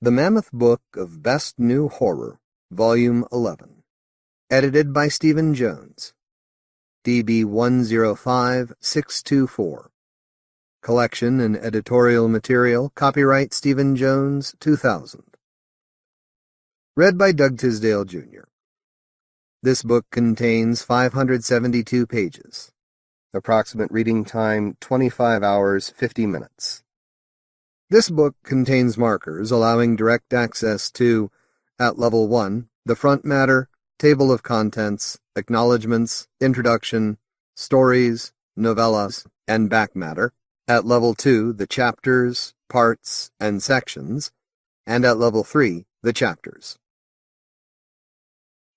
The Mammoth Book of Best New Horror, Volume 11. Edited by Stephen Jones. DB 105624. Collection and editorial material, copyright Stephen Jones, 2000. Read by Doug Tisdale, Jr. This book contains 572 pages. Approximate reading time, 25 hours, 50 minutes. This book contains markers allowing direct access to, at Level 1, the front matter, table of contents, acknowledgments, introduction, stories, novellas, and back matter, at Level 2, the chapters, parts, and sections, and at Level 3, the chapters.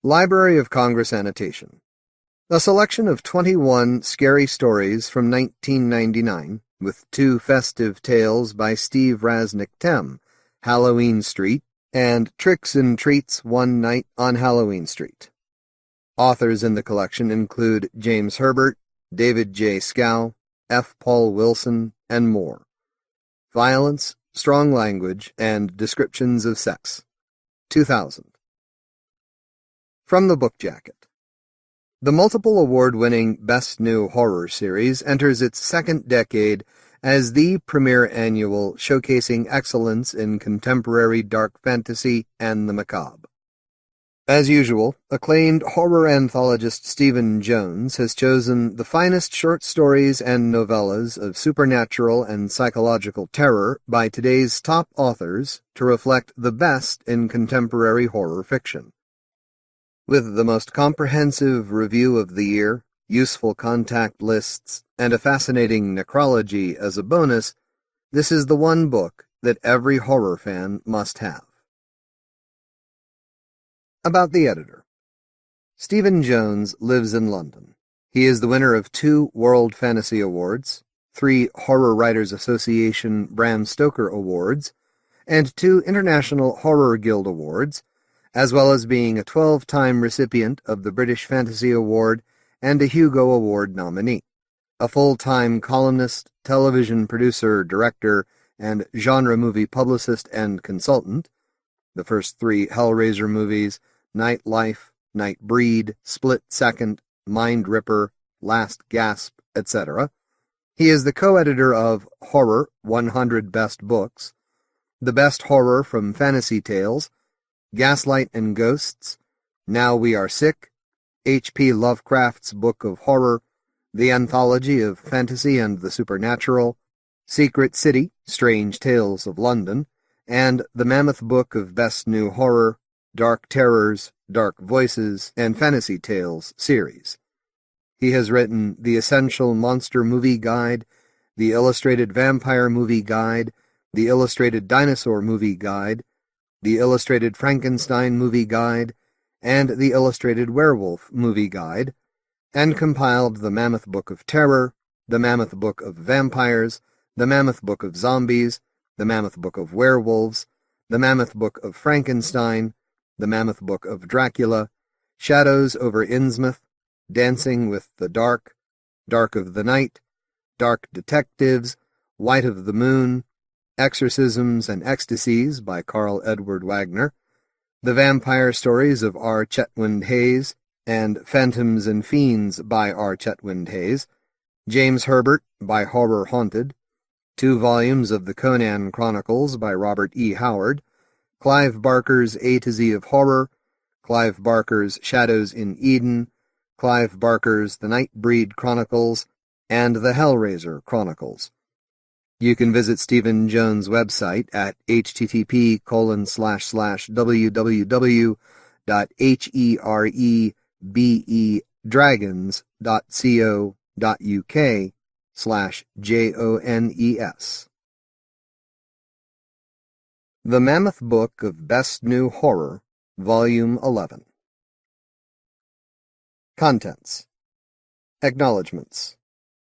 Library of Congress Annotation. A selection of 21 scary stories from 1999, with 2 festive tales by Steve Rasnic Tem, Halloween Street, and Tricks and Treats One Night on Halloween Street. Authors in the collection include James Herbert, David J. Schow, F. Paul Wilson, and more. Violence, strong language, and descriptions of sex. 2000. From the book jacket. The multiple award-winning Best New Horror series enters its second decade as the premier annual showcasing excellence in contemporary dark fantasy and the macabre. As usual, acclaimed horror anthologist Stephen Jones has chosen the finest short stories and novellas of supernatural and psychological terror by today's top authors to reflect the best in contemporary horror fiction. With the most comprehensive review of the year, useful contact lists, and a fascinating necrology as a bonus, this is the one book that every horror fan must have. About the editor. Stephen Jones lives in London. He is the winner of 2 World Fantasy Awards, 3 Horror Writers Association Bram Stoker Awards, and 2 International Horror Guild Awards, as well as being a 12-time recipient of the British Fantasy Award and a Hugo Award nominee, a full-time columnist, television producer, director, and genre movie publicist and consultant, the first 3 Hellraiser movies, Night Life, Night Breed, Split Second, Mind Ripper, Last Gasp, etc. He is the co-editor of Horror 100 Best Books, The Best Horror from Fantasy Tales, Gaslight and Ghosts, Now We Are Sick, H.P. Lovecraft's Book of Horror, The Anthology of Fantasy and the Supernatural, Secret City, Strange Tales of London, and The Mammoth Book of Best New Horror, Dark Terrors, Dark Voices, and Fantasy Tales series. He has written The Essential Monster Movie Guide, The Illustrated Vampire Movie Guide, The Illustrated Dinosaur Movie Guide, The Illustrated Frankenstein Movie Guide, and The Illustrated Werewolf Movie Guide, and compiled The Mammoth Book of Terror, The Mammoth Book of Vampires, The Mammoth Book of Zombies, The Mammoth Book of Werewolves, The Mammoth Book of Frankenstein, The Mammoth Book of Dracula, Shadows over Innsmouth, Dancing with the Dark, Dark of the Night, Dark Detectives, White of the Moon, Exorcisms and Ecstasies by Carl Edward Wagner, The Vampire Stories of R. Chetwynd Hayes, and Phantoms and Fiends by R. Chetwynd Hayes, James Herbert by Horror Haunted, 2 volumes of the Conan Chronicles by Robert E. Howard, Clive Barker's A to Z of Horror, Clive Barker's Shadows in Eden, Clive Barker's The Nightbreed Chronicles, and the Hellraiser Chronicles. You can visit Stephen Jones' website at http://www.herebdragons.co.uk/JONES. The Mammoth Book of Best New Horror, Volume 11. Contents. Acknowledgments.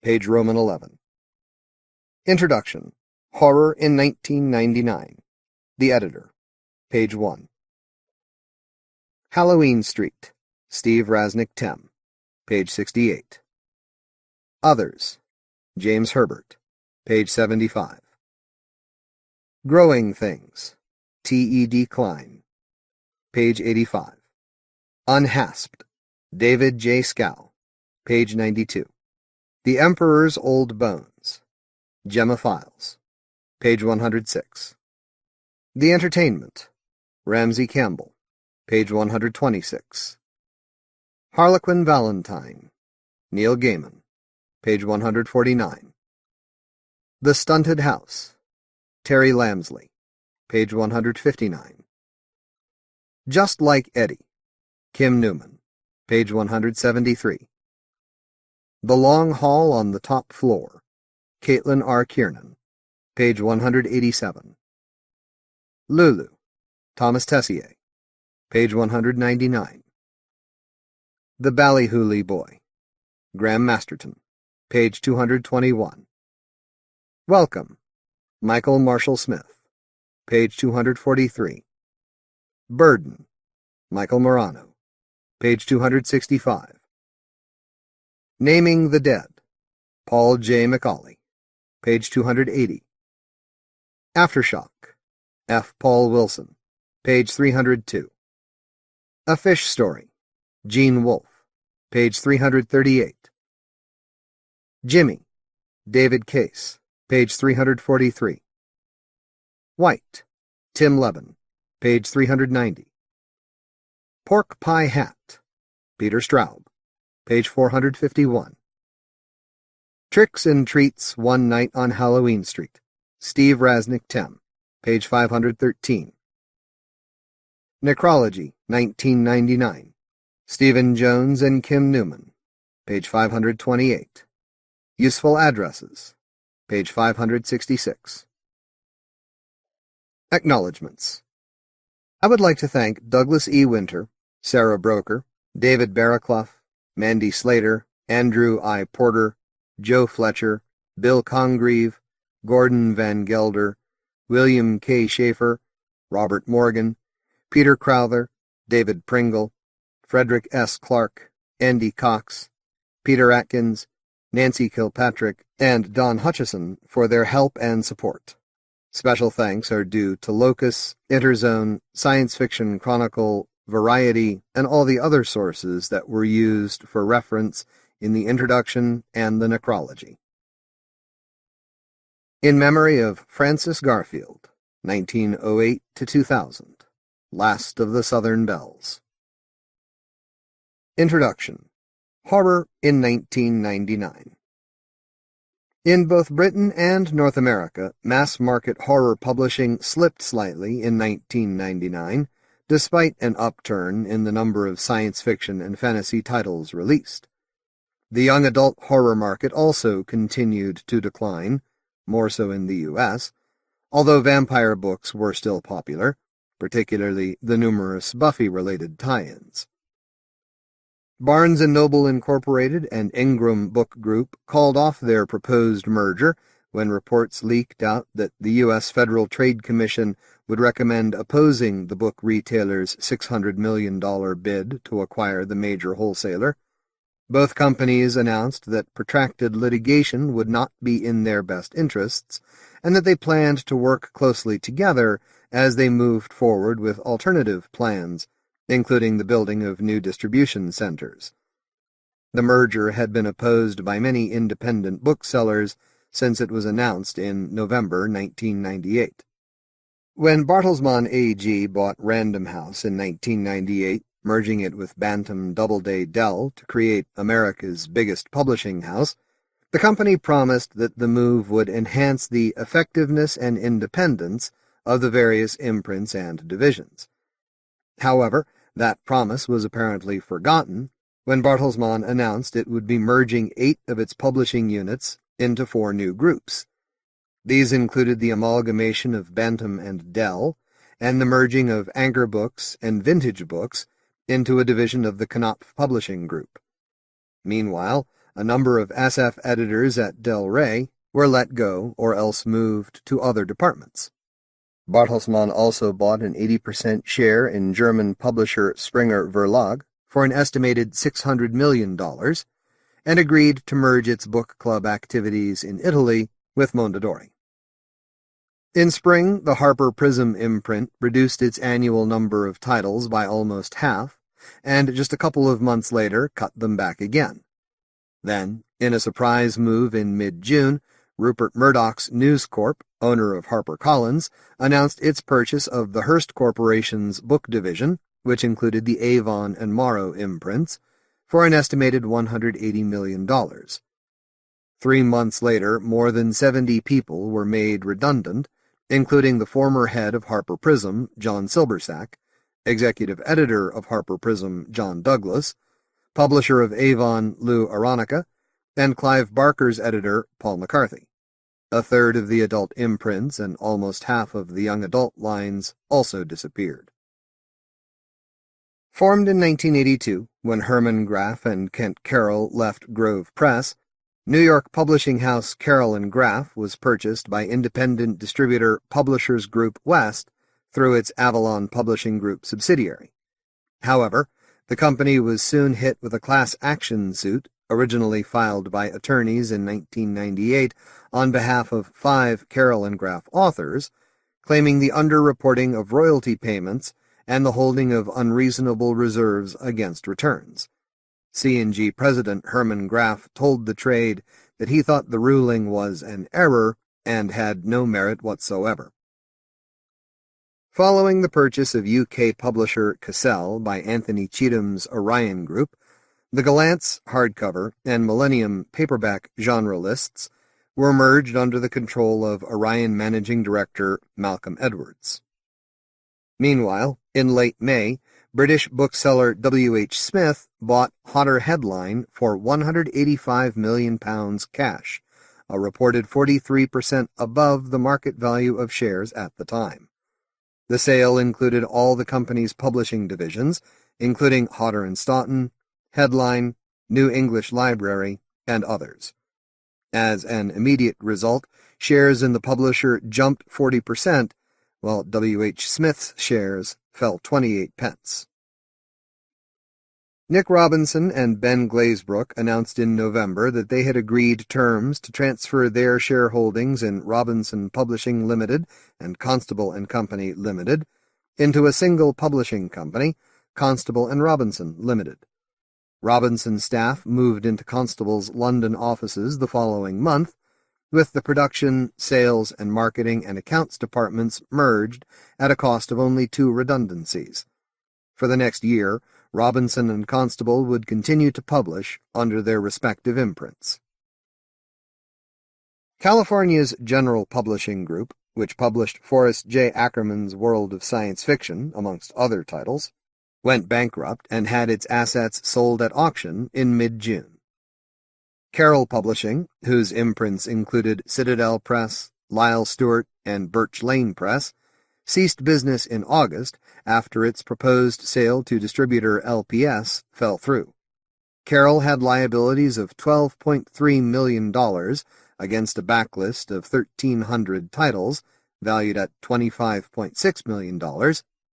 Page Roman 11. Introduction. Horror in 1999. The Editor. Page 1. Halloween Street. Steve Rasnic Tem. Page 68. Others. James Herbert. Page 75. Growing Things. Ted Klein. Page 85. Unhasped, David J. Schow. Page 92. The Emperor's Old Bones. Gemma Files. Page 106. The Entertainment. Ramsey Campbell. Page 126. Harlequin Valentine. Neil Gaiman. Page 149. The Stunted House. Terry Lamsley. Page 159. Just Like Eddy. Kim Newman. Page 173. The Long Hall on the Top Floor. Caitlin R. Kiernan. Page 187. Lulu. Thomas Tessier. Page 199. The Ballyhooly Boy. Graham Masterton. Page 221. Welcome. Michael Marshall Smith. Page 243. Burden. Michael Morano. Page 265. Naming the Dead. Paul J. McCauley. Page 280. Aftershock. F. Paul Wilson. Page 302. A Fish Story. Gene Wolfe. Page 338. Jimmy. David Case. Page 343. White. Tim Levin. Page 390. Pork Pie Hat. Peter Straub. Page 451. Tricks and Treats One Night on Halloween Street. Steve Rasnic Tem. Page 513. Necrology, 1999. Stephen Jones and Kim Newman. Page 528. Useful Addresses. Page 566. Acknowledgements. I would like to thank Douglas E. Winter, Sarah Broker, David Barraclough, Mandy Slater, Andrew I. Porter, Joe Fletcher, Bill Congreve, Gordon Van Gelder, William K. Schaefer, Robert Morgan, Peter Crowther, David Pringle, Frederick S. Clark, Andy Cox, Peter Atkins, Nancy Kilpatrick, and Don Hutchison for their help and support. Special thanks are due to Locus, Interzone, Science Fiction Chronicle, Variety, and all the other sources that were used for reference in the introduction and the necrology. In memory of Francis Garfield, 1908 to 2000, Last of the Southern Bells. Introduction. Horror in 1999. In both Britain and North America, mass-market horror publishing slipped slightly in 1999, despite an upturn in the number of science fiction and fantasy titles released. The young adult horror market also continued to decline, more so in the U.S., although vampire books were still popular, particularly the numerous Buffy-related tie-ins. Barnes & Noble Incorporated and Ingram Book Group called off their proposed merger when reports leaked out that the U.S. Federal Trade Commission would recommend opposing the book retailer's $600 million bid to acquire the major wholesaler. Both companies announced that protracted litigation would not be in their best interests, and that they planned to work closely together as they moved forward with alternative plans, including the building of new distribution centers. The merger had been opposed by many independent booksellers since it was announced in November 1998. When Bertelsmann AG bought Random House in 1998, merging it with Bantam Doubleday Dell to create America's biggest publishing house, the company promised that the move would enhance the effectiveness and independence of the various imprints and divisions. However, that promise was apparently forgotten when Bertelsmann announced it would be merging 8 of its publishing units into 4 new groups. These included the amalgamation of Bantam and Dell, and the merging of Anchor Books and Vintage Books into a division of the Knopf Publishing Group. Meanwhile, a number of SF editors at Del Rey were let go or else moved to other departments. Bertelsmann also bought an 80% share in German publisher Springer Verlag for an estimated $600 million and agreed to merge its book club activities in Italy with Mondadori. In spring, the Harper Prism imprint reduced its annual number of titles by almost half, and just a couple of months later cut them back again. Then, in a surprise move in mid-June, Rupert Murdoch's News Corp, owner of HarperCollins, announced its purchase of the Hearst Corporation's book division, which included the Avon and Morrow imprints, for an estimated $180 million. 3 months later, more than 70 people were made redundant, including the former head of Harper Prism, John Silbersack, executive editor of Harper Prism, John Douglas, publisher of Avon, Lou Aronica, and Clive Barker's editor, Paul McCarthy. A third of the adult imprints and almost half of the young adult lines also disappeared. Formed in 1982, when Herman Graff and Kent Carroll left Grove Press, New York publishing house Carroll and Graff was purchased by independent distributor Publishers Group West through its Avalon Publishing Group subsidiary. However, the company was soon hit with a class action suit, originally filed by attorneys in 1998 on behalf of 5 Carroll and Graff authors, claiming the underreporting of royalty payments and the holding of unreasonable reserves against returns. C&G President Herman Graff told the trade that he thought the ruling was an error and had no merit whatsoever. Following the purchase of UK publisher Cassell by Anthony Cheatham's Orion Group, the Gallant's hardcover and Millennium paperback genre lists were merged under the control of Orion managing director Malcolm Edwards. Meanwhile, in late May, British bookseller W. H. Smith bought Hodder Headline for £185 million cash, a reported 43% above the market value of shares at the time. The sale included all the company's publishing divisions, including Hodder and Stoughton, Headline, New English Library, and others. As an immediate result, shares in the publisher jumped 40%, while W. H. Smith's shares fell 28 pence. Nick Robinson and Ben Glazebrook announced in November that they had agreed terms to transfer their shareholdings in Robinson Publishing Limited and Constable and Company Limited into a single publishing company, Constable and Robinson Limited. Robinson's staff moved into Constable's London offices the following month, with the production, sales, and marketing and accounts departments merged at a cost of only 2 redundancies. For the next year, Robinson and Constable would continue to publish under their respective imprints. California's General Publishing Group, which published Forrest J. Ackerman's World of Science Fiction, amongst other titles, went bankrupt and had its assets sold at auction in mid-June. Carroll Publishing, whose imprints included Citadel Press, Lyle Stewart, and Birch Lane Press, ceased business in August after its proposed sale to distributor LPS fell through. Carroll had liabilities of $12.3 million against a backlist of 1,300 titles, valued at $25.6 million,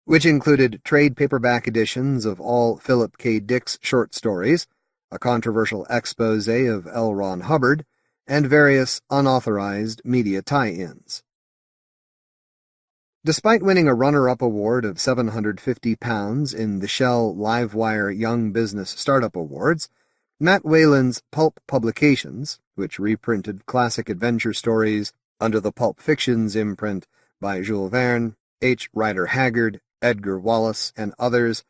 which included trade paperback editions of all Philip K. Dick's short stories, a controversial expose of L. Ron Hubbard, and various unauthorized media tie-ins. Despite winning a runner-up award of £750 in the Shell Livewire Young Business Startup Awards, Matt Whalen's Pulp Publications, which reprinted classic adventure stories under the Pulp Fictions imprint by Jules Verne, H. Rider Haggard, Edgar Wallace, and others,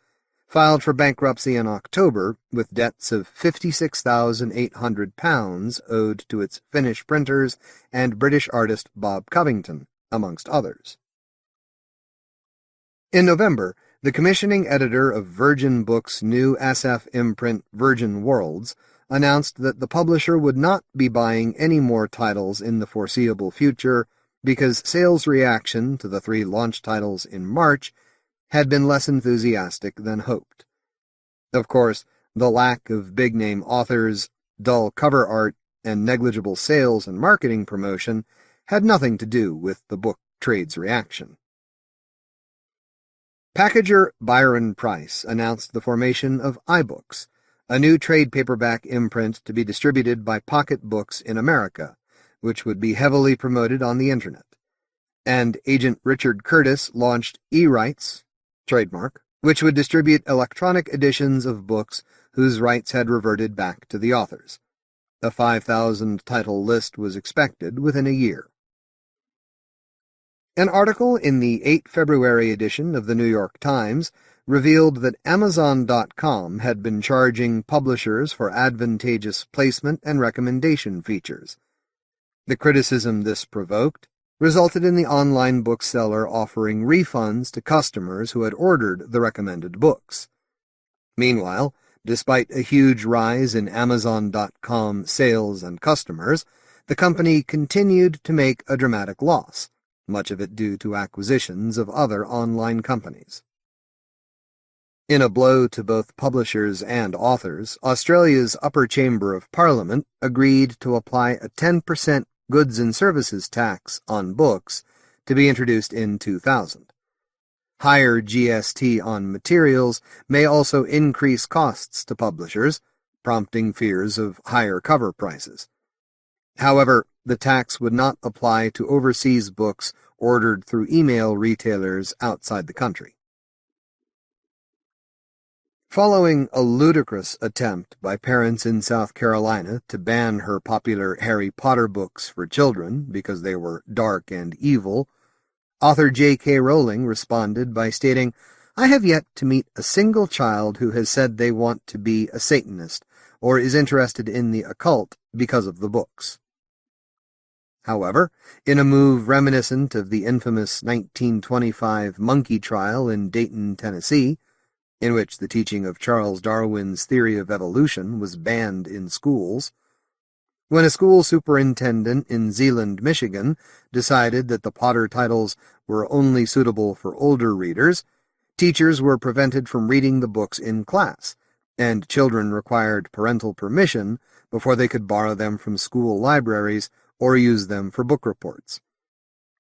filed for bankruptcy in October with debts of £56,800 owed to its Finnish printers and British artist Bob Covington, amongst others. In November, the commissioning editor of Virgin Books' new SF imprint Virgin Worlds announced that the publisher would not be buying any more titles in the foreseeable future because sales reaction to the 3 launch titles in March had been less enthusiastic than hoped. Of course, the lack of big-name authors, dull cover art, and negligible sales and marketing promotion had nothing to do with the book trade's reaction. Packager Byron Price announced the formation of iBooks, a new trade paperback imprint to be distributed by Pocket Books in America, which would be heavily promoted on the Internet. and agent Richard Curtis launched E-Rights, trademark, which would distribute electronic editions of books whose rights had reverted back to the authors. A 5,000-title list was expected within a year. An article in the 8 February edition of the New York Times revealed that Amazon.com had been charging publishers for advantageous placement and recommendation features. The criticism this provoked resulted in the online bookseller offering refunds to customers who had ordered the recommended books. Meanwhile, despite a huge rise in Amazon.com sales and customers, the company continued to make a dramatic loss, much of it due to acquisitions of other online companies. In a blow to both publishers and authors, Australia's upper chamber of Parliament agreed to apply a 10% goods and services tax on books to be introduced in 2000. Higher GST on materials may also increase costs to publishers, prompting fears of higher cover prices. However, the tax would not apply to overseas books ordered through email retailers outside the country. Following a ludicrous attempt by parents in South Carolina to ban her popular Harry Potter books for children because they were dark and evil, author J.K. Rowling responded by stating, "I have yet to meet a single child who has said they want to be a Satanist or is interested in the occult because of the books." However, in a move reminiscent of the infamous 1925 monkey trial in Dayton, Tennessee, in which the teaching of Charles Darwin's theory of evolution was banned in schools, when a school superintendent in Zeeland, Michigan, decided that the Potter titles were only suitable for older readers, teachers were prevented from reading the books in class, and children required parental permission before they could borrow them from school libraries or use them for book reports.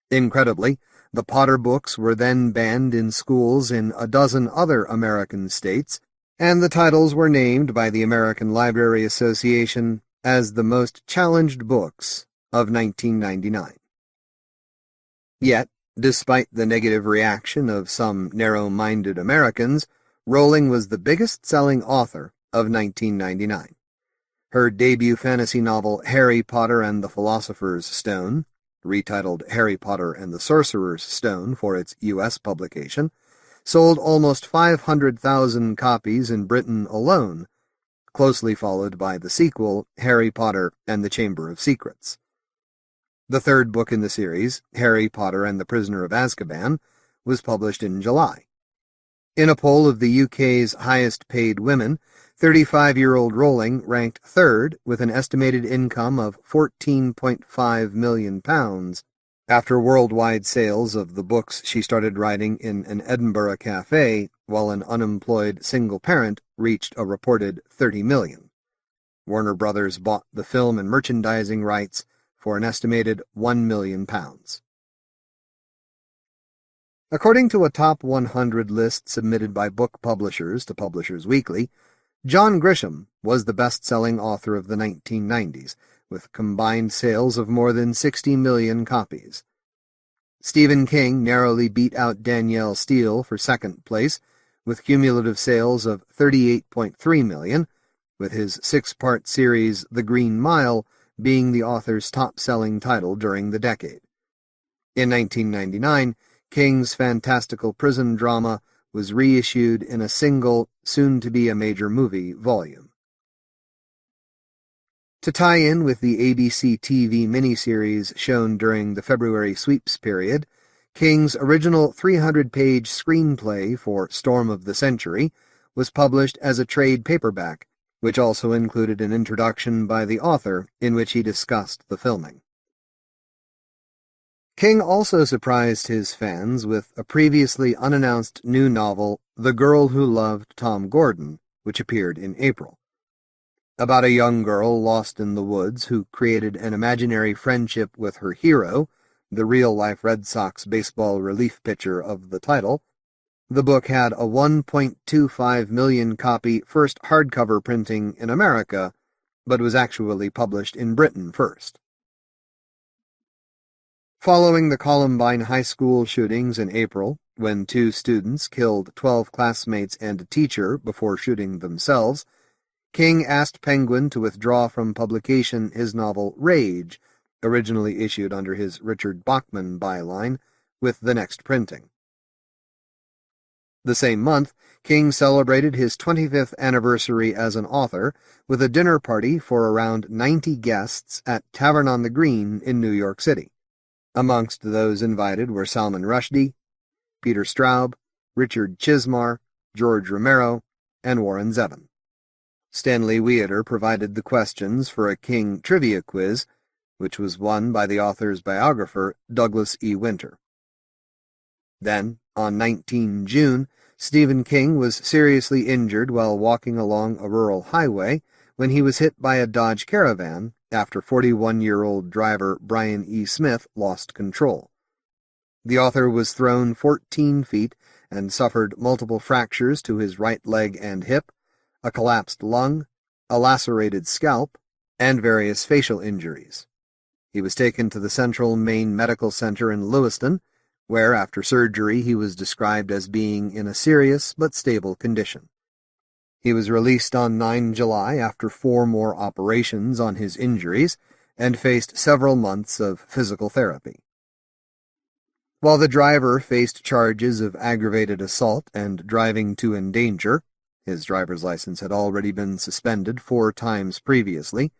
Incredibly, the Potter books were then banned in schools in a dozen other American states, and the titles were named by the American Library Association as the most challenged books of 1999. Yet, despite the negative reaction of some narrow-minded Americans, Rowling was the biggest-selling author of 1999. Her debut fantasy novel Harry Potter and the Philosopher's Stone, retitled Harry Potter and the Sorcerer's Stone for its U.S. publication, sold almost 500,000 copies in Britain alone, closely followed by the sequel, Harry Potter and the Chamber of Secrets. The third book in the series, Harry Potter and the Prisoner of Azkaban, was published in July. In a poll of the UK's highest-paid women, 35-year-old Rowling ranked third with an estimated income of £14.5 million after worldwide sales of the books she started writing in an Edinburgh cafe while an unemployed single parent reached a reported $30 million. Warner Brothers bought the film and merchandising rights for an estimated £1 million. According to a top 100 list submitted by book publishers to Publishers Weekly, John Grisham was the best-selling author of the 1990s, with combined sales of more than 60 million copies. Stephen King narrowly beat out Danielle Steele for second place, with cumulative sales of 38.3 million, with his six-part series The Green Mile being the author's top-selling title during the decade. In 1999, King's fantastical prison drama was reissued in a single, soon-to-be-a-major-movie volume. To tie in with the ABC TV miniseries shown during the February sweeps period, King's original 300-page screenplay for Storm of the Century was published as a trade paperback, which also included an introduction by the author in which he discussed the filming. King also surprised his fans with a previously unannounced new novel, The Girl Who Loved Tom Gordon, which appeared in April. About a young girl lost in the woods who created an imaginary friendship with her hero, the real-life Red Sox baseball relief pitcher of the title, the book had a 1.25 million copy first hardcover printing in America, but was actually published in Britain first. Following the Columbine High School shootings in April, when 2 students killed 12 classmates and a teacher before shooting themselves, King asked Penguin to withdraw from publication his novel Rage, originally issued under his Richard Bachman byline, with the next printing. The same month, King celebrated his 25th anniversary as an author with a dinner party for around 90 guests at Tavern on the Green in New York City. Amongst those invited were Salman Rushdie, Peter Straub, Richard Chismar, George Romero, and Warren Zevon. Stanley Weader provided the questions for a King trivia quiz, which was won by the author's biographer, Douglas E. Winter. Then, on 19 June, Stephen King was seriously injured while walking along a rural highway when he was hit by a Dodge Caravan after 41-year-old driver Brian E. Smith lost control. The author was thrown 14 feet and suffered multiple fractures to his right leg and hip, a collapsed lung, a lacerated scalp, and various facial injuries. He was taken to the Central Maine Medical Center in Lewiston, where, after surgery, he was described as being in a serious but stable condition. He was released on 9 July after 4 more operations on his injuries and faced several months of physical therapy. While the driver faced charges of aggravated assault and driving to endanger, his driver's license had already been suspended 4 times previously,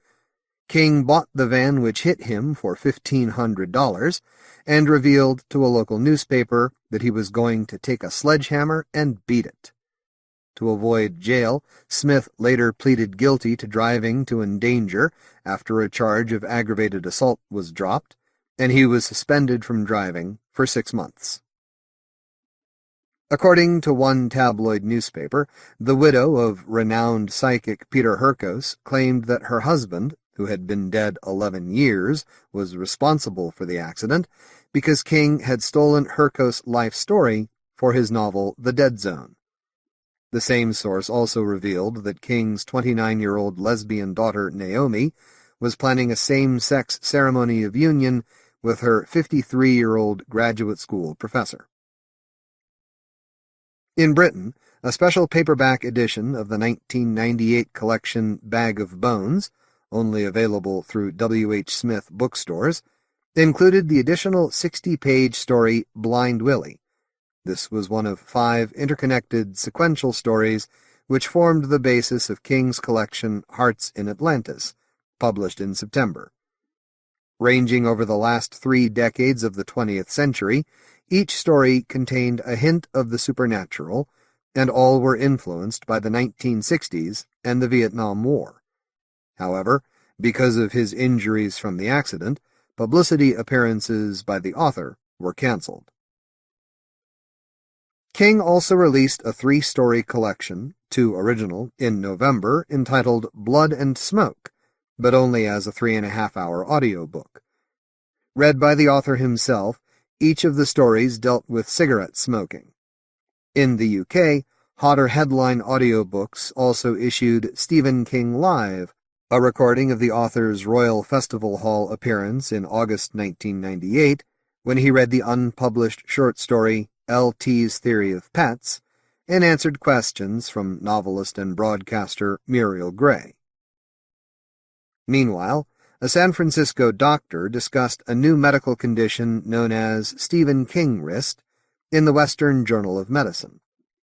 King bought the van which hit him for $1,500 and revealed to a local newspaper that he was going to take a sledgehammer and beat it. To avoid jail, Smith later pleaded guilty to driving to endanger after a charge of aggravated assault was dropped, and he was suspended from driving for 6 months. According to one tabloid newspaper, the widow of renowned psychic Peter Hurkos claimed that her husband, who had been dead 11 years, was responsible for the accident because King had stolen Hurkos' life story for his novel The Dead Zone. The same source also revealed that King's 29-year-old lesbian daughter Naomi was planning a same-sex ceremony of union with her 53-year-old graduate school professor. In Britain, a special paperback edition of the 1998 collection Bag of Bones, only available through W. H. Smith bookstores, included the additional 60-page story Blind Willie. This was one of 5 interconnected sequential stories which formed the basis of King's collection Hearts in Atlantis, published in September. Ranging over the last 3 decades of the 20th century, each story contained a hint of the supernatural, and all were influenced by the 1960s and the Vietnam War. However, because of his injuries from the accident, publicity appearances by the author were cancelled. King also released a 3-story collection, 2 original, in November, entitled Blood and Smoke, but only as a 3.5-hour audiobook. Read by the author himself, each of the stories dealt with cigarette smoking. In the UK, Hodder Headline Audiobooks also issued Stephen King Live, a recording of the author's Royal Festival Hall appearance in August 1998, when he read the unpublished short story L.T.'s Theory of Pets, and answered questions from novelist and broadcaster Muriel Gray. Meanwhile, a San Francisco doctor discussed a new medical condition known as Stephen King wrist in the Western Journal of Medicine.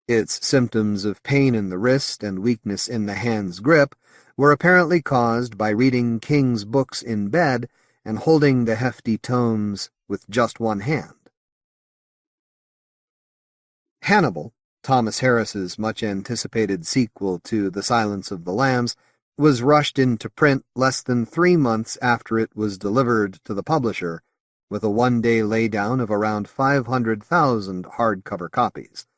Its symptoms of pain in the wrist and weakness in the hand's grip were apparently caused by reading King's books in bed and holding the hefty tomes with just one hand. Hannibal, Thomas Harris's much-anticipated sequel to The Silence of the Lambs, was rushed into print less than 3 months after it was delivered to the publisher, with a one-day laydown of around 500,000 hardcover copies.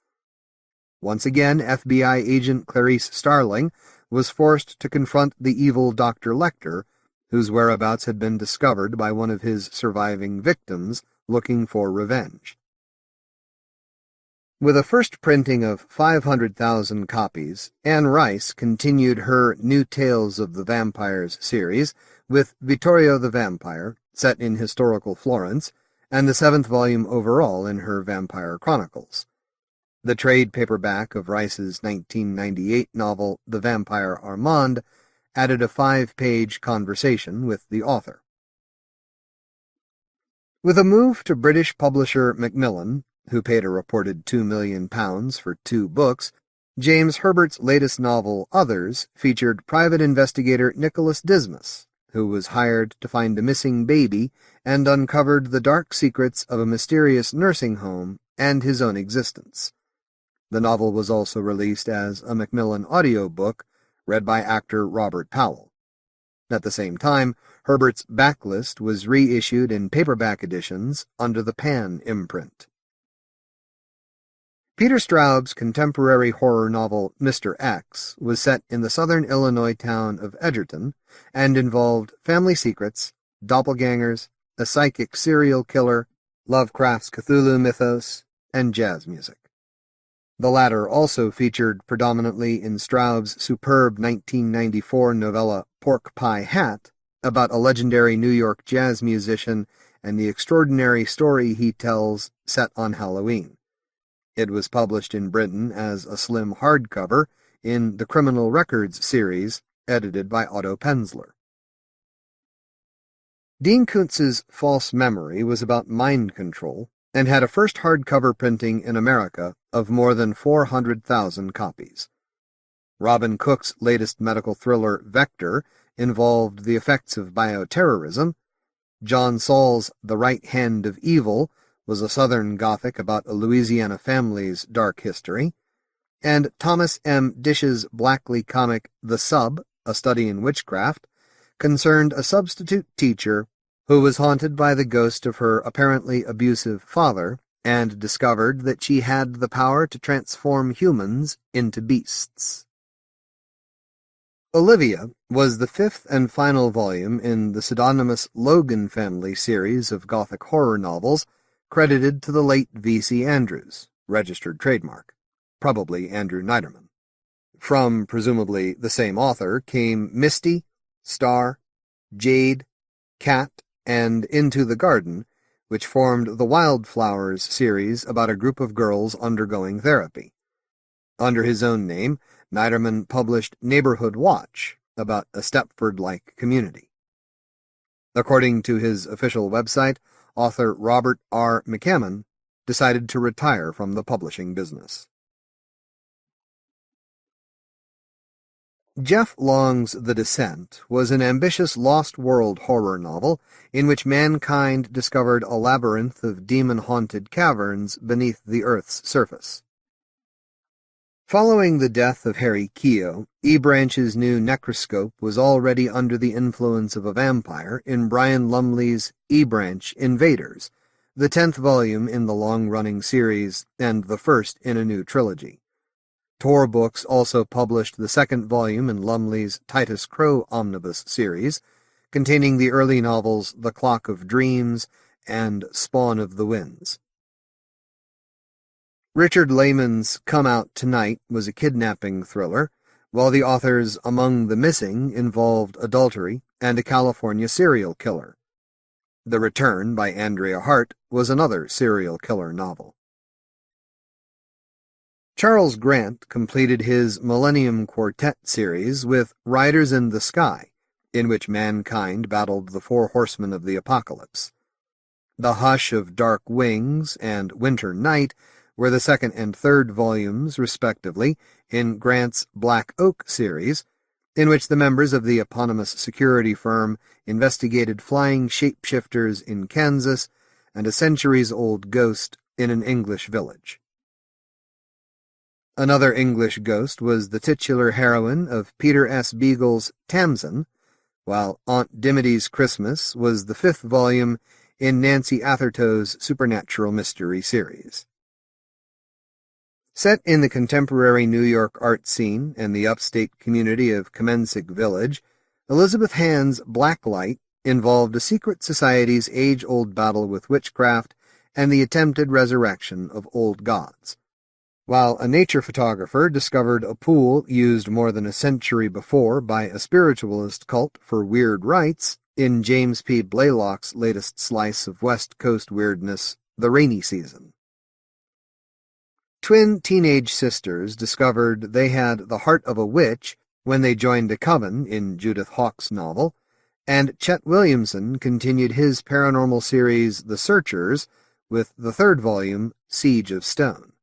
Once again, FBI agent Clarice Starling was forced to confront the evil Dr. Lecter, whose whereabouts had been discovered by one of his surviving victims looking for revenge. With a first printing of 500,000 copies, Anne Rice continued her New Tales of the Vampires series with Vittorio the Vampire, set in historical Florence, and the 7th volume overall in her Vampire Chronicles. The trade paperback of Rice's 1998 novel The Vampire Armand added a 5-page conversation with the author. With a move to British publisher Macmillan, who paid a reported £2 million for 2 books, James Herbert's latest novel, Others, featured private investigator Nicholas Dismas, who was hired to find a missing baby and uncovered the dark secrets of a mysterious nursing home and his own existence. The novel was also released as a Macmillan audiobook, read by actor Robert Powell. At the same time, Herbert's backlist was reissued in paperback editions under the Pan imprint. Peter Straub's contemporary horror novel Mr. X was set in the southern Illinois town of Edgerton and involved family secrets, doppelgangers, a psychic serial killer, Lovecraft's Cthulhu mythos, and jazz music. The latter also featured predominantly in Straub's superb 1994 novella Pork Pie Hat, about a legendary New York jazz musician and the extraordinary story he tells set on Halloween. It was published in Britain as a slim hardcover in the Criminal Records series, edited by Otto Penzler. Dean Koontz's False Memory was about mind control and had a first hardcover printing in America of more than 400,000 copies. Robin Cook's latest medical thriller, Vector, involved the effects of bioterrorism. John Saul's The Right Hand of Evil was a Southern Gothic about a Louisiana family's dark history, and Thomas M. Dish's Blackley comic The Sub, A Study in Witchcraft, concerned a substitute teacher who was haunted by the ghost of her apparently abusive father and discovered that she had the power to transform humans into beasts. Olivia was the 5th and final volume in the pseudonymous Logan family series of Gothic horror novels credited to the late V.C. Andrews, registered trademark, probably Andrew Niederman. From presumably the same author came Misty, Star, Jade, Cat, and Into the Garden, which formed the Wildflowers series about a group of girls undergoing therapy. Under his own name, Niederman published Neighborhood Watch, about a Stepford-like community. According to his official website, author Robert R. McCammon decided to retire from the publishing business. Jeff Long's The Descent was an ambitious Lost World horror novel in which mankind discovered a labyrinth of demon-haunted caverns beneath the Earth's surface. Following the death of Harry Keogh, E. Branch's new Necroscope was already under the influence of a vampire in Brian Lumley's E. Branch Invaders, the 10th volume in the long-running series and the first in a new trilogy. Tor Books also published the 2nd volume in Lumley's Titus Crow omnibus series, containing the early novels The Clock of Dreams and Spawn of the Winds. Richard Lehman's Come Out Tonight was a kidnapping thriller, while the author's Among the Missing involved adultery and a California serial killer. The Return by Andrea Hart was another serial killer novel. Charles Grant completed his Millennium Quartet series with Riders in the Sky, in which mankind battled the 4 horsemen of the apocalypse. The Hush of Dark Wings and Winter Night were the 2nd and 3rd volumes, respectively, in Grant's Black Oak series, in which the members of the eponymous security firm investigated flying shapeshifters in Kansas and a centuries-old ghost in an English village. Another English ghost was the titular heroine of Peter S. Beagle's Tamsin, while Aunt Dimity's Christmas was the 5th volume in Nancy Athertoe's Supernatural Mystery series. Set in the contemporary New York art scene and the upstate community of Commensic Village, Elizabeth Hand's Blacklight involved a secret society's age-old battle with witchcraft and the attempted resurrection of old gods. While a nature photographer discovered a pool used more than a century before by a spiritualist cult for weird rites, in James P. Blaylock's latest slice of West Coast weirdness, The Rainy Season. Twin teenage sisters discovered they had the heart of a witch when they joined a coven in Judith Hawkes' novel, and Chet Williamson continued his paranormal series The Searchers with the third volume, Siege of Stone.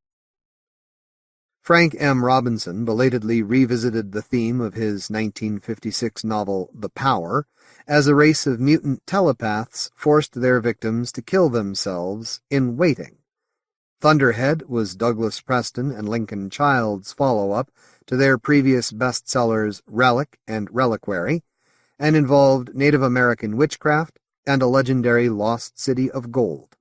Frank M. Robinson belatedly revisited the theme of his 1956 novel The Power as a race of mutant telepaths forced their victims to kill themselves in waiting. Thunderhead was Douglas Preston and Lincoln Child's follow-up to their previous bestsellers Relic and Reliquary, and involved Native American witchcraft and a legendary lost city of gold.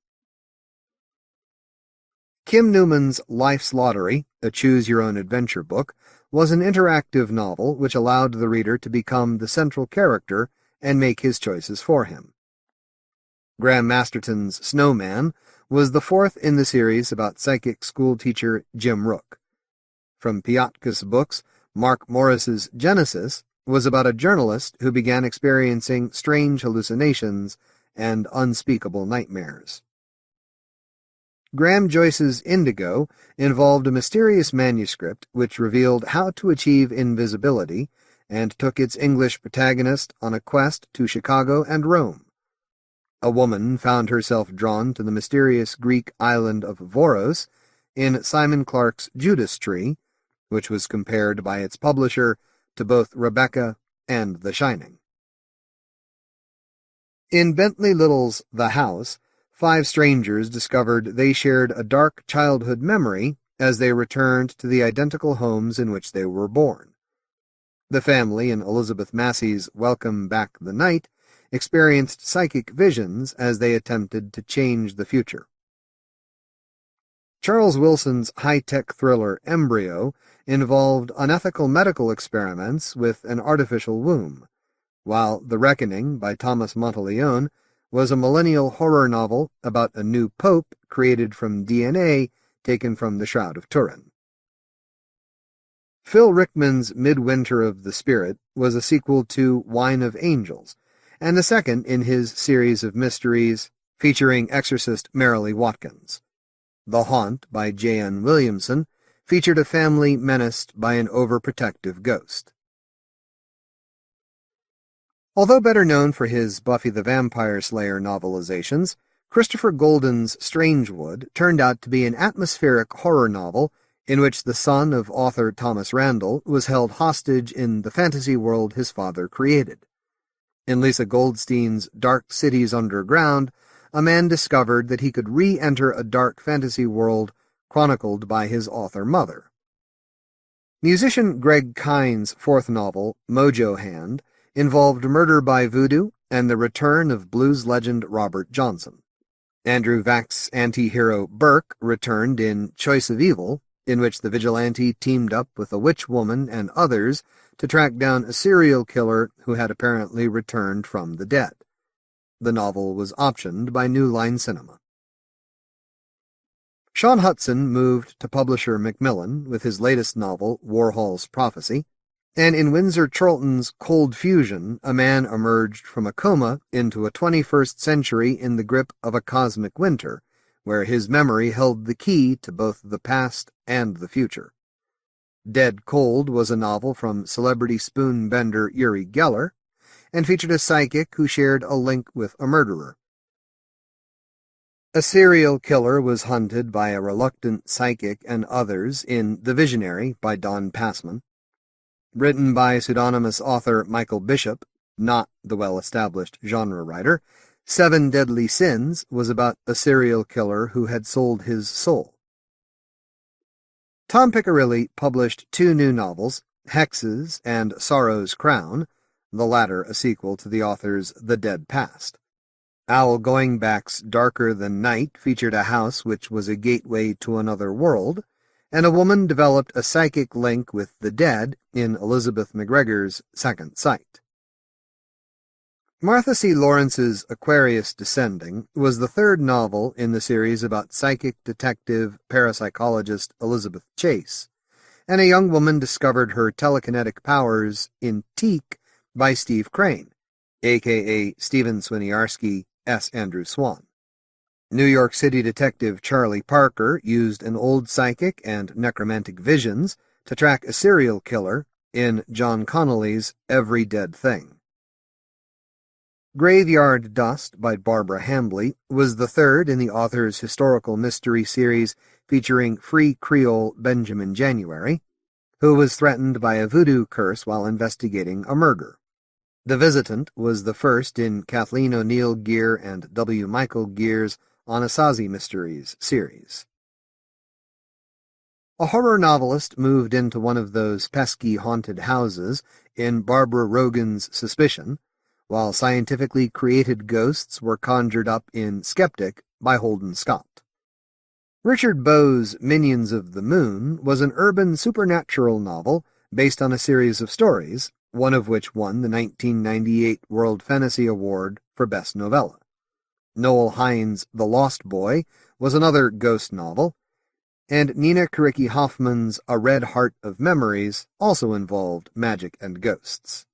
Kim Newman's Life's Lottery, a choose-your-own-adventure book, was an interactive novel which allowed the reader to become the central character and make his choices for him. Graham Masterton's Snowman was the fourth in the series about psychic schoolteacher Jim Rook. From Piatka's books, Mark Morris's Genesis was about a journalist who began experiencing strange hallucinations and unspeakable nightmares. Graham Joyce's Indigo involved a mysterious manuscript which revealed how to achieve invisibility and took its English protagonist on a quest to Chicago and Rome. A woman found herself drawn to the mysterious Greek island of Voros in Simon Clarke's Judas Tree, which was compared by its publisher to both Rebecca and The Shining. In Bentley Little's The House, 5 strangers discovered they shared a dark childhood memory as they returned to the identical homes in which they were born. The family in Elizabeth Massey's Welcome Back the Night experienced psychic visions as they attempted to change the future. Charles Wilson's high-tech thriller Embryo involved unethical medical experiments with an artificial womb, while The Reckoning by Thomas Monteleone was a millennial horror novel about a new pope created from DNA taken from the Shroud of Turin. Phil Rickman's Midwinter of the Spirit was a sequel to Wine of Angels, and the second in his series of mysteries featuring exorcist Marilee Watkins. The Haunt by J.N. Williamson featured a family menaced by an overprotective ghost. Although better known for his Buffy the Vampire Slayer novelizations, Christopher Golden's Strangewood turned out to be an atmospheric horror novel in which the son of author Thomas Randall was held hostage in the fantasy world his father created. In Lisa Goldstein's Dark Cities Underground, a man discovered that he could re-enter a dark fantasy world chronicled by his author mother. Musician Greg Kine's fourth novel, Mojo Hand, involved murder by voodoo and the return of blues legend Robert Johnson. Andrew Vax's anti-hero Burke returned in Choice of Evil, in which the vigilante teamed up with a witch woman and others to track down a serial killer who had apparently returned from the dead. The novel was optioned by New Line Cinema. Sean Hudson moved to publisher Macmillan with his latest novel, Warhol's Prophecy, and in Winsor Chorlton's Cold Fusion, a man emerged from a coma into a 21st century in the grip of a cosmic winter, where his memory held the key to both the past and the future. Dead Cold was a novel from celebrity spoon-bender Uri Geller, and featured a psychic who shared a link with a murderer. A serial killer was hunted by a reluctant psychic and others in The Visionary by Don Passman. Written by pseudonymous author Michael Bishop, not the well-established genre writer, 7 Deadly Sins was about a serial killer who had sold his soul. Tom Piccirilli published 2 new novels, Hexes and Sorrow's Crown, the latter a sequel to the author's The Dead Past. Owl Goingback's Darker Than Night featured a house which was a gateway to another world, and a woman developed a psychic link with the dead in Elizabeth McGregor's Second Sight. Martha C. Lawrence's Aquarius Descending was the 3rd novel in the series about psychic detective parapsychologist Elizabeth Chase, and a young woman discovered her telekinetic powers in Teak by Steve Crane, a.k.a. Stephen Swiniarski, S. Andrew Swan. New York City detective Charlie Parker used an old psychic and necromantic visions to track a serial killer in John Connolly's Every Dead Thing. Graveyard Dust by Barbara Hambly was the third in the author's historical mystery series featuring Free Creole Benjamin January, who was threatened by a voodoo curse while investigating a murder. The Visitant was the first in Kathleen O'Neill Gear and W. Michael Gear's Anasazi Mysteries series. A horror novelist moved into one of those pesky haunted houses in Barbara Rogan's Suspicion, while scientifically created ghosts were conjured up in Skeptic by Holden Scott. Richard Bowes' Minions of the Moon was an urban supernatural novel based on a series of stories, one of which won the 1998 World Fantasy Award for Best Novella. Noel Hines' The Lost Boy was another ghost novel, and Nina Karicki Hoffman's A Red Heart of Memories also involved magic and ghosts.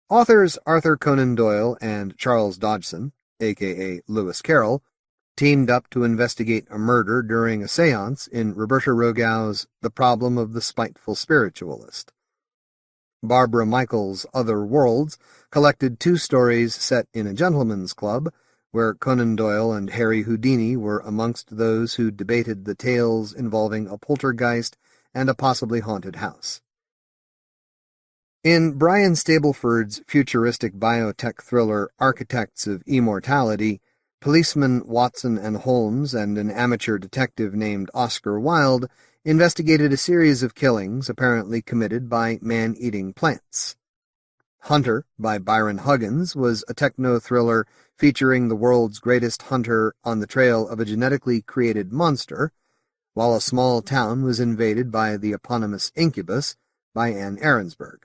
Authors Arthur Conan Doyle and Charles Dodgson, a.k.a. Lewis Carroll, teamed up to investigate a murder during a séance in Roberta Rogow's The Problem of the Spiteful Spiritualist. Barbara Michael's Other Worlds collected two stories set in a gentleman's club, where Conan Doyle and Harry Houdini were amongst those who debated the tales involving a poltergeist and a possibly haunted house. In Brian Stableford's futuristic biotech thriller Architects of Immortality, policemen Watson and Holmes and an amateur detective named Oscar Wilde investigated a series of killings apparently committed by man-eating plants. Hunter, by Byron Huggins, was a techno-thriller featuring the world's greatest hunter on the trail of a genetically created monster, while a small town was invaded by the eponymous Incubus by Anne Ahrensberg.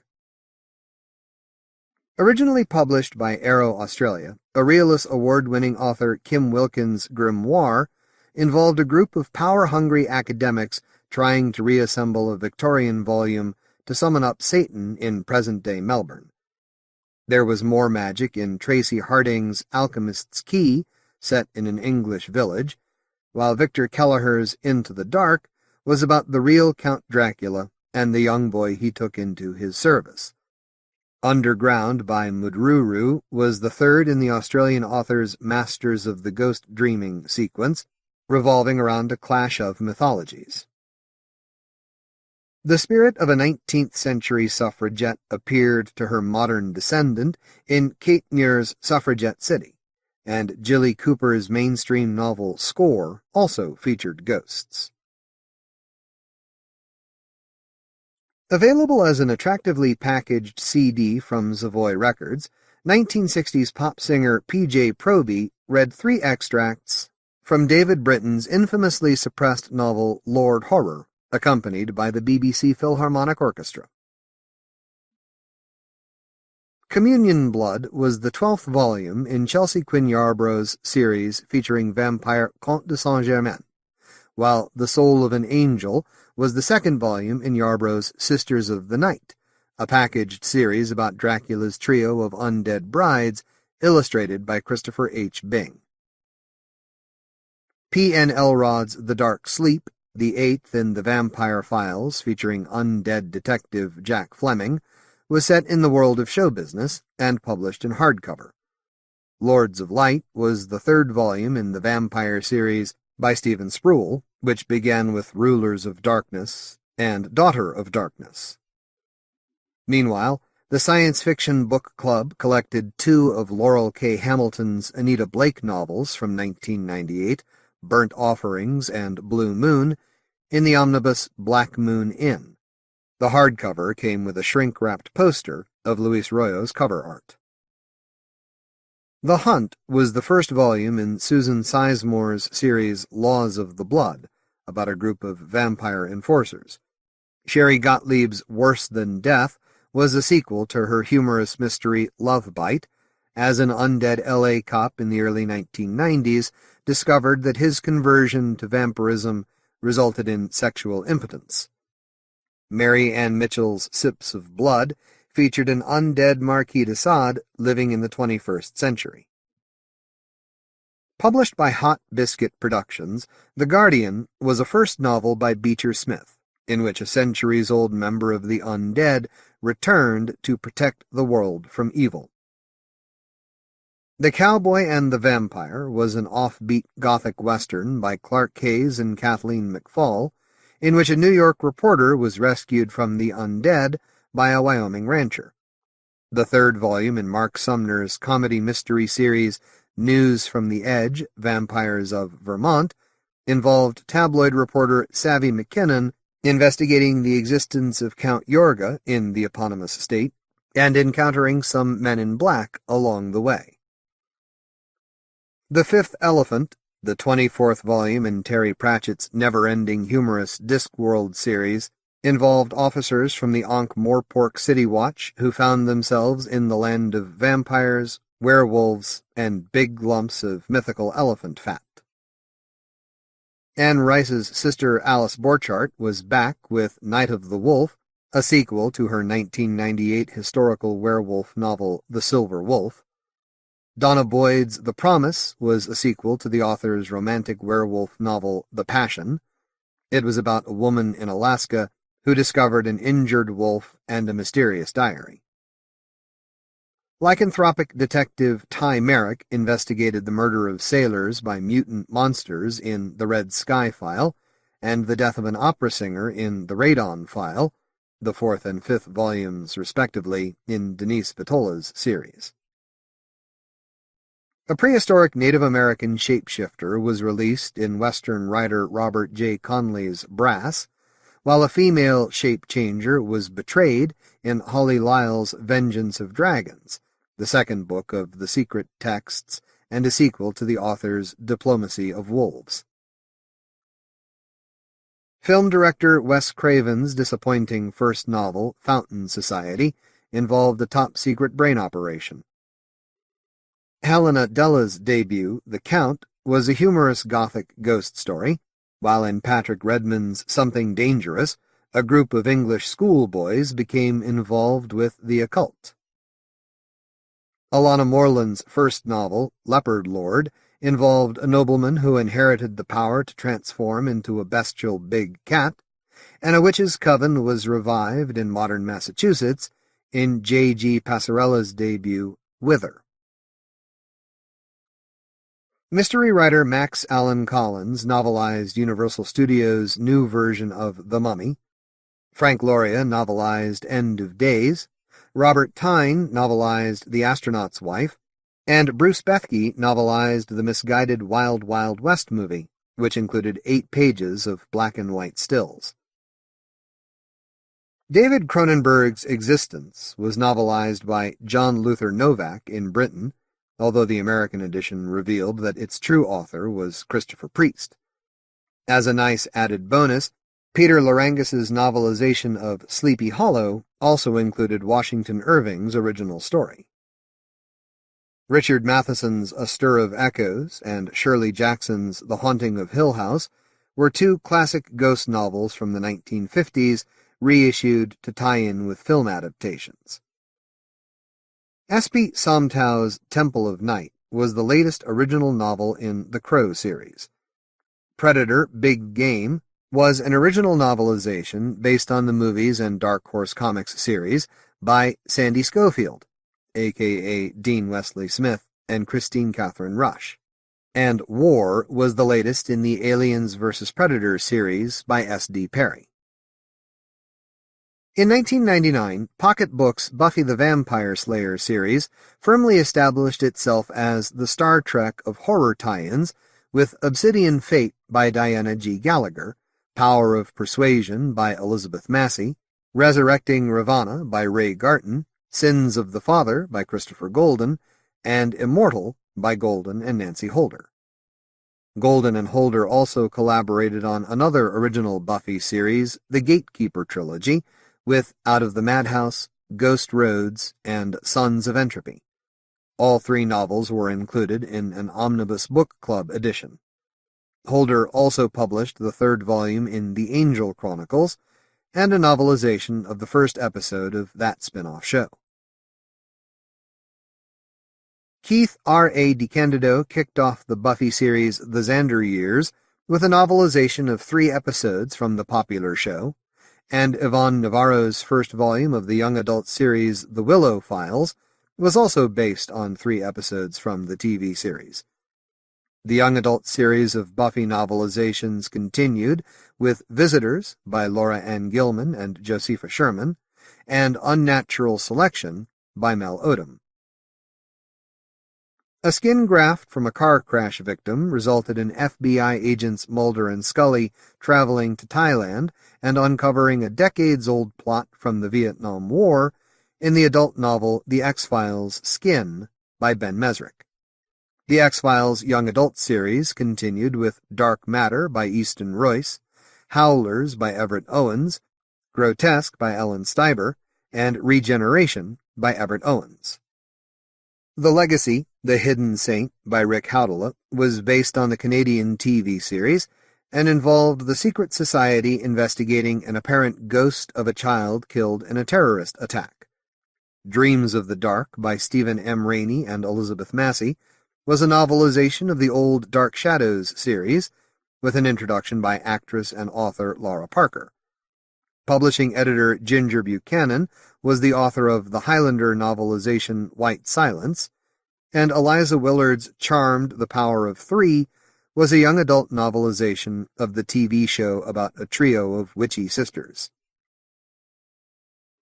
Originally published by Arrow Australia, Aurelius Award-winning author Kim Wilkins' Grimoire involved a group of power-hungry academics trying to reassemble a Victorian volume to summon up Satan in present-day Melbourne. There was more magic in Tracy Harding's Alchemist's Key, set in an English village, while Victor Kelleher's Into the Dark was about the real Count Dracula and the young boy he took into his service. Underground by Mudruru was the third in the Australian author's Masters of the Ghost Dreaming sequence, revolving around a clash of mythologies. The spirit of a 19th-century suffragette appeared to her modern descendant in Kate Muir's Suffragette City, and Jilly Cooper's mainstream novel Score also featured ghosts. Available as an attractively packaged CD from Savoy Records, 1960s pop singer P.J. Proby read 3 extracts from David Britton's infamously suppressed novel Lord Horror, accompanied by the BBC Philharmonic Orchestra. Communion Blood was the 12th volume in Chelsea Quinn Yarborough's series featuring vampire Comte de Saint-Germain, while The Soul of an Angel was the 2nd volume in Yarborough's Sisters of the Night, a packaged series about Dracula's trio of undead brides, illustrated by Christopher H. Bing. P. N. Elrod's The Dark Sleep, the 8th in the Vampire Files featuring undead detective Jack Fleming, was set in the world of show business and published in hardcover. Lords of Light was the 3rd volume in the vampire series by Stephen Spruill, which began with Rulers of Darkness and Daughter of Darkness. Meanwhile, the Science Fiction Book Club collected 2 of Laurel K. Hamilton's Anita Blake novels from 1998, Burnt Offerings and Blue Moon, in the omnibus Black Moon Inn. The hardcover came with a shrink-wrapped poster of Luis Royo's cover art. The Hunt was the 1st volume in Susan Sizemore's series Laws of the Blood, about a group of vampire enforcers. Sherry Gottlieb's Worse Than Death was a sequel to her humorous mystery Love Bite, as an undead L.A. cop in the early 1990s discovered that his conversion to vampirism resulted in sexual impotence. Mary Ann Mitchell's Sips of Blood featured an undead Marquis de Sade living in the 21st century. Published by Hot Biscuit Productions, The Guardian was a first novel by Beecher Smith, in which a centuries-old member of the undead returned to protect the world from evil. The Cowboy and the Vampire was an offbeat Gothic Western by Clark Hayes and Kathleen McFall, in which a New York reporter was rescued from the undead by a Wyoming rancher. The third volume in Mark Sumner's comedy mystery series News from the Edge, Vampires of Vermont, involved tabloid reporter Savvy McKinnon investigating the existence of Count Yorga in the eponymous state and encountering some men in black along the way. The Fifth Elephant, the 24th volume in Terry Pratchett's never-ending humorous Discworld series, involved officers from the Ankh-Morpork City Watch who found themselves in the land of vampires, werewolves, and big lumps of mythical elephant fat. Anne Rice's sister Alice Borchardt was back with Night of the Wolf, a sequel to her 1998 historical werewolf novel The Silver Wolf. Donna Boyd's The Promise was a sequel to the author's romantic werewolf novel The Passion. It was about a woman in Alaska who discovered an injured wolf and a mysterious diary. Lycanthropic detective Ty Merrick investigated the murder of sailors by mutant monsters in The Red Sky File and the death of an opera singer in The Radon File, the 4th and 5th volumes, respectively, in Denise Vitola's series. A prehistoric Native American shapeshifter was released in Western writer Robert J. Conley's Brass, while a female shape-changer was betrayed in Holly Lyle's Vengeance of Dragons, the second book of the Secret Texts and a sequel to the author's Diplomacy of Wolves. Film director Wes Craven's disappointing first novel, Fountain Society, involved a top-secret brain operation. Helena Della's debut, The Count, was a humorous Gothic ghost story, while in Patrick Redmond's Something Dangerous, a group of English schoolboys became involved with the occult. Alana Morland's first novel, Leopard Lord, involved a nobleman who inherited the power to transform into a bestial big cat, and a witch's coven was revived in modern Massachusetts in J.G. Passarella's debut, Wither. Mystery writer Max Allan Collins novelized Universal Studios' new version of The Mummy. Frank Loria novelized End of Days. Robert Tyne novelized The Astronaut's Wife, and Bruce Bethke novelized the misguided Wild Wild West movie, which included 8 pages of black and white stills. David Cronenberg's Existence was novelized by John Luther Novak in Britain, although the American edition revealed that its true author was Christopher Priest. As a nice added bonus, Peter Larangus's novelization of Sleepy Hollow also included Washington Irving's original story. Richard Matheson's A Stir of Echoes and Shirley Jackson's The Haunting of Hill House were 2 classic ghost novels from the 1950s reissued to tie in with film adaptations. S.P. Somtow's Temple of Night was the latest original novel in the Crow series. Predator, Big Game was an original novelization based on the movies and Dark Horse Comics series by Sandy Schofield, a.k.a. Dean Wesley Smith, and Christine Catherine Rush. And War was the latest in the Aliens vs. Predator series by S.D. Perry. In 1999, Pocket Books' Buffy the Vampire Slayer series firmly established itself as the Star Trek of horror tie-ins with Obsidian Fate by Diana G. Gallagher, Power of Persuasion by Elizabeth Massey, Resurrecting Ravana by Ray Garton, Sins of the Father by Christopher Golden, and Immortal by Golden and Nancy Holder. Golden and Holder also collaborated on another original Buffy series, the Gatekeeper trilogy, with Out of the Madhouse, Ghost Roads, and Sons of Entropy. All 3 novels were included in an Omnibus Book Club edition. Holder also published the 3rd volume in The Angel Chronicles, and a novelization of the first episode of that spin-off show. Keith R.A. DeCandido kicked off the Buffy series The Xander Years with a novelization of 3 episodes from the popular show, and Yvonne Navarro's first volume of the young adult series The Willow Files was also based on 3 episodes from the TV series. The young adult series of Buffy novelizations continued with Visitors by Laura Ann Gilman and Josepha Sherman, and Unnatural Selection by Mel Odom. A skin graft from a car crash victim resulted in FBI agents Mulder and Scully traveling to Thailand and uncovering a decades-old plot from the Vietnam War in the adult novel The X-Files Skin by Ben Mesrick. The X-Files young adult series continued with Dark Matter by Easton Royce, Howlers by Everett Owens, Grotesque by Ellen Steiber, and Regeneration by Everett Owens. The Legacy, The Hidden Saint by Rick Howdela was based on the Canadian TV series and involved the secret society investigating an apparent ghost of a child killed in a terrorist attack. Dreams of the Dark by Stephen M. Rainey and Elizabeth Massey was a novelization of the old Dark Shadows series, with an introduction by actress and author Laura Parker. Publishing editor Ginger Buchanan was the author of the Highlander novelization White Silence, and Eliza Willard's Charmed, The Power of Three was a young adult novelization of the TV show about a trio of witchy sisters.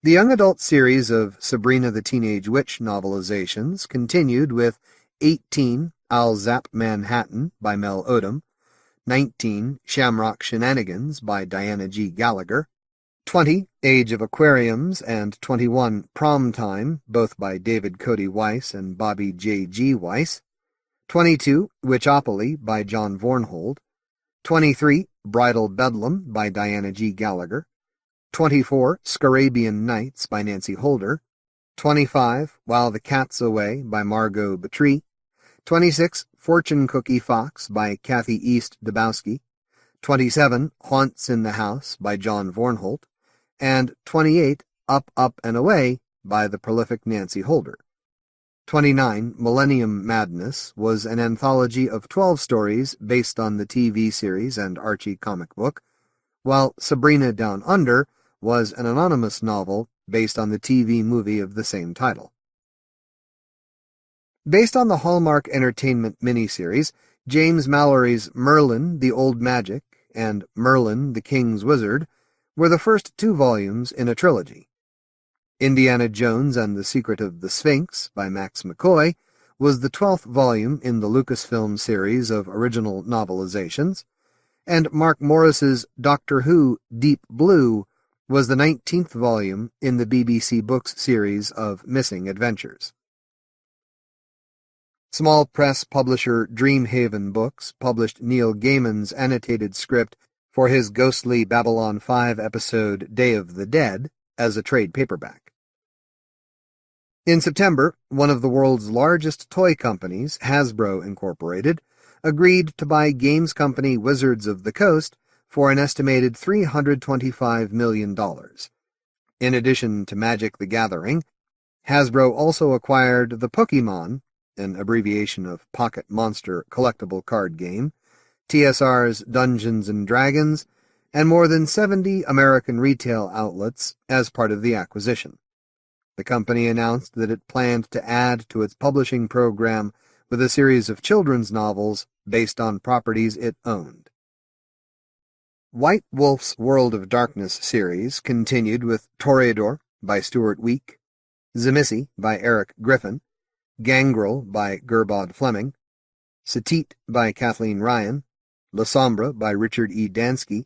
The young adult series of Sabrina the Teenage Witch novelizations continued with 18, I'll Zap Manhattan by Mel Odom, 19, Shamrock Shenanigans by Diana G. Gallagher, 20, Age of Aquariums, and 21, Prom Time, both by David Cody Weiss and Bobby J. G. Weiss, 22, Witchopoly by John Vornhold, 23, Bridal Bedlam by Diana G. Gallagher, 24, Scarabian Nights by Nancy Holder, 25, While the Cat's Away by Margot Batry, 26, Fortune Cookie Fox by Kathy East Dabowski, 27, Haunts in the House by John Vornholt, and 28, Up, Up, and Away by the prolific Nancy Holder. 29, Millennium Madness was an anthology of 12 stories based on the TV series and Archie comic book, while Sabrina Down Under was an anonymous novel based on the TV movie of the same title. Based on the Hallmark Entertainment miniseries, James Mallory's Merlin, the Old Magic, and Merlin, the King's Wizard were the first 2 volumes in a trilogy. Indiana Jones and the Secret of the Sphinx by Max McCoy was the 12th volume in the Lucasfilm series of original novelizations, and Mark Morris's Doctor Who Deep Blue was the 19th volume in the BBC Books series of Missing Adventures. Small press publisher Dreamhaven Books published Neil Gaiman's annotated script for his ghostly Babylon 5 episode Day of the Dead as a trade paperback. In September, one of the world's largest toy companies, Hasbro Incorporated, agreed to buy games company Wizards of the Coast for an estimated $325 million. In addition to Magic the Gathering, Hasbro also acquired the Pokémon, an abbreviation of Pocket Monster collectible card game, TSR's Dungeons & Dragons, and more than 70 American retail outlets as part of the acquisition. The company announced that it planned to add to its publishing program with a series of children's novels based on properties it owned. White Wolf's World of Darkness series continued with Toreador by Stuart Week, Tzimisce by Eric Griffin, Gangrel by Gerbod Fleming, Satit by Kathleen Ryan, La Sombra by Richard E. Dansky,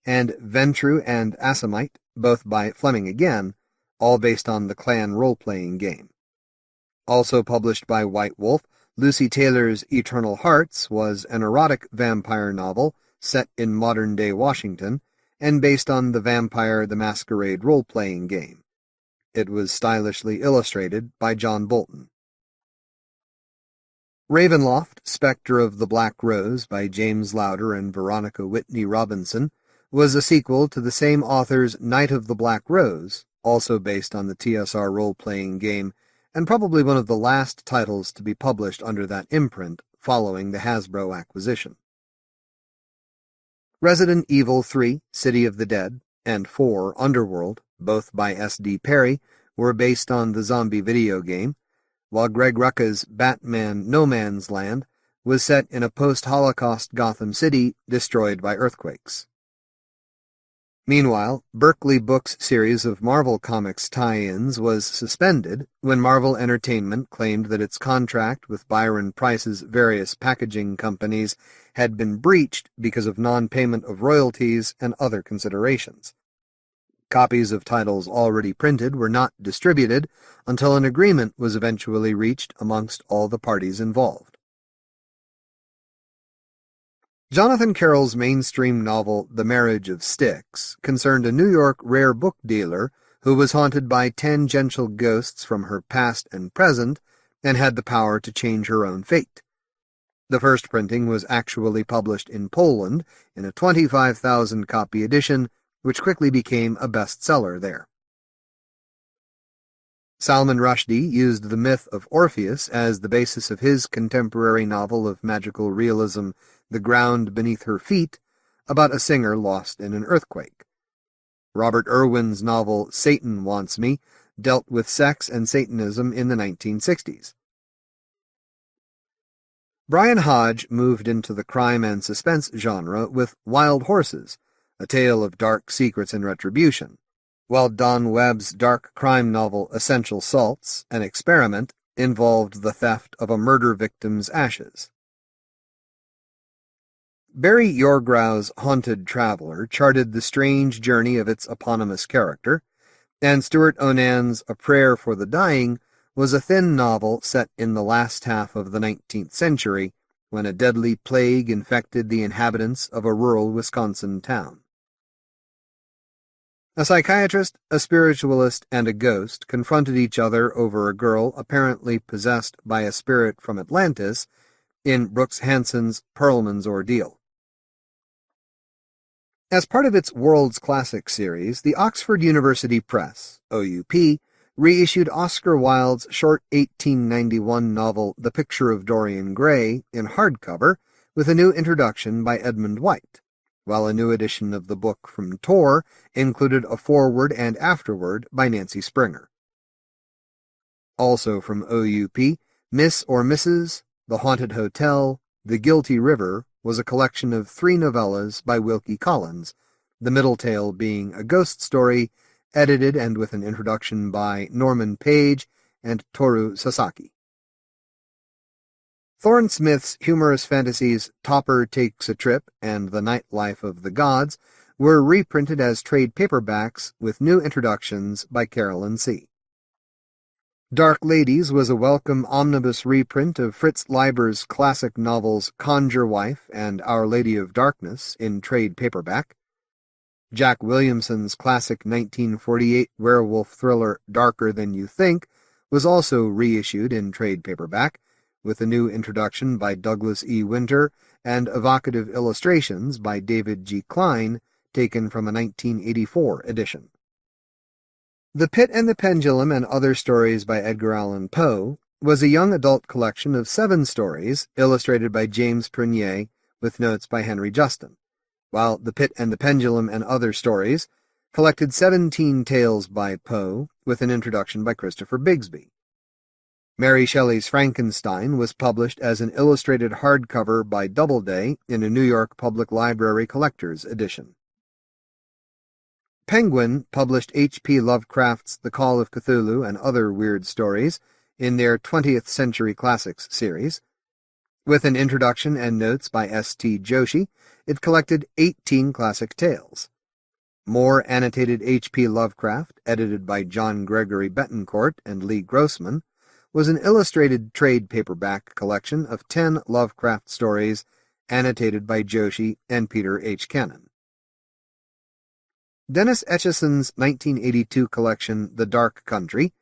and Ventru and Asamite, both by Fleming again, all based on the Clan role-playing game. Also published by White Wolf, Lucy Taylor's Eternal Hearts was an erotic vampire novel set in modern-day Washington and based on the Vampire the Masquerade role-playing game. It was stylishly illustrated by John Bolton. Ravenloft, Spectre of the Black Rose by James Lauder and Veronica Whitney Robinson was a sequel to the same author's Night of the Black Rose, also based on the TSR role-playing game, and probably one of the last titles to be published under that imprint following the Hasbro acquisition. Resident Evil 3, City of the Dead, and 4, Underworld, both by S.D. Perry, were based on the zombie video game, while Greg Rucka's Batman No Man's Land was set in a post-Holocaust Gotham City destroyed by earthquakes. Meanwhile, Berkeley Books' series of Marvel Comics tie-ins was suspended when Marvel Entertainment claimed that its contract with Byron Price's various packaging companies had been breached because of non-payment of royalties and other considerations. Copies of titles already printed were not distributed until an agreement was eventually reached amongst all the parties involved. Jonathan Carroll's mainstream novel The Marriage of Styx concerned a New York rare book dealer who was haunted by tangential ghosts from her past and present and had the power to change her own fate. The first printing was actually published in Poland in a 25,000-copy edition, which quickly became a bestseller there. Salman Rushdie used the myth of Orpheus as the basis of his contemporary novel of magical realism, The Ground Beneath Her Feet, about a singer lost in an earthquake. Robert Irwin's novel Satan Wants Me dealt with sex and Satanism in the 1960s. Brian Hodge moved into the crime and suspense genre with Wild Horses, a tale of dark secrets and retribution, while Don Webb's dark crime novel Essential Salts, an experiment, involved the theft of a murder victim's ashes. Barry Yorgrau's Haunted Traveler charted the strange journey of its eponymous character, and Stuart Onan's A Prayer for the Dying was a thin novel set in the last half of the 19th century, when a deadly plague infected the inhabitants of a rural Wisconsin town. A psychiatrist, a spiritualist, and a ghost confronted each other over a girl apparently possessed by a spirit from Atlantis in Brooks Hanson's Perlman's Ordeal. As part of its World's Classic series, the Oxford University Press, OUP, reissued Oscar Wilde's short 1891 novel The Picture of Dorian Gray in hardcover with a new introduction by Edmund White, while a new edition of the book from Tor included a foreword and afterword by Nancy Springer. Also from OUP, Miss or Mrs., The Haunted Hotel, The Guilty River was a collection of 3 novellas by Wilkie Collins, the middle tale being a ghost story, edited and with an introduction by Norman Page and Toru Sasaki. Thorne Smith's humorous fantasies Topper Takes a Trip and The Nightlife of the Gods were reprinted as trade paperbacks with new introductions by Carolyn C. Dark Ladies was a welcome omnibus reprint of Fritz Leiber's classic novels Conjure Wife and Our Lady of Darkness in trade paperback. Jack Williamson's classic 1948 werewolf thriller Darker Than You Think was also reissued in trade paperback, with a new introduction by Douglas E. Winter and evocative illustrations by David G. Klein, taken from a 1984 edition. The Pit and the Pendulum and Other Stories by Edgar Allan Poe was a young adult collection of 7 stories illustrated by James Prunier with notes by Henry Justin, while The Pit and the Pendulum and Other Stories collected 17 tales by Poe with an introduction by Christopher Bigsby. Mary Shelley's Frankenstein was published as an illustrated hardcover by Doubleday in a New York Public Library collector's edition. Penguin published H.P. Lovecraft's The Call of Cthulhu and Other Weird Stories in their 20th Century Classics series. With an introduction and notes by S.T. Joshi, it collected 18 classic tales. More annotated H.P. Lovecraft, edited by John Gregory Betancourt and Lee Grossman, was an illustrated trade paperback collection of 10 Lovecraft stories annotated by Joshi and Peter H. Cannon. Dennis Etchison's 1982 collection The Dark Country,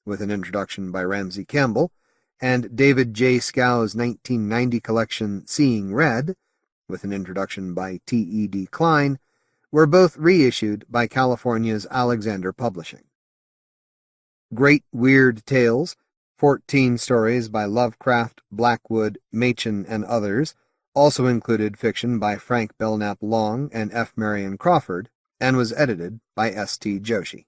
with an introduction by Ramsey Campbell, and David J. Schow's 1990 collection Seeing Red, with an introduction by T.E.D. Klein, were both reissued by California's Alexander Publishing. Great Weird Tales, 14 stories by Lovecraft, Blackwood, Machen, and others, also included fiction by Frank Belknap Long and F. Marion Crawford, and was edited by S. T. Joshi.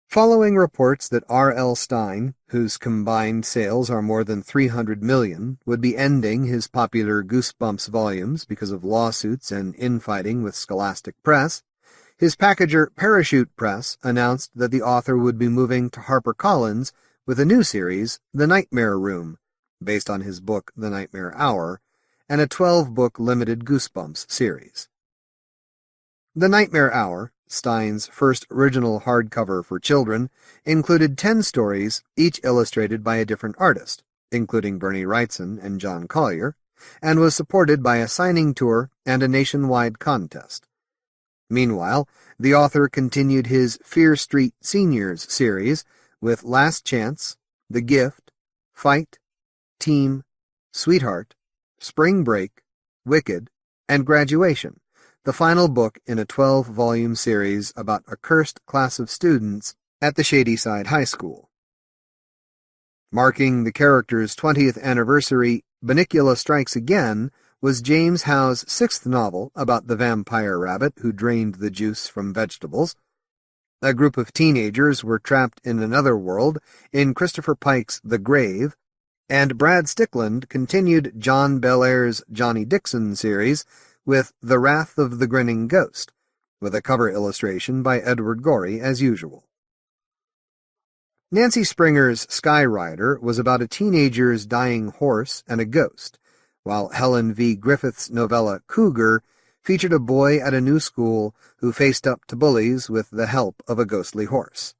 Following reports that R. L. Stine, whose combined sales are more than 300 million, would be ending his popular Goosebumps volumes because of lawsuits and infighting with Scholastic Press, his packager Parachute Press announced that the author would be moving to HarperCollins with a new series, The Nightmare Room, based on his book The Nightmare Hour, and a 12-book limited Goosebumps series. The Nightmare Hour, Stine's first original hardcover for children, included 10 stories, each illustrated by a different artist, including Bernie Wrightson and John Collier, and was supported by a signing tour and a nationwide contest. Meanwhile, the author continued his Fear Street Seniors series with Last Chance, The Gift, Fight, Team, Sweetheart, Spring Break, Wicked, and Graduation, the final book in a 12-volume series about a cursed class of students at the Shadyside High School. Marking the character's 20th anniversary, Bunnicula Strikes Again was James Howe's 6th novel about the vampire rabbit who drained the juice from vegetables. A group of teenagers were trapped in another world in Christopher Pike's The Grave, and Brad Stickland continued John Bellairs' Johnny Dixon series with The Wrath of the Grinning Ghost, with a cover illustration by Edward Gorey as usual. Nancy Springer's Sky Rider was about a teenager's dying horse and a ghost, while Helen V. Griffith's novella Cougar featured a boy at a new school who faced up to bullies with the help of a ghostly horse.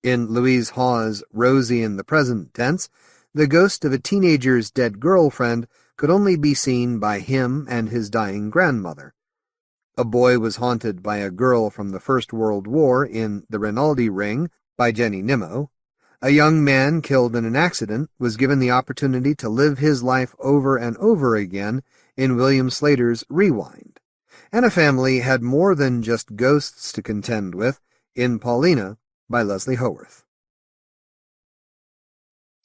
In Louise Hawes' Rosie in the Present Tense, the ghost of a teenager's dead girlfriend could only be seen by him and his dying grandmother. A boy was haunted by a girl from the First World War in The Rinaldi Ring by Jenny Nimmo. A young man killed in an accident was given the opportunity to live his life over and over again in William Slater's Rewind. And a family had more than just ghosts to contend with in Paulina by Leslie Howarth.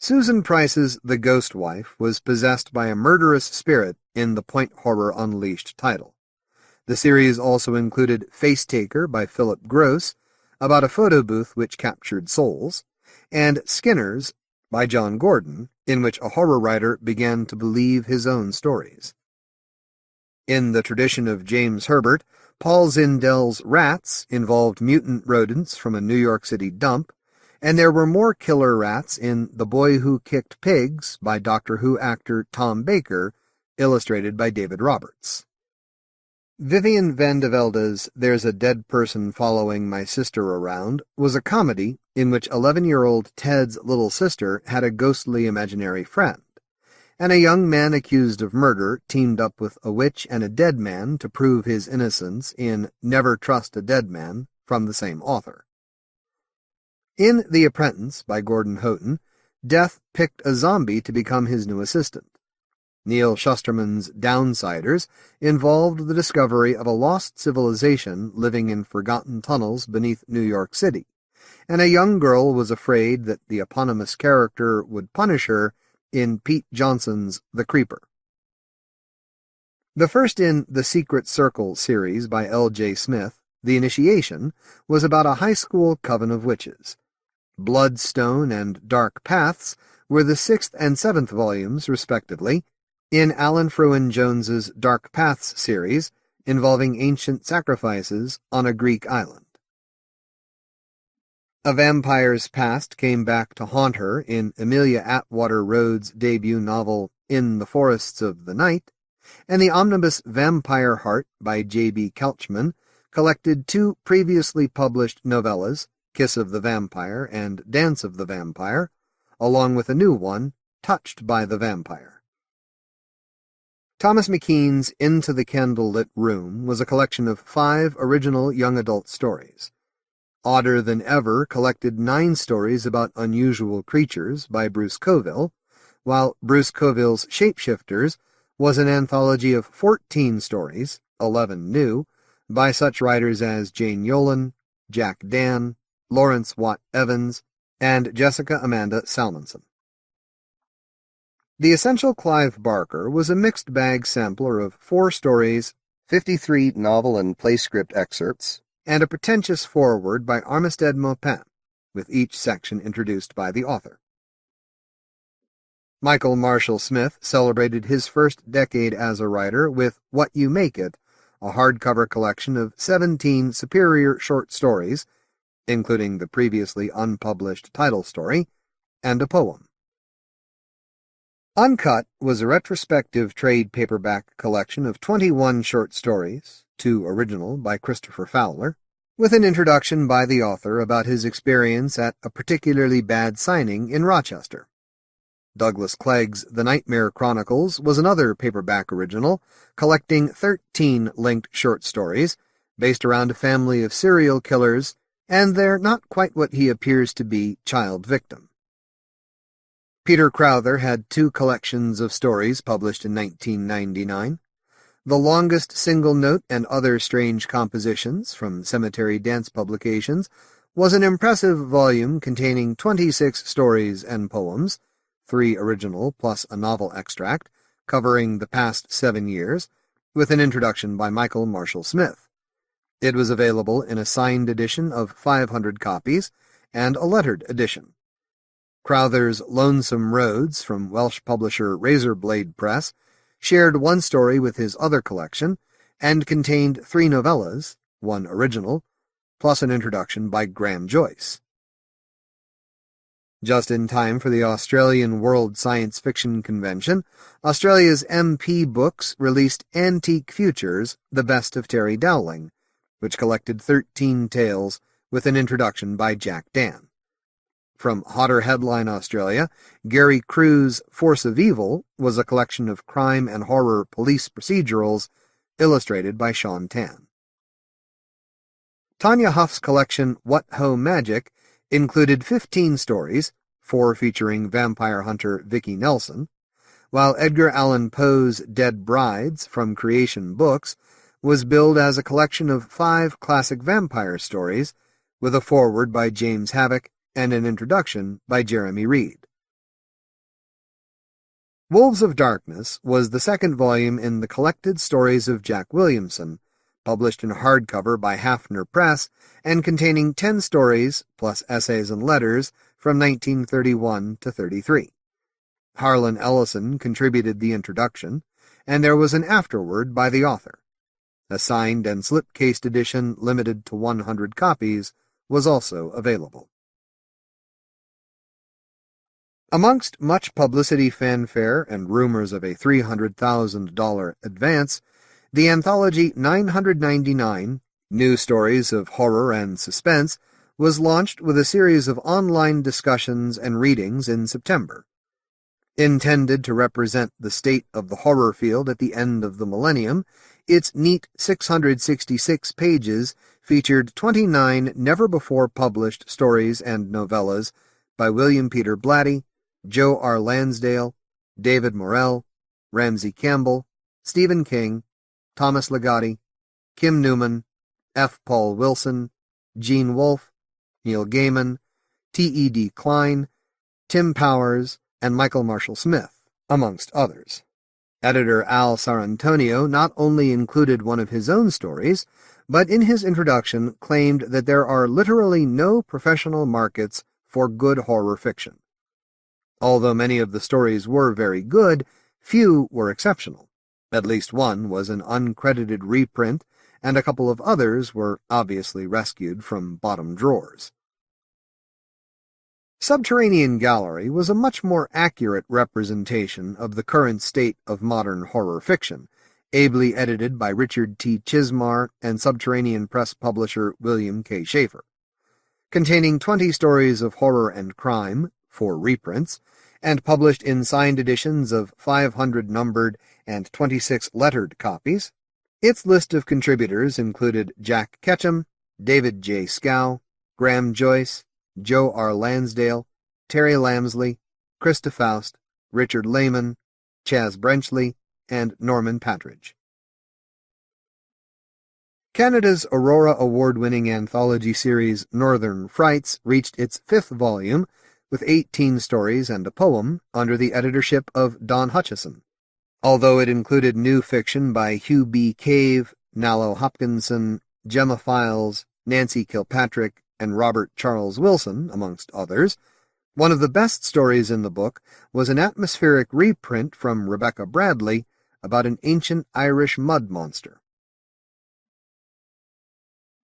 Susan Price's The Ghost Wife was possessed by a murderous spirit in the Point Horror Unleashed title. The series also included Face Taker by Philip Gross, about a photo booth which captured souls, and Skinners by John Gordon, in which a horror writer began to believe his own stories. In the tradition of James Herbert, Paul Zindell's Rats involved mutant rodents from a New York City dump, and there were more killer rats in The Boy Who Kicked Pigs by Doctor Who actor Tom Baker, illustrated by David Roberts. Vivian van de Velde's There's a Dead Person Following My Sister Around was a comedy in which 11-year-old Ted's little sister had a ghostly imaginary friend, and a young man accused of murder teamed up with a witch and a dead man to prove his innocence in Never Trust a Dead Man from the same author. In The Apprentice by Gordon Houghton, Death picked a zombie to become his new assistant. Neil Shusterman's Downsiders involved the discovery of a lost civilization living in forgotten tunnels beneath New York City, and a young girl was afraid that the eponymous character would punish her in Pete Johnson's The Creeper. The first in the Secret Circle series by L.J. Smith, The Initiation, was about a high school coven of witches. Bloodstone and Dark Paths were the 6th and 7th volumes, respectively, in Alan Fruin Jones's Dark Paths series, involving ancient sacrifices on a Greek island. A vampire's past came back to haunt her in Amelia Atwater Rhodes' debut novel In the Forests of the Night, and the omnibus Vampire Heart by J.B. Couchman collected 2 previously published novellas, Kiss of the Vampire and Dance of the Vampire, along with a new one, Touched by the Vampire. Thomas McKean's Into the Candlelit Room was a collection of 5 original young adult stories. Odder Than Ever collected 9 stories about unusual creatures by Bruce Coville, while Bruce Coville's Shapeshifters was an anthology of 14 stories, 11 new, by such writers as Jane Yolen, Jack Dan, Lawrence Watt Evans, and Jessica Amanda Salmonson. The Essential Clive Barker was a mixed-bag sampler of 4 stories, 53 novel and play script excerpts, and a pretentious foreword by Armistead Maupin, with each section introduced by the author. Michael Marshall Smith celebrated his first decade as a writer with What You Make It, a hardcover collection of 17 superior short stories, including the previously unpublished title story, and a poem. Uncut was a retrospective trade paperback collection of 21 short stories, 2 original by Christopher Fowler, with an introduction by the author about his experience at a particularly bad signing in Rochester. Douglas Clegg's The Nightmare Chronicles was another paperback original, collecting 13 linked short stories, based around a family of serial killers and their not quite what he appears to be child victim. Peter Crowther had 2 collections of stories published in 1999. The Longest Single Note and Other Strange Compositions from Cemetery Dance Publications was an impressive volume containing 26 stories and poems, 3 original plus a novel extract, covering the past 7 years, with an introduction by Michael Marshall Smith. It was available in a signed edition of 500 copies and a lettered edition. Crowther's Lonesome Roads from Welsh publisher Razorblade Press shared 1 story with his other collection and contained 3 novellas, 1 original, plus an introduction by Graham Joyce. Just in time for the Australian World Science Fiction Convention, Australia's MP Books released Antique Futures, The Best of Terry Dowling, which collected 13 tales with an introduction by Jack Dan. From Hotter Headline Australia, Gary Crew's Force of Evil was a collection of crime and horror police procedurals, illustrated by Sean Tan. Tanya Huff's collection What Ho Magic included 15 stories, 4 featuring vampire hunter Vicki Nelson, while Edgar Allan Poe's Dead Brides from Creation Books was billed as a collection of 5 classic vampire stories, with a foreword by James Havoc and an introduction by Jeremy Reed. Wolves of Darkness was the second volume in the Collected Stories of Jack Williamson, published in hardcover by Hafner Press and containing 10 stories, plus essays and letters, from 1931 to 33. Harlan Ellison contributed the introduction, and there was an afterword by the author. A signed and slip-cased edition limited to 100 copies was also available. Amongst much publicity fanfare and rumors of a $300,000 advance, the anthology 999, New Stories of Horror and Suspense, was launched with a series of online discussions and readings in September. Intended to represent the state of the horror field at the end of the millennium, its neat 666 pages featured 29 never-before-published stories and novellas by William Peter Blatty, Joe R. Lansdale, David Morrell, Ramsey Campbell, Stephen King, Thomas Ligotti, Kim Newman, F. Paul Wilson, Gene Wolfe, Neil Gaiman, T.E.D. Klein, Tim Powers, and Michael Marshall Smith, amongst others. Editor Al Sarantonio not only included one of his own stories, but in his introduction claimed that there are literally no professional markets for good horror fiction. Although many of the stories were very good, few were exceptional. At least one was an uncredited reprint, and a couple of others were obviously rescued from bottom drawers. Subterranean Gallery was a much more accurate representation of the current state of modern horror fiction, ably edited by Richard T. Chismar and Subterranean Press publisher William K. Schaefer. Containing 20 stories of horror and crime, 4 reprints, and published in signed editions of 500 numbered and 26 lettered copies, its list of contributors included Jack Ketchum, David J. Schow, Graham Joyce, Joe R. Lansdale, Terry Lamsley, Krista Faust, Richard Lehman, Chaz Brenchley, and Norman Patridge. Canada's Aurora Award-winning anthology series Northern Frights reached its 5th volume, with 18 stories and a poem, under the editorship of Don Hutchison. Although it included new fiction by Hugh B. Cave, Nalo Hopkinson, Gemma Files, Nancy Kilpatrick, and Robert Charles Wilson, amongst others, one of the best stories in the book was an atmospheric reprint from Rebecca Bradley about an ancient Irish mud monster.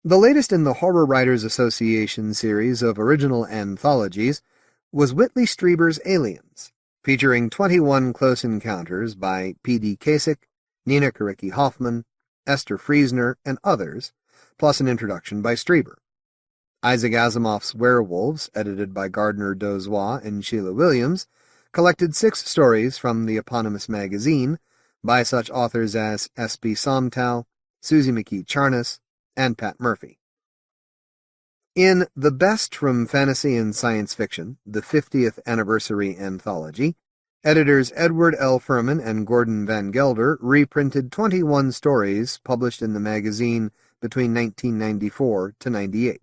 The latest in the Horror Writers Association series of original anthologies was Whitley Strieber's Aliens, featuring 21 close encounters by P.D. Kasich, Nina Karicki Hoffman, Esther Friesner, and others, plus an introduction by Strieber. Isaac Asimov's Werewolves, edited by Gardner Dozois and Sheila Williams, collected 6 stories from the eponymous magazine by such authors as S.B. Somtow, Susie McKee Charnas, and Pat Murphy. In The Best from Fantasy and Science Fiction, the 50th Anniversary Anthology, editors Edward L. Furman and Gordon Van Gelder reprinted 21 stories published in the magazine between 1994 to 98.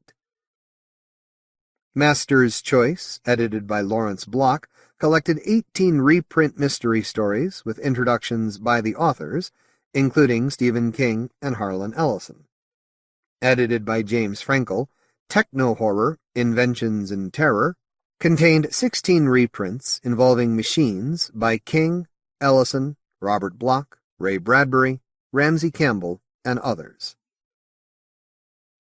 Master's Choice, edited by Lawrence Block, collected 18 reprint mystery stories with introductions by the authors, including Stephen King and Harlan Ellison. Edited by James Frankel, Techno-Horror, Inventions in Terror, contained 16 reprints involving machines by King, Ellison, Robert Block, Ray Bradbury, Ramsey Campbell, and others.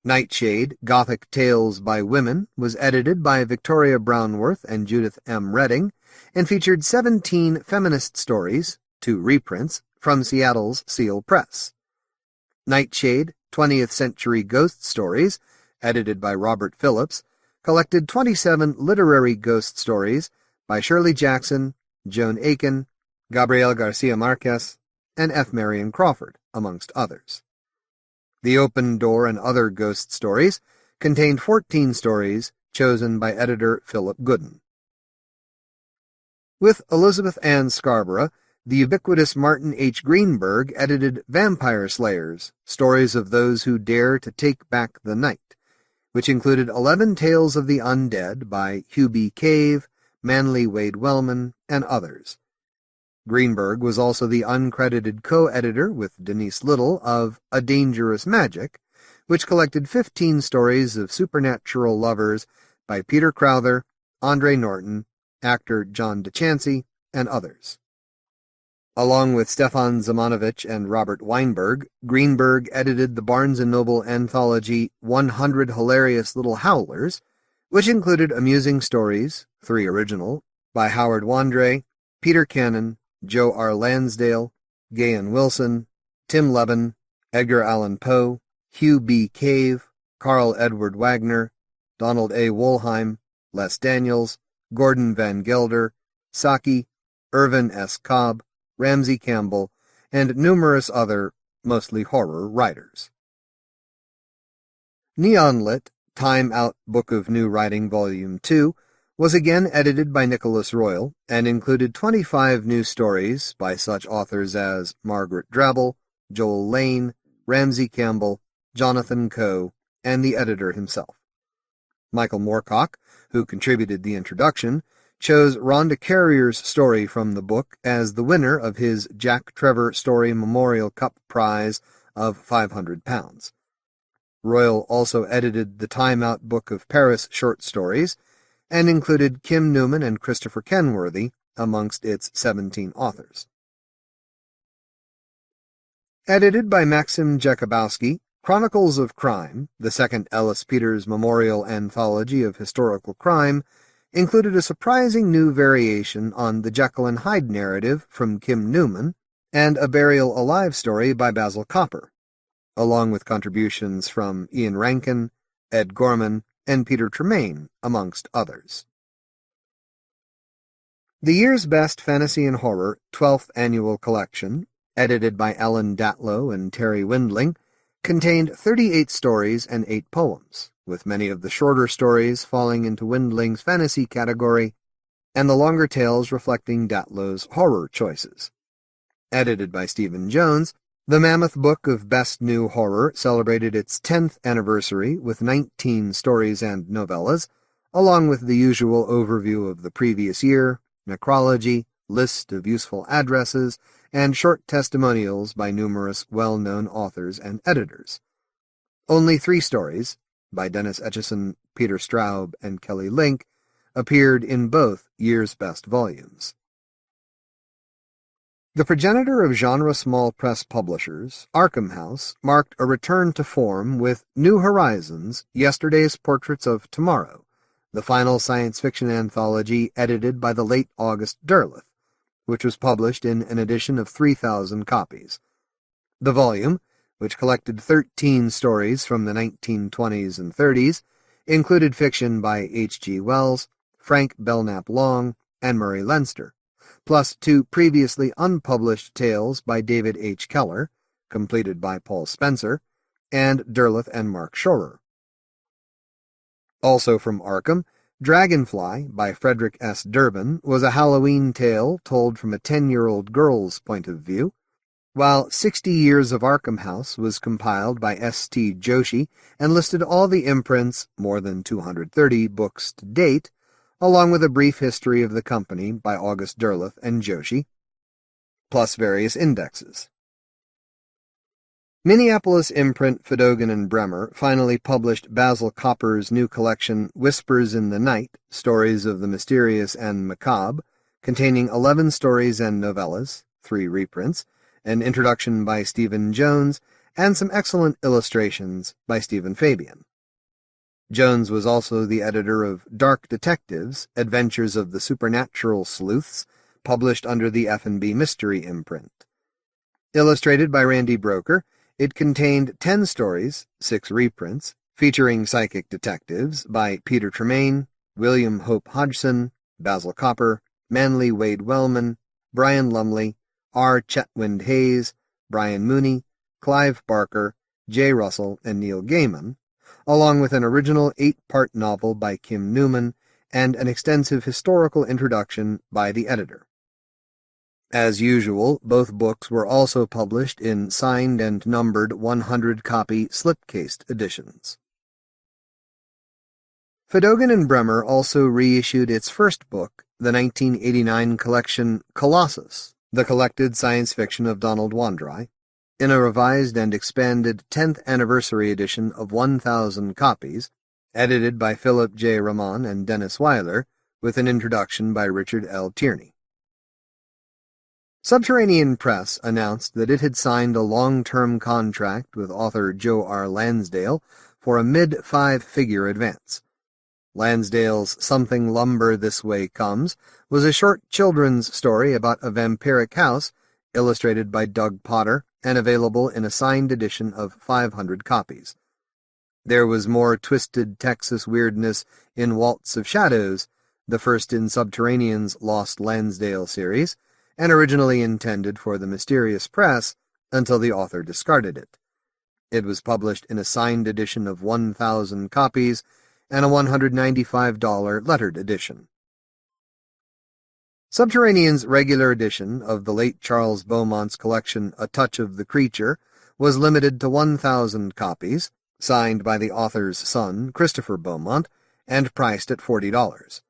Nightshade, Gothic Tales by Women, was edited by Victoria Brownworth and Judith M. Redding, and featured 17 feminist stories, 2 reprints, from Seattle's Seal Press. Nightshade, 20th Century Ghost Stories, edited by Robert Phillips, collected 27 literary ghost stories by Shirley Jackson, Joan Aiken, Gabriel Garcia Marquez, and F. Marion Crawford, amongst others. The Open Door and Other Ghost Stories contained 14 stories chosen by editor Philip Gooden. With Elizabeth Ann Scarborough, the ubiquitous Martin H. Greenberg edited Vampire Slayers, Stories of Those Who Dare to Take Back the Night, which included 11 Tales of the Undead by Hugh B. Cave, Manly Wade Wellman, and others. Greenberg was also the uncredited co-editor with Denise Little of A Dangerous Magic, which collected 15 stories of supernatural lovers by Peter Crowther, Andre Norton, actor John DeChancy, and others. Along with Stefan Zamanovich and Robert Weinberg, Greenberg edited the Barnes & Noble anthology 100 Hilarious Little Howlers, which included amusing stories, 3 original, by Howard Wandre, Peter Cannon, Joe R. Lansdale, Gayan Wilson, Tim Levin, Edgar Allan Poe, Hugh B. Cave, Carl Edward Wagner, Donald A. Wollheim, Les Daniels, Gordon Van Gelder, Saki, Irvin S. Cobb, Ramsey Campbell, and numerous other, mostly horror, writers. Neonlit, Time Out Book of New Writing Volume 2, was again edited by Nicholas Royal and included 25 new stories by such authors as Margaret Drabble, Joel Lane, Ramsey Campbell, Jonathan Coe, and the editor himself. Michael Moorcock, who contributed the introduction, chose Rhonda Carrier's story from the book as the winner of his Jack Trevor Story Memorial Cup prize of £500. Royal also edited the Time Out Book of Paris short stories, and included Kim Newman and Christopher Kenworthy amongst its 17 authors. Edited by Maxim Jakubowski, Chronicles of Crime, the second Ellis Peters Memorial Anthology of Historical Crime, included a surprising new variation on the Jekyll and Hyde narrative from Kim Newman and a Burial Alive story by Basil Copper, along with contributions from Ian Rankin, Ed Gorman, and Peter Tremaine, amongst others. The year's best fantasy and horror 12th annual collection, edited by Ellen Datlow and Terry Windling, contained 38 stories and 8 poems, with many of the shorter stories falling into Windling's fantasy category, and the longer tales reflecting Datlow's horror choices. Edited by Stephen Jones, The Mammoth Book of Best New Horror celebrated its 10th anniversary with 19 stories and novellas, along with the usual overview of the previous year, necrology, list of useful addresses, and short testimonials by numerous well-known authors and editors. Only 3 stories, by Dennis Etchison, Peter Straub, and Kelly Link, appeared in both year's best volumes. The progenitor of genre small press publishers, Arkham House, marked a return to form with New Horizons, Yesterday's Portraits of Tomorrow, the final science fiction anthology edited by the late August Derleth, which was published in an edition of 3,000 copies. The volume, which collected 13 stories from the 1920s and 30s, included fiction by H.G. Wells, Frank Belknap Long, and Murray Leinster, plus 2 previously unpublished tales by David H. Keller, completed by Paul Spencer, and Derleth and Mark Schorer. Also from Arkham, Dragonfly by Frederick S. Durbin was a Halloween tale told from a 10-year-old girl's point of view, while 60 Years of Arkham House was compiled by S.T. Joshi and listed all the imprints, more than 230 books to date, along with a brief history of the company by August Derleth and Joshi, plus various indexes. Minneapolis imprint Fedogan and Bremer finally published Basil Copper's new collection Whispers in the Night, Stories of the Mysterious and Macabre, containing 11 stories and novellas, 3 reprints, an introduction by Stephen Jones, and some excellent illustrations by Stephen Fabian. Jones was also the editor of Dark Detectives, Adventures of the Supernatural Sleuths, published under the F&B Mystery imprint. Illustrated by Randy Broker, it contained 10 stories, 6 reprints, featuring psychic detectives by Peter Tremaine, William Hope Hodgson, Basil Copper, Manly Wade Wellman, Brian Lumley, R. Chetwynd Hayes, Brian Mooney, Clive Barker, J. Russell, and Neil Gaiman, along with an original 8-part novel by Kim Newman and an extensive historical introduction by the editor. As usual, both books were also published in signed and numbered 100-copy slipcased editions. Fedogan and Bremer also reissued its first book, the 1989 collection Colossus, the collected science fiction of Donald Wandrei, in a revised and expanded 10th anniversary edition of 1,000 copies, edited by Philip J. Rahman and Dennis Weiler, with an introduction by Richard L. Tierney. Subterranean Press announced that it had signed a long-term contract with author Joe R. Lansdale for a mid-5-figure advance. Lansdale's Something Lumber This Way Comes was a short children's story about a vampiric house, illustrated by Doug Potter, and available in a signed edition of 500 copies. There was more twisted Texas weirdness in Waltz of Shadows, the first in Subterranean's Lost Lansdale series, and originally intended for the Mysterious Press until the author discarded it. It was published in a signed edition of 1,000 copies and a $195 lettered edition. Subterranean's regular edition of the late Charles Beaumont's collection A Touch of the Creature was limited to 1,000 copies, signed by the author's son, Christopher Beaumont, and priced at $40.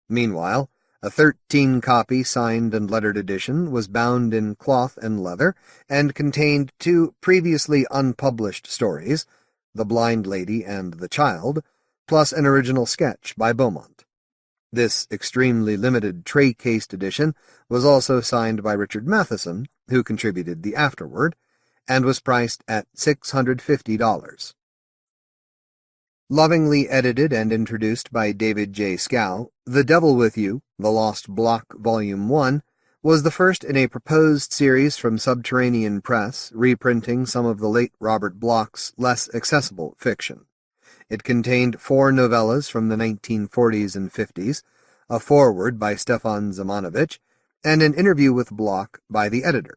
Meanwhile, a 13-copy signed and lettered edition was bound in cloth and leather and contained 2 previously unpublished stories, The Blind Lady and the Child, plus an original sketch by Beaumont. This extremely limited tray-cased edition was also signed by Richard Matheson, who contributed the afterword, and was priced at $650. Lovingly edited and introduced by David J. Schow, The Devil with You, The Lost Block, Volume 1, was the first in a proposed series from Subterranean Press, reprinting some of the late Robert Bloch's less accessible fiction. It contained 4 novellas from the 1940s and 50s, a foreword by Stefan Zamanovich, and an interview with Bloch by the editor.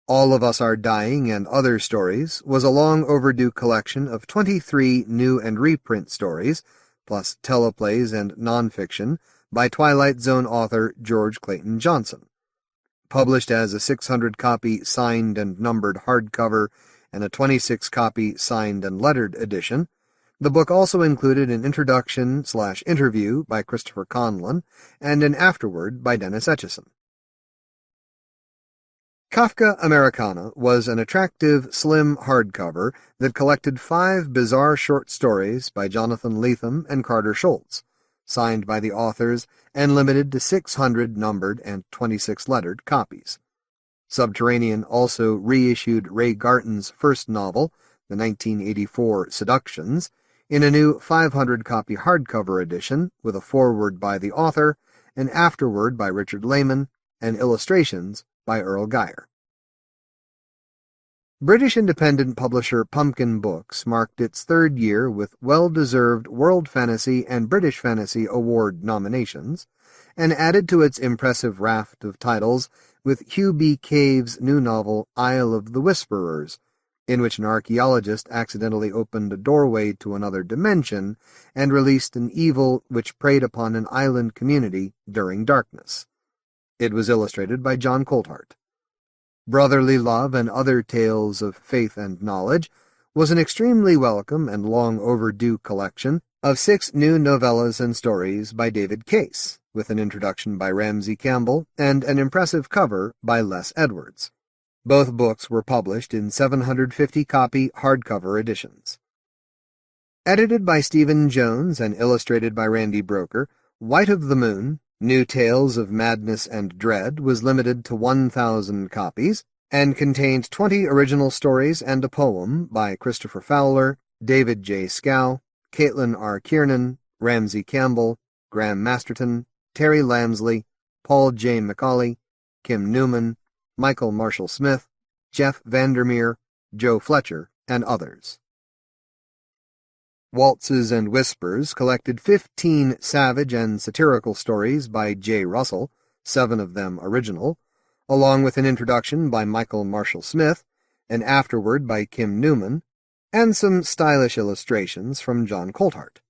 All of Us Are Dying and Other Stories was a long-overdue collection of 23 new and reprint stories, plus teleplays and nonfiction, by Twilight Zone author George Clayton Johnson. Published as a 600-copy signed and numbered hardcover and a 26-copy signed and lettered edition, the book also included an introduction/interview by Christopher Conlon and an afterword by Dennis Etchison. Kafka Americana was an attractive, slim hardcover that collected 5 bizarre short stories by Jonathan Lethem and Carter Schultz, signed by the authors and limited to 600 numbered and 26 lettered copies. Subterranean also reissued Ray Garton's first novel, the 1984 Seductions, in a new 500-copy hardcover edition with a foreword by the author, an afterword by Richard Lehman, and illustrations by Earl Geyer. British independent publisher Pumpkin Books marked its 3rd year with well-deserved World Fantasy and British Fantasy Award nominations, and added to its impressive raft of titles with Hugh B. Cave's new novel Isle of the Whisperers, in which an archaeologist accidentally opened a doorway to another dimension and released an evil which preyed upon an island community during darkness. It was illustrated by John Colthart. Brotherly Love and Other Tales of Faith and Knowledge was an extremely welcome and long overdue collection of 6 new novellas and stories by David Case, with an introduction by Ramsey Campbell and an impressive cover by Les Edwards. Both books were published in 750-copy hardcover editions. Edited by Stephen Jones and illustrated by Randy Broker, White of the Moon, New Tales of Madness and Dread was limited to 1,000 copies and contained 20 original stories and a poem by Christopher Fowler, David J. Schow, Caitlin R. Kiernan, Ramsey Campbell, Graham Masterton, Terry Lamsley, Paul J. McCauley, Kim Newman, Michael Marshall Smith, Jeff Vandermeer, Joe Fletcher, and others. Waltzes and Whispers collected 15 savage and satirical stories by J. Russell, 7 of them original, along with an introduction by Michael Marshall Smith, an afterword by Kim Newman, and some stylish illustrations from John Colthart.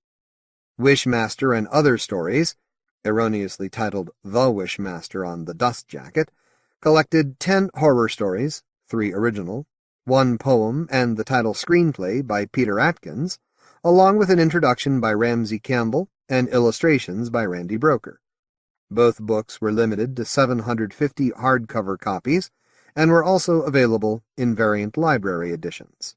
Wishmaster and Other Stories, erroneously titled The Wishmaster on the dust jacket, collected 10 horror stories, 3 original, 1 poem and the title screenplay by Peter Atkins, along with an introduction by Ramsey Campbell and illustrations by Randy Broker. Both books were limited to 750 hardcover copies and were also available in variant library editions.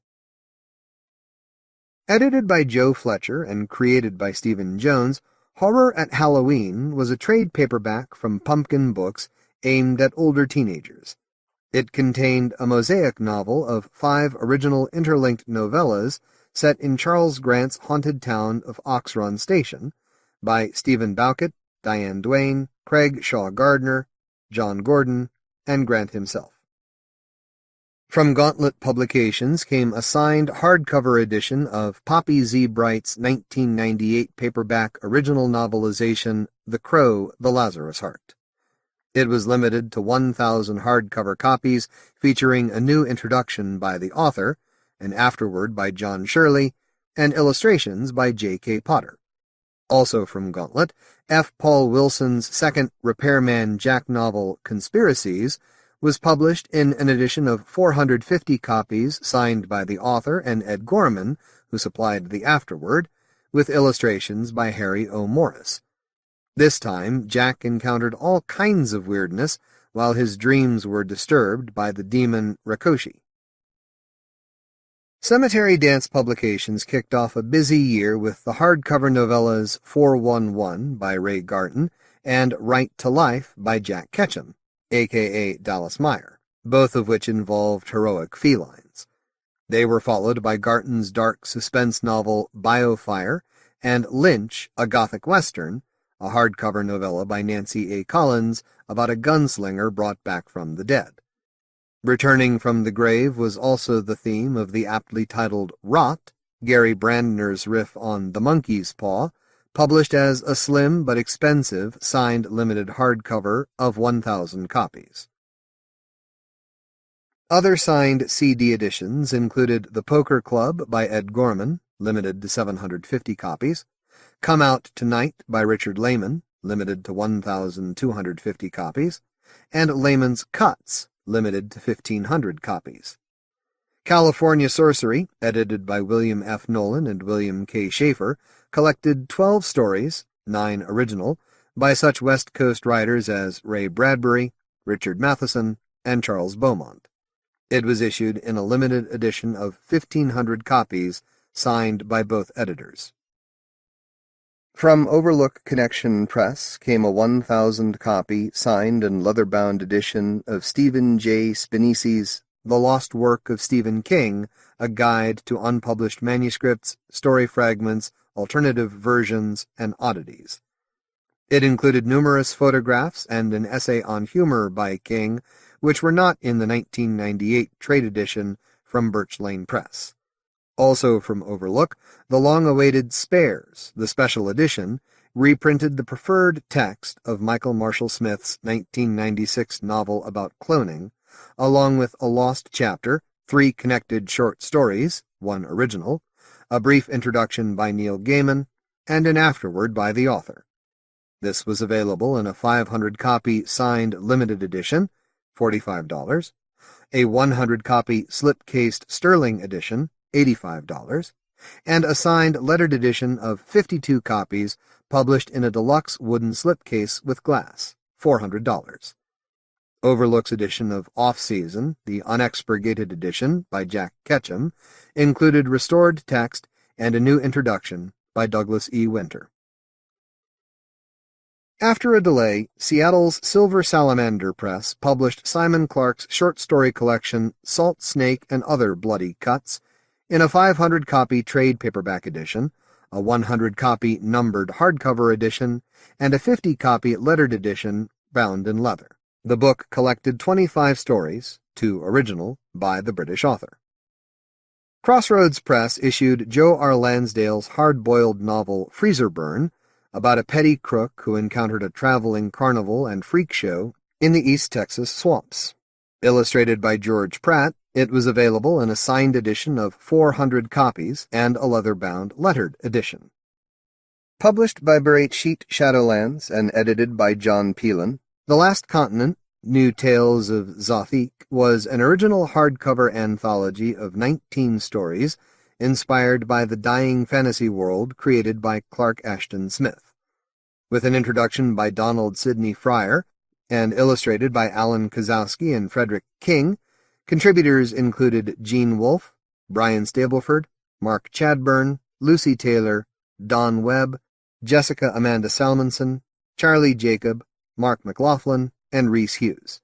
Edited by Joe Fletcher and created by Stephen Jones, Horror at Halloween was a trade paperback from Pumpkin Books aimed at older teenagers. It contained a mosaic novel of 5 original interlinked novellas set in Charles Grant's haunted town of Ox Run Station by Stephen Bowkett, Diane Duane, Craig Shaw Gardner, John Gordon, and Grant himself. From Gauntlet Publications came a signed hardcover edition of Poppy Z. Bright's 1998 paperback original novelization The Crow, the Lazarus Heart. It was limited to 1,000 hardcover copies featuring a new introduction by the author, an afterword by John Shirley, and illustrations by J.K. Potter. Also from Gauntlet, F. Paul Wilson's second Repairman Jack novel, Conspiracies, was published in an edition of 450 copies signed by the author and Ed Gorman, who supplied the afterword, with illustrations by Harry O. Morris. This time, Jack encountered all kinds of weirdness while his dreams were disturbed by the demon Rakoshi. Cemetery Dance Publications kicked off a busy year with the hardcover novellas 411 by Ray Garton and Right to Life by Jack Ketchum, a.k.a. Dallas Meyer, both of which involved heroic felines. They were followed by Garton's dark suspense novel Biofire and Lynch, a Gothic Western, a hardcover novella by Nancy A. Collins about a gunslinger brought back from the dead. Returning from the Grave was also the theme of the aptly titled Rot, Gary Brandner's riff on The Monkey's Paw, published as a slim but expensive signed limited hardcover of 1,000 copies. Other signed CD editions included The Poker Club by Ed Gorman, limited to 750 copies, Come Out Tonight by Richard Lehman, limited to 1,250 copies, and Layman's Cuts, limited to 1,500 copies. California Sorcery, edited by William F. Nolan and William K. Schaefer, collected 12 stories, 9 original, by such West Coast writers as Ray Bradbury, Richard Matheson, and Charles Beaumont. It was issued in a limited edition of 1,500 copies, signed by both editors. From Overlook Connection Press came a 1,000-copy, signed and leather-bound edition of Stephen J. Spinisi's The Lost Work of Stephen King, a guide to unpublished manuscripts, story fragments, alternative versions, and oddities. It included numerous photographs and an essay on humor by King, which were not in the 1998 trade edition from Birch Lane Press. Also from Overlook, the long-awaited Spares, the special edition, reprinted the preferred text of Michael Marshall Smith's 1996 novel about cloning, along with a lost chapter, 3 connected short stories, 1 original, a brief introduction by Neil Gaiman, and an afterword by the author. This was available in a 500-copy signed limited edition, $45, a 100-copy slip-cased sterling edition, $85, and a signed lettered edition of 52 copies published in a deluxe wooden slipcase with glass, $400. Overlook's edition of Off-Season, the unexpurgated edition by Jack Ketchum, included restored text and a new introduction by Douglas E. Winter. After a delay, Seattle's Silver Salamander Press published Simon Clark's short story collection Salt Snake and Other Bloody Cuts in a 500-copy trade paperback edition, a 100-copy numbered hardcover edition, and a 50-copy lettered edition bound in leather. The book collected 25 stories, 2 original, by the British author. Crossroads Press issued Joe R. Lansdale's hard-boiled novel Freezer Burn, about a petty crook who encountered a traveling carnival and freak show in the East Texas swamps. Illustrated by George Pratt, it was available in a signed edition of 400 copies and a leather-bound lettered edition. Published by Barrett Sheet Shadowlands and edited by John Pelan, The Last Continent, New Tales of Zothique was an original hardcover anthology of 19 stories inspired by the dying fantasy world created by Clark Ashton Smith. With an introduction by Donald Sidney Fryer and illustrated by Alan Kozowski and Frederick King, contributors included Gene Wolfe, Brian Stableford, Mark Chadburn, Lucy Taylor, Don Webb, Jessica Amanda Salmonson, Charlie Jacob, Mark McLaughlin, and Reese Hughes.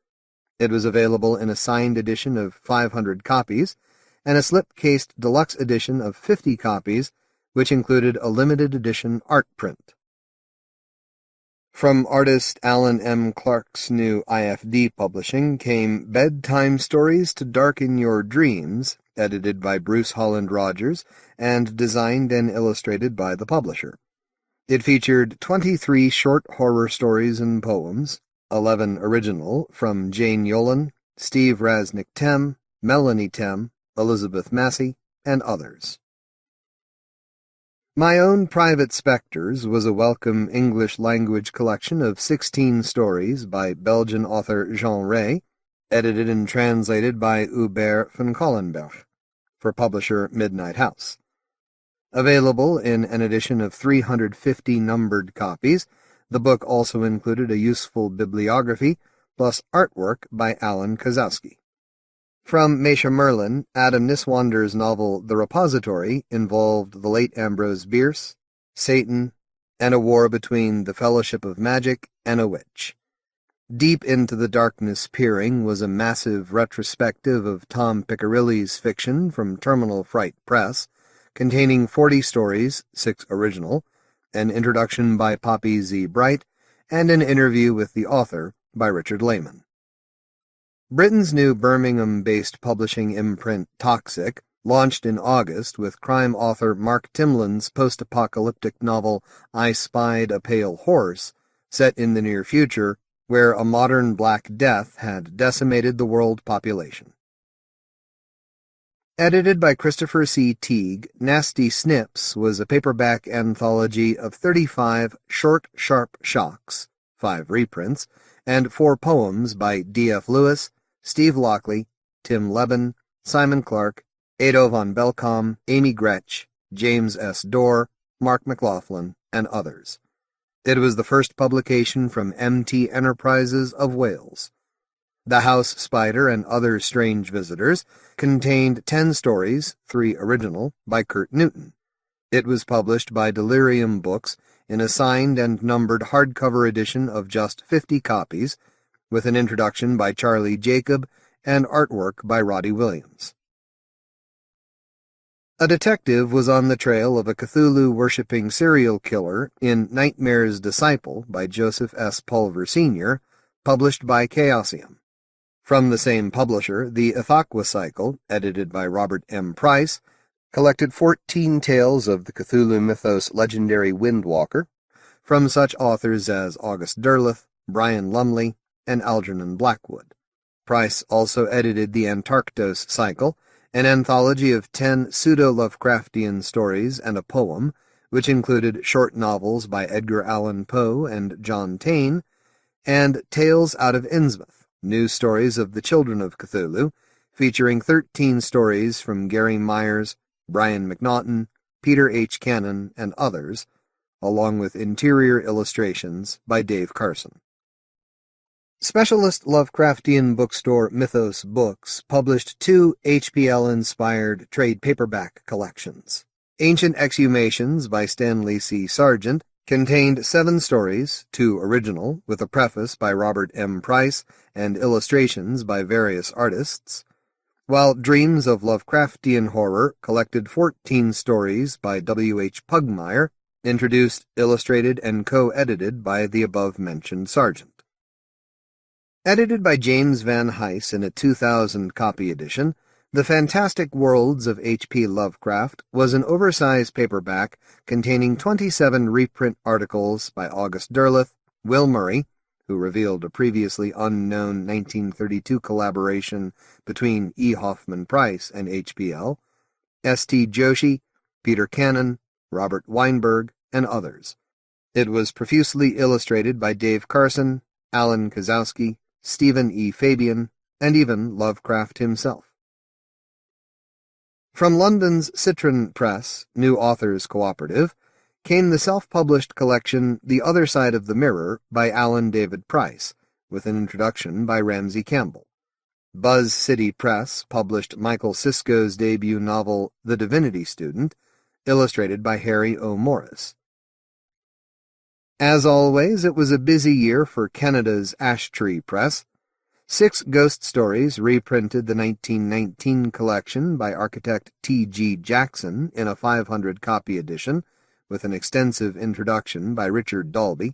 It was available in a signed edition of 500 copies and a slip-cased deluxe edition of 50 copies, which included a limited edition art print. From artist Alan M. Clark's new IFD publishing came Bedtime Stories to Darken Your Dreams, edited by Bruce Holland Rogers and designed and illustrated by the publisher. It featured 23 short horror stories and poems, 11 original from Jane Yolen, Steve Rasnic Tem, Melanie Tem, Elizabeth Massey, and others. My Own Private Spectres was a welcome English-language collection of 16 stories by Belgian author Jean Ray, edited and translated by Hubert van Collenberg, for publisher Midnight House. Available in an edition of 350 numbered copies, the book also included a useful bibliography, plus artwork by Alan Kozowski. From Meisha Merlin, Adam Niswander's novel The Repository involved the late Ambrose Bierce, Satan, and a war between the Fellowship of Magic and a witch. Deep into the Darkness Peering was a massive retrospective of Tom Piccirilli's fiction from Terminal Fright Press, containing 40 stories, 6 original, an introduction by Poppy Z. Bright, and an interview with the author by Richard Lehman. Britain's new Birmingham-based publishing imprint Toxic launched in August with crime author Mark Timlin's post-apocalyptic novel I Spied a Pale Horse, set in the near future, where a modern Black Death had decimated the world population. Edited by Christopher C. Teague, Nasty Snips was a paperback anthology of 35 short, sharp shocks, 5 reprints, and 4 poems by D.F. Lewis, Steve Lockley, Tim Leben, Simon Clark, Ado von Belkom, Amy Gretsch, James S. Dorr, Mark McLaughlin, and others. It was the first publication from M.T. Enterprises of Wales. The House Spider and Other Strange Visitors contained 10 stories, 3 original, by Kurt Newton. It was published by Delirium Books in a signed and numbered hardcover edition of just 50 copies, with an introduction by Charlie Jacob and artwork by Roddy Williams. A detective was on the trail of a Cthulhu-worshipping serial killer in Nightmare's Disciple by Joseph S. Pulver, Sr., published by Chaosium. From the same publisher, the Ithaqua Cycle, edited by Robert M. Price, collected 14 tales of the Cthulhu mythos legendary Windwalker, from such authors as August Derleth, Brian Lumley, and Algernon Blackwood. Price also edited the Antarctos Cycle, an anthology of 10 pseudo-Lovecraftian stories and a poem, which included short novels by Edgar Allan Poe and John Taine, and Tales Out of Innsmouth, new stories of the Children of Cthulhu, featuring 13 stories from Gary Myers, Brian McNaughton, Peter H. Cannon, and others, along with interior illustrations by Dave Carson. Specialist Lovecraftian bookstore Mythos Books published 2 HPL-inspired trade paperback collections. Ancient Exhumations by Stanley C. Sargent contained 7 stories, 2 original, with a preface by Robert M. Price and illustrations by various artists, while Dreams of Lovecraftian Horror collected 14 stories by W. H. Pugmire, introduced, illustrated, and co-edited by the above-mentioned Sargent. Edited by James Van Hise in a 2000-copy edition, The Fantastic Worlds of H.P. Lovecraft was an oversized paperback containing 27 reprint articles by August Derleth, Will Murray, who revealed a previously unknown 1932 collaboration between E. Hoffman Price and HPL, S.T. Joshi, Peter Cannon, Robert Weinberg, and others. It was profusely illustrated by Dave Carson, Alan Kozowski, Stephen E. Fabian, and even Lovecraft himself. From London's Citron Press, New Authors Cooperative, came the self-published collection The Other Side of the Mirror by Alan David Price, with an introduction by Ramsey Campbell. Buzz City Press published Michael Sisko's debut novel The Divinity Student, illustrated by Harry O. Morris. As always, it was a busy year for Canada's Ash Tree Press. 6 ghost stories reprinted the 1919 collection by architect T.G. Jackson in a 500-copy edition, with an extensive introduction by Richard Dalby.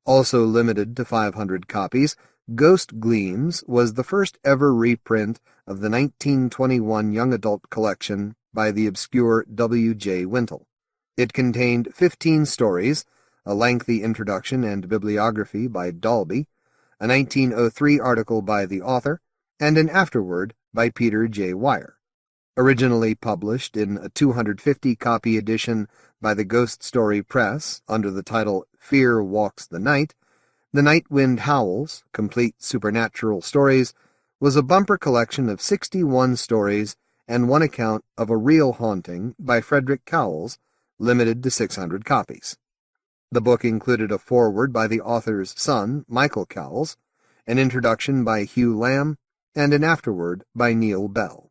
Also limited to 500 copies, Ghost Gleams was the first ever reprint of the 1921 young adult collection by the obscure W.J. Wintle. It contained 15 stories, a lengthy introduction and bibliography by Dalby, a 1903 article by the author, and an afterword by Peter J. Wire. Originally published in a 250-copy edition by the Ghost Story Press under the title Fear Walks the Night, The Night Wind Howls, Complete Supernatural Stories, was a bumper collection of 61 stories and one account of a real haunting by Frederick Cowles, limited to 600 copies. The book included a foreword by the author's son, Michael Cowles, an introduction by Hugh Lamb, and an afterword by Neil Bell.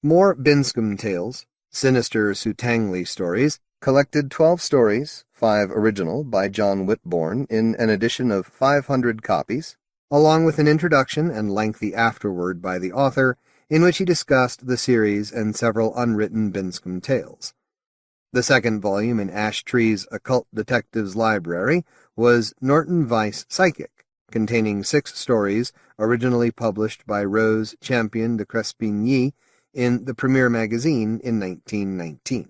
More Binscombe Tales, Sinister Sutangli Stories, collected 12 stories, 5 original by John Whitbourne in an edition of 500 copies, along with an introduction and lengthy afterword by the author, in which he discussed the series and several unwritten Binscombe tales. The second volume in Ash Tree's Occult Detectives Library was Norton Weiss Psychic, containing 6 stories originally published by Rose Champion de Crespigny in the Premier magazine in 1919.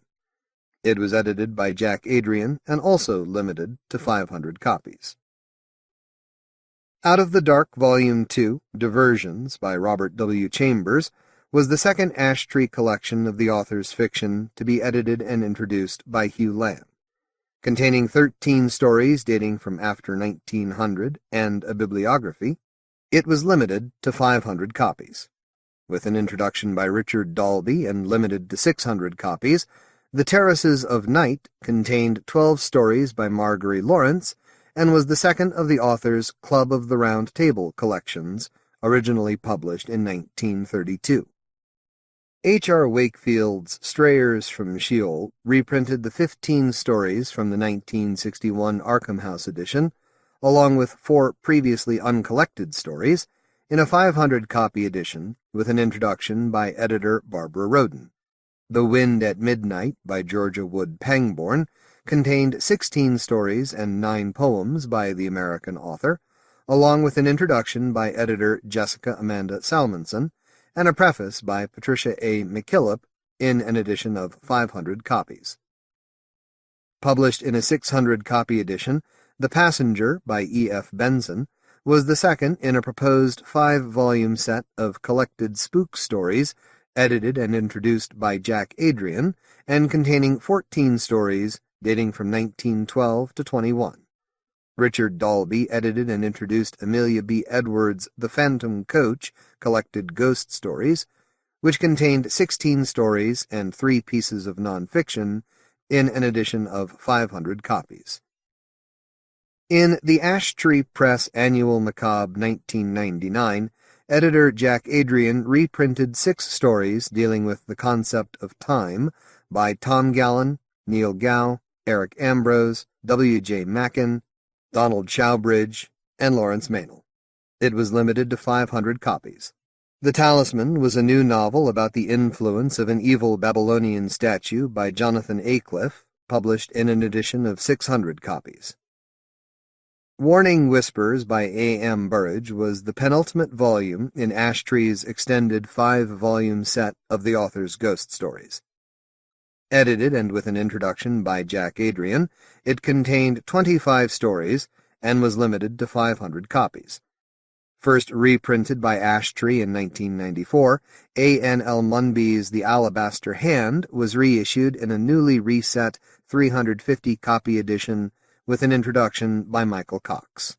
It was edited by Jack Adrian and also limited to 500 copies. Out of the Dark Volume 2, Diversions by Robert W. Chambers, was the second Ash Tree collection of the author's fiction to be edited and introduced by Hugh Lamb. containing 13 stories dating from after 1900 and a bibliography, it was limited to 500 copies. With an introduction by Richard Dalby and limited to 600 copies, The Terraces of Night contained 12 stories by Marguerite Lawrence and was the second of the author's Club of the Round Table collections, originally published in 1932. H.R. Wakefield's Strayers from Sheol reprinted the 15 stories from the 1961 Arkham House edition, along with 4 previously uncollected stories, in a 500-copy edition with an introduction by editor Barbara Roden. The Wind at Midnight by Georgia Wood Pangborn contained 16 stories and 9 poems by the American author, along with an introduction by editor Jessica Amanda Salmonson, and a preface by Patricia A. McKillop in an edition of 500 copies. Published in a 600-copy edition, The Passenger by E.F. Benson was the second in a proposed 5-volume set of collected spook stories, edited and introduced by Jack Adrian, and containing 14 stories dating from 1912 to 21. Richard Dalby edited and introduced Amelia B. Edwards' The Phantom Coach collected ghost stories, which contained 16 stories and 3 pieces of nonfiction in an edition of 500 copies. In the Ash Tree Press Annual Macabre 1999, editor Jack Adrian reprinted 6 stories dealing with the concept of time by Tom Gallen, Neil Gow, Eric Ambrose, W.J. Mackin, Donald Showbridge, and Lawrence Meynell. It was limited to 500 copies. The Talisman was a new novel about the influence of an evil Babylonian statue by Jonathan Aycliffe, published in an edition of 600 copies. Warning Whispers by A. M. Burrage was the penultimate volume in Ashtree's extended 5-volume set of the author's ghost stories. Edited and with an introduction by Jack Adrian, it contained 25 stories and was limited to 500 copies. First reprinted by Ashtree in 1994, A. N. L. Munby's The Alabaster Hand was reissued in a newly reset 350-copy edition with an introduction by Michael Cox.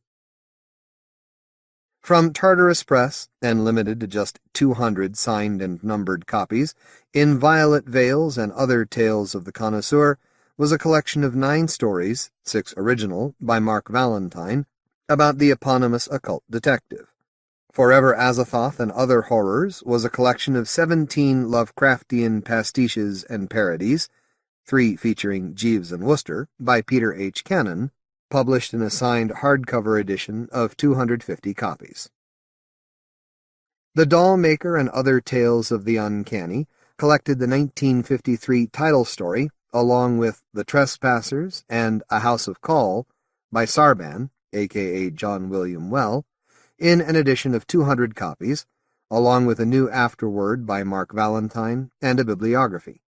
From Tartarus Press, and limited to just 200 signed and numbered copies, In Violet Veils and Other Tales of the Connoisseur was a collection of 9 stories, 6 original, by Mark Valentine, about the eponymous occult detective. Forever Azathoth and Other Horrors was a collection of 17 Lovecraftian pastiches and parodies, 3 featuring Jeeves and Wooster, by Peter H. Cannon, published in a signed hardcover edition of 250 copies. The Dollmaker and Other Tales of the Uncanny collected the 1953 title story, along with The Trespassers and A House of Call, by Sarban, a.k.a. John William Well, in an edition of 200 copies, along with a new afterword by Mark Valentine and a bibliography.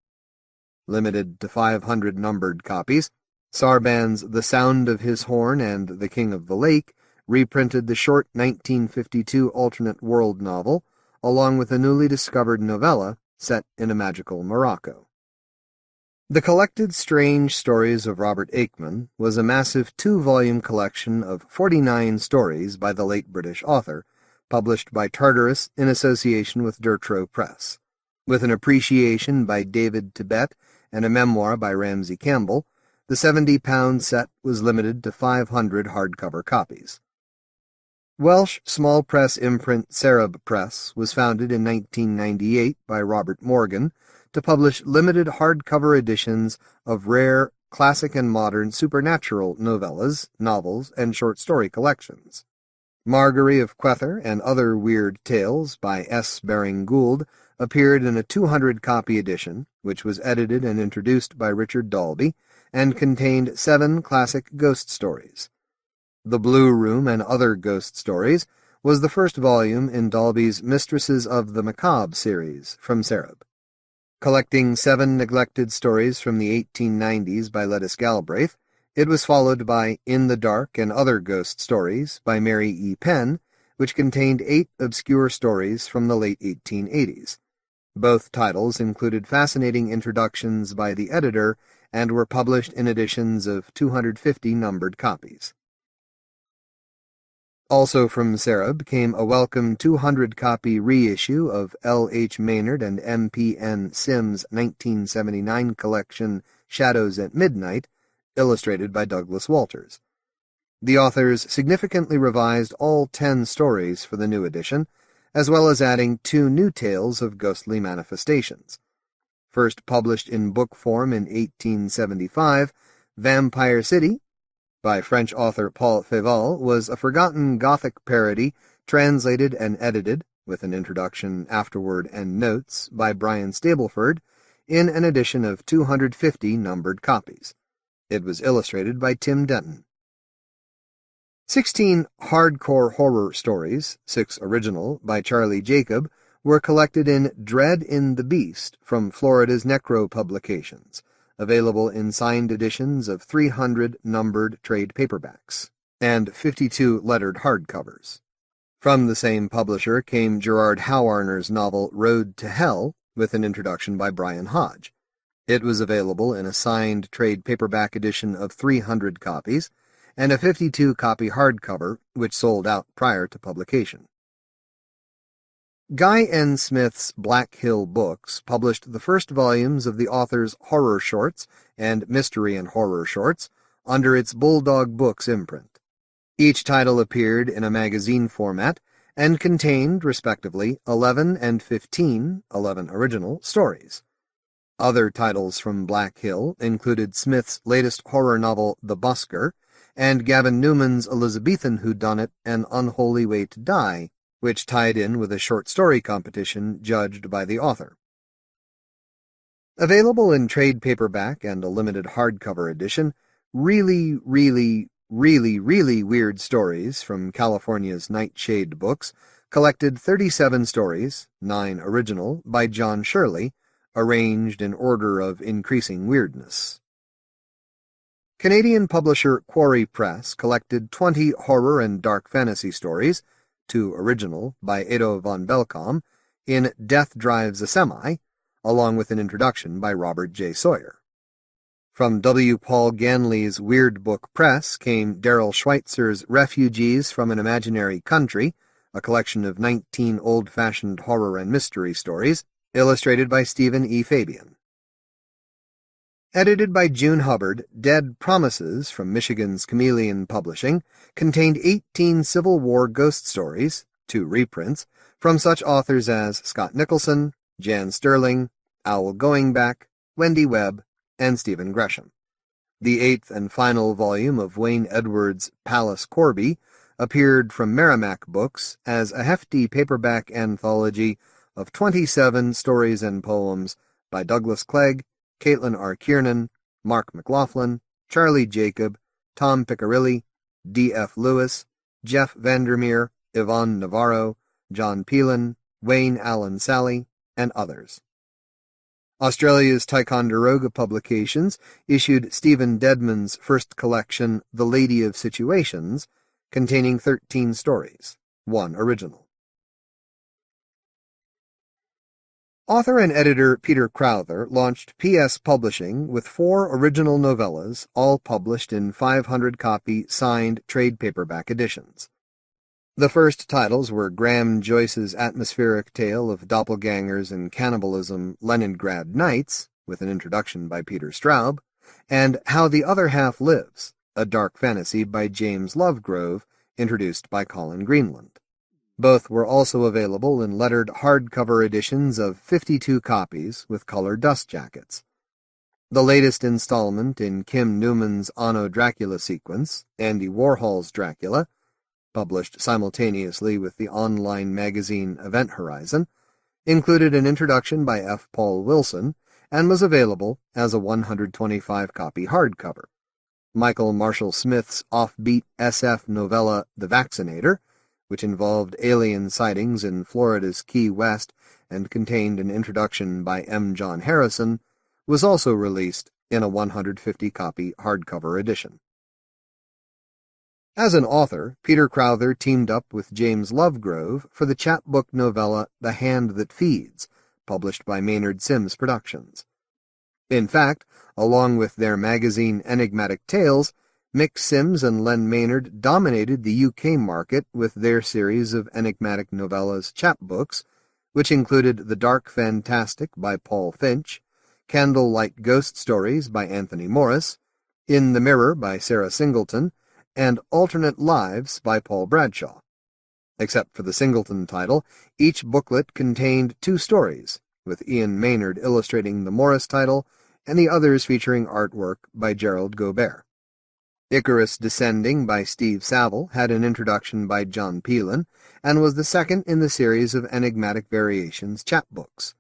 Limited to 500 numbered copies, Sarban's The Sound of His Horn and The King of the Lake reprinted the short 1952 alternate world novel, along with a newly discovered novella set in a magical Morocco. The Collected Strange Stories of Robert Aikman was a massive 2-volume collection of 49 stories by the late British author, published by Tartarus in association with Dertro Press. With an appreciation by David Tibet and a memoir by Ramsey Campbell, the 70-pound set was limited to 500 hardcover copies. Welsh small press imprint Sarab Press was founded in 1998 by Robert Morgan to publish limited hardcover editions of rare, classic and modern supernatural novellas, novels, and short story collections. Margery of Quether and Other Weird Tales by S. Baring Gould appeared in a 200-copy edition, which was edited and introduced by Richard Dalby, and contained 7 classic ghost stories. The Blue Room and Other Ghost Stories was the first volume in Dalby's Mistresses of the Macabre series from Sarab. Collecting 7 neglected stories from the 1890s by Lettice Galbraith, it was followed by In the Dark and Other Ghost Stories by Mary E. Penn, which contained 8 obscure stories from the late 1880s. Both titles included fascinating introductions by the editor and were published in editions of 250 numbered copies. Also from Sareb came a welcome 200-copy reissue of L. H. Maynard and M. P. N. Sims' 1979 collection Shadows at Midnight, illustrated by Douglas Walters. The authors significantly revised all 10 stories for the new edition, as well as adding 2 new tales of ghostly manifestations. First published in book form in 1875, Vampire City, by French author Paul Féval, was a forgotten Gothic parody translated and edited, with an introduction, afterword, and notes, by Brian Stableford, in an edition of 250 numbered copies. It was illustrated by Tim Denton. 16 hardcore horror stories, 6 original, by Charlie Jacob, were collected in Dread in the Beast from Florida's Necro Publications, available in signed editions of 300 numbered trade paperbacks, and 52 lettered hardcovers. From the same publisher came Gerard Howarner's novel Road to Hell, with an introduction by Brian Hodge. It was available in a signed trade paperback edition of 300 copies, and a 52-copy hardcover, which sold out prior to publication. Guy N. Smith's Black Hill Books published the first volumes of the author's horror shorts and mystery and horror shorts under its Bulldog Books imprint. Each title appeared in a magazine format and contained, respectively, 11 and 15, 11 original, stories. Other titles from Black Hill included Smith's latest horror novel, The Busker, and Gavin Newman's Elizabethan whodunit, An Unholy Way to Die, which tied in with a short story competition judged by the author. Available in trade paperback and a limited hardcover edition, really weird stories from California's Nightshade Books collected 37 stories, 9 original, by John Shirley, arranged in order of increasing weirdness. Canadian publisher Quarry Press collected 20 horror and dark fantasy stories, 2 original, by Edo von Belkom, in Death Drives a Semi, along with an introduction by Robert J. Sawyer. From W. Paul Ganley's Weird Book Press came Darrell Schweitzer's Refugees from an Imaginary Country, a collection of 19 old-fashioned horror and mystery stories, illustrated by Stephen E. Fabian. Edited by June Hubbard, Dead Promises from Michigan's Chameleon Publishing contained 18 Civil War ghost stories, 2 reprints, from such authors as Scott Nicholson, Jan Sterling, Owl Goingback, Wendy Webb, and Stephen Gresham. The 8th and final volume of Wayne Edwards' Palace Corby appeared from Merrimack Books as a hefty paperback anthology of 27 stories and poems by Douglas Clegg, Caitlin R. Kiernan, Mark McLaughlin, Charlie Jacob, Tom Piccirilli, D.F. Lewis, Jeff Vandermeer, Yvonne Navarro, John Peelin, Wayne Allen Sally, and others. Australia's Ticonderoga Publications issued Stephen Dedman's first collection, The Lady of Situations, containing 13 stories, 1 original. Author and editor Peter Crowther launched P.S. Publishing with 4 original novellas, all published in 500-copy signed trade paperback editions. The first titles were Graham Joyce's atmospheric tale of doppelgangers and cannibalism, Leningrad Nights, with an introduction by Peter Straub, and How the Other Half Lives, a dark fantasy by James Lovegrove, introduced by Colin Greenland. Both were also available in lettered hardcover editions of 52 copies with color dust jackets. The latest installment in Kim Newman's Anno Dracula sequence, Andy Warhol's Dracula, published simultaneously with the online magazine Event Horizon, included an introduction by F. Paul Wilson and was available as a 125-copy hardcover. Michael Marshall Smith's offbeat SF novella The Vaccinator, which involved alien sightings in Florida's Key West and contained an introduction by M. John Harrison, was also released in a 150-copy hardcover edition. As an author, Peter Crowther teamed up with James Lovegrove for the chapbook novella The Hand That Feeds, published by Maynard Simms Productions. In fact, along with their magazine Enigmatic Tales, Mick Simms and Len Maynard dominated the UK market with their series of enigmatic novellas chapbooks, which included The Dark Fantastic by Paul Finch, Candlelight Ghost Stories by Anthony Morris, In the Mirror by Sarah Singleton, and Alternate Lives by Paul Bradshaw. Except for the Singleton title, each booklet contained 2 stories, with Ian Maynard illustrating the Morris title and the others featuring artwork by Gerald Gobert. Icarus Descending by Steve Saville had an introduction by John Peelin and was the second in the series of Enigmatic Variations chapbooks.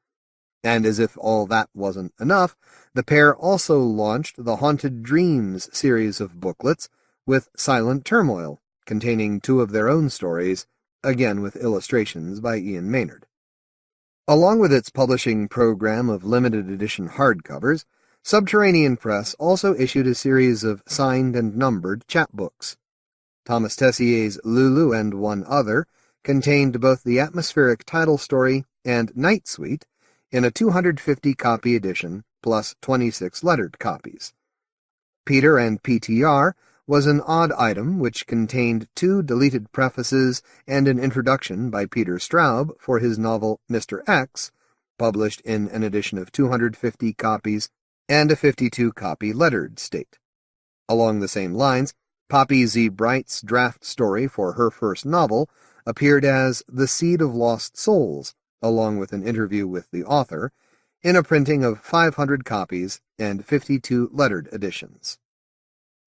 And as if all that wasn't enough, the pair also launched the Haunted Dreams series of booklets with Silent Turmoil, containing 2 of their own stories, again with illustrations by Ian Maynard. Along with its publishing program of limited edition hardcovers, Subterranean Press also issued a series of signed and numbered chapbooks. Thomas Tessier's Lulu and One Other contained both the atmospheric title story and Night Suite in a 250-copy edition, plus 26 lettered copies. Peter and PTR was an odd item which contained 2 deleted prefaces and an introduction by Peter Straub for his novel Mr. X, published in an edition of 250 copies and a 52-copy lettered state. Along the same lines, Poppy Z. Bright's draft story for her first novel appeared as The Seed of Lost Souls, along with an interview with the author, in a printing of 500 copies and 52 lettered editions.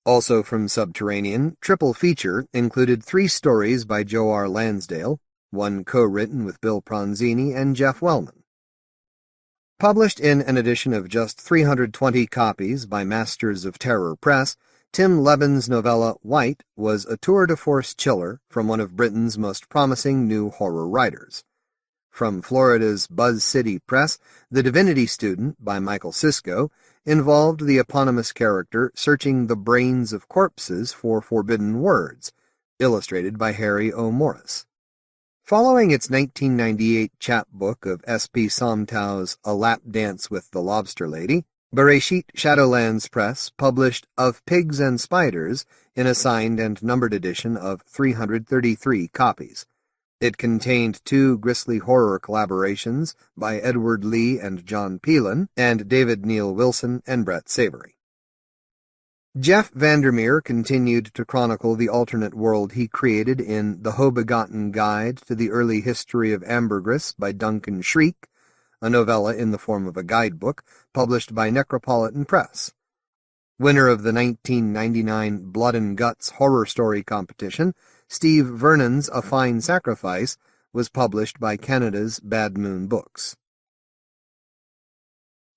Also from Subterranean, Triple Feature included 3 stories by Joe R. Lansdale, one co-written with Bill Pronzini and Jeff Wellman. Published in an edition of just 320 copies by Masters of Terror Press, Tim Lebbon's novella White was a tour de force chiller from one of Britain's most promising new horror writers. From Florida's Buzz City Press, The Divinity Student by Michael Sisko involved the eponymous character searching the brains of corpses for forbidden words, illustrated by Harry O. Morris. Following its 1998 chapbook of S.P. Somtow's A Lap Dance with the Lobster Lady, Bereshit Shadowlands Press published Of Pigs and Spiders in a signed and numbered edition of 333 copies. It contained 2 grisly horror collaborations by Edward Lee and John Peelin, and David Neal Wilson and Brett Savory. Jeff Vandermeer continued to chronicle the alternate world he created in The Ho-Begotten Guide to the Early History of Ambergris by Duncan Shriek, a novella in the form of a guidebook published by Necropolitan Press. Winner of the 1999 Blood and Guts horror story competition, Steve Vernon's A Fine Sacrifice was published by Canada's Bad Moon Books.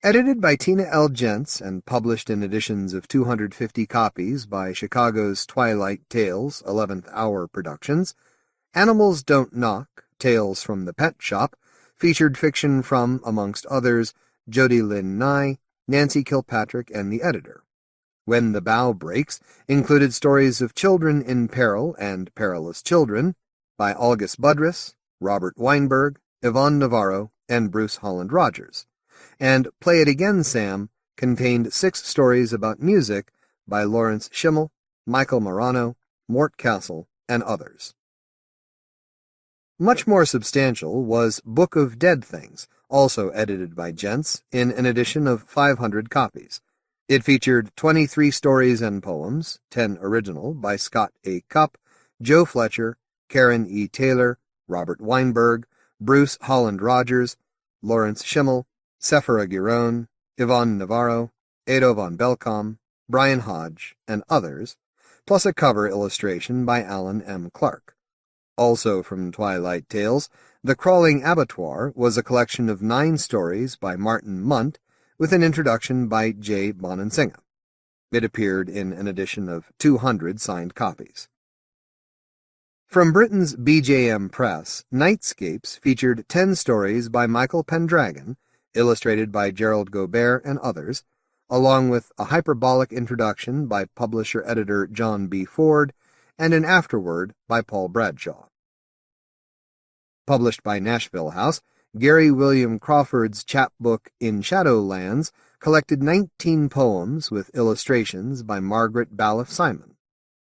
Edited by Tina L. Gents and published in editions of 250 copies by Chicago's Twilight Tales 11th Hour Productions, Animals Don't Knock, Tales from the Pet Shop, featured fiction from, amongst others, Jody Lynn Nye, Nancy Kilpatrick, and the editor. When the Bough Breaks included stories of children in peril and perilous children by August Budrys, Robert Weinberg, Yvonne Navarro, and Bruce Holland Rogers, and Play It Again, Sam contained 6 stories about music by Lawrence Schimmel, Michael Morano, Mort Castle, and others. Much more substantial was Book of Dead Things, also edited by Gents, in an edition of 500 copies. It featured 23 stories and poems, 10 original, by Scott A. Cupp, Joe Fletcher, Karen E. Taylor, Robert Weinberg, Bruce Holland Rogers, Lawrence Schimmel, Sephora Giron, Yvonne Navarro, Ado von Belkom, Brian Hodge, and others, plus a cover illustration by Alan M. Clark. Also from Twilight Tales, The Crawling Abattoir was a collection of 9 stories by Martin Munt, with an introduction by J. Bonansinga. It appeared in an edition of 200 signed copies. From Britain's BJM Press, Nightscapes featured 10 stories by Michael Pendragon, illustrated by Gerald Gobert and others, along with a hyperbolic introduction by publisher-editor John B. Ford and an afterword by Paul Bradshaw. Published by Nashville House, Gary William Crawford's chapbook In Shadowlands collected 19 poems with illustrations by Margaret Balfe Simon.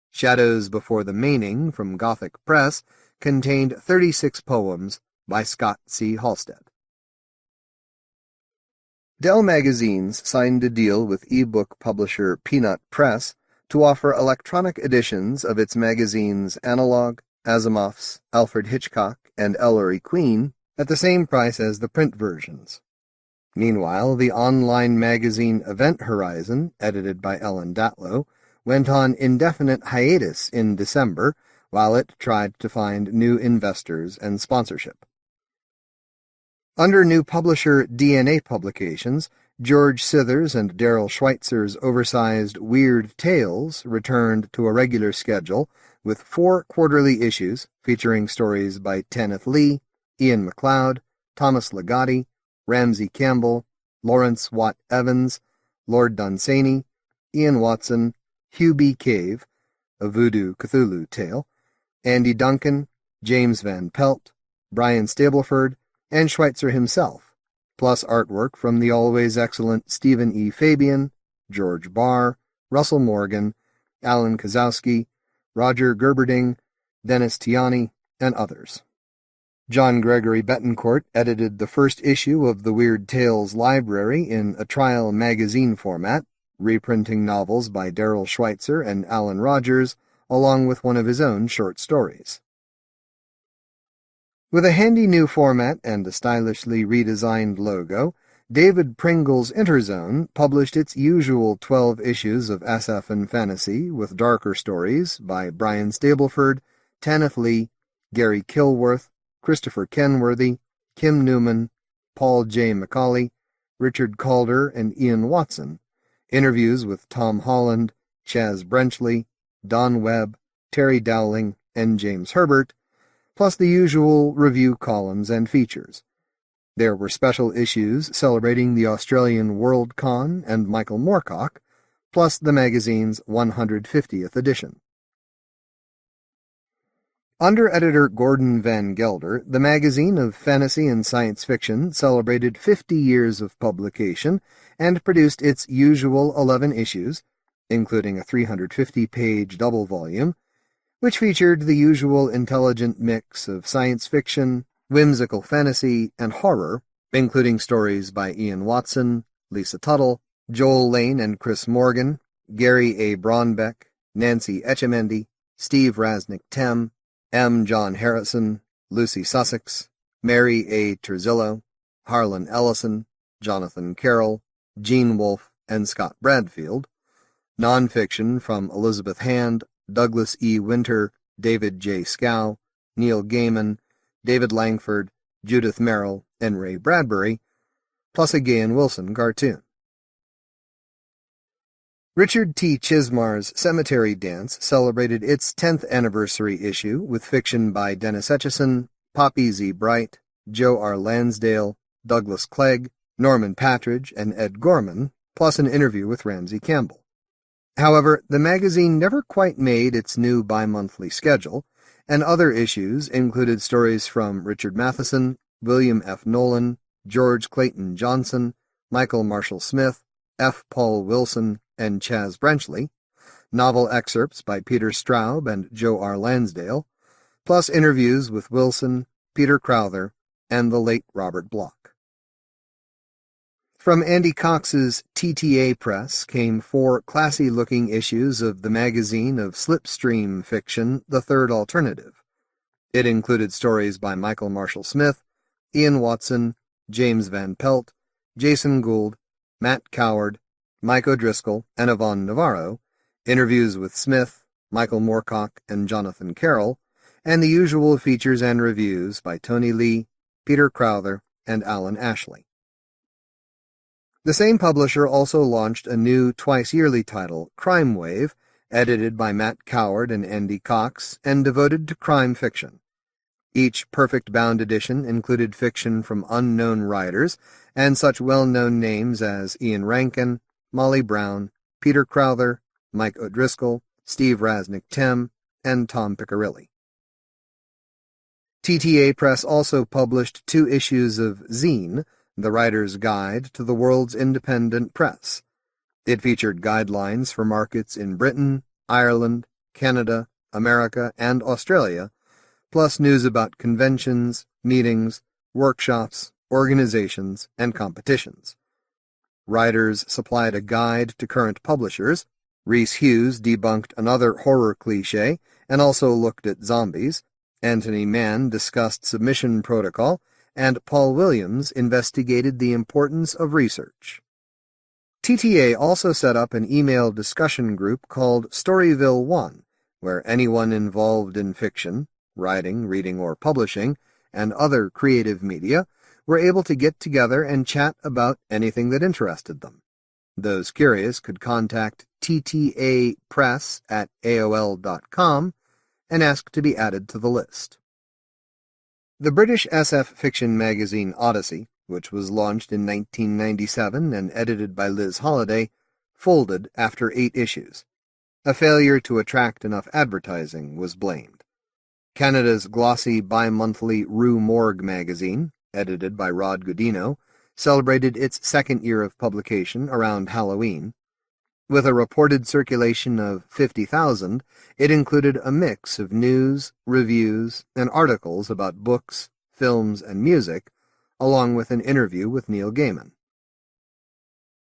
Shadows Before the Maining from Gothic Press contained 36 poems by Scott C. Halstead. Dell Magazines signed a deal with e-book publisher Peanut Press to offer electronic editions of its magazines Analog, Asimov's, Alfred Hitchcock, and Ellery Queen at the same price as the print versions. Meanwhile, the online magazine Event Horizon, edited by Ellen Datlow, went on indefinite hiatus in December while it tried to find new investors and sponsorship. Under new publisher DNA Publications, George Sithers and Daryl Schweitzer's oversized Weird Tales returned to a regular schedule with 4 quarterly issues featuring stories by Kenneth Lee, Ian MacLeod, Thomas Ligotti, Ramsey Campbell, Lawrence Watt Evans, Lord Dunsany, Ian Watson, Hugh B. Cave, a Voodoo Cthulhu tale, Andy Duncan, James Van Pelt, Brian Stableford, and Schweitzer himself, plus artwork from the always excellent Stephen E. Fabian, George Barr, Russell Morgan, Alan Kozowski, Roger Gerberding, Dennis Tiani, and others. John Gregory Betancourt edited the first issue of the Weird Tales library in a trial magazine format, reprinting novels by Daryl Schweitzer and Alan Rogers, along with one of his own short stories. With a handy new format and a stylishly redesigned logo, David Pringle's Interzone published its usual 12 issues of SF and fantasy with darker stories by Brian Stableford, Kenneth Lee, Gary Kilworth, Christopher Kenworthy, Kim Newman, Paul J. McCauley, Richard Calder, and Ian Watson, interviews with Tom Holland, Chaz Brenchley, Don Webb, Terry Dowling, and James Herbert, plus the usual review columns and features. There were special issues celebrating the Australian Worldcon and Michael Moorcock, plus the magazine's 150th edition. Under editor Gordon Van Gelder, the magazine of fantasy and science fiction celebrated 50 years of publication and produced its usual 11 issues, including a 350-page double volume, which featured the usual intelligent mix of science fiction, whimsical fantasy, and horror, including stories by Ian Watson, Lisa Tuttle, Joel Lane and Chris Morgan, Gary A. Braunbeck, Nancy Etchemendy, Steve Rasnic Tem, M. John Harrison, Lucy Sussex, Mary A. Terzillo, Harlan Ellison, Jonathan Carroll, Gene Wolfe, and Scott Bradfield, nonfiction from Elizabeth Hand, Douglas E. Winter, David J. Schow, Neil Gaiman, David Langford, Judith Merrill, and Ray Bradbury, plus a Gay and Wilson cartoon. Richard T. Chismar's Cemetery Dance celebrated its 10th anniversary issue with fiction by Dennis Etchison, Poppy Z. Bright, Joe R. Lansdale, Douglas Clegg, Norman Patridge, and Ed Gorman, plus an interview with Ramsey Campbell. However, the magazine never quite made its new bi-monthly schedule, and other issues included stories from Richard Matheson, William F. Nolan, George Clayton Johnson, Michael Marshall Smith, F. Paul Wilson, and Chaz Brenchley, novel excerpts by Peter Straub and Joe R. Lansdale, plus interviews with Wilson, Peter Crowther, and the late Robert Bloch. From Andy Cox's TTA Press came 4 classy-looking issues of the magazine of slipstream fiction, The Third Alternative. It included stories by Michael Marshall Smith, Ian Watson, James Van Pelt, Jason Gould, Matt Coward, Mike O'Driscoll, and Yvonne Navarro, interviews with Smith, Michael Moorcock, and Jonathan Carroll, and the usual features and reviews by Tony Lee, Peter Crowther, and Alan Ashley. The same publisher also launched a new twice-yearly title, Crime Wave, edited by Matt Coward and Andy Cox, and devoted to crime fiction. Each Perfect Bound edition included fiction from unknown writers and such well-known names as Ian Rankin, Molly Brown, Peter Crowther, Mike O'Driscoll, Steve Rasnic Tem, and Tom Piccirilli. TTA Press also published 2 issues of Zine, the Writer's Guide to the World's Independent Press. It featured guidelines for markets in Britain, Ireland, Canada, America, and Australia, plus news about conventions, meetings, workshops, organizations, and competitions. Writers supplied a guide to current publishers. Rhys Hughes debunked another horror cliché and also looked at zombies. Anthony Mann discussed submission protocol, and Paul Williams investigated the importance of research. TTA also set up an email discussion group called Storyville 1, where anyone involved in fiction, writing, reading, or publishing, and other creative media were able to get together and chat about anything that interested them. Those curious could contact ttapress@aol.com and ask to be added to the list. The British SF fiction magazine Odyssey, which was launched in 1997 and edited by Liz Holliday, folded after 8 issues. A failure to attract enough advertising was blamed. Canada's glossy bi-monthly Rue Morgue magazine, edited by Rod Godino, celebrated its 2nd year of publication around Halloween. With a reported circulation of 50,000, it included a mix of news, reviews, and articles about books, films, and music, along with an interview with Neil Gaiman.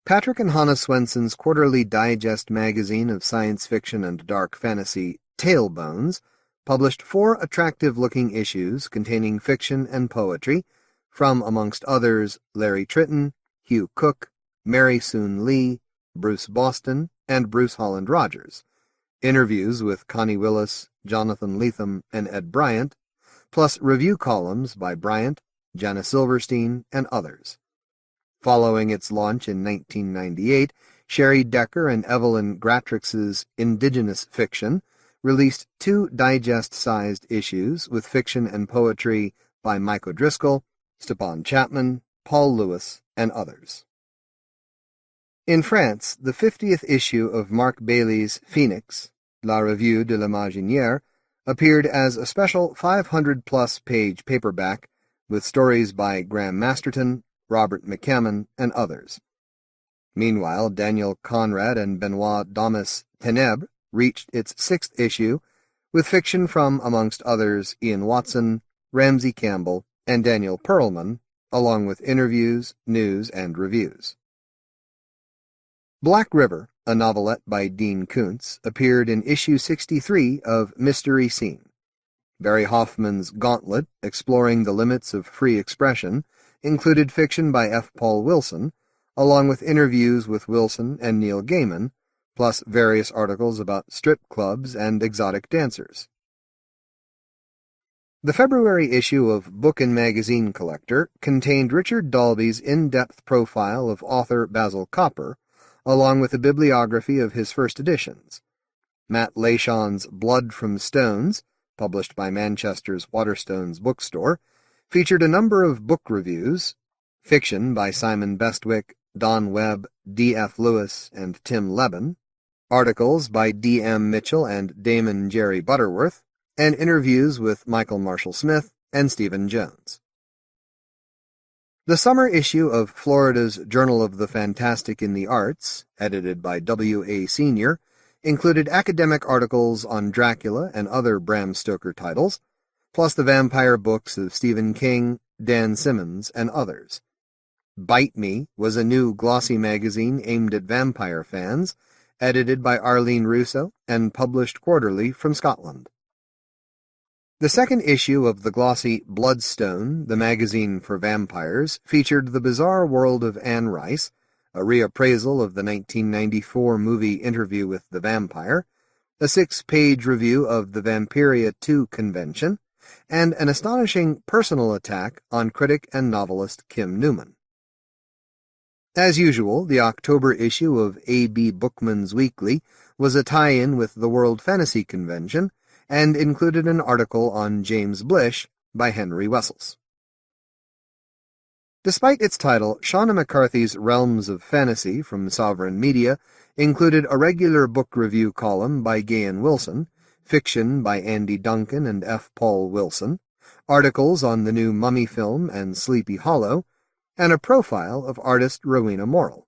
Patrick and Hannah Swenson's quarterly digest magazine of science fiction and dark fantasy, Tailbones, published 4 attractive-looking issues containing fiction and poetry from, amongst others, Larry Tritton, Hugh Cook, Mary Soon Lee, Bruce Boston, and Bruce Holland Rogers, interviews with Connie Willis, Jonathan Lethem, and Ed Bryant, plus review columns by Bryant, Jana Silverstein, and others. Following its launch in 1998, Sherry Decker and Evelyn Gratrix's Indigenous Fiction released 2 digest-sized issues with fiction and poetry by Mike O'Driscoll, Stepan Chapman, Paul Lewis, and others. In France, the 50th issue of Mark Bailey's Phoenix, La Revue de l'Imaginaire, appeared as a special 500-plus page paperback with stories by Graham Masterton, Robert McCammon, and others. Meanwhile, Daniel Conrad and Benoit Damas Ténèbres reached its 6th issue with fiction from, amongst others, Ian Watson, Ramsey Campbell, and Daniel Perlman, along with interviews, news, and reviews. Black River, a novelette by Dean Koontz, appeared in issue 63 of Mystery Scene. Barry Hoffman's Gauntlet, exploring the limits of free expression, included fiction by F. Paul Wilson, along with interviews with Wilson and Neil Gaiman, plus various articles about strip clubs and exotic dancers. The February issue of Book and Magazine Collector contained Richard Dalby's in-depth profile of author Basil Copper, along with a bibliography of his first editions. Matt Leishon's Blood from Stones, published by Manchester's Waterstones bookstore, featured a number of book reviews, fiction by Simon Bestwick, Don Webb, D. F. Lewis, and Tim Leben, articles by D. M. Mitchell and Damon Jerry Butterworth, and interviews with Michael Marshall Smith and Stephen Jones. The summer issue of Florida's Journal of the Fantastic in the Arts, edited by W. A. Senior, included academic articles on Dracula and other Bram Stoker titles, plus the vampire books of Stephen King, Dan Simmons, and others. Bite Me was a new glossy magazine aimed at vampire fans, edited by Arlene Russo and published quarterly from Scotland. The second issue of the glossy Bloodstone, the magazine for vampires, featured The Bizarre World of Anne Rice, a reappraisal of the 1994 movie Interview with the Vampire, a 6-page review of the Vampiria 2 convention, and an astonishing personal attack on critic and novelist Kim Newman. As usual, the October issue of A.B. Bookman's Weekly was a tie-in with the World Fantasy Convention, and included an article on James Blish by Henry Wessels. Despite its title, Shauna McCarthy's Realms of Fantasy from Sovereign Media included a regular book review column by Gayan Wilson, fiction by Andy Duncan and F. Paul Wilson, articles on the new Mummy film and Sleepy Hollow, and a profile of artist Rowena Morrill.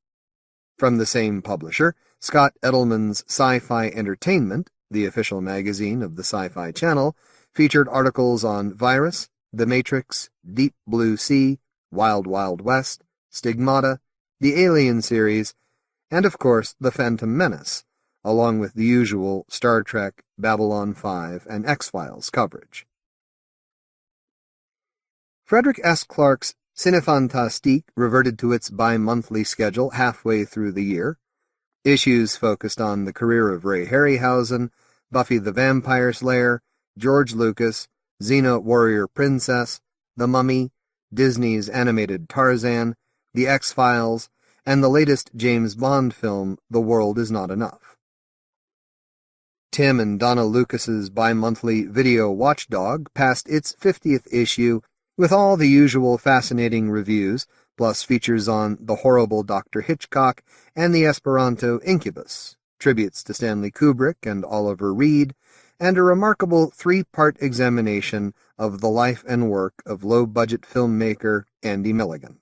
From the same publisher, Scott Edelman's Sci-Fi Entertainment, the official magazine of the Sci-Fi Channel, featured articles on Virus, The Matrix, Deep Blue Sea, Wild Wild West, Stigmata, the Alien series, and of course The Phantom Menace, along with the usual Star Trek, Babylon 5, and X-Files coverage. Frederick S. Clarke's Cinefantastique reverted to its bi-monthly schedule halfway through the year. Issues focused on the career of Ray Harryhausen, Buffy the Vampire Slayer, George Lucas, Xena Warrior Princess, The Mummy, Disney's animated Tarzan, The X-Files, and the latest James Bond film, The World Is Not Enough. Tim and Donna Lucas's bi-monthly Video Watchdog passed its 50th issue with all the usual fascinating reviews, plus features on The Horrible Dr. Hitchcock and the Esperanto Incubus, tributes to Stanley Kubrick and Oliver Reed, and a remarkable 3-part examination of the life and work of low-budget filmmaker Andy Milligan.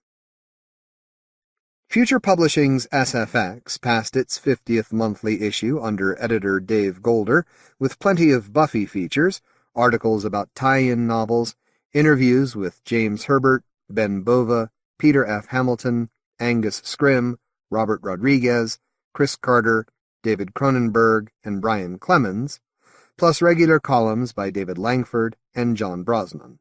Future Publishing's SFX passed its 50th monthly issue under editor Dave Golder, with plenty of Buffy features, articles about tie-in novels, interviews with James Herbert, Ben Bova, Peter F. Hamilton, Angus Scrimm, Robert Rodriguez, Chris Carter, David Cronenberg, and Brian Clemens, plus regular columns by David Langford and John Brosnan.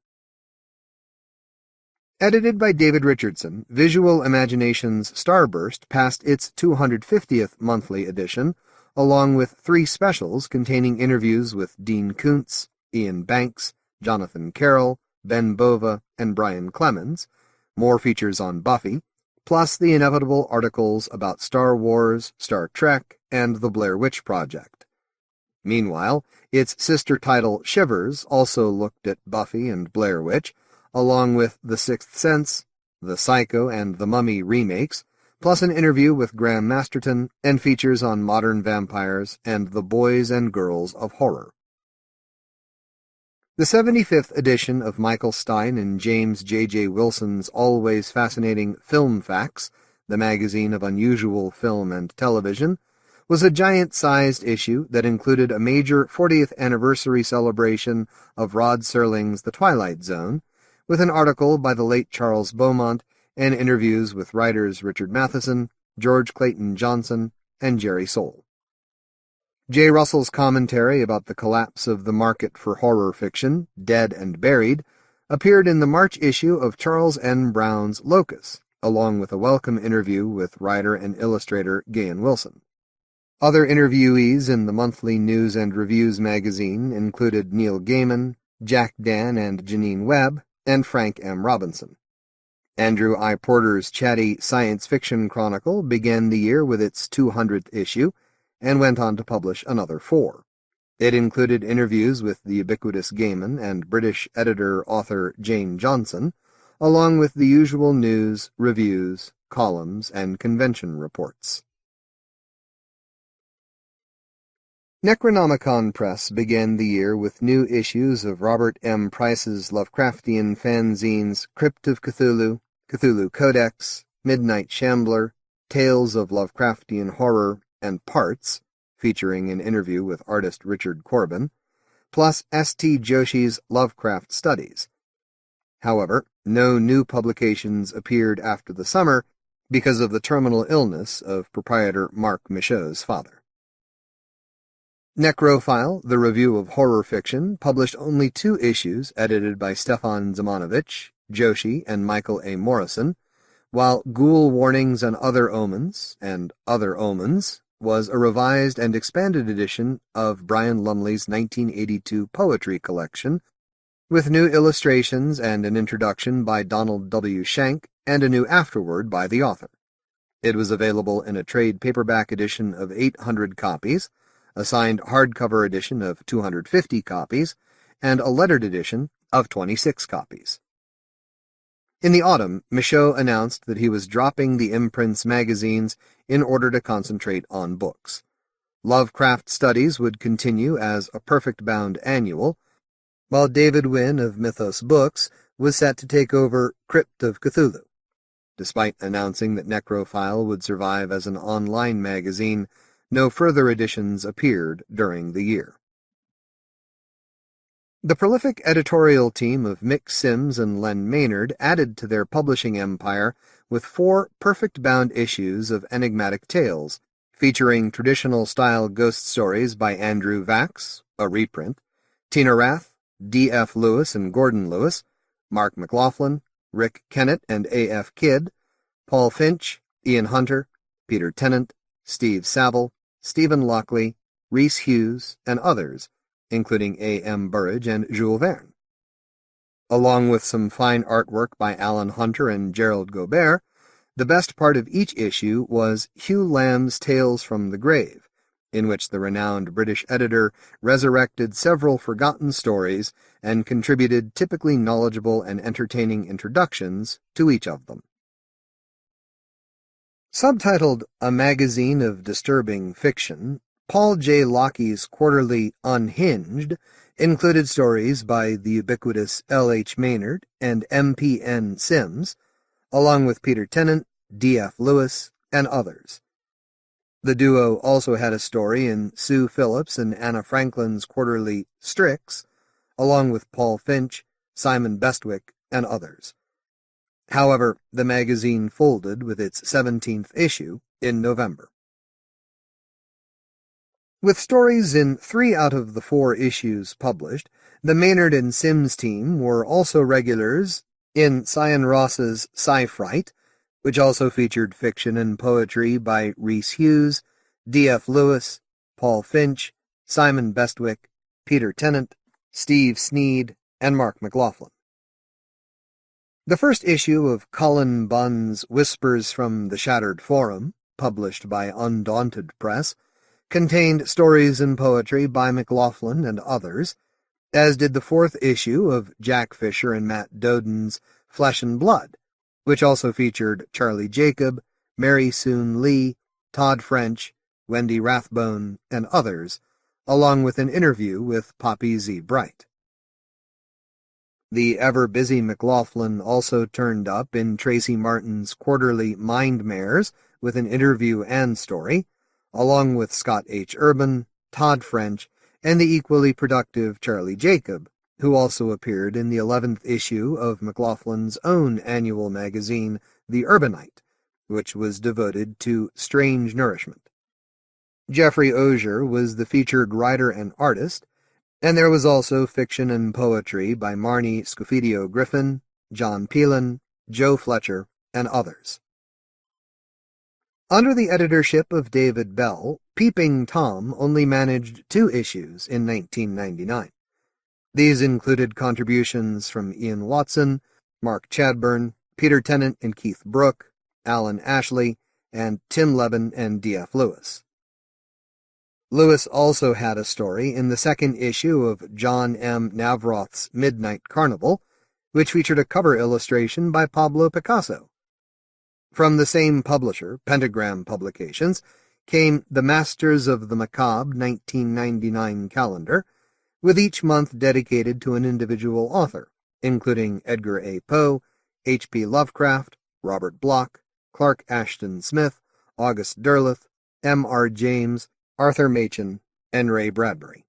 Edited by David Richardson, Visual Imagination's Starburst passed its 250th monthly edition, along with 3 specials containing interviews with Dean Koontz, Ian Banks, Jonathan Carroll, Ben Bova, and Brian Clemens, more features on Buffy, plus the inevitable articles about Star Wars, Star Trek, and the Blair Witch Project. Meanwhile, its sister title Shivers also looked at Buffy and Blair Witch, along with The Sixth Sense, the Psycho and the Mummy remakes, plus an interview with Graham Masterton, and features on modern vampires and the boys and girls of horror. The 75th edition of Michael Stein and James J.J. Wilson's always fascinating Film Facts, the magazine of unusual film and television, was a giant-sized issue that included a major 40th anniversary celebration of Rod Serling's The Twilight Zone, with an article by the late Charles Beaumont and interviews with writers Richard Matheson, George Clayton Johnson, and Jerry Soule. J. Russell's commentary about the collapse of the market for horror fiction, Dead and Buried, appeared in the March issue of Charles N. Brown's Locus, along with a welcome interview with writer and illustrator Gahan Wilson. Other interviewees in the monthly News and Reviews magazine included Neil Gaiman, Jack Dan and Janine Webb, and Frank M. Robinson. Andrew I. Porter's chatty science fiction chronicle began the year with its 200th issue, and went on to publish another 4. It included interviews with the ubiquitous Gaiman and British editor-author Jane Johnson, along with the usual news, reviews, columns, and convention reports. Necronomicon Press began the year with new issues of Robert M. Price's Lovecraftian fanzines Crypt of Cthulhu, Cthulhu Codex, Midnight Shambler, Tales of Lovecraftian Horror, and Parts, featuring an interview with artist Richard Corbin, plus S.T. Joshi's Lovecraft Studies. However, no new publications appeared after the summer because of the terminal illness of proprietor Mark Michaud's father. Necrophile, the review of horror fiction, published only 2 issues edited by Stefan Zemanovich, Joshi, and Michael A. Morrison, while Ghoul Warnings and Other Omens, was a revised and expanded edition of Brian Lumley's 1982 poetry collection, with new illustrations and an introduction by Donald W. Schenck and a new afterword by the author. It was available in a trade paperback edition of 800 copies, a signed hardcover edition of 250 copies, and a lettered edition of 26 copies. In the autumn, Michaud announced that he was dropping the imprints magazines in order to concentrate on books. Lovecraft Studies would continue as a perfect-bound annual, while David Wynn of Mythos Books was set to take over Crypt of Cthulhu. Despite announcing that Necrophile would survive as an online magazine, no further editions appeared during the year. The prolific editorial team of Mick Sims and Len Maynard added to their publishing empire with 4 perfect-bound issues of Enigmatic Tales, featuring traditional-style ghost stories by Andrew Vax, a reprint, Tina Rath, D.F. Lewis and Gordon Lewis, Mark McLaughlin, Rick Kennett and A.F. Kidd, Paul Finch, Ian Hunter, Peter Tennant, Steve Saville, Stephen Lockley, Rhys Hughes, and others, including A.M. Burrage and Jules Verne. Along with some fine artwork by Alan Hunter and Gerald Gobert, the best part of each issue was Hugh Lamb's Tales from the Grave, in which the renowned British editor resurrected several forgotten stories and contributed typically knowledgeable and entertaining introductions to each of them. Subtitled A Magazine of Disturbing Fiction, Paul J. Lockey's quarterly Unhinged included stories by the ubiquitous L. H. Maynard and M. P. N. Sims, along with Peter Tennant, D. F. Lewis, and others. The duo also had a story in Sue Phillips and Anna Franklin's quarterly Strix, along with Paul Finch, Simon Bestwick, and others. However, the magazine folded with its 17th issue in November. With stories in 3 out of the 4 issues published, the Maynard and Sims team were also regulars in Cyan Ross's Sci-Fright, which also featured fiction and poetry by Rhys Hughes, D.F. Lewis, Paul Finch, Simon Bestwick, Peter Tennant, Steve Sneed, and Mark McLaughlin. The first issue of Cullen Bunn's Whispers from the Shattered Forum, published by Undaunted Press, contained stories and poetry by McLaughlin and others, as did the 4th issue of Jack Fisher and Matt Doden's Flesh and Blood, which also featured Charlie Jacob, Mary Soon Lee, Todd French, Wendy Rathbone, and others, along with an interview with Poppy Z. Bright. The ever-busy McLaughlin also turned up in Tracy Martin's quarterly Mind Mares with an interview and story, along with Scott H. Urban, Todd French, and the equally productive Charlie Jacob, who also appeared in the 11th issue of McLaughlin's own annual magazine, The Urbanite, which was devoted to strange nourishment. Jeffrey Osier was the featured writer and artist, and there was also fiction and poetry by Marnie Scofidio Griffin, John Peelan, Joe Fletcher, and others. Under the editorship of David Bell, Peeping Tom only managed 2 issues in 1999. These included contributions from Ian Watson, Mark Chadburn, Peter Tennant and Keith Brooke, Alan Ashley, and Tim Levin and D.F. Lewis. Lewis also had a story in the 2nd issue of John M. Navroth's Midnight Carnival, which featured a cover illustration by Pablo Picasso. From the same publisher, Pentagram Publications, came the Masters of the Macabre 1999 calendar, with each month dedicated to an individual author, including Edgar A. Poe, H.P. Lovecraft, Robert Bloch, Clark Ashton Smith, August Derleth, M.R. James, Arthur Machen, and Ray Bradbury.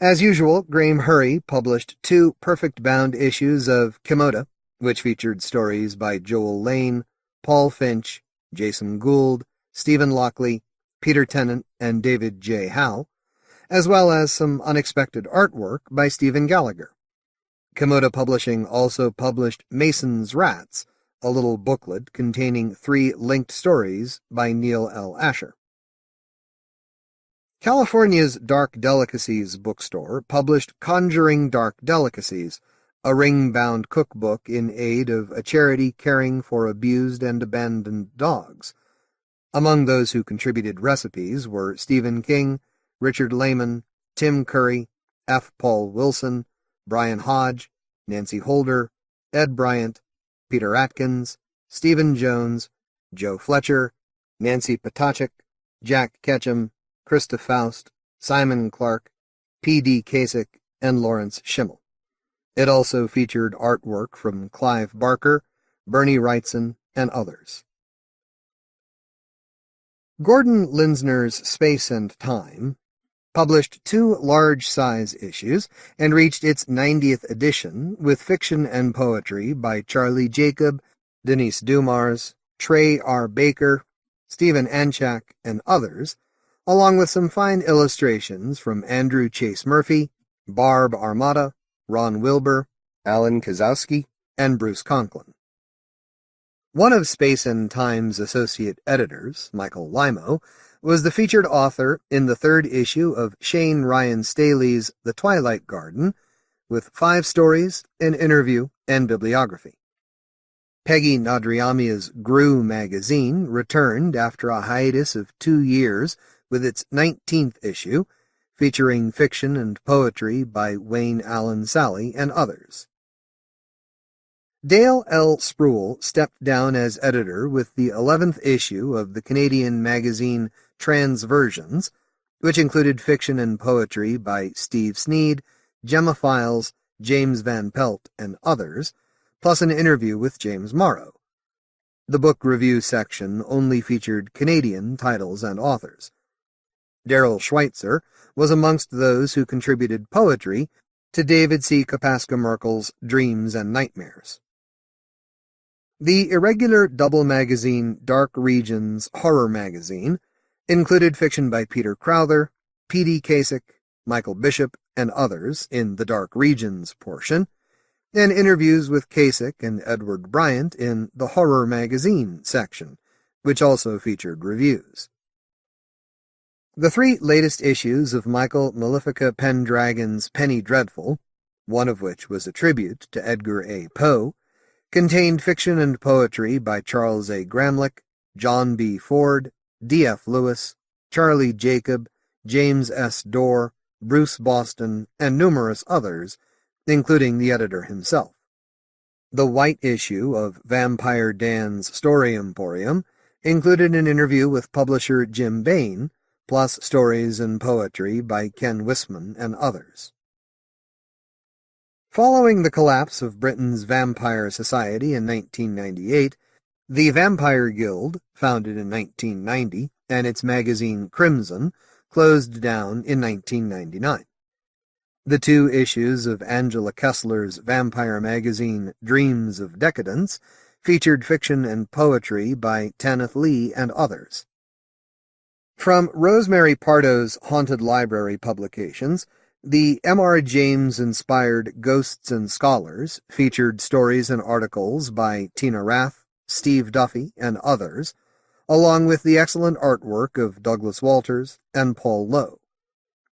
As usual, Graham Hurray published 2 perfect-bound issues of Kimoda, which featured stories by Joel Lane, Paul Finch, Jason Gould, Stephen Lockley, Peter Tennant, and David J. Howe, as well as some unexpected artwork by Stephen Gallagher. Kimoda Publishing also published Mason's Rats, a little booklet containing 3 linked stories by Neil L. Asher. California's Dark Delicacies bookstore published Conjuring Dark Delicacies, a ring-bound cookbook in aid of a charity caring for abused and abandoned dogs. Among those who contributed recipes were Stephen King, Richard Lehman, Tim Curry, F. Paul Wilson, Brian Hodge, Nancy Holder, Ed Bryant, Peter Atkins, Stephen Jones, Joe Fletcher, Nancy Potachik, Jack Ketchum, Krista Faust, Simon Clark, P.D. Kasich, and Lawrence Schimmel. It also featured artwork from Clive Barker, Bernie Wrightson, and others. Gordon Linsner's Space and Time published 2 large-size issues and reached its 90th edition with fiction and poetry by Charlie Jacob, Denise Dumars, Trey R. Baker, Stephen Anchak, and others, along with some fine illustrations from Andrew Chase Murphy, Barb Armada, Ron Wilbur, Alan Kozowski, and Bruce Conklin. One of Space and Time's associate editors, Michael Limo, was the featured author in the 3rd issue of Shane Ryan Staley's The Twilight Garden, with 5 stories, an interview, and bibliography. Peggy Nadriamia's Grew magazine returned after a hiatus of 2 years with its 19th issue, featuring fiction and poetry by Wayne Allen Sally and others. Dale L. Spruill stepped down as editor with the 11th issue of the Canadian magazine Transversions, which included fiction and poetry by Steve Sneed, Gemma Files, James Van Pelt, and others, plus an interview with James Morrow. The book review section only featured Canadian titles and authors. Daryl Schweitzer was amongst those who contributed poetry to David C. Kapaska-Merkel's Dreams and Nightmares. The irregular double magazine Dark Regions Horror Magazine included fiction by Peter Crowther, P.D. Kasich, Michael Bishop, and others in the Dark Regions portion, and interviews with Kasich and Edward Bryant in the Horror Magazine section, which also featured reviews. The 3 latest issues of Michael Malefica Pendragon's Penny Dreadful, one of which was a tribute to Edgar A. Poe, contained fiction and poetry by Charles A. Gramlich, John B. Ford, D.F. Lewis, Charlie Jacob, James S. Dorr, Bruce Boston, and numerous others, including the editor himself. The white issue of Vampire Dan's Story Emporium included an interview with publisher Jim Bain, plus stories and poetry by Ken Wisman and others. Following the collapse of Britain's Vampire Society in 1998, the Vampire Guild, founded in 1990, and its magazine Crimson, closed down in 1999. The 2 issues of Angela Kessler's vampire magazine Dreams of Decadence featured fiction and poetry by Tanith Lee and others. From Rosemary Pardo's Haunted Library publications, the M.R. James-inspired Ghosts and Scholars featured stories and articles by Tina Rath, Steve Duffy, and others, along with the excellent artwork of Douglas Walters and Paul Lowe.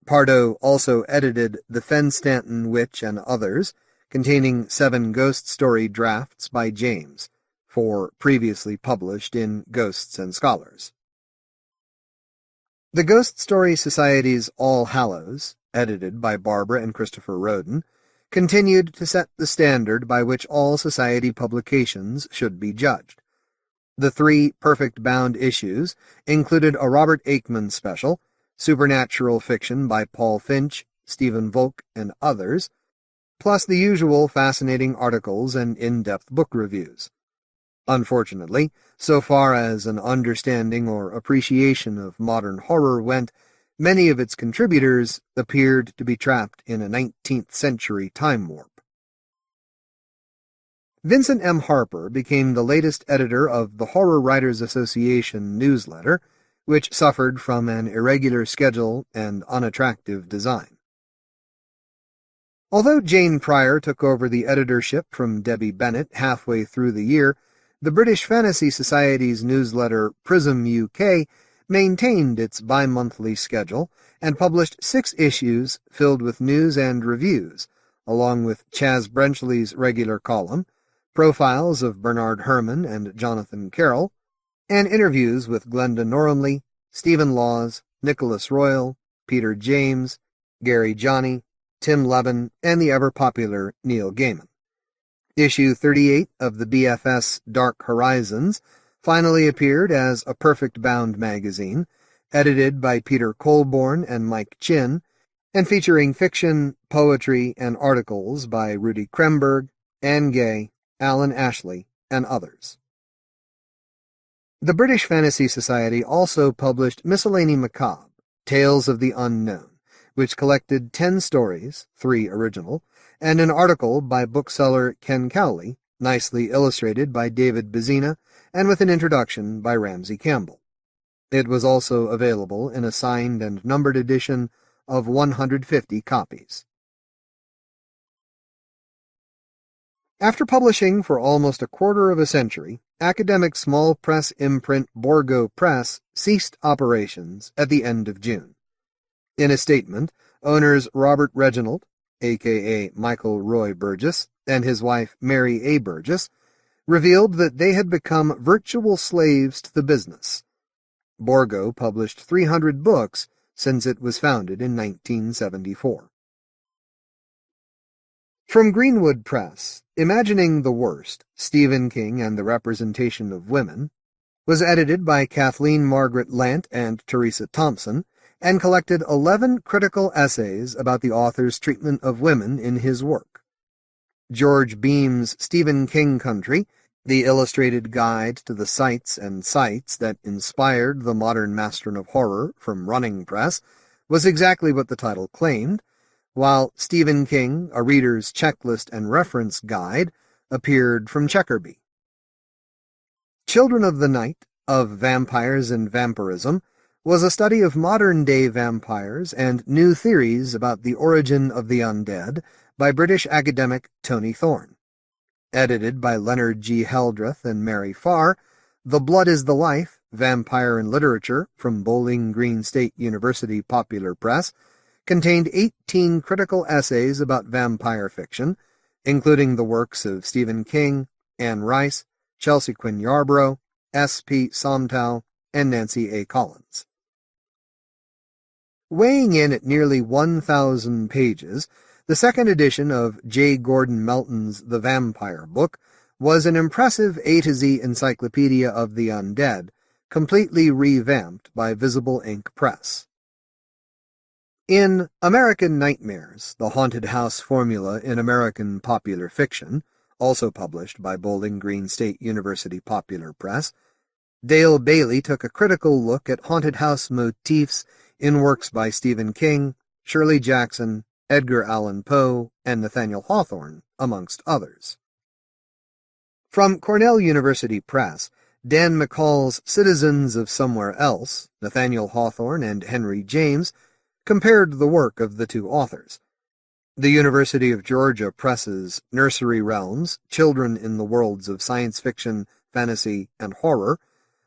Pardo also edited The Fen Stanton Witch and others, containing 7 ghost story drafts by James, 4 previously published in Ghosts and Scholars. The Ghost Story Society's All Hallows, edited by Barbara and Christopher Roden, continued to set the standard by which all society publications should be judged. The 3 perfect-bound issues included a Robert Aikman special, supernatural fiction by Paul Finch, Stephen Volk, and others, plus the usual fascinating articles and in-depth book reviews. Unfortunately, so far as an understanding or appreciation of modern horror went, many of its contributors appeared to be trapped in a 19th-century time warp. Vincent M. Harper became the latest editor of the Horror Writers Association newsletter, which suffered from an irregular schedule and unattractive design. Although Jane Pryor took over the editorship from Debbie Bennett halfway through the year, the British Fantasy Society's newsletter Prism UK maintained its bi-monthly schedule and published 6 issues filled with news and reviews, along with Chaz Brenchley's regular column, profiles of Bernard Herrmann and Jonathan Carroll, and interviews with Glenda Noramley, Stephen Laws, Nicholas Royal, Peter James, Gary Johnny, Tim Levin, and the ever-popular Neil Gaiman. Issue 38 of the BFS Dark Horizons finally appeared as a perfect-bound magazine, edited by Peter Colborne and Mike Chin, and featuring fiction, poetry, and articles by Rudy Kremberg, Anne Gay, Alan Ashley, and others. The British Fantasy Society also published Miscellany Macabre, Tales of the Unknown, which collected 10 stories, 3 original, and an article by bookseller Ken Cowley, nicely illustrated by David Bezina, and with an introduction by Ramsey Campbell. It was also available in a signed and numbered edition of 150 copies. After publishing for almost a quarter of a century, academic small press imprint Borgo Press ceased operations at the end of June. In a statement, owners Robert Reginald, a.k.a. Michael Roy Burgess, and his wife Mary A. Burgess, revealed that they had become virtual slaves to the business. Borgo published 300 books since it was founded in 1974. From Greenwood Press, Imagining the Worst, Stephen King and the Representation of Women, was edited by Kathleen Margaret Lant and Teresa Thompson, and collected 11 critical essays about the author's treatment of women in his work. George Beam's Stephen King Country, the illustrated guide to the sights and sights that inspired the modern Master of Horror from Running Press, was exactly what the title claimed, while Stephen King, A Reader's Checklist and Reference Guide, appeared from Checkerby. Children of the Night, of Vampires and Vampirism, was a study of modern-day vampires and new theories about the origin of the undead by British academic Tony Thorne. Edited by Leonard G. Heldreth and Mary Farr, The Blood is the Life, Vampire and Literature, from Bowling Green State University Popular Press, contained 18 critical essays about vampire fiction, including the works of Stephen King, Anne Rice, Chelsea Quinn Yarborough, S. P. Somtow, and Nancy A. Collins. Weighing in at nearly 1,000 pages, the second edition of J. Gordon Melton's The Vampire Book was an impressive A-to-Z encyclopedia of the undead, completely revamped by Visible Ink Press. In American Nightmares, the haunted house formula in American popular fiction, also published by Bowling Green State University Popular Press, Dale Bailey took a critical look at haunted house motifs in works by Stephen King, Shirley Jackson, Edgar Allan Poe, and Nathaniel Hawthorne, amongst others. From Cornell University Press, Dan McCall's Citizens of Somewhere Else, Nathaniel Hawthorne and Henry James, compared the work of the two authors. The University of Georgia Press's Nursery Realms, Children in the Worlds of Science Fiction, Fantasy, and Horror,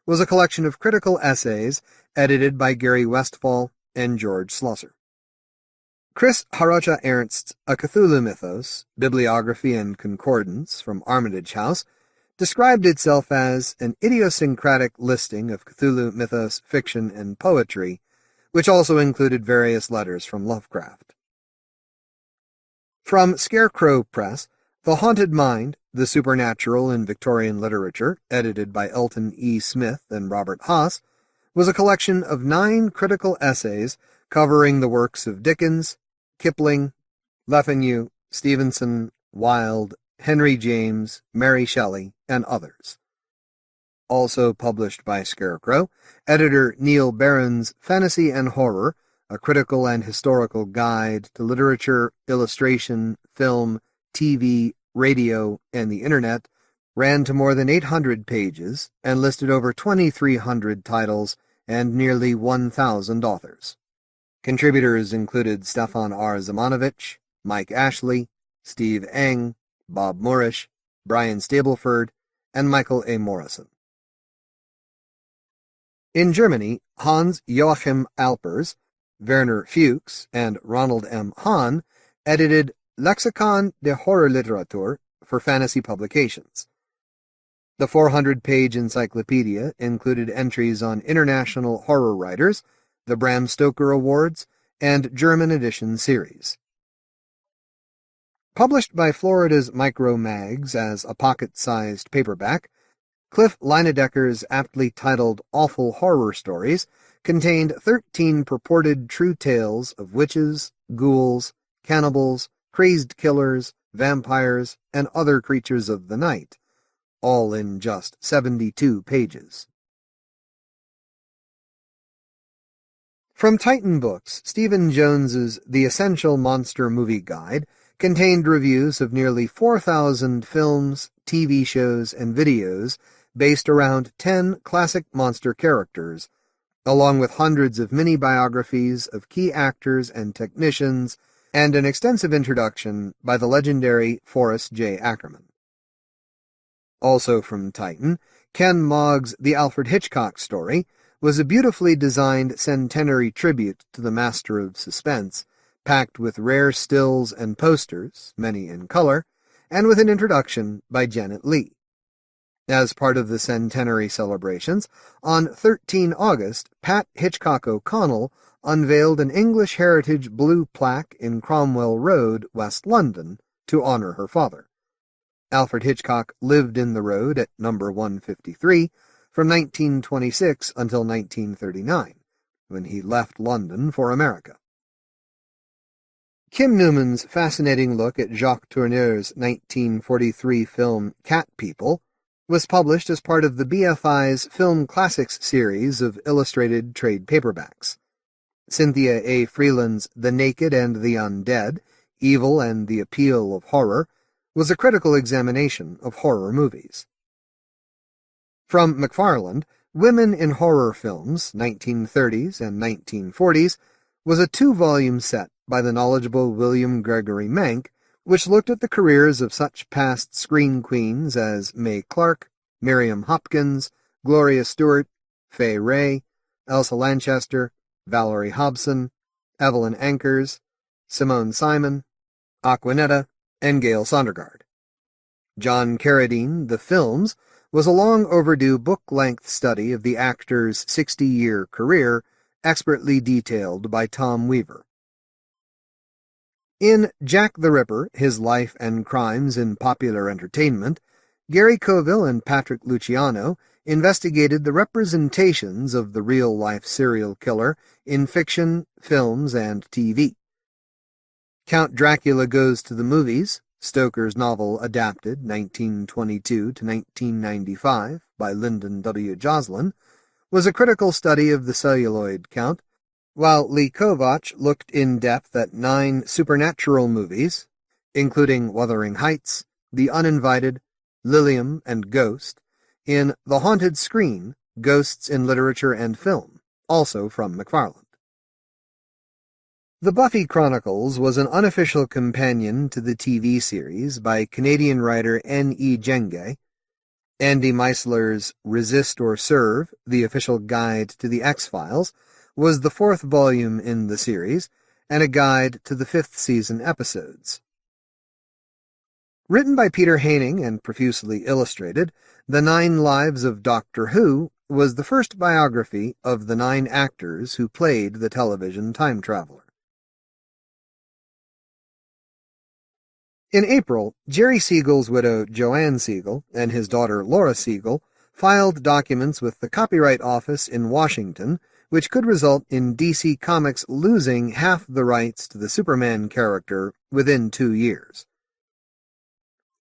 was a collection of critical essays edited by Gary Westfall and George Schlosser. Chris Harocha Ernst's A Cthulhu Mythos, Bibliography and Concordance from Armitage House, described itself as an idiosyncratic listing of Cthulhu mythos, fiction, and poetry, which also included various letters from Lovecraft. From Scarecrow Press, The Haunted Mind, The Supernatural in Victorian Literature, edited by Elton E. Smith and Robert Haas, was a collection of 9 critical essays covering the works of Dickens, Kipling, Lefanu, Stevenson, Wilde, Henry James, Mary Shelley, and others. Also published by Scarecrow, editor Neil Barron's Fantasy and Horror, a critical and historical guide to literature, illustration, film, TV, radio, and the Internet, ran to more than 800 pages and listed over 2,300 titles and nearly 1,000 authors. Contributors included Stefan R. Zamanovich, Mike Ashley, Steve Eng, Bob Moorish, Brian Stableford, and Michael A. Morrison. In Germany, Hans Joachim Alpers, Werner Fuchs, and Ronald M. Hahn edited Lexikon der Horrorliteratur for fantasy publications. The 400-page encyclopedia included entries on international horror writers, the Bram Stoker Awards, and German edition series. Published by Florida's Micro Mags as a pocket-sized paperback, Cliff Leinedecker's aptly titled Awful Horror Stories contained 13 purported true tales of witches, ghouls, cannibals, crazed killers, vampires, and other creatures of the night, all in just 72 pages. From Titan Books, Stephen Jones's The Essential Monster Movie Guide contained reviews of nearly 4,000 films, TV shows, and videos based around 10 classic monster characters, along with hundreds of mini-biographies of key actors and technicians, and an extensive introduction by the legendary Forrest J. Ackerman. Also from Titan, Ken Mogg's The Alfred Hitchcock Story was a beautifully designed centenary tribute to the master of suspense, packed with rare stills and posters, many in color, and with an introduction by Janet Leigh. As part of the centenary celebrations, on 13 August, Pat Hitchcock O'Connell unveiled an English Heritage blue plaque in Cromwell Road, West London, to honor her father. Alfred Hitchcock lived in the road at number 153 from 1926 until 1939, when he left London for America. Kim Newman's fascinating look at Jacques Tourneur's 1943 film Cat People was published as part of the BFI's Film Classics series of illustrated trade paperbacks. Cynthia A. Freeland's The Naked and the Undead, Evil and the Appeal of Horror was a critical examination of horror movies. From McFarland, Women in Horror Films, 1930s and 1940s, was a 2-volume set by the knowledgeable William Gregory Menck, which looked at the careers of such past screen queens as Mae Clarke, Miriam Hopkins, Gloria Stewart, Fay Wray, Elsa Lanchester, Valerie Hobson, Evelyn Ankers, Simone Simon, Aquanetta, and Gail Sondergaard. John Carradine, The Films, was a long-overdue book-length study of the actor's 60-year career, expertly detailed by Tom Weaver. In Jack the Ripper, His Life and Crimes in Popular Entertainment, Gary Coville and Patrick Luciano investigated the representations of the real-life serial killer in fiction, films, and TV. Count Dracula Goes to the Movies, Stoker's novel adapted 1922 to 1995 by Lyndon W. Joslin, was a critical study of the celluloid count, while Lee Kovach looked in depth at 9 supernatural movies, including Wuthering Heights, The Uninvited, Lilium, and Ghost, in The Haunted Screen, Ghosts in Literature and Film, also from McFarland. The Buffy Chronicles was an unofficial companion to the TV series by Canadian writer N.E. Jenge. Andy Meisler's Resist or Serve, the official guide to the X-Files, was the 4th volume in the series, and a guide to the 5th season episodes. Written by Peter Haining and profusely illustrated, The 9 Lives of Doctor Who was the first biography of the 9 actors who played the television time traveler. In April, Jerry Siegel's widow Joanne Siegel and his daughter Laura Siegel filed documents with the Copyright Office in Washington, which could result in DC Comics losing half the rights to the Superman character within 2 years.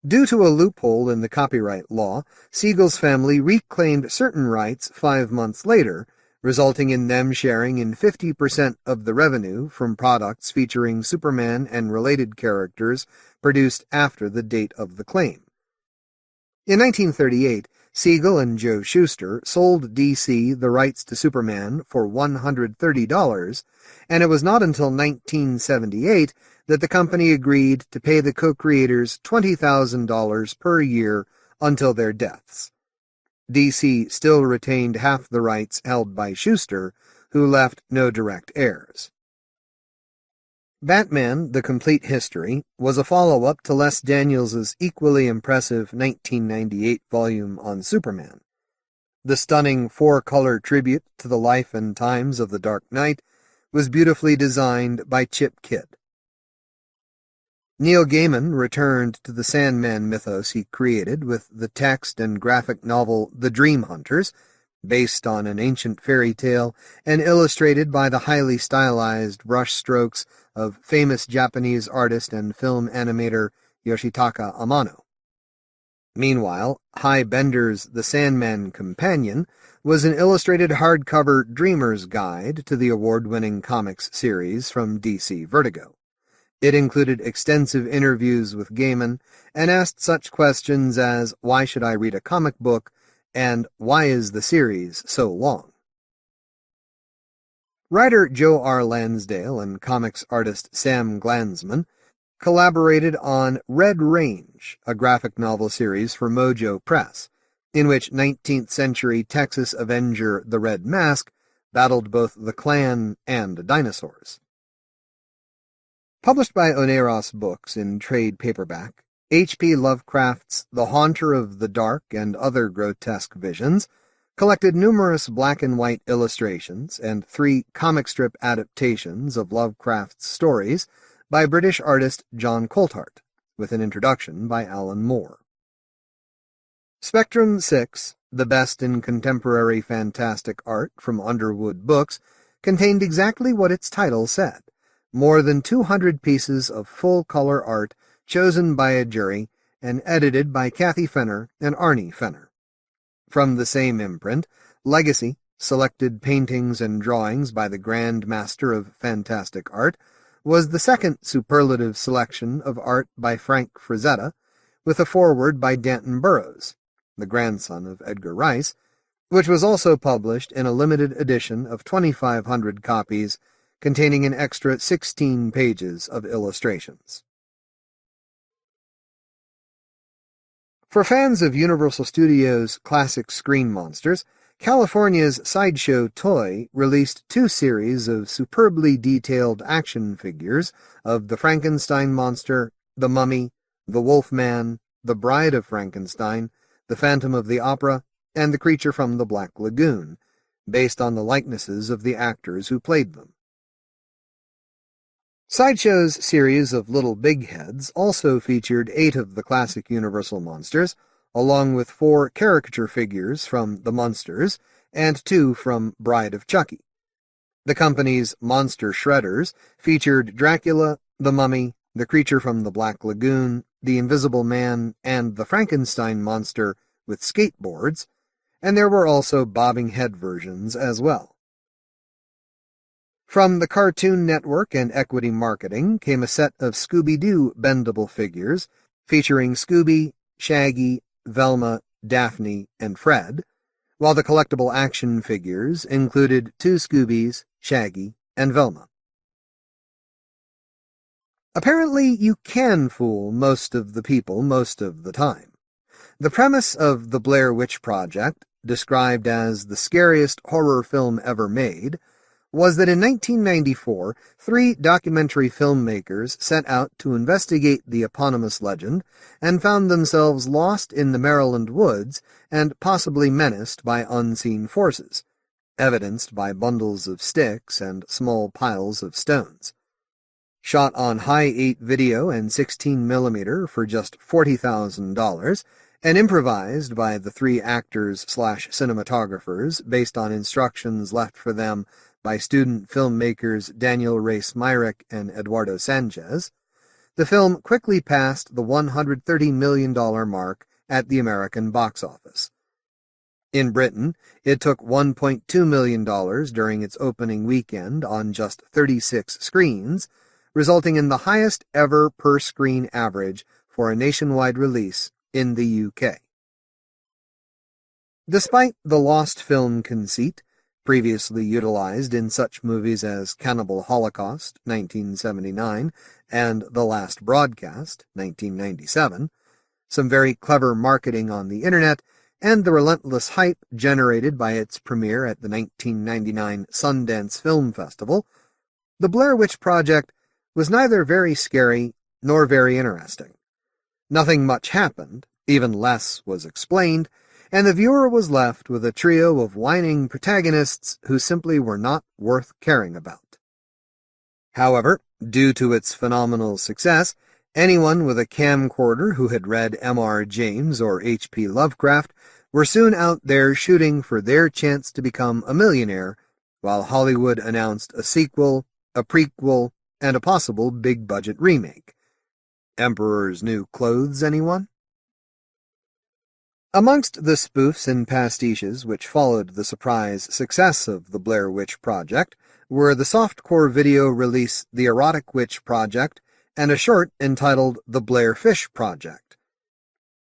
Due to a loophole in the copyright law, Siegel's family reclaimed certain rights 5 months later, resulting in them sharing in 50% of the revenue from products featuring Superman and related characters produced after the date of the claim. In 1938, Siegel and Joe Shuster sold DC the rights to Superman for $130, and it was not until 1978 that the company agreed to pay the co-creators $20,000 per year until their deaths. DC still retained half the rights held by Shuster, who left no direct heirs. Batman: The Complete History was a follow-up to Les Daniels's equally impressive 1998 volume on Superman. The stunning 4-color tribute to the life and times of the Dark Knight was beautifully designed by Chip Kidd. Neil Gaiman returned to the Sandman mythos he created with the text and graphic novel The Dream Hunters, based on an ancient fairy tale and illustrated by the highly stylized brushstrokes of famous Japanese artist and film animator Yoshitaka Amano. Meanwhile, Hy Bender's The Sandman Companion was an illustrated hardcover dreamer's guide to the award-winning comics series from DC Vertigo. It included extensive interviews with Gaiman and asked such questions as, why should I read a comic book, and why is the series so long? Writer Joe R. Lansdale and comics artist Sam Glanzman collaborated on Red Range, a graphic novel series for Mojo Press, in which 19th-century Texas Avenger the Red Mask battled both the Klan and dinosaurs. Published by Oneros Books in trade paperback, H.P. Lovecraft's The Haunter of the Dark and Other Grotesque Visions collected numerous black-and-white illustrations and 3 comic strip adaptations of Lovecraft's stories by British artist John Coltart, with an introduction by Alan Moore. Spectrum 6, the best in contemporary fantastic art from Underwood Books, contained exactly what its title said, more than 200 pieces of full-color art chosen by a jury and edited by Kathy Fenner and Arnie Fenner. From the same imprint, Legacy, selected paintings and drawings by the Grand Master of Fantastic Art, was the second superlative selection of art by Frank Frazetta, with a foreword by Danton Burrows, the grandson of Edgar Rice, which was also published in a limited edition of 2,500 copies containing an extra 16 pages of illustrations. For fans of Universal Studios' classic screen monsters, California's Sideshow Toy released 2 series of superbly detailed action figures of the Frankenstein monster, the Mummy, the Wolfman, the Bride of Frankenstein, the Phantom of the Opera, and the Creature from the Black Lagoon, based on the likenesses of the actors who played them. Sideshow's series of Little Big Heads also featured 8 of the classic Universal monsters, along with 4 caricature figures from The Munsters and 2 from Bride of Chucky. The company's Monster Shredders featured Dracula, the Mummy, the Creature from the Black Lagoon, the Invisible Man, and the Frankenstein monster with skateboards, and there were also bobbing head versions as well. From the Cartoon Network and Equity Marketing came a set of Scooby-Doo bendable figures featuring Scooby, Shaggy, Velma, Daphne, and Fred, while the collectible action figures included 2 Scoobies, Shaggy, and Velma. Apparently, you can fool most of the people most of the time. The premise of the Blair Witch Project, described as the scariest horror film ever made, was that in 1994, 3 documentary filmmakers set out to investigate the eponymous legend and found themselves lost in the Maryland woods and possibly menaced by unseen forces, evidenced by bundles of sticks and small piles of stones. Shot on high-8 video and 16mm for just $40,000, and improvised by the 3 actors/cinematographers based on instructions left for them by student filmmakers Daniel Ray Smyrick and Eduardo Sanchez, the film quickly passed the $130 million mark at the American box office. In Britain, it took $1.2 million during its opening weekend on just 36 screens, resulting in the highest ever per-screen average for a nationwide release in the UK. Despite the lost film conceit, previously utilized in such movies as Cannibal Holocaust, 1979, and The Last Broadcast, 1997, some very clever marketing on the internet, and the relentless hype generated by its premiere at the 1999 Sundance Film Festival, The Blair Witch Project was neither very scary nor very interesting. Nothing much happened, even less was explained, and the viewer was left with a trio of whining protagonists who simply were not worth caring about. However, due to its phenomenal success, Anyone with a camcorder who had read M.R. James or H.P. Lovecraft were soon out there shooting for their chance to become a millionaire, while Hollywood announced a sequel, a prequel, and a possible big-budget remake. Emperor's New Clothes, anyone? Amongst the spoofs and pastiches which followed the surprise success of the Blair Witch Project were the softcore video release The Erotic Witch Project and a short entitled The Blair Fish Project.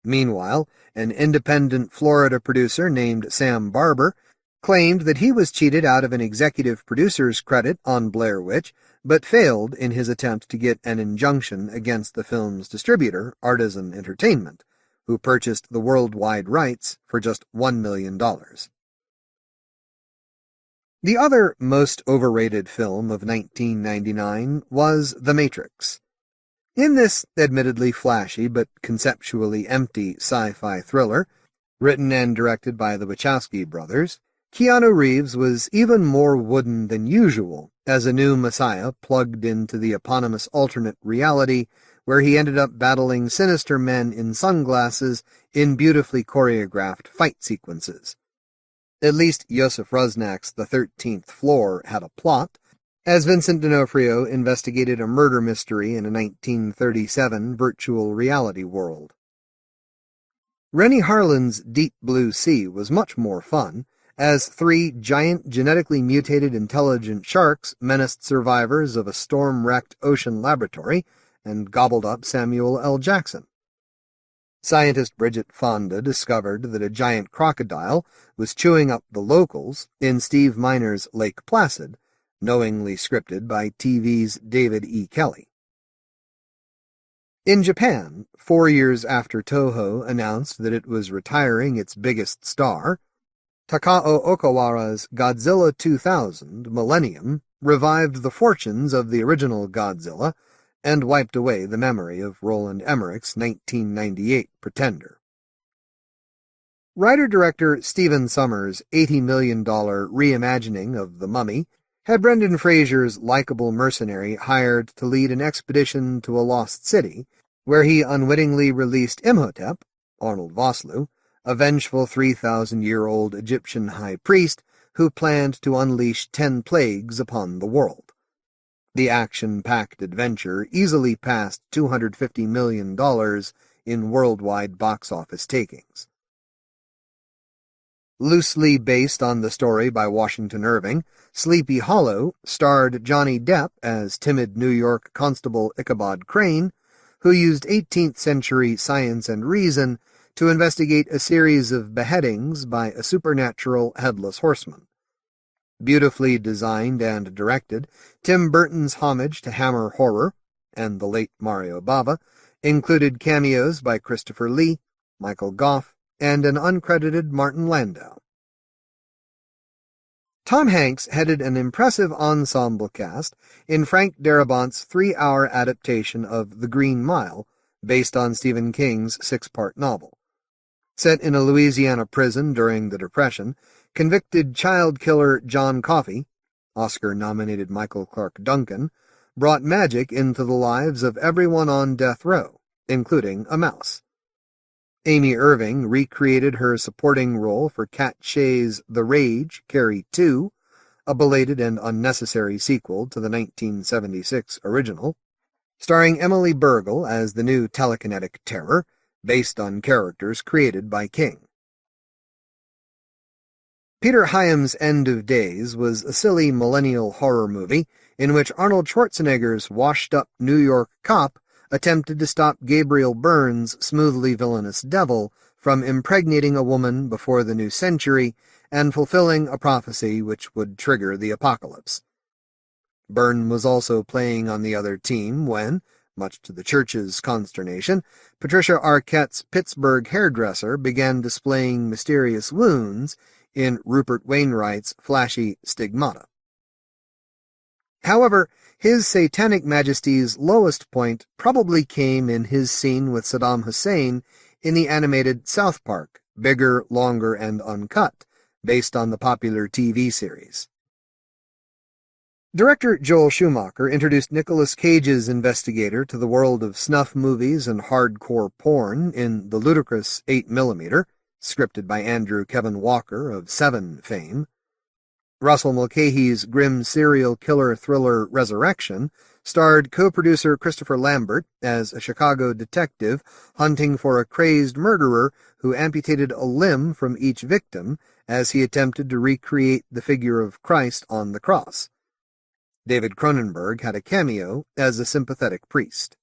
Meanwhile, an independent Florida producer named Sam Barber claimed that he was cheated out of an executive producer's credit on Blair Witch, but failed in his attempt to get an injunction against the film's distributor, Artisan Entertainment, who purchased the worldwide rights for just $1 million. The other most overrated film of 1999 was The Matrix. In this admittedly flashy but conceptually empty sci-fi thriller, written and directed by the Wachowski brothers, Keanu Reeves was even more wooden than usual as a new messiah plugged into the eponymous alternate reality where he ended up battling sinister men in sunglasses in beautifully choreographed fight sequences. At least Joseph Rusnak's The 13th Floor had a plot, as Vincent D'Onofrio investigated a murder mystery in a 1937 virtual reality world. Rennie Harlin's Deep Blue Sea was much more fun, as three giant genetically mutated intelligent sharks menaced survivors of a storm-wrecked ocean laboratory and gobbled up Samuel L. Jackson. Scientist Bridget Fonda discovered that a giant crocodile was chewing up the locals in Steve Miner's Lake Placid, knowingly scripted by TV's David E. Kelley. In Japan, 4 years after Toho announced that it was retiring its biggest star, Takao Okawara's Godzilla 2000 Millennium revived the fortunes of the original Godzilla and wiped away the memory of Roland Emmerich's 1998 Pretender. Writer-director Stephen Sommers' $80 million reimagining of The Mummy had Brendan Fraser's likable mercenary hired to lead an expedition to a lost city, where he unwittingly released Imhotep, Arnold Vosloo, a vengeful 3,000-year-old Egyptian high priest who planned to unleash 10 plagues upon the world. The action-packed adventure easily passed $250 million in worldwide box office takings. Loosely based on the story by Washington Irving, Sleepy Hollow starred Johnny Depp as timid New York Constable Ichabod Crane, who used 18th-century science and reason to investigate a series of beheadings by a supernatural headless horseman. Beautifully designed and directed, Tim Burton's homage to Hammer horror, and the late Mario Bava, included cameos by Christopher Lee, Michael Goff, and an uncredited Martin Landau. Tom Hanks headed an impressive ensemble cast in Frank Darabont's 3-hour adaptation of The Green Mile, based on Stephen King's 6-part novel. Set in a Louisiana prison during the Depression, convicted child killer John Coffey, Oscar-nominated Michael Clarke Duncan, brought magic into the lives of everyone on death row, including a mouse. Amy Irving recreated her supporting role for Kat Shea's The Rage, Carrie 2, a belated and unnecessary sequel to the 1976 original, starring Emily Bergel as the new telekinetic terror, based on characters created by King. Peter Hyam's End of Days was a silly millennial horror movie in which Arnold Schwarzenegger's washed-up New York cop attempted to stop Gabriel Byrne's smoothly villainous devil from impregnating a woman before the new century and fulfilling a prophecy which would trigger the apocalypse. Byrne was also playing on the other team when, much to the church's consternation, Patricia Arquette's Pittsburgh hairdresser began displaying mysterious wounds in Rupert Wainwright's flashy Stigmata. However, his Satanic Majesty's lowest point probably came in his scene with Saddam Hussein in the animated South Park, Bigger, Longer, and Uncut, based on the popular TV series. Director Joel Schumacher introduced Nicolas Cage's investigator to the world of snuff movies and hardcore porn in The Ludicrous 8mm, scripted by Andrew Kevin Walker of Seven fame. Russell Mulcahy's grim serial killer thriller Resurrection starred co-producer Christopher Lambert as a Chicago detective hunting for a crazed murderer who amputated a limb from each victim as he attempted to recreate the figure of Christ on the cross. David Cronenberg had a cameo as a sympathetic priest.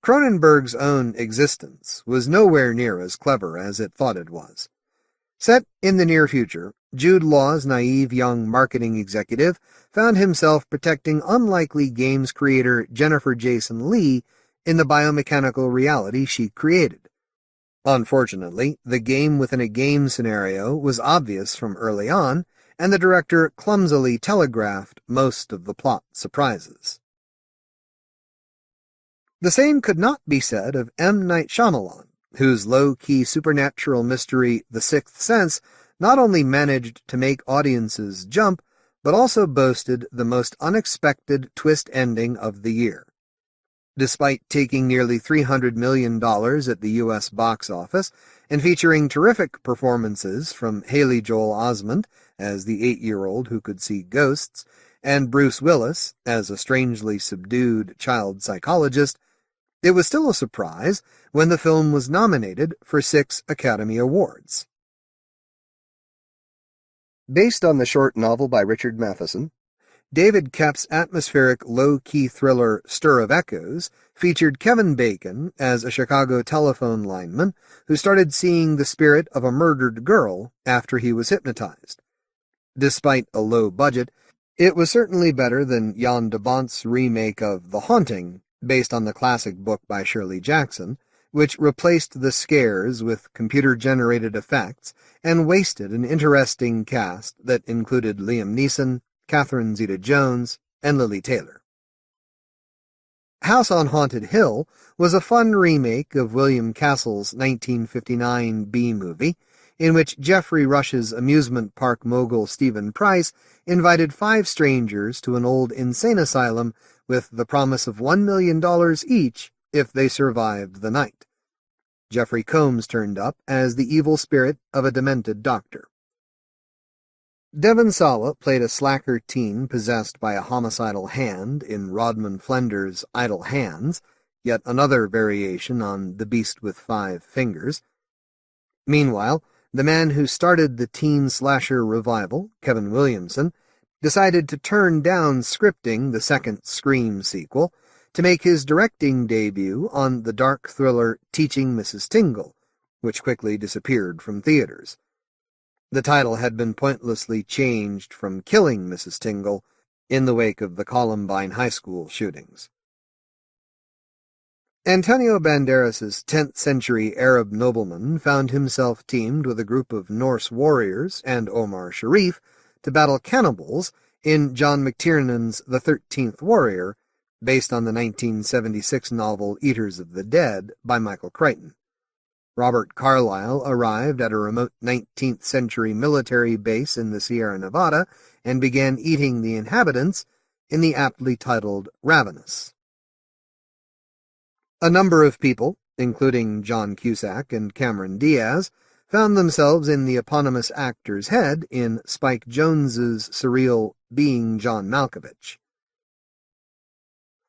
Cronenberg's own existence was nowhere near as clever as it thought it was. Set in the near future, Jude Law's naive young marketing executive found himself protecting unlikely games creator Jennifer Jason Leigh in the biomechanical reality she created. Unfortunately, the game-within-a-game scenario was obvious from early on, and the director clumsily telegraphed most of the plot surprises. The same could not be said of M. Night Shyamalan, whose low-key supernatural mystery The Sixth Sense not only managed to make audiences jump, but also boasted the most unexpected twist ending of the year. Despite taking nearly $300 million at the U.S. box office and featuring terrific performances from Haley Joel Osment as the 8-year-old who could see ghosts, and Bruce Willis as a strangely subdued child psychologist, it was still a surprise when the film was nominated for 6 Academy Awards. Based on the short novel by Richard Matheson, David Koepp's atmospheric low-key thriller Stir of Echoes featured Kevin Bacon as a Chicago telephone lineman who started seeing the spirit of a murdered girl after he was hypnotized. Despite a low budget, it was certainly better than Jan de Bont's remake of The Haunting, based on the classic book by Shirley Jackson, which replaced the scares with computer-generated effects and wasted an interesting cast that included Liam Neeson, Catherine Zeta-Jones, and Lily Taylor. House on Haunted Hill was a fun remake of William Castle's 1959 B-movie, in which Geoffrey Rush's amusement park mogul Stephen Price invited 5 strangers to an old insane asylum with the promise of $1 million each if they survived the night. Jeffrey Combs turned up as the evil spirit of a demented doctor. Devon Sawa played a slacker teen possessed by a homicidal hand in Rodman Flender's Idle Hands, yet another variation on The Beast with 5 Fingers. Meanwhile, the man who started the teen slasher revival, Kevin Williamson, decided to turn down scripting the second Scream sequel to make his directing debut on the dark thriller Teaching Mrs. Tingle, which quickly disappeared from theaters. The title had been pointlessly changed from Killing Mrs. Tingle in the wake of the Columbine High School shootings. Antonio Banderas's 10th-century Arab nobleman found himself teamed with a group of Norse warriors and Omar Sharif to battle cannibals in John McTiernan's The 13th Warrior, based on the 1976 novel Eaters of the Dead by Michael Crichton. Robert Carlyle arrived at a remote 19th-century military base in the Sierra Nevada and began eating the inhabitants in the aptly titled Ravenous. A number of people, including John Cusack and Cameron Diaz, found themselves in the eponymous actor's head in Spike Jonze's surreal Being John Malkovich.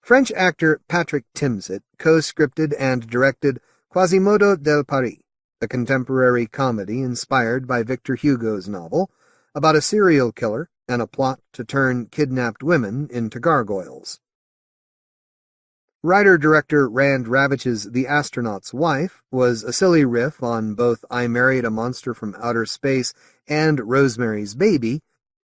French actor Patrick Timsit co-scripted and directed Quasimodo del Paris, a contemporary comedy inspired by Victor Hugo's novel, about a serial killer and a plot to turn kidnapped women into gargoyles. Writer-director Rand Ravitch's The Astronaut's Wife was a silly riff on both I Married a Monster from Outer Space and Rosemary's Baby,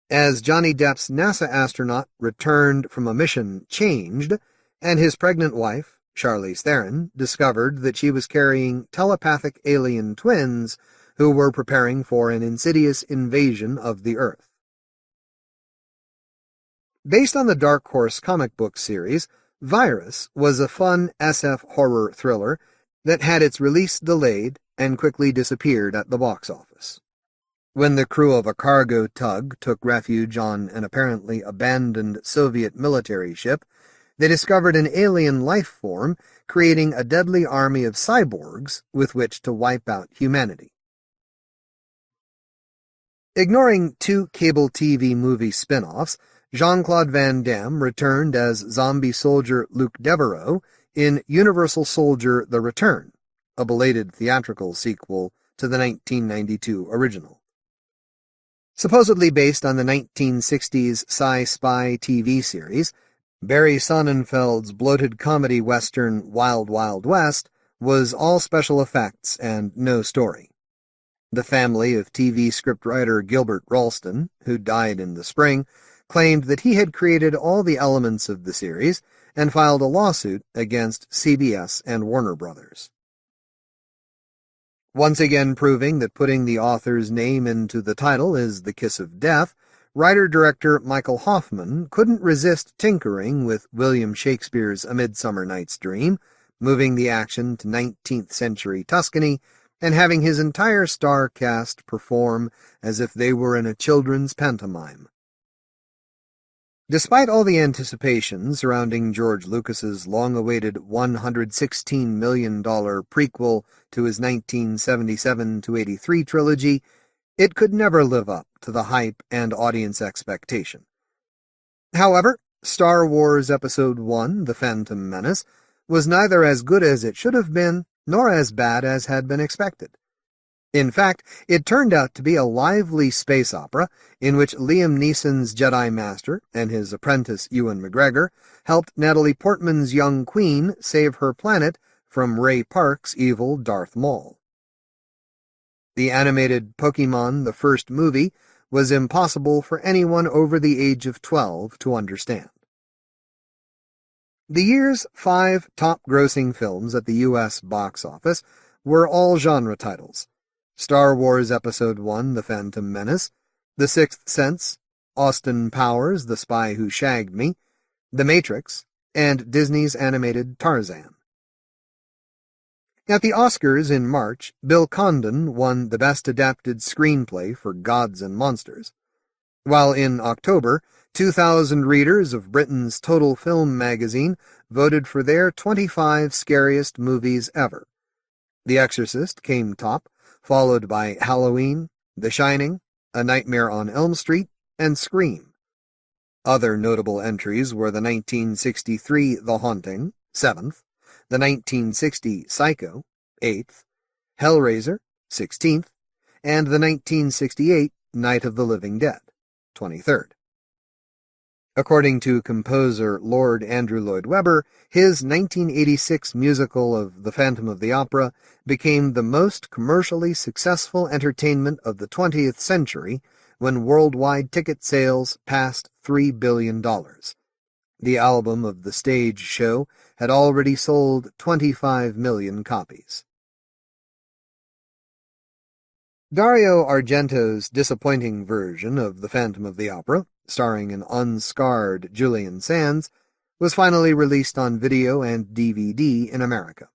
as Johnny Depp's NASA astronaut returned from a mission changed, and his pregnant wife, Charlize Theron, discovered that she was carrying telepathic alien twins who were preparing for an insidious invasion of the Earth. Based on the Dark Horse comic book series, Virus was a fun SF horror thriller that had its release delayed and quickly disappeared at the box office. When the crew of a cargo tug took refuge on an apparently abandoned Soviet military ship, they discovered an alien life form creating a deadly army of cyborgs with which to wipe out humanity. Ignoring 2 cable TV movie spin-offs, Jean-Claude Van Damme returned as zombie soldier Luke Devereaux in Universal Soldier: The Return, a belated theatrical sequel to the 1992 original. Supposedly based on the 1960s sci-spy TV series, Barry Sonnenfeld's bloated comedy western Wild Wild West was all special effects and no story. The family of TV scriptwriter Gilbert Ralston, who died in the spring, claimed that he had created all the elements of the series and filed a lawsuit against CBS and Warner Brothers. Once again proving that putting the author's name into the title is the kiss of death, writer-director Michael Hoffman couldn't resist tinkering with William Shakespeare's A Midsummer Night's Dream, moving the action to 19th-century Tuscany, and having his entire star cast perform as if they were in a children's pantomime. Despite all the anticipation surrounding George Lucas's long-awaited $116 million prequel to his 1977-83 trilogy, it could never live up to the hype and audience expectation. However, Star Wars Episode I, The Phantom Menace, was neither as good as it should have been, nor as bad as had been expected. In fact, it turned out to be a lively space opera in which Liam Neeson's Jedi Master and his apprentice Ewan McGregor helped Natalie Portman's young queen save her planet from Ray Park's evil Darth Maul. The animated Pokémon the First Movie was impossible for anyone over the age of 12 to understand. The year's 5 top-grossing films at the U.S. box office were all genre titles: Star Wars Episode I, The Phantom Menace, The Sixth Sense, Austin Powers, The Spy Who Shagged Me, The Matrix, and Disney's animated Tarzan. At the Oscars in March, Bill Condon won the Best Adapted Screenplay for Gods and Monsters, while in October, 2,000 readers of Britain's Total Film magazine voted for their 25 scariest movies ever. The Exorcist came top, followed by Halloween, The Shining, A Nightmare on Elm Street, and Scream. Other notable entries were the 1963 The Haunting, 7th, the 1960 Psycho, 8th, Hellraiser, 16th, and the 1968 Night of the Living Dead, 23rd. According to composer Lord Andrew Lloyd Webber, his 1986 musical of The Phantom of the Opera became the most commercially successful entertainment of the 20th century when worldwide ticket sales passed $3 billion. The album of the stage show had already sold 25 million copies. Dario Argento's disappointing version of The Phantom of the Opera, starring an unscarred Julian Sands, was finally released on video and DVD in America.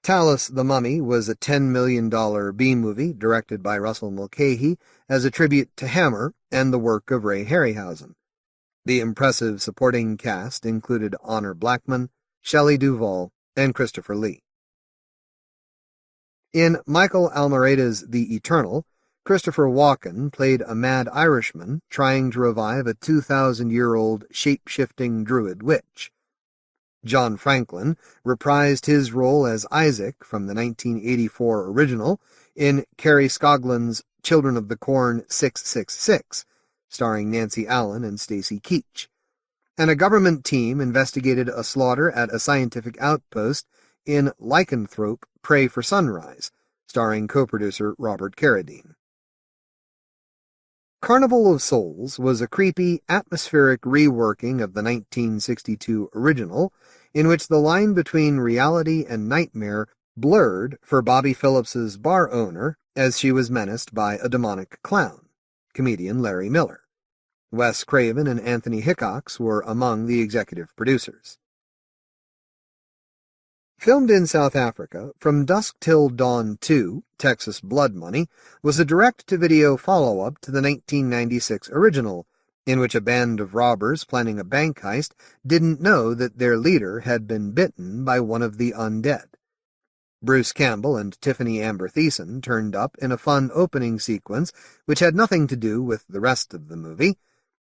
Talus the Mummy was a $10 million B-movie directed by Russell Mulcahy as a tribute to Hammer and the work of Ray Harryhausen. The impressive supporting cast included Honor Blackman, Shelley Duvall, and Christopher Lee. In Michael Almereyda's The Eternal, Christopher Walken played a mad Irishman trying to revive a 2,000-year-old shape-shifting druid witch. John Franklin reprised his role as Isaac from the 1984 original in Kerry Scoglin's Children of the Corn 666, starring Nancy Allen and Stacy Keach. And a government team investigated a slaughter at a scientific outpost in Lycanthrope Pray for Sunrise, starring co-producer Robert Carradine. Carnival of Souls was a creepy, atmospheric reworking of the 1962 original, in which the line between reality and nightmare blurred for Bobby Phillips's bar owner as she was menaced by a demonic clown, comedian Larry Miller. Wes Craven and Anthony Hickox were among the executive producers. Filmed in South Africa, From Dusk Till Dawn 2, Texas Blood Money, was a direct-to-video follow-up to the 1996 original, in which a band of robbers planning a bank heist didn't know that their leader had been bitten by one of the undead. Bruce Campbell and Tiffany Amber Thiessen turned up in a fun opening sequence which had nothing to do with the rest of the movie,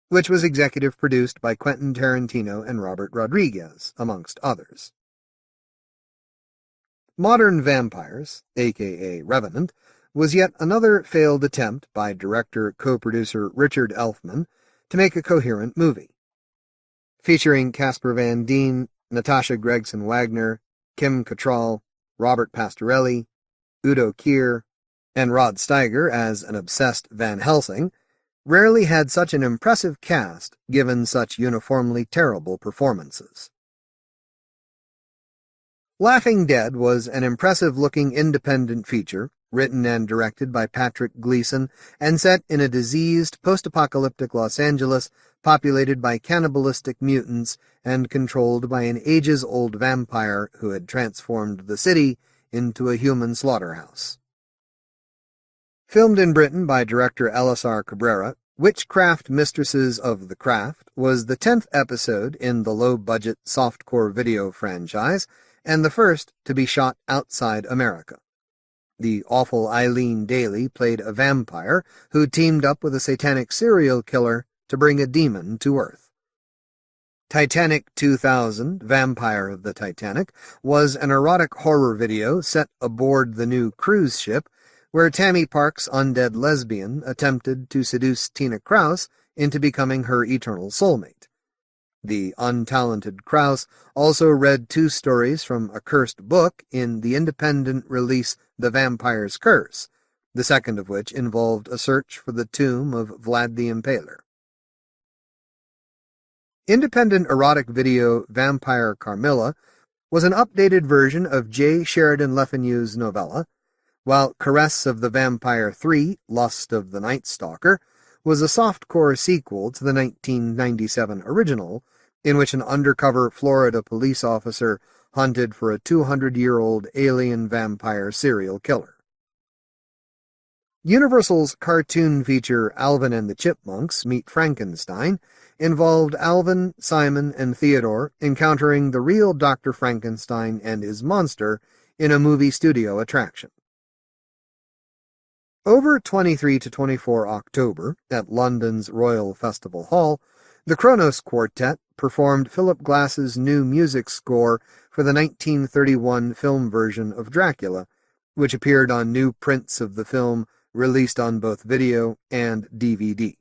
which was executive produced by Quentin Tarantino and Robert Rodriguez, amongst others. Modern Vampires, a.k.a. Revenant, was yet another failed attempt by director-co-producer Richard Elfman to make a coherent movie. Featuring Casper Van Dien, Natasha Gregson Wagner, Kim Cattrall, Robert Pastorelli, Udo Kier, and Rod Steiger as an obsessed Van Helsing, rarely had such an impressive cast given such uniformly terrible performances. Laughing Dead was an impressive-looking independent feature, written and directed by Patrick Gleason, and set in a diseased, post-apocalyptic Los Angeles populated by cannibalistic mutants and controlled by an ages-old vampire who had transformed the city into a human slaughterhouse. Filmed in Britain by director Elisar Cabrera, Witchcraft Mistresses of the Craft was the 10th episode in the low-budget softcore video franchise, and the first to be shot outside America. The awful Eileen Daly played a vampire who teamed up with a satanic serial killer to bring a demon to Earth. Titanic 2000, Vampire of the Titanic, was an erotic horror video set aboard the new cruise ship where Tammy Park's undead lesbian attempted to seduce Tina Krause into becoming her eternal soulmate. The untalented Krause also read 2 stories from a cursed book in the independent release The Vampire's Curse, the second of which involved a search for the tomb of Vlad the Impaler. Independent erotic video Vampire Carmilla was an updated version of J. Sheridan Le Fanu's novella, while Caress of the Vampire 3, Lust of the Night Stalker, was a softcore sequel to the 1997 original, in which an undercover Florida police officer hunted for a 200-year-old alien vampire serial killer. Universal's cartoon feature Alvin and the Chipmunks Meet Frankenstein involved Alvin, Simon, and Theodore encountering the real Dr. Frankenstein and his monster in a movie studio attraction. Over 23 to 24 October, at London's Royal Festival Hall, the Kronos Quartet performed Philip Glass's new music score for the 1931 film version of Dracula, which appeared on new prints of the film released on both video and DVD.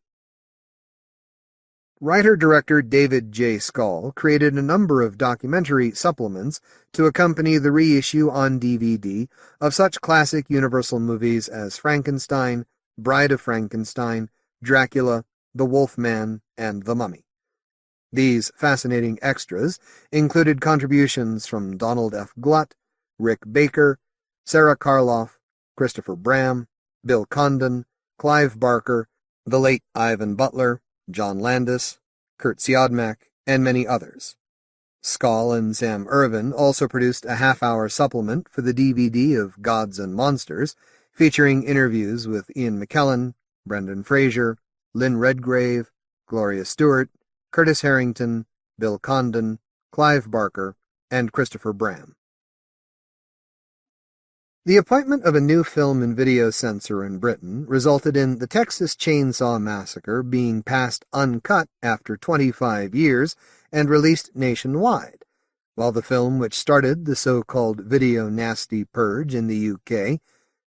Writer-director David J. Schow created a number of documentary supplements to accompany the reissue on DVD of such classic Universal movies as Frankenstein, Bride of Frankenstein, Dracula, The Wolfman, and The Mummy. These fascinating extras included contributions from Donald F. Glutt, Rick Baker, Sarah Karloff, Christopher Bram, Bill Condon, Clive Barker, the late Ivan Butler, John Landis, Kurt Siodmak, and many others. Schow and Sam Irvin also produced a half-hour supplement for the DVD of Gods and Monsters, featuring interviews with Ian McKellen, Brendan Fraser, Lynn Redgrave, Gloria Stewart, Curtis Harrington, Bill Condon, Clive Barker, and Christopher Bram. The appointment of a new film and video censor in Britain resulted in the Texas Chainsaw Massacre being passed uncut after 25 years and released nationwide, while the film which started the so-called video nasty purge in the UK,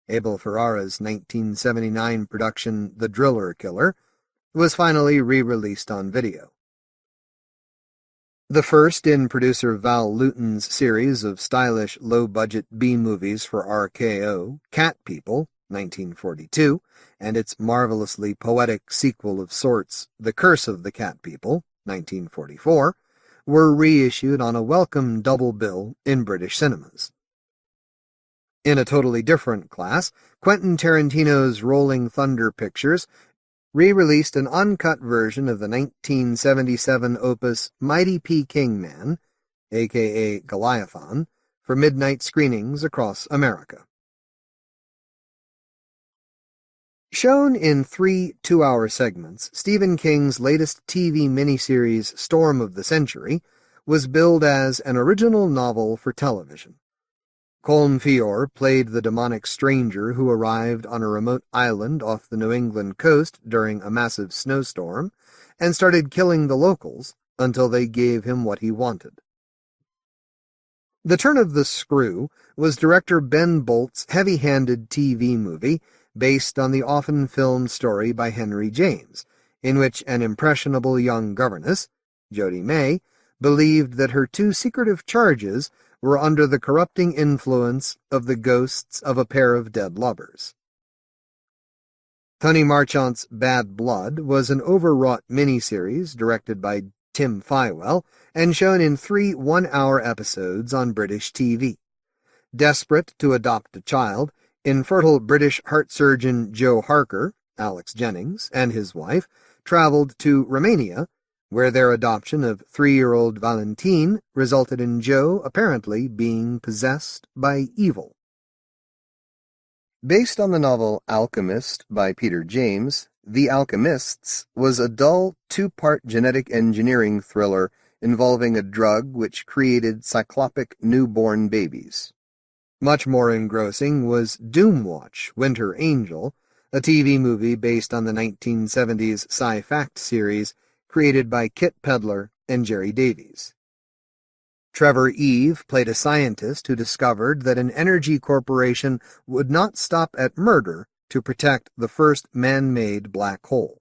Abel Ferrara's 1979 production The Driller Killer, was finally re-released on video. The first in producer Val Lewton's series of stylish, low-budget B-movies for RKO, Cat People, 1942, and its marvelously poetic sequel of sorts, The Curse of the Cat People, 1944, were reissued on a welcome double bill in British cinemas. In a totally different class, Quentin Tarantino's Rolling Thunder Pictures re-released an uncut version of the 1977 opus Mighty P. Kingman, a.k.a. Goliathon, for midnight screenings across America. Shown in 3 two-hour segments, Stephen King's latest TV miniseries, Storm of the Century, was billed as an original novel for television. Colm Feore played the demonic stranger who arrived on a remote island off the New England coast during a massive snowstorm and started killing the locals until they gave him what he wanted. The Turn of the Screw was director Ben Bolt's heavy-handed TV movie based on the often filmed story by Henry James, in which an impressionable young governess, Jodie May, believed that her 2 secretive charges were under the corrupting influence of the ghosts of a pair of dead lovers. Tony Marchant's Bad Blood was an overwrought miniseries directed by Tim Fywell and shown in 3 one-hour episodes on British TV. Desperate to adopt a child, infertile British heart surgeon Joe Harker, Alex Jennings, and his wife traveled to Romania, where their adoption of 3-year-old Valentine resulted in Joe apparently being possessed by evil. Based on the novel Alchemist by Peter James, The Alchemists was a dull 2-part genetic engineering thriller involving a drug which created cyclopic newborn babies. Much more engrossing was Doomwatch, Winter Angel, a TV movie based on the 1970s sci-fact series created by Kit Pedler and Jerry Davies. Trevor Eve played a scientist who discovered that an energy corporation would not stop at murder to protect the first man-made black hole.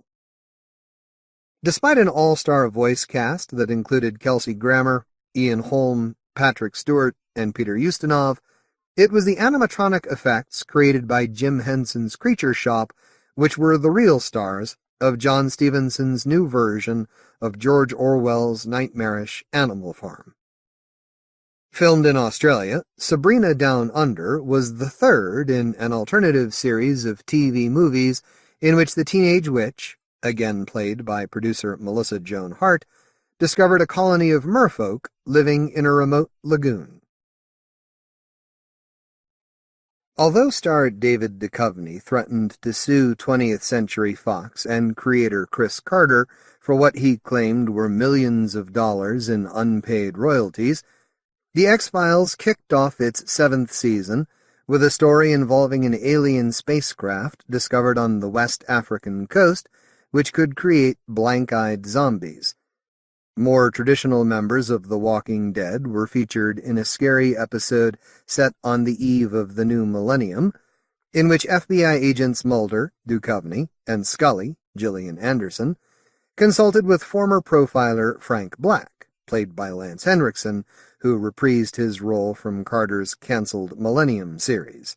Despite an all-star voice cast that included Kelsey Grammer, Ian Holm, Patrick Stewart, and Peter Ustinov, it was the animatronic effects created by Jim Henson's Creature Shop which were the real stars of John Stevenson's new version of George Orwell's nightmarish Animal Farm. Filmed in Australia, Sabrina Down Under was the 3rd in an alternative series of TV movies in which the teenage witch, again played by producer Melissa Joan Hart, discovered a colony of merfolk living in a remote lagoon. Although star David Duchovny threatened to sue 20th Century Fox and creator Chris Carter for what he claimed were millions of dollars in unpaid royalties, The X-Files kicked off its 7th season with a story involving an alien spacecraft discovered on the West African coast which could create blank-eyed zombies. More traditional members of The Walking Dead were featured in a scary episode set on the eve of the new millennium, in which FBI agents Mulder, Duchovny, and Scully, Gillian Anderson, consulted with former profiler Frank Black, played by Lance Henriksen, who reprised his role from Carter's cancelled Millennium series.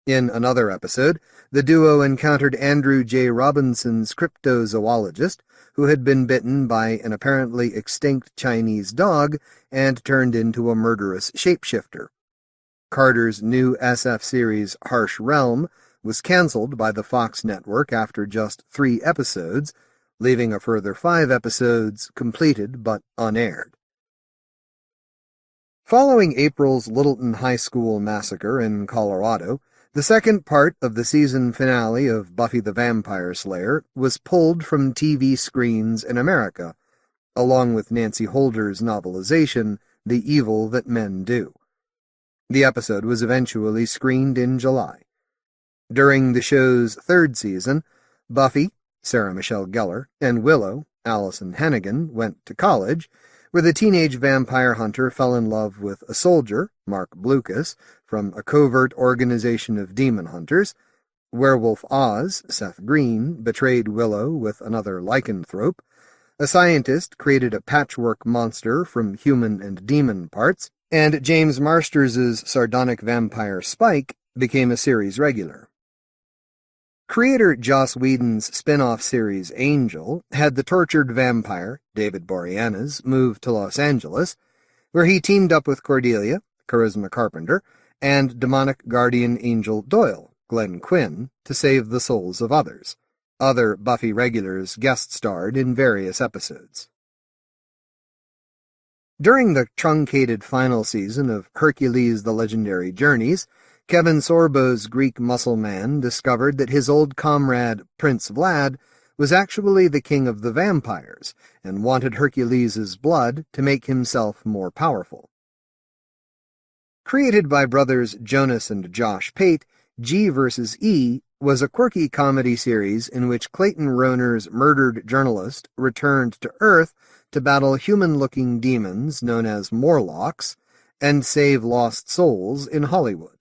In another episode, the duo encountered Andrew J. Robinson's cryptozoologist, who had been bitten by an apparently extinct Chinese dog and turned into a murderous shapeshifter. Carter's new SF series Harsh Realm was cancelled by the Fox network after just 3 episodes, leaving a further 5 episodes completed but unaired. Following April's Littleton High School massacre in Colorado, the second part of the season finale of Buffy the Vampire Slayer was pulled from TV screens in America, along with Nancy Holder's novelization, The Evil That Men Do. The episode was eventually screened in July. During the show's 3rd season, Buffy, Sarah Michelle Gellar, and Willow, Allison Hannigan, went to college, where the teenage vampire hunter fell in love with a soldier, Mark Blucas, from a covert organization of demon hunters. Werewolf Oz, Seth Green, betrayed Willow with another lycanthrope. A scientist created a patchwork monster from human and demon parts, and James Marsters' sardonic vampire Spike became a series regular. Creator Joss Whedon's spin-off series Angel had the tortured vampire, David Boreanaz, move to Los Angeles, where he teamed up with Cordelia, Charisma Carpenter, and demonic guardian angel Doyle, Glenn Quinn, to save the souls of others. Other Buffy regulars guest-starred in various episodes. During the truncated final season of Hercules the Legendary Journeys, Kevin Sorbo's Greek muscle man discovered that his old comrade, Prince Vlad, was actually the king of the vampires and wanted Hercules' blood to make himself more powerful. Created by brothers Jonas and Josh Pate, G vs. E was a quirky comedy series in which Clayton Rohner's murdered journalist returned to Earth to battle human-looking demons known as Morlocks and save lost souls in Hollywood.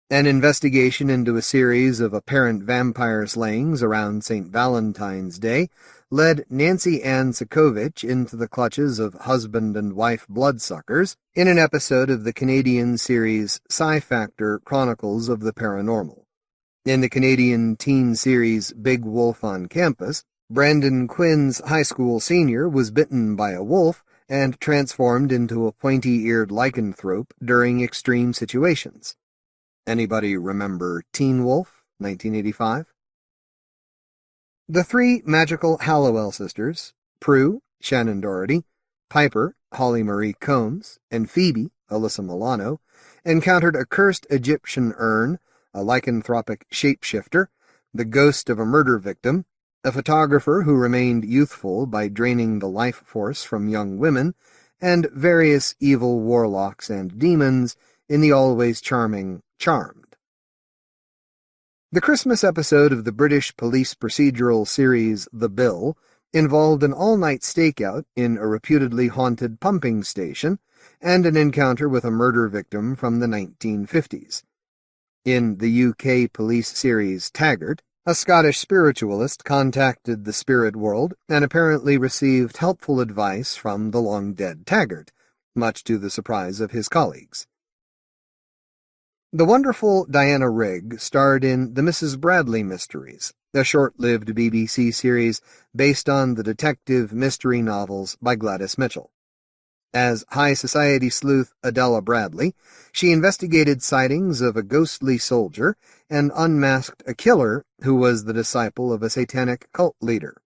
An investigation into a series of apparent vampire slayings around St. Valentine's Day led Nancy Ann Sokovich into the clutches of husband and wife bloodsuckers in an episode of the Canadian series Sci-Factor Chronicles of the Paranormal. In the Canadian teen series Big Wolf on Campus, Brandon Quinn's high school senior was bitten by a wolf and transformed into a pointy-eared lycanthrope during extreme situations. Anybody remember Teen Wolf, 1985? The three magical Hallowell sisters, Prue, Shannon Doherty, Piper, Holly Marie Combs, and Phoebe, Alyssa Milano, encountered a cursed Egyptian urn, a lycanthropic shapeshifter, the ghost of a murder victim, a photographer who remained youthful by draining the life force from young women, and various evil warlocks and demons in the always charming Charmed. The Christmas episode of the British police procedural series The Bill involved an all-night stakeout in a reputedly haunted pumping station and an encounter with a murder victim from the 1950s. In the UK police series Taggart, a Scottish spiritualist contacted the spirit world and apparently received helpful advice from the long-dead Taggart, much to the surprise of his colleagues. The wonderful Diana Rigg starred in The Mrs. Bradley Mysteries, a short-lived BBC series based on the detective mystery novels by Gladys Mitchell. As high society sleuth Adela Bradley, she investigated sightings of a ghostly soldier and unmasked a killer who was the disciple of a satanic cult leader.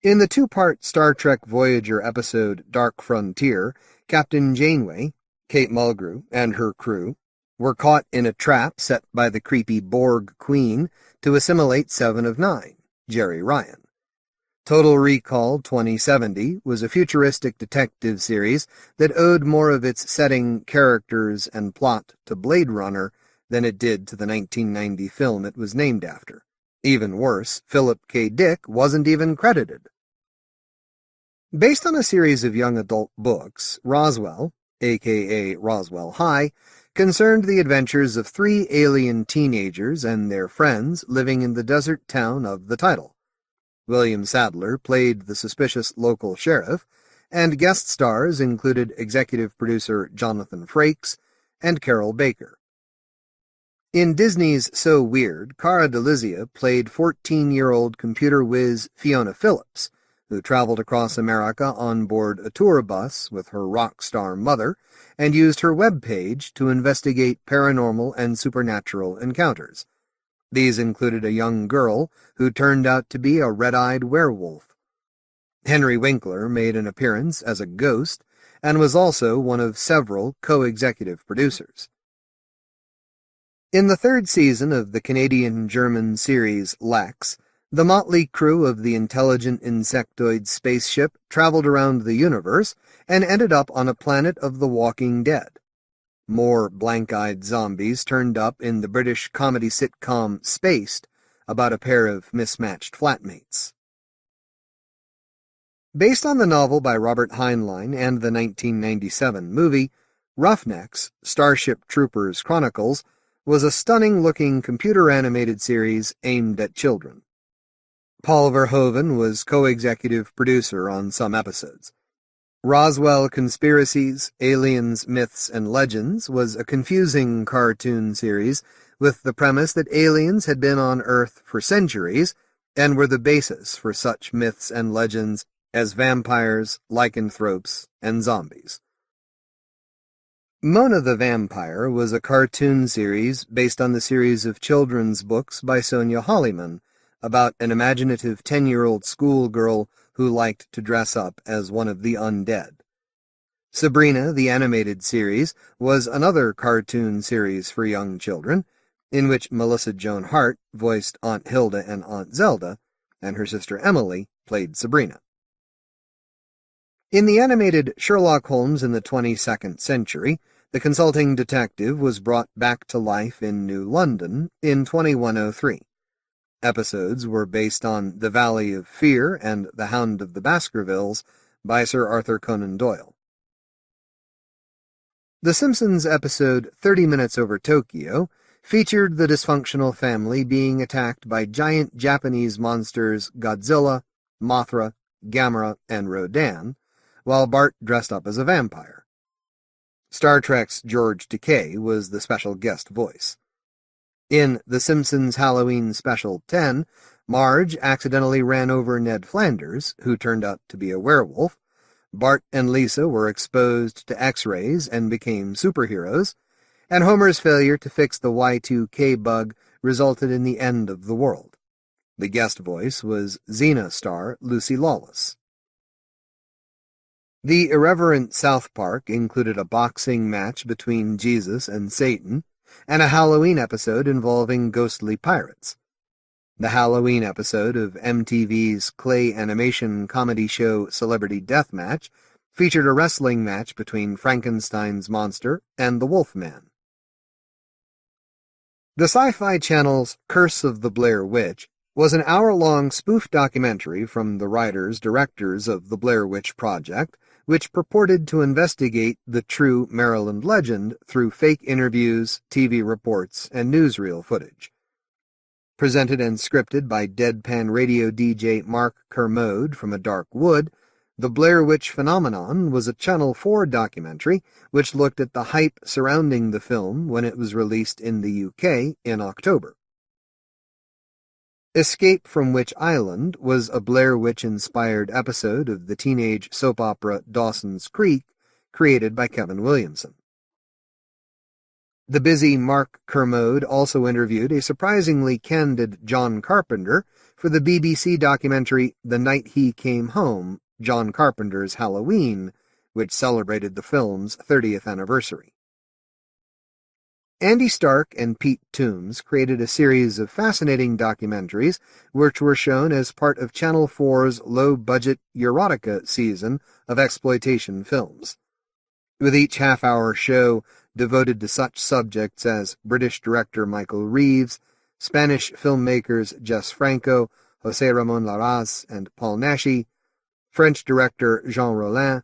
In the two-part Star Trek Voyager episode Dark Frontier, Captain Janeway, Kate Mulgrew, and her crew were caught in a trap set by the creepy Borg Queen to assimilate Seven of Nine, Jerry Ryan. Total Recall 2070 was a futuristic detective series that owed more of its setting, characters, and plot to Blade Runner than it did to the 1990 film it was named after. Even worse, Philip K. Dick wasn't even credited. Based on a series of young adult books, Roswell, a.k.a. Roswell High, concerned the adventures of three alien teenagers and their friends living in the desert town of the title. William Sadler played the suspicious local sheriff, and guest stars included executive producer Jonathan Frakes and Carol Baker. In Disney's So Weird, Cara Delizia played 14-year-old computer whiz Fiona Phillips, who traveled across America on board a tour bus with her rock star mother and used her web page to investigate paranormal and supernatural encounters. These included a young girl who turned out to be a red-eyed werewolf. Henry Winkler made an appearance as a ghost and was also one of several co-executive producers. In the third season of the Canadian-German series Lex, the motley crew of the intelligent insectoid spaceship traveled around the universe and ended up on a planet of the Walking Dead. More blank-eyed zombies turned up in the British comedy sitcom Spaced, about a pair of mismatched flatmates. Based on the novel by Robert Heinlein and the 1997 movie, Roughnecks, Starship Troopers Chronicles was a stunning-looking computer-animated series aimed at children. Paul Verhoeven was co-executive producer on some episodes. Roswell Conspiracies, Aliens, Myths, and Legends was a confusing cartoon series with the premise that aliens had been on Earth for centuries and were the basis for such myths and legends as vampires, lycanthropes, and zombies. Mona the Vampire was a cartoon series based on the series of children's books by Sonia Hollyman, about an imaginative 10-year-old schoolgirl who who liked to dress up as one of the undead. Sabrina, the animated series, was another cartoon series for young children, in which Melissa Joan Hart voiced Aunt Hilda and Aunt Zelda, and her sister Emily played Sabrina. In the animated Sherlock Holmes in the 22nd Century, the consulting detective was brought back to life in New London in 2103. Episodes were based on The Valley of Fear and The Hound of the Baskervilles by Sir Arthur Conan Doyle. The Simpsons episode 30 Minutes Over Tokyo featured the dysfunctional family being attacked by giant Japanese monsters Godzilla, Mothra, Gamera, and Rodan, while Bart dressed up as a vampire. Star Trek's George Takei was the special guest voice. In The Simpsons Halloween Special 10, Marge accidentally ran over Ned Flanders, who turned out to be a werewolf. Bart and Lisa were exposed to X-rays and became superheroes, and Homer's failure to fix the Y2K bug resulted in the end of the world. The guest voice was Xena star Lucy Lawless. The irreverent South Park included a boxing match between Jesus and Satan, and a Halloween episode involving ghostly pirates. The Halloween episode of MTV's clay animation comedy show Celebrity Deathmatch featured a wrestling match between Frankenstein's monster and the Wolfman. The Sci-Fi Channel's Curse of the Blair Witch was an hour-long spoof documentary from the writers-directors of the Blair Witch Project, which purported to investigate the true Maryland legend through fake interviews, TV reports, and newsreel footage. Presented and scripted by deadpan radio DJ Mark Kermode from a dark wood, The Blair Witch Phenomenon was a Channel 4 documentary which looked at the hype surrounding the film when it was released in the UK in October. Escape from Witch Island was a Blair Witch-inspired episode of the teenage soap opera Dawson's Creek, created by Kevin Williamson. The busy Mark Kermode also interviewed a surprisingly candid John Carpenter for the BBC documentary The Night He Came Home, John Carpenter's Halloween, which celebrated the film's 30th anniversary. Andy Stark and Pete Toombs created a series of fascinating documentaries which were shown as part of Channel 4's low-budget erotica season of exploitation films. With each half-hour show devoted to such subjects as British director Michael Reeves, Spanish filmmakers Jess Franco, José Ramón Larraz, and Paul Naschy, French director Jean Rollin,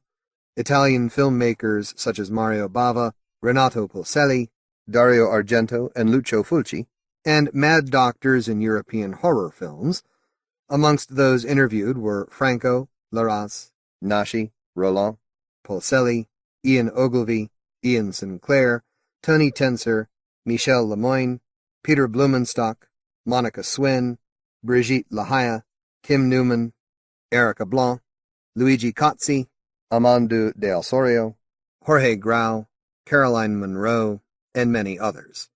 Italian filmmakers such as Mario Bava, Renato Polselli, Dario Argento, and Lucio Fulci, and mad doctors in European horror films. Amongst those interviewed were Franco, Larraz, Naschy, Rollin, Polselli, Ian Ogilvy, Ian Sinclair, Tony Tenser, Michel Lemoyne, Peter Blumenstock, Monica Swin, Brigitte Lahaya, Kim Newman, Erica Blanc, Luigi Cozzi, Amandu de Osorio, Jorge Grau, Caroline Munro, and many others.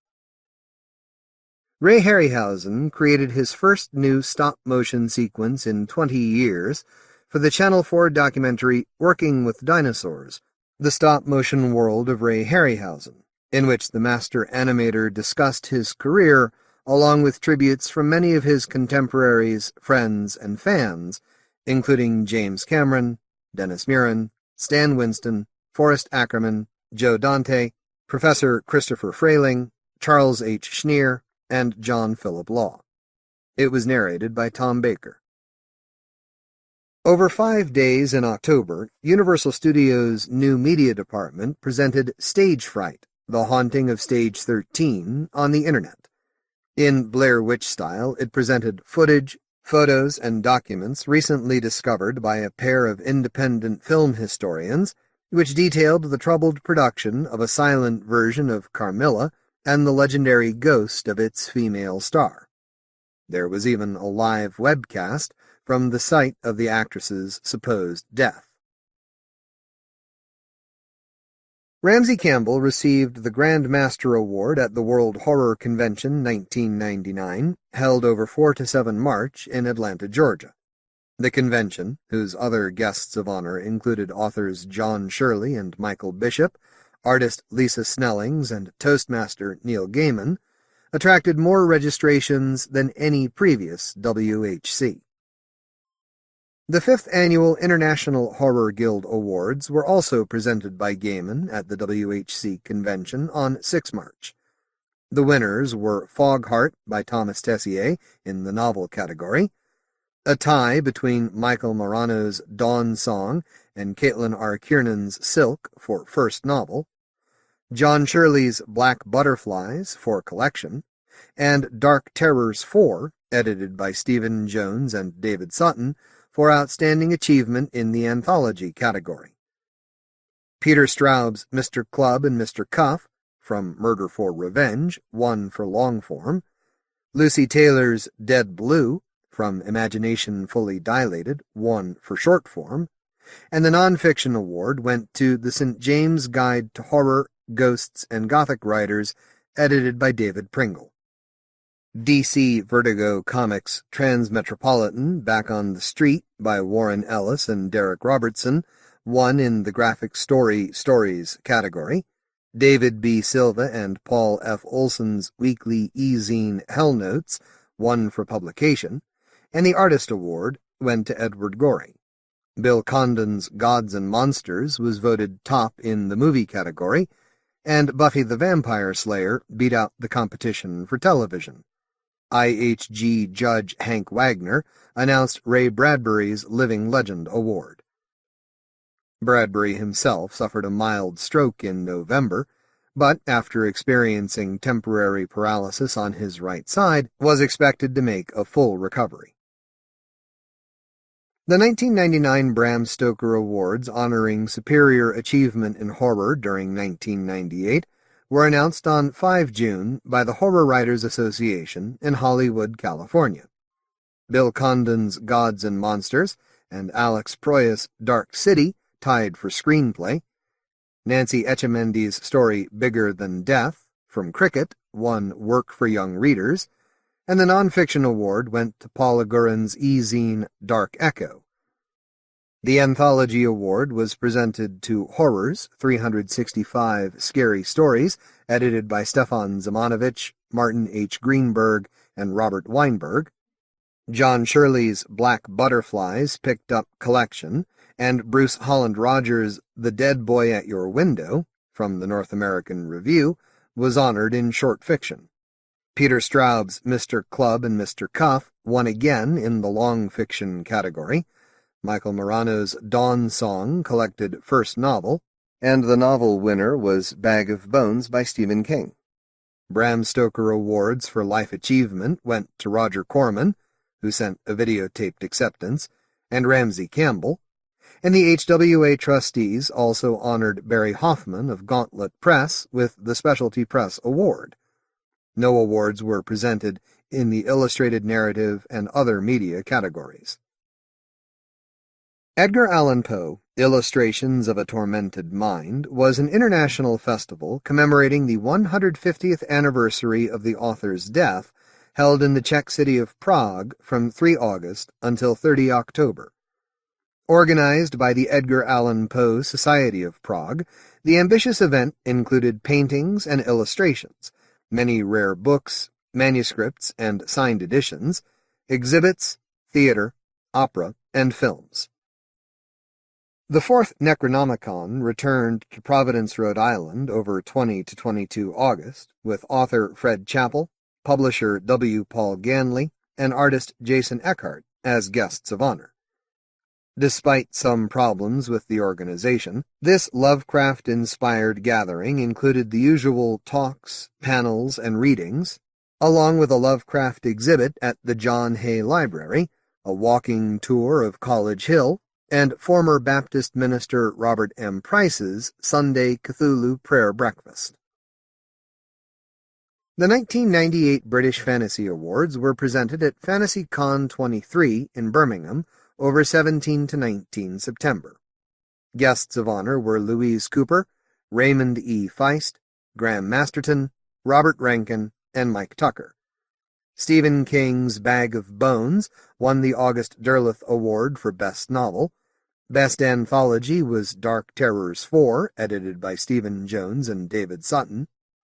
Ray Harryhausen created his first new stop-motion sequence in 20 years for the Channel 4 documentary Working with Dinosaurs, the stop-motion world of Ray Harryhausen, in which the master animator discussed his career along with tributes from many of his contemporaries, friends, and fans, including James Cameron, Dennis Muren, Stan Winston, Forrest Ackerman, Joe Dante, Professor Christopher Frayling, Charles H. Schneer, and John Philip Law. It was narrated by Tom Baker. Over 5 days in October, Universal Studios' new media department presented Stage Fright, The Haunting of Stage 13, on the Internet. In Blair Witch style, it presented footage, photos, and documents recently discovered by a pair of independent film historians, which detailed the troubled production of a silent version of Carmilla and the legendary ghost of its female star. There was even a live webcast from the site of the actress's supposed death. Ramsey Campbell received the Grand Master Award at the World Horror Convention 1999, held over 4 to 7 March in Atlanta, Georgia. The convention, whose other guests of honor included authors John Shirley and Michael Bishop, artist Lisa Snellings, and Toastmaster Neil Gaiman, attracted more registrations than any previous WHC. The 5th Annual International Horror Guild Awards were also presented by Gaiman at the WHC convention on 6 March. The winners were Fogheart by Thomas Tessier in the novel category, a tie between Michael Morano's Dawn Song and Caitlin R. Kiernan's Silk for first novel, John Shirley's Black Butterflies for collection, and Dark Terrors 4, edited by Stephen Jones and David Sutton, for outstanding achievement in the anthology category. Peter Straub's Mr. Clubb and Mr. Cuff, from Murder for Revenge, won for long form, Lucy Taylor's Dead Blue, from Imagination Fully Dilated, won for short form, and the nonfiction award went to The St. James Guide to Horror, Ghosts, and Gothic Writers, edited by David Pringle. DC Vertigo Comics' Transmetropolitan Back on the Street by Warren Ellis and Derek Robertson won in the Graphic Stories category. David B. Silva and Paul F. Olson's weekly e-zine Hell Notes won for publication, and the Artist Award went to Edward Gorey. Bill Condon's Gods and Monsters was voted top in the movie category, and Buffy the Vampire Slayer beat out the competition for television. IHG Judge Hank Wagner announced Ray Bradbury's Living Legend Award. Bradbury himself suffered a mild stroke in November, but after experiencing temporary paralysis on his right side, was expected to make a full recovery. The 1999 Bram Stoker Awards honoring superior achievement in horror during 1998 were announced on 5 June by the Horror Writers Association in Hollywood, California. Bill Condon's Gods and Monsters and Alex Proyas' Dark City tied for screenplay. Nancy Etchemendy's story Bigger Than Death, from Cricket, won Work for Young Readers, and the nonfiction award went to Paula Gurin's e-zine Dark Echo. The Anthology Award was presented to Horrors, 365 Scary Stories, edited by Stefan Zamanovich, Martin H. Greenberg, and Robert Weinberg. John Shirley's Black Butterflies picked up collection, and Bruce Holland Rogers' The Dead Boy at Your Window, from the North American Review, was honored in short fiction. Peter Straub's Mr. Clubb and Mr. Cuff won again in the long fiction category. Michael Morano's Dawn Song collected first novel, and the novel winner was Bag of Bones by Stephen King. Bram Stoker Awards for Life Achievement went to Roger Corman, who sent a videotaped acceptance, and Ramsey Campbell, and the HWA trustees also honored Barry Hoffman of Gauntlet Press with the Specialty Press Award. No awards were presented in the illustrated narrative and other media categories. Edgar Allan Poe, Illustrations of a Tormented Mind, was an international festival commemorating the 150th anniversary of the author's death, held in the Czech city of Prague from 3 August until 30 October. Organized by the Edgar Allan Poe Society of Prague, the ambitious event included paintings and illustrations, many rare books, manuscripts, and signed editions, exhibits, theater, opera, and films. The 4th Necronomicon returned to Providence, Rhode Island over 20 to 22 August, with author Fred Chappell, publisher W. Paul Ganley, and artist Jason Eckhart as guests of honor. Despite some problems with the organization, this Lovecraft-inspired gathering included the usual talks, panels, and readings, along with a Lovecraft exhibit at the John Hay Library, a walking tour of College Hill, and former Baptist minister Robert M. Price's Sunday Cthulhu Prayer Breakfast. The 1998 British Fantasy Awards were presented at FantasyCon 23 in Birmingham over 17 to 19 September. Guests of honor were Louise Cooper, Raymond E. Feist, Graham Masterton, Robert Rankin, and Mike Tucker. Stephen King's Bag of Bones won the August Derleth Award for Best Novel. Best Anthology was Dark Terrors 4, edited by Stephen Jones and David Sutton,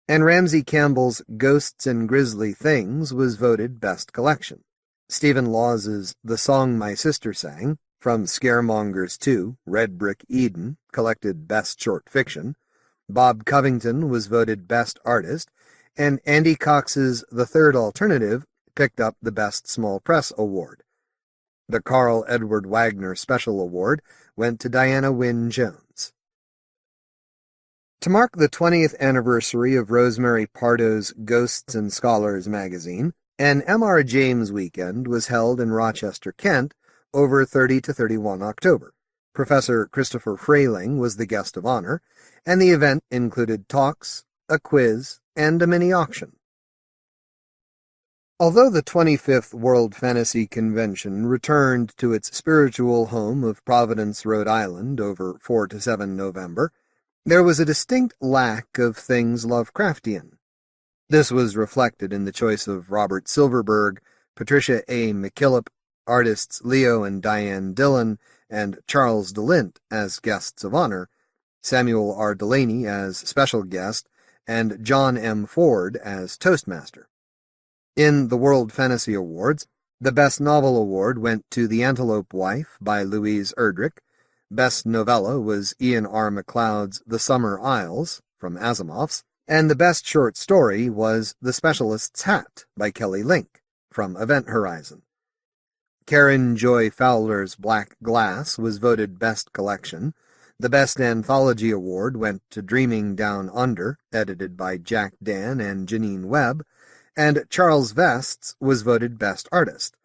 and Ramsey Campbell's Ghosts and Grisly Things was voted Best Collection. Stephen Laws's The Song My Sister Sang, From Scaremongers 2, Red Brick Eden, collected Best Short Fiction. Bob Covington was voted Best Artist, and Andy Cox's The Third Alternative picked up the Best Small Press Award. The Carl Edward Wagner Special Award went to Diana Wynne Jones. To mark the 20th anniversary of Rosemary Pardo's Ghosts and Scholars magazine, an M.R. James weekend was held in Rochester, Kent, over 30 to 31 October. Professor Christopher Frayling was the guest of honor, and the event included talks, a quiz, and a mini-auction. Although the 25th World Fantasy Convention returned to its spiritual home of Providence, Rhode Island over 4 to 7 November, there was a distinct lack of things Lovecraftian. This was reflected in the choice of Robert Silverberg, Patricia A. McKillop, artists Leo and Diane Dillon, and Charles DeLint as guests of honor, Samuel R. Delaney as special guest, and John M. Ford as Toastmaster. In the World Fantasy Awards, the Best Novel Award went to The Antelope Wife by Louise Erdrich. Best Novella was Ian R. MacLeod's The Summer Isles from Asimov's, and the Best Short Story was The Specialist's Hat by Kelly Link from Event Horizon. Karen Joy Fowler's Black Glass was voted Best Collection. The Best Anthology Award went to Dreaming Down Under, edited by Jack Dan and Janine Webb, and Charles Vest's was voted Best Artist.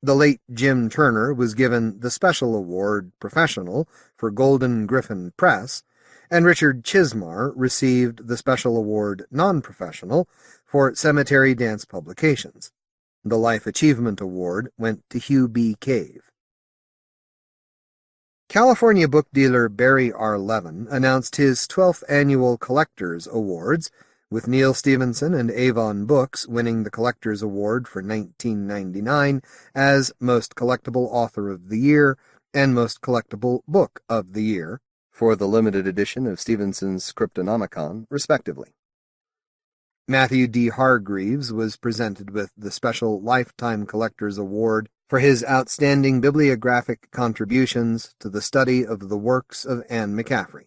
The late Jim Turner was given the Special Award Professional for Golden Griffin Press, and Richard Chismar received the Special Award Non-Professional for Cemetery Dance Publications. The Life Achievement Award went to Hugh B. Cave. California book dealer Barry R. Levin announced his 12th Annual Collectors Awards, with Neil Stevenson and Avon Books winning the Collectors Award for 1999 as Most Collectible Author of the Year and Most Collectible Book of the Year for the limited edition of Stevenson's Cryptonomicon, respectively. Matthew D. Hargreaves was presented with the Special Lifetime Collectors Award for his outstanding bibliographic contributions to the study of the works of Anne McCaffrey.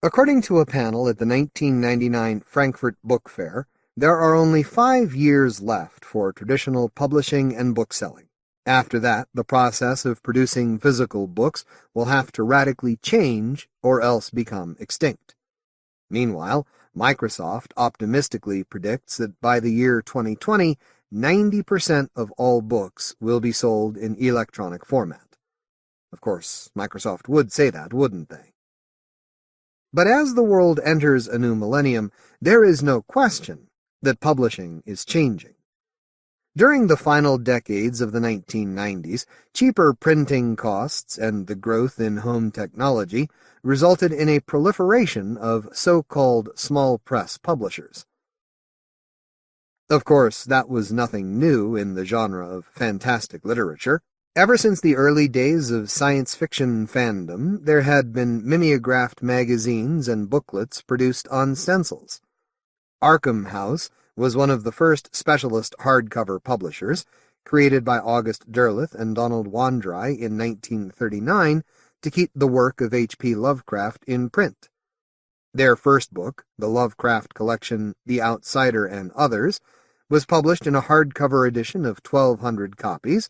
According to a panel at the 1999 Frankfurt Book Fair, there are only 5 years left for traditional publishing and bookselling. After that, the process of producing physical books will have to radically change or else become extinct. Meanwhile, Microsoft optimistically predicts that by the year 2020, 90% of all books will be sold in electronic format. Of course, Microsoft would say that, wouldn't they? But as the world enters a new millennium, there is no question that publishing is changing. During the final decades of the 1990s, cheaper printing costs and the growth in home technology resulted in a proliferation of so-called small press publishers. Of course, that was nothing new in the genre of fantastic literature. Ever since the early days of science fiction fandom, there had been mimeographed magazines and booklets produced on stencils. Arkham House was one of the first specialist hardcover publishers, created by August Derleth and Donald Wandry in 1939 to keep the work of H.P. Lovecraft in print. Their first book, the Lovecraft collection The Outsider and Others, was published in a hardcover edition of 1,200 copies,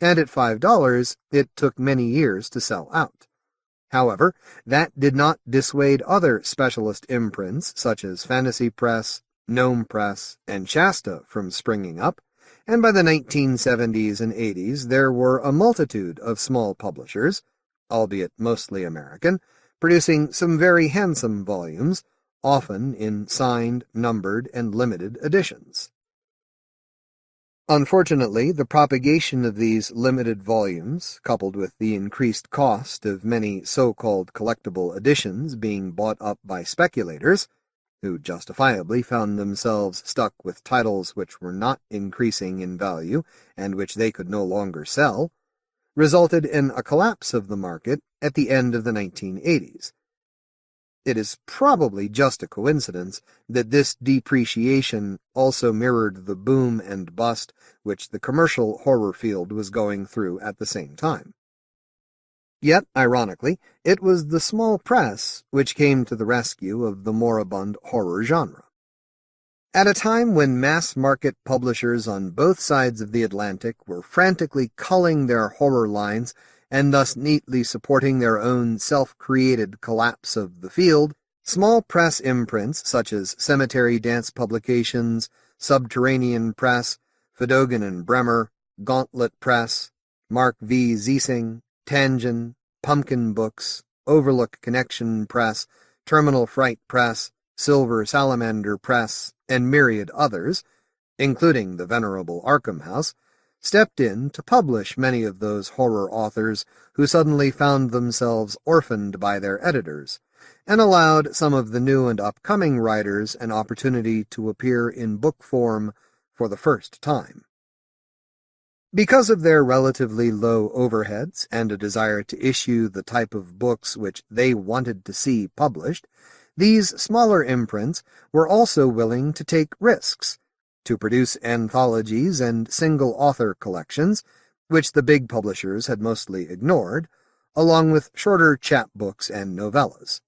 and at $5 it took many years to sell out. However, that did not dissuade other specialist imprints such as Fantasy Press, Gnome Press, and Shasta from springing up, and by the 1970s and 80s there were a multitude of small publishers, albeit mostly American, producing some very handsome volumes, often in signed, numbered, and limited editions. Unfortunately, the propagation of these limited volumes, coupled with the increased cost of many so-called collectible editions being bought up by speculators, who justifiably found themselves stuck with titles which were not increasing in value and which they could no longer sell, resulted in a collapse of the market at the end of the 1980s. It is probably just a coincidence that this depreciation also mirrored the boom and bust which the commercial horror field was going through at the same time. Yet, ironically, it was the small press which came to the rescue of the moribund horror genre. At a time when mass-market publishers on both sides of the Atlantic were frantically culling their horror lines and thus neatly supporting their own self-created collapse of the field, small press imprints such as Cemetery Dance Publications, Subterranean Press, Fedogan and Bremer, Gauntlet Press, Mark V. Ziesing, Tangen, Pumpkin Books, Overlook Connection Press, Terminal Fright Press, Silver Salamander Press, and myriad others, including the venerable Arkham House, stepped in to publish many of those horror authors who suddenly found themselves orphaned by their editors, and allowed some of the new and upcoming writers an opportunity to appear in book form for the first time. Because of their relatively low overheads and a desire to issue the type of books which they wanted to see published, these smaller imprints were also willing to take risks, to produce anthologies and single-author collections, which the big publishers had mostly ignored, along with shorter chapbooks and novellas.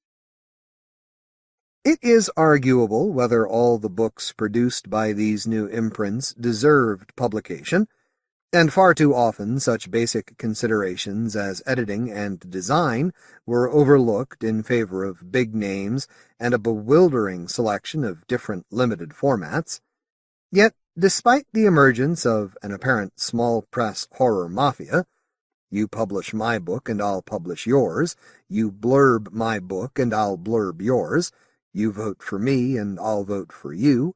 It is arguable whether all the books produced by these new imprints deserved publication, and far too often such basic considerations as editing and design were overlooked in favor of big names and a bewildering selection of different limited formats. Yet, despite the emergence of an apparent small-press horror mafia, you publish my book and I'll publish yours, you blurb my book and I'll blurb yours, you vote for me and I'll vote for you,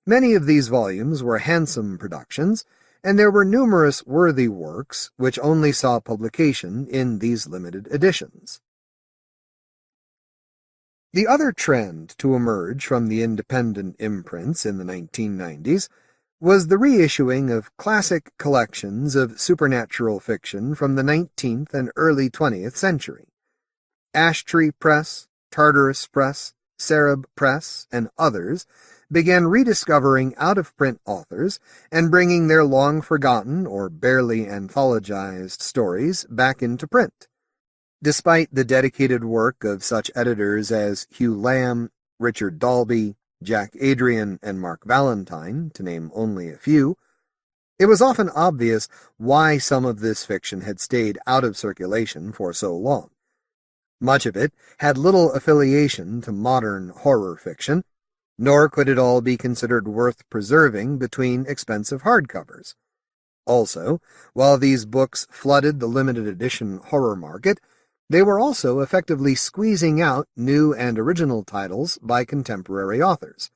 many of these volumes were handsome productions, and there were numerous worthy works which only saw publication in these limited editions. The other trend to emerge from the independent imprints in the 1990s was the reissuing of classic collections of supernatural fiction from the 19th and early 20th century. Ash Tree Press, Tartarus Press, Cerebr Press, and others began rediscovering out-of-print authors and bringing their long-forgotten or barely anthologized stories back into print. Despite the dedicated work of such editors as Hugh Lamb, Richard Dalby, Jack Adrian, and Mark Valentine, to name only a few, it was often obvious why some of this fiction had stayed out of circulation for so long. Much of it had little affiliation to modern horror fiction, nor could it all be considered worth preserving between expensive hardcovers. Also, while these books flooded the limited edition horror market, they were also effectively squeezing out new and original titles by contemporary authors.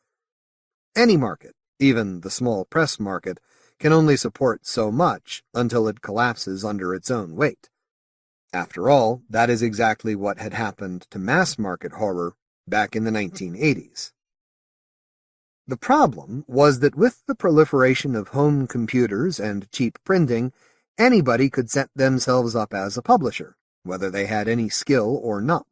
Any market, even the small press market, can only support so much until it collapses under its own weight. After all, that is exactly what had happened to mass-market horror back in the 1980s. The problem was that with the proliferation of home computers and cheap printing, anybody could set themselves up as a publisher, whether they had any skill or not.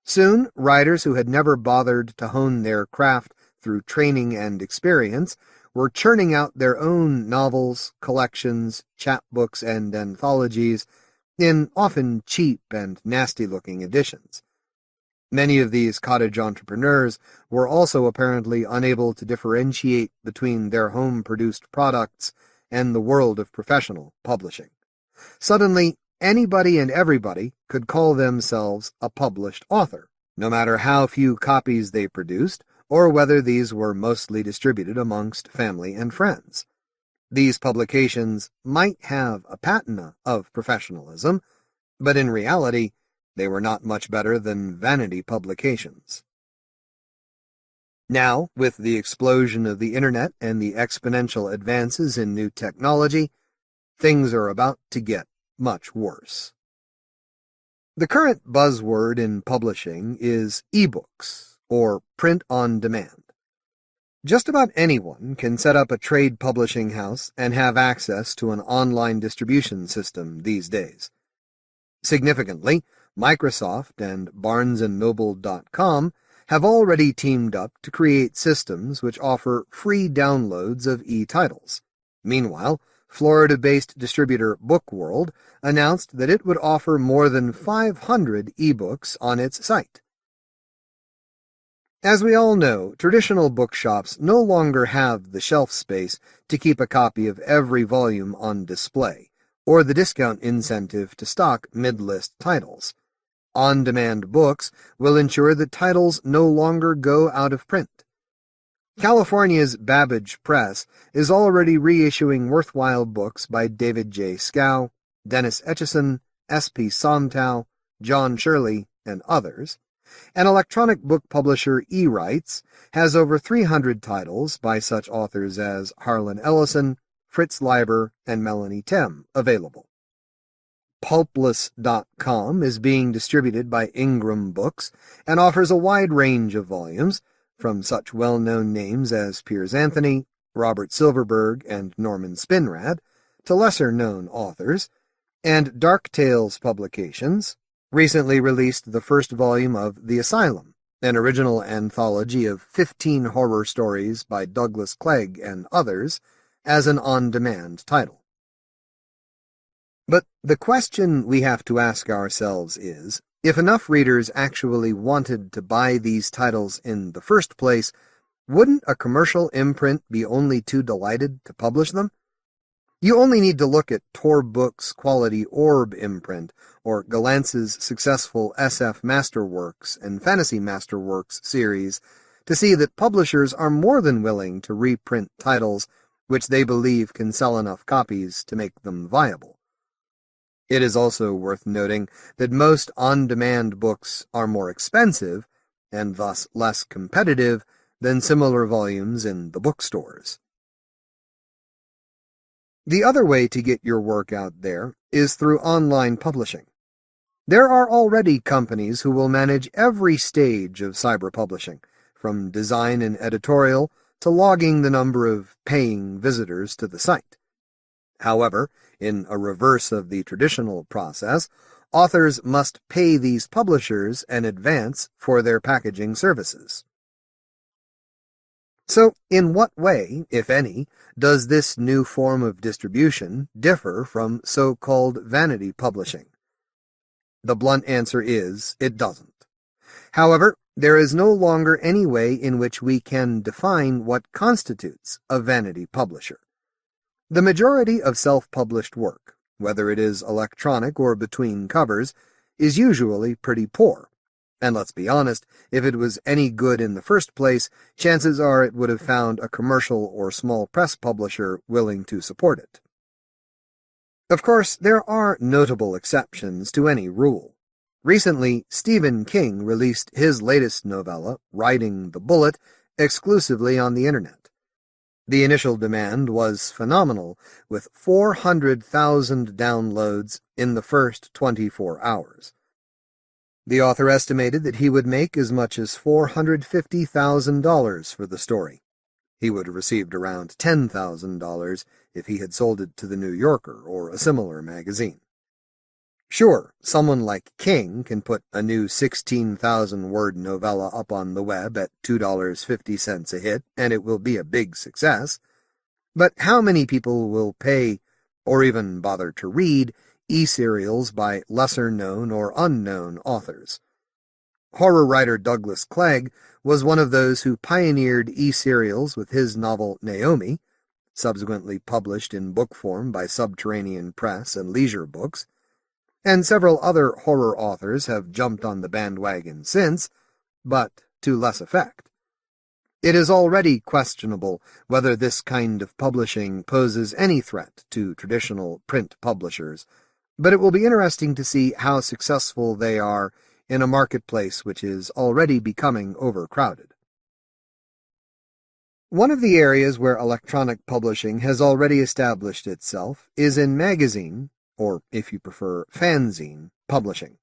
Soon, writers who had never bothered to hone their craft through training and experience were churning out their own novels, collections, chapbooks, and anthologies in often cheap and nasty-looking editions. Many of these cottage entrepreneurs were also apparently unable to differentiate between their home-produced products and the world of professional publishing. Suddenly, anybody and everybody could call themselves a published author, no matter how few copies they produced or whether these were mostly distributed amongst family and friends. These publications might have a patina of professionalism, but in reality, they were not much better than vanity publications. Now, with the explosion of the Internet and the exponential advances in new technology, things are about to get much worse. The current buzzword in publishing is ebooks, or print on demand. Just about anyone can set up a trade publishing house and have access to an online distribution system these days. Significantly, Microsoft and BarnesandNoble.com have already teamed up to create systems which offer free downloads of e-titles. Meanwhile, Florida-based distributor Bookworld announced that it would offer more than 500 ebooks on its site. As we all know, traditional bookshops no longer have the shelf space to keep a copy of every volume on display, or the discount incentive to stock mid-list titles. On-demand books will ensure that titles no longer go out of print. California's Babbage Press is already reissuing worthwhile books by David J. Schow, Dennis Etchison, S.P. Sonntag, John Shirley, and others. An electronic book publisher, eWrites, has over 300 titles by such authors as Harlan Ellison, Fritz Leiber, and Melanie Tem available. Pulpless.com is being distributed by Ingram Books and offers a wide range of volumes, from such well-known names as Piers Anthony, Robert Silverberg, and Norman Spinrad, to lesser-known authors, and Dark Tales Publications recently released the first volume of The Asylum, an original anthology of 15 horror stories by Douglas Clegg and others, as an on-demand title. But the question we have to ask ourselves is, if enough readers actually wanted to buy these titles in the first place, wouldn't a commercial imprint be only too delighted to publish them? You only need to look at Tor Books' quality Orb imprint, or Galantz's successful SF Masterworks and Fantasy Masterworks series to see that publishers are more than willing to reprint titles which they believe can sell enough copies to make them viable. It is also worth noting that most on-demand books are more expensive, and thus less competitive, than similar volumes in the bookstores. The other way to get your work out there is through online publishing. There are already companies who will manage every stage of cyber publishing, from design and editorial to logging the number of paying visitors to the site. However, in a reverse of the traditional process, authors must pay these publishers in advance for their packaging services. So, in what way, if any, does this new form of distribution differ from so-called vanity publishing? The blunt answer is, it doesn't. However, there is no longer any way in which we can define what constitutes a vanity publisher. The majority of self-published work, whether it is electronic or between covers, is usually pretty poor. And let's be honest, if it was any good in the first place, chances are it would have found a commercial or small press publisher willing to support it. Of course, there are notable exceptions to any rule. Recently, Stephen King released his latest novella, Riding the Bullet, exclusively on the Internet. The initial demand was phenomenal, with 400,000 downloads in the first 24 hours. The author estimated that he would make as much as $450,000 for the story. He would have received around $10,000 if he had sold it to the New Yorker or a similar magazine. Sure, someone like King can put a new 16,000-word novella up on the web at $2.50 a hit, and it will be a big success. But how many people will pay, or even bother to read, e-serials by lesser-known or unknown authors? Horror writer Douglas Clegg was one of those who pioneered e-serials with his novel Naomi, subsequently published in book form by Subterranean Press and Leisure Books, and several other horror authors have jumped on the bandwagon since, but to less effect. It is already questionable whether this kind of publishing poses any threat to traditional print publishers, but it will be interesting to see how successful they are in a marketplace which is already becoming overcrowded. One of the areas where electronic publishing has already established itself is in magazine, or if you prefer, fanzine, publishing.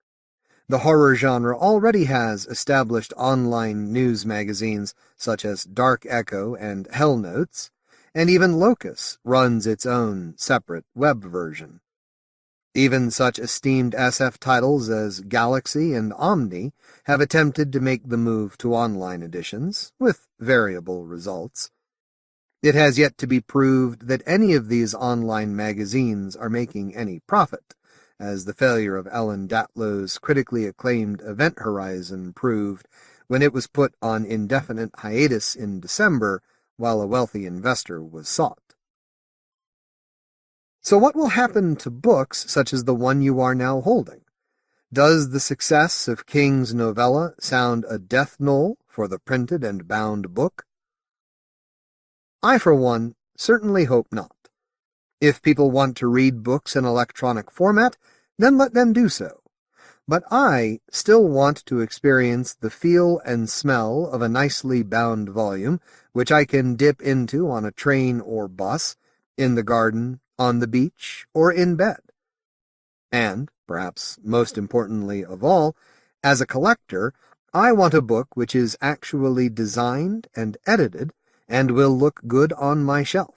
The horror genre already has established online news magazines such as Dark Echo and Hell Notes, and even Locus runs its own separate web version. Even such esteemed SF titles as Galaxy and Omni have attempted to make the move to online editions, with variable results. It has yet to be proved that any of these online magazines are making any profit, as the failure of Ellen Datlow's critically acclaimed Event Horizon proved when it was put on indefinite hiatus in December while a wealthy investor was sought. So what will happen to books such as the one you are now holding? Does the success of King's novella sound a death knell for the printed and bound book? I, for one, certainly hope not. If people want to read books in electronic format, then let them do so. But I still want to experience the feel and smell of a nicely bound volume, which I can dip into on a train or bus, in the garden, on the beach, or in bed. And, perhaps most importantly of all, as a collector, I want a book which is actually designed and edited and will look good on my shelf.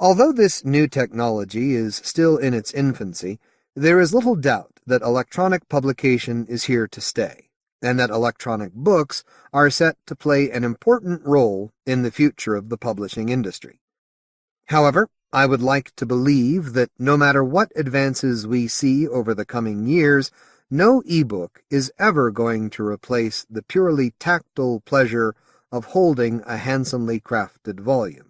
Although this new technology is still in its infancy, there is little doubt that electronic publication is here to stay, and that electronic books are set to play an important role in the future of the publishing industry. However, I would like to believe that no matter what advances we see over the coming years, no e-book is ever going to replace the purely tactile pleasure of holding a handsomely crafted volume.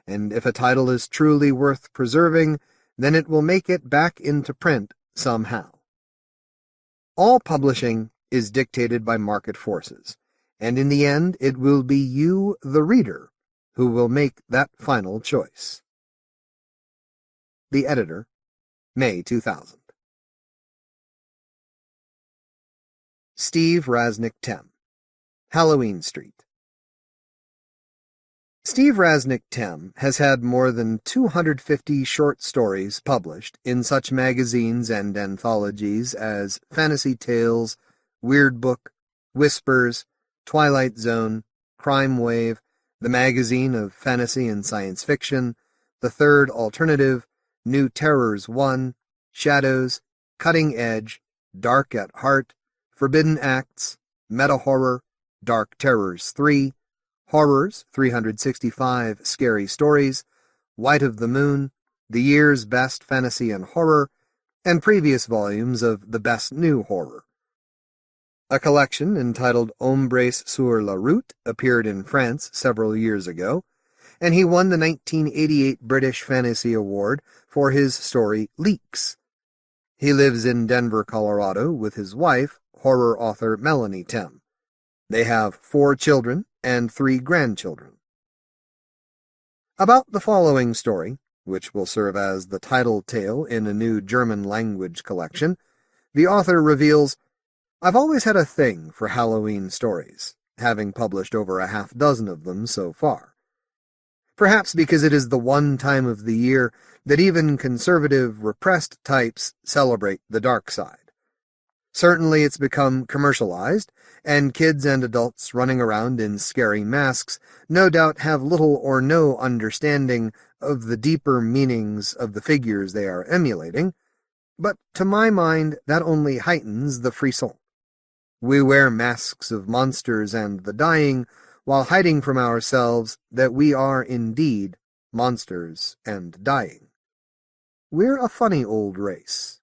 And if a title is truly worth preserving, then it will make it back into print somehow. All publishing is dictated by market forces, and in the end it will be you, the reader, who will make that final choice. The Editor, May 2000. Steve Rasnic Tem, Halloween Street. Steve Rasnic Tem has had more than 250 short stories published in such magazines and anthologies as Fantasy Tales, Weird Book, Whispers, Twilight Zone, Crime Wave, the Magazine of Fantasy and Science Fiction, The Third Alternative, New Terrors 1, Shadows, Cutting Edge, Dark at Heart, Forbidden Acts, Meta-Horror, Dark Terrors 3, Horrors 365 Scary Stories, White of the Moon, The Year's Best Fantasy and Horror, and previous volumes of The Best New Horror. A collection entitled Ombres sur la route appeared in France several years ago, and he won the 1988 British Fantasy Award for his story Leaks. He lives in Denver, Colorado, with his wife, horror author Melanie Tem. They have 4 children and 3 grandchildren. About the following story, which will serve as the title tale in a new German-language collection, the author reveals, "I've always had a thing for Halloween stories, having published over a half-dozen of them so far. Perhaps because it is the one time of the year that even conservative, repressed types celebrate the dark side. Certainly it's become commercialized, and kids and adults running around in scary masks no doubt have little or no understanding of the deeper meanings of the figures they are emulating, but to my mind that only heightens the frisson. We wear masks of monsters and the dying, while hiding from ourselves that we are indeed monsters and dying. We're a funny old race."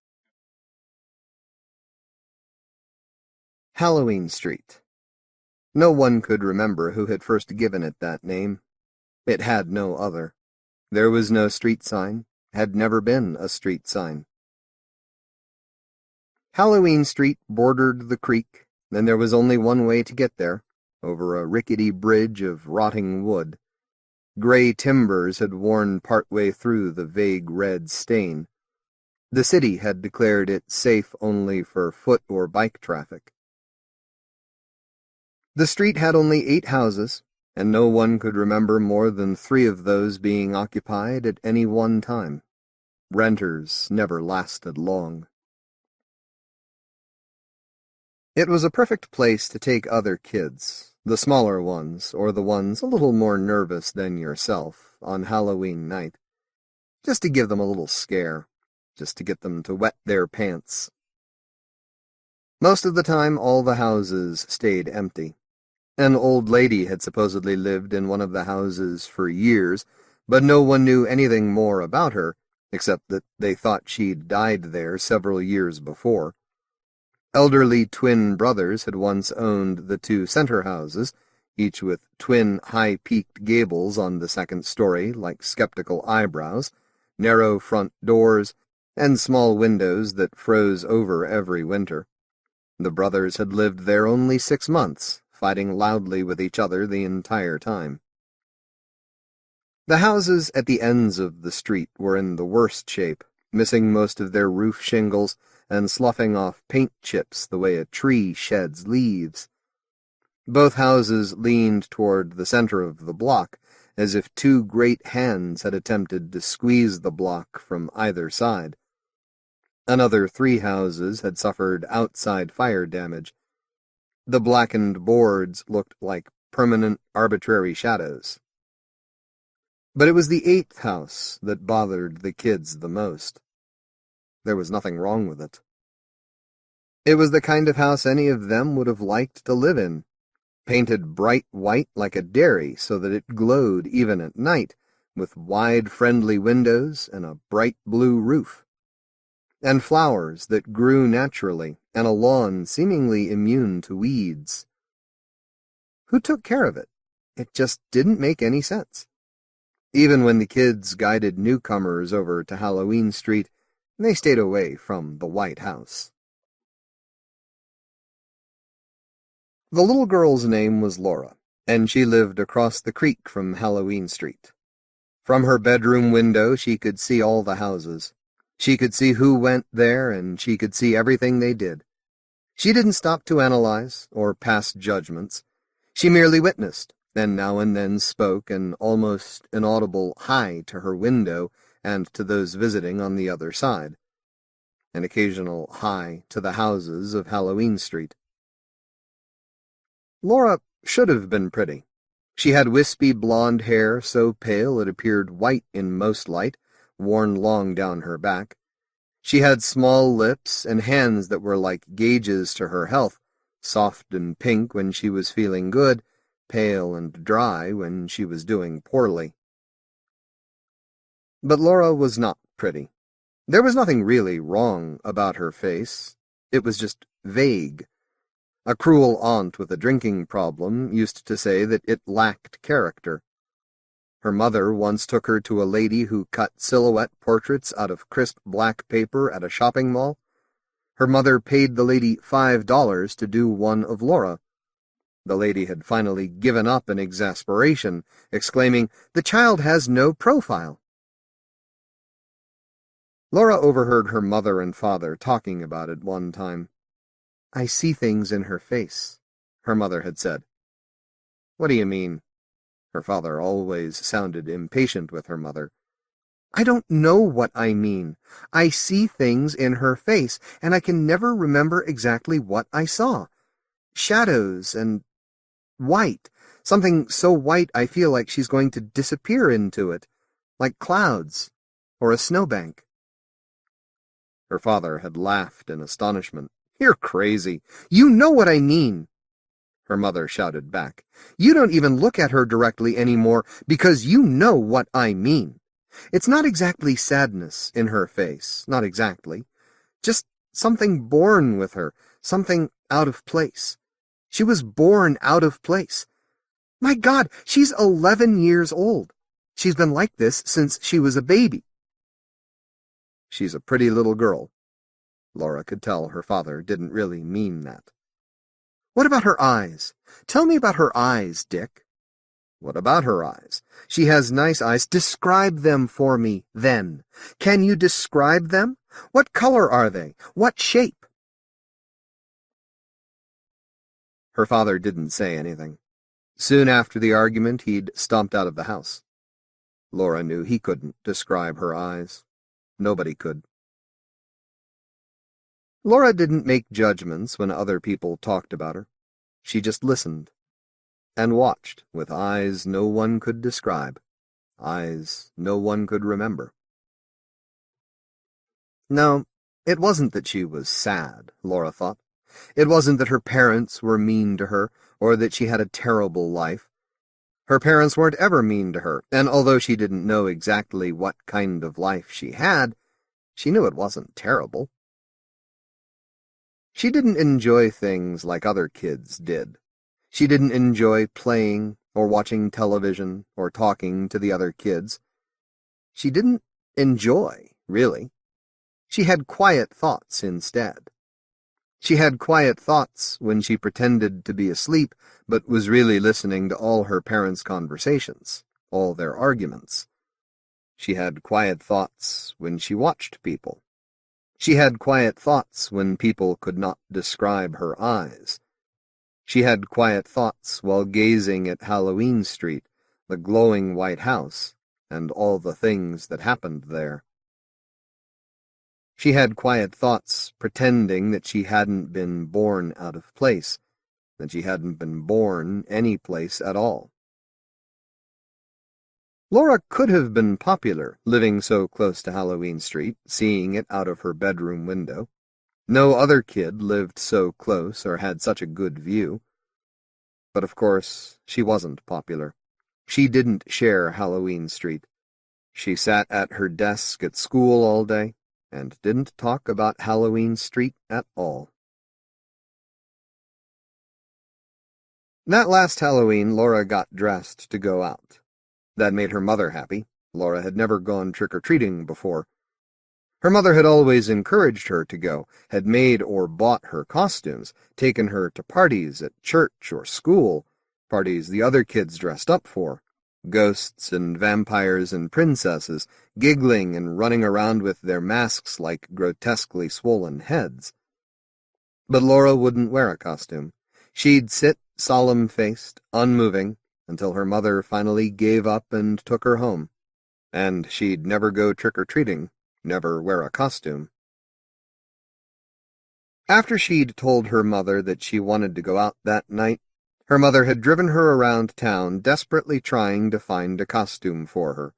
Halloween Street. No one could remember who had first given it that name. It had no other. There was no street sign, had never been a street sign. Halloween Street bordered the creek, and there was only one way to get there, over a rickety bridge of rotting wood. Gray timbers had worn part way through the vague red stain. The city had declared it safe only for foot or bike traffic. The street had only 8 houses, and no one could remember more than 3 of those being occupied at any one time. Renters never lasted long. It was a perfect place to take other kids, the smaller ones, or the ones a little more nervous than yourself, on Halloween night. Just to give them a little scare, just to get them to wet their pants. Most of the time, all the houses stayed empty. An old lady had supposedly lived in one of the houses for years, but no one knew anything more about her, except that they thought she'd died there several years before. Elderly twin brothers had once owned the two center houses, each with twin high-peaked gables on the second story like skeptical eyebrows, narrow front doors, and small windows that froze over every winter. The brothers had lived there only 6 months, fighting loudly with each other the entire time. The houses at the ends of the street were in the worst shape, missing most of their roof shingles and sloughing off paint chips the way a tree sheds leaves. Both houses leaned toward the center of the block, as if two great hands had attempted to squeeze the block from either side. Another 3 houses had suffered outside fire damage. The blackened boards looked like permanent, arbitrary shadows. But it was the 8th house that bothered the kids the most. There was nothing wrong with it. It was the kind of house any of them would have liked to live in, painted bright white like a dairy so that it glowed even at night, with wide, friendly windows and a bright blue roof, and flowers that grew naturally, and a lawn seemingly immune to weeds. Who took care of it? It just didn't make any sense. Even when the kids guided newcomers over to Halloween Street, they stayed away from the White House. The little girl's name was Laura, and she lived across the creek from Halloween Street. From her bedroom window she could see all the houses. She could see who went there, and she could see everything they did. She didn't stop to analyze or pass judgments. She merely witnessed, and now and then spoke an almost inaudible hi to her window and to those visiting on the other side. An occasional hi to the houses of Halloween Street. Laura should have been pretty. She had wispy blonde hair so pale it appeared white in most light, worn long down her back. She had small lips and hands that were like gauges to her health, soft and pink when she was feeling good, pale and dry when she was doing poorly. But Laura was not pretty. There was nothing really wrong about her face. It was just vague. A cruel aunt with a drinking problem used to say that it lacked character. Her mother once took her to a lady who cut silhouette portraits out of crisp black paper at a shopping mall. Her mother paid the lady $5 to do one of Laura. The lady had finally given up in exasperation, exclaiming, "The child has no profile." Laura overheard her mother and father talking about it one time. "I see things in her face," her mother had said. "What do you mean?" Her father always sounded impatient with her mother. "I don't know what I mean. I see things in her face, and I can never remember exactly what I saw. Shadows and white. Something so white I feel like she's going to disappear into it, like clouds or a snowbank." Her father had laughed in astonishment. "You're crazy. You know what I mean," her mother shouted back. "You don't even look at her directly anymore because you know what I mean. It's not exactly sadness in her face, not exactly. Just something born with her, something out of place. She was born out of place. My God, she's 11 years old. She's been like this since she was a baby." "She's a pretty little girl." Laura could tell her father didn't really mean that. "What about her eyes? Tell me about her eyes, Dick." "What about her eyes? She has nice eyes. Describe them for me, then. Can you describe them? What color are they? What shape?" Her father didn't say anything. Soon after the argument, he'd stomped out of the house. Laura knew he couldn't describe her eyes. Nobody could. Laura didn't make judgments when other people talked about her. She just listened and watched with eyes no one could describe, eyes no one could remember. No, it wasn't that she was sad, Laura thought. It wasn't that her parents were mean to her, or that she had a terrible life. Her parents weren't ever mean to her, and although she didn't know exactly what kind of life she had, she knew it wasn't terrible. She didn't enjoy things like other kids did. She didn't enjoy playing, or watching television, or talking to the other kids. She didn't enjoy, really. She had quiet thoughts instead. She had quiet thoughts when she pretended to be asleep, but was really listening to all her parents' conversations, all their arguments. She had quiet thoughts when she watched people. She had quiet thoughts when people could not describe her eyes. She had quiet thoughts while gazing at Halloween Street, the glowing white house, and all the things that happened there. She had quiet thoughts pretending that she hadn't been born out of place, that she hadn't been born any place at all. Laura could have been popular, living so close to Halloween Street, seeing it out of her bedroom window. No other kid lived so close or had such a good view. But of course, she wasn't popular. She didn't share Halloween Street. She sat at her desk at school all day, and didn't talk about Halloween Street at all. That last Halloween, Laura got dressed to go out. That made her mother happy. Laura had never gone trick-or-treating before. Her mother had always encouraged her to go, had made or bought her costumes, taken her to parties at church or school, parties the other kids dressed up for. Ghosts and vampires and princesses, giggling and running around with their masks like grotesquely swollen heads. But Laura wouldn't wear a costume. She'd sit solemn-faced, unmoving, until her mother finally gave up and took her home. And she'd never go trick-or-treating, never wear a costume. After she'd told her mother that she wanted to go out that night, her mother had driven her around town, desperately trying to find a costume for her.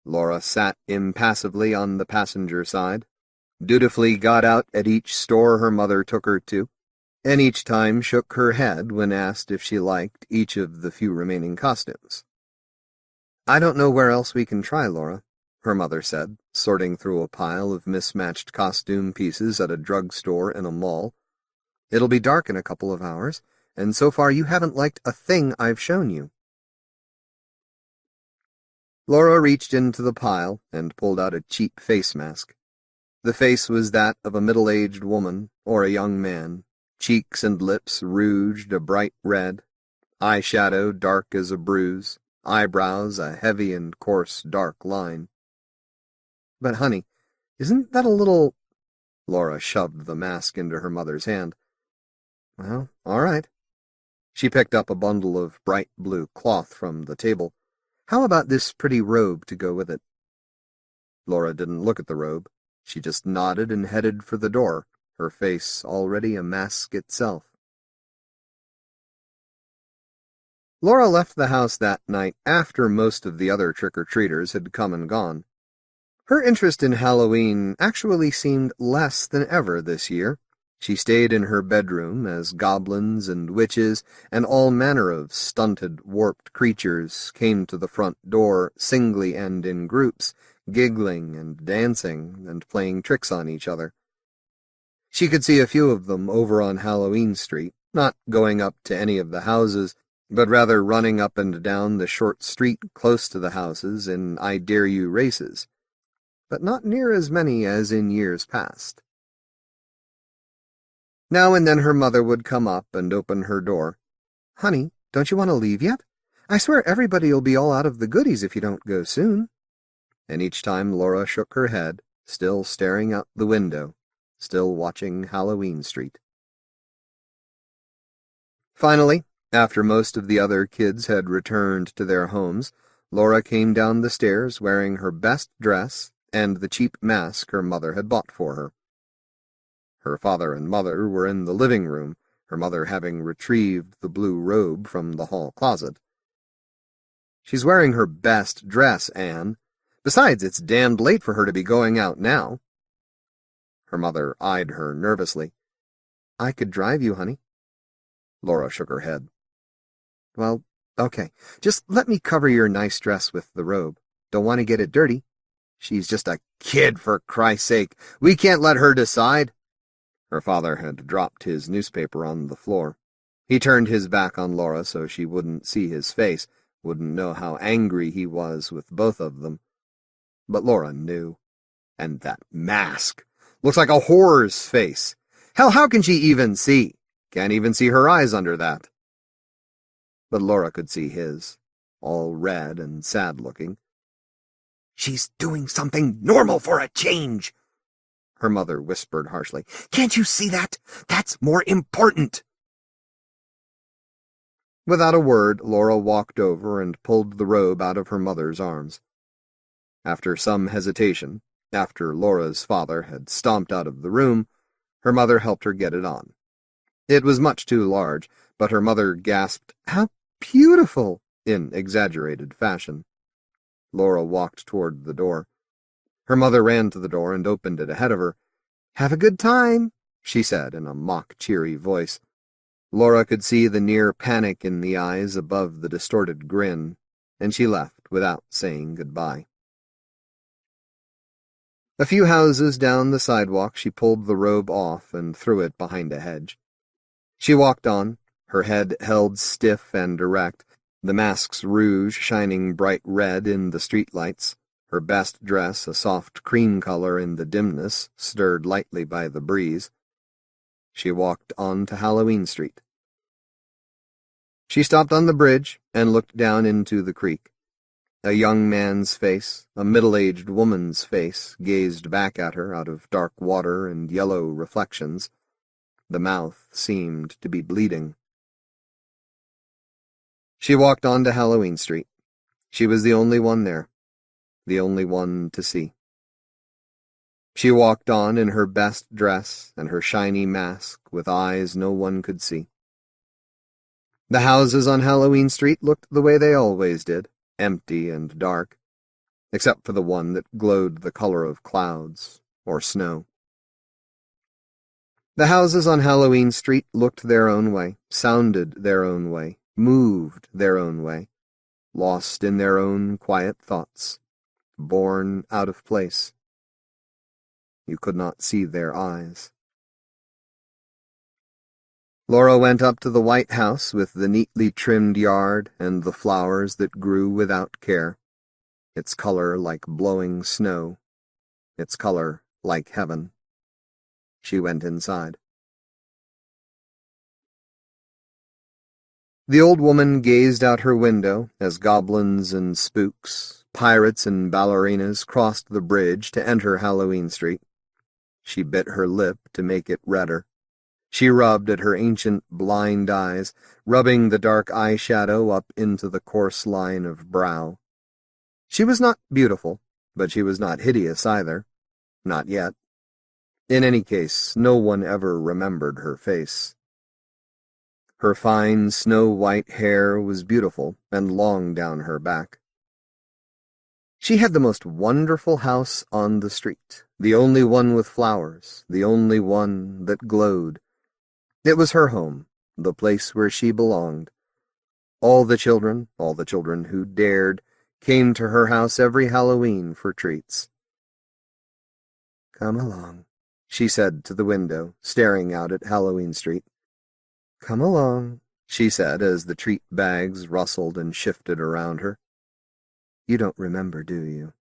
Laura sat impassively on the passenger side, dutifully got out at each store her mother took her to, and each time shook her head when asked if she liked each of the few remaining costumes. "I don't know where else we can try, Laura," her mother said, sorting through a pile of mismatched costume pieces at a drugstore in a mall. "It'll be dark in a couple of hours, and so far you haven't liked a thing I've shown you." Laura reached into the pile and pulled out a cheap face mask. The face was that of a middle-aged woman or a young man, cheeks and lips rouged a bright red, eyeshadow dark as a bruise, eyebrows a heavy and coarse dark line. "But, honey, isn't that a little—" Laura shoved the mask into her mother's hand. "Well, all right." She picked up a bundle of bright blue cloth from the table. "How about this pretty robe to go with it?" Laura didn't look at the robe. She just nodded and headed for the door, her face already a mask itself. Laura left the house that night after most of the other trick-or-treaters had come and gone. Her interest in Halloween actually seemed less than ever this year. She stayed in her bedroom as goblins and witches and all manner of stunted, warped creatures came to the front door singly and in groups, giggling and dancing and playing tricks on each other. She could see a few of them over on Halloween Street, not going up to any of the houses, but rather running up and down the short street close to the houses in I Dare You races, but not near as many as in years past. Now and then her mother would come up and open her door. "Honey, don't you want to leave yet? I swear everybody'll be all out of the goodies if you don't go soon." And each time Laura shook her head, still staring out the window, still watching Halloween Street. Finally, after most of the other kids had returned to their homes, Laura came down the stairs wearing her best dress and the cheap mask her mother had bought for her. Her father and mother were in the living room, her mother having retrieved the blue robe from the hall closet. "She's wearing her best dress, Anne. Besides, it's damned late for her to be going out now." Her mother eyed her nervously. "I could drive you, honey." Laura shook her head. "Well, okay. Just let me cover your nice dress with the robe. Don't want to get it dirty." "She's just a kid, for Christ's sake. We can't let her decide." Her father had dropped his newspaper on the floor. He turned his back on Laura so she wouldn't see his face, wouldn't know how angry he was with both of them. But Laura knew. And that mask! Looks like a whore's face. Hell, how can she even see? Can't even see her eyes under that. But Laura could see his, all red and sad-looking. "She's doing something normal for a change," her mother whispered harshly. "Can't you see that? That's more important." Without a word, Laura walked over and pulled the robe out of her mother's arms. After some hesitation, after Laura's father had stomped out of the room, her mother helped her get it on. It was much too large, but her mother gasped, "How beautiful!" in exaggerated fashion. Laura walked toward the door. Her mother ran to the door and opened it ahead of her. "Have a good time," she said in a mock-cheery voice. Laura could see the near panic in the eyes above the distorted grin, and she left without saying goodbye. A few houses down the sidewalk, she pulled the robe off and threw it behind a hedge. She walked on, her head held stiff and erect, the mask's rouge shining bright red in the streetlights, her best dress a soft cream color in the dimness, stirred lightly by the breeze. She walked on to Halloween Street. She stopped on the bridge and looked down into the creek. A young man's face, a middle-aged woman's face, gazed back at her out of dark water and yellow reflections. The mouth seemed to be bleeding. She walked on to Halloween Street. She was the only one there, the only one to see. She walked on in her best dress and her shiny mask with eyes no one could see. The houses on Halloween Street looked the way they always did, empty and dark, except for the one that glowed the color of clouds or snow. The houses on Halloween Street looked their own way, sounded their own way, moved their own way, lost in their own quiet thoughts, born out of place. You could not see their eyes. Laura went up to the white house with the neatly trimmed yard and the flowers that grew without care, its color like blowing snow, its color like heaven. She went inside. The old woman gazed out her window as goblins and spooks, pirates and ballerinas crossed the bridge to enter Halloween Street. She bit her lip to make it redder. She rubbed at her ancient blind eyes, rubbing the dark eyeshadow up into the coarse line of brow. She was not beautiful, but she was not hideous either. Not yet. In any case, no one ever remembered her face. Her fine, snow-white hair was beautiful and long down her back. She had the most wonderful house on the street, the only one with flowers, the only one that glowed. It was her home, the place where she belonged. All the children who dared, came to her house every Halloween for treats. "Come along," she said to the window, staring out at Halloween Street. "Come along," she said as the treat bags rustled and shifted around her. "You don't remember, do you?"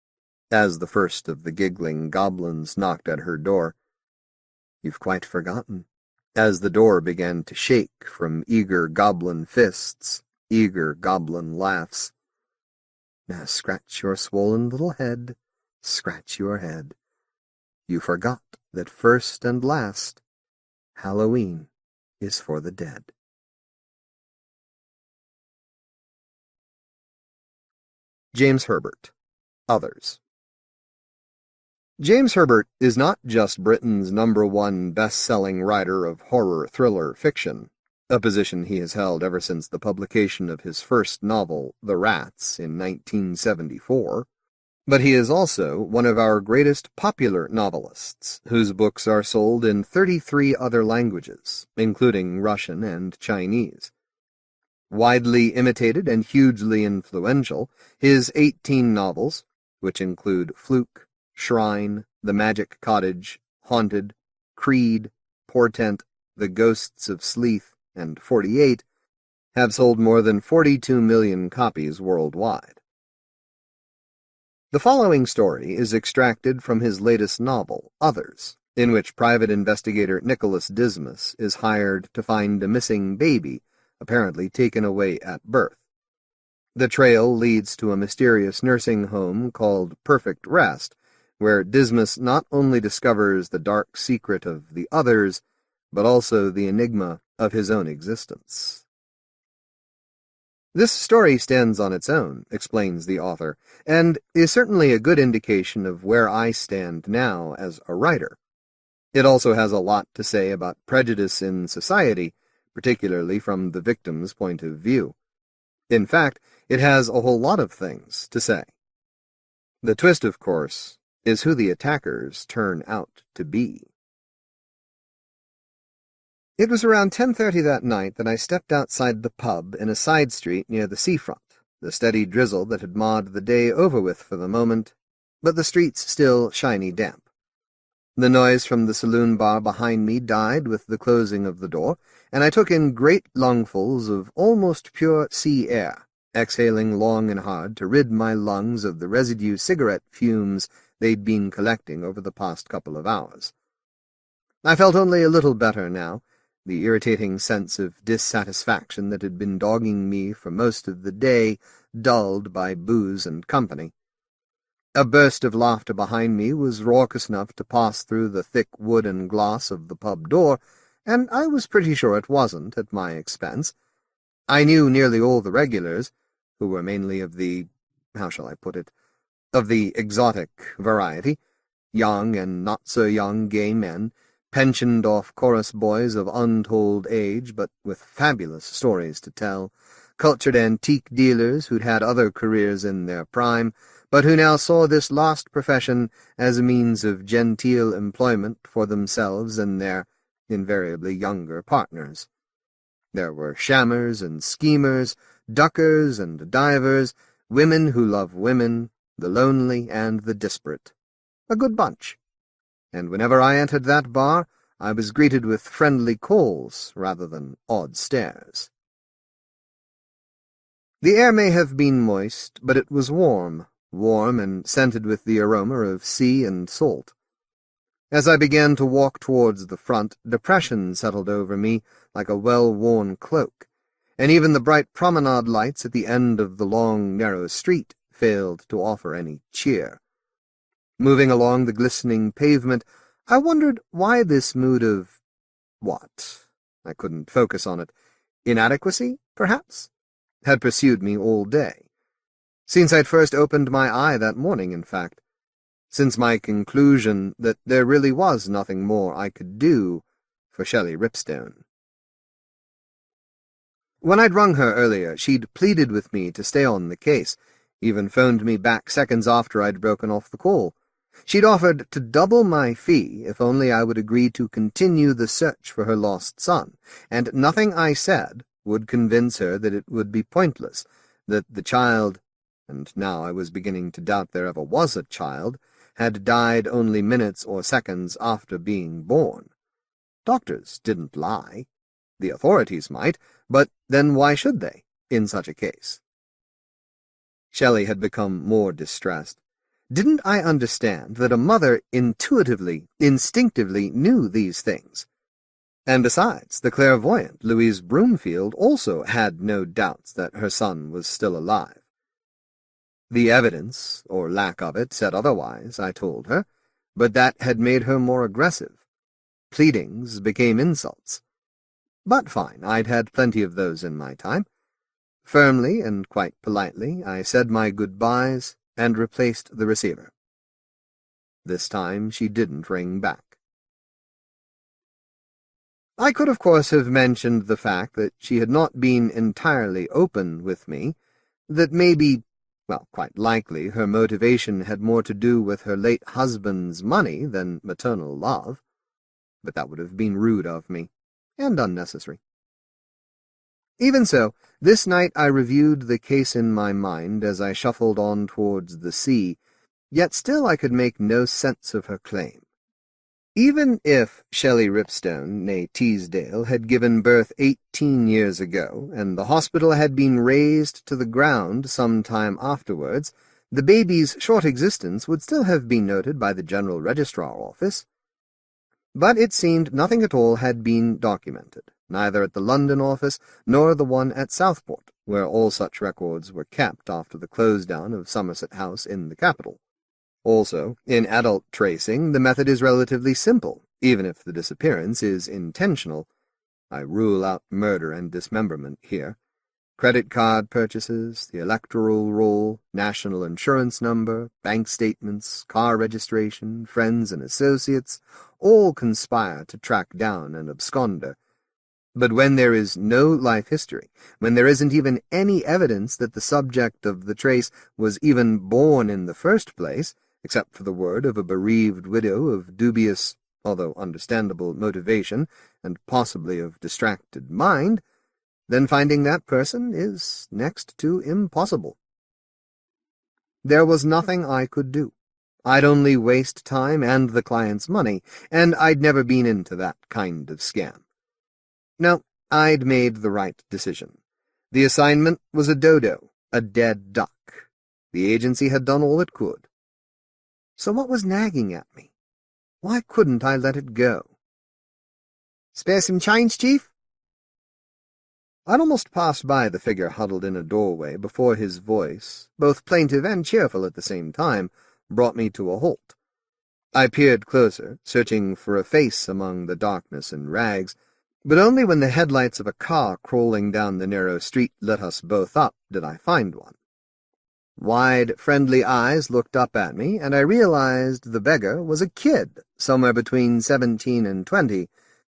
As the first of the giggling goblins knocked at her door. "You've quite forgotten." As the door began to shake from eager goblin fists, eager goblin laughs. "Now scratch your swollen little head, scratch your head. You forgot that first and last, Halloween is for the dead." James Herbert. Others. James Herbert is not just Britain's #1 best-selling writer of horror thriller fiction, a position he has held ever since the publication of his first novel, The Rats, in 1974, but he is also one of our greatest popular novelists, whose books are sold in 33 other languages, including Russian and Chinese. Widely imitated and hugely influential, his 18 novels, which include Fluke, Shrine, The Magic Cottage, Haunted, Creed, Portent, The Ghosts of Sleeth, and 48, have sold more than 42 million copies worldwide. The following story is extracted from his latest novel, Others, in which private investigator Nicholas Dismas is hired to find a missing baby, apparently taken away at birth. The trail leads to a mysterious nursing home called Perfect Rest, where Dismas not only discovers the dark secret of the others, but also the enigma of his own existence. This story stands on its own, explains the author, and is certainly a good indication of where I stand now as a writer. It also has a lot to say about prejudice in society, particularly from the victim's point of view. In fact, it has a whole lot of things to say. The twist, of course, is who the attackers turn out to be. It was around 10:30 that night that I stepped outside the pub in a side street near the seafront, the steady drizzle that had mauled the day over with for the moment, but the streets still shiny damp. The noise from the saloon bar behind me died with the closing of the door, and I took in great lungfuls of almost pure sea air, exhaling long and hard to rid my lungs of the residue cigarette fumes they'd been collecting over the past couple of hours. I felt only a little better now, the irritating sense of dissatisfaction that had been dogging me for most of the day dulled by booze and company. A burst of laughter behind me was raucous enough to pass through the thick wood and glass of the pub door, and I was pretty sure it wasn't at my expense. I knew nearly all the regulars, who were mainly of the, how shall I put it, of the exotic variety, young and not-so-young gay men, pensioned-off chorus boys of untold age but with fabulous stories to tell, cultured antique dealers who'd had other careers in their prime, but who now saw this last profession as a means of genteel employment for themselves and their invariably younger partners. There were shammers and schemers, duckers and divers, women who love women, the lonely and the disparate. A good bunch. And whenever I entered that bar, I was greeted with friendly calls rather than odd stares. The air may have been moist, but it was warm and scented with the aroma of sea and salt. As I began to walk towards the front, depression settled over me like a well-worn cloak, and even the bright promenade lights at the end of the long, narrow street failed to offer any cheer. Moving along the glistening pavement, I wondered why this mood of... what? I couldn't focus on it. Inadequacy, perhaps? Had pursued me all day. Since I'd first opened my eye that morning, in fact. Since my conclusion that there really was nothing more I could do for Shelley Ripstone. When I'd rung her earlier, she'd pleaded with me to stay on the case, even phoned me back seconds after I'd broken off the call. She'd offered to double my fee if only I would agree to continue the search for her lost son, and nothing I said would convince her that it would be pointless, that the child, and now I was beginning to doubt there ever was a child, had died only minutes or seconds after being born. Doctors didn't lie. The authorities might, but then why should they, in such a case? Shelley had become more distressed. Didn't I understand that a mother intuitively, instinctively knew these things? And besides, the clairvoyant Louise Broomfield also had no doubts that her son was still alive. The evidence, or lack of it, said otherwise, I told her, but that had made her more aggressive. Pleadings became insults. But fine, I'd had plenty of those in my time. Firmly and quite politely, I said my goodbyes and replaced the receiver. This time she didn't ring back. I could, of course, have mentioned the fact that she had not been entirely open with me, that maybe, well, quite likely, her motivation had more to do with her late husband's money than maternal love, but that would have been rude of me, and unnecessary. Even so, this night I reviewed the case in my mind as I shuffled on towards the sea, yet still I could make no sense of her claim. Even if Shelley Ripstone, née Tisdale, had given birth 18 years ago, and the hospital had been razed to the ground some time afterwards, the baby's short existence would still have been noted by the General Registrar Office. But it seemed nothing at all had been documented, neither at the London office nor the one at Southport, where all such records were kept after the close-down of Somerset House in the capital. Also, in adult tracing, the method is relatively simple, even if the disappearance is intentional. I rule out murder and dismemberment here. Credit card purchases, the electoral roll, national insurance number, bank statements, car registration, friends and associates, all conspire to track down an absconder. But when there is no life history, when there isn't even any evidence that the subject of the trace was even born in the first place, except for the word of a bereaved widow of dubious, although understandable, motivation, and possibly of distracted mind, then finding that person is next to impossible. There was nothing I could do. I'd only waste time and the client's money, and I'd never been into that kind of scam. No, I'd made the right decision. The assignment was a dodo, a dead duck. The agency had done all it could. So what was nagging at me? Why couldn't I let it go? "Spare some change, Chief?" I'd almost passed by the figure huddled in a doorway before his voice, both plaintive and cheerful at the same time, brought me to a halt. I peered closer, searching for a face among the darkness and rags, but only when the headlights of a car crawling down the narrow street lit us both up did I find one. Wide, friendly eyes looked up at me, and I realized the beggar was a kid, somewhere between 17 and 20,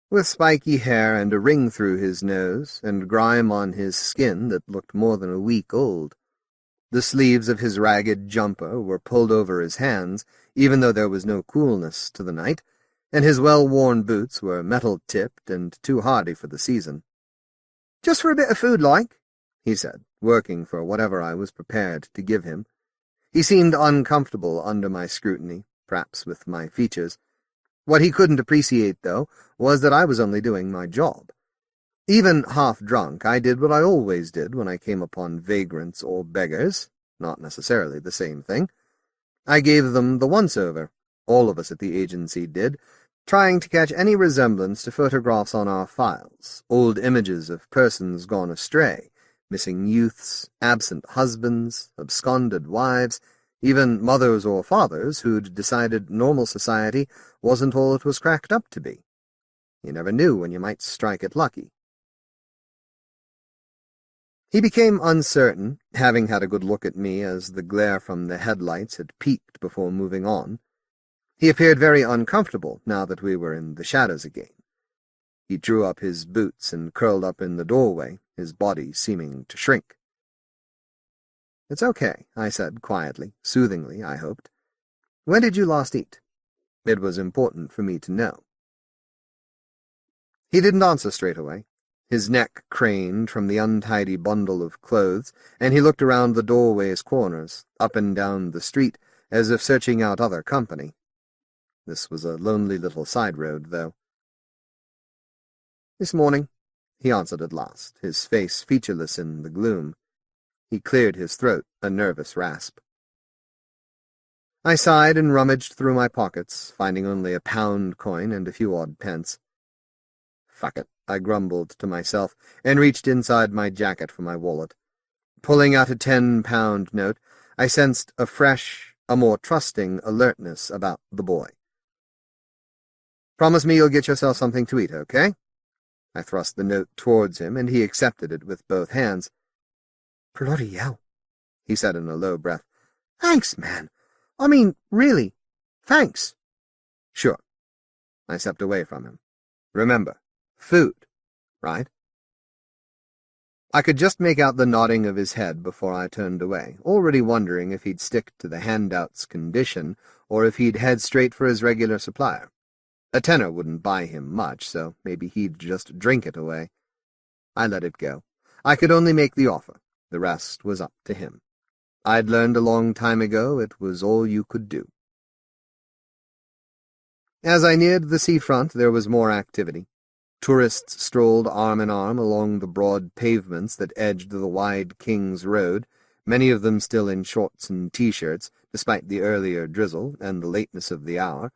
with spiky hair and a ring through his nose, and grime on his skin that looked more than a week old. The sleeves of his ragged jumper were pulled over his hands, even though there was no coolness to the night, and his well-worn boots were metal-tipped and too hardy for the season. "Just for a bit of food, like," he said, working for whatever I was prepared to give him. He seemed uncomfortable under my scrutiny, perhaps with my features. What he couldn't appreciate, though, was that I was only doing my job. Even half-drunk, I did what I always did when I came upon vagrants or beggars, not necessarily the same thing. I gave them the once-over. All of us at the agency did, trying to catch any resemblance to photographs on our files, old images of persons gone astray, missing youths, absent husbands, absconded wives, even mothers or fathers who'd decided normal society wasn't all it was cracked up to be. You never knew when you might strike it lucky. He became uncertain, having had a good look at me as the glare from the headlights had peaked before moving on. He appeared very uncomfortable now that we were in the shadows again. He drew up his boots and curled up in the doorway, his body seeming to shrink. "It's okay," I said quietly, soothingly, I hoped. "When did you last eat?" It was important for me to know. He didn't answer straight away. His neck craned from the untidy bundle of clothes, and he looked around the doorway's corners, up and down the street, as if searching out other company. This was a lonely little side road, though. "This morning," he answered at last, his face featureless in the gloom. He cleared his throat, a nervous rasp. I sighed and rummaged through my pockets, finding only a pound coin and a few odd pence. "Fuck it," I grumbled to myself, and reached inside my jacket for my wallet. Pulling out a 10-pound note, I sensed a fresh, a more trusting alertness about the boy. "Promise me you'll get yourself something to eat, okay?" I thrust the note towards him, and he accepted it with both hands. "Bloody hell," he said in a low breath. "Thanks, man. I mean, really. Thanks. Sure. I stepped away from him. Remember, food, right? I could just make out the nodding of his head before I turned away, already wondering if he'd stick to the handout's condition or if he'd head straight for his regular supplier. A tenner wouldn't buy him much, so maybe he'd just drink it away. I let it go. I could only make the offer. The rest was up to him. I'd learned a long time ago it was all you could do. As I neared the seafront, there was more activity. Tourists strolled arm in arm along the broad pavements that edged the wide King's Road, many of them still in shorts and T-shirts, despite the earlier drizzle and the lateness of the hour.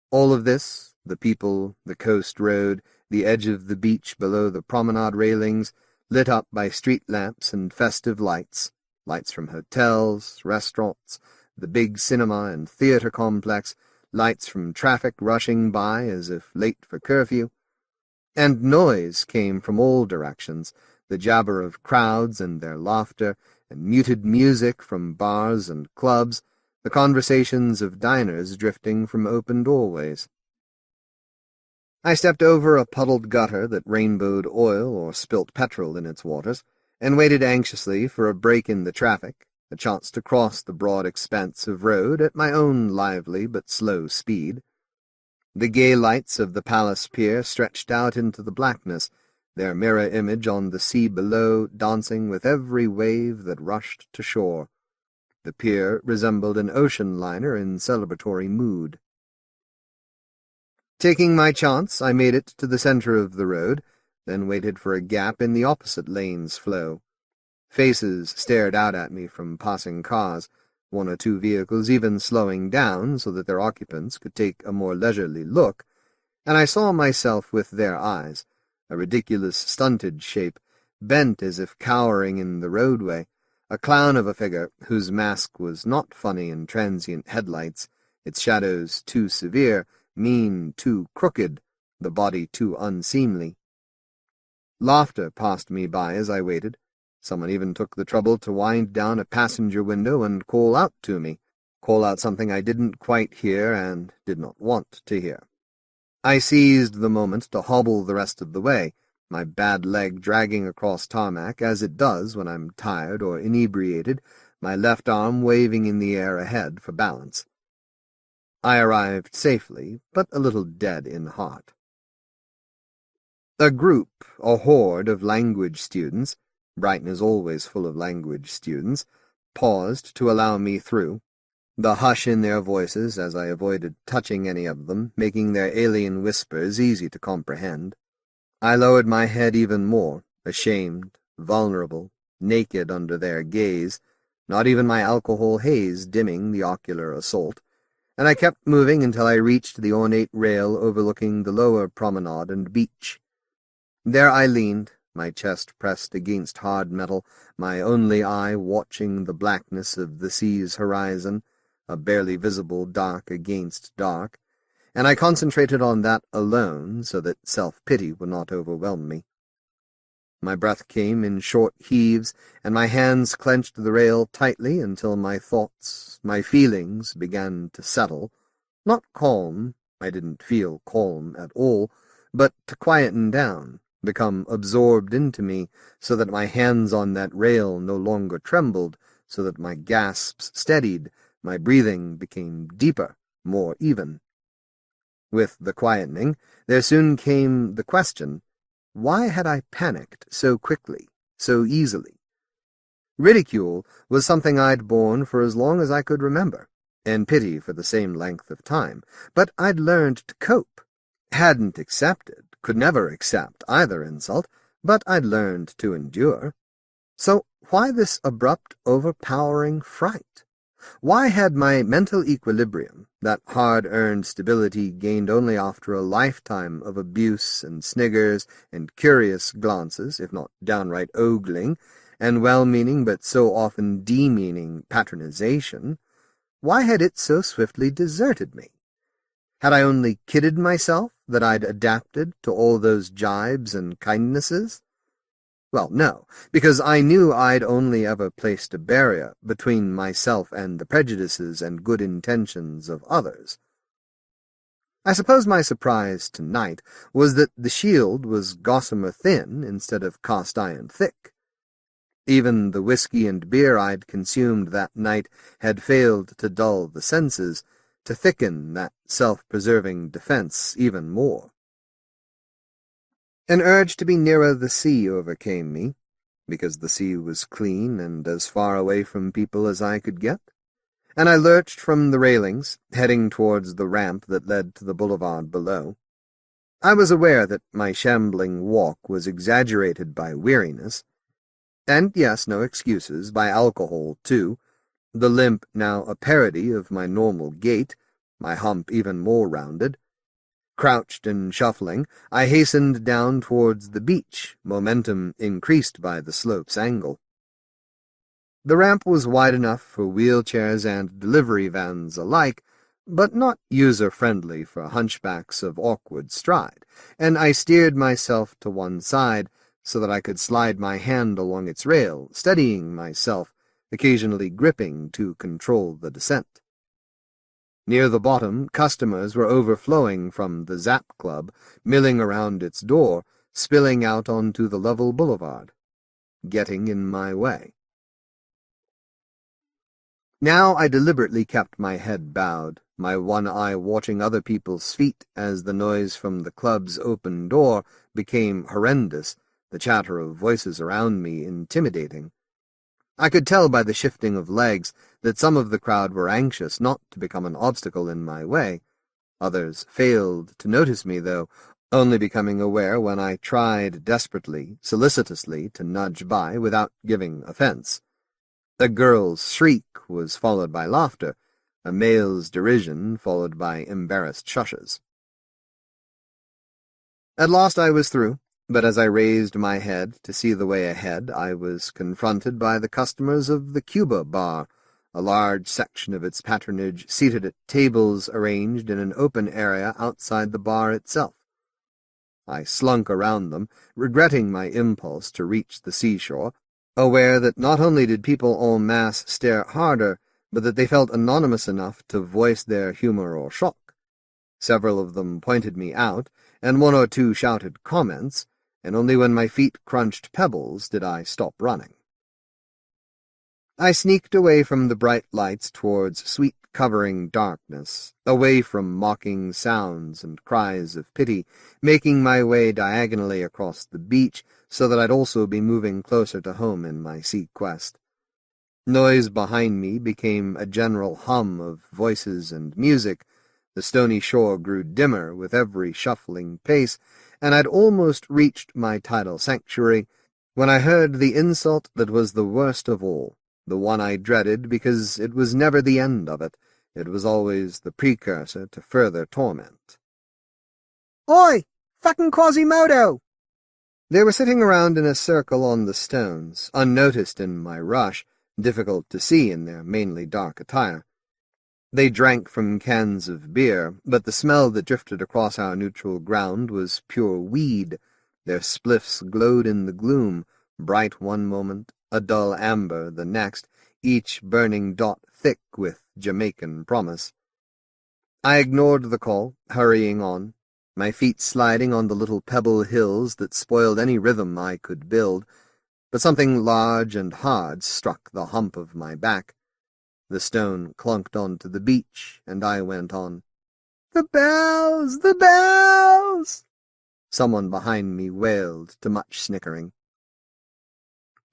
All of this, the people, the coast road, the edge of the beach below the promenade railings, lit up by street lamps and festive lights, lights from hotels, restaurants, the big cinema and theater complex, lights from traffic rushing by as if late for curfew. And noise came from all directions, the jabber of crowds and their laughter, and muted music from bars and clubs, the conversations of diners drifting from open doorways. I stepped over a puddled gutter that rainbowed oil or spilt petrol in its waters, and waited anxiously for a break in the traffic, a chance to cross the broad expanse of road at my own lively but slow speed. The gay lights of the palace pier stretched out into the blackness, their mirror image on the sea below dancing with every wave that rushed to shore. The pier resembled an ocean liner in celebratory mood. Taking my chance, I made it to the center of the road, then waited for a gap in the opposite lane's flow. Faces stared out at me from passing cars, one or two vehicles even slowing down so that their occupants could take a more leisurely look, and I saw myself with their eyes, a ridiculous stunted shape, bent as if cowering in the roadway, a clown of a figure whose mask was not funny in transient headlights, its shadows too severe, mean too crooked, the body too unseemly. Laughter passed me by as I waited. Someone even took the trouble to wind down a passenger window and call out to me, call out something I didn't quite hear and did not want to hear. I seized the moment to hobble the rest of the way, my bad leg dragging across tarmac as it does when I'm tired or inebriated, my left arm waving in the air ahead for balance. I arrived safely, but a little dead in heart. A group, a horde of language students, Brighton is always full of language students, paused to allow me through, the hush in their voices as I avoided touching any of them, making their alien whispers easy to comprehend. I lowered my head even more, ashamed, vulnerable, naked under their gaze, not even my alcohol haze dimming the ocular assault, and I kept moving until I reached the ornate rail overlooking the lower promenade and beach. There I leaned, my chest pressed against hard metal, my only eye watching the blackness of the sea's horizon, a barely visible dark against dark, and I concentrated on that alone so that self-pity would not overwhelm me. My breath came in short heaves, and my hands clenched the rail tightly until my thoughts, my feelings began to settle, not calm, I didn't feel calm at all, but to quieten down, become absorbed into me, so that my hands on that rail no longer trembled, so that my gasps steadied, my breathing became deeper, more even. With the quietening, there soon came the question, why had I panicked so quickly, so easily? Ridicule was something I'd borne for as long as I could remember, and pity for the same length of time, but I'd learned to cope, hadn't accepted, could never accept either insult, but I'd learned to endure. So why this abrupt, overpowering fright? Why had my mental equilibrium, that hard-earned stability gained only after a lifetime of abuse and sniggers and curious glances, if not downright ogling, and well-meaning but so often demeaning patronization, why had it so swiftly deserted me? Had I only kidded myself that I'd adapted to all those jibes and kindnesses? Well, no, because I knew I'd only ever placed a barrier between myself and the prejudices and good intentions of others. I suppose my surprise tonight was that the shield was gossamer thin instead of cast iron thick. Even the whiskey and beer I'd consumed that night had failed to dull the senses, to thicken that self-preserving defense even more. An urge to be nearer the sea overcame me, because the sea was clean and as far away from people as I could get, and I lurched from the railings, heading towards the ramp that led to the boulevard below. I was aware that my shambling walk was exaggerated by weariness, and yes, no excuses, by alcohol, too, the limp now a parody of my normal gait, my hump even more rounded. Crouched and shuffling, I hastened down towards the beach, momentum increased by the slope's angle. The ramp was wide enough for wheelchairs and delivery vans alike, but not user-friendly for hunchbacks of awkward stride, and I steered myself to one side so that I could slide my hand along its rail, steadying myself, occasionally gripping to control the descent. Near the bottom, customers were overflowing from the Zap Club, milling around its door, spilling out onto the level boulevard, getting in my way. Now I deliberately kept my head bowed, my one eye watching other people's feet as the noise from the club's open door became horrendous, the chatter of voices around me intimidating. I could tell by the shifting of legs that some of the crowd were anxious not to become an obstacle in my way. Others failed to notice me, though, only becoming aware when I tried desperately, solicitously, to nudge by without giving offense. A girl's shriek was followed by laughter, a male's derision followed by embarrassed shushes. At last I was through, but as I raised my head to see the way ahead, I was confronted by the customers of the Cuba bar, a large section of its patronage seated at tables arranged in an open area outside the bar itself. I slunk around them, regretting my impulse to reach the seashore, aware that not only did people en masse stare harder, but that they felt anonymous enough to voice their humor or shock. Several of them pointed me out, and one or two shouted comments, and only when my feet crunched pebbles did I stop running. I sneaked away from the bright lights towards sweet-covering darkness, away from mocking sounds and cries of pity, making my way diagonally across the beach so that I'd also be moving closer to home in my sea quest. Noise behind me became a general hum of voices and music. The stony shore grew dimmer with every shuffling pace, and I'd almost reached my tidal sanctuary when I heard the insult that was the worst of all, the one I dreaded because it was never the end of it. It was always the precursor to further torment. "Oi! Fucking Quasimodo!" They were sitting around in a circle on the stones, unnoticed in my rush, difficult to see in their mainly dark attire. They drank from cans of beer, but the smell that drifted across our neutral ground was pure weed. Their spliffs glowed in the gloom, bright one moment, a dull amber the next, each burning dot thick with Jamaican promise. I ignored the call, hurrying on, my feet sliding on the little pebble hills that spoiled any rhythm I could build, but something large and hard struck the hump of my back. The stone clunked onto the beach, and I went on. "The bells! The bells!" Someone behind me wailed, to much snickering.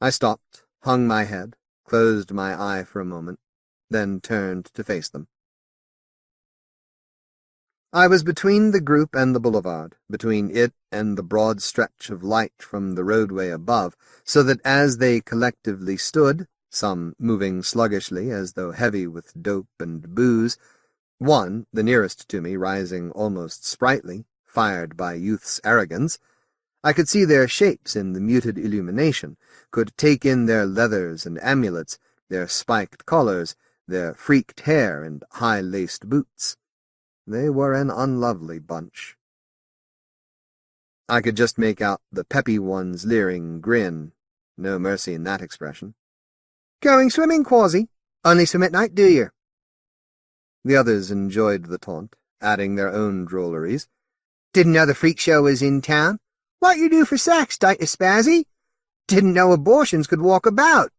I stopped, hung my head, closed my eye for a moment, then turned to face them. I was between the group and the boulevard, between it and the broad stretch of light from the roadway above, so that as they collectively stood, some moving sluggishly as though heavy with dope and booze, one, the nearest to me, rising almost sprightly, fired by youth's arrogance, I could see their shapes in the muted illumination, could take in their leathers and amulets, their spiked collars, their freaked hair and high-laced boots. They were an unlovely bunch. I could just make out the peppy one's leering grin. No mercy in that expression. "Going swimming, Quasi? Only swim at night, do you?" The others enjoyed the taunt, adding their own drolleries. Didn't know the freak show was in town. What you do for sex, Spazzy? Didn't know abortions could walk about.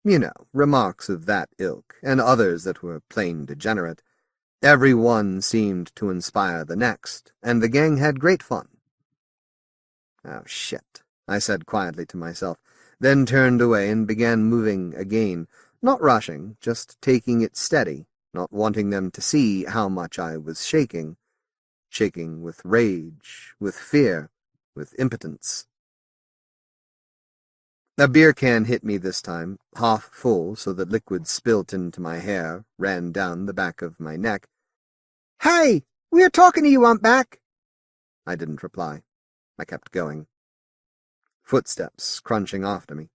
You know, remarks of that ilk, and others that were plain degenerate. Every one seemed to inspire the next, and the gang had great fun. "Oh, shit," I said quietly to myself, then turned away and began moving again, not rushing, just taking it steady, not wanting them to see how much I was shaking. Shaking with rage, with fear, with impotence. A beer can hit me this time, half full so that liquid spilt into my hair, ran down the back of my neck. "Hey, we're talking to you, Humpback." I didn't reply. I kept going. Footsteps crunching after me.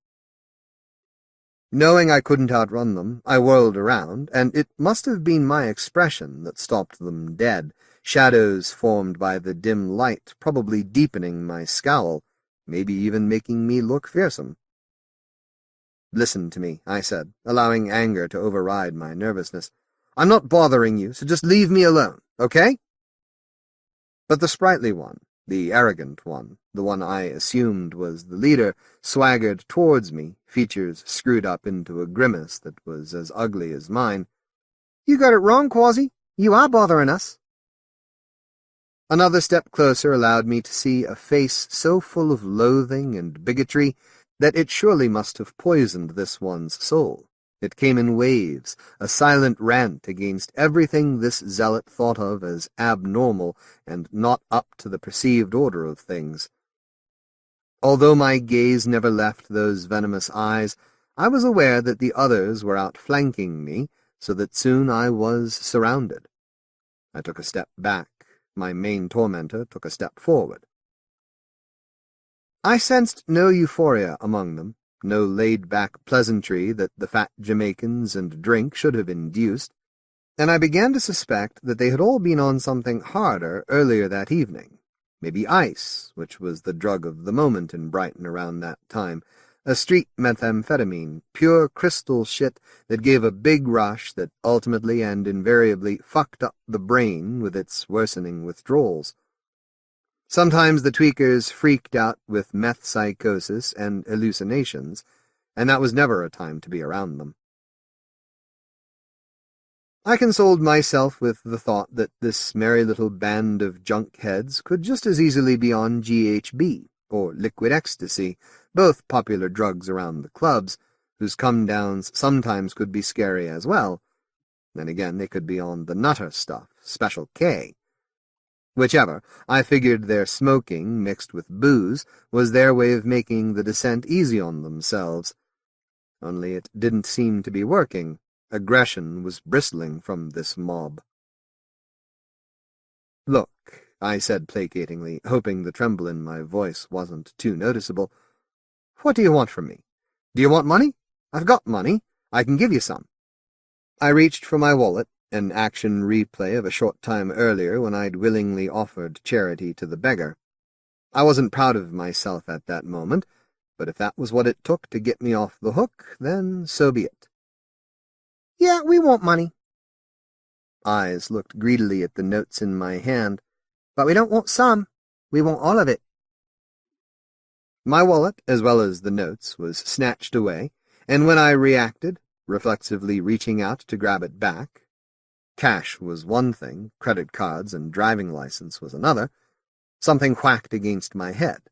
Knowing I couldn't outrun them, I whirled around, and it must have been my expression that stopped them dead, shadows formed by the dim light probably deepening my scowl, maybe even making me look fearsome. "Listen to me," I said, allowing anger to override my nervousness. "I'm not bothering you, so just leave me alone, okay?" But the sprightly one, the arrogant one, the one I assumed was the leader, swaggered towards me, features screwed up into a grimace that was as ugly as mine. "You got it wrong, Quasi. You are bothering us." Another step closer allowed me to see a face so full of loathing and bigotry that it surely must have poisoned this one's soul. It came in waves, a silent rant against everything this zealot thought of as abnormal and not up to the perceived order of things. Although my gaze never left those venomous eyes, I was aware that the others were outflanking me, so that soon I was surrounded. I took a step back. My main tormentor took a step forward. I sensed no euphoria among them, no laid-back pleasantry that the fat Jamaicans and drink should have induced, and I began to suspect that they had all been on something harder earlier that evening. Maybe ice, which was the drug of the moment in Brighton around that time, a street methamphetamine, pure crystal shit that gave a big rush that ultimately and invariably fucked up the brain with its worsening withdrawals. Sometimes the tweakers freaked out with meth psychosis and hallucinations, and that was never a time to be around them. I consoled myself with the thought that this merry little band of junkheads could just as easily be on GHB, or liquid ecstasy, both popular drugs around the clubs, whose come-downs sometimes could be scary as well. Then again, they could be on the nutter stuff, Special K. Whichever, I figured their smoking, mixed with booze, was their way of making the descent easy on themselves. Only it didn't seem to be working. Aggression was bristling from this mob. "Look," I said placatingly, hoping the tremble in my voice wasn't too noticeable. "What do you want from me? Do you want money? I've got money. I can give you some." I reached for my wallet, an action replay of a short time earlier when I'd willingly offered charity to the beggar. I wasn't proud of myself at that moment, but if that was what it took to get me off the hook, then so be it. "Yeah, we want money." Eyes looked greedily at the notes in my hand. "But we don't want some. We want all of it." My wallet, as well as the notes, was snatched away, and when I reacted, reflexively reaching out to grab it back, cash was one thing, credit cards and driving license was another, something whacked against my head.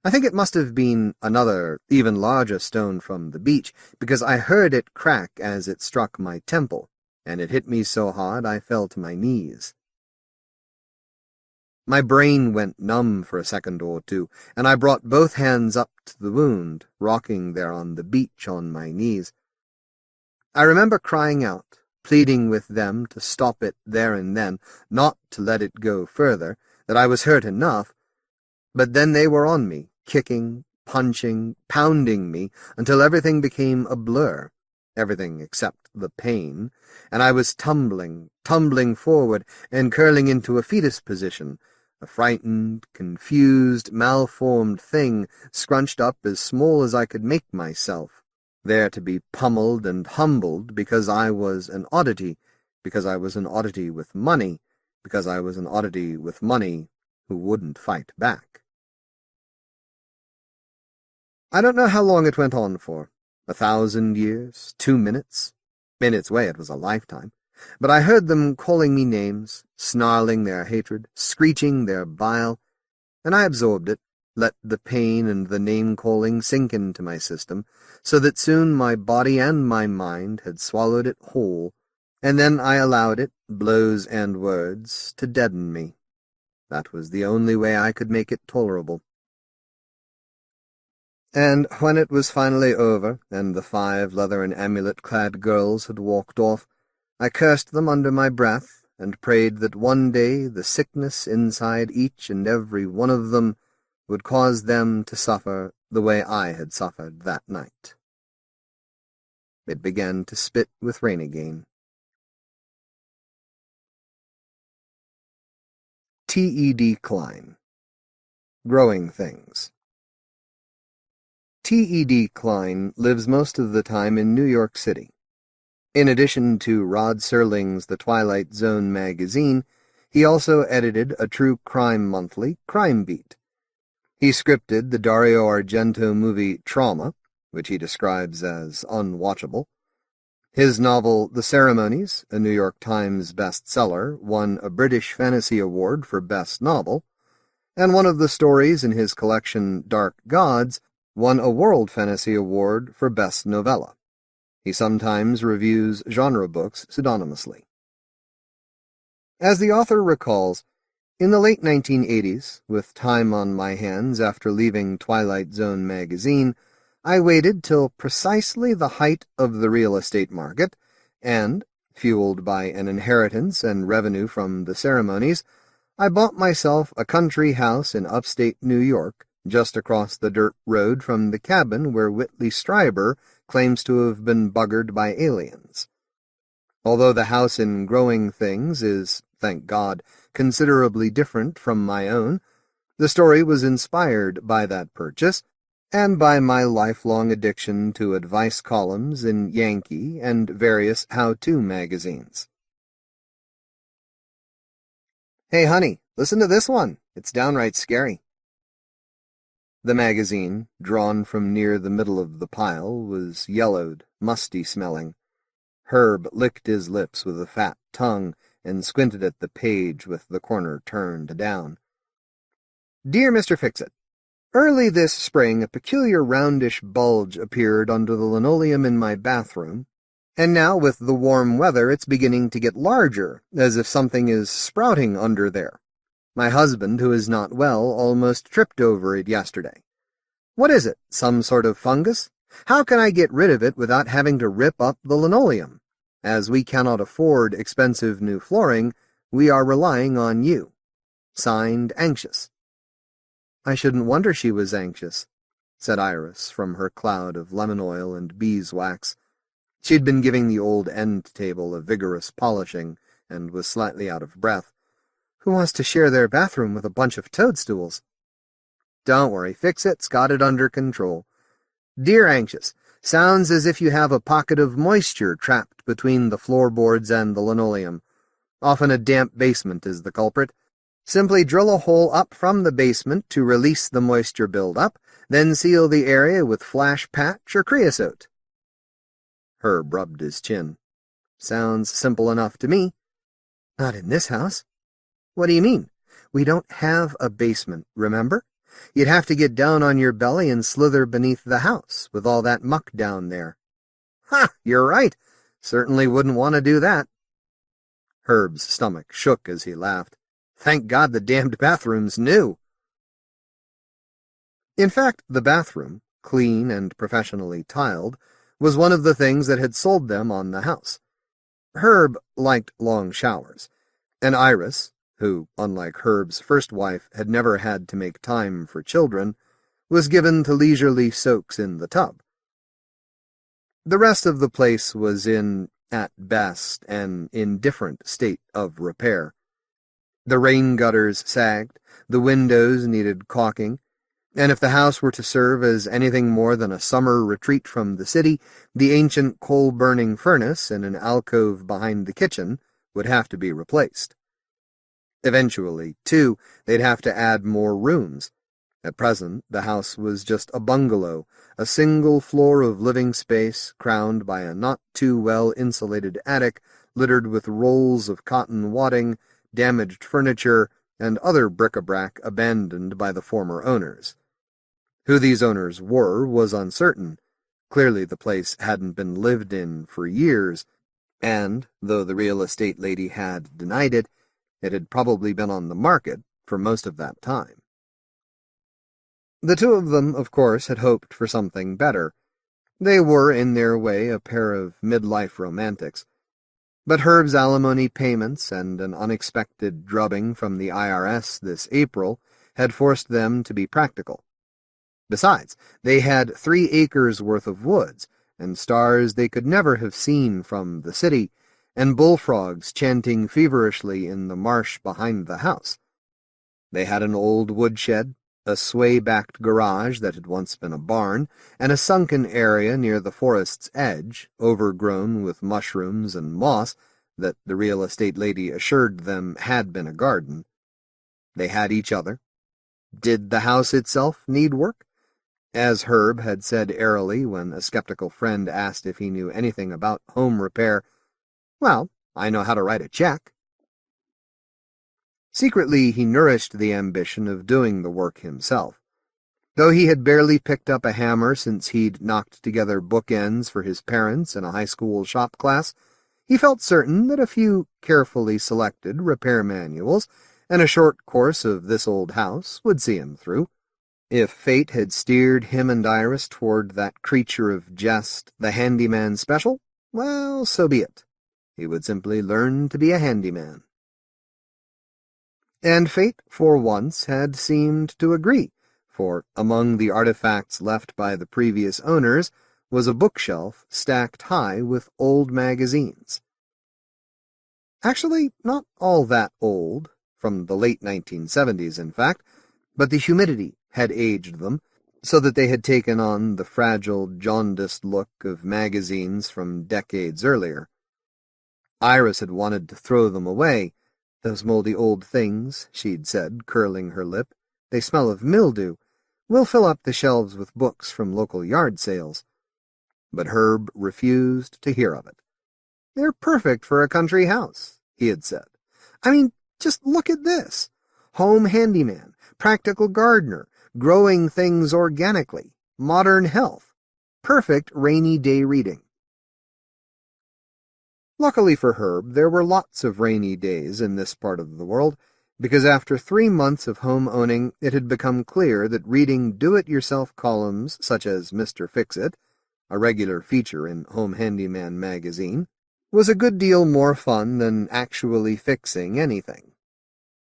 I think it must have been another, even larger stone from the beach, because I heard it crack as it struck my temple, and it hit me so hard I fell to my knees. My brain went numb for a second or two, and I brought both hands up to the wound, rocking there on the beach on my knees. I remember crying out, pleading with them to stop it there and then, not to let it go further, that I was hurt enough, but then they were on me, kicking, punching, pounding me, until everything became a blur, everything except the pain, and I was tumbling forward and curling into a fetus position, a frightened, confused, malformed thing scrunched up as small as I could make myself, there to be pummeled and humbled because I was an oddity with money, because I was an oddity with money who wouldn't fight back. I don't know how long it went on for. 1,000 years, 2 minutes. In its way, it was a lifetime. But I heard them calling me names, snarling their hatred, screeching their bile, and I absorbed it, let the pain and the name-calling sink into my system, so that soon my body and my mind had swallowed it whole, and then I allowed it, blows and words, to deaden me. That was the only way I could make it tolerable. And when it was finally over, and the 5 leather and amulet-clad girls had walked off, I cursed them under my breath, and prayed that one day the sickness inside each and every one of them would cause them to suffer the way I had suffered that night. It began to spit with rain again. T.E.D. Klein. Growing Things. T.E.D. Klein lives most of the time in New York City. In addition to Rod Serling's The Twilight Zone magazine, he also edited a true crime monthly, Crime Beat. He scripted the Dario Argento movie Trauma, which he describes as unwatchable. His novel The Ceremonies, a New York Times bestseller, won a British Fantasy Award for Best Novel, and one of the stories in his collection Dark Gods won a World Fantasy Award for Best Novella. He sometimes reviews genre books pseudonymously. As the author recalls, in the late 1980s, with time on my hands after leaving Twilight Zone magazine, I waited till precisely the height of the real estate market, and, fueled by an inheritance and revenue from the ceremonies, I bought myself a country house in upstate New York, just across the dirt road from the cabin where Whitley Strieber claims to have been buggered by aliens. Although the house in Growing Things is, thank God, considerably different from my own, the story was inspired by that purchase, and by my lifelong addiction to advice columns in Yankee and various how-to magazines. "Hey, honey, listen to this one. It's downright scary." The magazine, drawn from near the middle of the pile, was yellowed, musty-smelling. Herb licked his lips with a fat tongue and squinted at the page with the corner turned down. "Dear Mr. Fixit, early this spring a peculiar roundish bulge appeared under the linoleum in my bathroom, and now with the warm weather it's beginning to get larger, as if something is sprouting under there. My husband, who is not well, almost tripped over it yesterday. What is it, some sort of fungus? How can I get rid of it without having to rip up the linoleum? As we cannot afford expensive new flooring, we are relying on you. Signed, Anxious." "I shouldn't wonder she was anxious," said Iris from her cloud of lemon oil and beeswax. She'd been giving the old end table a vigorous polishing and was slightly out of breath. "Who wants to share their bathroom with a bunch of toadstools?" "Don't worry, Fixit's got it under control. Dear Anxious, sounds as if you have a pocket of moisture trapped between the floorboards and the linoleum. Often a damp basement is the culprit. Simply drill a hole up from the basement to release the moisture buildup, then seal the area with flash patch or creosote." Herb rubbed his chin. "Sounds simple enough to me." "Not in this house." "What do you mean? We don't have a basement, remember? You'd have to get down on your belly and slither beneath the house, with all that muck down there." "Ha! You're right. Certainly wouldn't want to do that." Herb's stomach shook as he laughed. "Thank God the damned bathroom's new." In fact, the bathroom, clean and professionally tiled, was one of the things that had sold them on the house. Herb liked long showers, and Iris, who, unlike Herb's first wife, had never had to make time for children, was given to leisurely soaks in the tub. The rest of the place was in, at best, an indifferent state of repair. The rain gutters sagged, the windows needed caulking, and if the house were to serve as anything more than a summer retreat from the city, the ancient coal-burning furnace in an alcove behind the kitchen would have to be replaced. Eventually, too, they'd have to add more rooms. At present, the house was just a bungalow, a single floor of living space crowned by a not-too-well-insulated attic littered with rolls of cotton wadding, damaged furniture, and other bric-a-brac abandoned by the former owners. Who these owners were was uncertain. Clearly the place hadn't been lived in for years, and, though the real estate lady had denied it, it had probably been on the market for most of that time. The two of them, of course, had hoped for something better. They were, in their way, a pair of midlife romantics. But Herb's alimony payments and an unexpected drubbing from the IRS this April had forced them to be practical. Besides, they had 3 acres worth of woods, and stars they could never have seen from the city, and bullfrogs chanting feverishly in the marsh behind the house. They had an old woodshed, a sway-backed garage that had once been a barn, and a sunken area near the forest's edge, overgrown with mushrooms and moss that the real estate lady assured them had been a garden. They had each other. Did the house itself need work? As Herb had said airily when a skeptical friend asked if he knew anything about home repair, "Well, I know how to write a check." Secretly, he nourished the ambition of doing the work himself. Though he had barely picked up a hammer since he'd knocked together bookends for his parents in a high school shop class, he felt certain that a few carefully selected repair manuals and a short course of This Old House would see him through. If fate had steered him and Iris toward that creature of jest, the handyman special, well, so be it. He would simply learn to be a handyman. And fate, for once, had seemed to agree, for among the artifacts left by the previous owners was a bookshelf stacked high with old magazines. Actually, not all that old, from the late 1970s, in fact, but the humidity had aged them, so that they had taken on the fragile, jaundiced look of magazines from decades earlier. Iris had wanted to throw them away. "Those moldy old things," she'd said, curling her lip. "They smell of mildew. We'll fill up the shelves with books from local yard sales." But Herb refused to hear of it. "They're perfect for a country house," he had said. "I mean, just look at this. Home handyman, practical gardener, growing things organically, modern health. Perfect rainy day reading." Luckily for Herb, there were lots of rainy days in this part of the world, because after 3 months of home owning, it had become clear that reading do-it-yourself columns such as Mr. Fix-It, a regular feature in Home Handyman magazine, was a good deal more fun than actually fixing anything.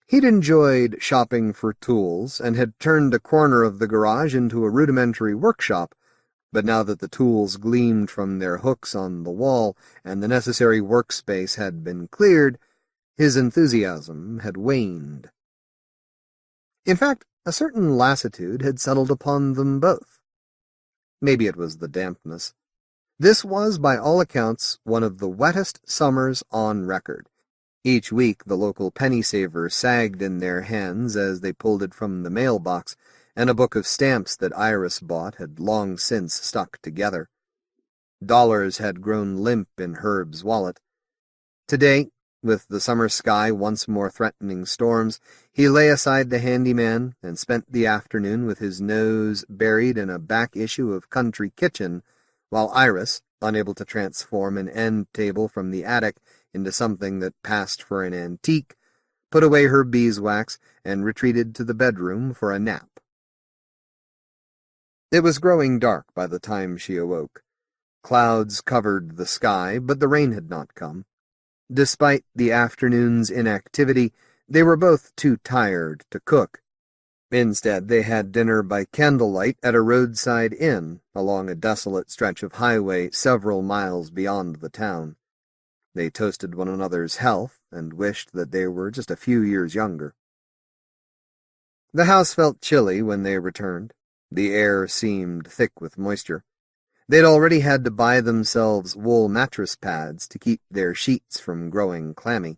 He'd enjoyed shopping for tools and had turned a corner of the garage into a rudimentary workshop, but now that the tools gleamed from their hooks on the wall and the necessary workspace had been cleared, his enthusiasm had waned. In fact, a certain lassitude had settled upon them both. Maybe it was the dampness. This was, by all accounts, one of the wettest summers on record. Each week the local penny saver sagged in their hands as they pulled it from the mailbox, and a book of stamps that Iris bought had long since stuck together. Dollars had grown limp in Herb's wallet. Today, with the summer sky once more threatening storms, he lay aside the handyman and spent the afternoon with his nose buried in a back issue of Country Kitchen, while Iris, unable to transform an end table from the attic into something that passed for an antique, put away her beeswax and retreated to the bedroom for a nap. It was growing dark by the time she awoke. Clouds covered the sky, but the rain had not come. Despite the afternoon's inactivity, they were both too tired to cook. Instead, they had dinner by candlelight at a roadside inn along a desolate stretch of highway several miles beyond the town. They toasted one another's health and wished that they were just a few years younger. The house felt chilly when they returned. The air seemed thick with moisture. They'd already had to buy themselves wool mattress pads to keep their sheets from growing clammy.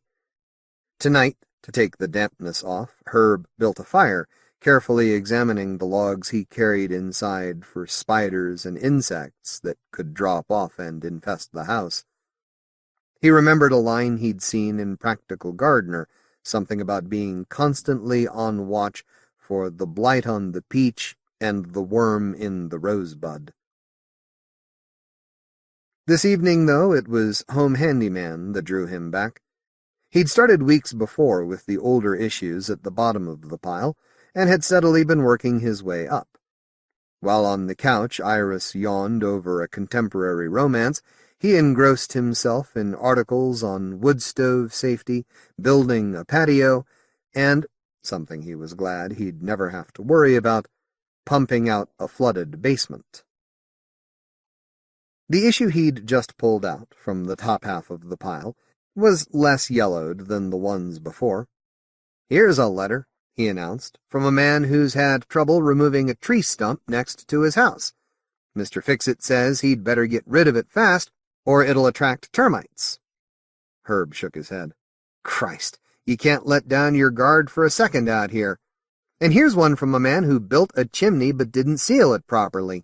Tonight, To take the dampness off, Herb built a fire, carefully examining the logs he carried inside for spiders and insects that could drop off and infest the house. He remembered a line he'd seen in Practical Gardener, something about being constantly on watch for the blight on the peach and the worm in the rosebud. This evening, though, it was Home Handyman that drew him back. He'd started weeks before with the older issues at the bottom of the pile, and had steadily been working his way up. While on the couch Iris yawned over a contemporary romance, he engrossed himself in articles on wood stove safety, building a patio, and, something he was glad he'd never have to worry about, pumping out a flooded basement. The issue he'd just pulled out from the top half of the pile was less yellowed than the ones before. "Here's a letter," he announced, "from a man who's had trouble removing a tree stump next to his house. Mr. Fixit says he'd better get rid of it fast, or it'll attract termites." Herb shook his head. "Christ, you can't let down your guard for a second out here. And here's one from a man who built a chimney but didn't seal it properly."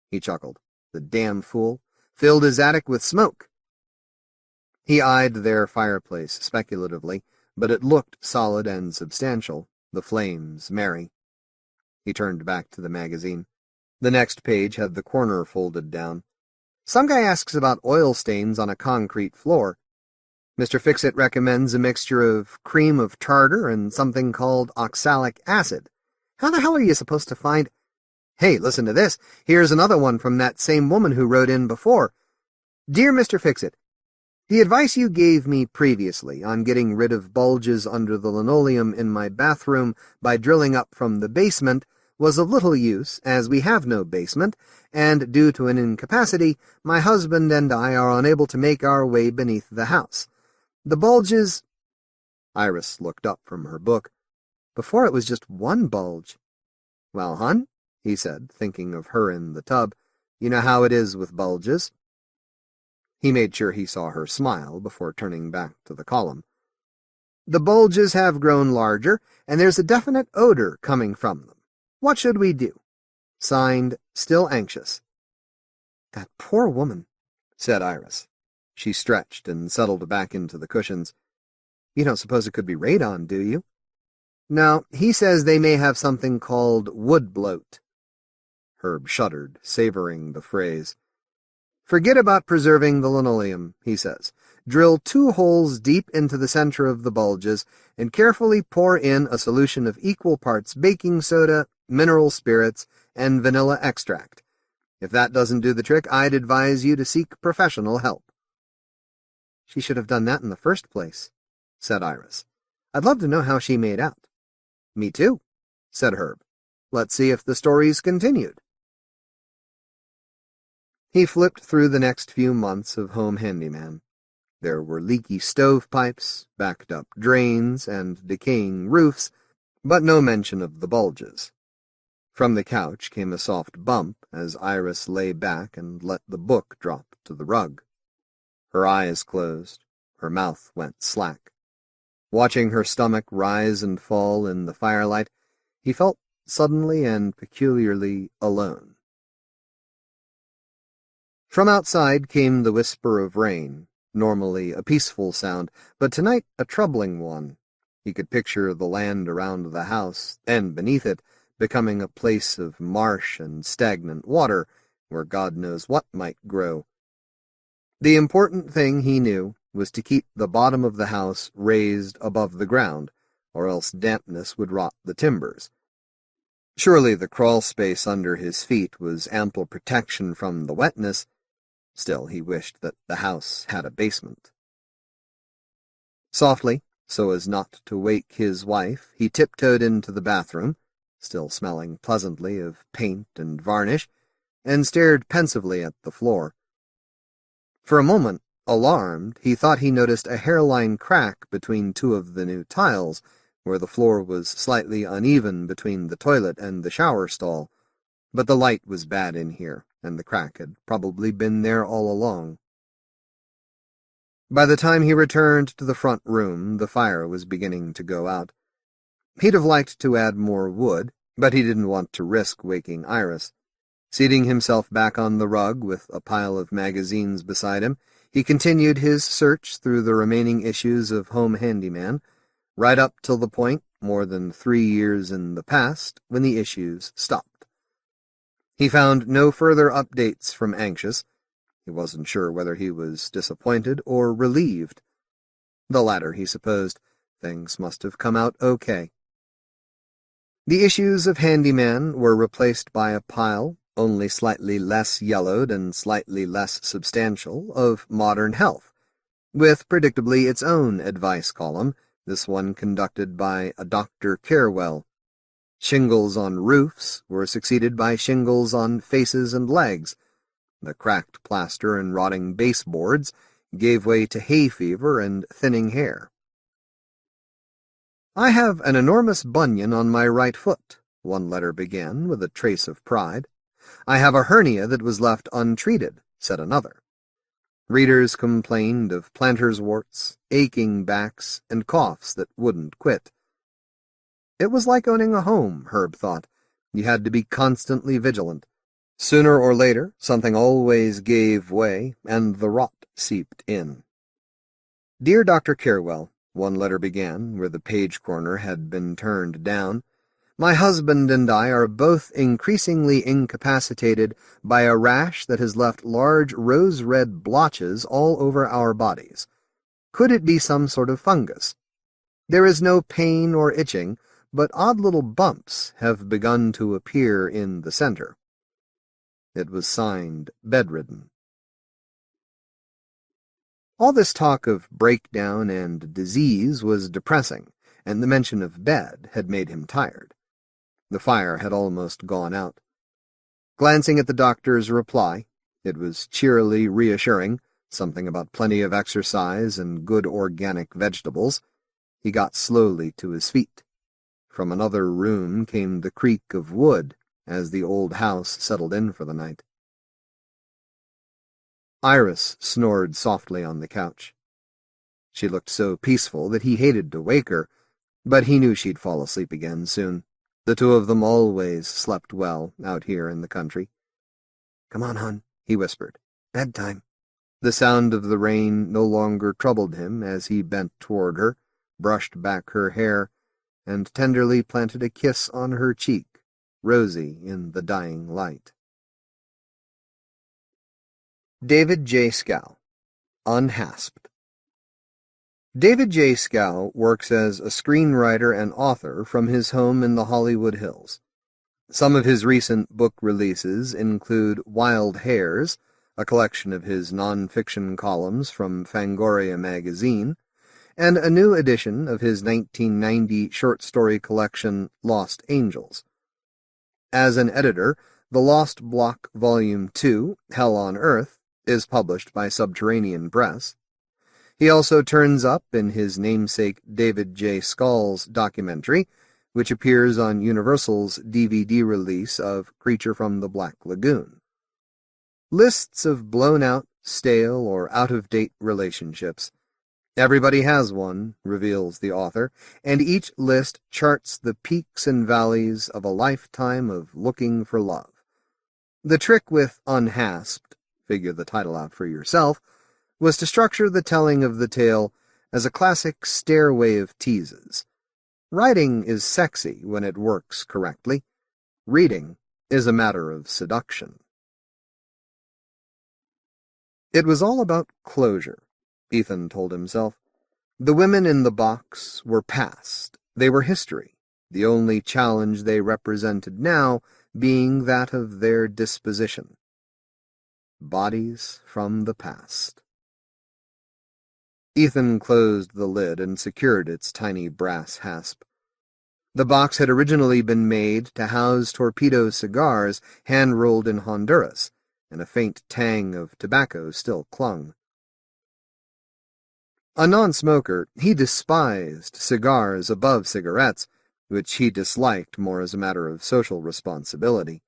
He chuckled. "The damn fool. Filled his attic with smoke." He eyed their fireplace speculatively, but it looked solid and substantial, the flames merry. He turned back to the magazine. The next page had the corner folded down. "Some guy asks about oil stains on a concrete floor. Mr. Fixit recommends a mixture of cream of tartar and something called oxalic acid. How the hell are you supposed to find— Hey, listen to this. Here's another one from that same woman who wrote in before. Dear Mr. Fixit, the advice you gave me previously on getting rid of bulges under the linoleum in my bathroom by drilling up from the basement was of little use, as we have no basement, and due to an incapacity, my husband and I are unable to make our way beneath the house. The bulges— Iris looked up from her book. Before it was just one bulge. "Well, hon," he said, thinking of her in the tub, "you know how it is with bulges." He made sure he saw her smile before turning back to the column. "The bulges have grown larger, and there's a definite odor coming from them. What should we do? Signed, Still Anxious." "That poor woman," said Iris. She stretched and settled back into the cushions. "You don't suppose it could be radon, do you?" "No, he says they may have something called wood bloat." Herb shuddered, savoring the phrase. "Forget about preserving the linoleum," he says. "Drill 2 holes deep into the center of the bulges and carefully pour in a solution of equal parts baking soda, mineral spirits, and vanilla extract. If that doesn't do the trick, I'd advise you to seek professional help." "She should have done that in the first place," said Iris. "I'd love to know how she made out." "Me too," said Herb. "Let's see if the story's continued." He flipped through the next few months of Home Handyman. There were leaky stovepipes, backed-up drains, and decaying roofs, but no mention of the bulges. From the couch came a soft bump as Iris lay back and let the book drop to the rug. Her eyes closed, her mouth went slack. Watching her stomach rise and fall in the firelight, he felt suddenly and peculiarly alone. From outside came the whisper of rain, normally a peaceful sound, but tonight a troubling one. He could picture the land around the house, and beneath it, becoming a place of marsh and stagnant water, where God knows what might grow. The important thing, he knew, was to keep the bottom of the house raised above the ground, or else dampness would rot the timbers. Surely the crawl space under his feet was ample protection from the wetness. Still, he wished that the house had a basement. Softly, so as not to wake his wife, he tiptoed into the bathroom, still smelling pleasantly of paint and varnish, and stared pensively at the floor. For a moment, alarmed, he thought he noticed a hairline crack between 2 of the new tiles, where the floor was slightly uneven between the toilet and the shower stall, but the light was bad in here, and the crack had probably been there all along. By the time he returned to the front room, the fire was beginning to go out. He'd have liked to add more wood, but he didn't want to risk waking Iris. Seating himself back on the rug with a pile of magazines beside him, he continued his search through the remaining issues of Home Handyman, right up till the point, more than 3 years in the past, when the issues stopped. He found no further updates from Anxious. He wasn't sure whether he was disappointed or relieved. The latter, he supposed. Things must have come out okay. The issues of Handyman were replaced by a pile, only slightly less yellowed and slightly less substantial, of Modern Health, with predictably its own advice column, this one conducted by a Dr. Carewell. Shingles on roofs were succeeded by shingles on faces and legs. The cracked plaster and rotting baseboards gave way to hay fever and thinning hair. "I have an enormous bunion on my right foot," one letter began, with a trace of pride. "I have a hernia that was left untreated," said another. Readers complained of planter's warts, aching backs, and coughs that wouldn't quit. It was like owning a home, Herb thought. You had to be constantly vigilant. Sooner or later, something always gave way, and the rot seeped in. "Dear Dr. Carewell," one letter began, where the page corner had been turned down, "my husband and I are both increasingly incapacitated by a rash that has left large rose-red blotches all over our bodies. Could it be some sort of fungus? There is no pain or itching, but odd little bumps have begun to appear in the center." It was signed Bedridden. All this talk of breakdown and disease was depressing, and the mention of bed had made him tired. The fire had almost gone out. Glancing at the doctor's reply, it was cheerily reassuring, something about plenty of exercise and good organic vegetables. He got slowly to his feet. From another room came the creak of wood as the old house settled in for the night. Iris snored softly on the couch. She looked so peaceful that he hated to wake her, but he knew she'd fall asleep again soon. The two of them always slept well out here in the country. "Come on, hon," he whispered. "Bedtime." The sound of the rain no longer troubled him as he bent toward her, brushed back her hair, and tenderly planted a kiss on her cheek, rosy in the dying light. David J. Schow, Unhasped. David J. Schow works as a screenwriter and author from his home in the Hollywood Hills. Some of his recent book releases include Wild Hares, a collection of his non-fiction columns from Fangoria magazine, and a new edition of his 1990 short story collection Lost Angels. As an editor, The Lost Block Volume 2, Hell on Earth, is published by Subterranean Press. He also turns up in his namesake David J. Scholl's documentary, which appears on Universal's DVD release of Creature from the Black Lagoon. Lists of blown-out, stale, or out-of-date relationships. Everybody has one, reveals the author, and each list charts the peaks and valleys of a lifetime of looking for love. The trick with Unhasped, figure the title out for yourself, was to structure the telling of the tale as a classic stairway of teases. Writing is sexy when it works correctly. Reading is a matter of seduction. It was all about closure, Ethan told himself. The women in the box were past. They were history, the only challenge they represented now being that of their disposition. Bodies from the past. Ethan closed the lid and secured its tiny brass hasp. The box had originally been made to house torpedo cigars hand-rolled in Honduras, and a faint tang of tobacco still clung. A non-smoker, he despised cigars above cigarettes, which he disliked more as a matter of social responsibility.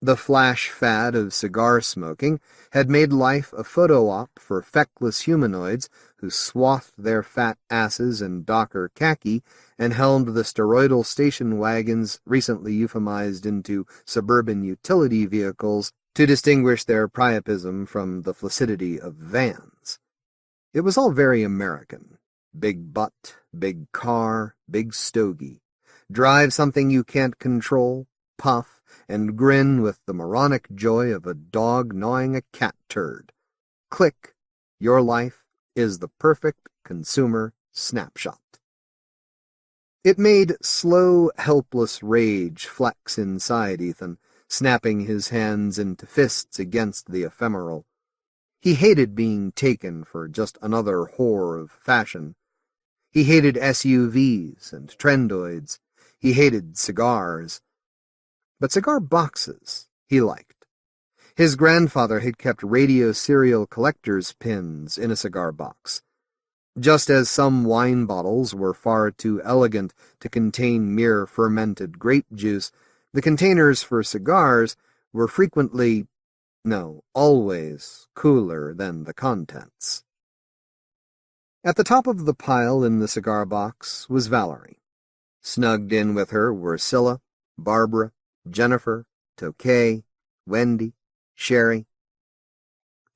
The flash fad of cigar smoking had made life a photo-op for feckless humanoids who swathed their fat asses in docker khaki and helmed the steroidal station wagons recently euphemized into suburban utility vehicles to distinguish their priapism from the flaccidity of vans. It was all very American. Big butt, big car, big stogie. Drive something you can't control, puff, and grin with the moronic joy of a dog gnawing a cat turd. Click. Your life is the perfect consumer snapshot. It made slow, helpless rage flex inside Ethan, snapping his hands into fists against the ephemeral. He hated being taken for just another whore of fashion. He hated SUVs and trendoids. He hated cigars. But cigar boxes he liked. His grandfather had kept radio serial collector's pins in a cigar box. Just as some wine bottles were far too elegant to contain mere fermented grape juice, the containers for cigars were always cooler than the contents. At the top of the pile in the cigar box was Valerie. Snugged in with her were Scylla, Barbara, Jennifer, Tokay, Wendy, Sherry.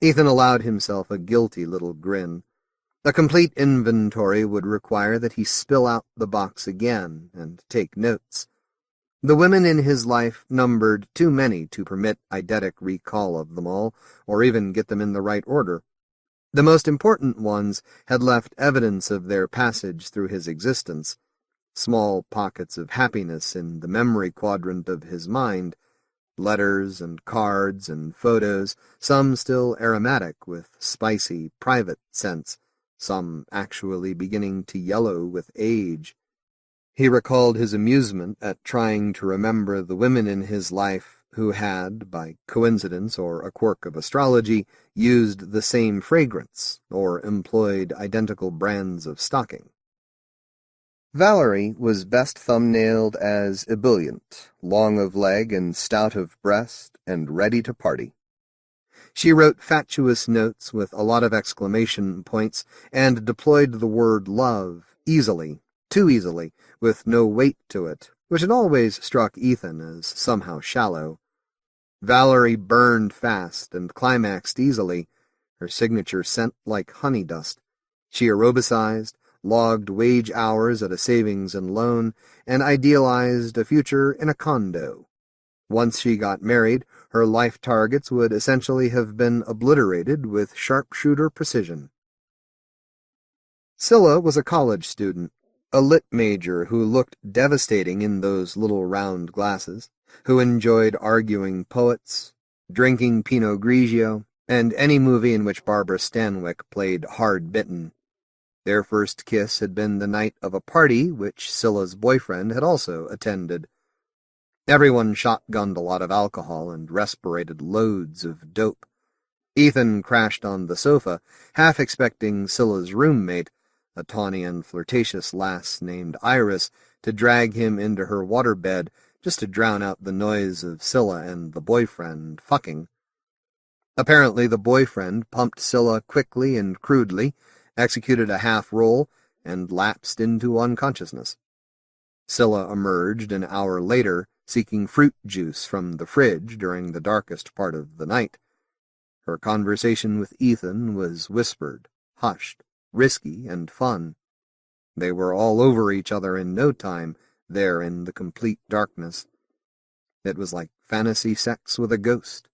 Ethan allowed himself a guilty little grin. A complete inventory would require that he spill out the box again and take notes. The women in his life numbered too many to permit eidetic recall of them all, or even get them in the right order. The most important ones had left evidence of their passage through his existence, small pockets of happiness in the memory quadrant of his mind, letters and cards and photos, some still aromatic with spicy private scents, some actually beginning to yellow with age. He recalled his amusement at trying to remember the women in his life who had, by coincidence or a quirk of astrology, used the same fragrance or employed identical brands of stocking. Valerie was best thumbnailed as ebullient, long of leg and stout of breast, and ready to party. She wrote fatuous notes with a lot of exclamation points and deployed the word love easily, too easily, with no weight to it, which had always struck Ethan as somehow shallow. Valerie burned fast and climaxed easily, her signature sent like honey dust. She aerobicized, logged wage hours at a savings and loan, and idealized a future in a condo. Once she got married, her life targets would essentially have been obliterated with sharpshooter precision. Scylla was a college student, a lit major who looked devastating in those little round glasses, who enjoyed arguing poets, drinking Pinot Grigio, and any movie in which Barbara Stanwyck played hard-bitten. Their first kiss had been the night of a party which Scylla's boyfriend had also attended. Everyone shotgunned a lot of alcohol and respirated loads of dope. Ethan crashed on the sofa, half expecting Scylla's roommate, a tawny and flirtatious lass named Iris, to drag him into her waterbed just to drown out the noise of Scylla and the boyfriend fucking. Apparently the boyfriend pumped Scylla quickly and crudely, executed a half roll, and lapsed into unconsciousness. Scylla emerged an hour later, seeking fruit juice from the fridge during the darkest part of the night. Her conversation with Ethan was whispered, hushed, risky, and fun. They were all over each other in no time, there in the complete darkness. It was like fantasy sex with a ghost.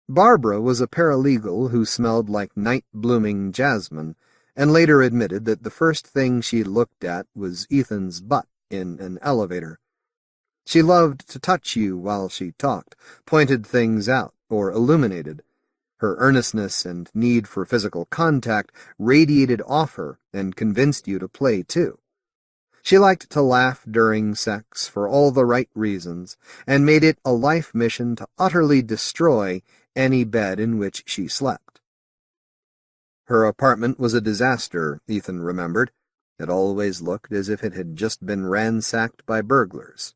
Barbara was a paralegal who smelled like night-blooming jasmine, and later admitted that the first thing she looked at was Ethan's butt in an elevator. She loved to touch you while she talked, pointed things out, or illuminated. Her earnestness and need for physical contact radiated off her and convinced you to play, too. She liked to laugh during sex for all the right reasons, and made it a life mission to utterly destroy any bed in which she slept. Her apartment was a disaster, Ethan remembered. It always looked as if it had just been ransacked by burglars.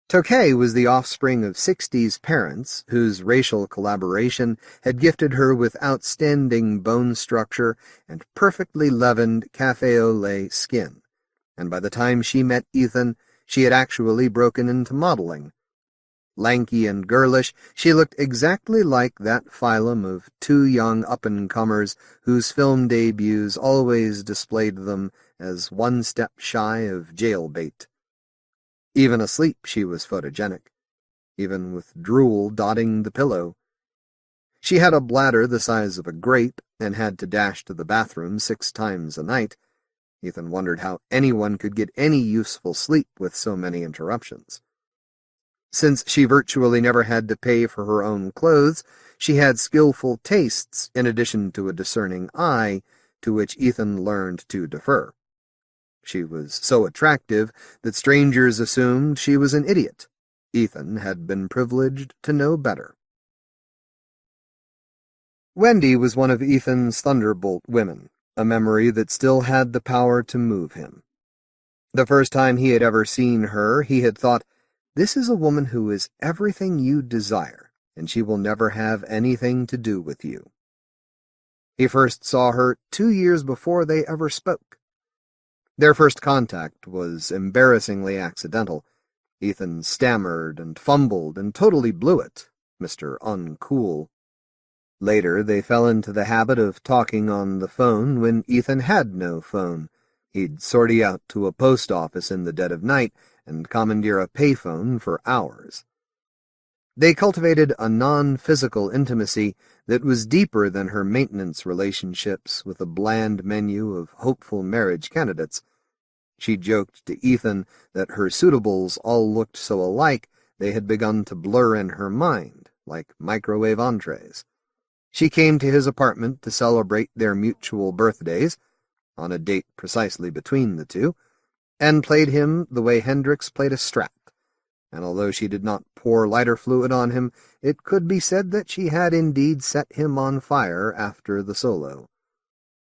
Tokay was the offspring of 60s parents whose racial collaboration had gifted her with outstanding bone structure and perfectly leavened café au lait skin, and by the time she met Ethan, she had actually broken into modeling. Lanky and girlish, she looked exactly like that phylum of two young up-and-comers whose film debuts always displayed them as one step shy of jailbait. Even asleep she was photogenic, even with drool dotting the pillow. She had a bladder the size of a grape and had to dash to the bathroom 6 times a night. Ethan wondered how anyone could get any useful sleep with so many interruptions. Since she virtually never had to pay for her own clothes, she had skillful tastes in addition to a discerning eye, to which Ethan learned to defer. She was so attractive that strangers assumed she was an idiot. Ethan had been privileged to know better. Wendy was one of Ethan's thunderbolt women, a memory that still had the power to move him. The first time he had ever seen her, he had thought, "This is a woman who is everything you desire, and she will never have anything to do with you." He first saw her 2 years before they ever spoke. Their first contact was embarrassingly accidental. Ethan stammered and fumbled and totally blew it, Mr. Uncool. Later, they fell into the habit of talking on the phone when Ethan had no phone. He'd sortie out to a post office in the dead of night and commandeer a payphone for hours. They cultivated a non-physical intimacy that was deeper than her maintenance relationships with a bland menu of hopeful marriage candidates. She joked to Ethan that her suitables all looked so alike they had begun to blur in her mind, like microwave entrees. She came to his apartment to celebrate their mutual birthdays, on a date precisely between the two, and played him the way Hendrix played a Strat. And although she did not pour lighter fluid on him, it could be said that she had indeed set him on fire after the solo.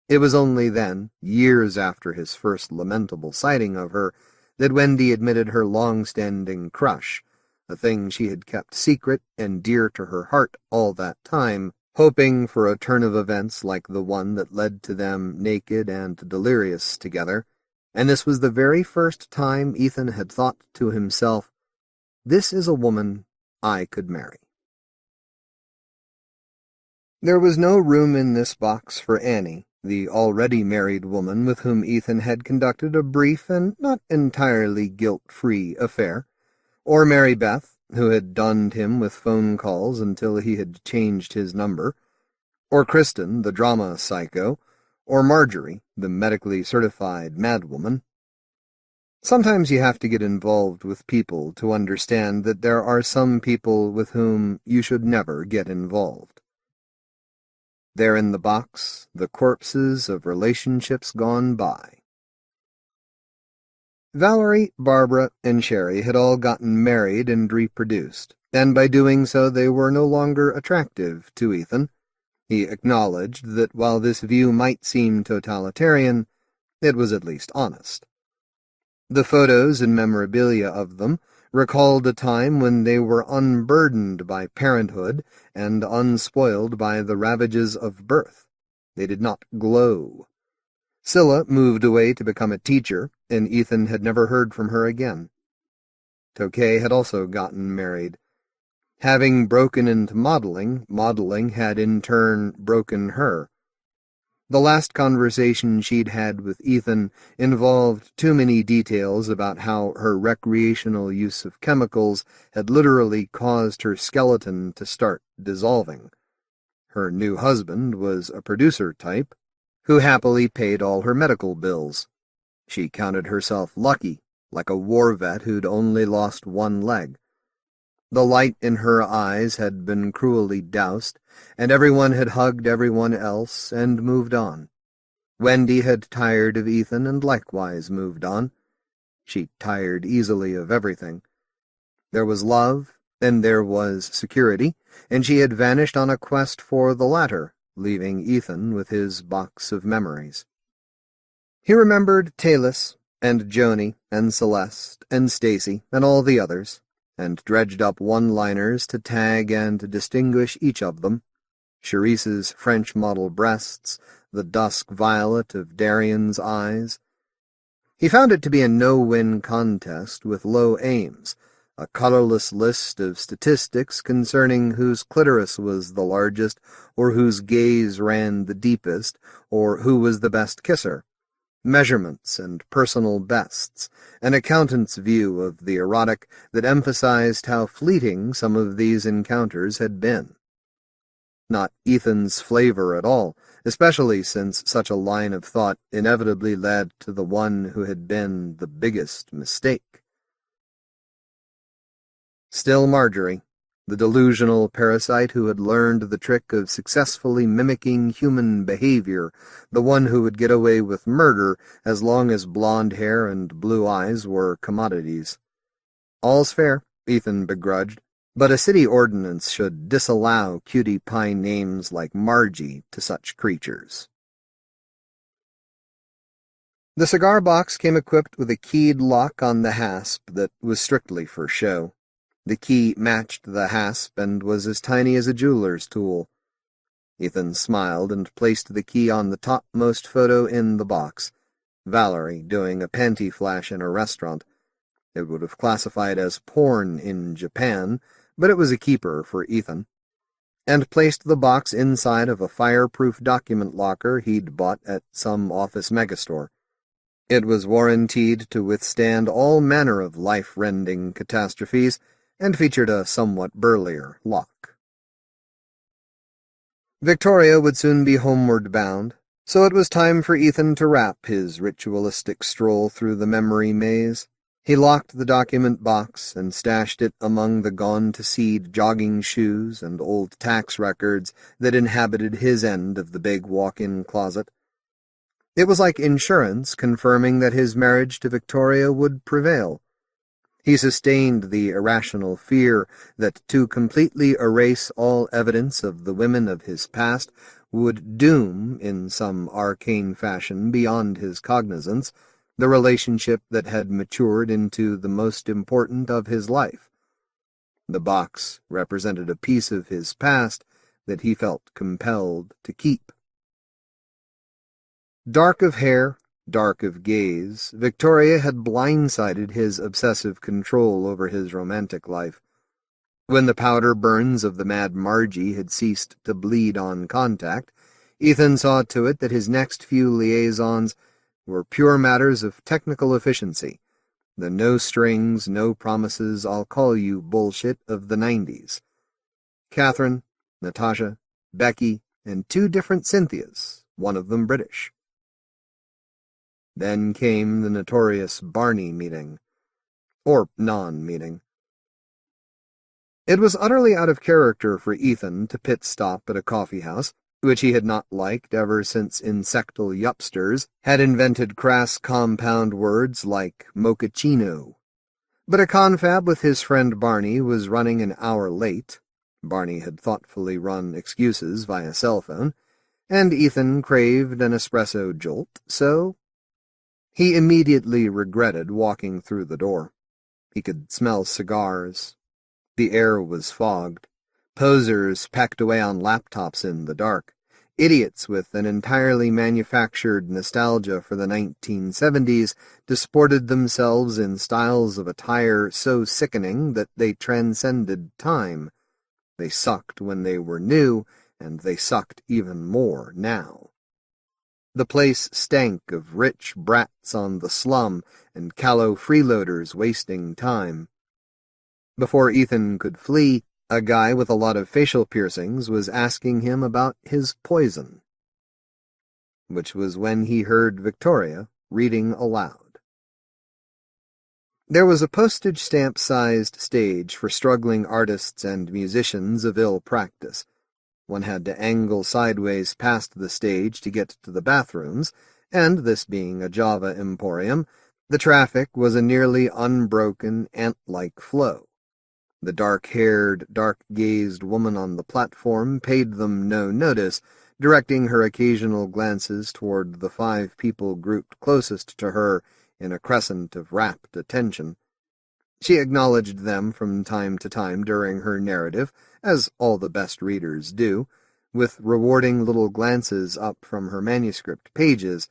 It was only then, years after his first lamentable sighting of her, that Wendy admitted her long-standing crush, a thing she had kept secret and dear to her heart all that time, hoping for a turn of events like the one that led to them naked and delirious together, and this was the very first time Ethan had thought to himself, "This is a woman I could marry." There was no room in this box for Annie, the already married woman with whom Ethan had conducted a brief and not entirely guilt-free affair, or Mary Beth, who had dunned him with phone calls until he had changed his number, or Kristen, the drama psycho, or Marjorie, the medically certified madwoman. Sometimes you have to get involved with people to understand that there are some people with whom you should never get involved. There in the box, the corpses of relationships gone by. Valerie, Barbara, and Sherry had all gotten married and reproduced, and by doing so they were no longer attractive to Ethan. He acknowledged that while this view might seem totalitarian, it was at least honest. The photos and memorabilia of them recalled a time when they were unburdened by parenthood and unspoiled by the ravages of birth. They did not glow. Scylla moved away to become a teacher, and Ethan had never heard from her again. Tokay had also gotten married. Having broken into modeling, modeling had in turn broken her. The last conversation she'd had with Ethan involved too many details about how her recreational use of chemicals had literally caused her skeleton to start dissolving. Her new husband was a producer type, who happily paid all her medical bills. She counted herself lucky, like a war vet who'd only lost one leg. The light in her eyes had been cruelly doused, and everyone had hugged everyone else and moved on. Wendy had tired of Ethan and likewise moved on. She tired easily of everything. There was love, and there was security, and she had vanished on a quest for the latter, leaving Ethan with his box of memories. He remembered Talus, and Joni, and Celeste, and Stacy, and all the others, and dredged up one-liners to tag and distinguish each of them: Charisse's French model breasts, the dusk violet of Darien's eyes. He found it to be a no-win contest with low aims, a colorless list of statistics concerning whose clitoris was the largest, or whose gaze ran the deepest, or who was the best kisser. Measurements and personal bests, an accountant's view of the erotic that emphasized how fleeting some of these encounters had been. Not Ethan's flavor at all, especially since such a line of thought inevitably led to the one who had been the biggest mistake. Still Marjorie, the delusional parasite who had learned the trick of successfully mimicking human behavior, the one who would get away with murder as long as blonde hair and blue eyes were commodities. All's fair, Ethan begrudged, but a city ordinance should disallow cutie pie names like Margie to such creatures. The cigar box came equipped with a keyed lock on the hasp that was strictly for show. The key matched the hasp and was as tiny as a jeweler's tool. Ethan smiled and placed the key on the topmost photo in the box, Valerie doing a panty flash in a restaurant. It would have classified as porn in Japan, but it was a keeper for Ethan, and placed the box inside of a fireproof document locker he'd bought at some office megastore. It was warranted to withstand all manner of life-rending catastrophes, and featured a somewhat burlier lock. Victoria would soon be homeward bound, so it was time for Ethan to wrap his ritualistic stroll through the memory maze. He locked the document box and stashed it among the gone-to-seed jogging shoes and old tax records that inhabited his end of the big walk-in closet. It was like insurance confirming that his marriage to Victoria would prevail. He sustained the irrational fear that to completely erase all evidence of the women of his past would doom, in some arcane fashion beyond his cognizance, the relationship that had matured into the most important of his life. The box represented a piece of his past that he felt compelled to keep. Dark of hair, dark of gaze, Victoria had blindsided his obsessive control over his romantic life. When the powder burns of the Mad Margie had ceased to bleed on contact, Ethan saw to it that his next few liaisons were pure matters of technical efficiency, the no-strings, no-promises, I'll-call-you bullshit of the 90s. Catherine, Natasha, Becky, and 2 different Cynthias, one of them British. Then came the notorious Barney meeting, or non-meeting. It was utterly out of character for Ethan to pit-stop at a coffee-house, which he had not liked ever since insectal yupsters had invented crass compound words like mochaccino. But a confab with his friend Barney was running an hour late. Barney had thoughtfully run excuses via cell phone, and Ethan craved an espresso jolt, so he immediately regretted walking through the door. He could smell cigars. The air was fogged. Posers packed away on laptops in the dark. Idiots with an entirely manufactured nostalgia for the 1970s disported themselves in styles of attire so sickening that they transcended time. They sucked when they were new, and they sucked even more now. The place stank of rich brats on the slum and callow freeloaders wasting time. Before Ethan could flee, a guy with a lot of facial piercings was asking him about his poison, which was when he heard Victoria reading aloud. There was a postage stamp-sized stage for struggling artists and musicians of ill practice. One had to angle sideways past the stage to get to the bathrooms, and, this being a Java emporium, the traffic was a nearly unbroken, ant-like flow. The dark-haired, dark-gazed woman on the platform paid them no notice, directing her occasional glances toward the 5 people grouped closest to her in a crescent of rapt attention. She acknowledged them from time to time during her narrative, as all the best readers do, with rewarding little glances up from her manuscript pages,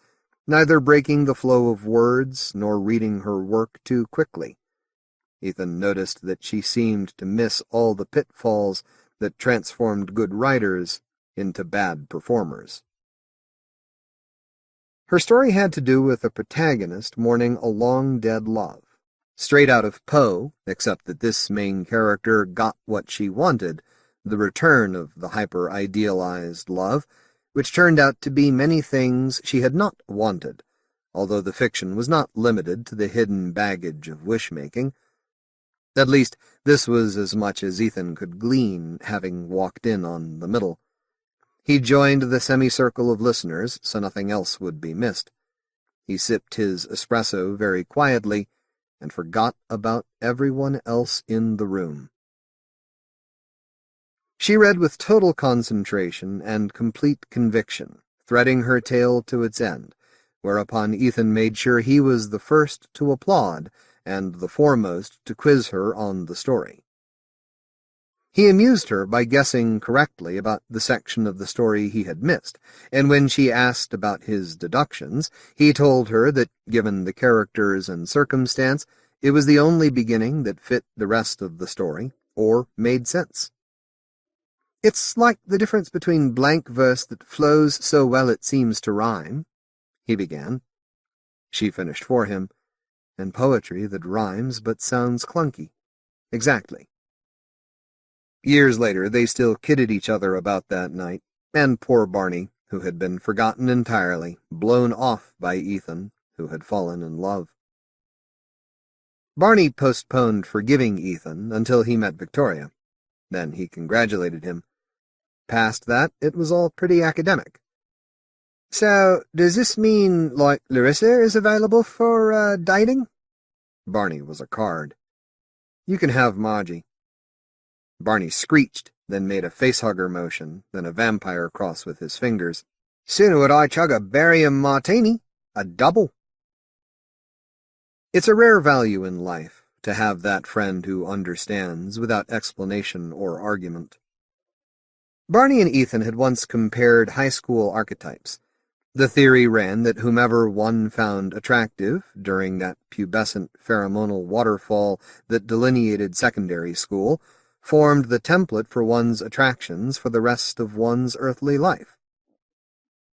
neither breaking the flow of words nor reading her work too quickly. Ethan noticed that she seemed to miss all the pitfalls that transformed good writers into bad performers. Her story had to do with a protagonist mourning a long-dead love. Straight out of Poe, except that this main character got what she wanted, the return of the hyper-idealized love, which turned out to be many things she had not wanted, although the fiction was not limited to the hidden baggage of wish-making. At least, this was as much as Ethan could glean, having walked in on the middle. He joined the semicircle of listeners, so nothing else would be missed. He sipped his espresso very quietly and forgot about everyone else in the room. She read with total concentration and complete conviction, threading her tale to its end, whereupon Ethan made sure he was the first to applaud and the foremost to quiz her on the story. He amused her by guessing correctly about the section of the story he had missed, and when she asked about his deductions, he told her that, given the characters and circumstance, it was the only beginning that fit the rest of the story, or made sense. "It's like the difference between blank verse that flows so well it seems to rhyme," he began. She finished for him, "and poetry that rhymes but sounds clunky." Exactly. Years later, they still kidded each other about that night, and poor Barney, who had been forgotten entirely, blown off by Ethan, who had fallen in love. Barney postponed forgiving Ethan until he met Victoria. Then he congratulated him. Past that, it was all pretty academic. "So, does this mean, like, Larissa is available for, dating?" Barney was a card. "You can have Margie." Barney screeched, then made a facehugger motion, then a vampire cross with his fingers. "Sooner would I chug a barium martini, a double." It's a rare value in life to have that friend who understands without explanation or argument. Barney and Ethan had once compared high school archetypes. The theory ran that whomever one found attractive during that pubescent pheromonal waterfall that delineated secondary school formed the template for one's attractions for the rest of one's earthly life.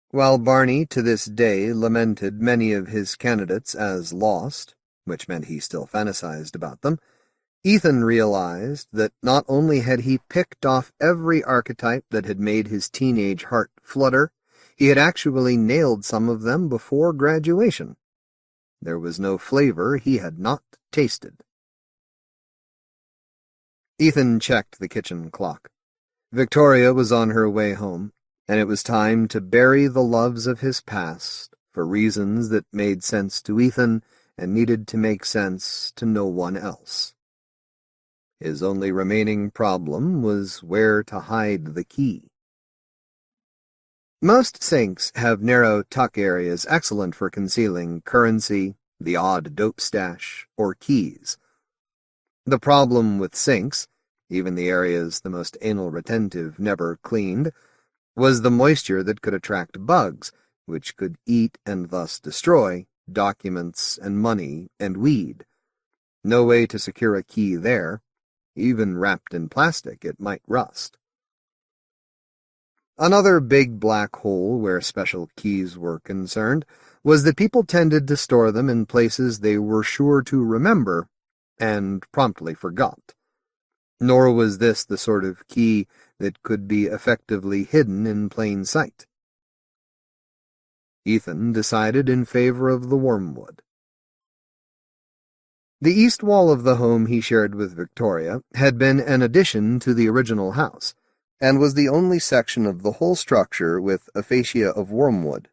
While Barney to this day lamented many of his candidates as lost, which meant he still fantasized about them, Ethan realized that not only had he picked off every archetype that had made his teenage heart flutter, he had actually nailed some of them before graduation. There was no flavor he had not tasted. Ethan checked the kitchen clock. Victoria was on her way home, and it was time to bury the loves of his past for reasons that made sense to Ethan and needed to make sense to no one else. His only remaining problem was where to hide the key. Most sinks have narrow tuck areas excellent for concealing currency, the odd dope stash, or keys. The problem with sinks, even the areas the most anal retentive never cleaned, was the moisture that could attract bugs, which could eat and thus destroy documents and money and weed. No way to secure a key there. Even wrapped in plastic, it might rust. Another big black hole where special keys were concerned was that people tended to store them in places they were sure to remember and promptly forgot. Nor was this the sort of key that could be effectively hidden in plain sight. Ethan decided in favor of the wormwood. The east wall of the home he shared with Victoria had been an addition to the original house, and was the only section of the whole structure with a fascia of wormwood,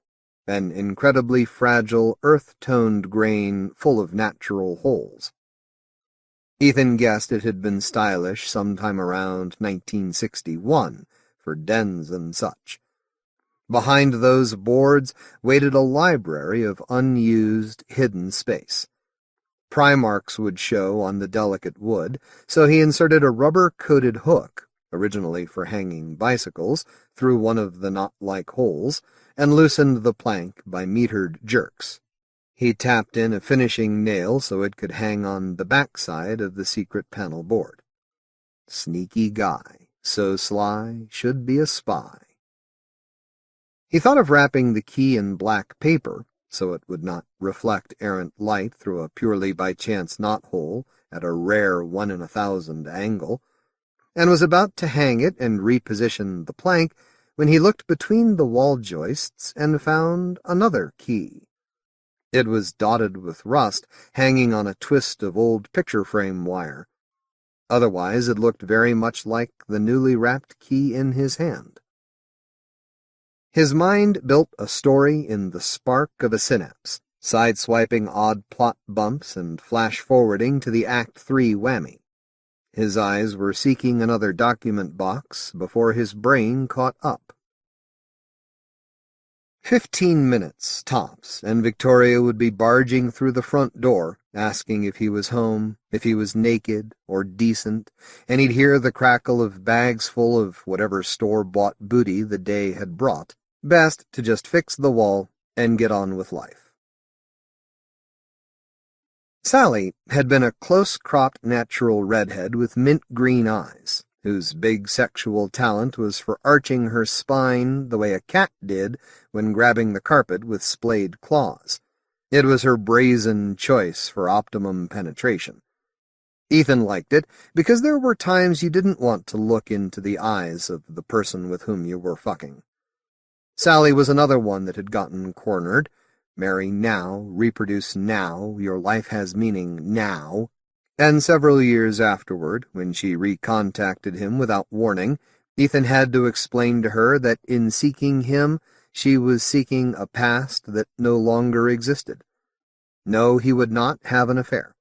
an incredibly fragile, earth-toned grain full of natural holes. Ethan guessed it had been stylish sometime around 1961 for dens and such. Behind those boards waited a library of unused, hidden space. Pry marks would show on the delicate wood, so he inserted a rubber-coated hook, originally for hanging bicycles, through one of the knot-like holes, and loosened the plank by metered jerks. He tapped in a finishing nail so it could hang on the backside of the secret panel board. Sneaky guy, so sly, should be a spy. He thought of wrapping the key in black paper, so it would not reflect errant light through a purely by chance knothole at a rare 1 in 1,000 angle, and was about to hang it and reposition the plank when he looked between the wall joists and found another key. It was dotted with rust, hanging on a twist of old picture frame wire. Otherwise, it looked very much like the newly wrapped key in his hand. His mind built a story in the spark of a synapse, sideswiping odd plot bumps and flash-forwarding to the Act 3 whammy. His eyes were seeking another document box before his brain caught up. 15 minutes, tops, and Victoria would be barging through the front door, asking if he was home, if he was naked or decent, and he'd hear the crackle of bags full of whatever store-bought booty the day had brought. Best to just fix the wall and get on with life. Sally had been a close-cropped natural redhead with mint-green eyes, whose big sexual talent was for arching her spine the way a cat did when grabbing the carpet with splayed claws. It was her brazen choice for optimum penetration. Ethan liked it because there were times you didn't want to look into the eyes of the person with whom you were fucking. Sally was another one that had gotten cornered. Marry now, reproduce now, your life has meaning now. And several years afterward, when she recontacted him without warning, Ethan had to explain to her that in seeking him, she was seeking a past that no longer existed. No, he would not have an affair.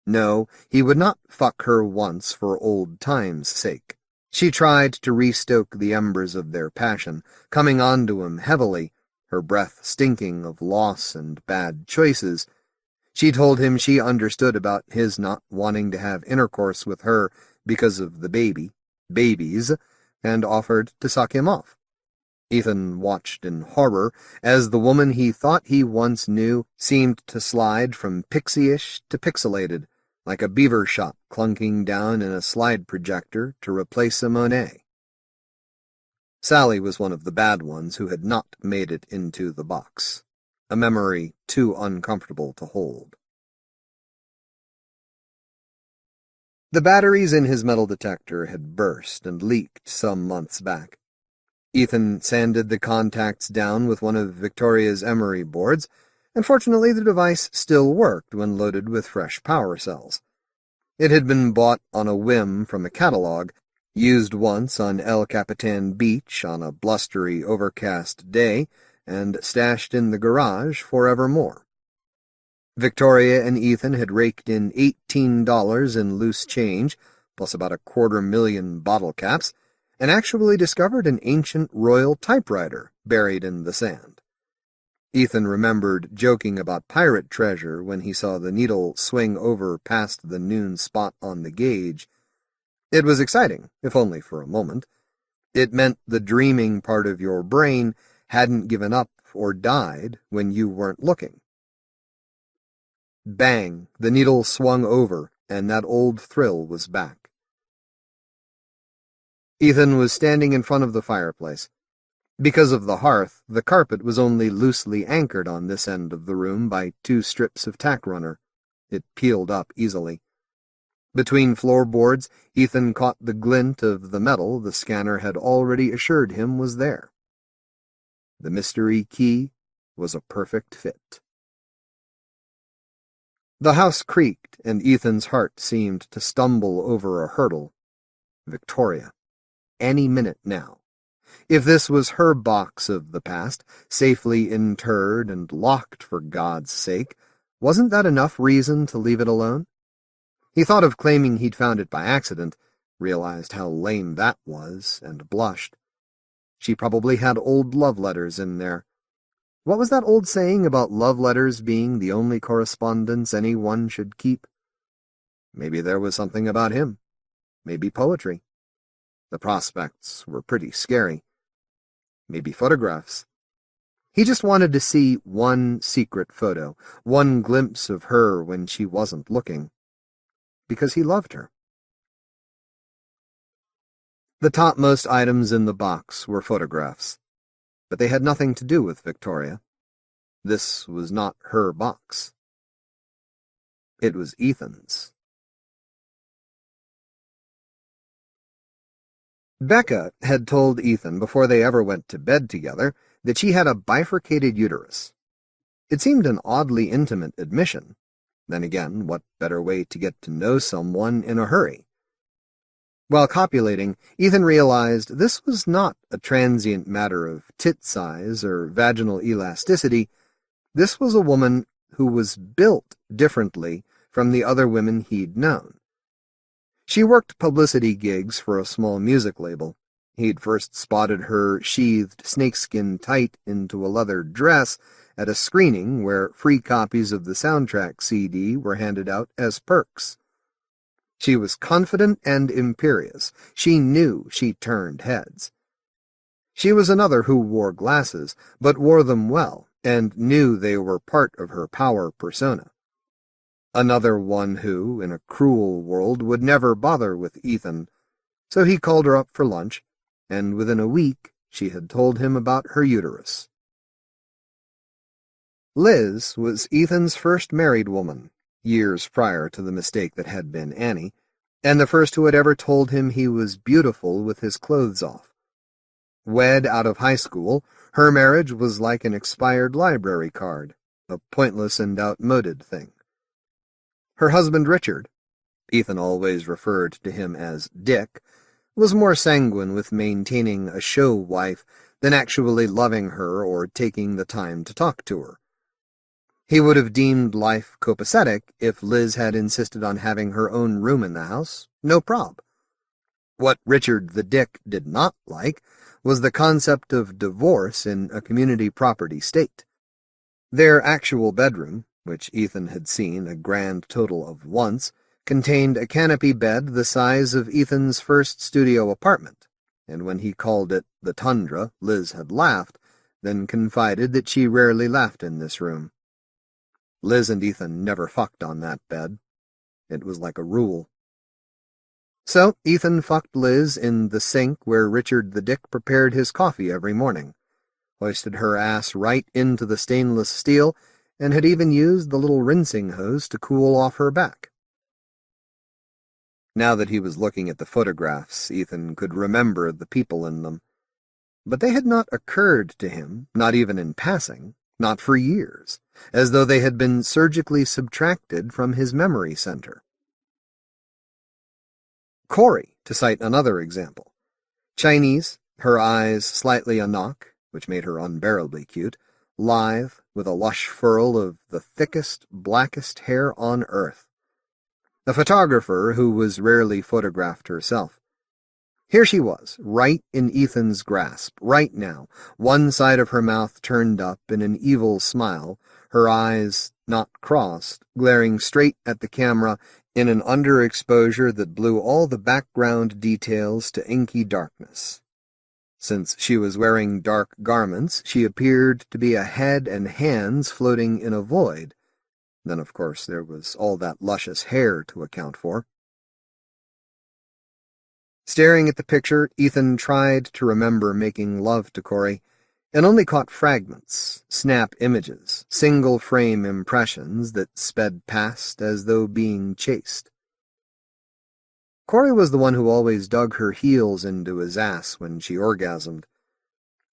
No, he would not fuck her once for old times' sake. She tried to restoke the embers of their passion, coming onto him heavily, her breath stinking of loss and bad choices. She told him she understood about his not wanting to have intercourse with her because of the babies, and offered to suck him off. Ethan watched in horror as the woman he thought he once knew seemed to slide from pixie-ish to pixelated, like a beaver shot clunking down in a slide projector to replace a Monet. Sally was one of the bad ones who had not made it into the box, a memory too uncomfortable to hold. The batteries in his metal detector had burst and leaked some months back. Ethan sanded the contacts down with one of Victoria's emery boards, and fortunately the device still worked when loaded with fresh power cells. It had been bought on a whim from a catalog, used once on El Capitan Beach on a blustery, overcast day, and stashed in the garage forevermore. Victoria and Ethan had raked in $18 in loose change, plus about 250,000 bottle caps, and actually discovered an ancient royal typewriter buried in the sand. Ethan remembered joking about pirate treasure when he saw the needle swing over past the noon spot on the gauge. It was exciting, if only for a moment. It meant the dreaming part of your brain hadn't given up or died when you weren't looking. Bang! The needle swung over, and that old thrill was back. Ethan was standing in front of the fireplace. Because of the hearth, the carpet was only loosely anchored on this end of the room by 2 strips of tack runner. It peeled up easily. Between floorboards, Ethan caught the glint of the metal the scanner had already assured him was there. The mystery key was a perfect fit. The house creaked, and Ethan's heart seemed to stumble over a hurdle. Victoria. Any minute now. If this was her box of the past, safely interred and locked for God's sake, wasn't that enough reason to leave it alone? He thought of claiming he'd found it by accident, realized how lame that was, and blushed. She probably had old love letters in there. What was that old saying about love letters being the only correspondence anyone should keep? Maybe there was something about him. Maybe poetry. The prospects were pretty scary. Maybe photographs. He just wanted to see one secret photo, one glimpse of her when she wasn't looking. Because he loved her. The topmost items in the box were photographs, but they had nothing to do with Victoria. This was not her box. It was Ethan's. Becca had told Ethan before they ever went to bed together that she had a bifurcated uterus. It seemed an oddly intimate admission. Then again, what better way to get to know someone in a hurry? While copulating, Ethan realized this was not a transient matter of tit size or vaginal elasticity. This was a woman who was built differently from the other women he'd known. She worked publicity gigs for a small music label. He'd first spotted her sheathed snakeskin tight into a leather dress at a screening where free copies of the soundtrack CD were handed out as perks. She was confident and imperious. She knew she turned heads. She was another who wore glasses, but wore them well, and knew they were part of her power persona. Another one who, in a cruel world, would never bother with Ethan, so he called her up for lunch, and within a week she had told him about her uterus. Liz was Ethan's first married woman, years prior to the mistake that had been Annie, and the first who had ever told him he was beautiful with his clothes off. Wed out of high school, her marriage was like an expired library card, a pointless and outmoded thing. Her husband Richard, Ethan always referred to him as Dick, was more sanguine with maintaining a show wife than actually loving her or taking the time to talk to her. He would have deemed life copacetic if Liz had insisted on having her own room in the house, no prob. What Richard the Dick did not like was the concept of divorce in a community property state. Their actual bedroom, which Ethan had seen a grand total of once, contained a canopy bed the size of Ethan's first studio apartment, and when he called it the Tundra, Liz had laughed, then confided that she rarely laughed in this room. Liz and Ethan never fucked on that bed. It was like a rule. So Ethan fucked Liz in the sink where Richard the Dick prepared his coffee every morning, hoisted her ass right into the stainless steel, and had even used the little rinsing hose to cool off her back. Now that he was looking at the photographs, Ethan could remember the people in them. But they had not occurred to him, not even in passing, not for years, as though they had been surgically subtracted from his memory center. Corey, to cite another example. Chinese, her eyes slightly anock, which made her unbearably cute, lithe, with a lush furl of the thickest, blackest hair on earth. A photographer who was rarely photographed herself. Here she was, right in Ethan's grasp, right now, one side of her mouth turned up in an evil smile, her eyes, not crossed, glaring straight at the camera in an underexposure that blew all the background details to inky darkness. Since she was wearing dark garments, she appeared to be a head and hands floating in a void. Then, of course, there was all that luscious hair to account for. Staring at the picture, Ethan tried to remember making love to Corey, and only caught fragments, snap images, single-frame impressions that sped past as though being chased. Corey was the one who always dug her heels into his ass when she orgasmed,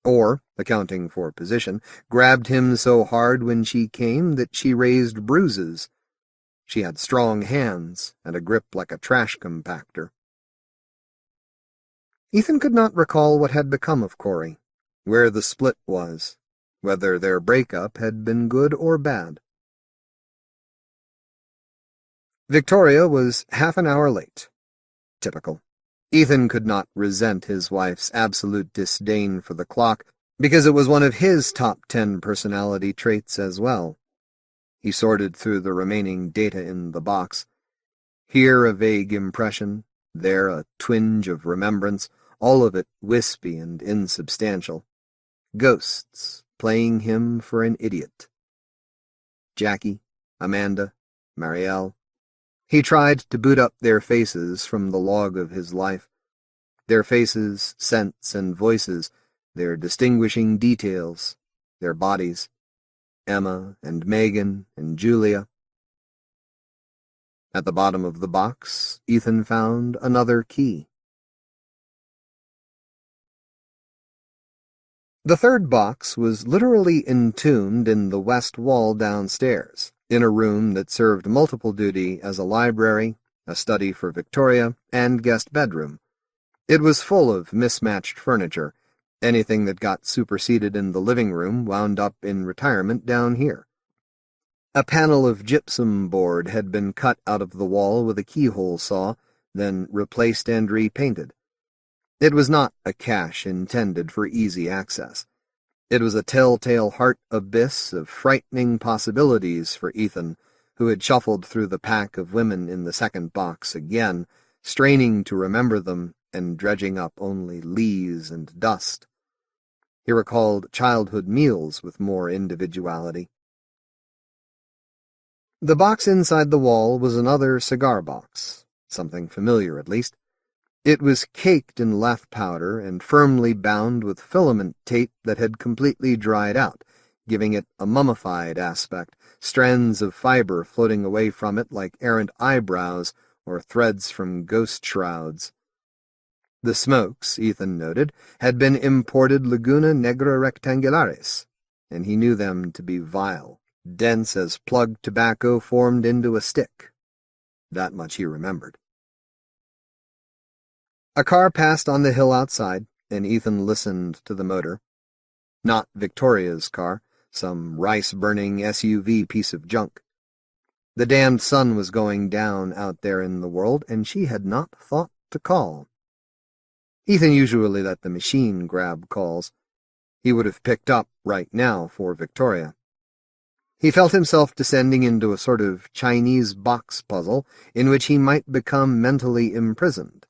or, accounting for position, grabbed him so hard when she came that she raised bruises. She had strong hands and a grip like a trash compactor. Ethan could not recall what had become of Corey, where the split was, whether their breakup had been good or bad. Victoria was half an hour late. Typical. Ethan could not resent his wife's absolute disdain for the clock, because it was one of his top 10 personality traits as well. He sorted through the remaining data in the box. Here a vague impression, there a twinge of remembrance, all of it wispy and insubstantial. Ghosts playing him for an idiot. Jackie, Amanda, Marielle. He tried to boot up their faces from the log of his life. Their faces, scents, and voices, their distinguishing details, their bodies. Emma and Megan and Julia. At the bottom of the box, Ethan found another key. The third box was literally entombed in the west wall downstairs, in a room that served multiple duty as a library, a study for Victoria, and guest bedroom. It was full of mismatched furniture. Anything that got superseded in the living room wound up in retirement down here. A panel of gypsum board had been cut out of the wall with a keyhole saw, then replaced and repainted. It was not a cache intended for easy access. It was a telltale heart abyss of frightening possibilities for Ethan, who had shuffled through the pack of women in the second box again, straining to remember them and dredging up only lees and dust. He recalled childhood meals with more individuality. The box inside the wall was another cigar box, something familiar at least. It was caked in leaf powder and firmly bound with filament tape that had completely dried out, giving it a mummified aspect, strands of fiber floating away from it like errant eyebrows or threads from ghost shrouds. The smokes, Ethan noted, had been imported Laguna Negra rectangulares, and he knew them to be vile, dense as plugged tobacco formed into a stick. That much he remembered. A car passed on the hill outside, and Ethan listened to the motor. Not Victoria's car, some rice-burning SUV piece of junk. The damned sun was going down out there in the world, and she had not thought to call. Ethan usually let the machine grab calls. He would have picked up right now for Victoria. He felt himself descending into a sort of Chinese box puzzle in which he might become mentally imprisoned.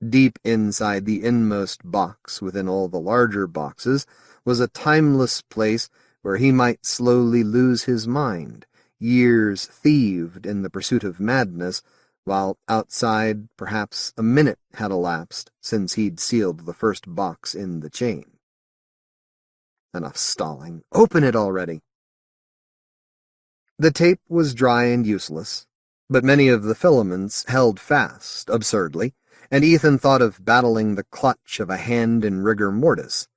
Deep inside the inmost box within all the larger boxes was a timeless place where he might slowly lose his mind, years thieved in the pursuit of madness, while outside perhaps a minute had elapsed since he'd sealed the first box in the chain. Enough stalling. Open it already. The tape was dry and useless, but many of the filaments held fast, absurdly, and Ethan thought of battling the clutch of a hand in rigor mortis.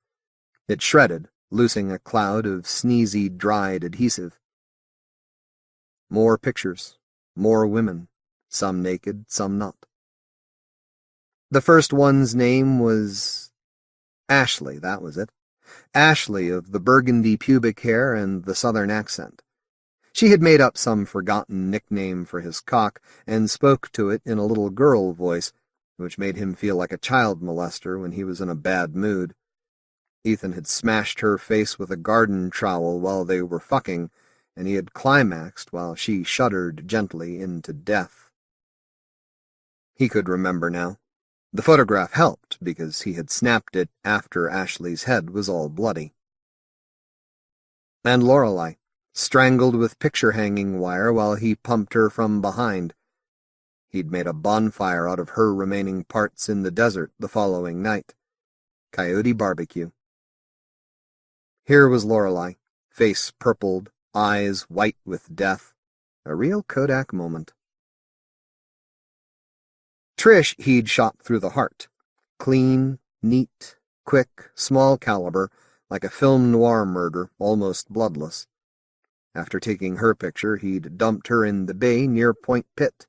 It shredded, loosing a cloud of sneezy, dried adhesive. More pictures, more women, some naked, some not. The first one's name was Ashley, that was it. Ashley of the burgundy pubic hair and the southern accent. She had made up some forgotten nickname for his cock and spoke to it in a little girl voice, which made him feel like a child molester when he was in a bad mood. Ethan had smashed her face with a garden trowel while they were fucking, and he had climaxed while she shuddered gently into death. He could remember now. The photograph helped, because he had snapped it after Ashley's head was all bloody. And Lorelei, strangled with picture-hanging wire while he pumped her from behind. He'd made a bonfire out of her remaining parts in the desert the following night. Coyote barbecue. Here was Lorelei, face purpled, eyes white with death. A real Kodak moment. Trish he'd shot through the heart. Clean, neat, quick, small caliber, like a film noir murder, almost bloodless. After taking her picture, he'd dumped her in the bay near Point Pitt.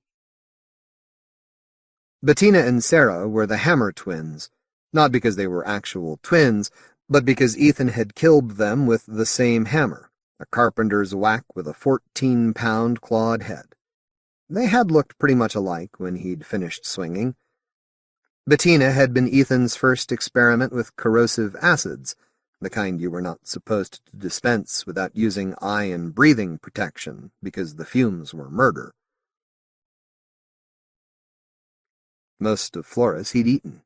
Bettina and Sarah were the Hammer twins, not because they were actual twins, but because Ethan had killed them with the same hammer, a carpenter's whack with a 14-pound clawed head. They had looked pretty much alike when he'd finished swinging. Bettina had been Ethan's first experiment with corrosive acids, the kind you were not supposed to dispense without using eye and breathing protection because the fumes were murder. Most of Flores he'd eaten.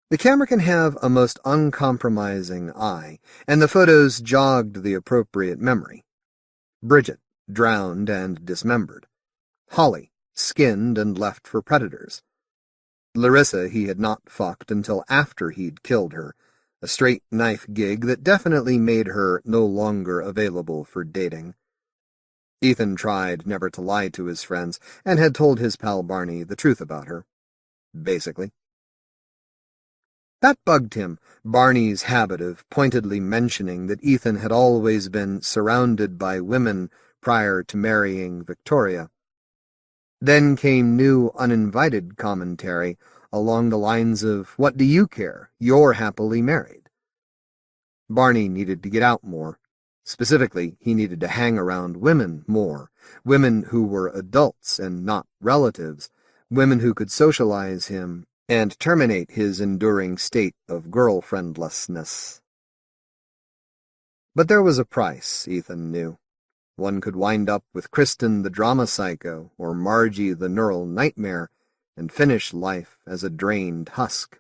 The camera can have a most uncompromising eye, and the photos jogged the appropriate memory. Bridget, drowned and dismembered. Holly, skinned and left for predators. Larissa he had not fucked until after he'd killed her, a straight knife gig that definitely made her no longer available for dating. Ethan tried never to lie to his friends and had told his pal Barney the truth about her. Basically. That bugged him, Barney's habit of pointedly mentioning that Ethan had always been surrounded by women prior to marrying Victoria. Then came new uninvited commentary along the lines of, "What do you care? You're happily married." Barney needed to get out more. Specifically, he needed to hang around women more, women who were adults and not relatives, women who could socialize him and terminate his enduring state of girlfriendlessness. But there was a price, Ethan knew. One could wind up with Kristen the drama psycho or Margie the neural nightmare and finish life as a drained husk.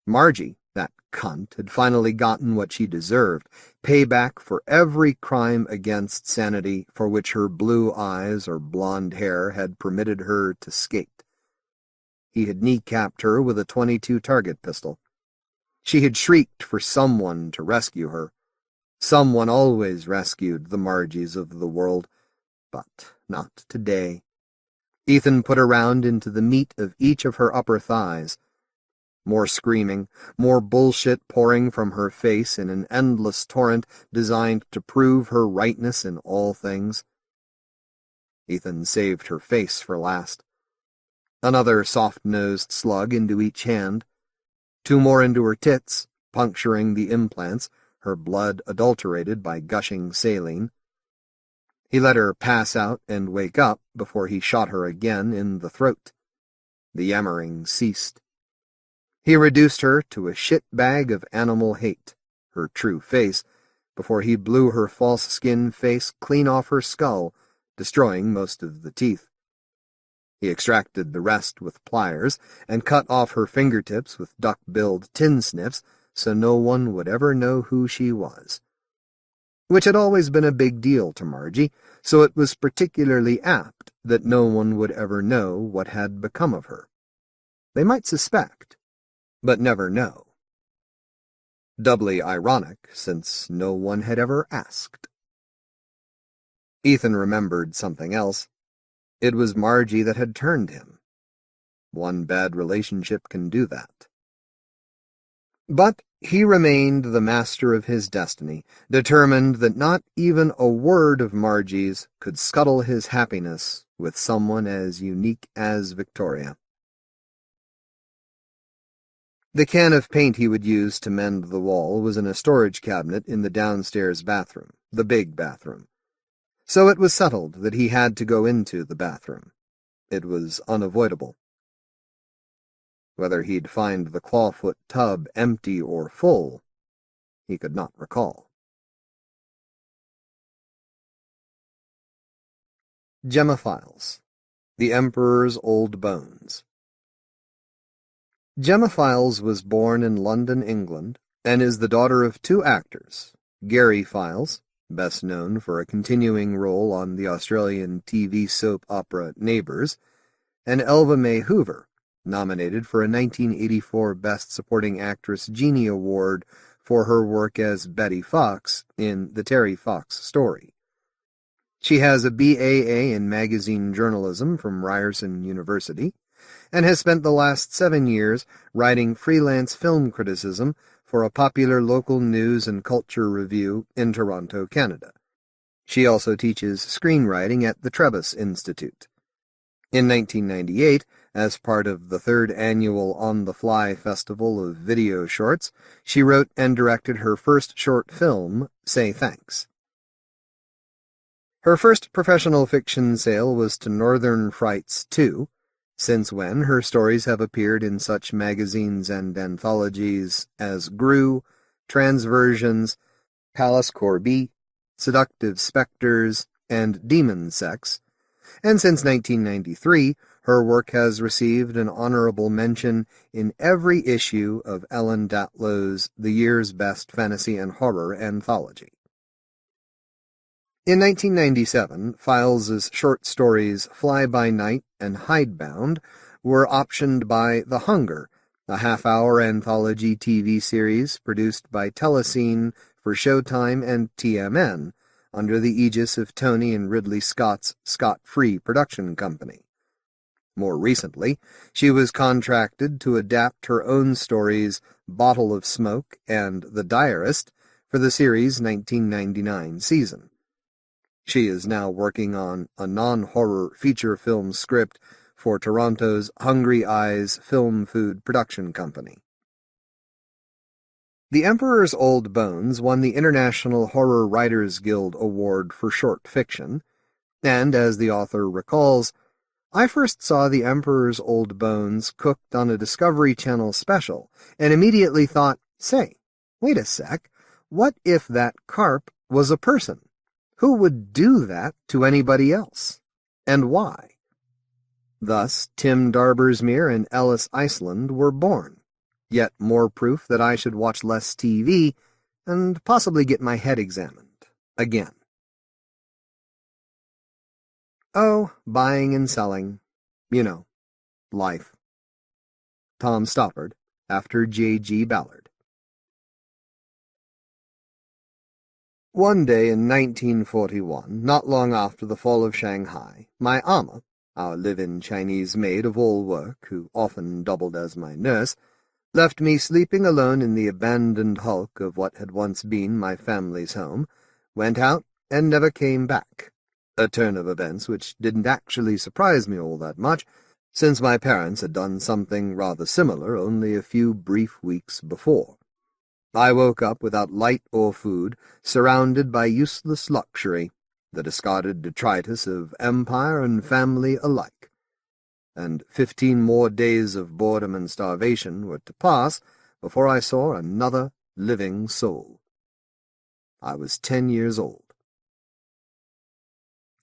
Margie, that cunt, had finally gotten what she deserved, payback for every crime against sanity for which her blue eyes or blonde hair had permitted her to skate. He had kneecapped her with a .22 target pistol. She had shrieked for someone to rescue her. Someone always rescued the Margies of the world, but not today. Ethan put a round into the meat of each of her upper thighs. More screaming, more bullshit pouring from her face in an endless torrent designed to prove her rightness in all things. Ethan saved her face for last. Another soft-nosed slug into each hand. 2 more into her tits, puncturing the implants, her blood adulterated by gushing saline. He let her pass out and wake up before he shot her again in the throat. The yammering ceased. He reduced her to a shit-bag of animal hate, her true face, before he blew her false skin face clean off her skull, destroying most of the teeth. He extracted the rest with pliers and cut off her fingertips with duck-billed tin snips so no one would ever know who she was. Which had always been a big deal to Margie, so it was particularly apt that no one would ever know what had become of her. They might suspect, but never know. Doubly ironic, since no one had ever asked. Ethan remembered something else. It was Margie that had turned him. One bad relationship can do that. But he remained the master of his destiny, determined that not even a word of Margie's could scuttle his happiness with someone as unique as Victoria. The can of paint he would use to mend the wall was in a storage cabinet in the downstairs bathroom, the big bathroom. So it was settled that he had to go into the bathroom. It was unavoidable. Whether he'd find the clawfoot tub empty or full, he could not recall. Gemma Files, The Emperor's Old Bones. Gemma Files was born in London, England, and is the daughter of 2 actors, Gary Files, best known for a continuing role on the Australian TV soap opera Neighbours, and Elva May Hoover, nominated for a 1984 Best Supporting Actress Genie Award for her work as Betty Fox in The Terry Fox Story. She has a BAA in magazine journalism from Ryerson University, and has spent the last 7 years writing freelance film criticism for a popular local news and culture review in Toronto, Canada. She also teaches screenwriting at the Trebas Institute. In 1998, as part of the 3rd annual On the Fly Festival of Video Shorts, she wrote and directed her first short film, Say Thanks. Her first professional fiction sale was to Northern Frights 2, since when her stories have appeared in such magazines and anthologies as Grew, Transversions, Palace Corby, Seductive Spectres, and Demon Sex, and since 1993, her work has received an honorable mention in every issue of Ellen Datlow's The Year's Best Fantasy and Horror anthology. In 1997, Files's short stories Fly By Night and Hidebound were optioned by The Hunger, a half-hour anthology TV series produced by Telescene for Showtime and TMN, under the aegis of Tony and Ridley Scott's Scott-Free production company. More recently, she was contracted to adapt her own stories Bottle of Smoke and The Diarist for the series' 1999 season. She is now working on a non-horror feature film script for Toronto's Hungry Eyes Film Food Production Company. The Emperor's Old Bones won the International Horror Writers Guild Award for short fiction, and, as the author recalls, I first saw The Emperor's Old Bones cooked on a Discovery Channel special, and immediately thought, say, wait a sec, what if that carp was a person? Who would do that to anybody else? And why? Thus, Tim Darbersmere and Ellis Iceland were born. Yet more proof that I should watch less TV and possibly get my head examined again. Oh, buying and selling. You know, life. Tom Stoppard, after J.G. Ballard. One day in 1941, not long after the fall of Shanghai, my ama, our live-in Chinese maid of all work, who often doubled as my nurse, left me sleeping alone in the abandoned hulk of what had once been my family's home, went out, and never came back, a turn of events which didn't actually surprise me all that much, since my parents had done something rather similar only a few brief weeks before. I woke up without light or food, surrounded by useless luxury, the discarded detritus of empire and family alike. And 15 more days of boredom and starvation were to pass before I saw another living soul. I was 10 years old.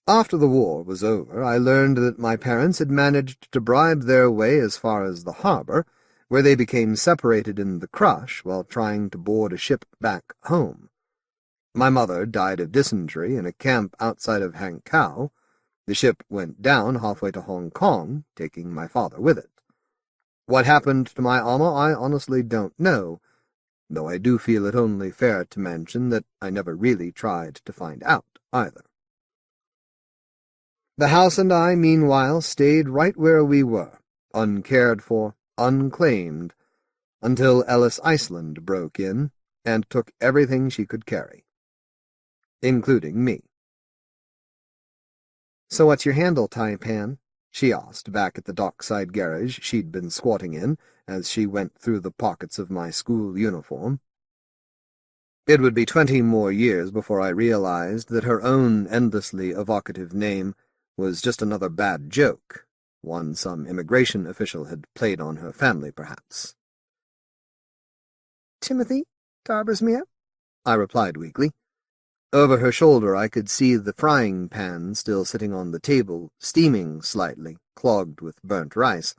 After the war was over, I learned that my parents had managed to bribe their way as far as the harbor, where they became separated in the crush while trying to board a ship back home. My mother died of dysentery in a camp outside of Hankow. The ship went down halfway to Hong Kong, taking my father with it. What happened to my ama I honestly don't know, though I do feel it only fair to mention that I never really tried to find out either. The house and I, meanwhile, stayed right where we were, uncared for, unclaimed, until Ellis Iceland broke in and took everything she could carry, including me. "So what's your handle, Taipan?" she asked back at the dockside garage she'd been squatting in as she went through the pockets of my school uniform. It would be 20 more years before I realized that her own endlessly evocative name was just another bad joke, one some immigration official had played on her family, perhaps. "Timothy Darbersmere," I replied weakly. Over her shoulder I could see the frying pan still sitting on the table, steaming slightly, clogged with burnt rice.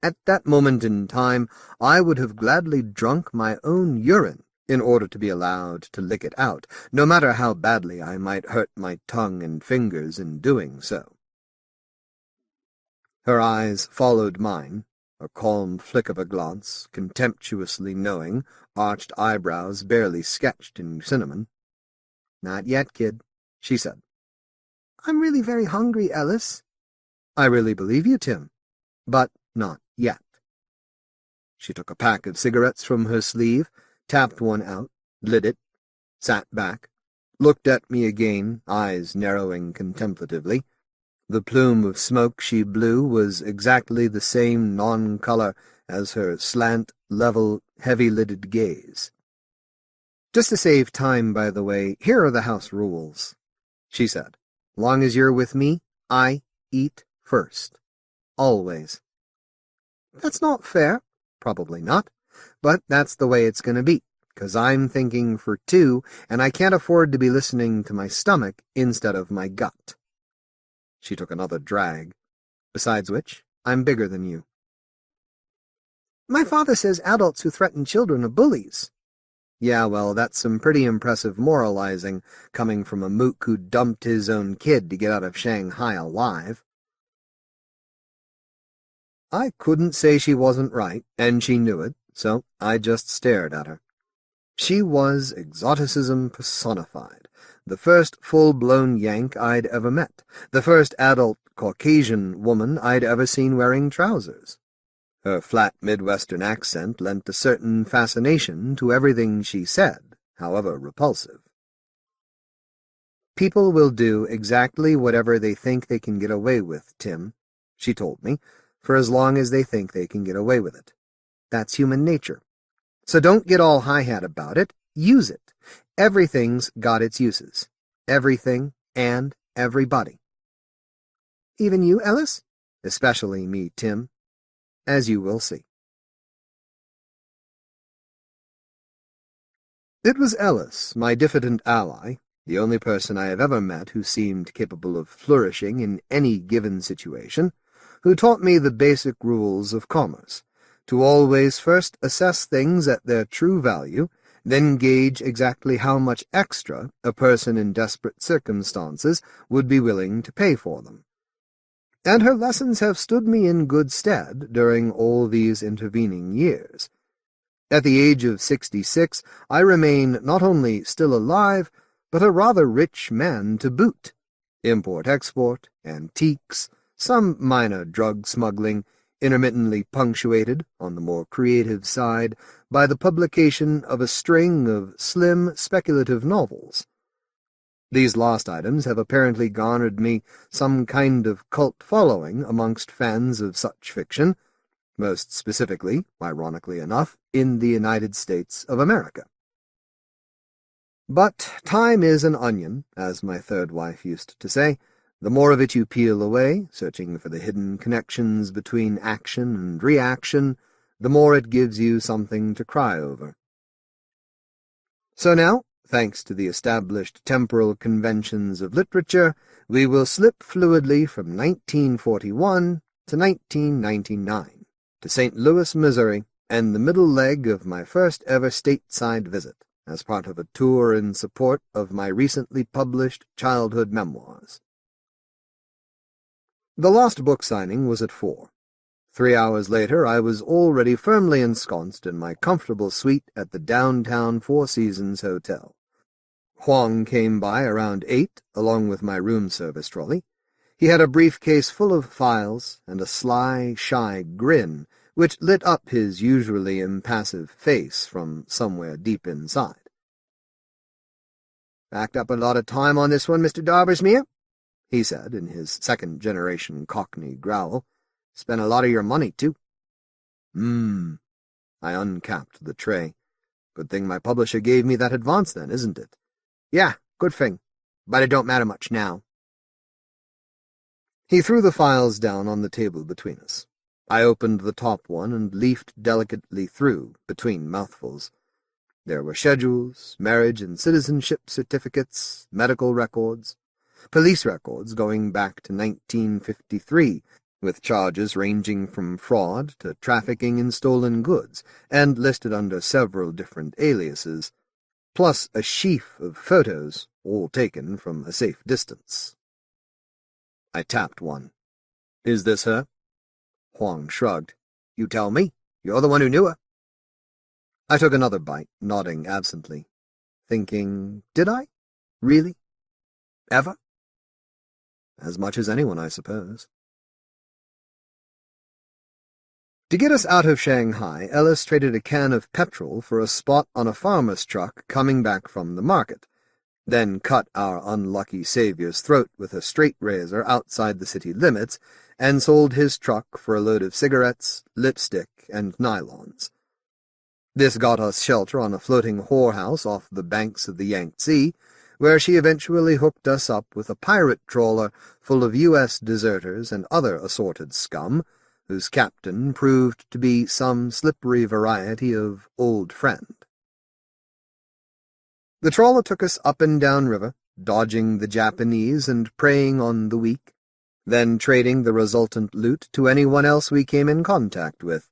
At that moment in time I would have gladly drunk my own urine in order to be allowed to lick it out, no matter how badly I might hurt my tongue and fingers in doing so. Her eyes followed mine, a calm flick of a glance, contemptuously knowing, arched eyebrows barely sketched in cinnamon. "Not yet, kid," she said. "I'm really very hungry, Ellis." "I really believe you, Tim, but not yet." She took a pack of cigarettes from her sleeve, tapped one out, lit it, sat back, looked at me again, eyes narrowing contemplatively. The plume of smoke she blew was exactly the same non-color as her slant, level, heavy-lidded gaze. "Just to save time, by the way, here are the house rules," she said. "Long as you're with me, I eat first. Always. That's not fair. Probably not, but that's the way it's going to be, 'cause I'm thinking for two, and I can't afford to be listening to my stomach instead of my gut. She took another drag. Besides which, I'm bigger than you. My father says adults who threaten children are bullies. Yeah, well, that's some pretty impressive moralizing, coming from a mook who dumped his own kid to get out of Shanghai alive. I couldn't say she wasn't right, and she knew it, so I just stared at her. She was exoticism personified, the first full-blown Yank I'd ever met, the first adult Caucasian woman I'd ever seen wearing trousers. Her flat Midwestern accent lent a certain fascination to everything she said, however repulsive. People will do exactly whatever they think they can get away with, Tim, she told me, for as long as they think they can get away with it. That's human nature. So don't get all high-hat about it. Use it. Everything's got its uses. Everything and everybody. Even you, Ellis? Especially me, Tim. As you will see. It was Ellis, my diffident ally, the only person I have ever met who seemed capable of flourishing in any given situation, who taught me the basic rules of commerce, to always first assess things at their true value, then gauge exactly how much extra a person in desperate circumstances would be willing to pay for them. And her lessons have stood me in good stead during all these intervening years. At the age of 66, I remain not only still alive, but a rather rich man to boot. Import-export, antiques, some minor drug smuggling, intermittently punctuated, on the more creative side, by the publication of a string of slim, speculative novels. These last items have apparently garnered me some kind of cult following amongst fans of such fiction, most specifically, ironically enough, in the United States of America. But time is an onion, as my third wife used to say. The more of it you peel away, searching for the hidden connections between action and reaction, the more it gives you something to cry over. So now, thanks to the established temporal conventions of literature, we will slip fluidly from 1941 to 1999, to St. Louis, Missouri, and the middle leg of my first ever stateside visit, as part of a tour in support of my recently published childhood memoirs. The last book signing was at 4. 3 hours later, I was already firmly ensconced in my comfortable suite at the downtown Four Seasons Hotel. Huang came by around 8, along with my room service trolley. He had a briefcase full of files and a sly, shy grin, which lit up his usually impassive face from somewhere deep inside. "Backed up a lot of time on this one, Mr. Darbersmere," he said in his second-generation Cockney growl. "Spent a lot of your money, too." I uncapped the tray. Good thing my publisher gave me that advance then, isn't it? "Yeah, good thing. But it don't matter much now." He threw the files down on the table between us. I opened the top one and leafed delicately through, between mouthfuls. There were schedules, marriage and citizenship certificates, medical records, police records going back to 1953, with charges ranging from fraud to trafficking in stolen goods, and listed under several different aliases, plus a sheaf of photos, all taken from a safe distance. I tapped one. "Is this her?" Huang shrugged. "You tell me. You're the one who knew her." I took another bite, nodding absently, thinking, did I? Really? Ever? As much as anyone, I suppose. To get us out of Shanghai, Ellis traded a can of petrol for a spot on a farmer's truck coming back from the market, then cut our unlucky savior's throat with a straight razor outside the city limits, and sold his truck for a load of cigarettes, lipstick, and nylons. This got us shelter on a floating whorehouse off the banks of the Yangtze, where she eventually hooked us up with a pirate trawler full of U.S. deserters and other assorted scum, whose captain proved to be some slippery variety of old friend. The trawler took us up and down river, dodging the Japanese and preying on the weak, then trading the resultant loot to anyone else we came in contact with.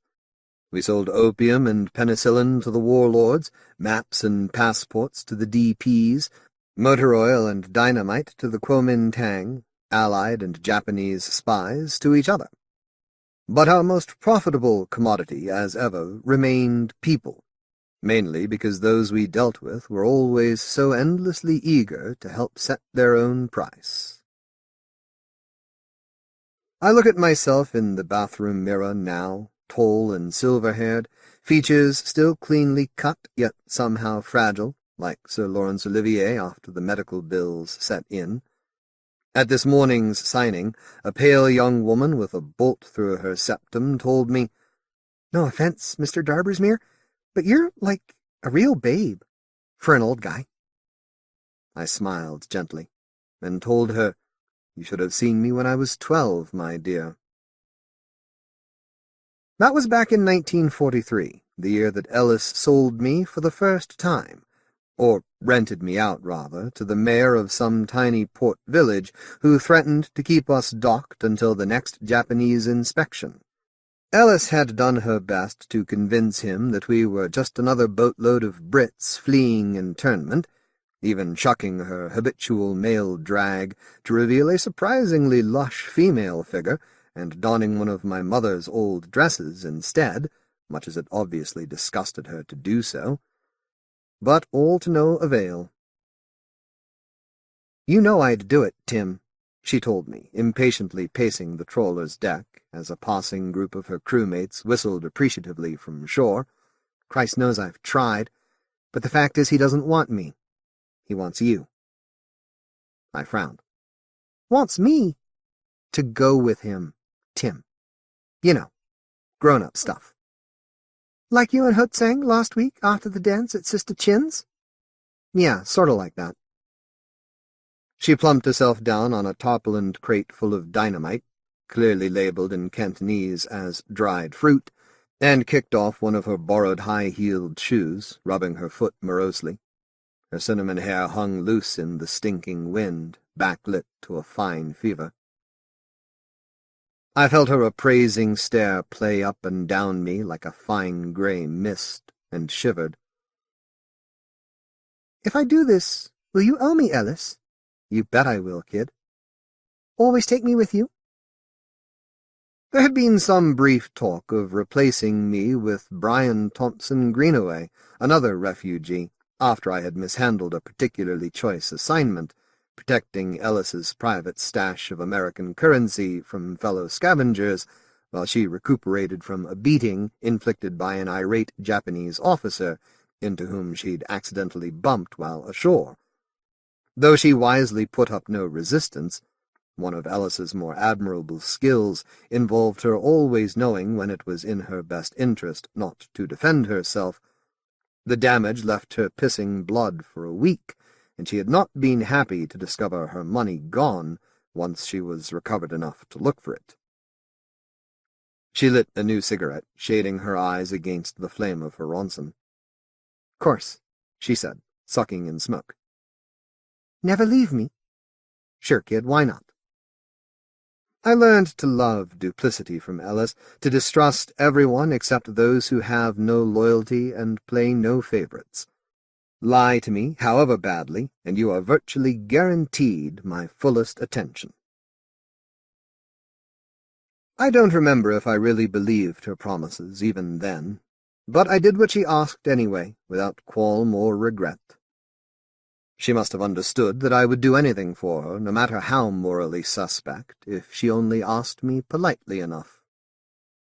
We sold opium and penicillin to the warlords, maps and passports to the DPs, motor oil and dynamite to the Kuomintang, Allied and Japanese spies to each other. But our most profitable commodity, as ever, remained people, mainly because those we dealt with were always so endlessly eager to help set their own price. I look at myself in the bathroom mirror now, tall and silver-haired, features still cleanly cut, yet somehow fragile, like Sir Laurence Olivier after the medical bills set in. At this morning's signing, a pale young woman with a bolt through her septum told me, "No offense, Mr. Darbersmere, but you're like a real babe for an old guy." I smiled gently and told her, "You should have seen me when I was 12, my dear." That was back in 1943, the year that Ellis sold me for the first time, or rented me out, rather, to the mayor of some tiny port village who threatened to keep us docked until the next Japanese inspection. Ellis had done her best to convince him that we were just another boatload of Brits fleeing internment, even chucking her habitual male drag to reveal a surprisingly lush female figure and donning one of my mother's old dresses instead, much as it obviously disgusted her to do so. But all to no avail. "You know I'd do it, Tim," she told me, impatiently pacing the trawler's deck as a passing group of her crewmates whistled appreciatively from shore. "Christ knows I've tried, but the fact is he doesn't want me. He wants you." I frowned. "Wants me?" "To go with him, Tim. You know, grown-up stuff." "Like you and Hutsang last week after the dance at Sister Chin's?" "Yeah, sort of like that." She plumped herself down on a tarpaulined crate full of dynamite, clearly labeled in Cantonese as dried fruit, and kicked off one of her borrowed high-heeled shoes, rubbing her foot morosely. Her cinnamon hair hung loose in the stinking wind, backlit to a fine fever. I felt her appraising stare play up and down me like a fine grey mist, and shivered. "If I do this, will you owe me, Ellis?" "You bet I will, kid." "Always take me with you?" There had been some brief talk of replacing me with Brian Thompson Greenaway, another refugee, after I had mishandled a particularly choice assignment, protecting Ellis's private stash of American currency from fellow scavengers, while she recuperated from a beating inflicted by an irate Japanese officer into whom she'd accidentally bumped while ashore. Though she wisely put up no resistance, one of Ellis's more admirable skills involved her always knowing when it was in her best interest not to defend herself. The damage left her pissing blood for a week, and she had not been happy to discover her money gone once she was recovered enough to look for it. She lit a new cigarette, shading her eyes against the flame of her Ronson. "Course," she said, sucking in smoke. "Never leave me?" "Sure, kid, why not?" I learned to love duplicity from Ellis, to distrust everyone except those who have no loyalty and play no favorites. Lie to me, however badly, and you are virtually guaranteed my fullest attention. I don't remember if I really believed her promises even then, but I did what she asked anyway, without qualm or regret. She must have understood that I would do anything for her, no matter how morally suspect, if she only asked me politely enough.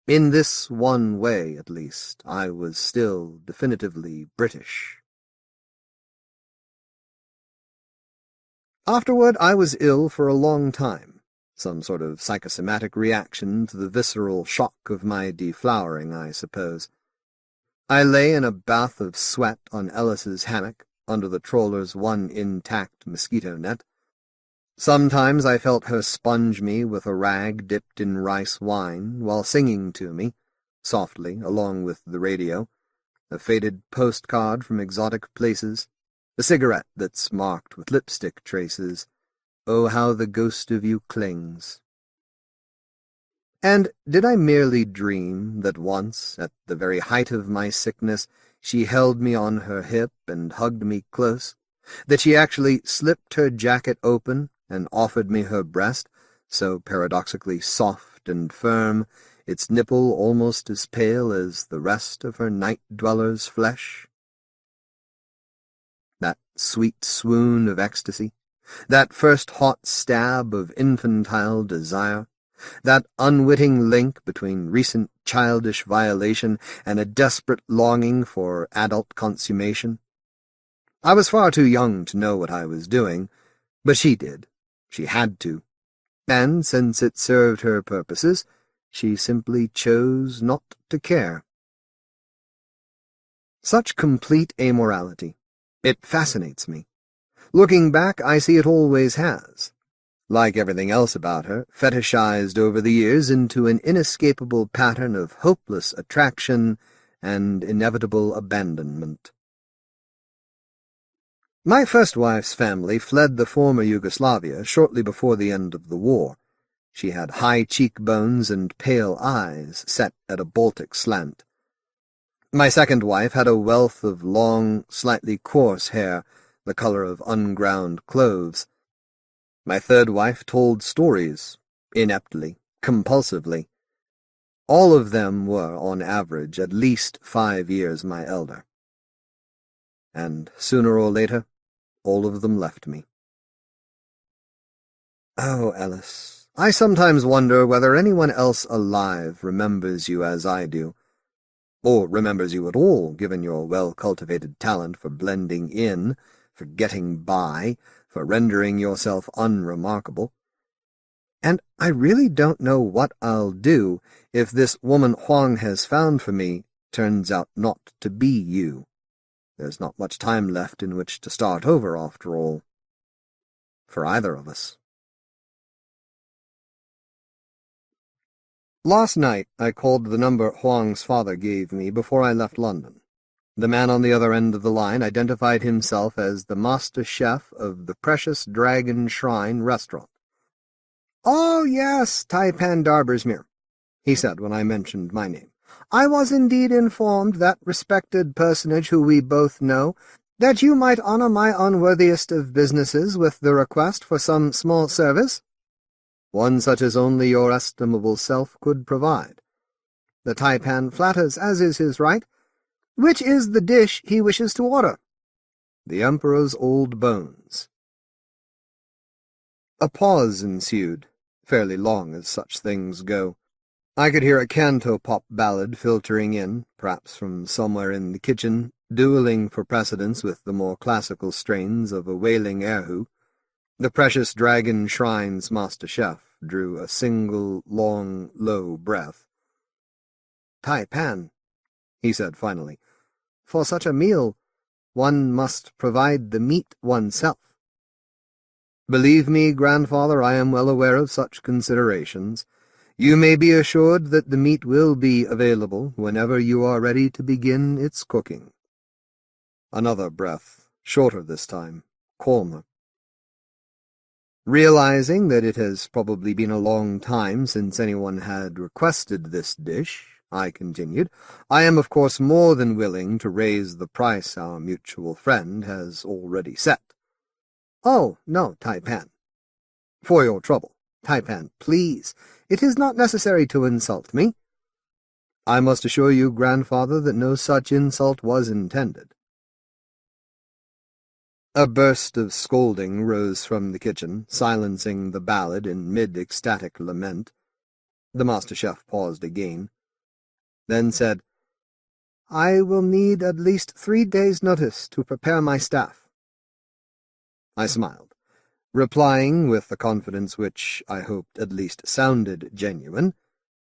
In this one way, at least, I was still definitively British. Afterward, I was ill for a long time, some sort of psychosomatic reaction to the visceral shock of my deflowering, I suppose. I lay in a bath of sweat on Ellis's hammock, under the trawler's one intact mosquito net. Sometimes I felt her sponge me with a rag dipped in rice wine while singing to me, softly, along with the radio, a faded postcard from exotic places, a cigarette that's marked with lipstick traces. Oh, how the ghost of you clings. And did I merely dream that once, at the very height of my sickness, she held me on her hip and hugged me close, that she actually slipped her jacket open and offered me her breast, so paradoxically soft and firm, its nipple almost as pale as the rest of her night-dweller's flesh? That sweet swoon of ecstasy, that first hot stab of infantile desire, that unwitting link between recent childish violation and a desperate longing for adult consummation. I was far too young to know what I was doing, but she did. She had to. And since it served her purposes, she simply chose not to care. Such complete amorality. It fascinates me. Looking back, I see it always has. Like everything else about her, fetishized over the years into an inescapable pattern of hopeless attraction and inevitable abandonment. My first wife's family fled the former Yugoslavia shortly before the end of the war. She had high cheekbones and pale eyes set at a Baltic slant. My second wife had a wealth of long, slightly coarse hair, the color of unground cloves. My third wife told stories, ineptly, compulsively. All of them were, on average, at least 5 years my elder. And sooner or later, all of them left me. Oh, Ellis, I sometimes wonder whether anyone else alive remembers you as I do, or remembers you at all, given your well-cultivated talent for blending in, for getting by, for rendering yourself unremarkable. And I really don't know what I'll do if this woman Huang has found for me turns out not to be you. There's not much time left in which to start over, after all. For either of us. Last night I called the number Huang's father gave me before I left London. The man on the other end of the line identified himself as the master chef of the Precious Dragon Shrine restaurant. "Oh, yes, Taipan Darbersmere," he said when I mentioned my name. "I was indeed informed, that respected personage who we both know, that you might honor my unworthiest of businesses with the request for some small service." "One such as only your estimable self could provide." "The Taipan flatters, as is his right. Which is the dish he wishes to order?" "The Emperor's old bones." A pause ensued, fairly long as such things go. I could hear a canto-pop ballad filtering in, perhaps from somewhere in the kitchen, dueling for precedence with the more classical strains of a wailing erhu. The Precious Dragon Shrine's master chef drew a single, long, low breath. "Taipan," he said finally. "For such a meal, one must provide the meat oneself." "Believe me, grandfather, I am well aware of such considerations. You may be assured that the meat will be available whenever you are ready to begin its cooking." Another breath, shorter this time, calmer. "Realizing that it has probably been a long time since anyone had requested this dish," I continued, "I am of course more than willing to raise the price our mutual friend has already set." "Oh, no, Taipan." "For your trouble. Taipan, please. It is not necessary to insult me." "I must assure you, grandfather, that no such insult was intended." A burst of scolding rose from the kitchen, silencing the ballad in mid-ecstatic lament. The master chef paused again, then said, "I will need at least 3 days' notice to prepare my staff." I smiled, replying with a confidence which I hoped at least sounded genuine.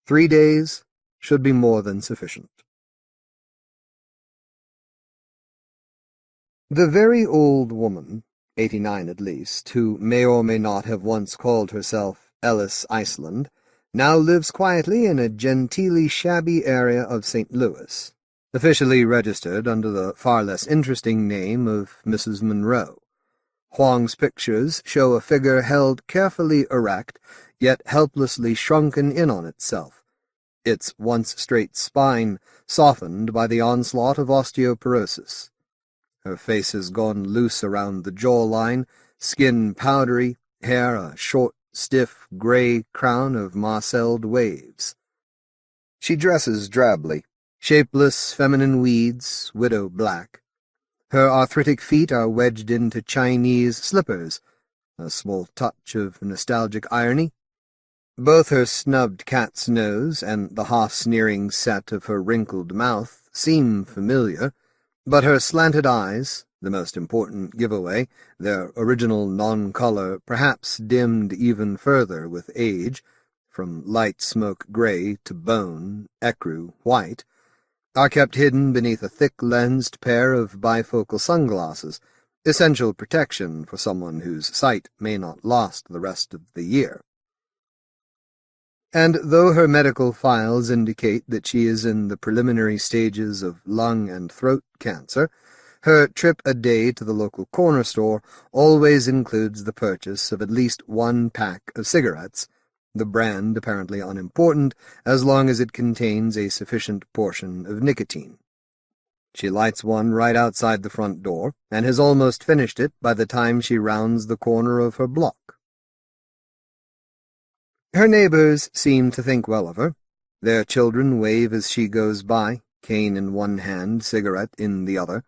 3 days should be more than sufficient. The very old woman, 89 at least, who may or may not have once called herself Ellis Iceland, now lives quietly in a genteelly shabby area of St. Louis, officially registered under the far less interesting name of Mrs. Monroe. Huang's pictures show a figure held carefully erect, yet helplessly shrunken in on itself, its once straight spine softened by the onslaught of osteoporosis. Her face has gone loose around the jawline, skin powdery, hair a short, stiff, grey crown of marcelled waves. She dresses drably, shapeless feminine weeds, widow black. Her arthritic feet are wedged into Chinese slippers, a small touch of nostalgic irony. Both her snubbed cat's nose and the half-sneering set of her wrinkled mouth seem familiar, but her slanted eyes, the most important giveaway, their original non-color perhaps dimmed even further with age, from light smoke grey to bone, ecru white, are kept hidden beneath a thick-lensed pair of bifocal sunglasses, essential protection for someone whose sight may not last the rest of the year. And though her medical files indicate that she is in the preliminary stages of lung and throat cancer, her trip a day to the local corner store always includes the purchase of at least one pack of cigarettes, the brand apparently unimportant as long as it contains a sufficient portion of nicotine. She lights one right outside the front door, and has almost finished it by the time she rounds the corner of her block. Her neighbors seem to think well of her. Their children wave as she goes by, cane in one hand, cigarette in the other.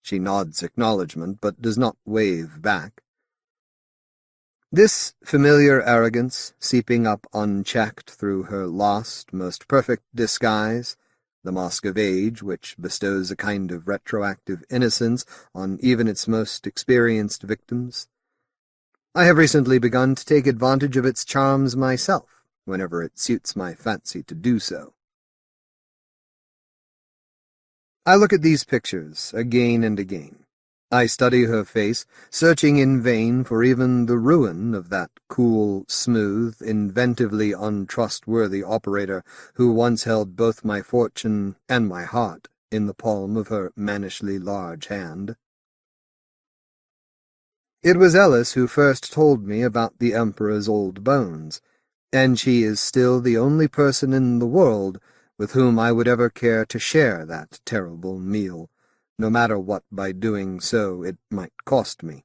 She nods acknowledgment, but does not wave back. This familiar arrogance, seeping up unchecked through her lost, most perfect disguise, the mask of age which bestows a kind of retroactive innocence on even its most experienced victims. I have recently begun to take advantage of its charms myself, whenever it suits my fancy to do so. I look at these pictures again and again. I study her face, searching in vain for even the ruin of that cool, smooth, inventively untrustworthy operator who once held both my fortune and my heart in the palm of her mannishly large hand. It was Ellis who first told me about the Emperor's old bones, and she is still the only person in the world with whom I would ever care to share that terrible meal, no matter what by doing so it might cost me.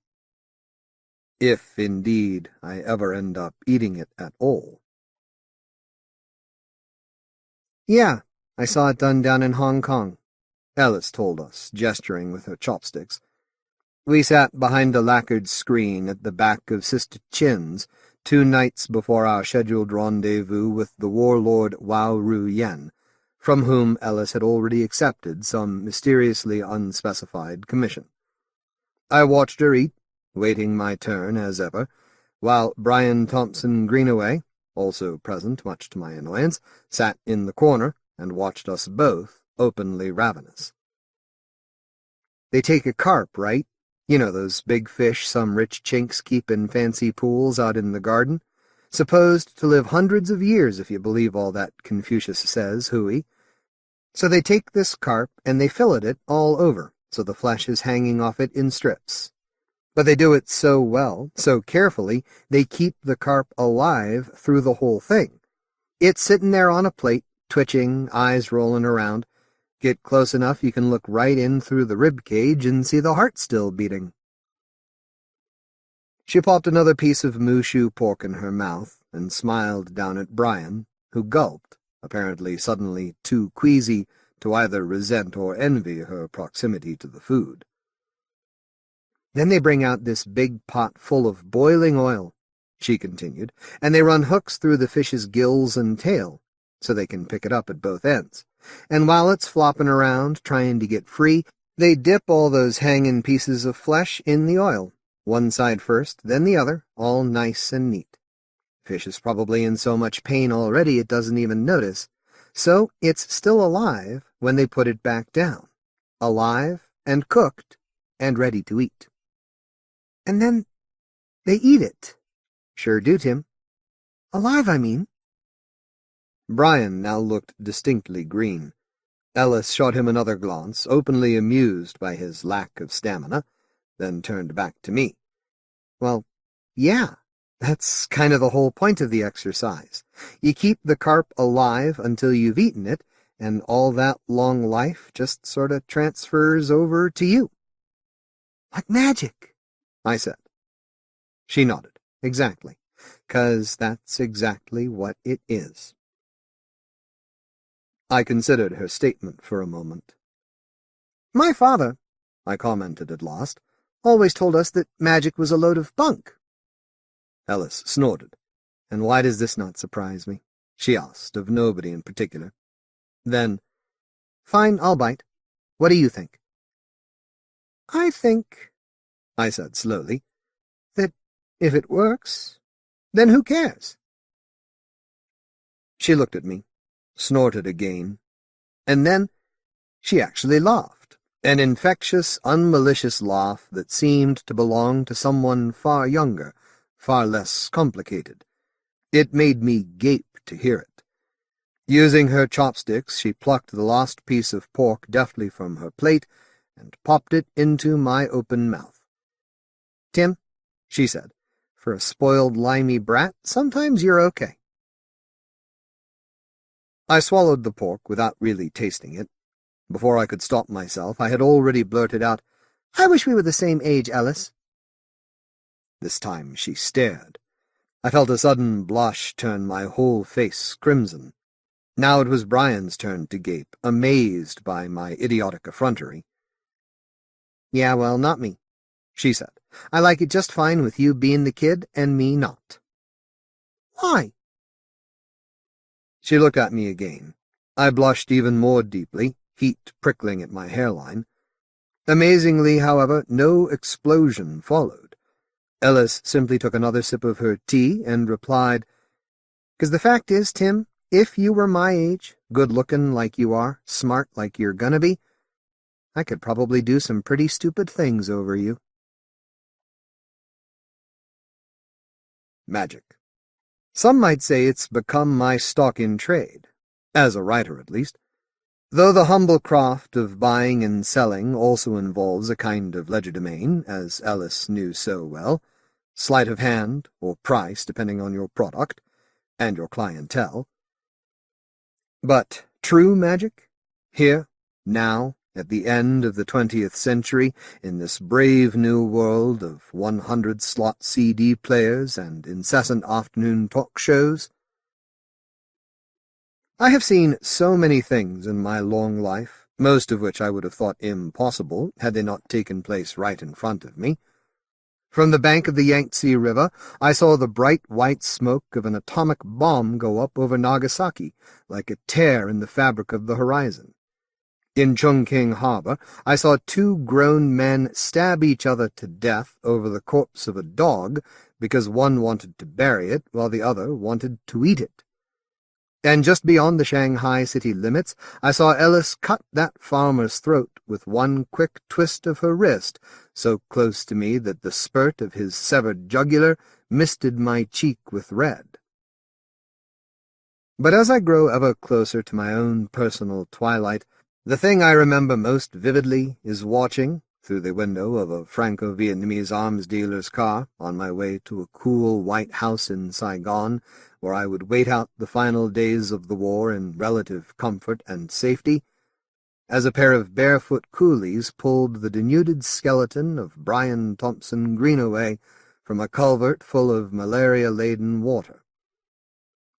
If, indeed, I ever end up eating it at all. Yeah, I saw it done down in Hong Kong, Ellis told us, gesturing with her chopsticks. We sat behind a lacquered screen at the back of Sister Chin's 2 nights before our scheduled rendezvous with the warlord Wao Ru Yen, from whom Ellis had already accepted some mysteriously unspecified commission. I watched her eat, waiting my turn as ever, while Brian Thompson Greenaway, also present much to my annoyance, sat in the corner and watched us both, openly ravenous. They take a carp, right? You know those big fish some rich chinks keep in fancy pools out in the garden? Supposed to live hundreds of years if you believe all that Confucius says, hooey. So they take this carp and they fillet it all over, so the flesh is hanging off it in strips. But they do it so well, so carefully, they keep the carp alive through the whole thing. It's sitting there on a plate, twitching, eyes rolling around. Get close enough, you can look right in through the rib cage and see the heart still beating. She popped another piece of mooshu pork in her mouth and smiled down at Brian, who gulped, apparently suddenly too queasy to either resent or envy her proximity to the food. Then they bring out this big pot full of boiling oil, she continued, and they run hooks through the fish's gills and tail, so they can pick it up at both ends. And while it's flopping around, trying to get free, they dip all those hanging pieces of flesh in the oil, one side first, then the other, all nice and neat. Fish is probably in so much pain already it doesn't even notice, so it's still alive when they put it back down. Alive and cooked and ready to eat. And then they eat it. Sure do, Tim. Alive, I mean. Brian now looked distinctly green. Ellis shot him another glance, openly amused by his lack of stamina, then turned back to me. Well, yeah, that's kind of the whole point of the exercise. You keep the carp alive until you've eaten it, and all that long life just sort of transfers over to you. Like magic, I said. She nodded. Exactly. 'Cause that's exactly what it is. I considered her statement for a moment. My father, I commented at last, always told us that magic was a load of bunk. Ellis snorted. And why does this not surprise me? She asked, of nobody in particular. Then, fine, I'll bite. What do you think? I think, I said slowly, that if it works, then who cares? She looked at me, snorted again, and then she actually laughed, an infectious, unmalicious laugh that seemed to belong to someone far younger, far less complicated. It made me gape to hear it. Using her chopsticks, she plucked the last piece of pork deftly from her plate and popped it into my open mouth. Tim, she said, for a spoiled, limey brat, sometimes you're okay. I swallowed the pork without really tasting it. Before I could stop myself, I had already blurted out, I wish we were the same age, Ellis. This time she stared. I felt a sudden blush turn my whole face crimson. Now it was Brian's turn to gape, amazed by my idiotic effrontery. Yeah, well, not me, she said. I like it just fine with you being the kid and me not. Why? She looked at me again. I blushed even more deeply, heat prickling at my hairline. Amazingly, however, no explosion followed. Ellis simply took another sip of her tea and replied, "'Cause the fact is, Tim, if you were my age, good-looking like you are, smart like you're gonna be, I could probably do some pretty stupid things over you." Magic. Some might say it's become my stock in trade, as a writer at least. Though the humble craft of buying and selling also involves a kind of legerdemain, as Ellis knew so well, sleight of hand, or price, depending on your product, and your clientele. But true magic? Here, now, at the end of the 20th century, in this brave new world of 100-slot CD players and incessant afternoon talk shows? I have seen so many things in my long life, most of which I would have thought impossible had they not taken place right in front of me. From the bank of the Yangtze River, I saw the bright white smoke of an atomic bomb go up over Nagasaki, like a tear in the fabric of the horizon. In Chungking Harbor, I saw two grown men stab each other to death over the corpse of a dog because one wanted to bury it while the other wanted to eat it. And just beyond the Shanghai city limits, I saw Ellis cut that farmer's throat with one quick twist of her wrist, so close to me that the spurt of his severed jugular misted my cheek with red. But as I grow ever closer to my own personal twilight, the thing I remember most vividly is watching, through the window of a Franco-Vietnamese arms dealer's car, on my way to a cool white house in Saigon, where I would wait out the final days of the war in relative comfort and safety, as a pair of barefoot coolies pulled the denuded skeleton of Brian Thompson Greenaway from a culvert full of malaria-laden water.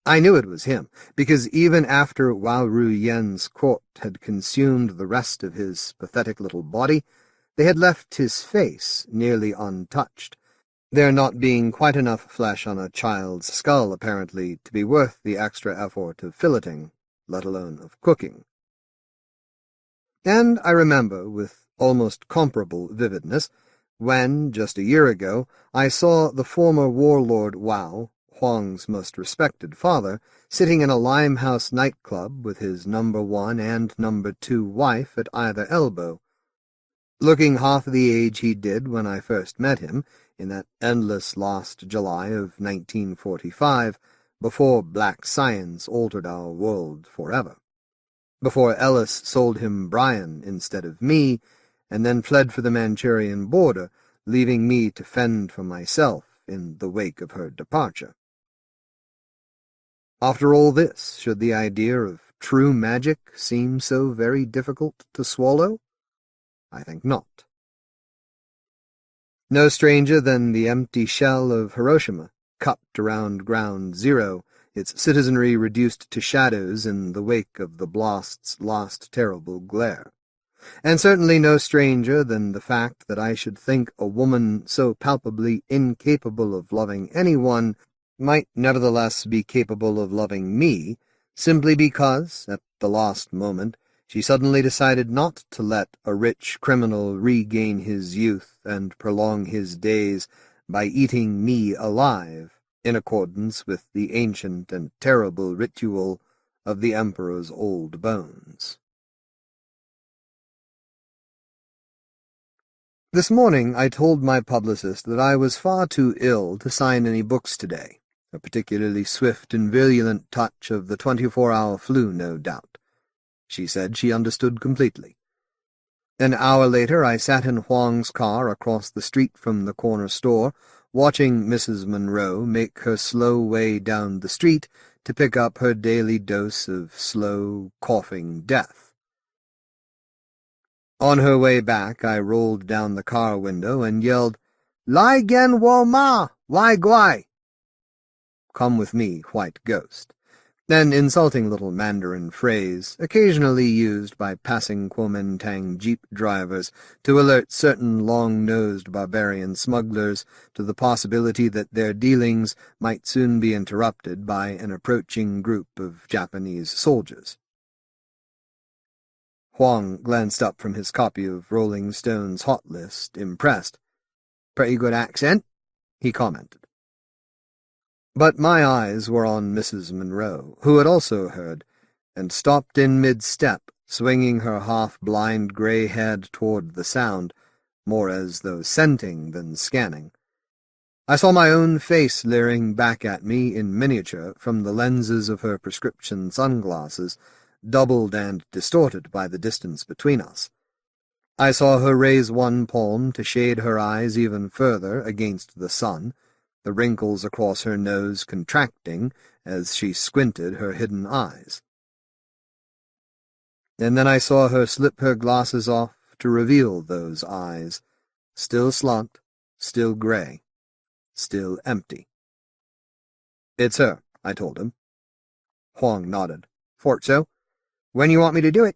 I knew it was him, because even after Wao Ru Yen's quart had consumed the rest of his pathetic little body, they had left his face nearly untouched, there not being quite enough flesh on a child's skull, apparently, to be worth the extra effort of filleting, let alone of cooking. And I remember, with almost comparable vividness, when, just a year ago, I saw the former warlord Wao, Huang's most respected father, sitting in a Limehouse nightclub with his number 1 and number 2 wife at either elbow. looking half the age he did when I first met him, in that endless last July of 1945, before black science altered our world forever. Before Ellis sold him Brian instead of me, and then fled for the Manchurian border, leaving me to fend for myself in the wake of her departure. After all this, should the idea of true magic seem so very difficult to swallow? I think not. No stranger than the empty shell of Hiroshima, cupped around Ground Zero, its citizenry reduced to shadows in the wake of the blast's last terrible glare. And certainly no stranger than the fact that I should think a woman so palpably incapable of loving anyone might nevertheless be capable of loving me, simply because, at the last moment, she suddenly decided not to let a rich criminal regain his youth and prolong his days by eating me alive, in accordance with the ancient and terrible ritual of the Emperor's old bones. This morning I told my publicist that I was far too ill to sign any books today, a particularly swift and virulent touch of the 24-hour flu, no doubt. She said she understood completely. An hour later I sat in Huang's car across the street from the corner store, watching Mrs. Monroe make her slow way down the street to pick up her daily dose of slow, coughing death. On her way back, I rolled down the car window and yelled, "Lai gen wo ma, wai guai!" Come with me, white ghost. An insulting little Mandarin phrase, occasionally used by passing Kuomintang jeep drivers to alert certain long-nosed barbarian smugglers to the possibility that their dealings might soon be interrupted by an approaching group of Japanese soldiers. Huang glanced up from his copy of Rolling Stone's Hot List, impressed. "Pretty good accent," he commented. But my eyes were on Mrs. Monroe, who had also heard, and stopped in mid-step, swinging her half-blind grey head toward the sound, more as though scenting than scanning. I saw my own face leering back at me in miniature from the lenses of her prescription sunglasses, doubled and distorted by the distance between us. I saw her raise one palm to shade her eyes even further against the sun, the wrinkles across her nose contracting as she squinted her hidden eyes. And then I saw her slip her glasses off to reveal those eyes, still slant, still grey, still empty. "It's her," I told him. Huang nodded. "Thought so. When you want me to do it?"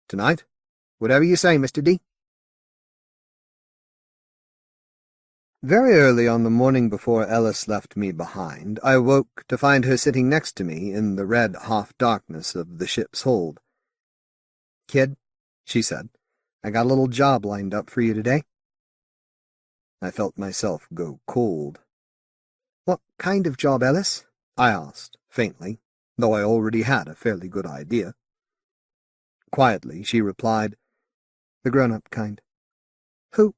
"Tonight. Whatever you say, Mr. D." Very early on the morning before Ellis left me behind, I woke to find her sitting next to me in the red half-darkness of the ship's hold. "Kid," she said, "I got a little job lined up for you today." I felt myself go cold. "What kind of job, Ellis?" I asked, faintly, though I already had a fairly good idea. Quietly, she replied, "The grown-up kind." "Who?"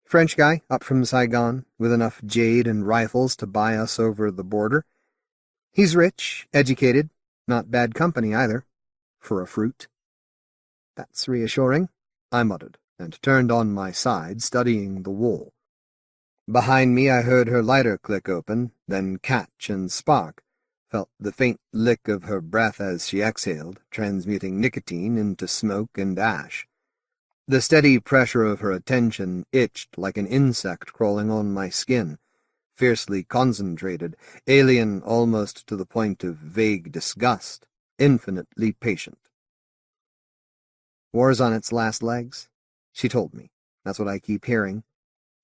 "French guy, up from Saigon, with enough jade and rifles to buy us over the border. He's rich, educated, not bad company either, for a fruit." "That's reassuring," I muttered, and turned on my side, studying the wall. Behind me I heard her lighter click open, then catch and spark, felt the faint lick of her breath as she exhaled, transmuting nicotine into smoke and ash. The steady pressure of her attention itched like an insect crawling on my skin, fiercely concentrated, alien almost to the point of vague disgust, infinitely patient. "War's on its last legs," she told me. "That's what I keep hearing.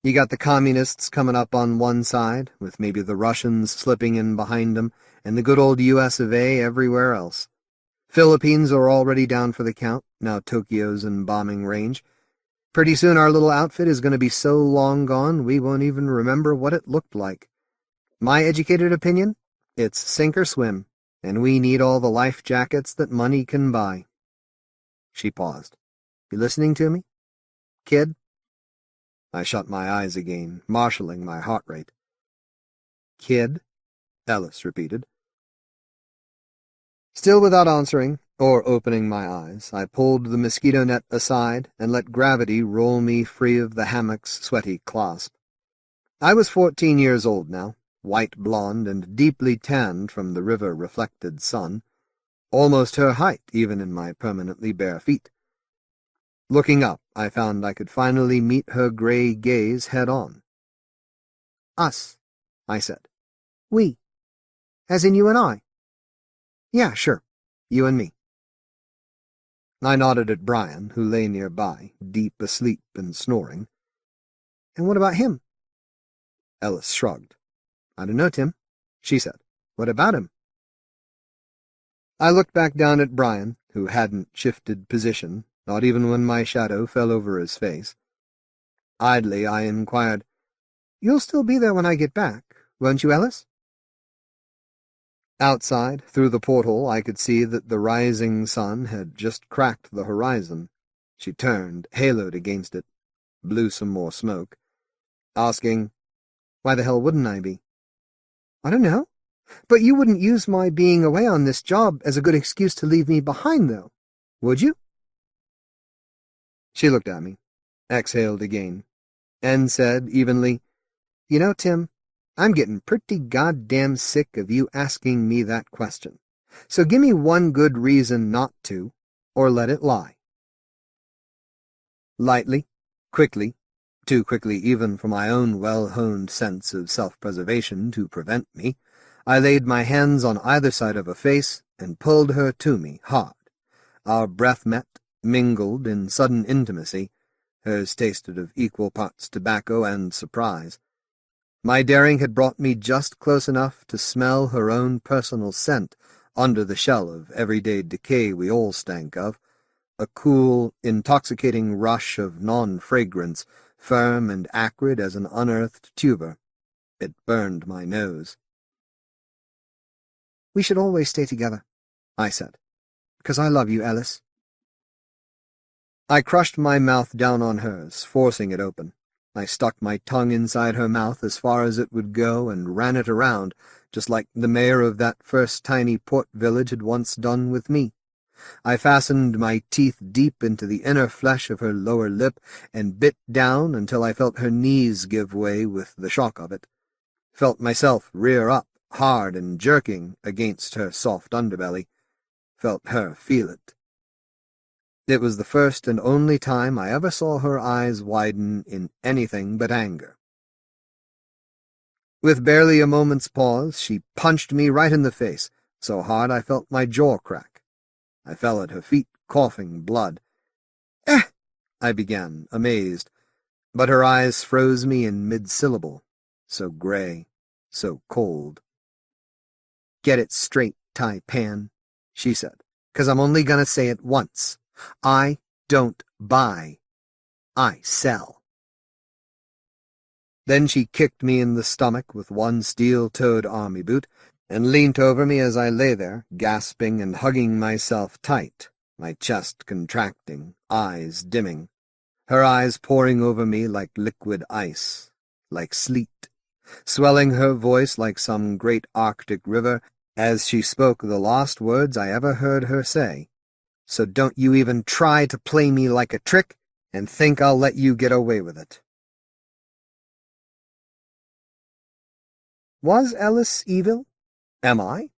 You got the communists coming up on one side, with maybe the Russians slipping in behind them, and the good old US of A everywhere else. Philippines are already down for the count, now Tokyo's in bombing range. Pretty soon our little outfit is going to be so long gone we won't even remember what it looked like. My educated opinion? It's sink or swim, and we need all the life jackets that money can buy." She paused. "You listening to me?" kid?" I shut my eyes again, marshalling my heart rate. "Kid?" Ellis repeated. Still without answering or opening my eyes, I pulled the mosquito net aside and let gravity roll me free of the hammock's sweaty clasp. I was 14 years old now, white blonde and deeply tanned from the river-reflected sun, almost her height even in my permanently bare feet. Looking up, I found I could finally meet her grey gaze head-on. "Us," I said. "We. As in you and I." "Yeah, sure. You and me." I nodded at Brian, who lay nearby, deep asleep and snoring. "And what about him?" Ellis shrugged. "I don't know, Tim," she said. "What about him?" I looked back down at Brian, who hadn't shifted position, not even when my shadow fell over his face. Idly, I inquired, "You'll still be there when I get back, won't you, Ellis?" Outside, through the porthole, I could see that the rising sun had just cracked the horizon. She turned, haloed against it, blew some more smoke, asking, "Why the hell wouldn't I be?" "I don't know. But you wouldn't use my being away on this job as a good excuse to leave me behind, though, would you?" She looked at me, exhaled again, and said evenly, "You know, Tim, I'm getting pretty goddamn sick of you asking me that question. So give me one good reason not to, or let it lie." Lightly, quickly, too quickly even for my own well-honed sense of self-preservation to prevent me, I laid my hands on either side of her face and pulled her to me hard. Our breath met, mingled in sudden intimacy. Hers tasted of equal parts tobacco and surprise. My daring had brought me just close enough to smell her own personal scent under the shell of everyday decay we all stank of, a cool, intoxicating rush of non-fragrance, firm and acrid as an unearthed tuber. It burned my nose. "We should always stay together," I said, "because I love you, Ellis." I crushed my mouth down on hers, forcing it open. I stuck my tongue inside her mouth as far as it would go and ran it around, just like the mayor of that first tiny port village had once done with me. I fastened my teeth deep into the inner flesh of her lower lip and bit down until I felt her knees give way with the shock of it, felt myself rear up, hard and jerking, against her soft underbelly, felt her feel it. It was the first and only time I ever saw her eyes widen in anything but anger. With barely a moment's pause, she punched me right in the face, so hard I felt my jaw crack. I fell at her feet, coughing blood. "Eh!" I began, amazed, but her eyes froze me in mid-syllable, so gray, so cold. "Get it straight, Tai-Pan," she said, "'cause I'm only gonna say it once. I don't buy. I sell." Then she kicked me in the stomach with one steel-toed army boot and leant over me as I lay there, gasping and hugging myself tight, my chest contracting, eyes dimming, her eyes pouring over me like liquid ice, like sleet, swelling her voice like some great Arctic river as she spoke the last words I ever heard her say. "So don't you even try to play me like a trick and think I'll let you get away with it." Was Ellis evil? Am I?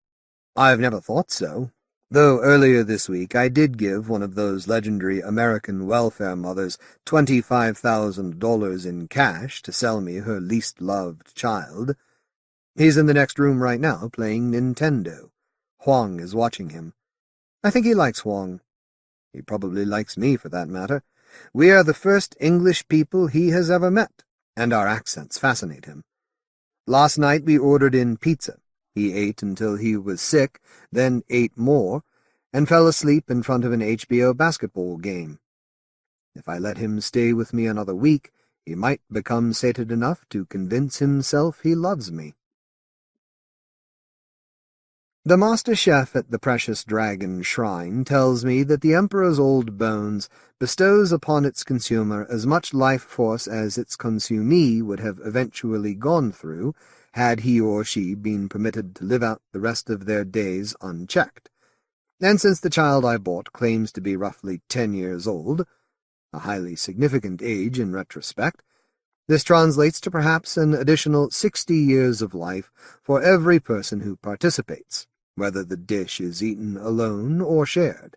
I've never thought so, though earlier this week I did give one of those legendary American welfare mothers $25,000 in cash to sell me her least-loved child. He's in the next room right now, playing Nintendo. Huang is watching him. I think he likes Huang. He probably likes me, for that matter. We are the first English people he has ever met, and our accents fascinate him. Last night we ordered in pizza. He ate until he was sick, then ate more, and fell asleep in front of an HBO basketball game. If I let him stay with me another week, he might become sated enough to convince himself he loves me. The master chef at the Precious Dragon Shrine tells me that the Emperor's old bones bestows upon its consumer as much life force as its consumee would have eventually gone through had he or she been permitted to live out the rest of their days unchecked. And since the child I bought claims to be roughly 10 years old, a highly significant age in retrospect, this translates to perhaps an additional 60 years of life for every person who participates, whether the dish is eaten alone or shared.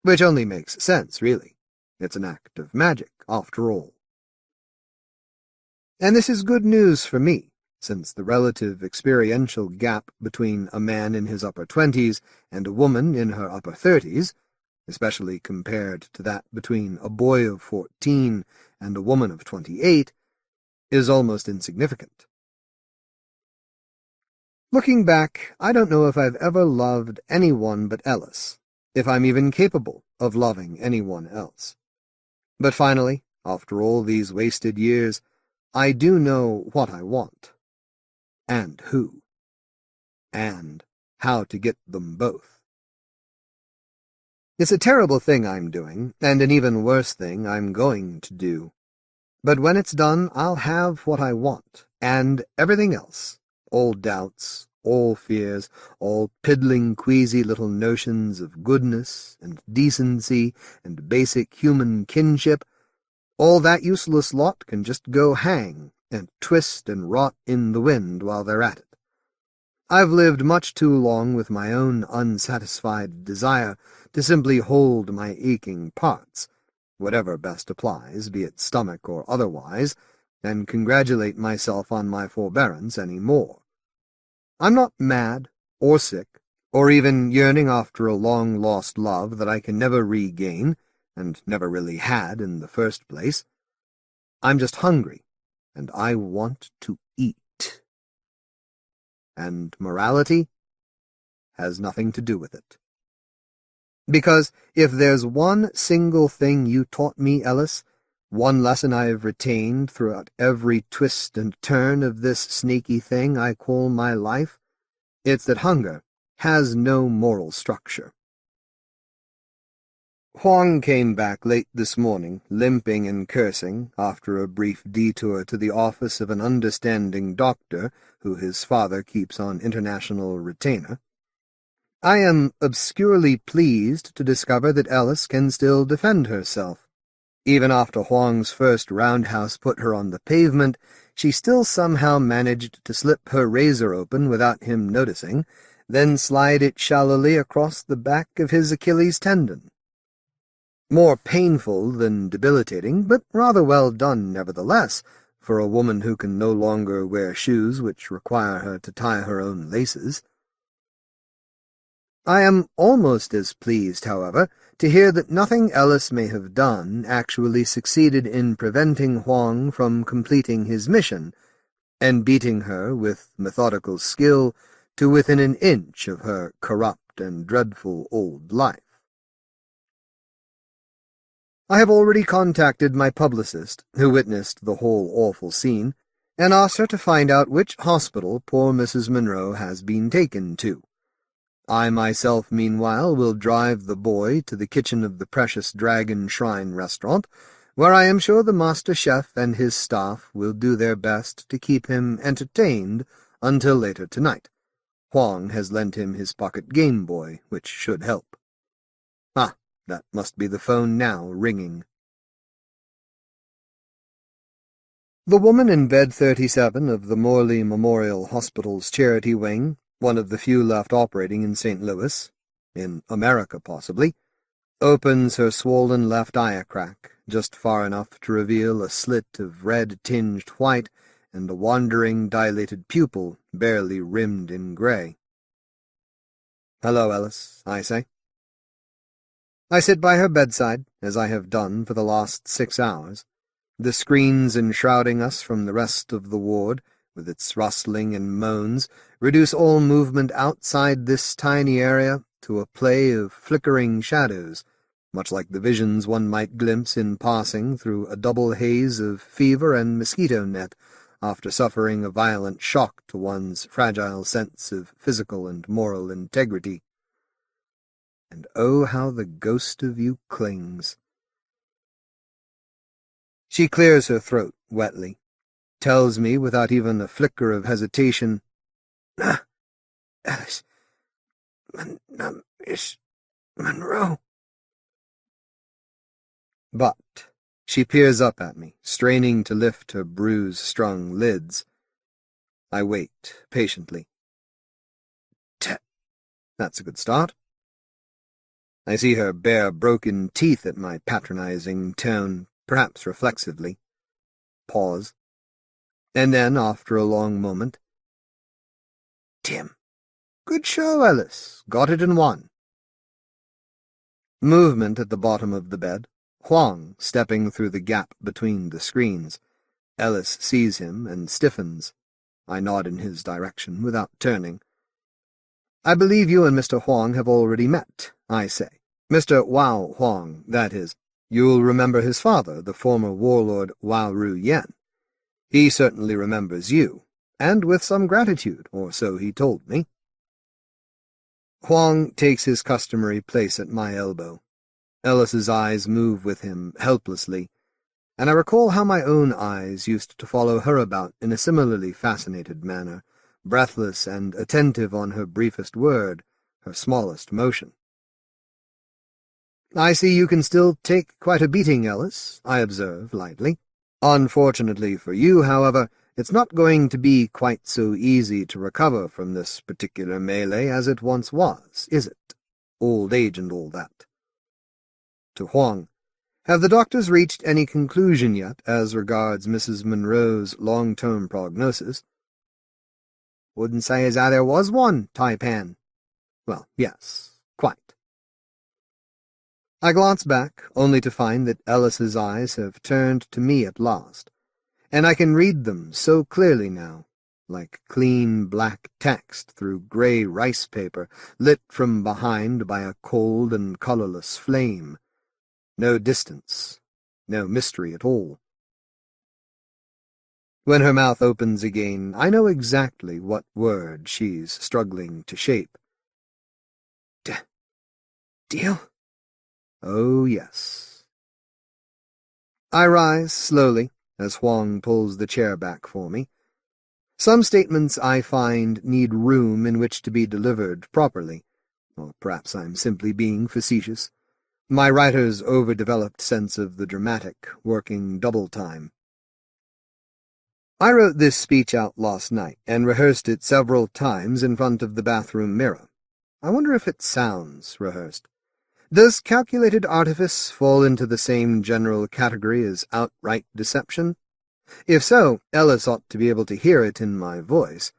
Which only makes sense, really. It's an act of magic, after all. And this is good news for me, since the relative experiential gap between a man in his upper 20s and a woman in her upper 30s, especially compared to that between a boy of 14 and a woman of 28, is almost insignificant. Looking back, I don't know if I've ever loved anyone but Ellis, if I'm even capable of loving anyone else. But finally, after all these wasted years, I do know what I want, and who, and how to get them both. It's a terrible thing I'm doing, and an even worse thing I'm going to do. But when it's done, I'll have what I want, and everything else. All doubts, all fears, all piddling, queasy little notions of goodness and decency and basic human kinship, all that useless lot can just go hang and twist and rot in the wind while they're at it. I've lived much too long with my own unsatisfied desire to simply hold my aching parts, whatever best applies, be it stomach or otherwise, and congratulate myself on my forbearance any more. I'm not mad, or sick, or even yearning after a long-lost love that I can never regain, and never really had in the first place. I'm just hungry, and I want to eat. And morality has nothing to do with it. Because if there's one single thing you taught me, Ellis, one lesson I have retained throughout every twist and turn of this snaky thing I call my life, it's that hunger has no moral structure. Huang came back late this morning, limping and cursing, after a brief detour to the office of an understanding doctor who his father keeps on international retainer. I am obscurely pleased to discover that Ellis can still defend herself. Even after Huang's first roundhouse put her on the pavement, she still somehow managed to slip her razor open without him noticing, then slide it shallowly across the back of his Achilles tendon. More painful than debilitating, but rather well done nevertheless, for a woman who can no longer wear shoes which require her to tie her own laces. I am almost as pleased, however, to hear that nothing Ellis may have done actually succeeded in preventing Huang from completing his mission, and beating her with methodical skill to within an inch of her corrupt and dreadful old life. I have already contacted my publicist, who witnessed the whole awful scene, and asked her to find out which hospital poor Mrs. Monroe has been taken to. I myself, meanwhile, will drive the boy to the kitchen of the Precious Dragon Shrine restaurant, where I am sure the master chef and his staff will do their best to keep him entertained until later tonight. Huang has lent him his pocket Game Boy, which should help. Ah, that must be the phone now, ringing. The woman in bed 37 of the Morley Memorial Hospital's charity wing, one of the few left operating in St. Louis, in America possibly, opens her swollen left eye a crack, just far enough to reveal a slit of red-tinged white and a wandering, dilated pupil barely rimmed in gray. "Hello, Ellis," I say. I sit by her bedside, as I have done for the last 6 hours, the screens enshrouding us from the rest of the ward, with its rustling and moans, reduce all movement outside this tiny area to a play of flickering shadows, much like the visions one might glimpse in passing through a double haze of fever and mosquito net after suffering a violent shock to one's fragile sense of physical and moral integrity. And oh, how the ghost of you clings. She clears her throat wetly, tells me without even a flicker of hesitation, Alice, Miss Monroe. But she peers up at me, straining to lift her bruise-strung lids. I wait, patiently. That's a good start. I see her bare, broken teeth at my patronizing tone, perhaps reflexively. Pause. And then, after a long moment, Tim. Good show, Ellis. Got it in one. Movement at the bottom of the bed. Huang stepping through the gap between the screens. Ellis sees him and stiffens. I nod in his direction without turning. I believe you and Mr. Huang have already met, I say. Mr. Wao Huang, that is. You'll remember his father, the former warlord Wao Ru Yen. He certainly remembers you, and with some gratitude, or so he told me. Huang takes his customary place at my elbow. Ellis's eyes move with him helplessly, and I recall how my own eyes used to follow her about in a similarly fascinated manner, breathless and attentive on her briefest word, her smallest motion. I see you can still take quite a beating, Ellis, I observe lightly. Unfortunately for you, however, it's not going to be quite so easy to recover from this particular melee as it once was, is it? Old age and all that. To Huang, have the doctors reached any conclusion yet as regards Mrs. Monroe's long-term prognosis? Wouldn't say as how there was one, Taipan. Well, yes, quite. I glance back, only to find that Ellis's eyes have turned to me at last, and I can read them so clearly now, like clean black text through grey rice paper, lit from behind by a cold and colourless flame. No distance, no mystery at all. When her mouth opens again, I know exactly what word she's struggling to shape. Deal? Oh, yes. I rise slowly as Huang pulls the chair back for me. Some statements, I find, need room in which to be delivered properly, or perhaps I'm simply being facetious. My writer's overdeveloped sense of the dramatic, working double time. I wrote this speech out last night and rehearsed it several times in front of the bathroom mirror. I wonder if it sounds rehearsed. Does calculated artifice fall into the same general category as outright deception? If so, Ellis ought to be able to hear it in my voice.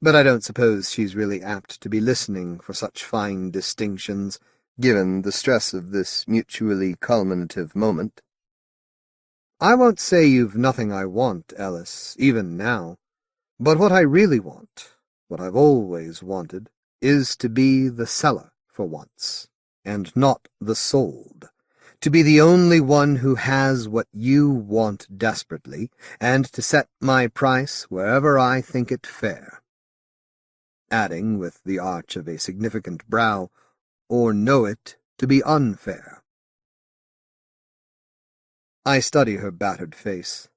But I don't suppose she's really apt to be listening for such fine distinctions, given the stress of this mutually culminative moment. I won't say you've nothing I want, Ellis, even now. But what I really want, what I've always wanted, is to be the seller for once, and not the sold. To be the only one who has what you want desperately, and to set my price wherever I think it fair. Adding, with the arch of a significant brow, or know it to be unfair. I study her battered face.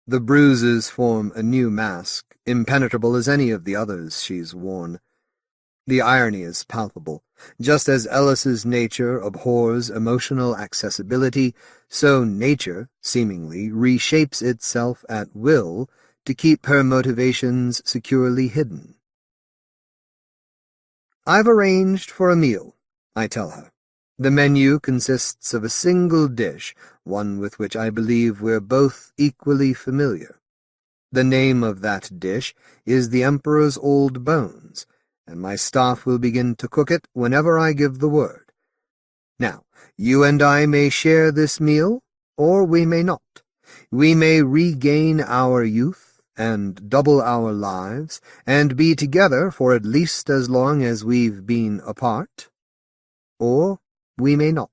The bruises form a new mask, impenetrable as any of the others she's worn. The irony is palpable. Just as Ellis's nature abhors emotional accessibility, so nature, seemingly, reshapes itself at will to keep her motivations securely hidden. I've arranged for a meal, I tell her. The menu consists of a single dish, one with which I believe we're both equally familiar. The name of that dish is the Emperor's Old Bones, and my staff will begin to cook it whenever I give the word. Now, you and I may share this meal, or we may not. We may regain our youth and double our lives, and be together for at least as long as we've been apart. Or we may not.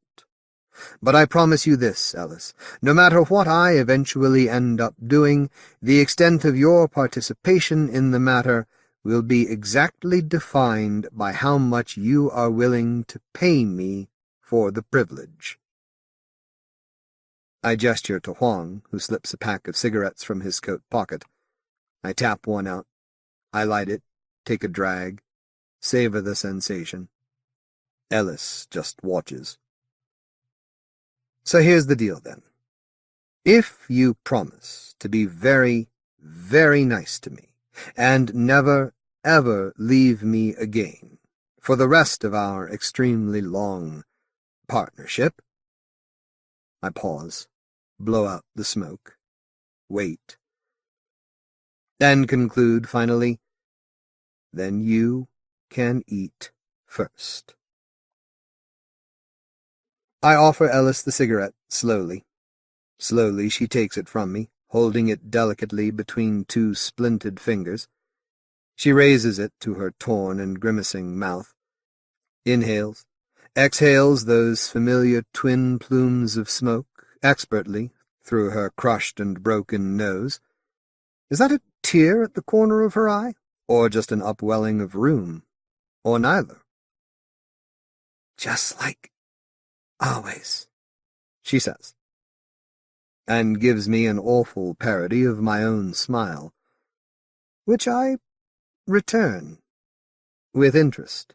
But I promise you this, Ellis. No matter what I eventually end up doing, the extent of your participation in the matter will be exactly defined by how much you are willing to pay me for the privilege. I gesture to Huang, who slips a pack of cigarettes from his coat pocket. I tap one out. I light it, take a drag, savor the sensation. Ellis just watches. So here's the deal, then. If you promise to be very, very nice to me, and never, ever leave me again for the rest of our extremely long partnership— I pause, blow out the smoke, wait, and conclude finally, then you can eat first. I offer Ellis the cigarette, slowly. Slowly she takes it from me, holding it delicately between two splinted fingers. She raises it to her torn and grimacing mouth, inhales, exhales those familiar twin plumes of smoke, expertly, through her crushed and broken nose. Is that a tear at the corner of her eye, or just an upwelling of rheum, or neither? Just like always, she says, and gives me an awful parody of my own smile, which I return with interest.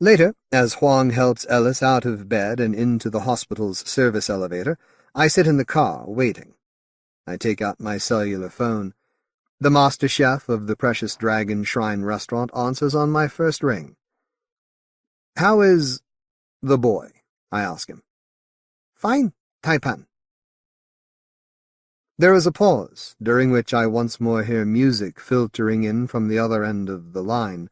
Later, as Huang helps Ellis out of bed and into the hospital's service elevator, I sit in the car, waiting. I take out my cellular phone. The master chef of the Precious Dragon Shrine restaurant answers on my first ring. "How is the boy?" I ask him. "Fine, Taipan." There is a pause, during which I once more hear music filtering in from the other end of the line,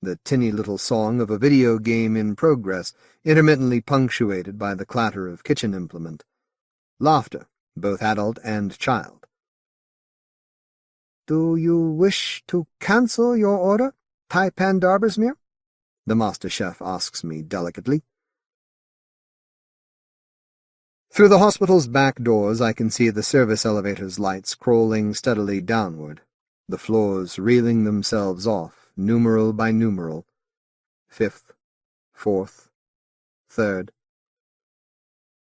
the tinny little song of a video game in progress, intermittently punctuated by the clatter of kitchen implement. Laughter, both adult and child. "Do you wish to cancel your order, Taipan Darbersmere?" the master chef asks me delicately. Through the hospital's back doors I can see the service elevator's lights crawling steadily downward, the floors reeling themselves off, numeral by numeral. 5th, 4th, 3rd.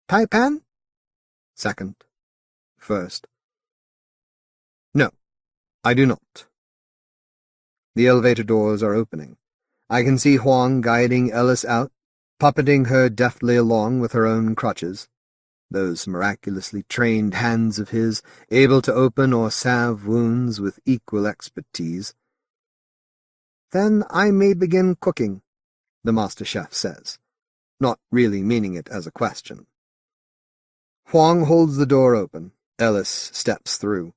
"Taipan?" 2nd, 1st. No, I do not. The elevator doors are opening. I can see Huang guiding Ellis out, puppeting her deftly along with her own crutches, those miraculously trained hands of his, able to open or salve wounds with equal expertise. "Then I may begin cooking," the master chef says, not really meaning it as a question. Huang holds the door open. Ellis steps through.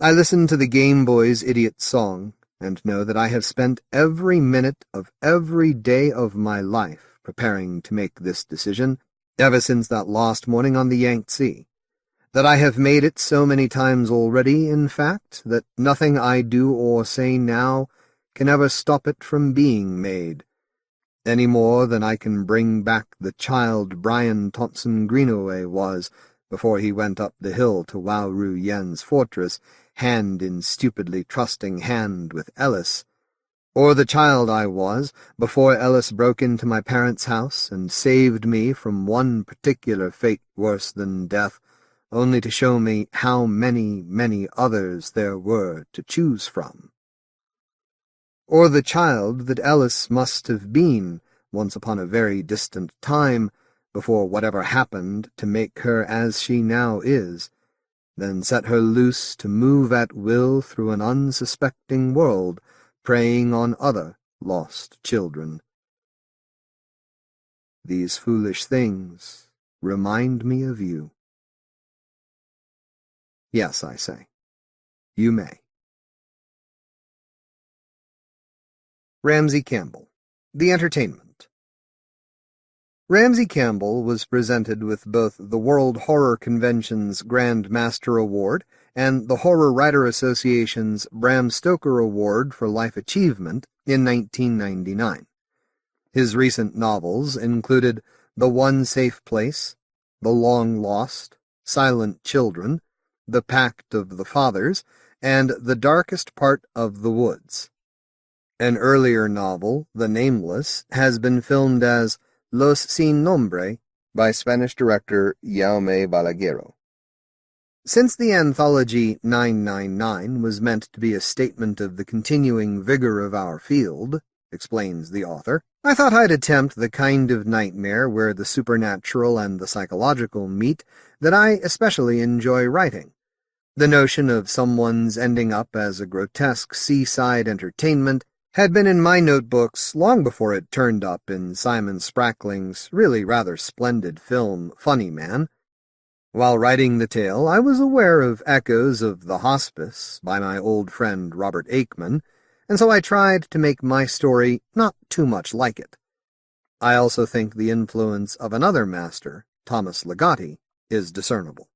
I listen to the Game Boy's Idiot Song, and know that I have spent every minute of every day of my life preparing to make this decision, ever since that last morning on the Yangtze, that I have made it so many times already, in fact, that nothing I do or say now can ever stop it from being made, any more than I can bring back the child Brian Thompson Greenaway was before he went up the hill to Wauru Yen's fortress, hand in stupidly trusting hand with Ellis, or the child I was before Ellis broke into my parents' house and saved me from one particular fate worse than death, only to show me how many, many others there were to choose from. Or the child that Ellis must have been once upon a very distant time, before whatever happened to make her as she now is, then set her loose to move at will through an unsuspecting world, preying on other lost children. These foolish things remind me of you. Yes, I say, you may. Ramsey Campbell, The Entertainment. Ramsey Campbell was presented with both the World Horror Convention's Grand Master Award and the Horror Writer Association's Bram Stoker Award for Life Achievement in 1999. His recent novels included The One Safe Place, The Long Lost, Silent Children, The Pact of the Fathers, and The Darkest Part of the Woods. An earlier novel, The Nameless, has been filmed as Los Sin Nombre by Spanish director Jaume Balaguerro. Since the anthology 999 was meant to be a statement of the continuing vigor of our field, explains the author, I thought I'd attempt the kind of nightmare where the supernatural and the psychological meet that I especially enjoy writing. The notion of someone's ending up as a grotesque seaside entertainment had been in my notebooks long before it turned up in Simon Sprackling's really rather splendid film Funny Man. While writing the tale, I was aware of echoes of The Hospice by my old friend Robert Aikman, and so I tried to make my story not too much like it. I also think the influence of another master, Thomas Ligotti, is discernible.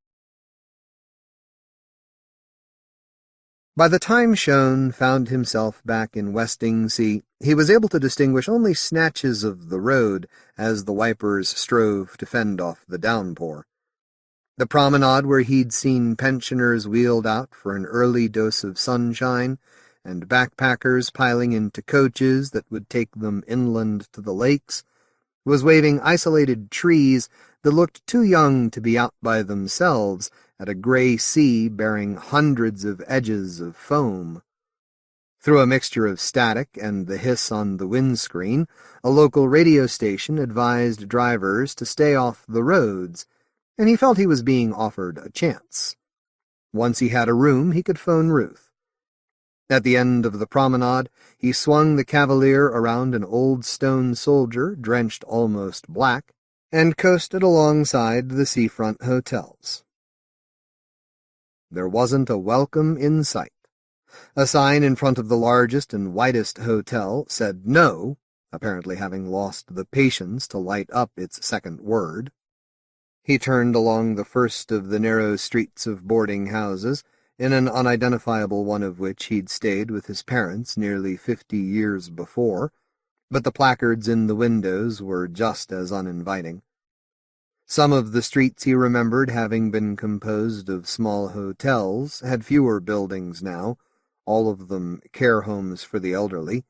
By the time Schow found himself back in Westingse, he was able to distinguish only snatches of the road as the wipers strove to fend off the downpour. The promenade where he'd seen pensioners wheeled out for an early dose of sunshine, and backpackers piling into coaches that would take them inland to the lakes, was waving isolated trees that looked too young to be out by themselves at a gray sea bearing hundreds of edges of foam. Through a mixture of static and the hiss on the windscreen, a local radio station advised drivers to stay off the roads, and he felt he was being offered a chance. Once he had a room, he could phone Ruth. At the end of the promenade, he swung the Cavalier around an old stone soldier drenched almost black, and coasted alongside the seafront hotels. There wasn't a welcome in sight. A sign in front of the largest and widest hotel said no, apparently having lost the patience to light up its second word. He turned along the first of the narrow streets of boarding houses, in an unidentifiable one of which he'd stayed with his parents nearly 50 years before, but the placards in the windows were just as uninviting. Some of the streets he remembered having been composed of small hotels had fewer buildings now, all of them care homes for the elderly.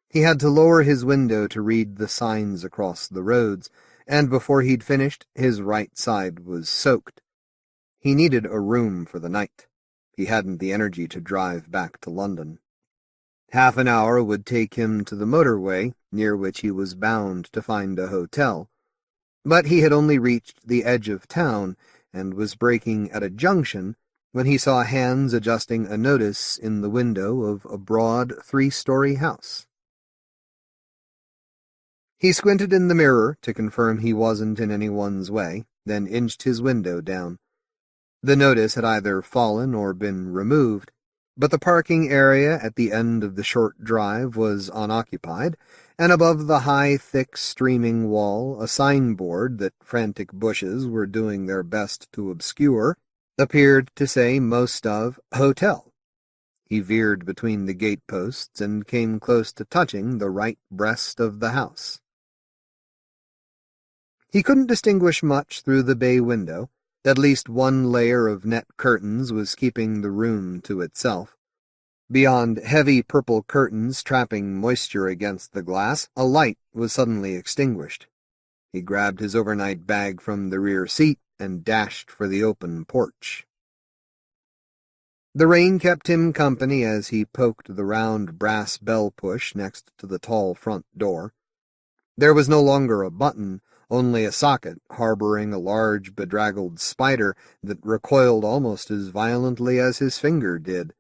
He had to lower his window to read the signs across the roads, and before he'd finished, his right side was soaked. He needed a room for the night. He hadn't the energy to drive back to London. Half an hour would take him to the motorway, near which he was bound to find a hotel. But he had only reached the edge of town, and was braking at a junction, when he saw hands adjusting a notice in the window of a broad 3-story house. He squinted in the mirror to confirm he wasn't in anyone's way, then inched his window down. The notice had either fallen or been removed, but the parking area at the end of the short drive was unoccupied, and above the high, thick, streaming wall, a signboard that frantic bushes were doing their best to obscure appeared to say most of Hotel. He veered between the gateposts and came close to touching the right breast of the house. He couldn't distinguish much through the bay window. At least one layer of net curtains was keeping the room to itself. Beyond heavy purple curtains trapping moisture against the glass, a light was suddenly extinguished. He grabbed his overnight bag from the rear seat and dashed for the open porch. The rain kept him company as he poked the round brass bell push next to the tall front door. There was no longer a button, only a socket harboring a large bedraggled spider that recoiled almost as violently as his finger did.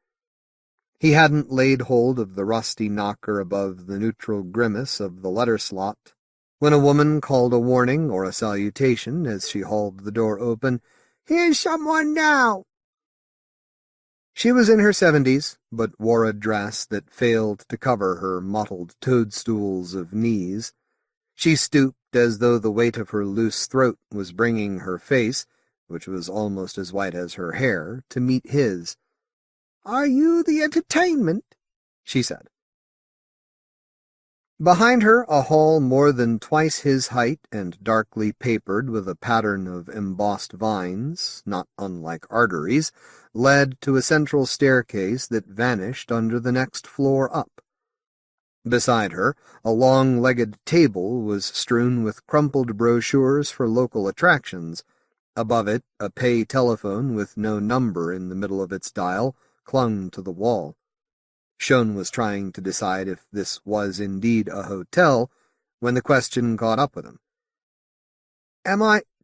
He hadn't laid hold of the rusty knocker above the neutral grimace of the letter slot when a woman called a warning or a salutation as she hauled the door open. "Here's someone now!" She was in her 70s, but wore a dress that failed to cover her mottled toadstools of knees. She stooped as though the weight of her loose throat was bringing her face, which was almost as white as her hair, to meet his. "Are you the entertainment?" she said. Behind her, a hall more than twice his height and darkly papered with a pattern of embossed vines, not unlike arteries, led to a central staircase that vanished under the next floor up. Beside her, a long-legged table was strewn with crumpled brochures for local attractions. Above it, a pay telephone with no number in the middle of its dial clung to the wall. Schow was trying to decide if this was indeed a hotel when the question caught up with him.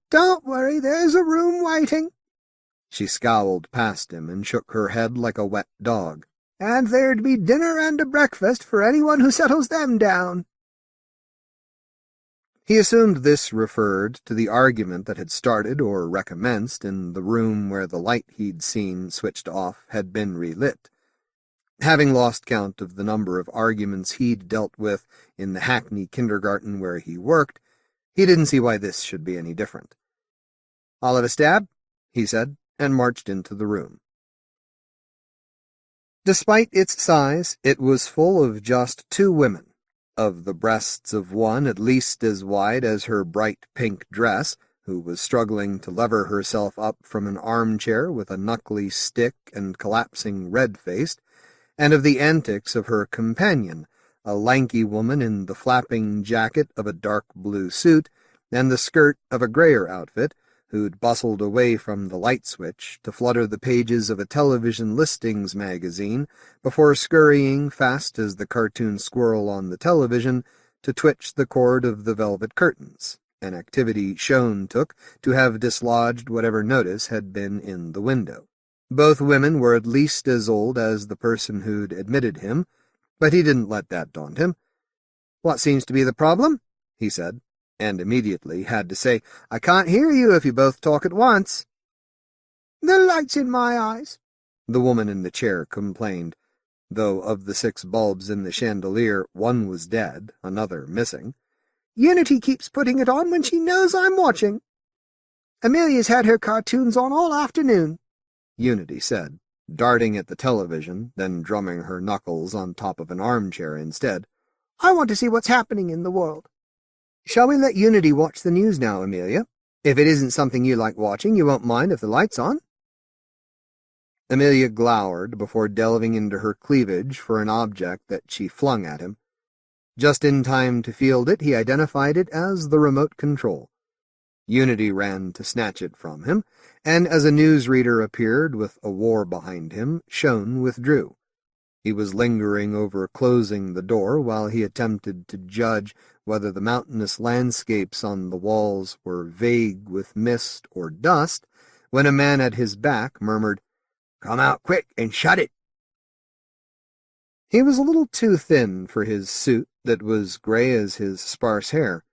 Don't worry, there's a room waiting. She scowled past him and shook her head like a wet dog. And there'd be dinner and a breakfast for anyone who settles them down. He assumed this referred to the argument that had started or recommenced in the room where the light he'd seen switched off had been relit. Having lost count of the number of arguments he'd dealt with in the hackney kindergarten where he worked, he didn't see why this should be any different. "I'll have a stab," he said, and marched into the room. Despite its size, it was full of just two women, of the breasts of one at least as wide as her bright pink dress, who was struggling to lever herself up from an armchair with a knuckly stick and collapsing red-faced, and of the antics of her companion, a lanky woman in the flapping jacket of a dark blue suit and the skirt of a grayer outfit, who'd bustled away from the light switch to flutter the pages of a television listings magazine before scurrying fast as the cartoon squirrel on the television to twitch the cord of the velvet curtains, an activity Schow took to have dislodged whatever notice had been in the window. Both women were at least as old as the person who'd admitted him, but he didn't let that daunt him. "What seems to be the problem?" he said, and immediately had to say, "I can't hear you if you both talk at once." "The light's in my eyes," the woman in the chair complained, though of the 6 bulbs in the chandelier, one was dead, another missing. "Unity keeps putting it on when she knows I'm watching. Amelia's had her cartoons on all afternoon," Unity said, darting at the television, then drumming her knuckles on top of an armchair instead. "I want to see what's happening in the world." "Shall we let Unity watch the news now, Amelia? If it isn't something you like watching, you won't mind if the light's on?" Amelia glowered before delving into her cleavage for an object that she flung at him. Just in time to field it, he identified it as the remote control. Unity ran to snatch it from him, and as a newsreader appeared with a war behind him, Schow withdrew. He was lingering over closing the door while he attempted to judge whether the mountainous landscapes on the walls were vague with mist or dust, when a man at his back murmured, "Come out quick and shut it." He was a little too thin for his suit that was gray as his sparse hair.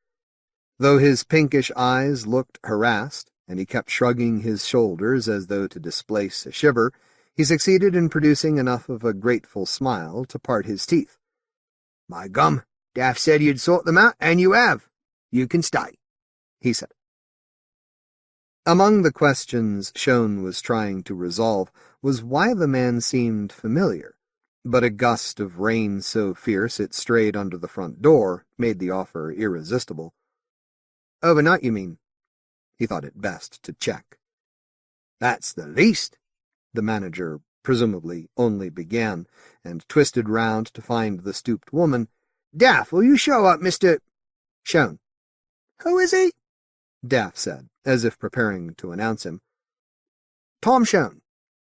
Though his pinkish eyes looked harassed, and he kept shrugging his shoulders as though to displace a shiver, he succeeded in producing enough of a grateful smile to part his teeth. "My gum, Daff said you'd sort them out, and you have. You can stay," he said. Among the questions Schow was trying to resolve was why the man seemed familiar, but a gust of rain so fierce it strayed under the front door made the offer irresistible. "Overnight, you mean?" He thought it best to check. "That's the least," the manager presumably only began, and twisted round to find the stooped woman. "Daff, will you show up, Mr. Schow?" "Who is he?" Daff said, as if preparing to announce him. "Tom Schow,"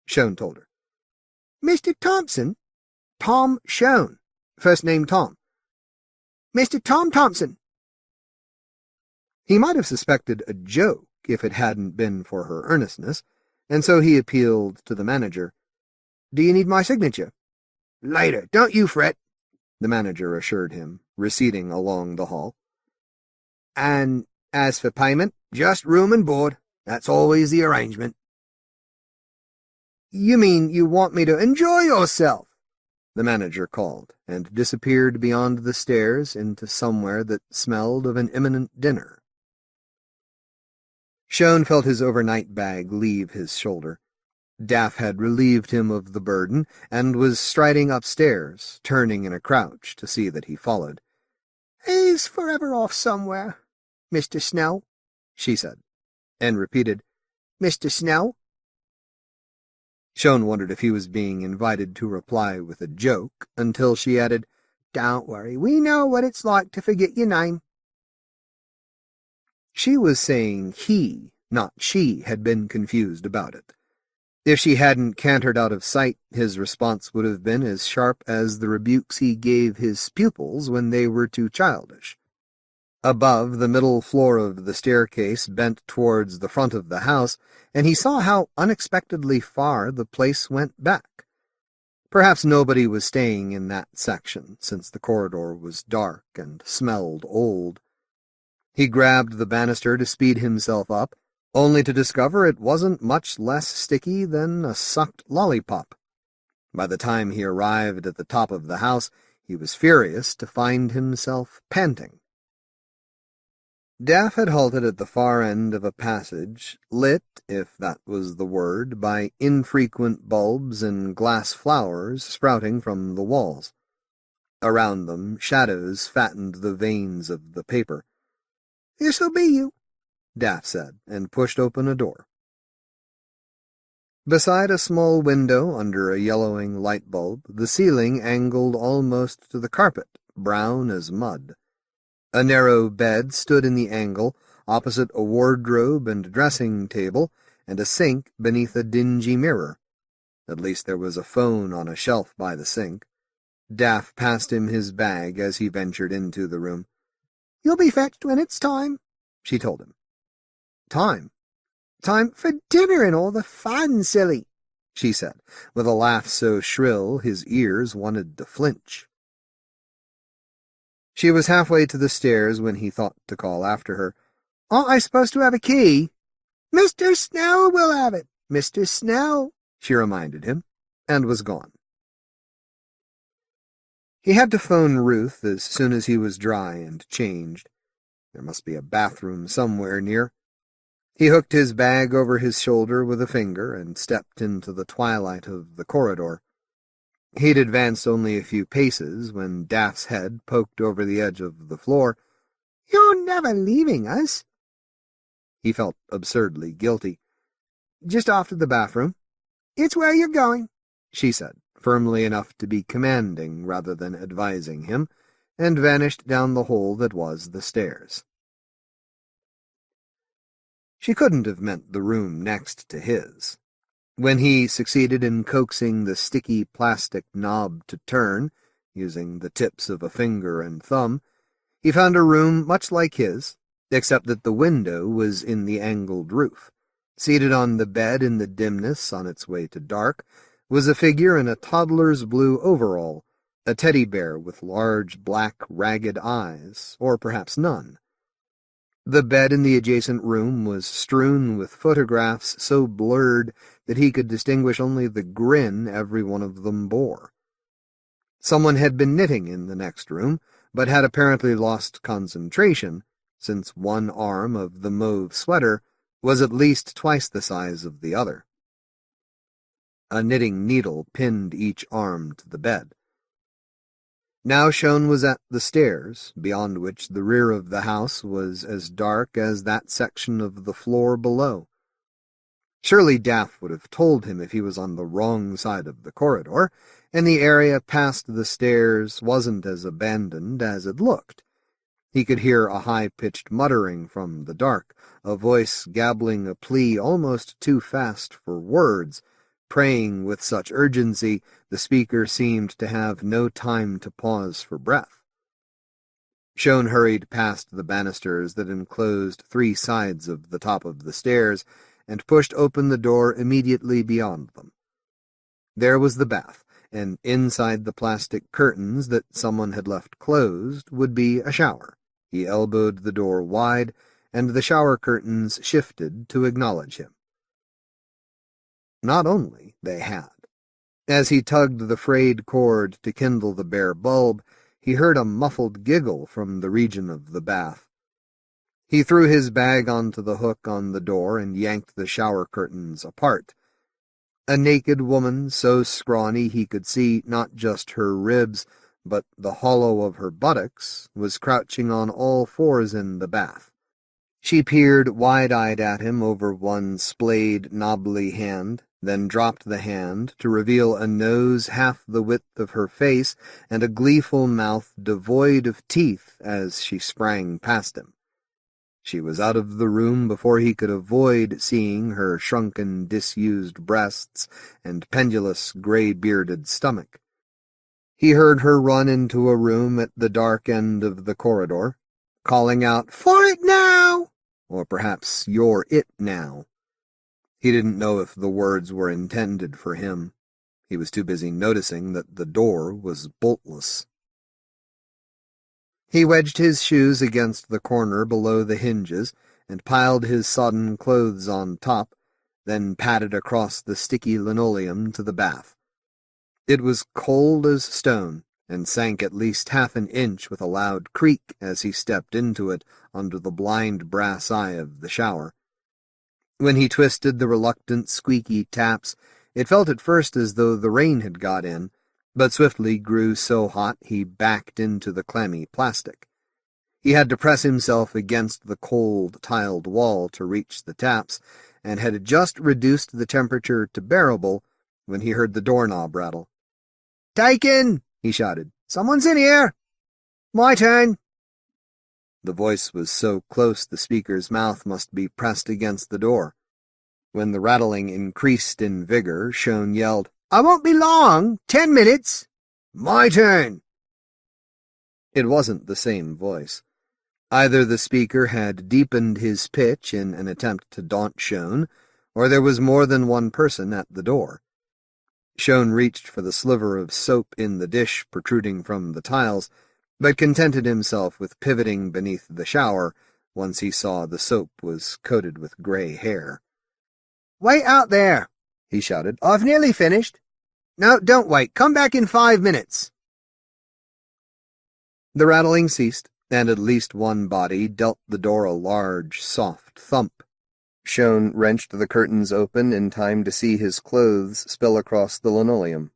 Schow told her. "Mr. Thompson?" "Tom Schow. First name Tom." "Mr. Tom Thompson." He might have suspected a joke if it hadn't been for her earnestness, and so he appealed to the manager. "Do you need my signature?" "Later, don't you fret," the manager assured him, receding along the hall. "And as for payment, just room and board. That's always the arrangement." "You mean you want me to enjoy yourself?" the manager called, and disappeared beyond the stairs into somewhere that smelled of an imminent dinner. Schow felt his overnight bag leave his shoulder. Daff had relieved him of the burden, and was striding upstairs, turning in a crouch to see that he followed. He's forever off somewhere, Mr. Snow, she said, and repeated, Mr. Snow. Schow wondered if he was being invited to reply with a joke, until she added, Don't worry, we know what it's like to forget your name. She was saying he, not she, had been confused about it. If she hadn't cantered out of sight, his response would have been as sharp as the rebukes he gave his pupils when they were too childish. Above, the middle floor of the staircase bent towards the front of the house, and he saw how unexpectedly far the place went back. Perhaps nobody was staying in that section, since the corridor was dark and smelled old. He grabbed the banister to speed himself up, only to discover it wasn't much less sticky than a sucked lollipop. By the time he arrived at the top of the house, he was furious to find himself panting. Daff had halted at the far end of a passage, lit, if that was the word, by infrequent bulbs and glass flowers sprouting from the walls. Around them, shadows fattened the veins of the paper. This'll be you, Daff said, and pushed open a door. Beside a small window under a yellowing light bulb, the ceiling angled almost to the carpet, brown as mud. A narrow bed stood in the angle, opposite a wardrobe and dressing table, and a sink beneath a dingy mirror. At least there was a phone on a shelf by the sink. Daff passed him his bag as he ventured into the room. You'll be fetched when it's time, she told him. Time? Time for dinner and all the fun, silly, she said, with a laugh so shrill his ears wanted to flinch. She was halfway to the stairs when he thought to call after her. Aren't I supposed to have a key? Mr. Snow will have it, Mr. Snow, she reminded him, and was gone. He had to phone Ruth as soon as he was dry and changed. There must be a bathroom somewhere near. He hooked his bag over his shoulder with a finger and stepped into the twilight of the corridor. He'd advanced only a few paces when Daff's head poked over the edge of the floor. You're never leaving us. He felt absurdly guilty. Just off to the bathroom. It's where you're going, she said, firmly enough to be commanding rather than advising him, and vanished down the hole that was the stairs. She couldn't have meant the room next to his. When he succeeded in coaxing the sticky plastic knob to turn, using the tips of a finger and thumb, he found a room much like his, except that the window was in the angled roof. Seated on the bed in the dimness on its way to dark was a figure in a toddler's blue overall, a teddy bear with large black ragged eyes, or perhaps none. The bed in the adjacent room was strewn with photographs so blurred that he could distinguish only the grin every one of them bore. Someone had been knitting in the next room, but had apparently lost concentration, since one arm of the mauve sweater was at least twice the size of the other. A knitting needle pinned each arm to the bed. Now Schow was at the stairs, beyond which the rear of the house was as dark as that section of the floor below. Surely Daff would have told him if he was on the wrong side of the corridor, and the area past the stairs wasn't as abandoned as it looked. He could hear a high-pitched muttering from the dark, a voice gabbling a plea almost too fast for words, praying with such urgency the speaker seemed to have no time to pause for breath. Schow hurried past the banisters that enclosed 3 sides of the top of the stairs and pushed open the door immediately beyond them. There was the bath, and inside the plastic curtains that someone had left closed would be a shower. He elbowed the door wide, and the shower curtains shifted to acknowledge him. Not only they had. As he tugged the frayed cord to kindle the bare bulb, he heard a muffled giggle from the region of the bath. He threw his bag onto the hook on the door and yanked the shower curtains apart. A naked woman, so scrawny he could see not just her ribs, but the hollow of her buttocks was crouching on all fours in the bath. She peered wide-eyed at him over one splayed, knobbly hand, then dropped the hand to reveal a nose half the width of her face and a gleeful mouth devoid of teeth as she sprang past him. She was out of the room before he could avoid seeing her shrunken, disused breasts and pendulous, gray-bearded stomach. He heard her run into a room at the dark end of the corridor, calling out, "For it now!" or perhaps, "You're it now." He didn't know if the words were intended for him. He was too busy noticing that the door was boltless. He wedged his shoes against the corner below the hinges and piled his sodden clothes on top, then padded across the sticky linoleum to the bath. It was cold as stone, and sank at least half an inch with a loud creak as he stepped into it under the blind brass eye of the shower. When he twisted the reluctant, squeaky taps, it felt at first as though the rain had got in, but swiftly grew so hot he backed into the clammy plastic. He had to press himself against the cold, tiled wall to reach the taps, and had just reduced the temperature to bearable when he heard the doorknob rattle. "Taken!" he shouted. "Someone's in here! My turn!" The voice was so close the speaker's mouth must be pressed against the door. When the rattling increased in vigor, Schow yelled, "I won't be long! 10 minutes! My turn!" It wasn't the same voice. Either the speaker had deepened his pitch in an attempt to daunt Schow, or there was more than one person at the door. Schow reached for the sliver of soap in the dish protruding from the tiles, but contented himself with pivoting beneath the shower once he saw the soap was coated with gray hair. "Wait out there," he shouted. "I've nearly finished." "No, don't wait. Come back in 5 minutes." The rattling ceased, and at least one body dealt the door a large, soft thump. Schow wrenched the curtains open in time to see his clothes spill across the linoleum.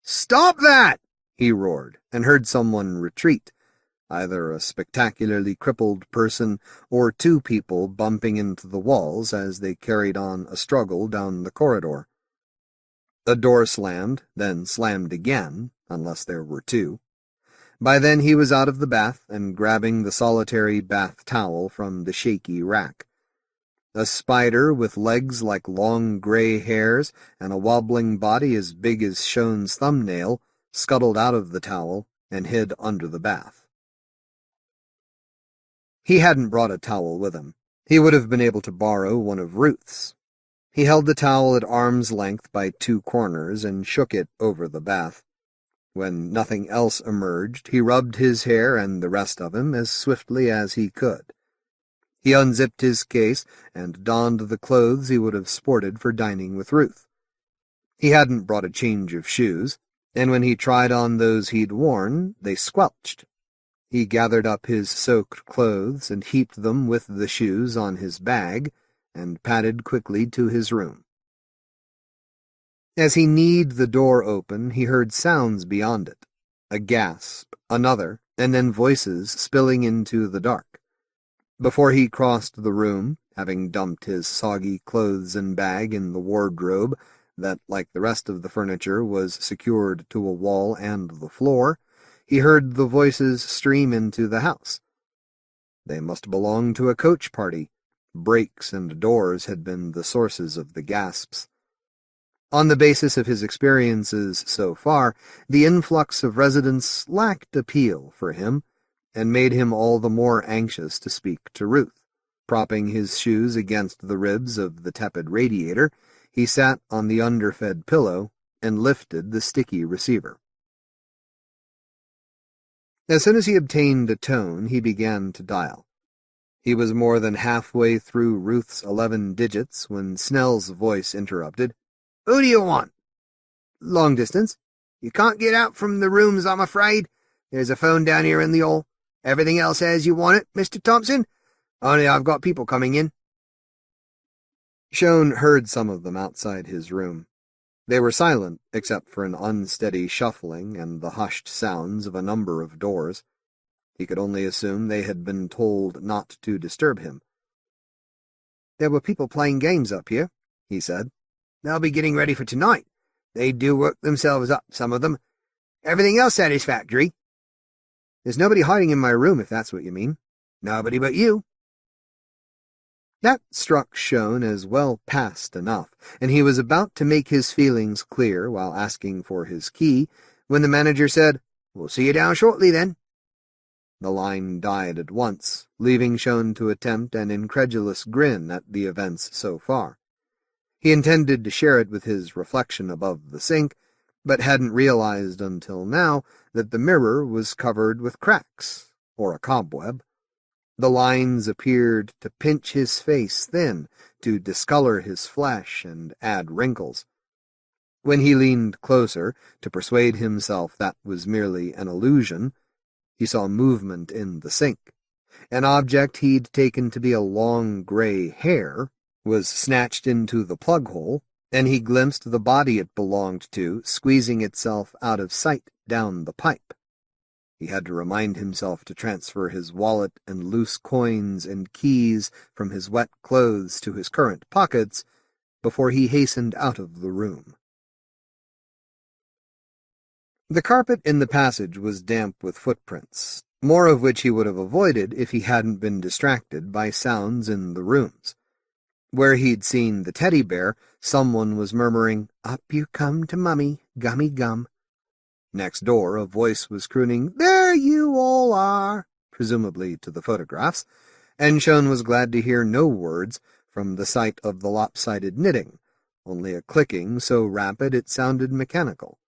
"Stop that!" he roared, and heard someone retreat, either a spectacularly crippled person or two people bumping into the walls as they carried on a struggle down the corridor. A door slammed, then slammed again, unless there were two. By then he was out of the bath and grabbing the solitary bath towel from the shaky rack. A spider with legs like long gray hairs and a wobbling body as big as Schow's thumbnail scuttled out of the towel and hid under the bath. He hadn't brought a towel with him. He would have been able to borrow one of Ruth's. He held the towel at arm's length by 2 corners and shook it over the bath. When nothing else emerged, he rubbed his hair and the rest of him as swiftly as he could. He unzipped his case and donned the clothes he would have sported for dining with Ruth. He hadn't brought a change of shoes, and when he tried on those he'd worn, they squelched. He gathered up his soaked clothes and heaped them with the shoes on his bag, and padded quickly to his room. As he kneed the door open, he heard sounds beyond it. A gasp, another, and then voices spilling into the dark. Before he crossed the room, having dumped his soggy clothes and bag in the wardrobe that, like the rest of the furniture, was secured to a wall and the floor, he heard the voices stream into the house. They must belong to a coach party. Brakes and doors had been the sources of the gasps. On the basis of his experiences so far, the influx of residents lacked appeal for him, and made him all the more anxious to speak to Ruth. Propping his shoes against the ribs of the tepid radiator, he sat on the underfed pillow and lifted the sticky receiver. As soon as he obtained a tone, he began to dial. He was more than halfway through Ruth's 11 digits when Snell's voice interrupted. "Who do you want?" "Long distance." "You can't get out from the rooms, I'm afraid. There's a phone down here in the hall. Everything else says you want it, Mr. Thompson. Only I've got people coming in." Schow heard some of them outside his room. They were silent, except for an unsteady shuffling and the hushed sounds of a number of doors. He could only assume they had been told not to disturb him. "There were people playing games up here," he said. "They'll be getting ready for tonight. They do work themselves up, some of them. Everything else satisfactory." "There's nobody hiding in my room, if that's what you mean." "Nobody but you." That struck Schow as well past enough, and he was about to make his feelings clear while asking for his key, when the manager said, "We'll see you down shortly, then." The line died at once, leaving Schow to attempt an incredulous grin at the events so far. He intended to share it with his reflection above the sink, but hadn't realized until now that the mirror was covered with cracks, or a cobweb. The lines appeared to pinch his face thin, to discolor his flesh and add wrinkles. When he leaned closer to persuade himself that was merely an illusion, he saw movement in the sink. An object he'd taken to be a long gray hair was snatched into the plug hole, and he glimpsed the body it belonged to squeezing itself out of sight down the pipe. He had to remind himself to transfer his wallet and loose coins and keys from his wet clothes to his current pockets before he hastened out of the room. The carpet in the passage was damp with footprints, more of which he would have avoided if he hadn't been distracted by sounds in the rooms. Where he'd seen the teddy bear, someone was murmuring, "Up you come to Mummy, gummy gum." Next door, a voice was crooning, "There you all are," presumably to the photographs, and Schow was glad to hear no words from the sight of the lopsided knitting, only a clicking so rapid it sounded mechanical.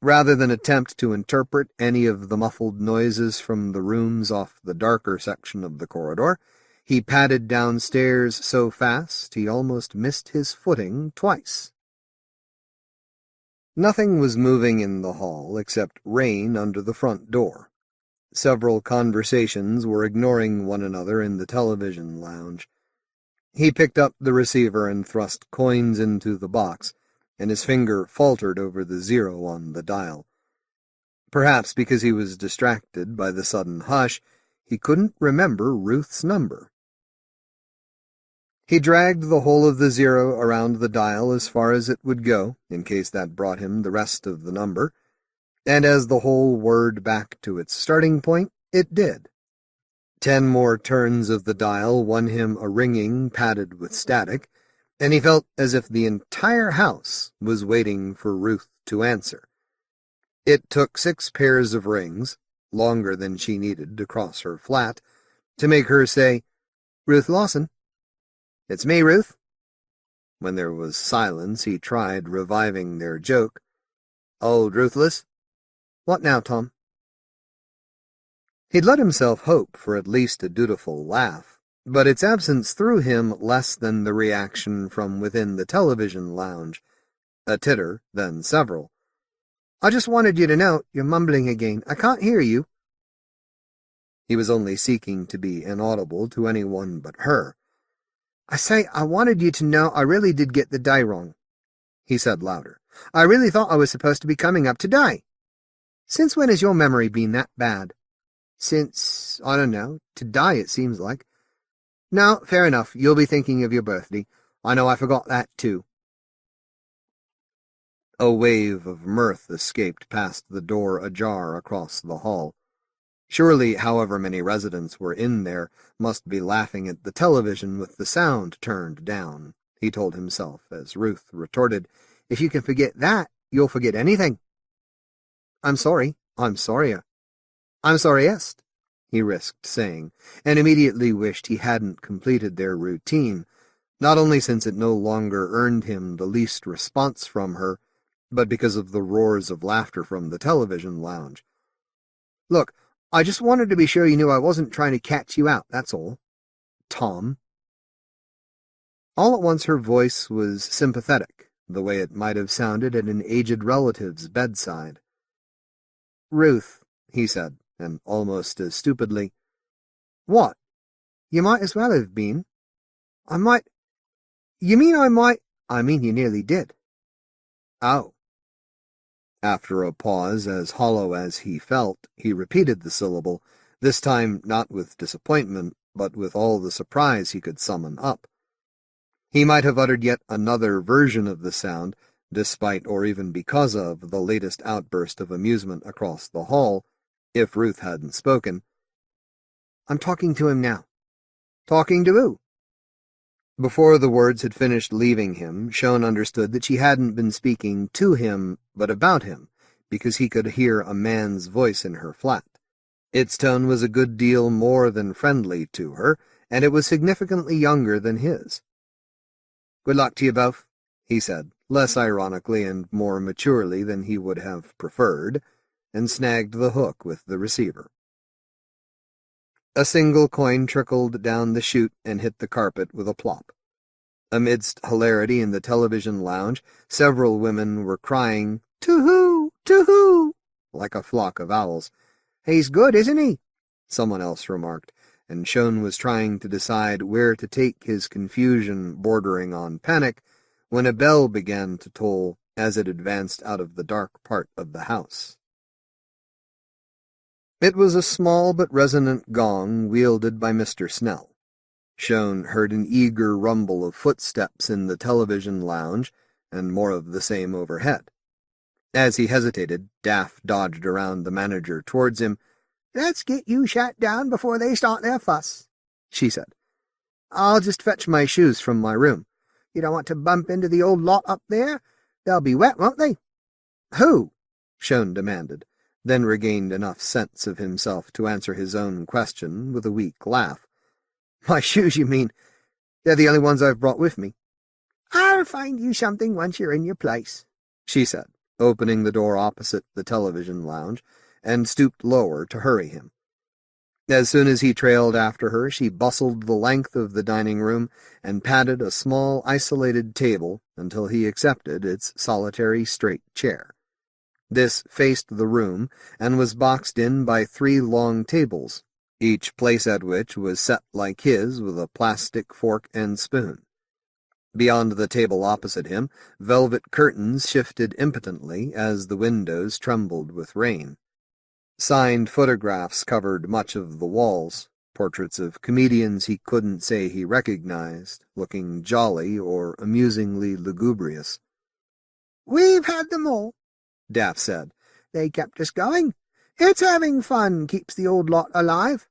Rather than attempt to interpret any of the muffled noises from the rooms off the darker section of the corridor, he padded downstairs so fast he almost missed his footing twice. Nothing was moving in the hall except rain under the front door. Several conversations were ignoring one another in the television lounge. He picked up the receiver and thrust coins into the box, and his finger faltered over the 0 on the dial. Perhaps because he was distracted by the sudden hush, he couldn't remember Ruth's number. He dragged the whole of the 0 around the dial as far as it would go, in case that brought him the rest of the number, and as the whole whirred back to its starting point, it did. 10 more turns of the dial won him a ringing padded with static, and he felt as if the entire house was waiting for Ruth to answer. It took 6 pairs of rings, longer than she needed to cross her flat, to make her say, "Ruth Lawson." "It's me, Ruth." When there was silence, he tried reviving their joke. "Old Ruthless." "What now, Tom?" He'd let himself hope for at least a dutiful laugh, but its absence threw him less than the reaction from within the television lounge. A titter, then several. "I just wanted you to know you're mumbling again. I can't hear you." He was only seeking to be inaudible to anyone but her. "I say, I wanted you to know I really did get the day wrong," he said louder. "I really thought I was supposed to be coming up today. Since when has your memory been that bad?" "Since, I don't know, today it seems like." "No, fair enough. You'll be thinking of your birthday. I know I forgot that, too." A wave of mirth escaped past the door ajar across the hall. Surely, however many residents were in there, must be laughing at the television with the sound turned down, he told himself as Ruth retorted, "If you can forget that, you'll forget anything." I'm sorriest, he risked saying, and immediately wished he hadn't completed their routine, not only since it no longer earned him the least response from her, but because of the roars of laughter from the television lounge. "Look, I just wanted to be sure you knew I wasn't trying to catch you out, that's all. Tom." All at once her voice was sympathetic, the way it might have sounded at an aged relative's bedside. "Ruth," he said, and almost as stupidly, "What? You might as well have been." "I might—" "You mean I might—" "I mean you nearly did." Oh. After a pause as hollow as he felt, he repeated the syllable, this time not with disappointment, but with all the surprise he could summon up. He might have uttered yet another version of the sound, despite or even because of the latest outburst of amusement across the hall, if Ruth hadn't spoken. I'm talking to him now. Talking to who? Before the words had finished leaving him, Schow understood that she hadn't been speaking to him, but about him, because he could hear a man's voice in her flat. Its tone was a good deal more than friendly to her, and it was significantly younger than his. "Good luck to you both," he said, less ironically and more maturely than he would have preferred, and snagged the hook with the receiver. A single coin trickled down the chute and hit the carpet with a plop. Amidst hilarity in the television lounge, several women were crying, "To-hoo! To-hoo!" like a flock of owls. "He's good, isn't he?" someone else remarked, and Schow was trying to decide where to take his confusion bordering on panic when a bell began to toll as it advanced out of the dark part of the house. It was a small but resonant gong wielded by Mr. Snell. Schow heard an eager rumble of footsteps in the television lounge, and more of the same overhead. As he hesitated, Daff dodged around the manager towards him. "Let's get you shut down before they start their fuss," she said. "I'll just fetch my shoes from my room." "You don't want to bump into the old lot up there? They'll be wet, won't they?" "Who?" Schow demanded, then regained enough sense of himself to answer his own question with a weak laugh. "My shoes, you mean? They're the only ones I've brought with me." "I'll find you something once you're in your place," she said, opening the door opposite the television lounge, and stooped lower to hurry him. As soon as he trailed after her, she bustled the length of the dining room and patted a small, isolated table until he accepted its solitary straight chair. This faced the room and was boxed in by 3 long tables, each place at which was set like his with a plastic fork and spoon. Beyond the table opposite him, velvet curtains shifted impotently as the windows trembled with rain. Signed photographs covered much of the walls, portraits of comedians he couldn't say he recognized, looking jolly or amusingly lugubrious. "We've had them all," Daff said. "They kept us going. It's having fun keeps the old lot alive."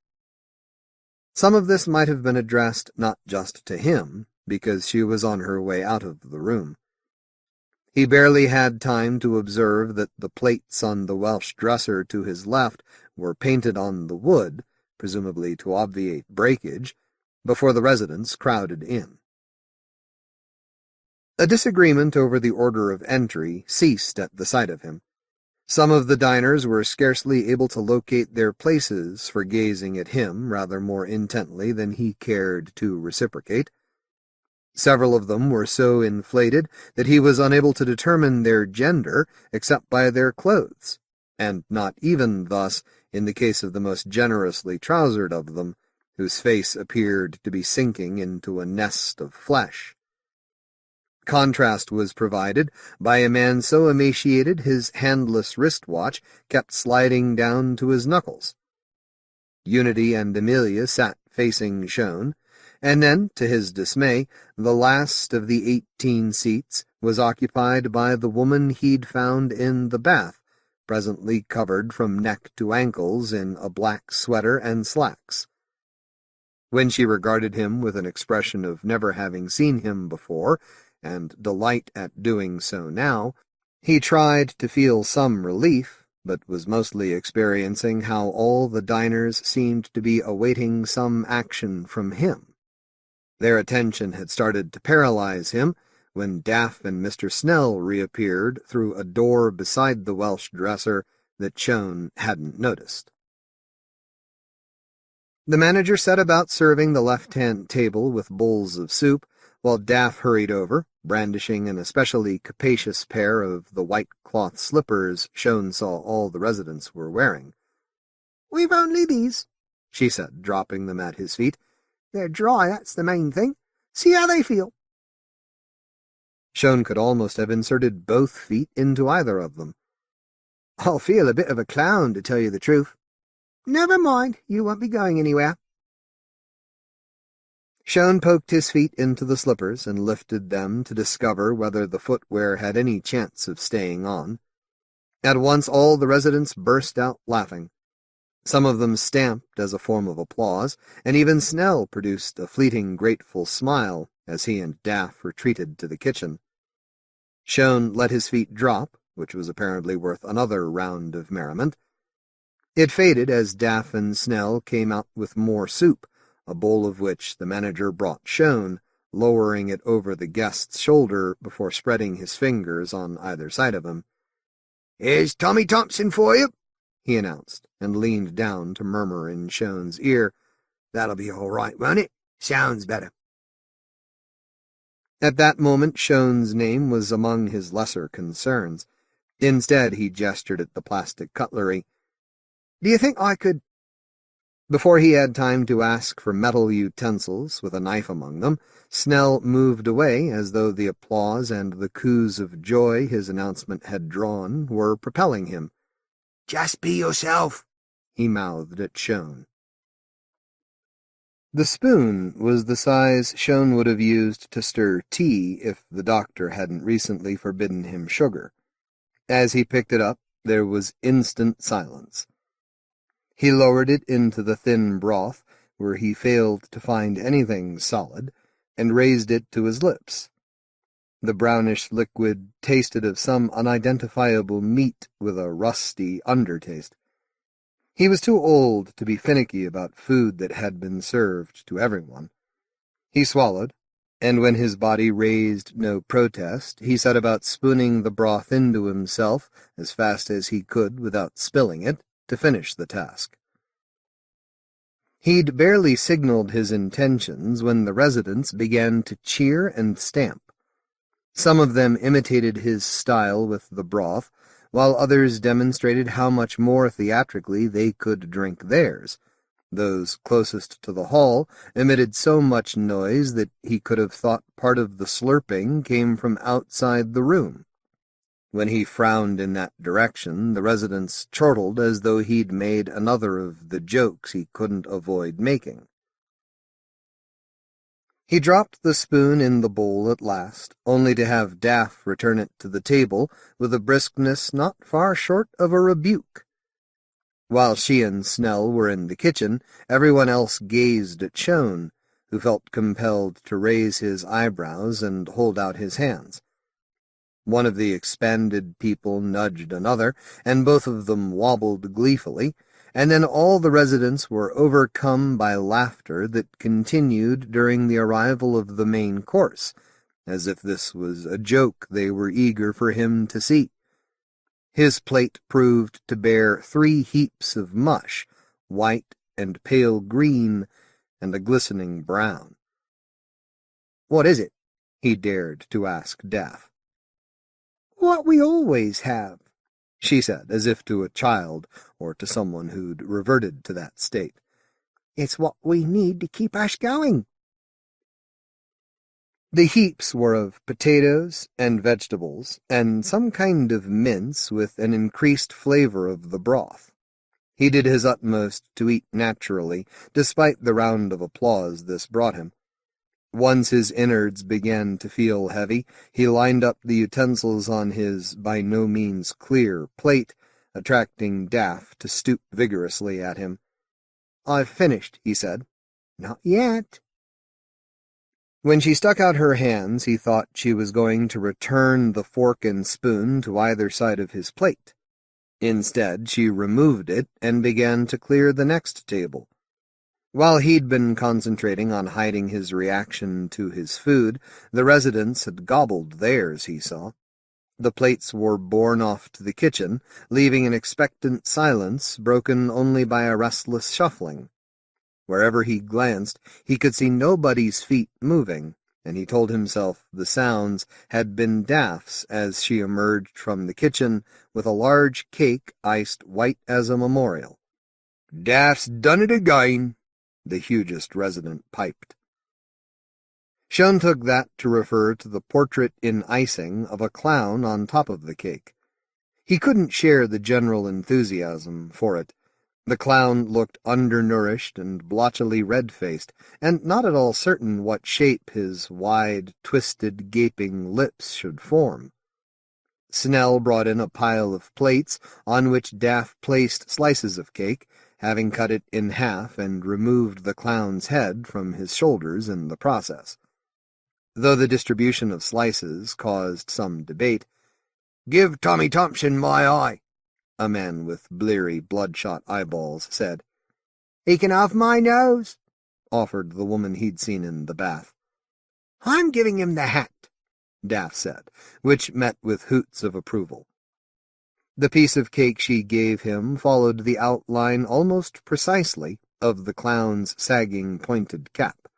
Some of this might have been addressed not just to him, because she was on her way out of the room. He barely had time to observe that the plates on the Welsh dresser to his left were painted on the wood, presumably to obviate breakage, before the residents crowded in. A disagreement over the order of entry ceased at the sight of him. Some of the diners were scarcely able to locate their places for gazing at him rather more intently than he cared to reciprocate. Several of them were so inflated that he was unable to determine their gender except by their clothes, and not even thus in the case of the most generously trousered of them, whose face appeared to be sinking into a nest of flesh. Contrast was provided by a man so emaciated his handless wristwatch kept sliding down to his knuckles. Unity and Amelia sat facing Schow, and then, to his dismay, the last of the 18 seats was occupied by the woman he'd found in the bath, presently covered from neck to ankles in a black sweater and slacks. When she regarded him with an expression of never having seen him before, and delight at doing so now, he tried to feel some relief, but was mostly experiencing how all the diners seemed to be awaiting some action from him. Their attention had started to paralyze him when Daff and Mr. Snell reappeared through a door beside the Welsh dresser that Schow hadn't noticed. The manager set about serving the left-hand table with bowls of soup, while Daff hurried over, brandishing an especially capacious pair of the white cloth slippers Schow saw all the residents were wearing. "We've only these," she said, dropping them at his feet. "They're dry, that's the main thing. See how they feel." Schow could almost have inserted both feet into either of them. "I'll feel a bit of a clown, to tell you the truth." "Never mind, you won't be going anywhere." Schow poked his feet into the slippers and lifted them to discover whether the footwear had any chance of staying on. At once all the residents burst out laughing. Some of them stamped as a form of applause, and even Snell produced a fleeting grateful smile as he and Daff retreated to the kitchen. Schow let his feet drop, which was apparently worth another round of merriment. It faded as Daff and Snell came out with more soup, a bowl of which the manager brought Schow, lowering it over the guest's shoulder before spreading his fingers on either side of him. "Here's Tommy Thompson for you," he announced, and leaned down to murmur in Show's ear, "That'll be all right, won't it? Sounds better." At that moment Show's name was among his lesser concerns. Instead, he gestured at the plastic cutlery. "Do you think I could—" Before he had time to ask for metal utensils with a knife among them, Snell moved away as though the applause and the coos of joy his announcement had drawn were propelling him. "Just be yourself," he mouthed at Schow. The spoon was the size Schow would have used to stir tea if the doctor hadn't recently forbidden him sugar. As he picked it up, there was instant silence. He lowered it into the thin broth, where he failed to find anything solid, and raised it to his lips. The brownish liquid tasted of some unidentifiable meat with a rusty undertaste. He was too old to be finicky about food that had been served to everyone. He swallowed, and when his body raised no protest, he set about spooning the broth into himself as fast as he could without spilling it, to finish the task. He'd barely signaled his intentions when the residents began to cheer and stamp. Some of them imitated his style with the broth, while others demonstrated how much more theatrically they could drink theirs. Those closest to the hall emitted so much noise that he could have thought part of the slurping came from outside the room. When he frowned in that direction, the residents chortled as though he'd made another of the jokes he couldn't avoid making. He dropped the spoon in the bowl at last, only to have Daff return it to the table with a briskness not far short of a rebuke. While she and Snell were in the kitchen, everyone else gazed at Schow, who felt compelled to raise his eyebrows and hold out his hands. One of the expanded people nudged another, and both of them wobbled gleefully, and then all the residents were overcome by laughter that continued during the arrival of the main course, as if this was a joke they were eager for him to see. His plate proved to bear 3 heaps of mush, white and pale green, and a glistening brown. "What is it?" he dared to ask Daff. "What we always have," she said, as if to a child or to someone who'd reverted to that state. "It's what we need to keep us going." The heaps were of potatoes and vegetables, and some kind of mince with an increased flavor of the broth. He did his utmost to eat naturally, despite the round of applause this brought him. Once his innards began to feel heavy, he lined up the utensils on his by no means clear plate, attracting Daff to stoop vigorously at him. "I've finished," he said. "Not yet." When she stuck out her hands, he thought she was going to return the fork and spoon to either side of his plate. Instead, she removed it and began to clear the next table. While he'd been concentrating on hiding his reaction to his food, the residents had gobbled theirs, he saw. The plates were borne off to the kitchen, leaving an expectant silence broken only by a restless shuffling. Wherever he glanced, he could see nobody's feet moving, and he told himself the sounds had been Daff's as she emerged from the kitchen with a large cake iced white as a memorial. "Daff's done it again," the hugest resident piped. Schow took that to refer to the portrait in icing of a clown on top of the cake. He couldn't share the general enthusiasm for it. The clown looked undernourished and blotchily red-faced, and not at all certain what shape his wide, twisted, gaping lips should form. Snell brought in a pile of plates on which Daff placed slices of cake, having cut it in half and removed the clown's head from his shoulders in the process. Though the distribution of slices caused some debate, "Give Tommy Thompson my eye," a man with bleary, bloodshot eyeballs said. "He can have my nose," offered the woman he'd seen in the bath. "I'm giving him the hat," Daff said, which met with hoots of approval. The piece of cake she gave him followed the outline almost precisely of the clown's sagging, pointed cap.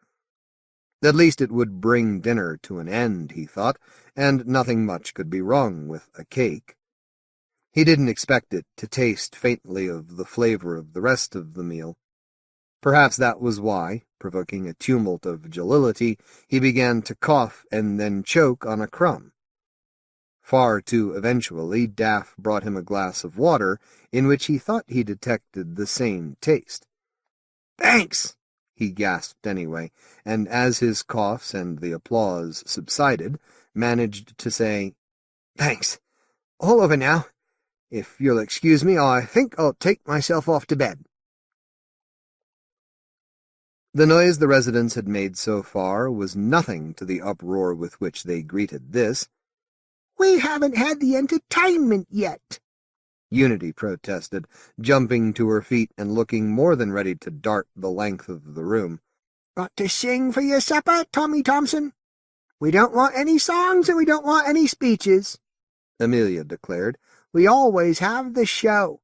At least it would bring dinner to an end, he thought, and nothing much could be wrong with a cake. He didn't expect it to taste faintly of the flavor of the rest of the meal. Perhaps that was why, provoking a tumult of jollity, he began to cough and then choke on a crumb. Far too eventually, Daff brought him a glass of water in which he thought he detected the same taste. "Thanks," he gasped anyway, and as his coughs and the applause subsided, managed to say, "Thanks. All over now. If you'll excuse me, I think I'll take myself off to bed." The noise the residents had made so far was nothing to the uproar with which they greeted this. "We haven't had the entertainment yet," Unity protested, jumping to her feet and looking more than ready to dart the length of the room. "Got to sing for your supper, Tommy Thompson? We don't want any songs and we don't want any speeches," Amelia declared. "We always have the show."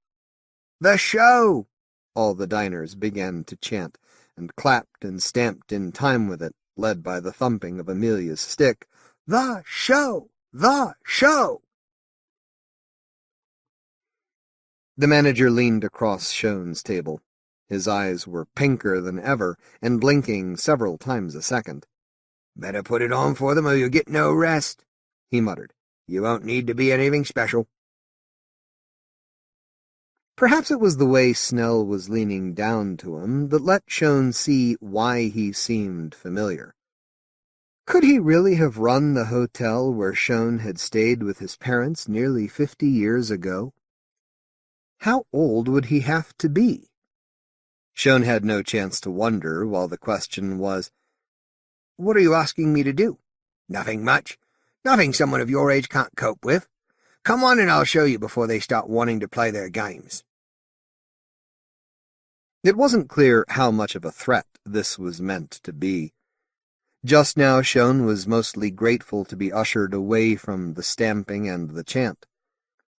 "The show!" all the diners began to chant, and clapped and stamped in time with it, led by the thumping of Amelia's stick. "The show! The show!" The manager leaned across Schow's table. His eyes were pinker than ever, and blinking several times a second. "Better put it on for them or you'll get no rest," he muttered. "You won't need to be anything special." Perhaps it was the way Snell was leaning down to him that let Schow see why he seemed familiar. Could he really have run the hotel where Schow had stayed with his parents nearly 50 years ago? How old would he have to be? Schow had no chance to wonder while the question was, "What are you asking me to do?" "Nothing much. Nothing someone of your age can't cope with. Come on and I'll show you before they start wanting to play their games." It wasn't clear how much of a threat this was meant to be. Just now Schow was mostly grateful to be ushered away from the stamping and the chant.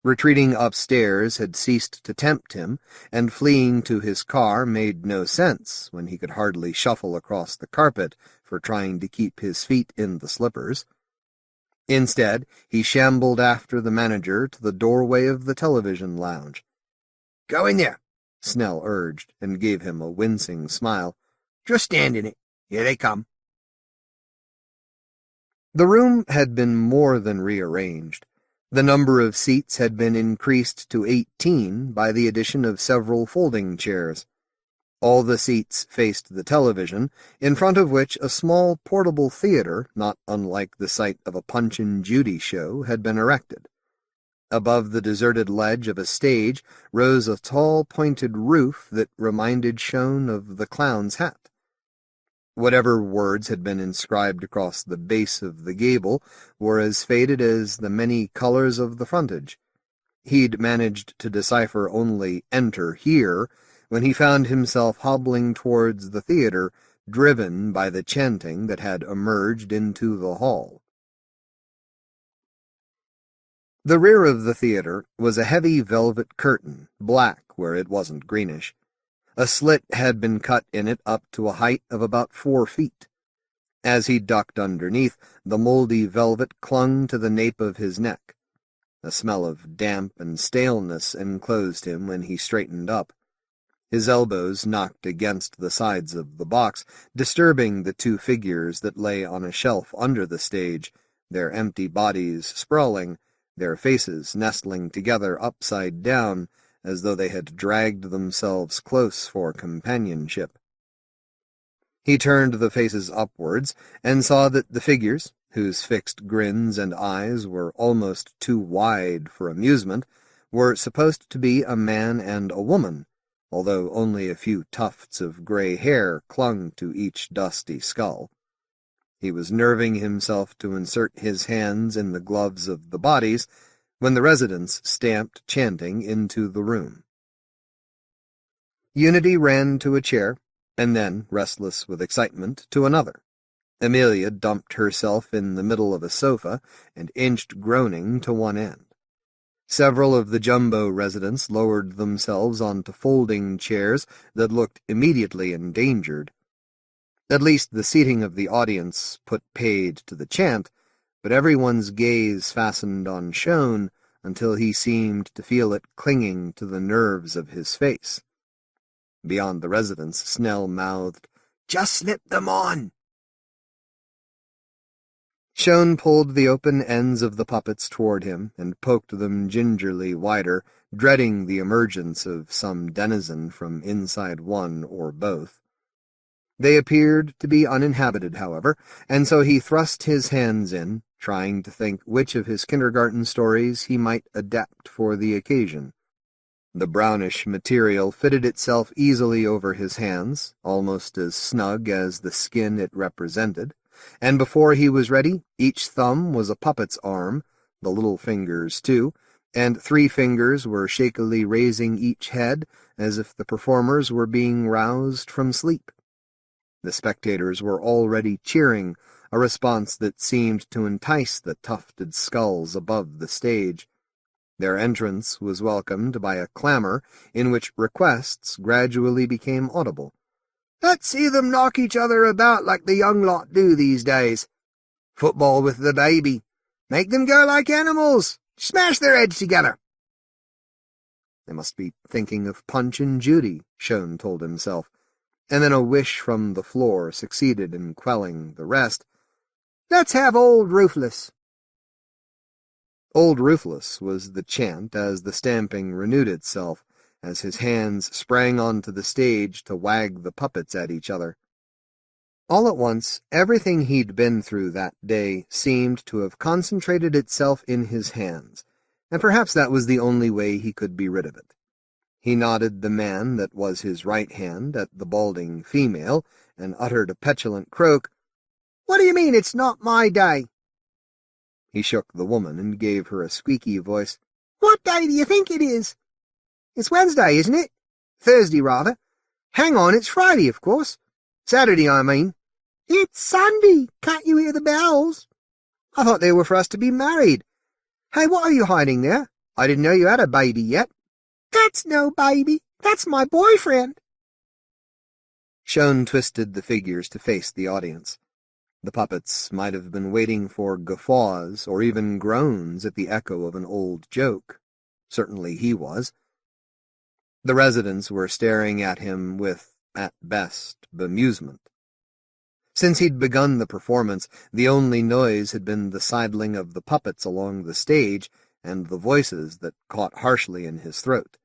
Retreating upstairs had ceased to tempt him, and fleeing to his car made no sense when he could hardly shuffle across the carpet for trying to keep his feet in the slippers. Instead, he shambled after the manager to the doorway of the television lounge. "Go in there," Snell urged, and gave him a wincing smile. "Just stand in it. Here they come." The room had been more than rearranged. The number of seats had been increased to 18 by the addition of several folding chairs. All the seats faced the television, in front of which a small portable theater, not unlike the site of a Punch and Judy show, had been erected. Above the deserted ledge of a stage rose a tall, pointed roof that reminded Schow of the clown's hat. Whatever words had been inscribed across the base of the gable were as faded as the many colors of the frontage. He'd managed to decipher only "Enter Here" when he found himself hobbling towards the theater, driven by the chanting that had emerged into the hall. The rear of the theater was a heavy velvet curtain, black where it wasn't greenish. A slit had been cut in it up to a height of about 4 feet. As he ducked underneath, the moldy velvet clung to the nape of his neck. A smell of damp and staleness enclosed him when he straightened up. His elbows knocked against the sides of the box, disturbing the two figures that lay on a shelf under the stage, their empty bodies sprawling, their faces nestling together upside down, as though they had dragged themselves close for companionship. He turned the faces upwards and saw that the figures, whose fixed grins and eyes were almost too wide for amusement, were supposed to be a man and a woman, although only a few tufts of gray hair clung to each dusty skull. He was nerving himself to insert his hands in the gloves of the bodies when the residents stamped chanting into the room. Unity ran to a chair, and then, restless with excitement, to another. Amelia dumped herself in the middle of a sofa and inched groaning to one end. Several of the Jumbo residents lowered themselves onto folding chairs that looked immediately endangered. At least the seating of the audience put paid to the chant, but everyone's gaze fastened on Schow until he seemed to feel it clinging to the nerves of his face. Beyond the residents, Snell mouthed, "Just slip them on!" Schow pulled the open ends of the puppets toward him and poked them gingerly wider, dreading the emergence of some denizen from inside one or both. They appeared to be uninhabited, however, and so he thrust his hands in, trying to think which of his kindergarten stories he might adapt for the occasion. The brownish material fitted itself easily over his hands, almost as snug as the skin it represented, and before he was ready, each thumb was a puppet's arm, the little fingers too, and 3 fingers were shakily raising each head as if the performers were being roused from sleep. The spectators were already cheering, a response that seemed to entice the tufted skulls above the stage. Their entrance was welcomed by a clamor in which requests gradually became audible. "Let's see them knock each other about like the young lot do these days. Football with the baby. Make them go like animals. Smash their heads together." They must be thinking of Punch and Judy, Schow told himself, and then a wish from the floor succeeded in quelling the rest. "Let's have Old Ruthless." Old Ruthless was the chant as the stamping renewed itself, as his hands sprang onto the stage to wag the puppets at each other. All at once, everything he'd been through that day seemed to have concentrated itself in his hands, and perhaps that was the only way he could be rid of it. He nodded the man that was his right hand at the balding female, and uttered a petulant croak. "What do you mean it's not my day?" He shook the woman and gave her a squeaky voice. "What day do you think it is?" "It's Wednesday, isn't it? Thursday, rather. Hang on, it's Friday, of course. Saturday, I mean." "It's Sunday. Can't you hear the bells?" "I thought they were for us to be married. Hey, what are you hiding there? I didn't know you had a baby yet." "That's no baby. That's my boyfriend." Schow twisted the figures to face the audience. The puppets might have been waiting for guffaws or even groans at the echo of an old joke. Certainly he was. The residents were staring at him with, at best, bemusement. Since he'd begun the performance, the only noise had been the sidling of the puppets along the stage and the voices that caught harshly in his throat.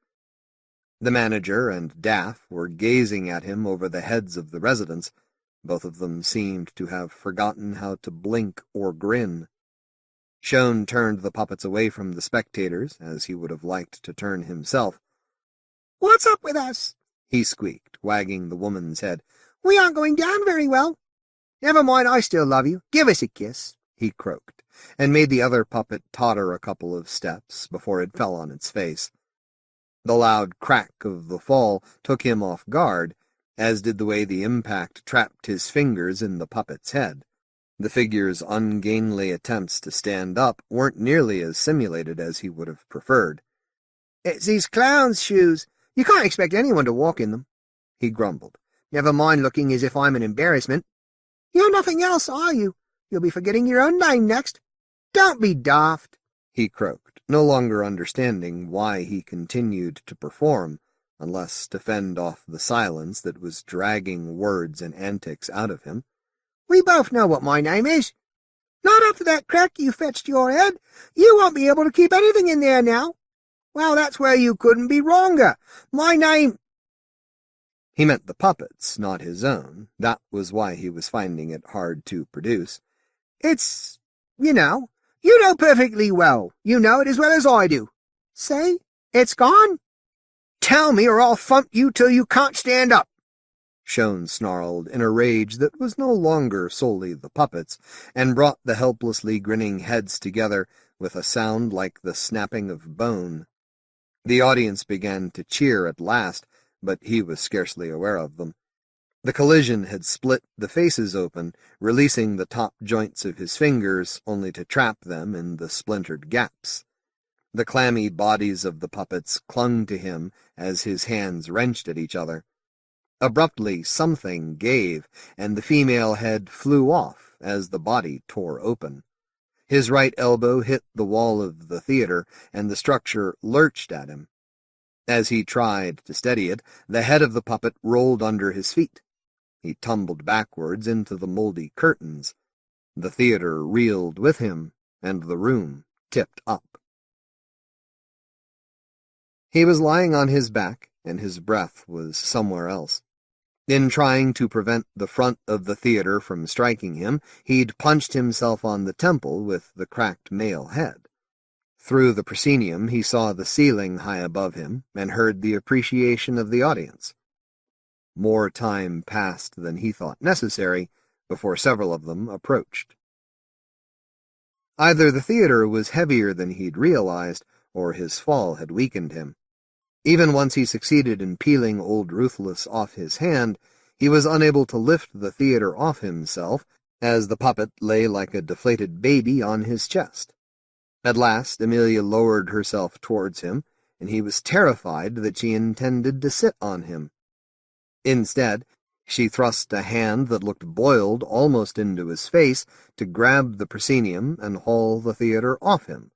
The manager and Daff were gazing at him over the heads of the residents. Both of them seemed to have forgotten how to blink or grin. Schow turned the puppets away from the spectators, as he would have liked to turn himself. "What's up with us?" he squeaked, wagging the woman's head. "We aren't going down very well." "Never mind, I still love you. Give us a kiss," he croaked, and made the other puppet totter a couple of steps before it fell on its face. The loud crack of the fall took him off guard, as did the way the impact trapped his fingers in the puppet's head. The figure's ungainly attempts to stand up weren't nearly as simulated as he would have preferred. "It's these clown's shoes. You can't expect anyone to walk in them," he grumbled. "Never mind looking as if I'm an embarrassment." "You're nothing else, are you? You'll be forgetting your own name next." "Don't be daft," he croaked, no longer understanding why he continued to perform, unless to fend off the silence that was dragging words and antics out of him. "We both know what my name is. Not after that crack you fetched your head. You won't be able to keep anything in there now. Well, that's where you couldn't be wronger. My name—" He meant the puppets, not his own. That was why he was finding it hard to produce. "It's, you know perfectly well. You know it as well as I do. Say, it's gone? Tell me or I'll thump you till you can't stand up." Schow snarled in a rage that was no longer solely the puppets, and brought the helplessly grinning heads together with a sound like the snapping of bone. The audience began to cheer at last, but he was scarcely aware of them. The collision had split the faces open, releasing the top joints of his fingers, only to trap them in the splintered gaps. The clammy bodies of the puppets clung to him as his hands wrenched at each other. Abruptly, something gave, and the female head flew off as the body tore open. His right elbow hit the wall of the theater, and the structure lurched at him. As he tried to steady it, the head of the puppet rolled under his feet. He tumbled backwards into the moldy curtains. The theater reeled with him, and the room tipped up. He was lying on his back, and his breath was somewhere else. In trying to prevent the front of the theater from striking him, he'd punched himself on the temple with the cracked male head. Through the proscenium he saw the ceiling high above him, and heard the appreciation of the audience. More time passed than he thought necessary before several of them approached. Either the theater was heavier than he'd realized, or his fall had weakened him. Even once he succeeded in peeling old Ruthless off his hand, he was unable to lift the theater off himself, as the puppet lay like a deflated baby on his chest. At last Amelia lowered herself towards him, and he was terrified that she intended to sit on him. Instead, she thrust a hand that looked boiled almost into his face to grab the proscenium and haul the theater off him.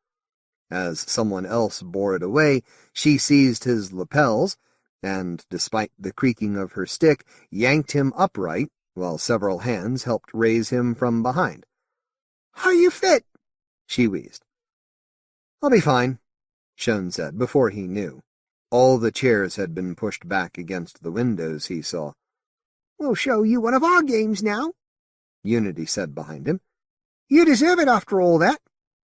As someone else bore it away, she seized his lapels, and, despite the creaking of her stick, yanked him upright, while several hands helped raise him from behind. "Are you fit?" she wheezed. "I'll be fine," Schow said, before he knew. All the chairs had been pushed back against the windows, he saw. "We'll show you one of our games now," Unity said behind him. "You deserve it after all that,"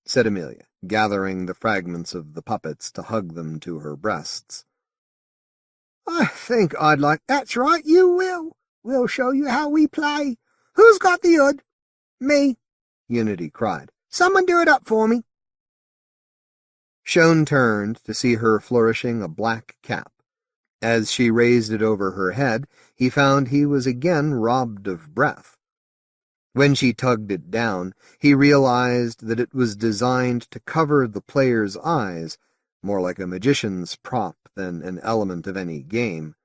said Amelia, gathering the fragments of the puppets to hug them to her breasts. "I think I'd like—" "That's right, you will. We'll show you how we play. Who's got the hood?" "Me," Unity cried. "Someone do it up for me." Schow turned to see her flourishing a black cap. As she raised it over her head, he found he was again robbed of breath. When she tugged it down, he realized that it was designed to cover the player's eyes, more like a magician's prop than an element of any game.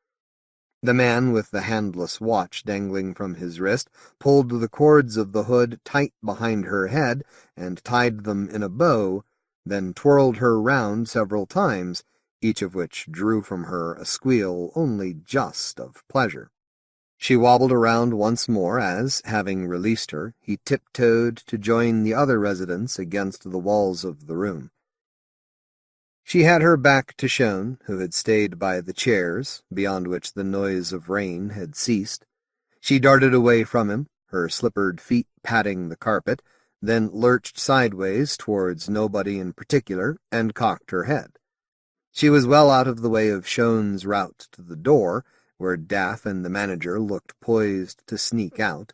The man with the handless watch dangling from his wrist pulled the cords of the hood tight behind her head and tied them in a bow, then twirled her round several times, each of which drew from her a squeal only just of pleasure. She wobbled around once more as, having released her, he tiptoed to join the other residents against the walls of the room. She had her back to Schow, who had stayed by the chairs, beyond which the noise of rain had ceased. She darted away from him, her slippered feet patting the carpet, then lurched sideways towards nobody in particular, and cocked her head. She was well out of the way of Schow's route to the door, where Daff and the manager looked poised to sneak out.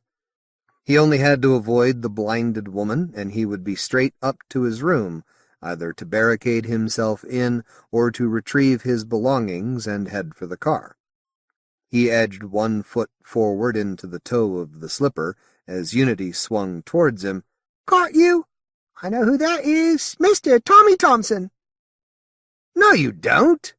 He only had to avoid the blinded woman, and he would be straight up to his room, either to barricade himself in or to retrieve his belongings and head for the car. He edged one foot forward into the toe of the slipper as Unity swung towards him. "Caught you? I know who that is. Mr. Tommy Thompson." "No, you don't,"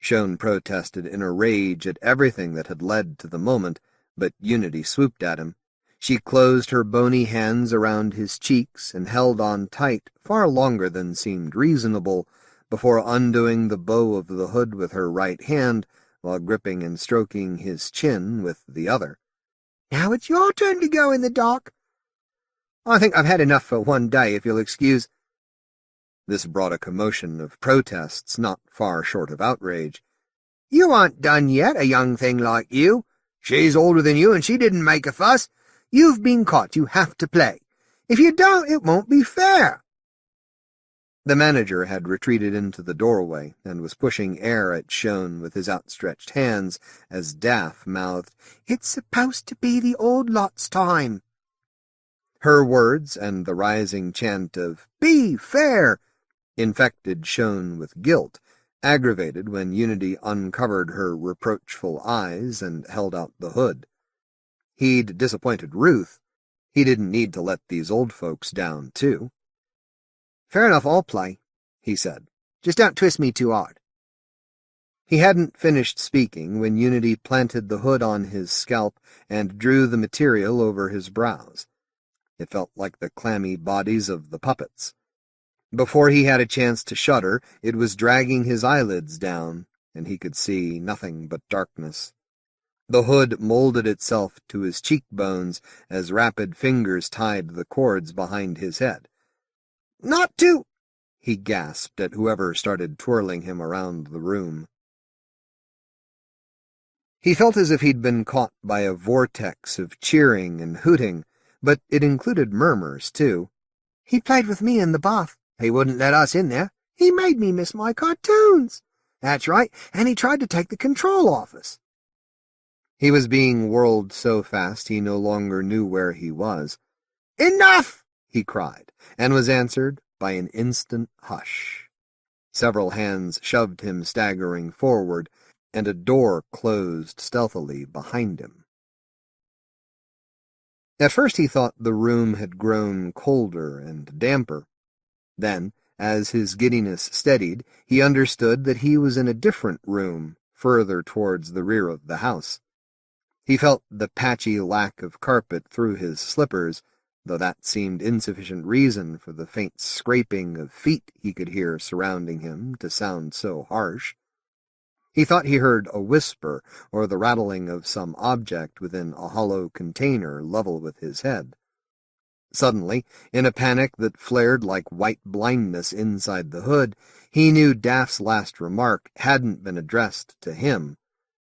Schow protested in a rage at everything that had led to the moment, but Unity swooped at him. She closed her bony hands around his cheeks and held on tight far longer than seemed reasonable, before undoing the bow of the hood with her right hand, while gripping and stroking his chin with the other. "Now it's your turn to go in the dark." "I think I've had enough for one day, if you'll excuse." This brought a commotion of protests not far short of outrage. "You aren't done yet, a young thing like you. She's older than you, and she didn't make a fuss. You've been caught. You have to play. If you don't, it won't be fair." The manager had retreated into the doorway and was pushing air at Schow with his outstretched hands as Daff mouthed, "It's supposed to be the old lot's time." Her words and the rising chant of "Be fair" infected Schow with guilt, aggravated when Unity uncovered her reproachful eyes and held out the hood. He'd disappointed Ruth. He didn't need to let these old folks down, too. "Fair enough, I'll play," he said. "Just don't twist me too hard." He hadn't finished speaking when Unity planted the hood on his scalp and drew the material over his brows. It felt like the clammy bodies of the puppets. Before he had a chance to shudder, it was dragging his eyelids down, and he could see nothing but darkness. The hood molded itself to his cheekbones as rapid fingers tied the cords behind his head. "Not to—" he gasped at whoever started twirling him around the room. He felt as if he'd been caught by a vortex of cheering and hooting, but it included murmurs, too. "He played with me in the bath. He wouldn't let us in there. He made me miss my cartoons. That's right, and he tried to take the control off us." He was being whirled so fast he no longer knew where he was. "Enough!" he cried, and was answered by an instant hush. Several hands shoved him staggering forward, and a door closed stealthily behind him. At first he thought the room had grown colder and damper. Then, as his giddiness steadied, he understood that he was in a different room, further towards the rear of the house. He felt the patchy lack of carpet through his slippers, though that seemed insufficient reason for the faint scraping of feet he could hear surrounding him to sound so harsh. He thought he heard a whisper or the rattling of some object within a hollow container level with his head. Suddenly, in a panic that flared like white blindness inside the hood, he knew Daff's last remark hadn't been addressed to him,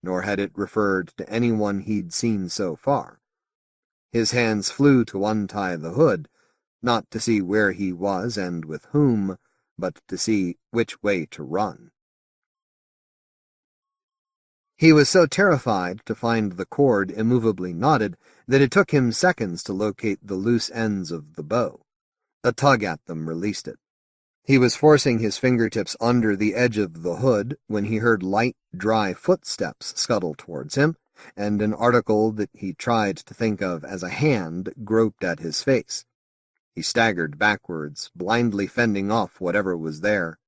nor had it referred to anyone he'd seen so far. His hands flew to untie the hood, not to see where he was and with whom, but to see which way to run. He was so terrified to find the cord immovably knotted that it took him seconds to locate the loose ends of the bow. A tug at them released it. He was forcing his fingertips under the edge of the hood when he heard light, dry footsteps scuttle towards him, and an article that he tried to think of as a hand groped at his face. He staggered backwards, blindly fending off whatever was there.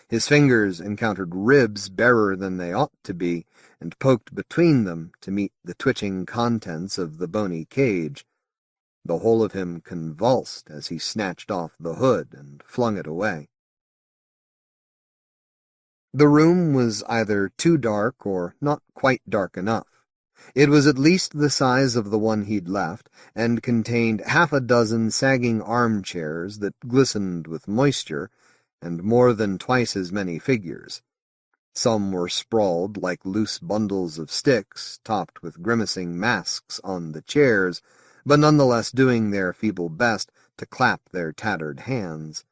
His fingers encountered ribs barer than they ought to be, and poked between them to meet the twitching contents of the bony cage. The whole of him convulsed as he snatched off the hood and flung it away. The room was either too dark or not quite dark enough. It was at least the size of the one he'd left, and contained half a dozen sagging armchairs that glistened with moisture, and more than twice as many figures. Some were sprawled like loose bundles of sticks, topped with grimacing masks on the chairs, but nonetheless doing their feeble best to clap their tattered hands.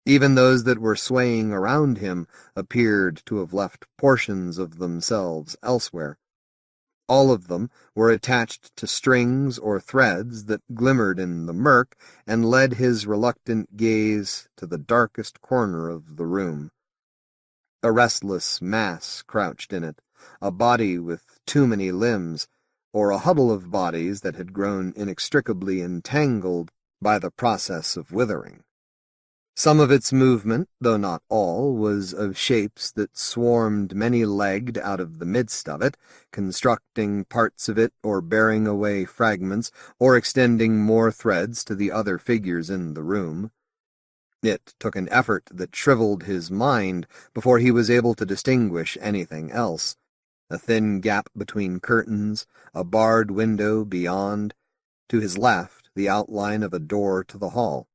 Even those that were swaying around him appeared to have left portions of themselves elsewhere. All of them were attached to strings or threads that glimmered in the murk and led his reluctant gaze to the darkest corner of the room. A restless mass crouched in it, a body with too many limbs, or a huddle of bodies that had grown inextricably entangled by the process of withering. Some of its movement, though not all, was of shapes that swarmed many-legged out of the midst of it, constructing parts of it or bearing away fragments, or extending more threads to the other figures in the room. It took an effort that shriveled his mind before he was able to distinguish anything else. A thin gap between curtains, a barred window beyond. To his left, the outline of a door to the hall.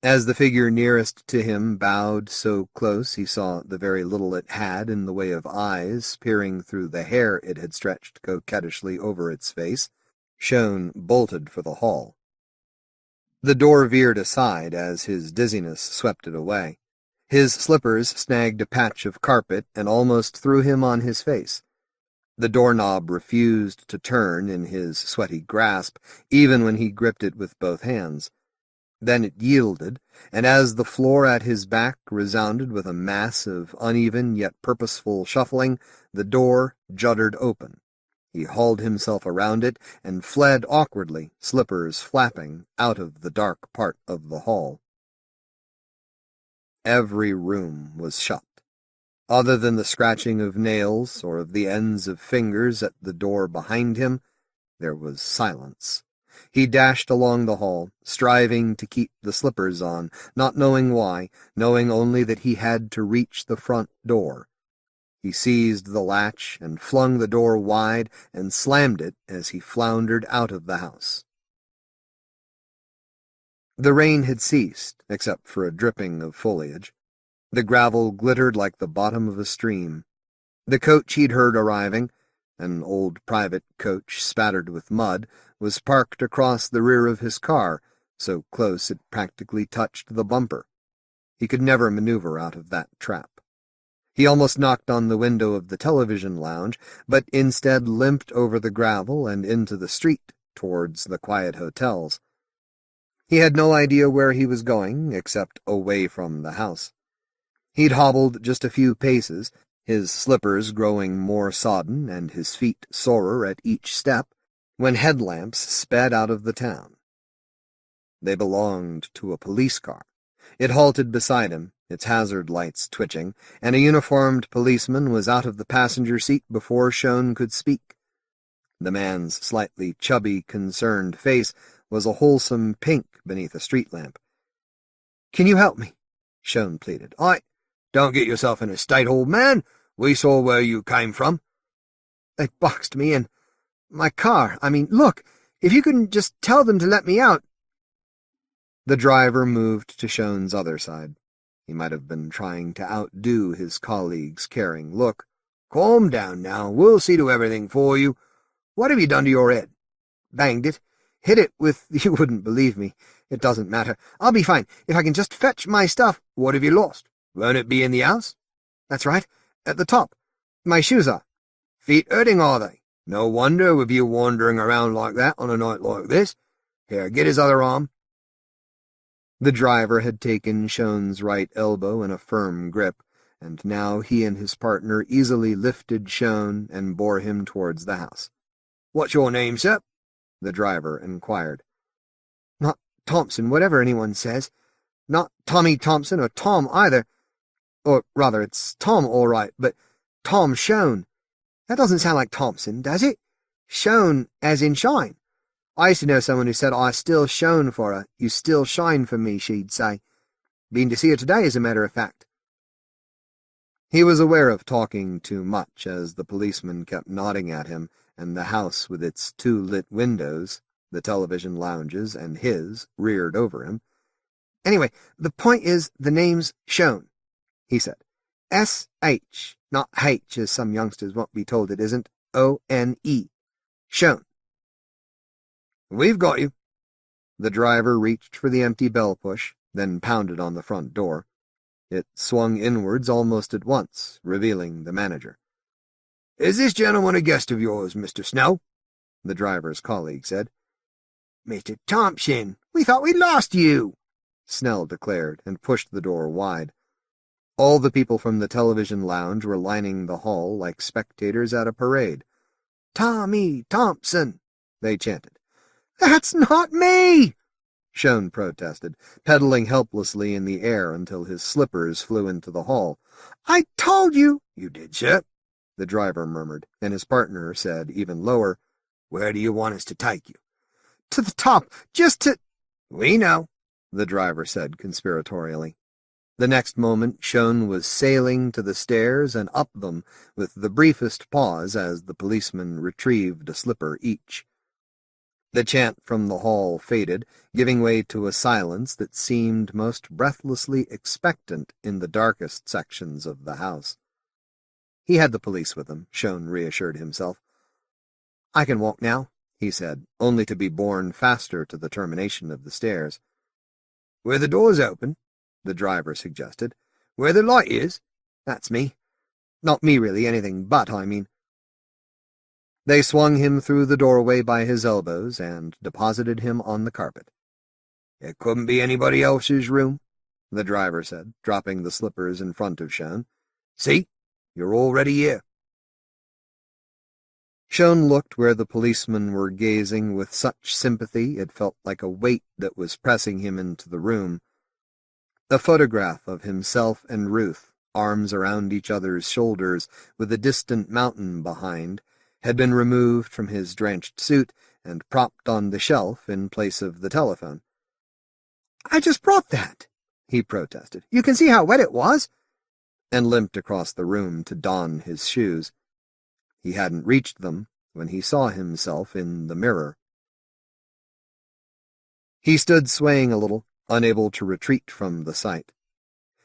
As the figure nearest to him bowed so close he saw the very little it had in the way of eyes peering through the hair it had stretched coquettishly over its face, Schow bolted for the hall. The door veered aside as his dizziness swept it away. His slippers snagged a patch of carpet and almost threw him on his face. The doorknob refused to turn in his sweaty grasp, even when he gripped it with both hands. Then it yielded, and as the floor at his back resounded with a mass of uneven yet purposeful shuffling, the door juddered open. He hauled himself around it and fled awkwardly, slippers flapping, out of the dark part of the hall. Every room was shut. Other than the scratching of nails or of the ends of fingers at the door behind him, there was silence. He dashed along the hall, striving to keep the slippers on, not knowing why, knowing only that he had to reach the front door. He seized the latch and flung the door wide and slammed it as he floundered out of the house. The rain had ceased, except for a dripping of foliage. The gravel glittered like the bottom of a stream. The coach he'd heard arriving, an old private coach spattered with mud, was parked across the rear of his car, so close it practically touched the bumper. He could never maneuver out of that trap. He almost knocked on the window of the television lounge, but instead limped over the gravel and into the street, towards the quiet hotels. He had no idea where he was going, except away from the house. He'd hobbled just a few paces, his slippers growing more sodden and his feet sorer at each step, when headlamps sped out of the town. They belonged to a police car. It halted beside him, its hazard lights twitching, and a uniformed policeman was out of the passenger seat before Schow could speak. The man's slightly chubby, concerned face was a wholesome pink beneath a street lamp. "Can you help me?" Schow pleaded. Don't get yourself in a state, old man. We saw where you came from." "They boxed me in. My car. Look, if you can just tell them to let me out." The driver moved to Schow's other side. He might have been trying to outdo his colleague's caring look. "Calm down now. We'll see to everything for you. What have you done to your head?" "Banged it. Hit it with—" You wouldn't believe me. It doesn't matter. I'll be fine, if I can just fetch my stuff. "What have you lost? Won't it be in the house?" "That's right. At the top. My shoes are." "Feet hurting, are they? No wonder with you wandering around like that on a night like this. Here, get his other arm." The driver had taken Schow's right elbow in a firm grip, and now he and his partner easily lifted Schow and bore him towards the house. "What's your name, sir?" the driver inquired. "Not Thompson, whatever anyone says. Not Tommy Thompson or Tom either. Or, rather, it's Tom all right, but Tom Schow. That doesn't sound like Thompson, does it? Schow as in shine. I used to know someone who said, 'I still shone for her. You still shine for me,' she'd say. Been to see her today, as a matter of fact." He was aware of talking too much as the policeman kept nodding at him, and the house with its 2 lit windows, the television lounges, and his, reared over him. "Anyway, the point is the name's Schow," he said. S-H, not H, as some youngsters won't be told it isn't. O-N-E. Schow. "We've got you." The driver reached for the empty bell push, then pounded on the front door. It swung inwards almost at once, revealing the manager. "Is this gentleman a guest of yours, Mr. Snow?" the driver's colleague said. "Mr. Thompson, we thought we'd lost you," Snell declared, and pushed the door wide. All the people from the television lounge were lining the hall like spectators at a parade. "Tommy Thompson," they chanted. "That's not me!" Schow protested, pedaling helplessly in the air until his slippers flew into the hall. "I told you!" "You did, sir," the driver murmured, and his partner said, even lower, "Where do you want us to take you?" "To the top, just to—" "We know," the driver said conspiratorially. The next moment Schow was sailing to the stairs and up them with the briefest pause as the policemen retrieved a slipper each. The chant from the hall faded, giving way to a silence that seemed most breathlessly expectant in the darkest sections of the house. He had the police with him, Schow reassured himself. "I can walk now," he said, only to be borne faster to the termination of the stairs. "Where the door's open," the driver suggested. "Where the light is. That's me. Not me, really, anything but, I mean." They swung him through the doorway by his elbows and deposited him on the carpet. "It couldn't be anybody else's room," the driver said, dropping the slippers in front of Schow. "See? You're already here." Schow looked where the policemen were gazing with such sympathy it felt like a weight that was pressing him into the room. A photograph of himself and Ruth, arms around each other's shoulders, with a distant mountain behind, had been removed from his drenched suit and propped on the shelf in place of the telephone. "I just brought that," he protested. "You can see how wet it was," and limped across the room to don his shoes. He hadn't reached them when he saw himself in the mirror. He stood swaying a little, unable to retreat from the sight.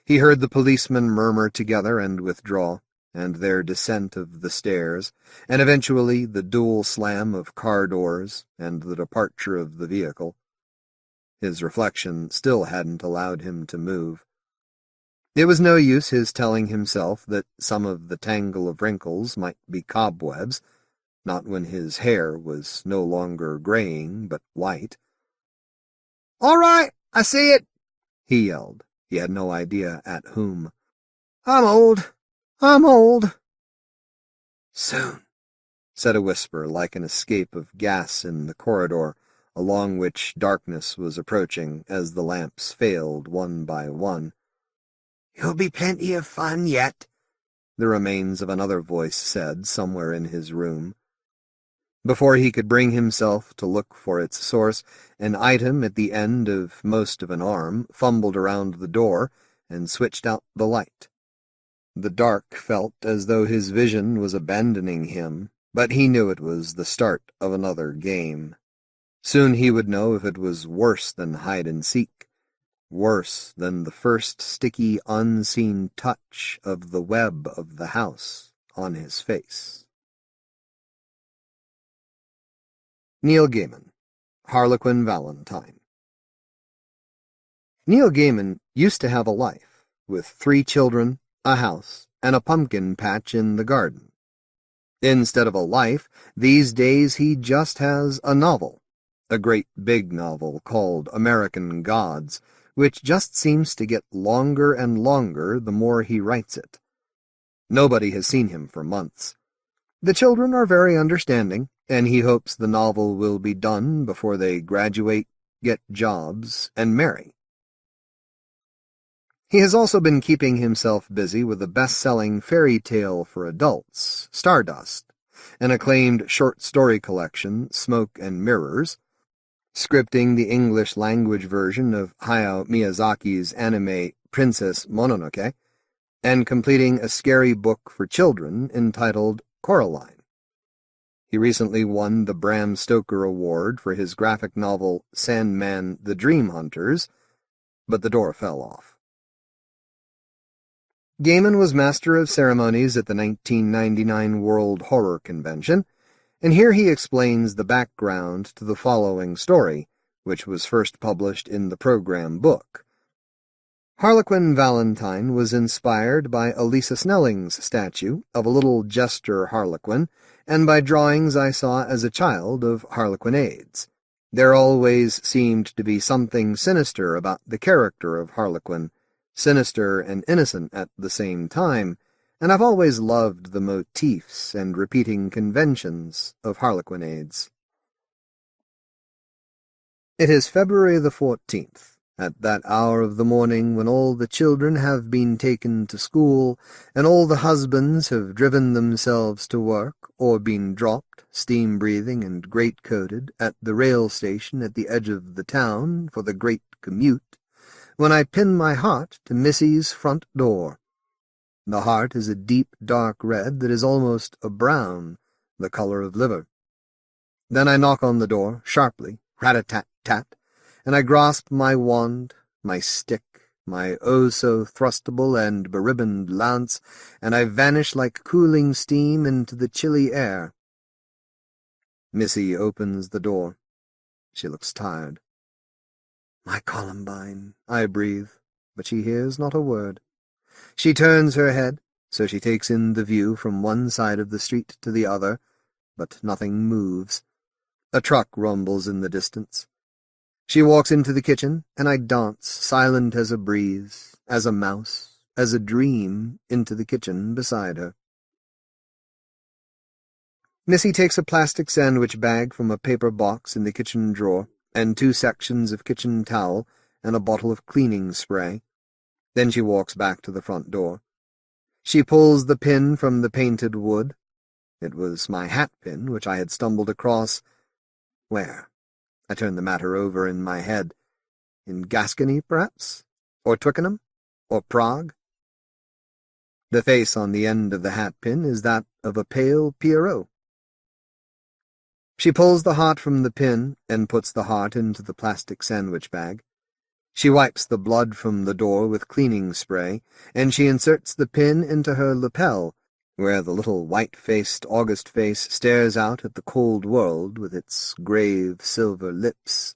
He heard the policemen murmur together and withdraw, and their descent of the stairs, and eventually the dual slam of car doors and the departure of the vehicle. His reflection still hadn't allowed him to move. It was no use his telling himself that some of the tangle of wrinkles might be cobwebs, not when his hair was no longer graying but white. "All right, I see it," he yelled. He had no idea at whom. I'm old. "Soon," said a whisper like an escape of gas in the corridor, along which darkness was approaching as the lamps failed one by one. "You'll be plenty of fun yet," the remains of another voice said somewhere in his room. Before he could bring himself to look for its source, an item at the end of most of an arm fumbled around the door and switched out the light. The dark felt as though his vision was abandoning him, but he knew it was the start of another game. Soon he would know if it was worse than hide-and-seek, worse than the first sticky, unseen touch of the web of the house on his face. Neil Gaiman, Harlequin Valentine. Neil Gaiman used to have a life, with 3 children, a house, and a pumpkin patch in the garden. Instead of a life, these days he just has a novel, a great big novel called American Gods, which just seems to get longer and longer the more he writes it. Nobody has seen him for months. The children are very understanding, and he hopes the novel will be done before they graduate, get jobs, and marry. He has also been keeping himself busy with a best-selling fairy tale for adults, Stardust, an acclaimed short story collection, Smoke and Mirrors, scripting the English-language version of Hayao Miyazaki's anime Princess Mononoke, and completing a scary book for children entitled Coraline. He recently won the Bram Stoker Award for his graphic novel Sandman the Dream Hunters, but the door fell off. Gaiman was master of ceremonies at the 1999 World Horror Convention, and here he explains the background to the following story, which was first published in the program book. Harlequin Valentine was inspired by Elisa Snelling's statue of a little jester Harlequin, and by drawings I saw as a child of Harlequinades. There always seemed to be something sinister about the character of Harlequin, sinister and innocent at the same time, and I've always loved the motifs and repeating conventions of Harlequinades. It is February the 14th, at that hour of the morning when all the children have been taken to school, and all the husbands have driven themselves to work, or been dropped, steam-breathing and great-coated, at the rail station at the edge of the town for the great commute, when I pin my heart to Missy's front door. The heart is a deep, dark red that is almost a brown, the color of liver. Then I knock on the door, sharply, rat-a-tat-tat, and I grasp my wand, my stick, my oh-so-thrustable and beribboned lance, and I vanish like cooling steam into the chilly air. Missy opens the door. She looks tired. "My Columbine," I breathe, but she hears not a word. She turns her head, so she takes in the view from one side of the street to the other, but nothing moves. A truck rumbles in the distance. She walks into the kitchen, and I dance, silent as a breeze, as a mouse, as a dream, into the kitchen beside her. Missy takes a plastic sandwich bag from a paper box in the kitchen drawer, and 2 sections of kitchen towel, and a bottle of cleaning spray. Then she walks back to the front door. She pulls the pin from the painted wood. It was my hat pin, which I had stumbled across. Where? I turn the matter over in my head. In Gascony, perhaps? Or Twickenham? Or Prague? The face on the end of the hat pin is that of a pale Pierrot. She pulls the heart from the pin and puts the heart into the plastic sandwich bag. She wipes the blood from the door with cleaning spray, and she inserts the pin into her lapel, where the little white-faced August face stares out at the cold world with its grave silver lips.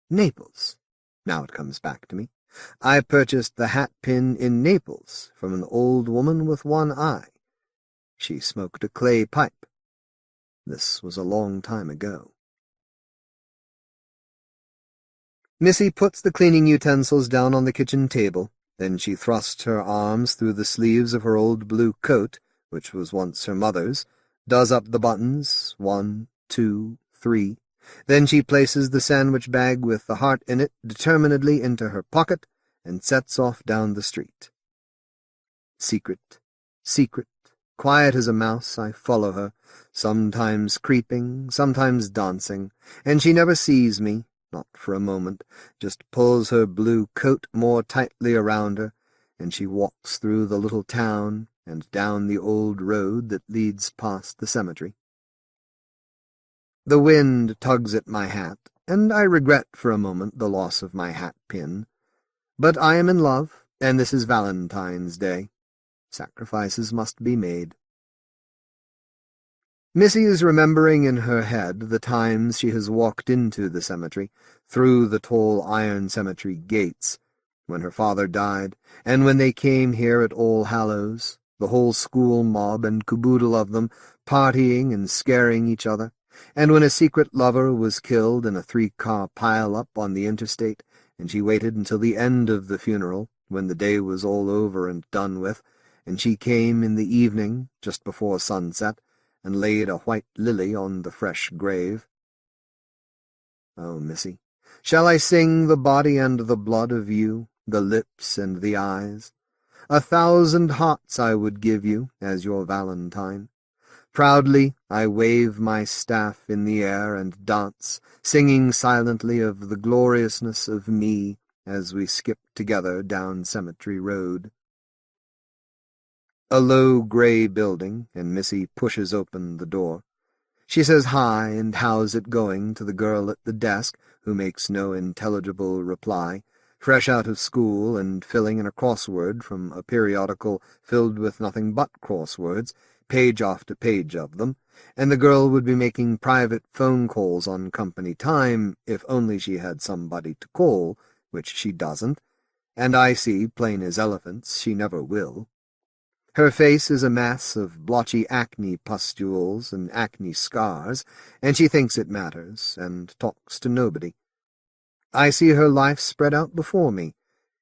Naples. Now it comes back to me. I purchased the hat pin in Naples from an old woman with one eye. She smoked a clay pipe. This was a long time ago. Missy puts the cleaning utensils down on the kitchen table. Then she thrusts her arms through the sleeves of her old blue coat, which was once her mother's, does up the buttons, 1, 2, 3. Then she places the sandwich bag with the heart in it determinedly into her pocket and sets off down the street. Secret, secret, quiet as a mouse, I follow her, sometimes creeping, sometimes dancing, and she never sees me, not for a moment, just pulls her blue coat more tightly around her, and she walks through the little town and down the old road that leads past the cemetery. The wind tugs at my hat, and I regret for a moment the loss of my hat pin. But I am in love, and this is Valentine's Day. Sacrifices must be made. Missy is remembering in her head the times she has walked into the cemetery, through the tall iron cemetery gates, when her father died, and when they came here at All Hallows, the whole school mob and caboodle of them, partying and scaring each other, and when a secret lover was killed in a 3-car pile-up on the interstate, and she waited until the end of the funeral, when the day was all over and done with, and she came in the evening, just before sunset, and laid a white lily on the fresh grave. Oh, Missy, shall I sing the body and the blood of you, the lips and the eyes? 1,000 hearts I would give you as your Valentine. Proudly I wave my staff in the air and dance, singing silently of the gloriousness of me as we skip together down Cemetery Road. A low gray building, and Missy pushes open the door. She says hi and how's it going to the girl at the desk, who makes no intelligible reply, fresh out of school and filling in a crossword from a periodical filled with nothing but crosswords, page after page of them, and the girl would be making private phone calls on company time if only she had somebody to call, which she doesn't, and I see, plain as elephants, she never will. Her face is a mass of blotchy acne pustules and acne scars, and she thinks it matters, and talks to nobody. I see her life spread out before me.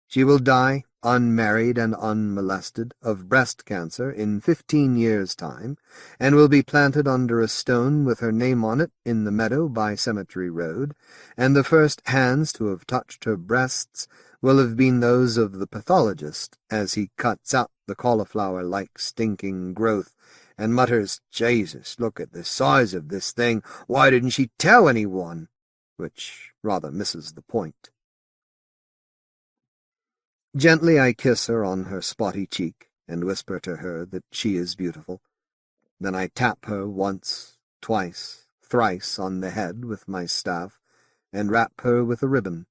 She will die, unmarried and unmolested, of breast cancer in 15 years' time, and will be planted under a stone with her name on it in the meadow by Cemetery Road, and the first hands to have touched her breasts will have been those of the pathologist as he cuts out the cauliflower-like stinking growth and mutters, "Jesus, look at the size of this thing. Why didn't she tell anyone?" which rather misses the point. Gently I kiss her on her spotty cheek and whisper to her that she is beautiful. Then I tap her once, twice, thrice on the head with my staff and wrap her with a ribbon.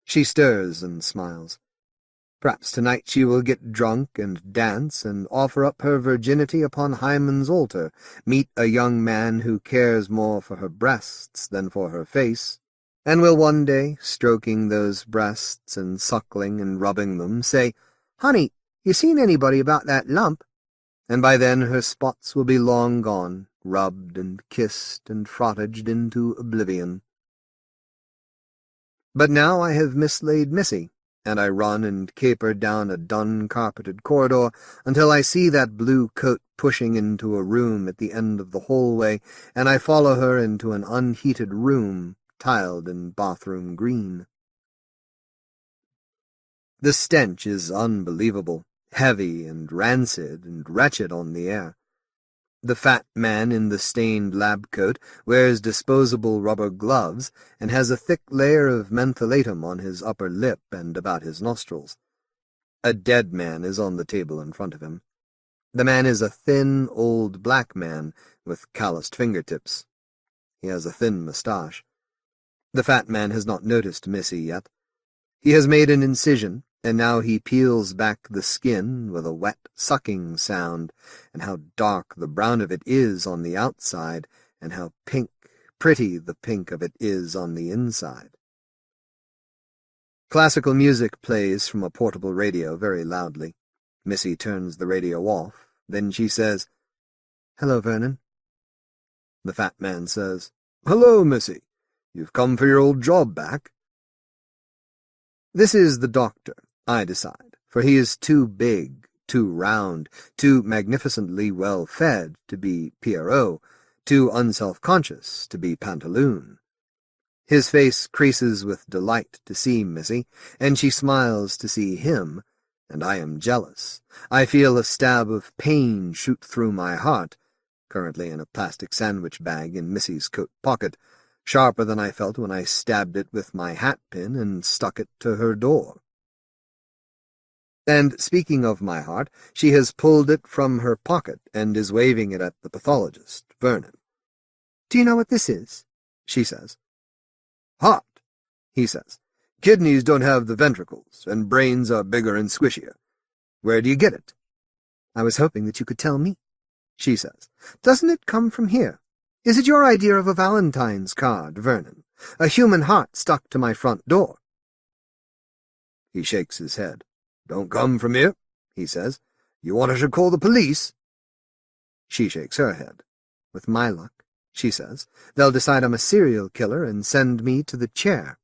She stirs and smiles. Perhaps tonight she will get drunk and dance and offer up her virginity upon Hymen's altar, meet a young man who cares more for her breasts than for her face, and will one day, stroking those breasts and suckling and rubbing them, say, "Honey, you seen anybody about that lump?" And by then her spots will be long gone, rubbed and kissed and frottaged into oblivion. But now I have mislaid Missy, and I run and caper down a dun-carpeted corridor until I see that blue coat pushing into a room at the end of the hallway, and I follow her into an unheated room, tiled in bathroom green. The stench is unbelievable, heavy and rancid and wretched on the air. The fat man in the stained lab coat wears disposable rubber gloves and has a thick layer of mentholatum on his upper lip and about his nostrils. A dead man is on the table in front of him. The man is a thin, old black man with calloused fingertips. He has a thin moustache. The fat man has not noticed Missy yet. He has made an incision, and now he peels back the skin with a wet sucking sound, and how dark the brown of it is on the outside, and how pretty the pink of it is on the inside. Classical music plays from a portable radio very loudly. Missy turns the radio off. Then she says, "Hello, Vernon." The fat man says, "Hello, Missy. You've come for your old job back." This is the doctor, I decide, for he is too big, too round, too magnificently well-fed to be Pierrot, too unself-conscious to be Pantaloon. His face creases with delight to see Missy, and she smiles to see him, and I am jealous. I feel a stab of pain shoot through my heart, currently in a plastic sandwich bag in Missy's coat pocket, sharper than I felt when I stabbed it with my hat-pin and stuck it to her door. And speaking of my heart, she has pulled it from her pocket and is waving it at the pathologist, Vernon. "Do you know what this is?" she says. "Heart," he says. "Kidneys don't have the ventricles, and brains are bigger and squishier. Where do you get it?" "I was hoping that you could tell me," she says. "Doesn't it come from here? Is it your idea of a Valentine's card, Vernon? A human heart stuck to my front door?" He shakes his head. "Don't come from here," he says. "You want I should call the police?" She shakes her head. "With my luck," she says, "they'll decide I'm a serial killer and send me to the chair."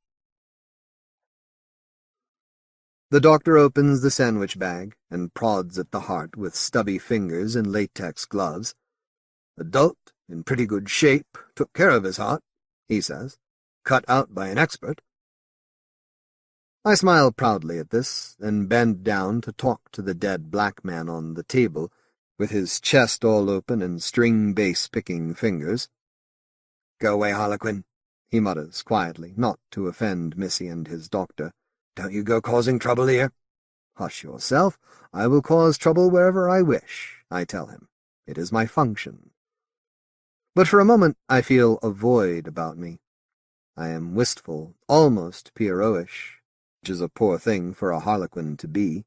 The doctor opens the sandwich bag and prods at the heart with stubby fingers and latex gloves. "Adult, in pretty good shape, took care of his heart," he says. "Cut out by an expert." I smile proudly at this, and bend down to talk to the dead black man on the table, with his chest all open and string bass-picking fingers. "Go away, Harlequin," he mutters quietly, not to offend Missy and his doctor. "Don't you go causing trouble here." "Hush yourself. I will cause trouble wherever I wish," I tell him. "It is my function." But for a moment I feel a void about me. I am wistful, almost Pierrotish, which is a poor thing for a Harlequin to be.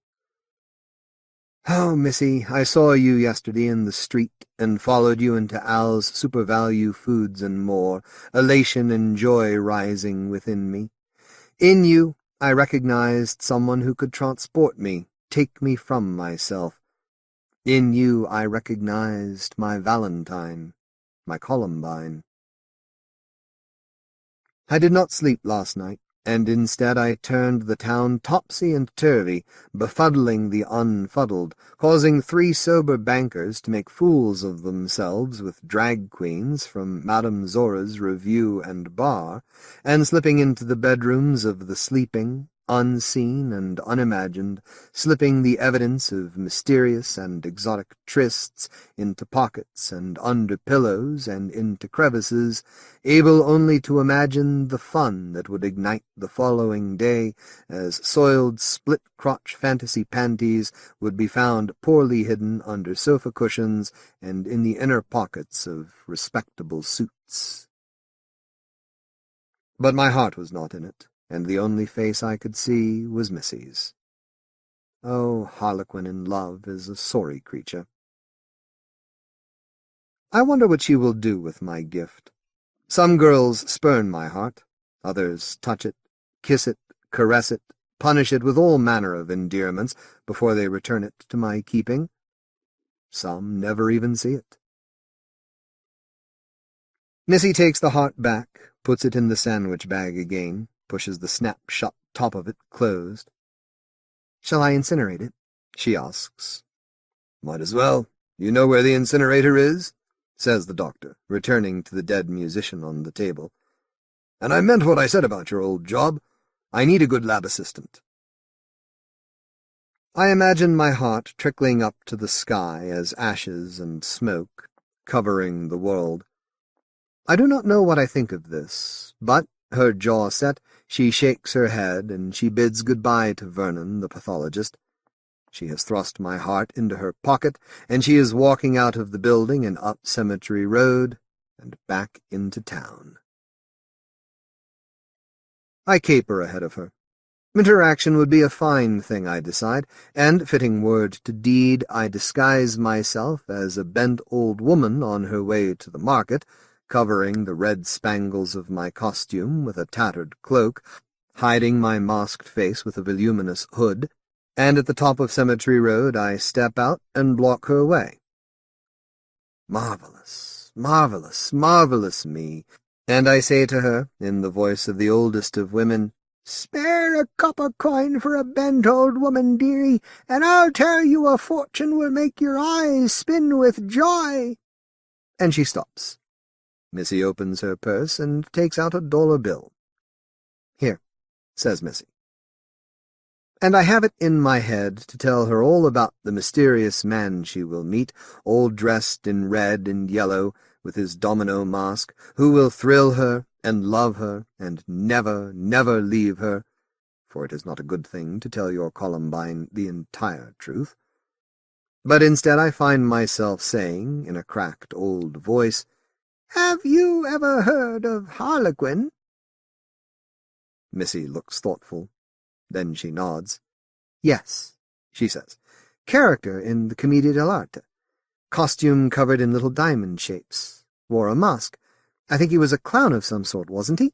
"Oh, Missy, I saw you yesterday in the street and followed you into Al's SuperValue Foods and more, elation and joy rising within me. In you, I recognized someone who could transport me, take me from myself. In you, I recognized my Valentine, my Columbine. I did not sleep last night, and instead I turned the town topsy and turvy, befuddling the unfuddled, causing 3 sober bankers to make fools of themselves with drag queens from Madame Zora's Review and Bar, and slipping into the bedrooms of the sleeping, unseen and unimagined, slipping the evidence of mysterious and exotic trysts into pockets and under pillows and into crevices, able only to imagine the fun that would ignite the following day as soiled split-crotch fantasy panties would be found poorly hidden under sofa cushions and in the inner pockets of respectable suits. But my heart was not in it, and the only face I could see was Missy's. Oh, Harlequin in love is a sorry creature. I wonder what she will do with my gift. Some girls spurn my heart, others touch it, kiss it, caress it, punish it with all manner of endearments before they return it to my keeping. Some never even see it. Missy takes the heart back, puts it in the sandwich bag again, pushes the snap-shut top of it closed. "Shall I incinerate it?" she asks. "Might as well. You know where the incinerator is?" says the doctor, returning to the dead musician on the table. "And I meant what I said about your old job. I need a good lab assistant." I imagine my heart trickling up to the sky as ashes and smoke, covering the world. I do not know what I think of this, but, her jaw set, she shakes her head, and she bids good-bye to Vernon, the pathologist. She has thrust my heart into her pocket, and she is walking out of the building and up Cemetery Road, and back into town. I caper ahead of her. Interaction would be a fine thing, I decide, and, fitting word to deed, I disguise myself as a bent old woman on her way to the market, covering the red spangles of my costume with a tattered cloak, hiding my masked face with a voluminous hood, and at the top of Cemetery Road I step out and block her way. "Marvelous, marvelous, marvelous me," and I say to her, in the voice of the oldest of women, "Spare a copper coin for a bent old woman, dearie, and I'll tell you a fortune will make your eyes spin with joy." And she stops. Missy opens her purse and takes out $1 bill. "Here," says Missy. And I have it in my head to tell her all about the mysterious man she will meet, all dressed in red and yellow, with his domino mask, who will thrill her and love her and never, never leave her, for it is not a good thing to tell your Columbine the entire truth. But instead I find myself saying, in a cracked old voice, "Have you ever heard of Harlequin?" Missy looks thoughtful. Then she nods. "Yes," she says. "Character in the Commedia dell'arte. Costume covered in little diamond shapes. Wore a mask. I think he was a clown of some sort, wasn't he?"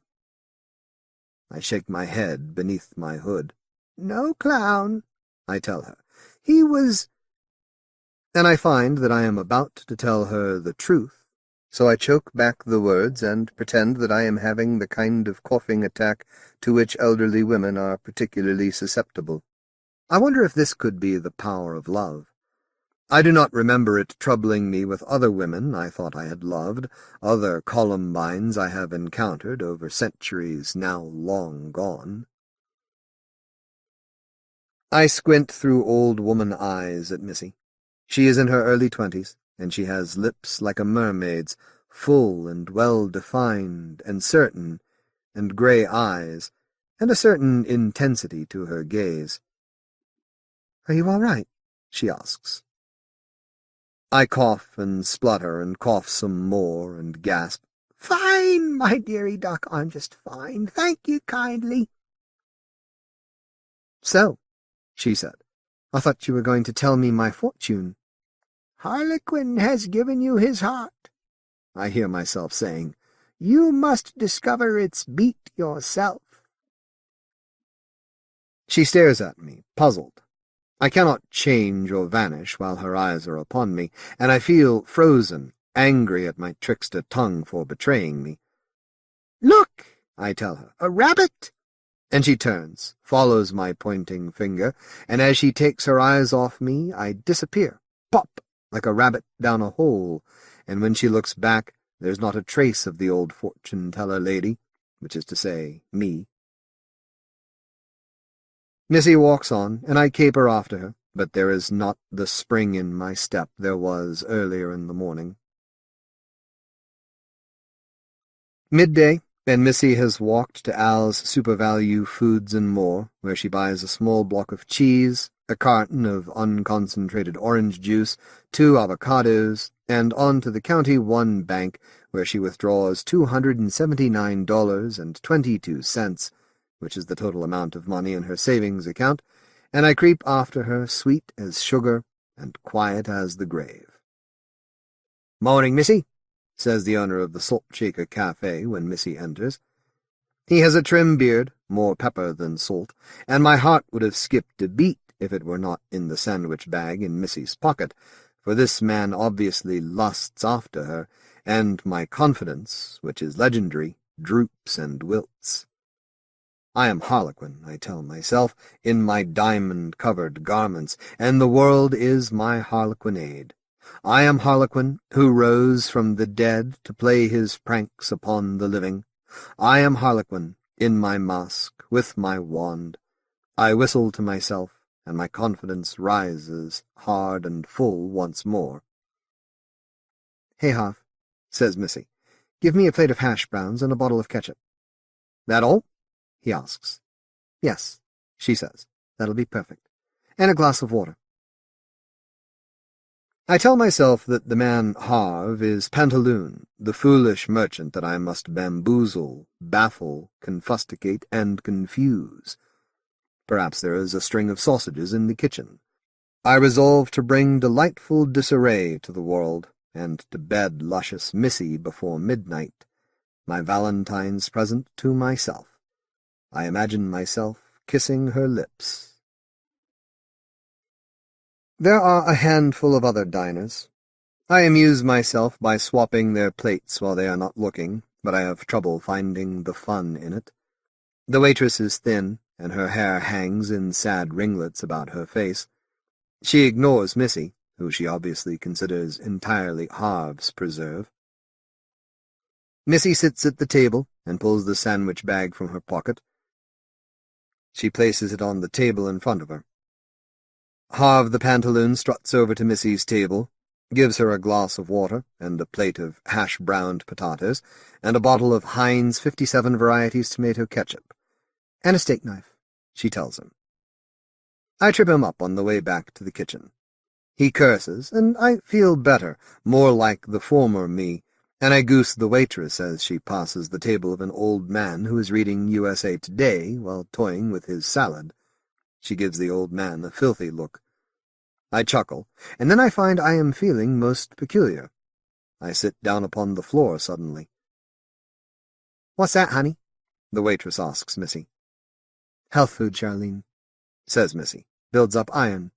I shake my head beneath my hood. "No clown," I tell her. "He was—" And I find that I am about to tell her the truth, so I choke back the words and pretend that I am having the kind of coughing attack to which elderly women are particularly susceptible. I wonder if this could be the power of love. I do not remember it troubling me with other women I thought I had loved, other Columbines I have encountered over centuries now long gone. I squint through old woman eyes at Missy. She is in her early 20s, and she has lips like a mermaid's, full and well-defined and certain, and grey eyes, and a certain intensity to her gaze. "Are you all right?" she asks. I cough and splutter and cough some more and gasp. "Fine, my dearie duck, I'm just fine. Thank you kindly." "So," she said, "I thought you were going to tell me my fortune." "Harlequin has given you his heart," I hear myself saying. "You must discover its beat yourself." She stares at me, puzzled. I cannot change or vanish while her eyes are upon me, and I feel frozen, angry at my trickster tongue for betraying me. "Look," I tell her, "a rabbit." and she turns, follows my pointing finger, and as she takes her eyes off me, I disappear, pop, like a rabbit down a hole, and when she looks back, there's not a trace of the old fortune-teller lady, which is to say, me. Missy walks on, and I caper after her, but there is not the spring in my step there was earlier in the morning. Midday, and Missy has walked to Al's SuperValue Foods and More, where she buys a small block of cheese, a carton of unconcentrated orange juice, 2 avocados, and on to the County One Bank, where she withdraws $279.22, which is the total amount of money in her savings account, and I creep after her, sweet as sugar and quiet as the grave. "Morning, Missy," says the owner of the Salt Shaker Cafe when Missy enters. He has a trim beard, more pepper than salt, and my heart would have skipped a beat if it were not in the sandwich bag in Missy's pocket, for this man obviously lusts after her, and my confidence, which is legendary, droops and wilts. I am Harlequin, I tell myself, in my diamond-covered garments, and the world is my harlequinade. I am Harlequin, who rose from the dead to play his pranks upon the living. I am Harlequin, in my mask, with my wand. I whistle to myself, and my confidence rises hard and full once more. "Hey, Harv," says Missy, "give me a plate of hash browns and a bottle of ketchup." "That all?" he asks. "Yes," she says. "That'll be perfect. And a glass of water." I tell myself that the man Harv is Pantaloon, the foolish merchant that I must bamboozle, baffle, confusticate, and confuse. Perhaps there is a string of sausages in the kitchen. I resolve to bring delightful disarray to the world, and to bed luscious Missy before midnight, my Valentine's present to myself. I imagine myself kissing her lips. There are a handful of other diners. I amuse myself by swapping their plates while they are not looking, but I have trouble finding the fun in it. The waitress is thin, and her hair hangs in sad ringlets about her face. She ignores Missy, who she obviously considers entirely Harv's preserve. Missy sits at the table and pulls the sandwich bag from her pocket. She places it on the table in front of her. Harv the Pantaloon struts over to Missy's table, gives her a glass of water and a plate of hash-browned potatoes, and a bottle of Heinz 57 varieties tomato ketchup. "And a steak knife," she tells him. I trip him up on the way back to the kitchen. He curses, and I feel better, more like the former me, and I goose the waitress as she passes the table of an old man who is reading USA Today while toying with his salad. She gives the old man a filthy look. I chuckle, and then I find I am feeling most peculiar. I sit down upon the floor suddenly. "What's that, honey?" the waitress asks Missy. "Health food, Charlene," says Missy. "Builds up iron."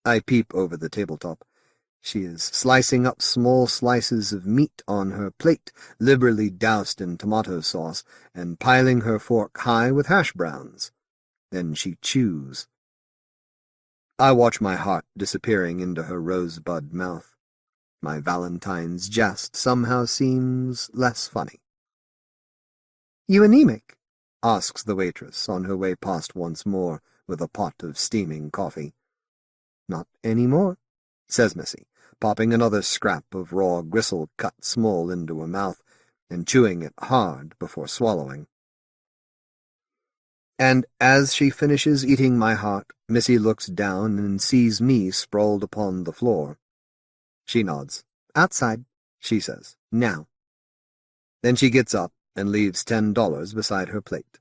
I peep over the tabletop. She is slicing up small slices of meat on her plate, liberally doused in tomato sauce, and piling her fork high with hash browns. Then she chews. I watch my heart disappearing into her rosebud mouth. My Valentine's jest somehow seems less funny. "You anemic?" asks the waitress on her way past once more with a pot of steaming coffee. "Not any more," says Missy, popping another scrap of raw gristle cut small into her mouth and chewing it hard before swallowing. And as she finishes eating my heart, Missy looks down and sees me sprawled upon the floor. She nods. "Outside," she says. "Now." Then she gets up and leaves $10 beside her plate.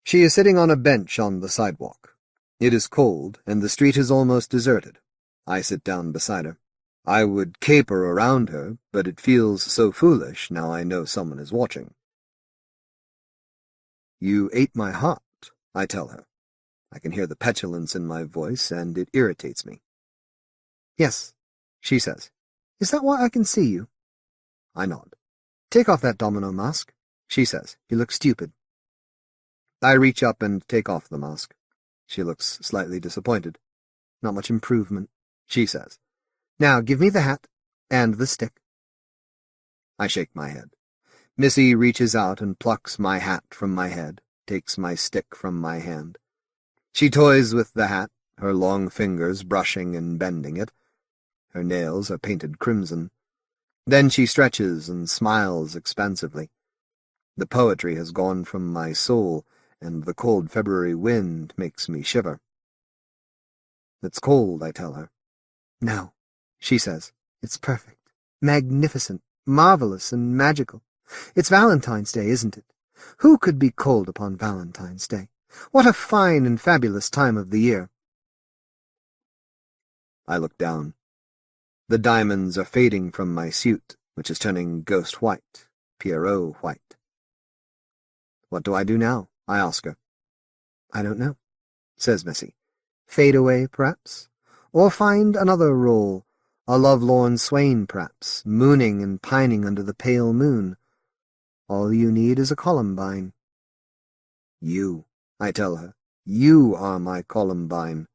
She is sitting on a bench on the sidewalk. It is cold, and the street is almost deserted. I sit down beside her. I would caper around her, but it feels so foolish now I know someone is watching. "You ate my heart," I tell her. I can hear the petulance in my voice, and it irritates me. "Yes," she says. "Is that why I can see you?" I nod. "Take off that domino mask," she says. "You look stupid." I reach up and take off the mask. She looks slightly disappointed. "Not much improvement," she says. "Now give me the hat and the stick." I shake my head. Missy reaches out and plucks my hat from my head, takes my stick from my hand. She toys with the hat, her long fingers brushing and bending it. Her nails are painted crimson. Then she stretches and smiles expansively. The poetry has gone from my soul, and the cold February wind makes me shiver. It's cold, I tell her. No, she says. It's perfect, magnificent, marvelous, and magical. It's Valentine's Day, isn't it? Who could be cold upon Valentine's Day? What a fine and fabulous time of the year. I look down. The diamonds are fading from my suit, which is turning ghost white, Pierrot white. What do I do now? I ask her. I don't know, says Missy. Fade away, perhaps? Or find another role, a lovelorn swain, perhaps, mooning and pining under the pale moon. All you need is a columbine. You, I tell her, you are my columbine.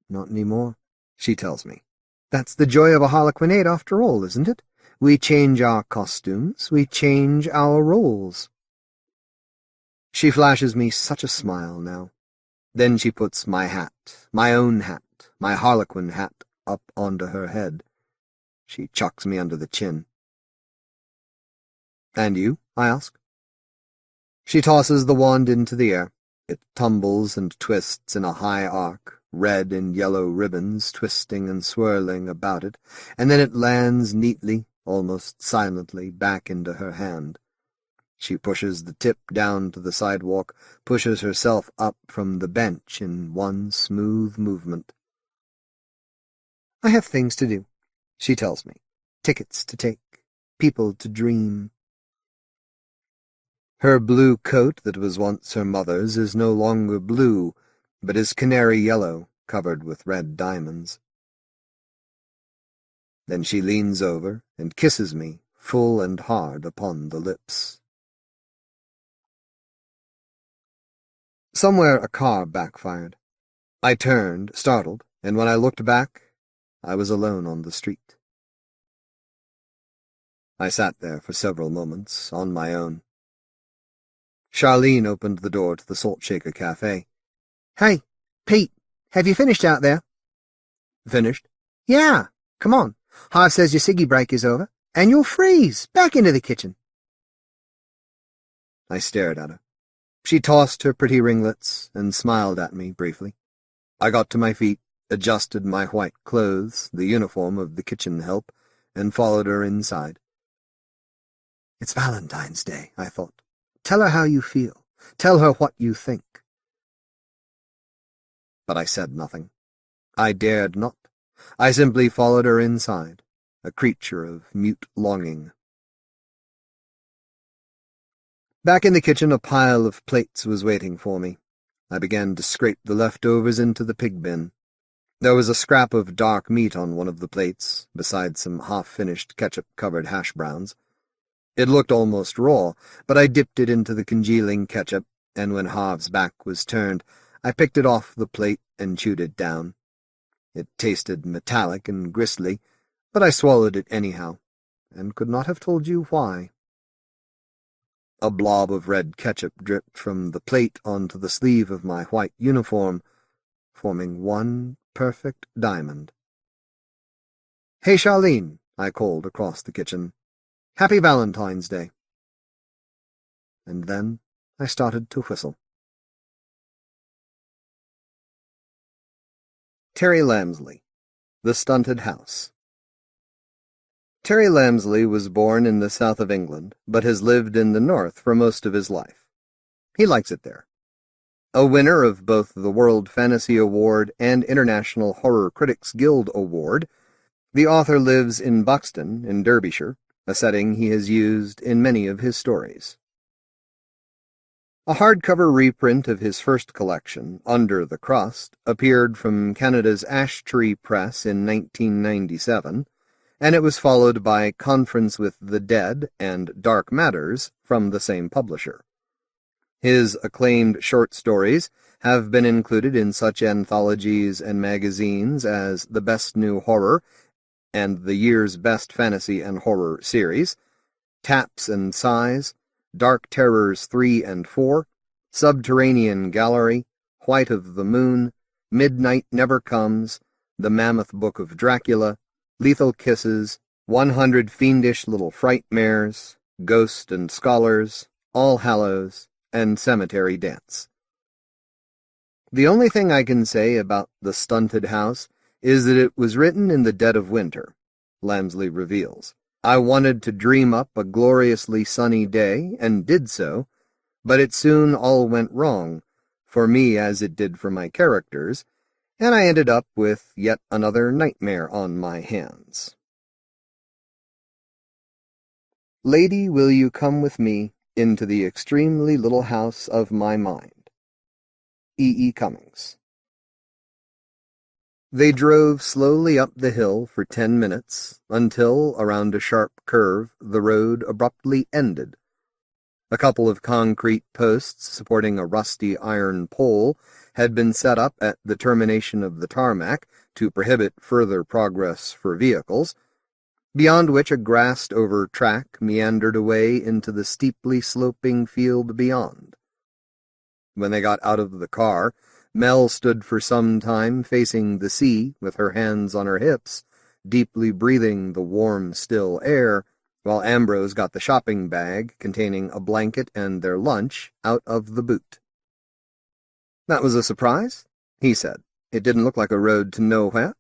Not any more, she tells me. That's the joy of a harlequinade after all, isn't it? We change our costumes, we change our roles. She flashes me such a smile now. Then she puts my hat, my own hat, my Harlequin hat, up onto her head. She chucks me under the chin. And you? I ask. She tosses the wand into the air. It tumbles and twists in a high arc, red and yellow ribbons twisting and swirling about it, and then it lands neatly, almost silently, back into her hand. She pushes the tip down to the sidewalk, pushes herself up from the bench in one smooth movement. I have things to do, she tells me. Tickets to take, people to dream. Her blue coat that was once her mother's is no longer blue, but is canary yellow, covered with red diamonds. Then she leans over and kisses me, full and hard upon the lips. Somewhere a car backfired. I turned, startled, and when I looked back, I was alone on the street. I sat there for several moments, on my own. Charlene opened the door to the Salt Shaker Cafe. Hey, Pete, have you finished out there? Finished? Yeah, come on. Harv says your ciggy break is over, and you'll freeze. Back into the kitchen. I stared at her. She tossed her pretty ringlets and smiled at me briefly. I got to my feet, adjusted my white clothes, the uniform of the kitchen help, and followed her inside. It's Valentine's Day, I thought. Tell her how you feel. Tell her what you think. But I said nothing. I dared not. I simply followed her inside, a creature of mute longing. Back in the kitchen, a pile of plates was waiting for me. I began to scrape the leftovers into the pig bin. There was a scrap of dark meat on one of the plates, besides some half-finished ketchup-covered hash browns. It looked almost raw, but I dipped it into the congealing ketchup, and when Harv's back was turned, I picked it off the plate and chewed it down. It tasted metallic and gristly, but I swallowed it anyhow, and could not have told you why. A blob of red ketchup dripped from the plate onto the sleeve of my white uniform, forming one perfect diamond. "Hey, Charlene," I called across the kitchen. "Happy Valentine's Day." And then I started to whistle. Terry Lamsley, The Stunted House. Terry Lamsley was born in the south of England, but has lived in the north for most of his life. He likes it there. A winner of both the World Fantasy Award and International Horror Critics Guild Award, the author lives in Buxton, in Derbyshire, a setting he has used in many of his stories. A hardcover reprint of his first collection, Under the Crust, appeared from Canada's Ash Tree Press in 1997, and it was followed by Conference with the Dead and Dark Matters from the same publisher. His acclaimed short stories have been included in such anthologies and magazines as The Best New Horror and the Year's Best Fantasy and Horror Series, Taps and Sighs, Dark Terrors 3 and 4, Subterranean Gallery, White of the Moon, Midnight Never Comes, The Mammoth Book of Dracula, Lethal Kisses, 100 Fiendish Little Frightmares, Ghost and Scholars, All Hallows, and Cemetery Dance. The only thing I can say about the Stunted House is that it was written in the dead of winter, Lamsley reveals. I wanted to dream up a gloriously sunny day, and did so, but it soon all went wrong, for me as it did for my characters, and I ended up with yet another nightmare on my hands. Lady, will you come with me into the extremely little house of my mind? E. E. Cummings. They drove slowly up the hill for 10 minutes, until, around a sharp curve, the road abruptly ended. A couple of concrete posts supporting a rusty iron pole had been set up at the termination of the tarmac to prohibit further progress for vehicles, beyond which a grassed-over track meandered away into the steeply sloping field beyond. When they got out of the car, Mel stood for some time facing the sea with her hands on her hips, deeply breathing the warm, still air, while Ambrose got the shopping bag containing a blanket and their lunch out of the boot. "That was a surprise," he said. "It didn't look like a road to nowhere."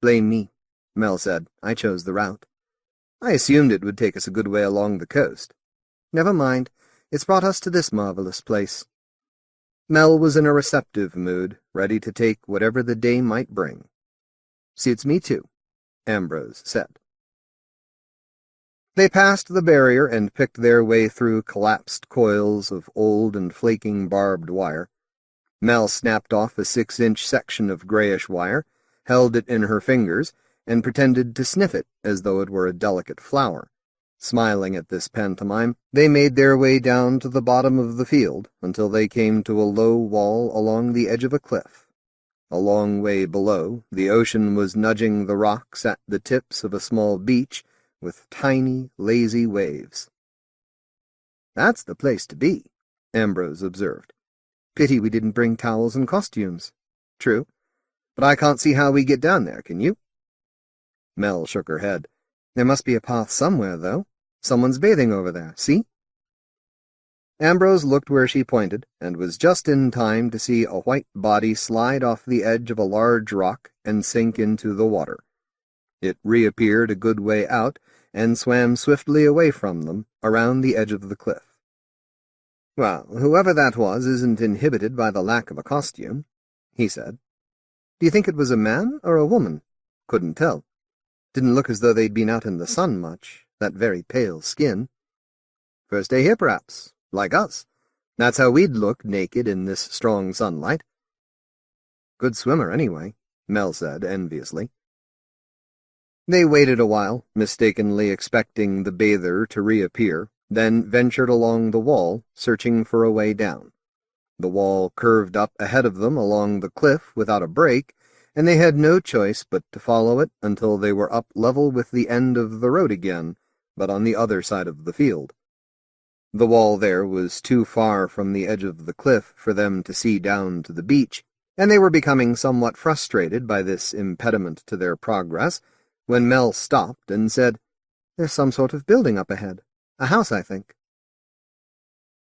"Blame me," Mel said. "I chose the route. I assumed it would take us a good way along the coast. Never mind. It's brought us to this marvelous place." Mel was in a receptive mood, ready to take whatever the day might bring. "Suits me too," Ambrose said. They passed the barrier and picked their way through collapsed coils of old and flaking barbed wire. Mel snapped off a 6-inch section of grayish wire, held it in her fingers, and pretended to sniff it as though it were a delicate flower. Smiling at this pantomime, they made their way down to the bottom of the field until they came to a low wall along the edge of a cliff. A long way below, the ocean was nudging the rocks at the tips of a small beach with tiny, lazy waves. "That's the place to be," Ambrose observed. "Pity we didn't bring towels and costumes." "True, but I can't see how we get down there, can you?" Mel shook her head. "There must be a path somewhere, though. Someone's bathing over there, see?" Ambrose looked where she pointed, and was just in time to see a white body slide off the edge of a large rock and sink into the water. It reappeared a good way out, and swam swiftly away from them, around the edge of the cliff. "Well, whoever that was isn't inhibited by the lack of a costume," he said. "Do you think it was a man or a woman?" "Couldn't tell. Didn't look as though they'd been out in the sun much, that very pale skin." "First day here, perhaps, like us. That's how we'd look naked in this strong sunlight." "Good swimmer, anyway," Mel said enviously. They waited a while, mistakenly expecting the bather to reappear, then ventured along the wall, searching for a way down. The wall curved up ahead of them along the cliff without a break, and they had no choice but to follow it until they were up level with the end of the road again, but on the other side of the field. The wall there was too far from the edge of the cliff for them to see down to the beach, and they were becoming somewhat frustrated by this impediment to their progress, when Mel stopped and said, "There's some sort of building up ahead. A house, I think."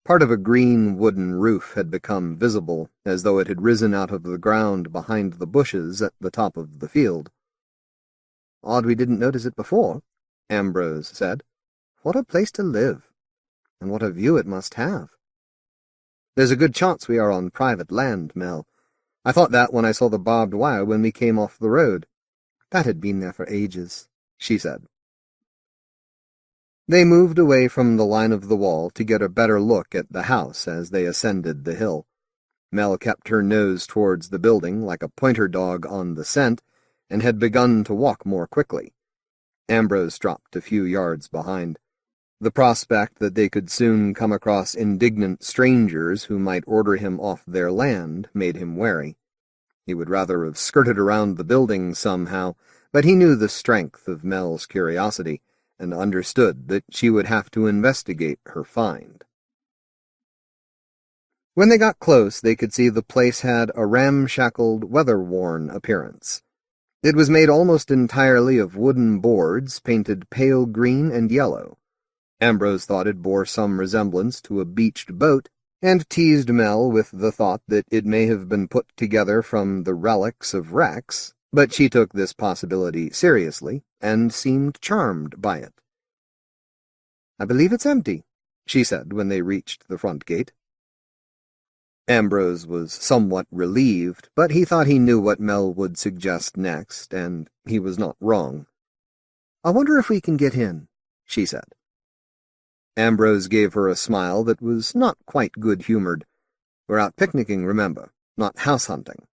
Part of a green wooden roof had become visible, as though it had risen out of the ground behind the bushes at the top of the field. "Odd we didn't notice it before," Ambrose said. "What a place to live, and what a view it must have." "There's a good chance we are on private land, Mel. I thought that when I saw the barbed wire when we came off the road. That had been there for ages," she said. They moved away from the line of the wall to get a better look at the house as they ascended the hill. Mel kept her nose towards the building like a pointer dog on the scent, and had begun to walk more quickly. Ambrose dropped a few yards behind. The prospect that they could soon come across indignant strangers who might order him off their land made him wary. He would rather have skirted around the building somehow, but he knew the strength of Mel's curiosity, and understood that she would have to investigate her find. When they got close, they could see the place had a ramshackled, weather-worn appearance. It was made almost entirely of wooden boards painted pale green and yellow. Ambrose thought it bore some resemblance to a beached boat, and teased Mel with the thought that it may have been put together from the relics of wrecks, but she took this possibility seriously and seemed charmed by it. "I believe it's empty," she said when they reached the front gate. Ambrose was somewhat relieved, but he thought he knew what Mel would suggest next, and he was not wrong. "I wonder if we can get in," she said. Ambrose gave her a smile that was not quite good-humored. "We're out picnicking, remember, not house-hunting."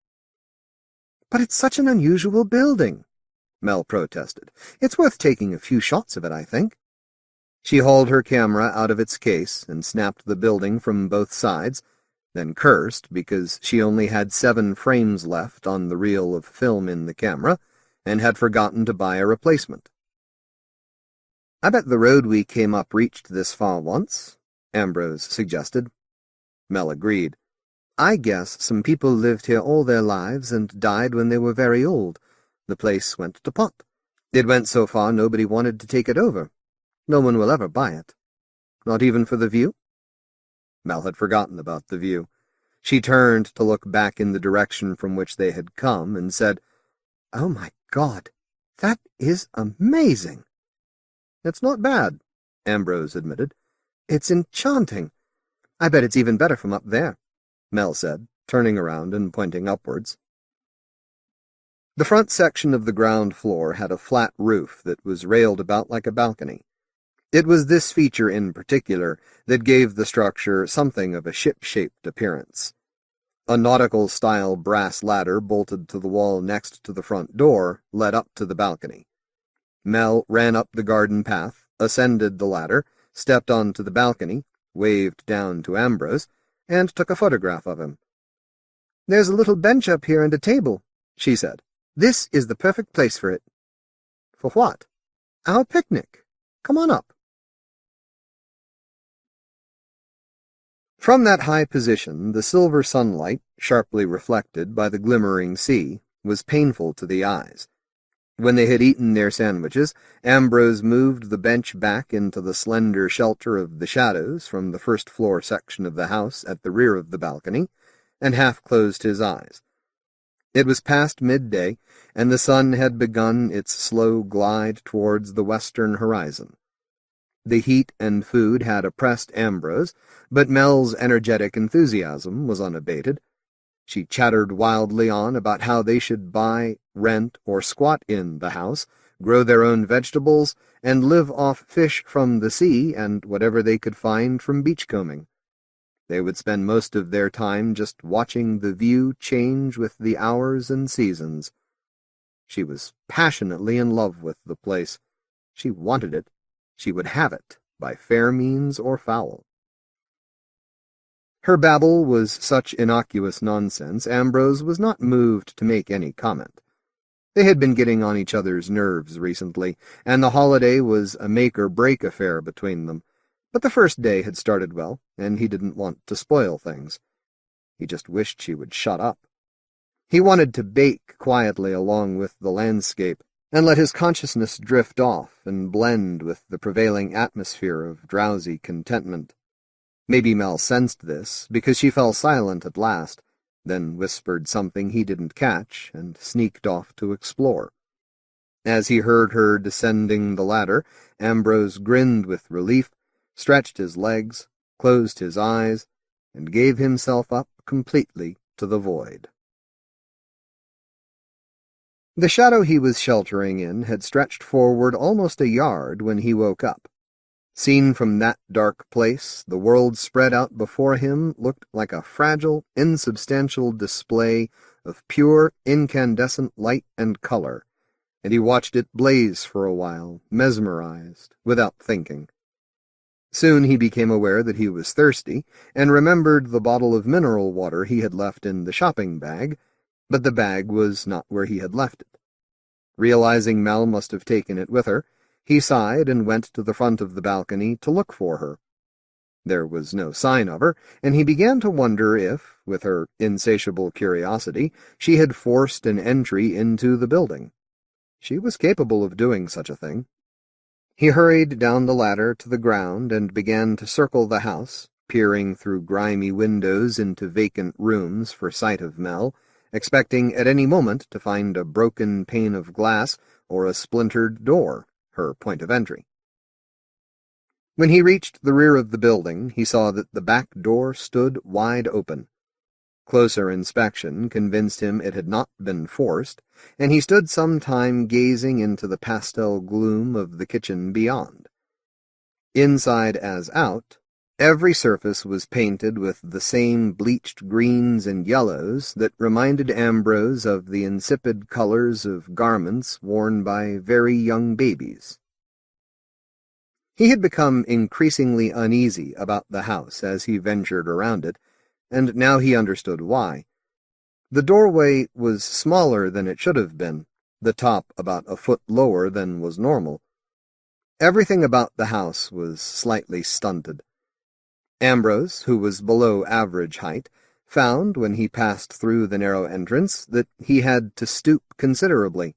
"But it's such an unusual building," Mel protested. "It's worth taking a few shots of it, I think." She hauled her camera out of its case and snapped the building from both sides, then cursed because she only had 7 frames left on the reel of film in the camera and had forgotten to buy a replacement. "I bet the road we came up reached this far once," Ambrose suggested. Mel agreed. "I guess some people lived here all their lives and died when they were very old. The place went to pot. It went so far nobody wanted to take it over. No one will ever buy it. Not even for the view?" Mel had forgotten about the view. She turned to look back in the direction from which they had come and said, "Oh my God, that is amazing." "It's not bad," Ambrose admitted. "It's enchanting. I bet it's even better from up there," Mel said, turning around and pointing upwards. The front section of the ground floor had a flat roof that was railed about like a balcony. It was this feature in particular that gave the structure something of a ship-shaped appearance. A nautical-style brass ladder bolted to the wall next to the front door led up to the balcony. Mel ran up the garden path, ascended the ladder, stepped onto the balcony, waved down to Ambrose, and took a photograph of him. "There's a little bench up here and a table," she said. "This is the perfect place for it." "For what?" "Our picnic. Come on up." From that high position, the silver sunlight, sharply reflected by the glimmering sea, was painful to the eyes. When they had eaten their sandwiches, Ambrose moved the bench back into the slender shelter of the shadows from the first-floor section of the house at the rear of the balcony, and half-closed his eyes. It was past midday, and the sun had begun its slow glide towards the western horizon. The heat and food had oppressed Ambrose, but Mel's energetic enthusiasm was unabated. She chattered wildly on about how they should buy, rent, or squat in the house, grow their own vegetables, and live off fish from the sea and whatever they could find from beachcombing. They would spend most of their time just watching the view change with the hours and seasons. She was passionately in love with the place. She wanted it. She would have it, by fair means or foul. Her babble was such innocuous nonsense, Ambrose was not moved to make any comment. They had been getting on each other's nerves recently, and the holiday was a make-or-break affair between them. But the first day had started well, and he didn't want to spoil things. He just wished she would shut up. He wanted to bake quietly along with the landscape, and let his consciousness drift off and blend with the prevailing atmosphere of drowsy contentment. Maybe Mel sensed this, because she fell silent at last, then whispered something he didn't catch, and sneaked off to explore. As he heard her descending the ladder, Ambrose grinned with relief, stretched his legs, closed his eyes, and gave himself up completely to the void. The shadow he was sheltering in had stretched forward almost a yard when he woke up. Seen from that dark place, the world spread out before him looked like a fragile, insubstantial display of pure, incandescent light and color, and he watched it blaze for a while, mesmerized, without thinking. Soon he became aware that he was thirsty, and remembered the bottle of mineral water he had left in the shopping bag, but the bag was not where he had left it. Realizing Mel must have taken it with her, he sighed and went to the front of the balcony to look for her. There was no sign of her, and he began to wonder if, with her insatiable curiosity, she had forced an entry into the building. She was capable of doing such a thing. He hurried down the ladder to the ground and began to circle the house, peering through grimy windows into vacant rooms for sight of Mel, expecting at any moment to find a broken pane of glass or a splintered door, her point of entry. When he reached the rear of the building, he saw that the back door stood wide open. Closer inspection convinced him it had not been forced, and he stood some time gazing into the pastel gloom of the kitchen beyond. Inside as out, every surface was painted with the same bleached greens and yellows that reminded Ambrose of the insipid colors of garments worn by very young babies. He had become increasingly uneasy about the house as he ventured around it, and now he understood why. The doorway was smaller than it should have been, the top about a foot lower than was normal. Everything about the house was slightly stunted. Ambrose, who was below average height, found, when he passed through the narrow entrance, that he had to stoop considerably.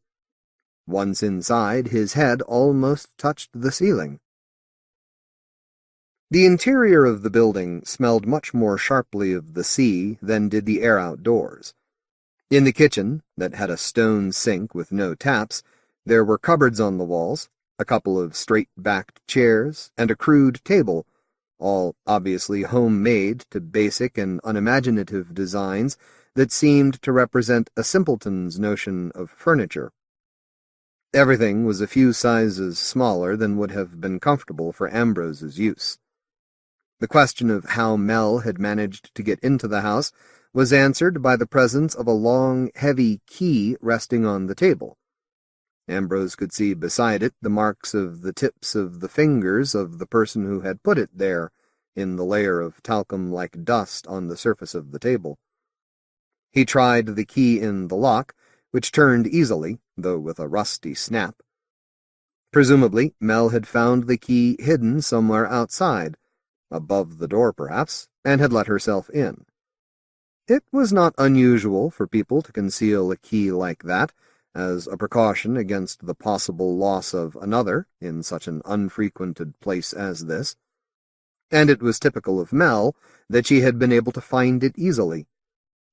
Once inside, his head almost touched the ceiling. The interior of the building smelled much more sharply of the sea than did the air outdoors. In the kitchen, that had a stone sink with no taps, there were cupboards on the walls, a couple of straight-backed chairs, and a crude table, all obviously homemade to basic and unimaginative designs that seemed to represent a simpleton's notion of furniture. Everything was a few sizes smaller than would have been comfortable for Ambrose's use. The question of how Mel had managed to get into the house was answered by the presence of a long, heavy key resting on the table. Ambrose could see beside it the marks of the tips of the fingers of the person who had put it there, in the layer of talcum-like dust on the surface of the table. He tried the key in the lock, which turned easily, though with a rusty snap. Presumably, Mel had found the key hidden somewhere outside, above the door perhaps, and had let herself in. It was not unusual for people to conceal a key like that, as a precaution against the possible loss of another in such an unfrequented place as this, and it was typical of Mel that she had been able to find it easily.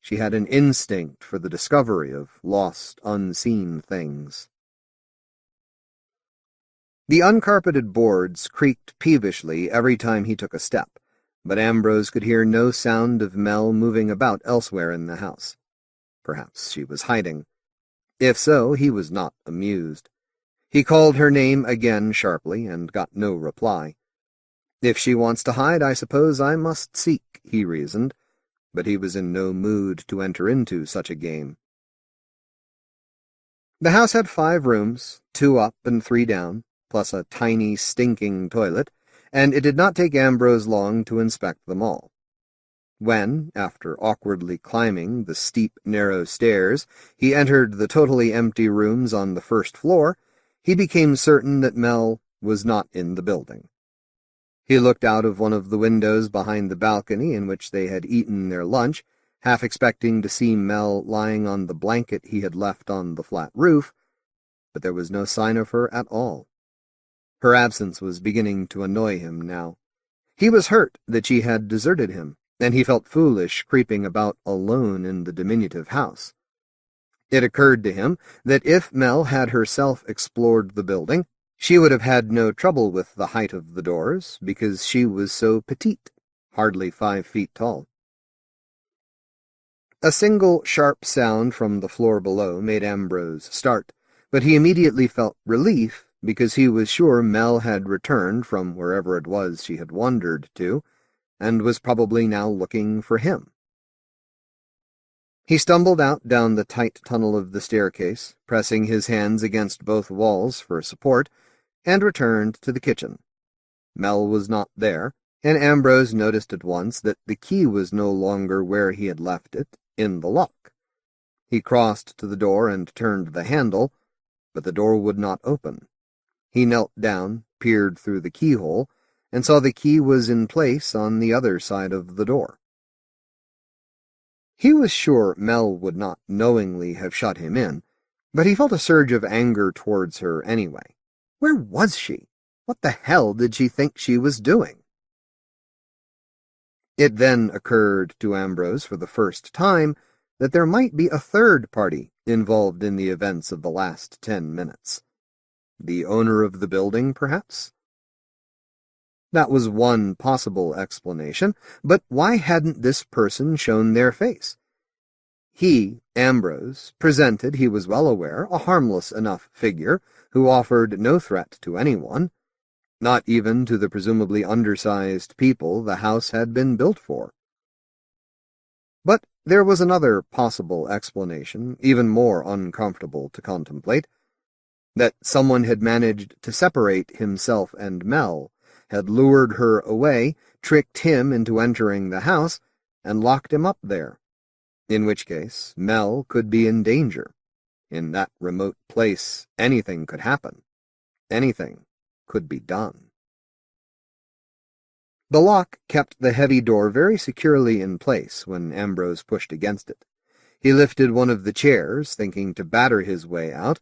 She had an instinct for the discovery of lost, unseen things. The uncarpeted boards creaked peevishly every time he took a step, but Ambrose could hear no sound of Mel moving about elsewhere in the house. Perhaps she was hiding. If so, he was not amused. He called her name again sharply and got no reply. If she wants to hide, I suppose I must seek, he reasoned, but he was in no mood to enter into such a game. The house had 5 rooms, 2 up and 3 down, plus a tiny, stinking toilet, and it did not take Ambrose long to inspect them all. When, after awkwardly climbing the steep, narrow stairs, he entered the totally empty rooms on the first floor, he became certain that Mel was not in the building. He looked out of one of the windows behind the balcony in which they had eaten their lunch, half expecting to see Mel lying on the blanket he had left on the flat roof, but there was no sign of her at all. Her absence was beginning to annoy him now. He was hurt that she had deserted him, and he felt foolish creeping about alone in the diminutive house. It occurred to him that if Mel had herself explored the building, she would have had no trouble with the height of the doors, because she was so petite, hardly 5 feet tall. A single sharp sound from the floor below made Ambrose start, but he immediately felt relief because he was sure Mel had returned from wherever it was she had wandered to, and was probably now looking for him. He stumbled out down the tight tunnel of the staircase, pressing his hands against both walls for support, and returned to the kitchen. Mel was not there, and Ambrose noticed at once that the key was no longer where he had left it, in the lock. He crossed to the door and turned the handle, but the door would not open. He knelt down, peered through the keyhole, and saw the key was in place on the other side of the door. He was sure Mel would not knowingly have shut him in, but he felt a surge of anger towards her anyway. Where was she? What the hell did she think she was doing? It then occurred to Ambrose for the first time that there might be a third party involved in the events of the last 10 minutes. The owner of the building, perhaps? That was one possible explanation, but why hadn't this person shown their face? He, Ambrose, presented, he was well aware, a harmless enough figure who offered no threat to anyone, not even to the presumably undersized people the house had been built for. But there was another possible explanation, even more uncomfortable to contemplate, that someone had managed to separate himself and Mel, had lured her away, tricked him into entering the house, and locked him up there, in which case Mel could be in danger. In that remote place, anything could happen. Anything could be done. The lock kept the heavy door very securely in place when Ambrose pushed against it. He lifted one of the chairs, thinking to batter his way out,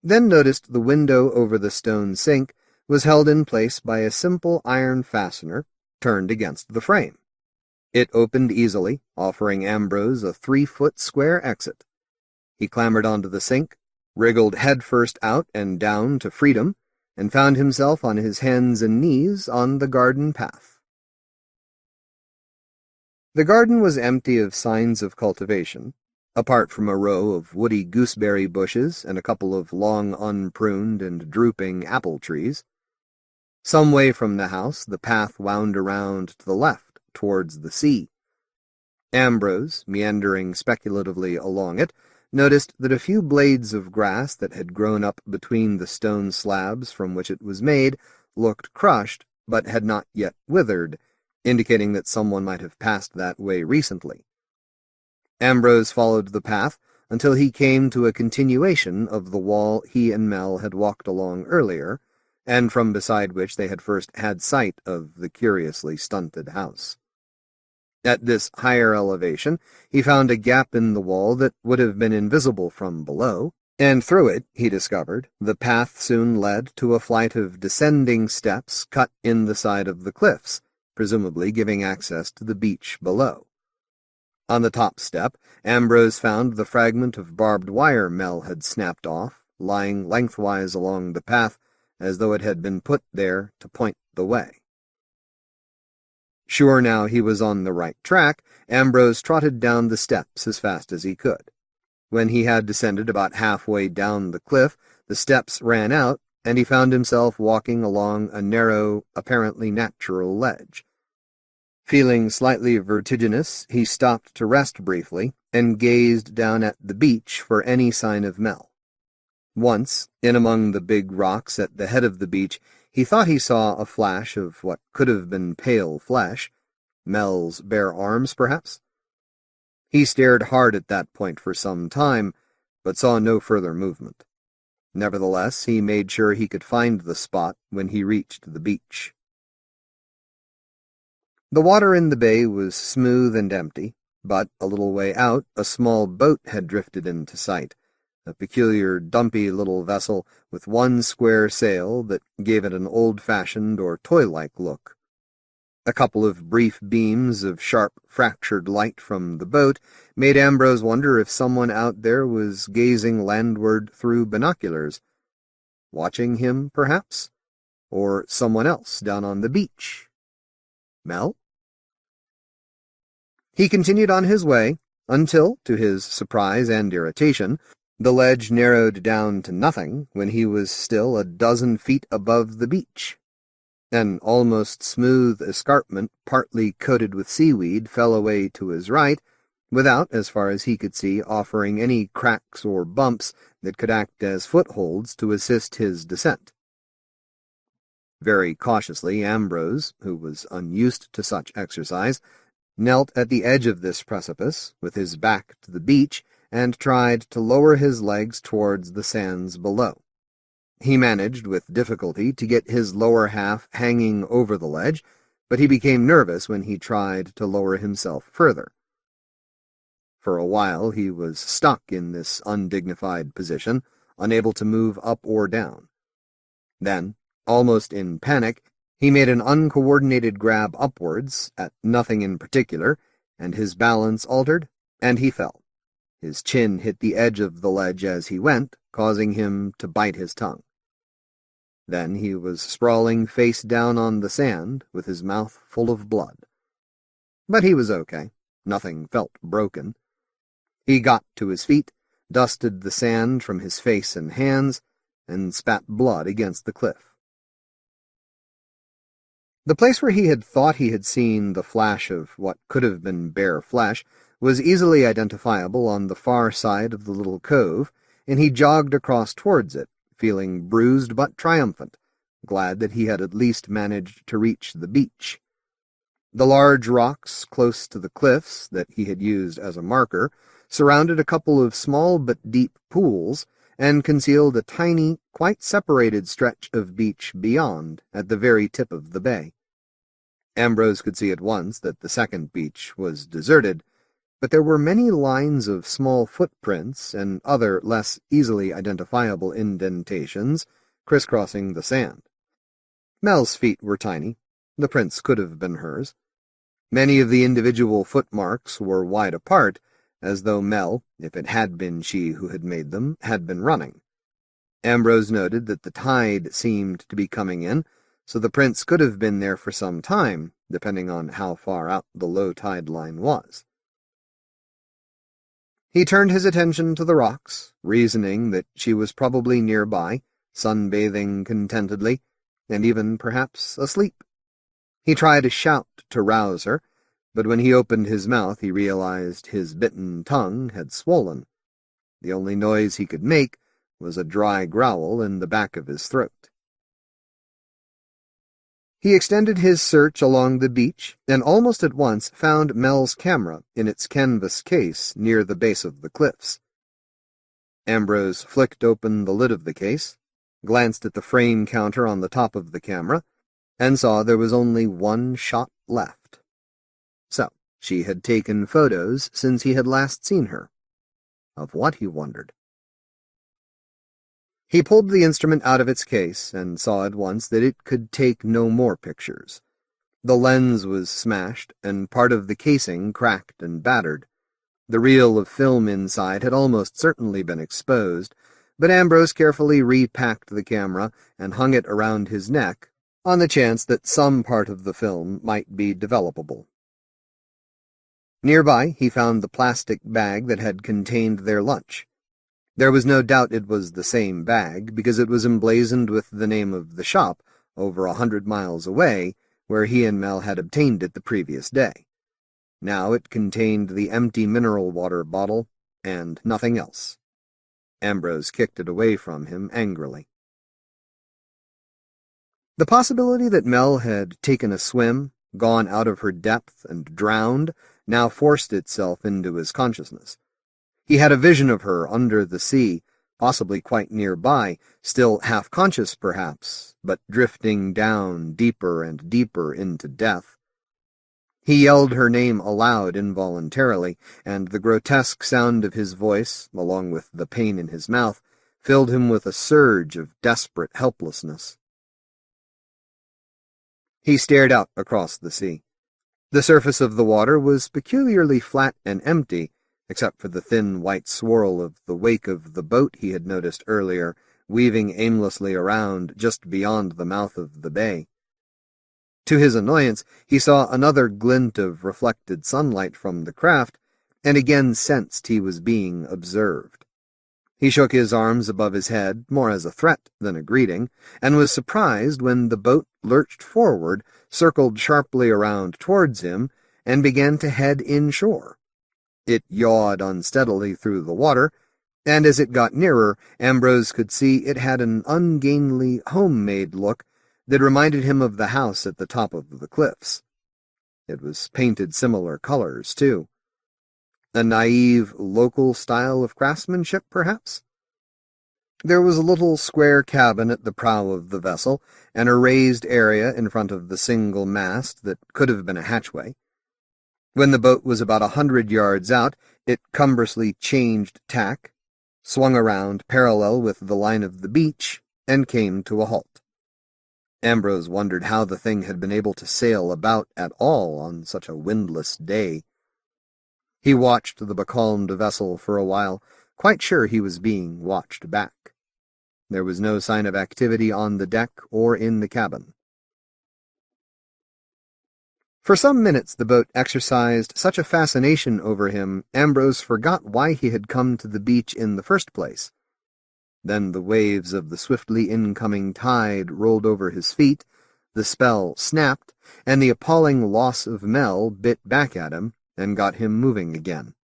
then noticed the window over the stone sink was held in place by a simple iron fastener turned against the frame. It opened easily, offering Ambrose a 3-foot square exit. He clambered onto the sink, wriggled headfirst out and down to freedom, and found himself on his hands and knees on the garden path. The garden was empty of signs of cultivation, apart from a row of woody gooseberry bushes and a couple of long unpruned and drooping apple trees. Some way from the house, the path wound around to the left, towards the sea. Ambrose, meandering speculatively along it, noticed that a few blades of grass that had grown up between the stone slabs from which it was made looked crushed, but had not yet withered, indicating that someone might have passed that way recently. Ambrose followed the path until he came to a continuation of the wall he and Mel had walked along earlier, and from beside which they had first had sight of the curiously stunted house. At this higher elevation, he found a gap in the wall that would have been invisible from below, and through it, he discovered, the path soon led to a flight of descending steps cut in the side of the cliffs, presumably giving access to the beach below. On the top step, Ambrose found the fragment of barbed wire Mel had snapped off, lying lengthwise along the path, as though it had been put there to point the way. Sure now he was on the right track, Ambrose trotted down the steps as fast as he could. When he had descended about halfway down the cliff, the steps ran out, and he found himself walking along a narrow, apparently natural ledge. Feeling slightly vertiginous, he stopped to rest briefly and gazed down at the beach for any sign of Mel. Once, in among the big rocks at the head of the beach, he thought he saw a flash of what could have been pale flesh, Mel's bare arms, perhaps. He stared hard at that point for some time, but saw no further movement. Nevertheless, he made sure he could find the spot when he reached the beach. The water in the bay was smooth and empty, but a little way out, a small boat had drifted into sight, a peculiar, dumpy little vessel with one square sail that gave it an old-fashioned or toy-like look. A couple of brief beams of sharp, fractured light from the boat made Ambrose wonder if someone out there was gazing landward through binoculars. Watching him, perhaps? Or someone else down on the beach? Mel? He continued on his way until, to his surprise and irritation, the ledge narrowed down to nothing when he was still a dozen feet above the beach. An almost smooth escarpment, partly coated with seaweed, fell away to his right, without, as far as he could see, offering any cracks or bumps that could act as footholds to assist his descent. Very cautiously, Ambrose, who was unused to such exercise, knelt at the edge of this precipice, with his back to the beach, and tried to lower his legs towards the sands below. He managed with difficulty to get his lower half hanging over the ledge, but he became nervous when he tried to lower himself further. For a while he was stuck in this undignified position, unable to move up or down. Then, almost in panic, he made an uncoordinated grab upwards, at nothing in particular, and his balance altered, and he fell. His chin hit the edge of the ledge as he went, causing him to bite his tongue. Then he was sprawling face down on the sand, with his mouth full of blood. But he was okay. Nothing felt broken. He got to his feet, dusted the sand from his face and hands, and spat blood against the cliff. The place where he had thought he had seen the flash of what could have been bare flesh was easily identifiable on the far side of the little cove, and he jogged across towards it, feeling bruised but triumphant, glad that he had at least managed to reach the beach. The large rocks close to the cliffs that he had used as a marker surrounded a couple of small but deep pools and concealed a tiny, quite separated stretch of beach beyond, at the very tip of the bay. Ambrose could see at once that the second beach was deserted, but there were many lines of small footprints and other less easily identifiable indentations crisscrossing the sand. Mel's feet were tiny. The prints could have been hers. Many of the individual footmarks were wide apart, as though Mel, if it had been she who had made them, had been running. Ambrose noted that the tide seemed to be coming in, so the prints could have been there for some time, depending on how far out the low tide line was. He turned his attention to the rocks, reasoning that she was probably nearby, sunbathing contentedly, and even perhaps asleep. He tried to shout to rouse her, but when he opened his mouth he realized his bitten tongue had swollen. The only noise he could make was a dry growl in the back of his throat. He extended his search along the beach, and almost at once found Mel's camera in its canvas case near the base of the cliffs. Ambrose flicked open the lid of the case, glanced at the frame counter on the top of the camera, and saw there was only one shot left. So, she had taken photos since he had last seen her. Of what, he wondered. He pulled the instrument out of its case and saw at once that it could take no more pictures. The lens was smashed, and part of the casing cracked and battered. The reel of film inside had almost certainly been exposed, but Ambrose carefully repacked the camera and hung it around his neck, on the chance that some part of the film might be developable. Nearby, he found the plastic bag that had contained their lunch. There was no doubt it was the same bag, because it was emblazoned with the name of the shop over 100 miles away, where he and Mel had obtained it the previous day. Now it contained the empty mineral water bottle and nothing else. Ambrose kicked it away from him angrily. The possibility that Mel had taken a swim, gone out of her depth, and drowned now forced itself into his consciousness. He had a vision of her under the sea, possibly quite nearby, still half-conscious perhaps, but drifting down deeper and deeper into death. He yelled her name aloud involuntarily, and the grotesque sound of his voice, along with the pain in his mouth, filled him with a surge of desperate helplessness. He stared out across the sea. The surface of the water was peculiarly flat and empty, except for the thin white swirl of the wake of the boat he had noticed earlier, weaving aimlessly around just beyond the mouth of the bay. To his annoyance, he saw another glint of reflected sunlight from the craft, and again sensed he was being observed. He shook his arms above his head, more as a threat than a greeting, and was surprised when the boat lurched forward, circled sharply around towards him, and began to head inshore. It yawed unsteadily through the water, and as it got nearer, Ambrose could see it had an ungainly, homemade look that reminded him of the house at the top of the cliffs. It was painted similar colors, too. A naive, local style of craftsmanship, perhaps? There was a little square cabin at the prow of the vessel, and a raised area in front of the single mast that could have been a hatchway. When the boat was about 100 yards out, it cumbrously changed tack, swung around parallel with the line of the beach, and came to a halt. Ambrose wondered how the thing had been able to sail about at all on such a windless day. He watched the becalmed vessel for a while, quite sure he was being watched back. There was no sign of activity on the deck or in the cabin. For some minutes the boat exercised such a fascination over him, Ambrose forgot why he had come to the beach in the first place. Then the waves of the swiftly incoming tide rolled over his feet, the spell snapped, and the appalling loss of Mel bit back at him and got him moving again.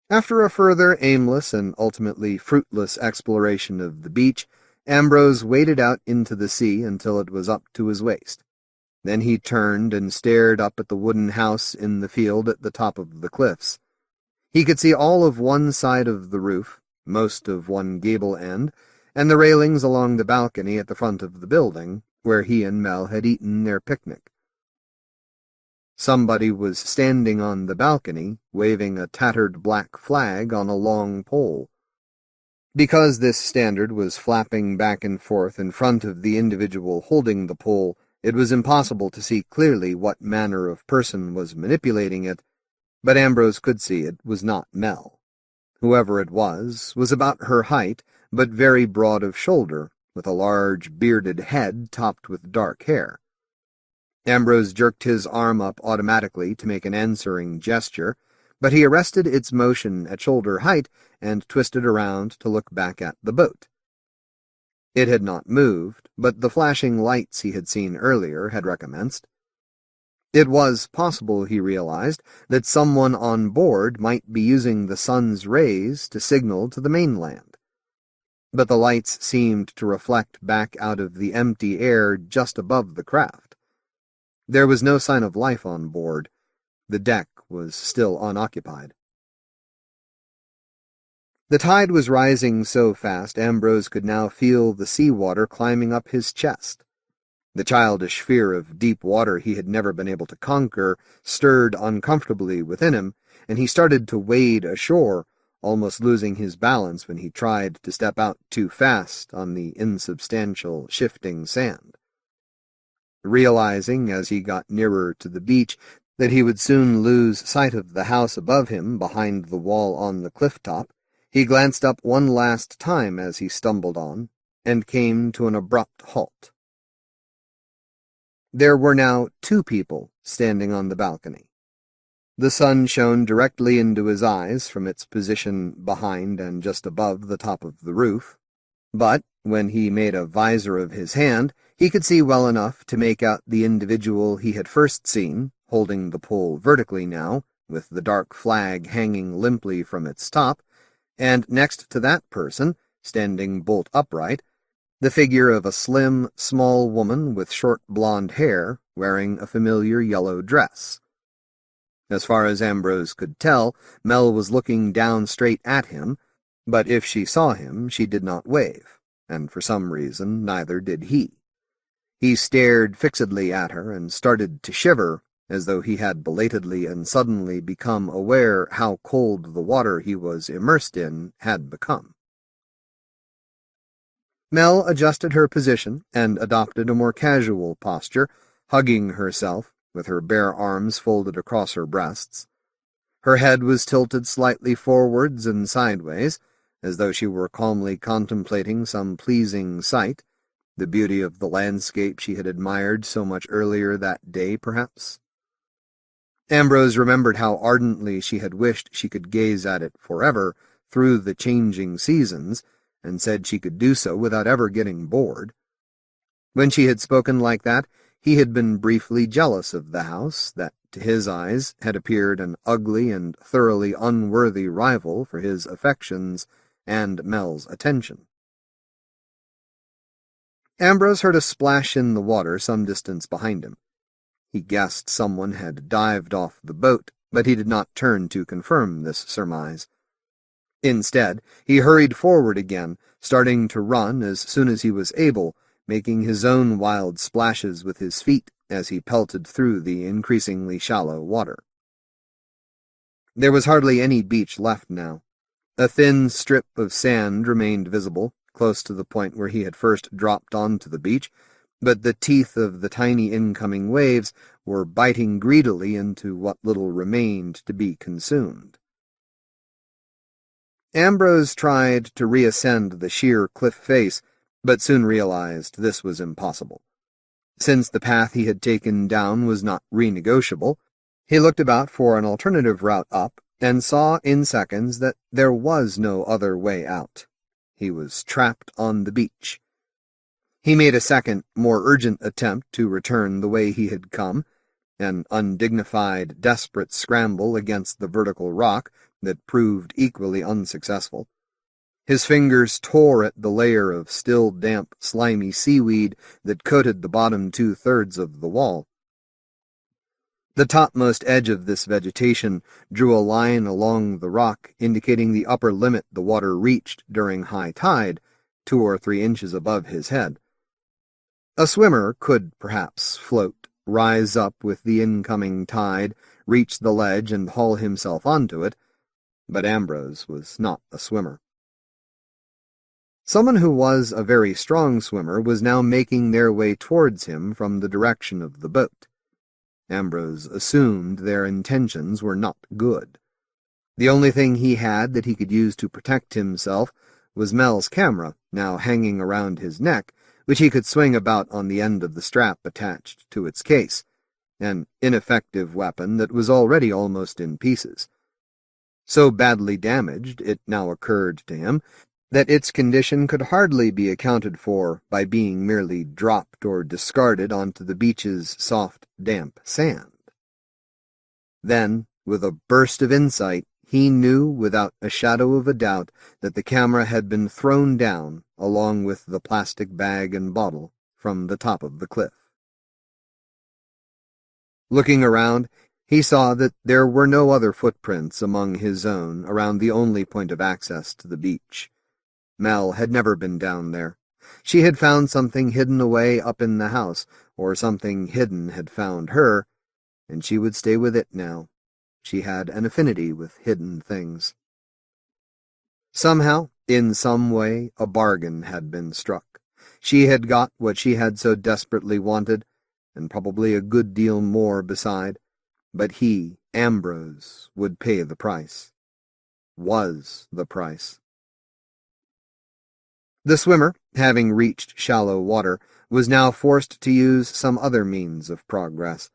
After a further aimless and ultimately fruitless exploration of the beach, Ambrose waded out into the sea until it was up to his waist. Then he turned and stared up at the wooden house in the field at the top of the cliffs. He could see all of one side of the roof, most of one gable end, and the railings along the balcony at the front of the building, where he and Mel had eaten their picnic. Somebody was standing on the balcony, waving a tattered black flag on a long pole. Because this standard was flapping back and forth in front of the individual holding the pole, it was impossible to see clearly what manner of person was manipulating it, but Ambrose could see it was not Mel. Whoever it was about her height, but very broad of shoulder, with a large bearded head topped with dark hair. Ambrose jerked his arm up automatically to make an answering gesture, but he arrested its motion at shoulder height and twisted around to look back at the boat. It had not moved, but the flashing lights he had seen earlier had recommenced. It was possible, he realized, that someone on board might be using the sun's rays to signal to the mainland. But the lights seemed to reflect back out of the empty air just above the craft. There was no sign of life on board. The deck was still unoccupied. The tide was rising so fast Ambrose could now feel the seawater climbing up his chest. The childish fear of deep water he had never been able to conquer stirred uncomfortably within him, and he started to wade ashore, almost losing his balance when he tried to step out too fast on the insubstantial, shifting sand. Realizing, as he got nearer to the beach, that he would soon lose sight of the house above him behind the wall on the cliff top, he glanced up one last time as he stumbled on, and came to an abrupt halt. There were now 2 people standing on the balcony. The sun shone directly into his eyes from its position behind and just above the top of the roof, but when he made a visor of his hand, he could see well enough to make out the individual he had first seen, holding the pole vertically now, with the dark flag hanging limply from its top, and next to that person, standing bolt upright, the figure of a slim, small woman with short blonde hair, wearing a familiar yellow dress. As far as Ambrose could tell, Mel was looking down straight at him, but if she saw him, she did not wave, and for some reason neither did he. He stared fixedly at her and started to shiver, as though he had belatedly and suddenly become aware how cold the water he was immersed in had become. Mel adjusted her position and adopted a more casual posture, hugging herself, with her bare arms folded across her breasts. Her head was tilted slightly forwards and sideways, as though she were calmly contemplating some pleasing sight, the beauty of the landscape she had admired so much earlier that day, perhaps. Ambrose remembered how ardently she had wished she could gaze at it forever through the changing seasons, and said she could do so without ever getting bored. When she had spoken like that, he had been briefly jealous of the house that, to his eyes, had appeared an ugly and thoroughly unworthy rival for his affections and Mel's attention. Ambrose heard a splash in the water some distance behind him. He guessed someone had dived off the boat, but he did not turn to confirm this surmise. Instead, he hurried forward again, starting to run as soon as he was able, making his own wild splashes with his feet as he pelted through the increasingly shallow water. There was hardly any beach left now. A thin strip of sand remained visible, close to the point where he had first dropped onto the beach, but the teeth of the tiny incoming waves were biting greedily into what little remained to be consumed. Ambrose tried to reascend the sheer cliff face, but soon realized this was impossible. Since the path he had taken down was not renegotiable, he looked about for an alternative route up and saw in seconds that there was no other way out. He was trapped on the beach. He made a second, more urgent attempt to return the way he had come, an undignified, desperate scramble against the vertical rock that proved equally unsuccessful. His fingers tore at the layer of still damp, slimy seaweed that coated the bottom 2/3 of the wall. The topmost edge of this vegetation drew a line along the rock indicating the upper limit the water reached during high tide, 2 or 3 inches above his head. A swimmer could perhaps float, rise up with the incoming tide, reach the ledge and haul himself onto it, but Ambrose was not a swimmer. Someone who was a very strong swimmer was now making their way towards him from the direction of the boat. Ambrose assumed their intentions were not good. The only thing he had that he could use to protect himself was Mel's camera, now hanging around his neck, which he could swing about on the end of the strap attached to its case, an ineffective weapon that was already almost in pieces. So badly damaged, it now occurred to him, that its condition could hardly be accounted for by being merely dropped or discarded onto the beach's soft, damp sand. Then, with a burst of insight, he knew without a shadow of a doubt that the camera had been thrown down, along with the plastic bag and bottle, from the top of the cliff. Looking around, he saw that there were no other footprints among his own around the only point of access to the beach. Mel had never been down there. She had found something hidden away up in the house, or something hidden had found her, and she would stay with it now. She had an affinity with hidden things. Somehow, in some way, a bargain had been struck. She had got what she had so desperately wanted, and probably a good deal more beside, but he, Ambrose, would pay the price. Was the price. The swimmer, having reached shallow water, was now forced to use some other means of progress.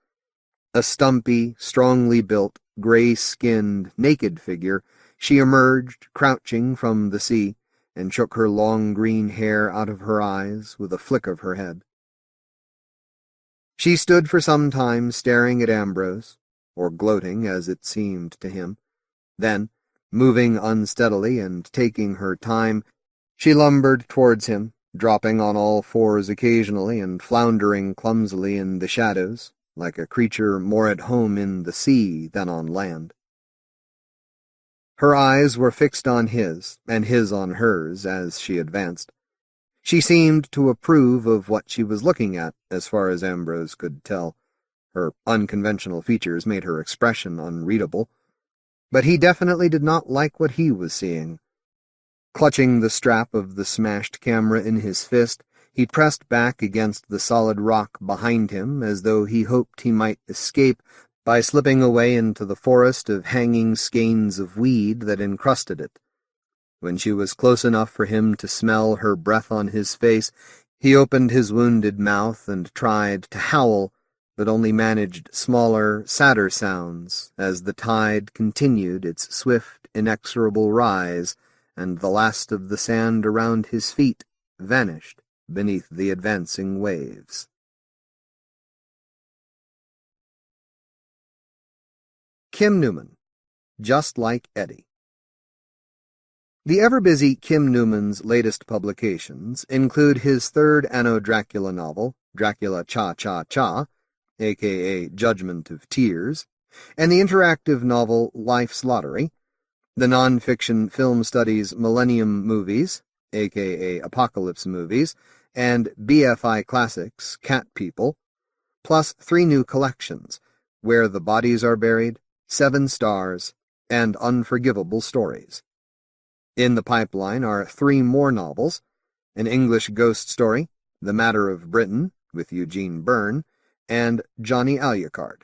A stumpy, strongly built, gray-skinned, naked figure, she emerged, crouching from the sea, and shook her long green hair out of her eyes with a flick of her head. She stood for some time staring at Ambrose, or gloating as it seemed to him. Then, moving unsteadily and taking her time, she lumbered towards him, dropping on all fours occasionally and floundering clumsily in the shadows, like a creature more at home in the sea than on land. Her eyes were fixed on his, and his on hers, as she advanced. She seemed to approve of what she was looking at, as far as Ambrose could tell. Her unconventional features made her expression unreadable, but he definitely did not like what he was seeing. Clutching the strap of the smashed camera in his fist, he pressed back against the solid rock behind him as though he hoped he might escape by slipping away into the forest of hanging skeins of weed that encrusted it. When she was close enough for him to smell her breath on his face, he opened his wounded mouth and tried to howl, but only managed smaller, sadder sounds as the tide continued its swift, inexorable rise, and the last of the sand around his feet vanished beneath the advancing waves. Kim Newman, Just Like Eddy. The ever-busy Kim Newman's latest publications include his third Anno Dracula novel, Dracula Cha-Cha-Cha, a.k.a. Judgment of Tears, and the interactive novel Life's Lottery, the non-fiction film studies Millennium Movies, aka Apocalypse Movies, and BFI Classics, Cat People, plus 3 new collections, Where the Bodies Are Buried, 7 Stars, and Unforgivable Stories. In the pipeline are 3 more novels, an English ghost story, The Matter of Britain, with Eugene Byrne, and Johnny Alucard.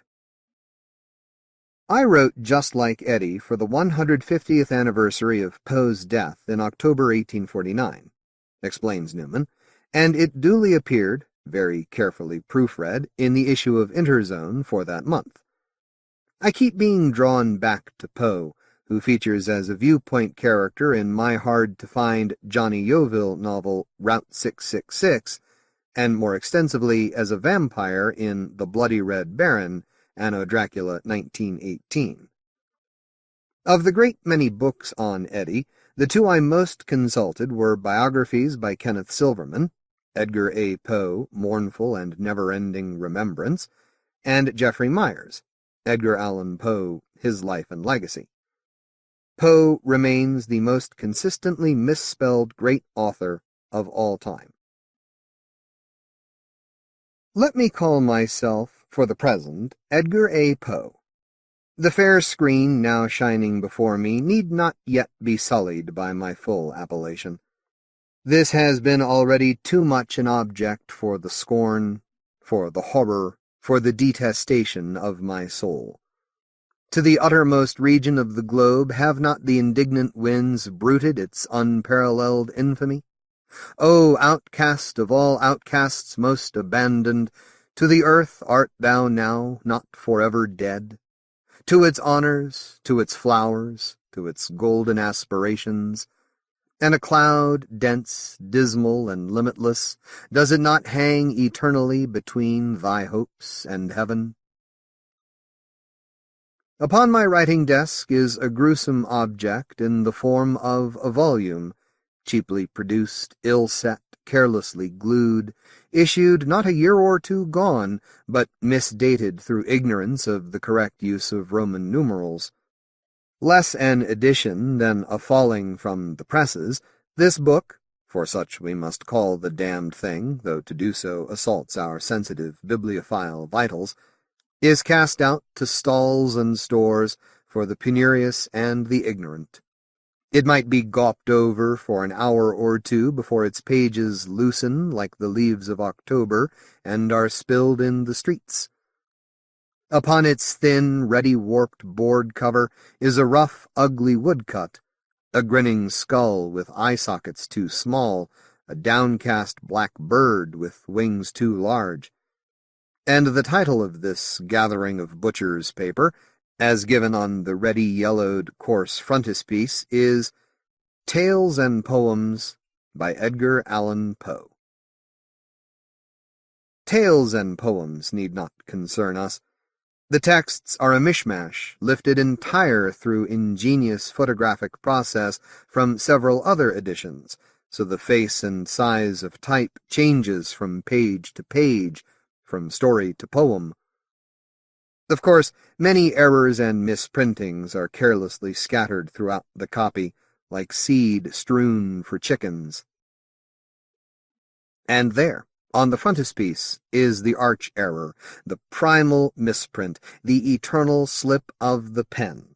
I wrote Just Like Eddy for the 150th anniversary of Poe's death in October 1849, explains Newman, and it duly appeared, very carefully proofread, in the issue of Interzone for that month. I keep being drawn back to Poe, who features as a viewpoint character in my hard-to-find Johnny Yeovil novel Route 666, and more extensively as a vampire in The Bloody Red Baron, Anno Dracula 1918. Of the great many books on Eddy, the 2 I most consulted were biographies by Kenneth Silverman, Edgar A. Poe, Mournful and Never-Ending Remembrance, and Geoffrey Myers, Edgar Allan Poe, His Life and Legacy. Poe remains the most consistently misspelled great author of all time. Let me call myself, for the present, Edgar A. Poe. The fair screen now shining before me need not yet be sullied by my full appellation. This has been already too much an object for the scorn, for the horror, for the detestation of my soul. To the uttermost region of the globe have not the indignant winds bruited its unparalleled infamy? O outcast of all outcasts most abandoned, to the earth art thou now not forever dead? To its honors, to its flowers, to its golden aspirations, and a cloud, dense, dismal, and limitless, does it not hang eternally between thy hopes and heaven? Upon my writing desk is a gruesome object in the form of a volume, cheaply produced, ill-set, carelessly glued, issued not a year or 2 gone, but misdated through ignorance of the correct use of Roman numerals. Less an edition than a falling from the presses, this book, for such we must call the damned thing, though to do so assaults our sensitive bibliophile vitals, is cast out to stalls and stores for the penurious and the ignorant. It might be gawped over for an hour or 2 before its pages loosen like the leaves of October and are spilled in the streets. Upon its thin, ready-warped board cover is a rough, ugly woodcut, a grinning skull with eye sockets too small, a downcast black bird with wings too large. And the title of this gathering of butcher's paper, as given on the ready-yellowed coarse frontispiece, is Tales and Poems by Edgar Allan Poe. Tales and poems need not concern us. The texts are a mishmash, lifted entire through ingenious photographic process from several other editions, so the face and size of type changes from page to page, from story to poem. Of course, many errors and misprintings are carelessly scattered throughout the copy, like seed strewn for chickens. And there, on the frontispiece, is the arch error, the primal misprint, the eternal slip of the pen.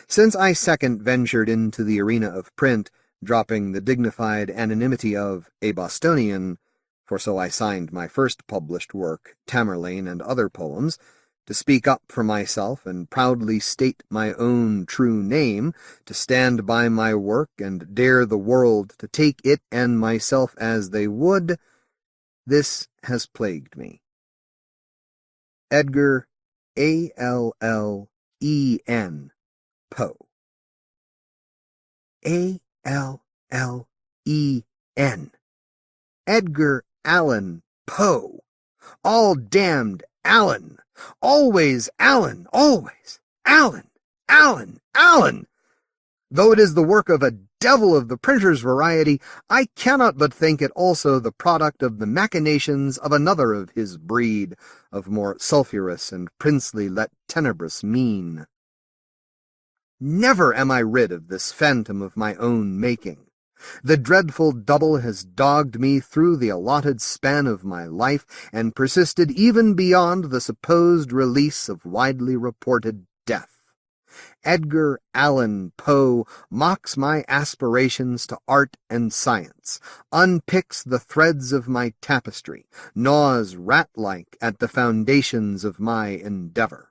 Since I second ventured into the arena of print, dropping the dignified anonymity of a Bostonian, for so I signed my first published work, Tamerlane and Other Poems, to speak up for myself and proudly state my own true name, to stand by my work and dare the world to take it and myself as they would, this has plagued me. Edgar A-L-L-E-N Poe. A-L-L-E-N. Edgar Allan Poe. All damned Allan. Always Allan. Always Allan. Allan. Allan. Though it is the work of a devil of the printer's variety, I cannot but think it also the product of the machinations of another of his breed, of more sulphurous and princely let tenebrous mien. Never am I rid of this phantom of my own making. The dreadful double has dogged me through the allotted span of my life, and persisted even beyond the supposed release of widely reported death. Edgar Allan Poe mocks my aspirations to art and science, unpicks the threads of my tapestry, gnaws rat-like at the foundations of my endeavor.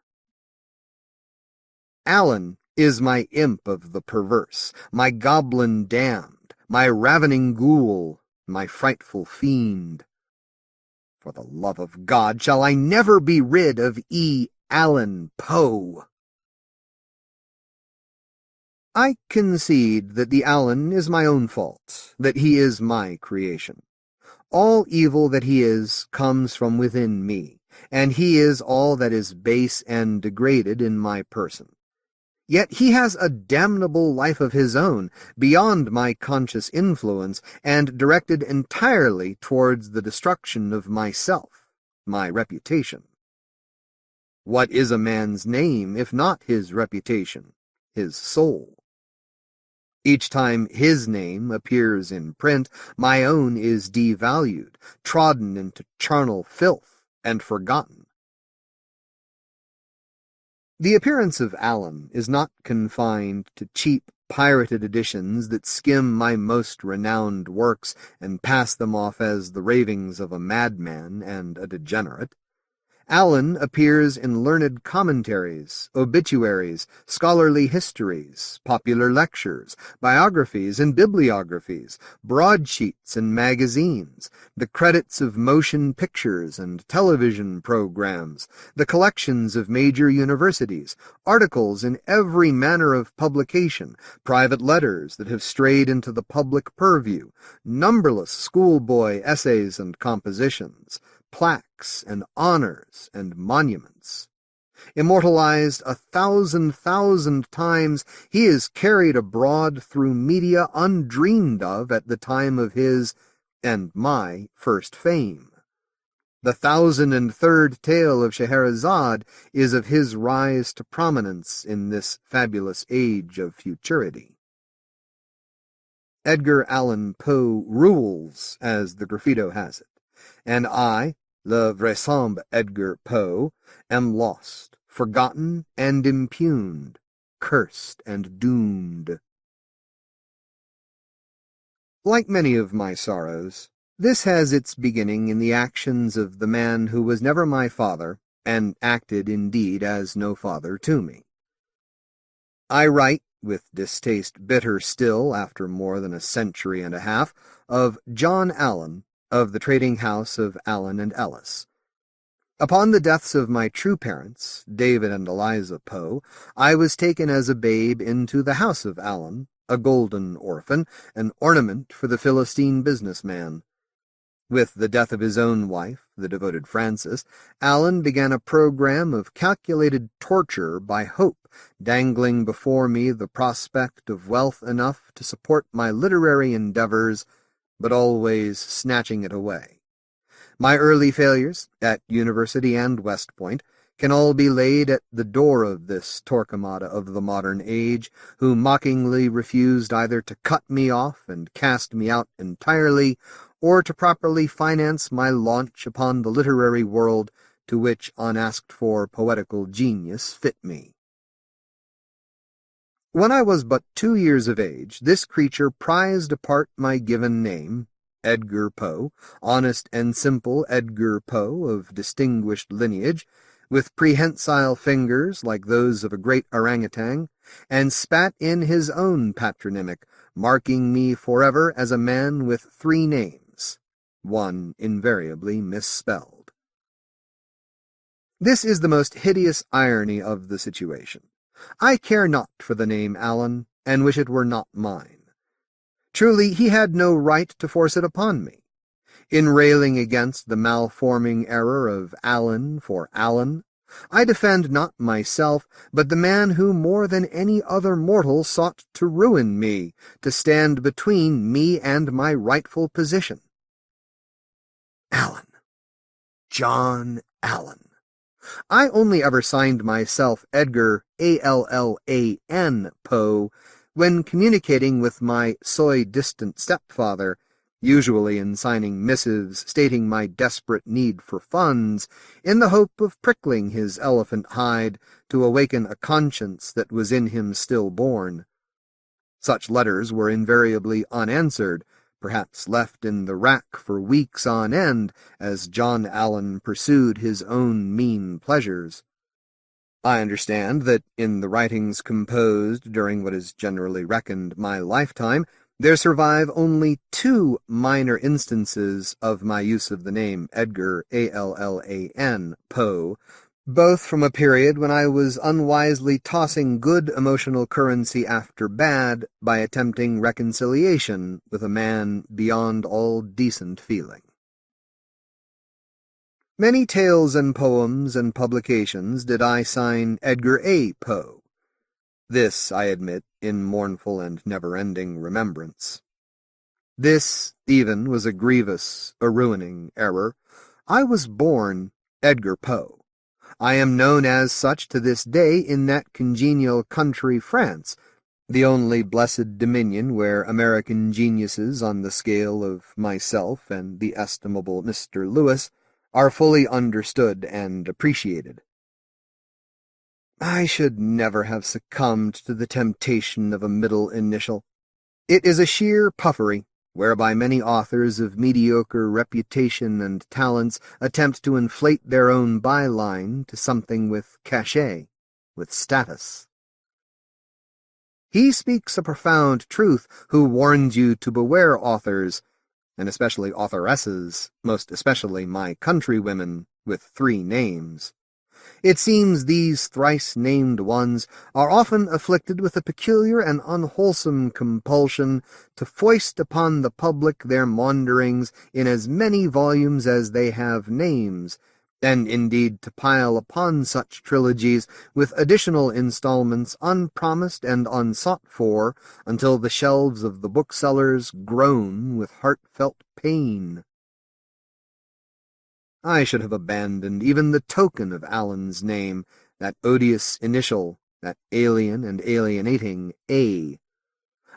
Allan is my imp of the perverse, my goblin damned, my ravening ghoul, my frightful fiend. For the love of God, shall I never be rid of E. Allan Poe? I concede that the Allan is my own fault, that he is my creation. All evil that he is comes from within me, and he is all that is base and degraded in my person. Yet he has a damnable life of his own, beyond my conscious influence, and directed entirely towards the destruction of myself, my reputation. What is a man's name, if not his reputation, his soul? Each time his name appears in print, my own is devalued, trodden into charnel filth, and forgotten. The appearance of Allan is not confined to cheap, pirated editions that skim my most renowned works and pass them off as the ravings of a madman and a degenerate. Allan appears in learned commentaries, obituaries, scholarly histories, popular lectures, biographies and bibliographies, broadsheets and magazines, the credits of motion pictures and television programs, the collections of major universities, articles in every manner of publication, private letters that have strayed into the public purview, numberless schoolboy essays and compositions, plaques and honors and monuments. Immortalized 1,000,000 times, he is carried abroad through media undreamed of at the time of his, and my, first fame. The 1,003rd tale of Scheherazade is of his rise to prominence in this fabulous age of futurity. Edgar Allan Poe rules, as the graffito has it, and I, le vrai Edgar Poe, am lost, forgotten and impugned, cursed and doomed. Like many of my sorrows, this has its beginning in the actions of the man who was never my father, and acted indeed as no father to me. I write, with distaste bitter still after more than a century and a half, of John Allan, of the trading house of Allan and Ellis. Upon the deaths of my true parents, David and Eliza Poe, I was taken as a babe into the house of Allan, a golden orphan, an ornament for the Philistine businessman. With the death of his own wife, the devoted Frances, Allan began a program of calculated torture by hope, dangling before me the prospect of wealth enough to support my literary endeavors, but always snatching it away. My early failures, at University and West Point, can all be laid at the door of this Torquemada of the modern age, who mockingly refused either to cut me off and cast me out entirely, or to properly finance my launch upon the literary world to which unasked-for poetical genius fit me. When I was but 2 years of age, this creature prized apart my given name, Edgar Poe, honest and simple Edgar Poe of distinguished lineage, with prehensile fingers like those of a great orangutan, and spat in his own patronymic, marking me forever as a man with 3 names, one invariably misspelled. This is the most hideous irony of the situation. I care not for the name Allan, and wish it were not mine. Truly, he had no right to force it upon me. In railing against the malforming error of Allan for Allan, I defend not myself, but the man who more than any other mortal sought to ruin me, to stand between me and my rightful position. Allan. John Allan. I only ever signed myself Edgar Allan Poe when communicating with my distant stepfather, usually in signing missives stating my desperate need for funds, in the hope of prickling his elephant hide to awaken a conscience that was in him stillborn. Such letters were invariably unanswered, perhaps left in the rack for weeks on end as John Allan pursued his own mean pleasures. I understand that in the writings composed during what is generally reckoned my lifetime, there survive only 2 minor instances of my use of the name Edgar Allan Poe, both from a period when I was unwisely tossing good emotional currency after bad by attempting reconciliation with a man beyond all decent feeling. Many tales and poems and publications did I sign Edgar A. Poe. This, I admit, in mournful and never-ending remembrance. This, even, was a grievous, a ruining error. I was born Edgar Poe. I am known as such to this day in that congenial country France, the only blessed dominion where American geniuses on the scale of myself and the estimable Mr. Lewis are fully understood and appreciated. I should never have succumbed to the temptation of a middle initial. It is a sheer puffery, whereby many authors of mediocre reputation and talents attempt to inflate their own byline to something with cachet, with status. He speaks a profound truth who warns you to beware authors, and especially authoresses, most especially my countrywomen, with 3 names. It seems these thrice-named ones are often afflicted with a peculiar and unwholesome compulsion to foist upon the public their maunderings in as many volumes as they have names, and indeed to pile upon such trilogies with additional installments unpromised and unsought for until the shelves of the booksellers groan with heartfelt pain. I should have abandoned even the token of Allan's name, that odious initial, that alien and alienating A.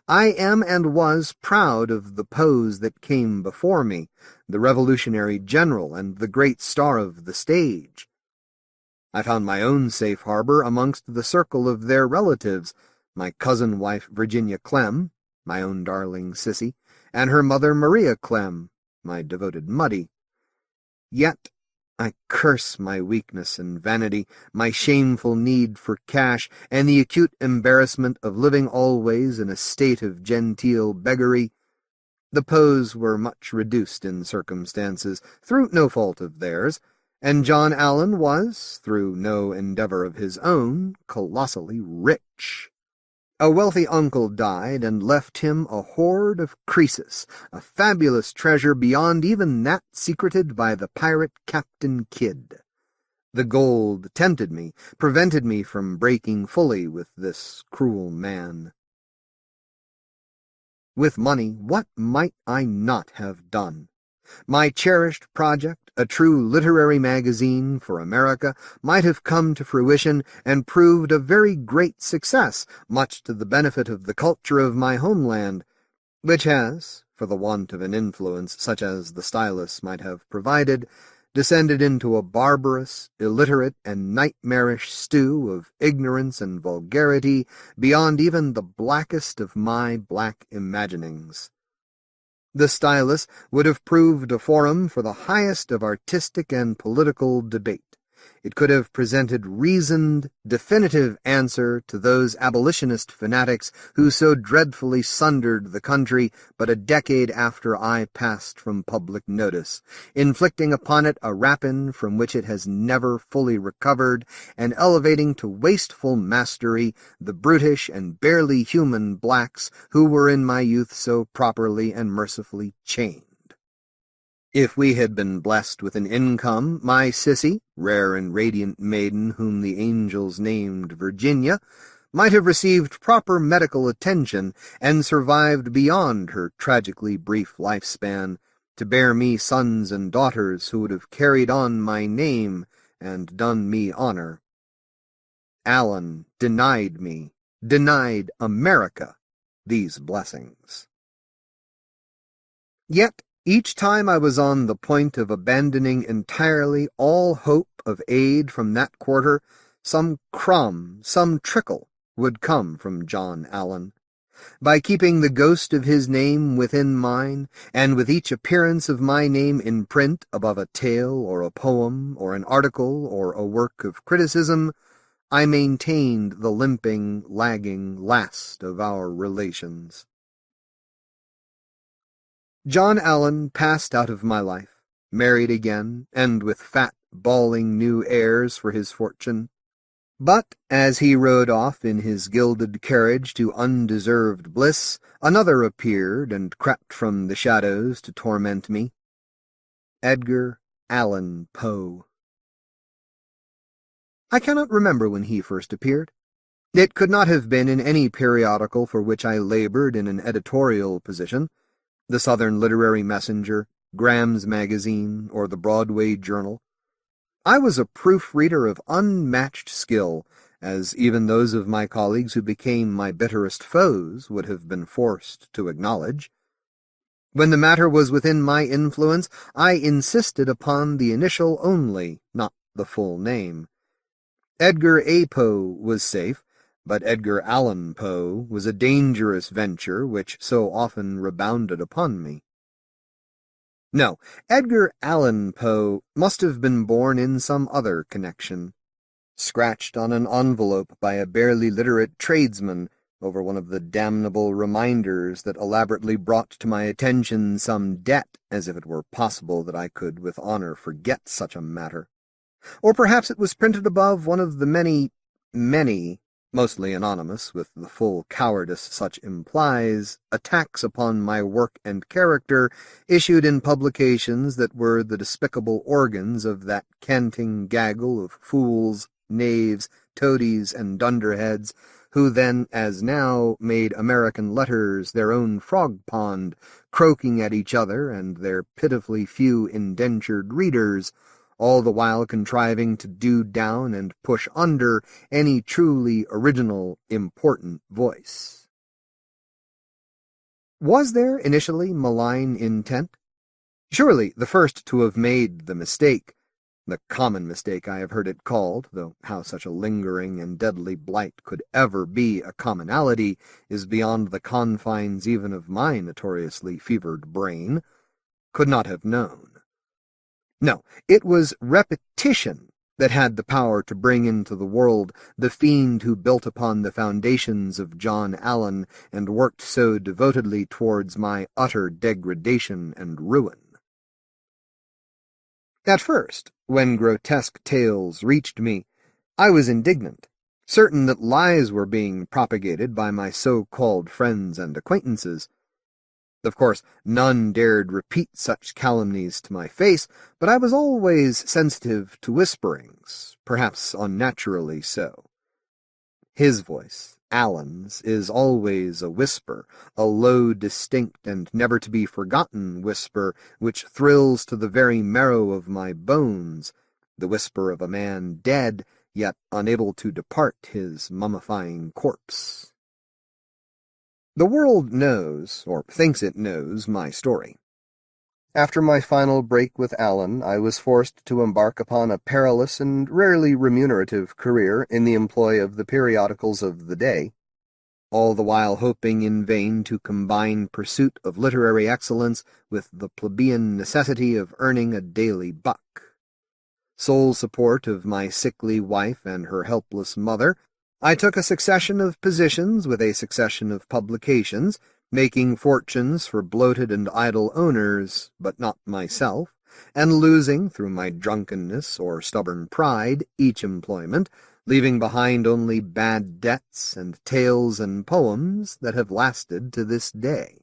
I am and was proud of the Poes that came before me, the revolutionary general and the great star of the stage. I found my own safe harbor amongst the circle of their relatives, my cousin-wife Virginia Clem, my own darling Sissy, and her mother Maria Clem, my devoted Muddy. Yet I curse my weakness and vanity, my shameful need for cash, and the acute embarrassment of living always in a state of genteel beggary. The Poes were much reduced in circumstances, through no fault of theirs, and John Allan was, through no endeavor of his own, colossally rich. A wealthy uncle died and left him a hoard of Croesus, a fabulous treasure beyond even that secreted by the pirate Captain Kidd. The gold tempted me, prevented me from breaking fully with this cruel man. With money, what might I not have done? My cherished project, a true literary magazine for America, might have come to fruition and proved a very great success, much to the benefit of the culture of my homeland, which has, for the want of an influence such as the stylus might have provided, descended into a barbarous, illiterate, and nightmarish stew of ignorance and vulgarity beyond even the blackest of my black imaginings. The stylus would have proved a forum for the highest of artistic and political debate. It could have presented reasoned, definitive answer to those abolitionist fanatics who so dreadfully sundered the country but a decade after I passed from public notice, inflicting upon it a rapine from which it has never fully recovered, and elevating to wasteful mastery the brutish and barely human blacks who were in my youth so properly and mercifully chained. If we had been blessed with an income, my Sissy, rare and radiant maiden whom the angels named Virginia, might have received proper medical attention and survived beyond her tragically brief lifespan to bear me sons and daughters who would have carried on my name and done me honor. Allen denied me, denied America, these blessings. Yet, each time I was on the point of abandoning entirely all hope of aid from that quarter, some crumb, some trickle, would come from John Allen. By keeping the ghost of his name within mine, and with each appearance of my name in print above a tale or a poem or an article or a work of criticism, I maintained the limping, lagging last of our relations. John Allen passed out of my life, married again, and with fat, bawling new heirs for his fortune. But as he rode off in his gilded carriage to undeserved bliss, another appeared and crept from the shadows to torment me. Edgar Allan Poe. I cannot remember when he first appeared. It could not have been in any periodical for which I labored in an editorial position, the Southern Literary Messenger, Graham's Magazine, or the Broadway Journal. I was a proofreader of unmatched skill, as even those of my colleagues who became my bitterest foes would have been forced to acknowledge. When the matter was within my influence, I insisted upon the initial only, not the full name. Edgar A. Poe was safe, but Edgar Allan Poe was a dangerous venture which so often rebounded upon me. No, Edgar Allan Poe must have been born in some other connection, scratched on an envelope by a barely literate tradesman over one of the damnable reminders that elaborately brought to my attention some debt, as if it were possible that I could with honor forget such a matter. Or perhaps it was printed above one of the many, mostly anonymous, with the full cowardice such implies, attacks upon my work and character issued in publications that were the despicable organs of that canting gaggle of fools, knaves, toadies, and dunderheads, who then, as now, made American letters their own frog-pond, croaking at each other and their pitifully few indentured readers, all the while contriving to do down and push under any truly original, important voice. Was there initially malign intent? Surely the first to have made the mistake, the common mistake I have heard it called, though how such a lingering and deadly blight could ever be a commonality is beyond the confines even of my notoriously fevered brain, could not have known. No, it was repetition that had the power to bring into the world the fiend who built upon the foundations of John Allen and worked so devotedly towards my utter degradation and ruin. At first, when grotesque tales reached me, I was indignant, certain that lies were being propagated by my so-called friends and acquaintances. Of course, none dared repeat such calumnies to my face, but I was always sensitive to whisperings, perhaps unnaturally so. His voice, Allen's, is always a whisper, a low, distinct, and never-to-be-forgotten whisper which thrills to the very marrow of my bones, the whisper of a man dead, yet unable to depart his mummifying corpse. The world knows, or thinks it knows, my story. After my final break with Allen, I was forced to embark upon a perilous and rarely remunerative career in the employ of the periodicals of the day, all the while hoping in vain to combine pursuit of literary excellence with the plebeian necessity of earning a daily buck. Sole support of my sickly wife and her helpless mother, I took a succession of positions with a succession of publications, making fortunes for bloated and idle owners, but not myself, and losing, through my drunkenness or stubborn pride, each employment, leaving behind only bad debts and tales and poems that have lasted to this day.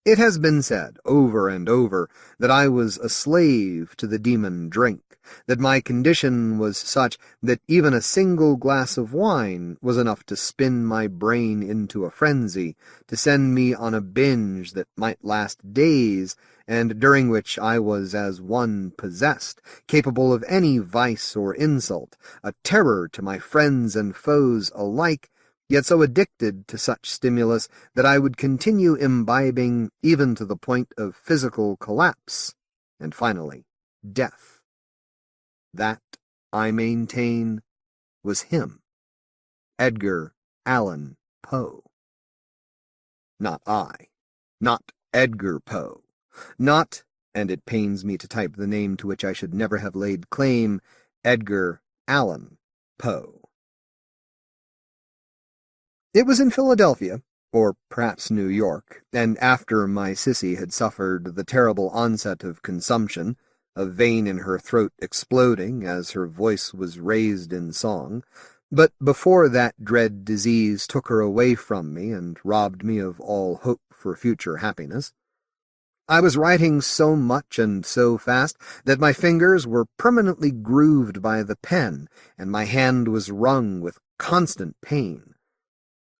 It has been said over and over that I was a slave to the demon drink, that my condition was such that even a single glass of wine was enough to spin my brain into a frenzy, to send me on a binge that might last days, and during which I was as one possessed, capable of any vice or insult, a terror to my friends and foes alike, yet so addicted to such stimulus that I would continue imbibing even to the point of physical collapse, and finally, death. That, I maintain, was him, Edgar Allan Poe. Not I, not Edgar Poe, not, and it pains me to type the name to which I should never have laid claim, Edgar Allan Poe. It was in Philadelphia, or perhaps New York, and after my sissy had suffered the terrible onset of consumption, a vein in her throat exploding as her voice was raised in song, but before that dread disease took her away from me and robbed me of all hope for future happiness. I was writing so much and so fast that my fingers were permanently grooved by the pen, and my hand was wrung with constant pain.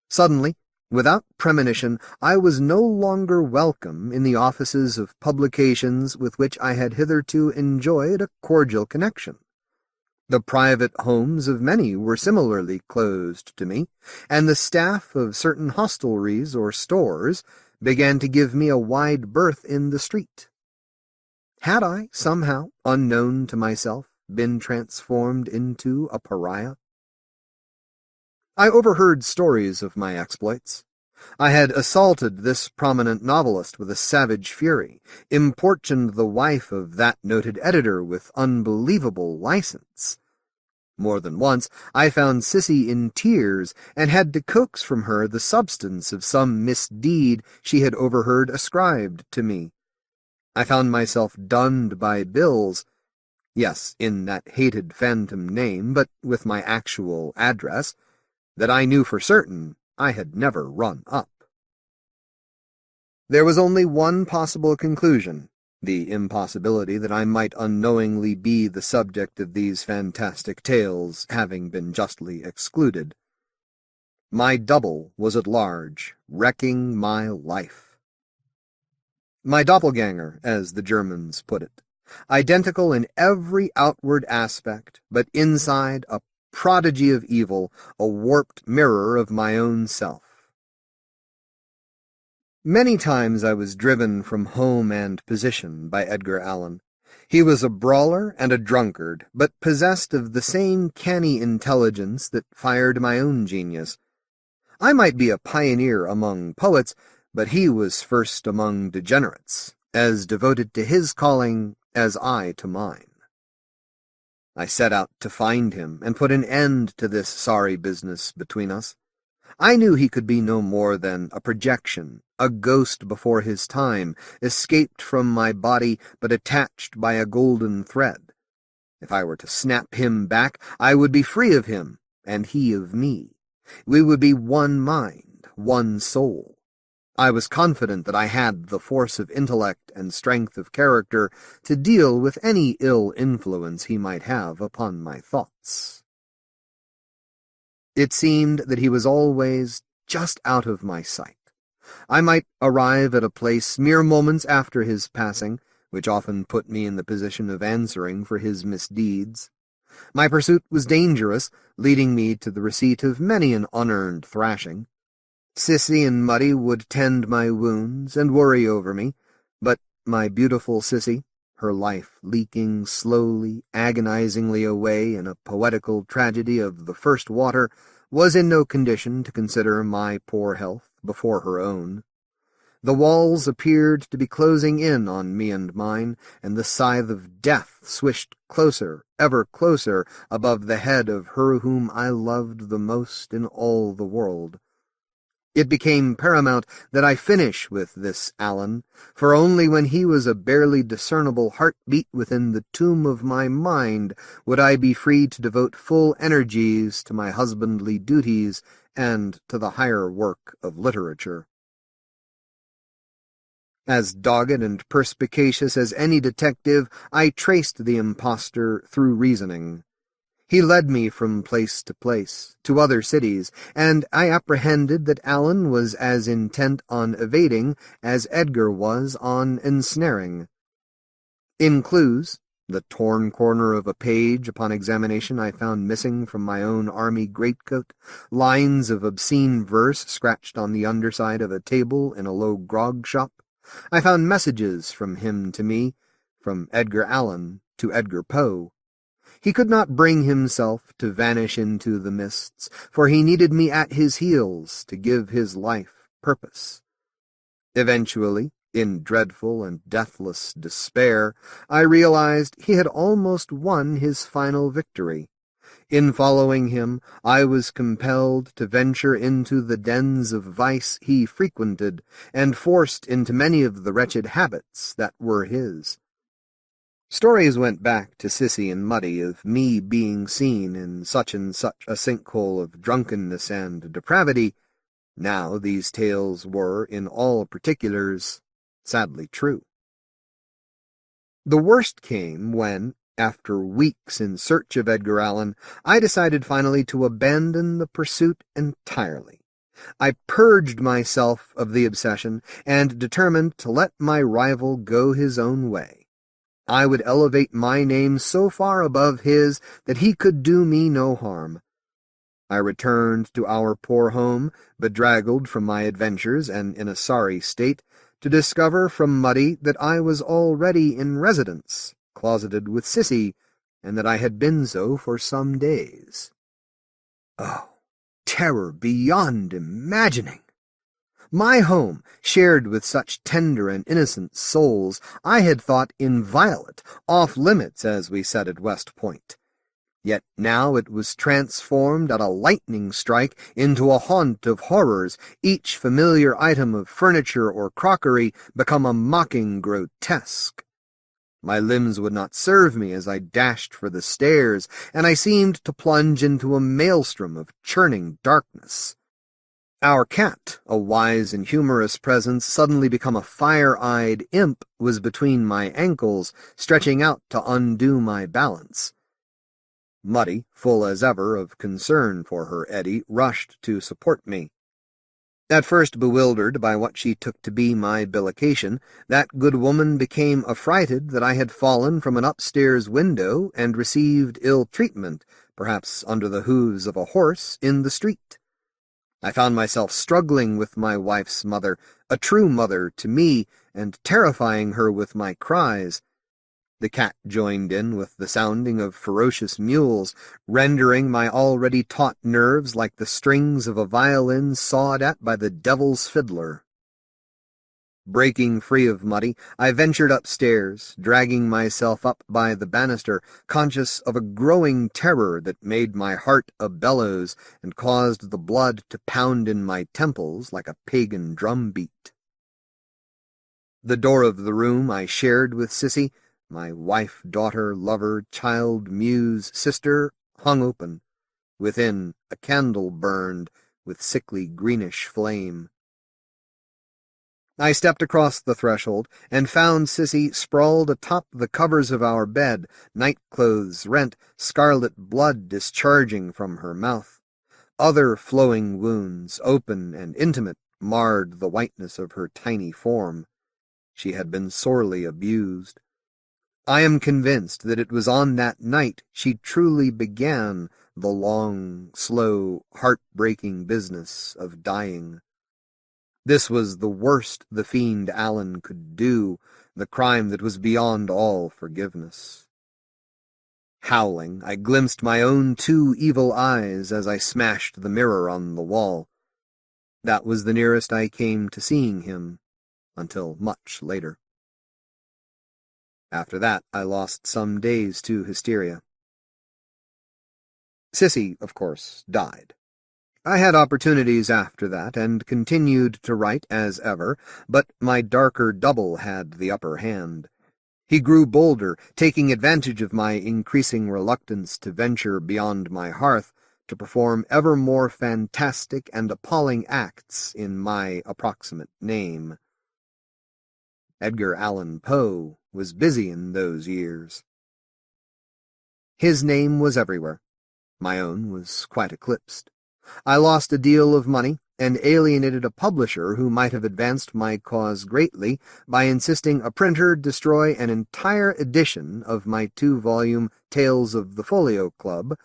Suddenly, without premonition, I was no longer welcome in the offices of publications with which I had hitherto enjoyed a cordial connection. The private homes of many were similarly closed to me, and the staff of certain hostelries or stores began to give me a wide berth in the street. Had I, somehow, unknown to myself, been transformed into a pariah? I overheard stories of my exploits. I had assaulted this prominent novelist with a savage fury, importuned the wife of that noted editor with unbelievable license. More than once I found Sissy in tears, and had to coax from her the substance of some misdeed she had overheard ascribed to me. I found myself dunned by bills, yes, in that hated phantom name, but with my actual address, that I knew for certain I had never run up. There was only one possible conclusion, the impossibility that I might unknowingly be the subject of these fantastic tales having been justly excluded. My double was at large, wrecking my life. My doppelganger, as the Germans put it, identical in every outward aspect, but inside a prodigy of evil, a warped mirror of my own self. Many times I was driven from home and position by Edgar Allan. He was a brawler and a drunkard, but possessed of the same canny intelligence that fired my own genius. I might be a pioneer among poets, but he was first among degenerates, as devoted to his calling as I to mine. I set out to find him and put an end to this sorry business between us. I knew he could be no more than a projection, a ghost before his time, escaped from my body but attached by a golden thread. If I were to snap him back, I would be free of him, and he of me. We would be one mind, one soul. I was confident that I had the force of intellect and strength of character to deal with any ill influence he might have upon my thoughts. It seemed that he was always just out of my sight. I might arrive at a place mere moments after his passing, which often put me in the position of answering for his misdeeds. My pursuit was dangerous, leading me to the receipt of many an unearned thrashing. Sissy and Muddy would tend my wounds and worry over me, but my beautiful Sissy, her life leaking slowly, agonizingly away in a poetical tragedy of the first water, was in no condition to consider my poor health before her own. The walls appeared to be closing in on me and mine, and the scythe of death swished closer, ever closer, above the head of her whom I loved the most in all the world. It became paramount that I finish with this Allan, for only when he was a barely discernible heartbeat within the tomb of my mind would I be free to devote full energies to my husbandly duties and to the higher work of literature. As dogged and perspicacious as any detective, I traced the impostor through reasoning. He led me from place to place, to other cities, and I apprehended that Allen was as intent on evading as Edgar was on ensnaring. In clues, the torn corner of a page upon examination I found missing from my own army greatcoat, lines of obscene verse scratched on the underside of a table in a low grog shop. I found messages from him to me, from Edgar Allen to Edgar Poe. He could not bring himself to vanish into the mists, for he needed me at his heels to give his life purpose. Eventually, in dreadful and deathless despair, I realized he had almost won his final victory. In following him, I was compelled to venture into the dens of vice he frequented, and forced into many of the wretched habits that were his. Stories went back to Sissy and Muddy of me being seen in such and such a sinkhole of drunkenness and depravity. Now these tales were, in all particulars, sadly true. The worst came when, after weeks in search of Edgar Allen, I decided finally to abandon the pursuit entirely. I purged myself of the obsession and determined to let my rival go his own way. I would elevate my name so far above his that he could do me no harm. I returned to our poor home, bedraggled from my adventures and in a sorry state, to discover from Muddy that I was already in residence, closeted with Sissy, and that I had been so for some days. Oh, terror beyond imagining! My home, shared with such tender and innocent souls, I had thought inviolate, off-limits, as we said at West Point. Yet now it was transformed at a lightning strike into a haunt of horrors, each familiar item of furniture or crockery become a mocking grotesque. My limbs would not serve me as I dashed for the stairs, and I seemed to plunge into a maelstrom of churning darkness. Our cat, a wise and humorous presence suddenly become a fire-eyed imp, was between my ankles, stretching out to undo my balance. Muddy, full as ever of concern for her Eddy, rushed to support me. At first bewildered by what she took to be my bifurcation, that good woman became affrighted that I had fallen from an upstairs window and received ill treatment, perhaps under the hooves of a horse, in the street. I found myself struggling with my wife's mother, a true mother to me, and terrifying her with my cries. The cat joined in with the sounding of ferocious mules, rendering my already taut nerves like the strings of a violin sawed at by the devil's fiddler. Breaking free of Muddy, I ventured upstairs, dragging myself up by the banister, conscious of a growing terror that made my heart a bellows and caused the blood to pound in my temples like a pagan drumbeat. The door of the room I shared with Sissy, my wife, daughter, lover, child, muse, sister, hung open. Within, a candle burned with sickly greenish flame. I stepped across the threshold and found Sissy sprawled atop the covers of our bed, nightclothes rent, scarlet blood discharging from her mouth. Other flowing wounds, open and intimate, marred the whiteness of her tiny form. She had been sorely abused. I am convinced that it was on that night she truly began the long, slow, heart-breaking business of dying. This was the worst the fiend Allen could do, the crime that was beyond all forgiveness. Howling, I glimpsed my own two evil eyes as I smashed the mirror on the wall. That was the nearest I came to seeing him, until much later. After that, I lost some days to hysteria. Sissy, of course, died. I had opportunities after that, and continued to write as ever, but my darker double had the upper hand. He grew bolder, taking advantage of my increasing reluctance to venture beyond my hearth, to perform ever more fantastic and appalling acts in my approximate name. Edgar Allan Poe was busy in those years. His name was everywhere. My own was quite eclipsed. I lost a deal of money and alienated a publisher who might have advanced my cause greatly by insisting a printer destroy an entire edition of my 2-volume Tales of the Folio Club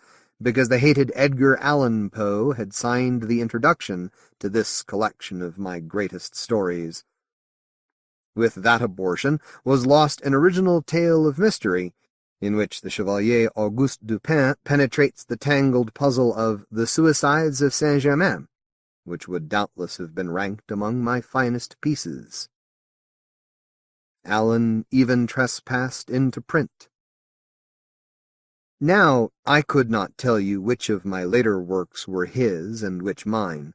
because the hated Edgar Allan Poe had signed the introduction to this collection of my greatest stories. With that abortion was lost an original tale of mystery, in which the Chevalier Auguste Dupin penetrates the tangled puzzle of The Suicides of Saint-Germain, which would doubtless have been ranked among my finest pieces. Allan even trespassed into print. Now, I could not tell you which of my later works were his and which mine.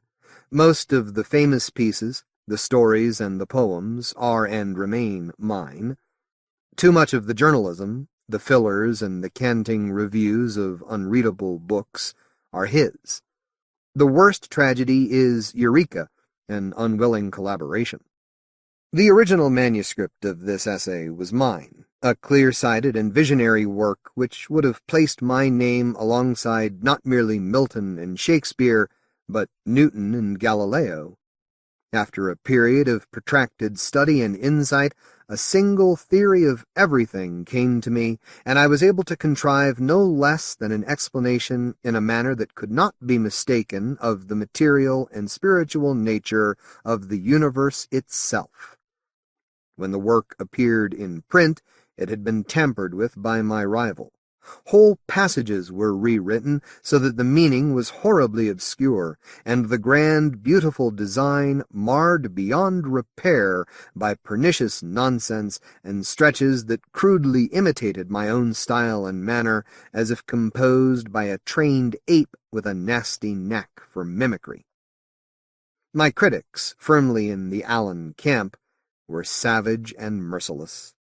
Most of the famous pieces, the stories and the poems, are and remain mine. Too much of the journalism, the fillers and the canting reviews of unreadable books, are his. The worst tragedy is Eureka, an unwilling collaboration. The original manuscript of this essay was mine, a clear-sighted and visionary work which would have placed my name alongside not merely Milton and Shakespeare, but Newton and Galileo. After a period of protracted study and insight, a single theory of everything came to me, and I was able to contrive no less than an explanation in a manner that could not be mistaken of the material and spiritual nature of the universe itself. When the work appeared in print, it had been tampered with by my rival. Whole passages were rewritten so that the meaning was horribly obscure, and the grand, beautiful design marred beyond repair by pernicious nonsense and stretches that crudely imitated my own style and manner, as if composed by a trained ape with a nasty knack for mimicry. My critics, firmly in the Allan camp, were savage and merciless.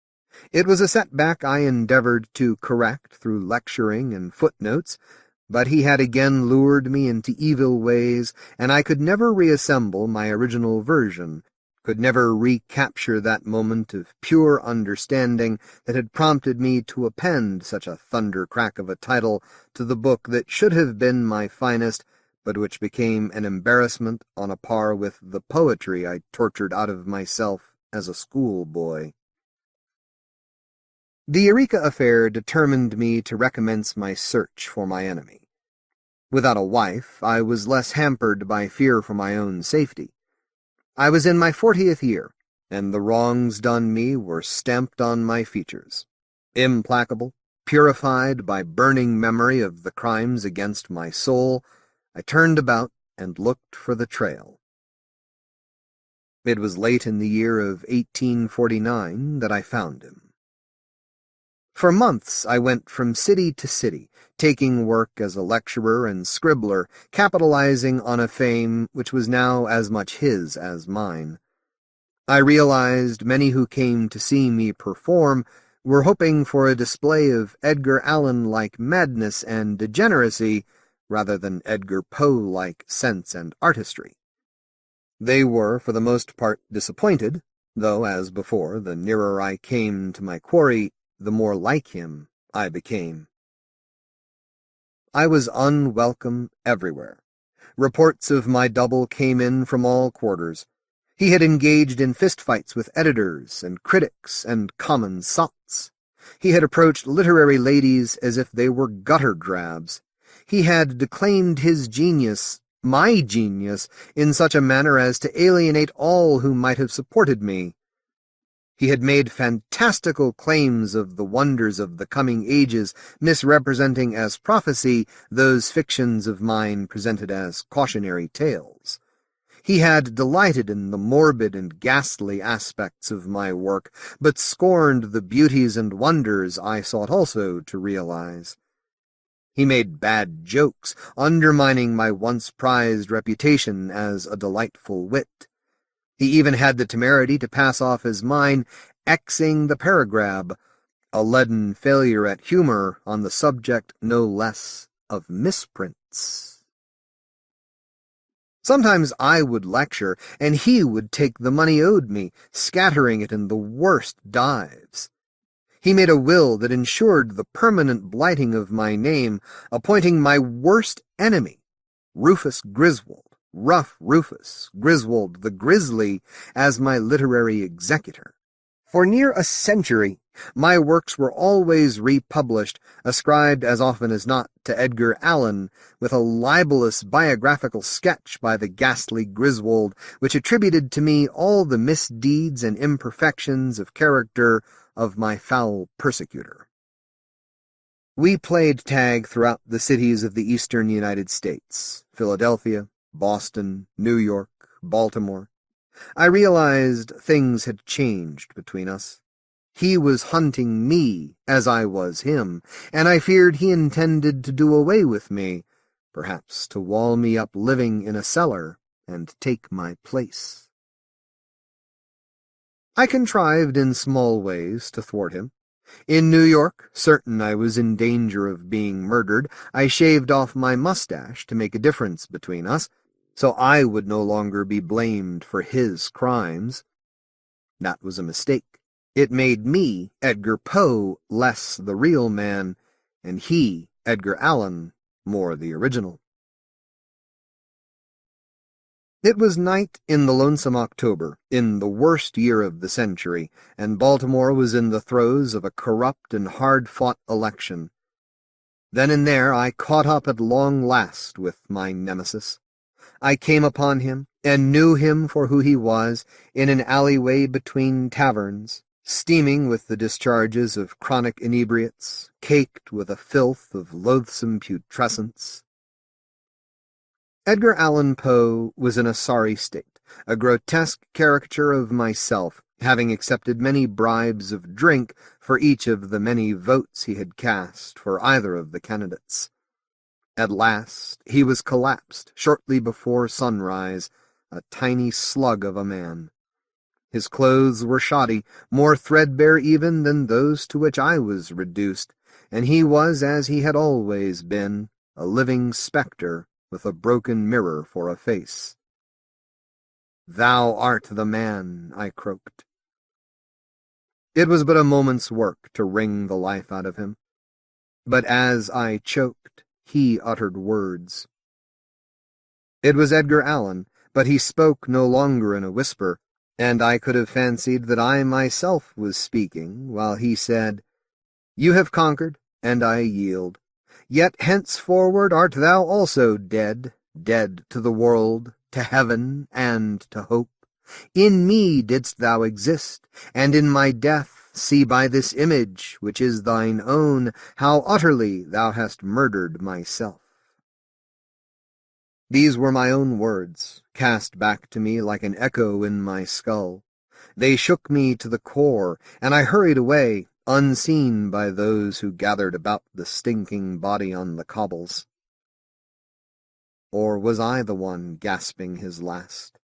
It was a setback I endeavored to correct through lecturing and footnotes, but he had again lured me into evil ways, and I could never reassemble my original version, could never recapture that moment of pure understanding that had prompted me to append such a thundercrack of a title to the book that should have been my finest, but which became an embarrassment on a par with the poetry I tortured out of myself as a schoolboy. The Eureka affair determined me to recommence my search for my enemy. Without a wife, I was less hampered by fear for my own safety. I was in my 40th year, and the wrongs done me were stamped on my features. Implacable, purified by burning memory of the crimes against my soul, I turned about and looked for the trail. It was late in the year of 1849 that I found him. For months I went from city to city, taking work as a lecturer and scribbler, capitalizing on a fame which was now as much his as mine. I realized many who came to see me perform were hoping for a display of Edgar Allan-like madness and degeneracy rather than Edgar Poe-like sense and artistry. They were, for the most part, disappointed, though, as before, the nearer I came to my quarry, the more like him I became. I was unwelcome everywhere. Reports of my double came in from all quarters. He had engaged in fistfights with editors and critics and common sots. He had approached literary ladies as if they were gutter drabs. He had declaimed his genius, my genius, in such a manner as to alienate all who might have supported me. He had made fantastical claims of the wonders of the coming ages, misrepresenting as prophecy those fictions of mine presented as cautionary tales. He had delighted in the morbid and ghastly aspects of my work, but scorned the beauties and wonders I sought also to realize. He made bad jokes, undermining my once prized reputation as a delightful wit. He even had the temerity to pass off as mine, Xing the paragraph, a leaden failure at humor on the subject no less of misprints. Sometimes I would lecture, and he would take the money owed me, scattering it in the worst dives. He made a will that ensured the permanent blighting of my name, appointing my worst enemy, Rufus Griswold, rough Rufus, Griswold the Grizzly, as my literary executor. For near a century, my works were always republished, ascribed as often as not to Edgar Allan, with a libelous biographical sketch by the ghastly Griswold, which attributed to me all the misdeeds and imperfections of character of my foul persecutor. We played tag throughout the cities of the eastern United States, Philadelphia, Boston, New York, Baltimore. I realized things had changed between us. He was hunting me as I was him, and I feared he intended to do away with me, perhaps to wall me up living in a cellar and take my place. I contrived in small ways to thwart him. In New York, certain I was in danger of being murdered, I shaved off my mustache to make a difference between us, so I would no longer be blamed for his crimes. That was a mistake. It made me, Edgar Poe, less the real man, and he, Edgar Allan, more the original. It was night in the lonesome October, in the worst year of the century, and Baltimore was in the throes of a corrupt and hard-fought election. Then and there I caught up at long last with my nemesis. I came upon him, and knew him for who he was, in an alleyway between taverns, steaming with the discharges of chronic inebriates, caked with a filth of loathsome putrescence. Edgar Allan Poe was in a sorry state, a grotesque caricature of myself, having accepted many bribes of drink for each of the many votes he had cast for either of the candidates. At last he was collapsed, shortly before sunrise, a tiny slug of a man. His clothes were shoddy, more threadbare even than those to which I was reduced, and he was, as he had always been, a living spectre with a broken mirror for a face. "Thou art the man," I croaked. It was but a moment's work to wring the life out of him, but as I choked, he uttered words. It was Edgar Allan, but he spoke no longer in a whisper, and I could have fancied that I myself was speaking, while he said, "You have conquered, and I yield. Yet henceforward art thou also dead, dead to the world, to heaven, and to hope. In me didst thou exist, and in my death see by this image, which is thine own, how utterly thou hast murdered myself." These were my own words, cast back to me like an echo in my skull. They shook me to the core, and I hurried away, unseen by those who gathered about the stinking body on the cobbles. Or was I the one gasping his last,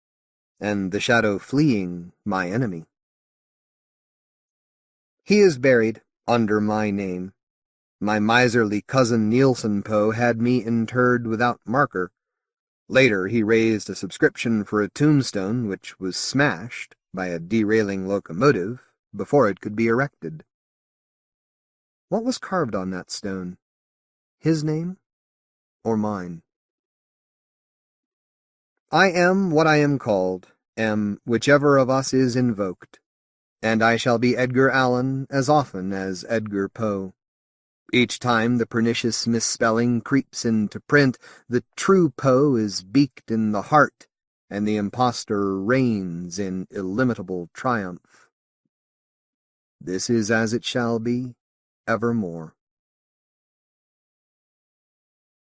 and the shadow fleeing my enemy? He is buried under my name. My miserly cousin Nielsen Poe had me interred without marker. Later he raised a subscription for a tombstone which was smashed by a derailing locomotive before it could be erected. What was carved on that stone? His name or mine? I am what I am called, am whichever of us is invoked, and I shall be Edgar Allan as often as Edgar Poe. Each time the pernicious misspelling creeps into print, the true Poe is beaked in the heart, and the impostor reigns in illimitable triumph. This is as it shall be, evermore.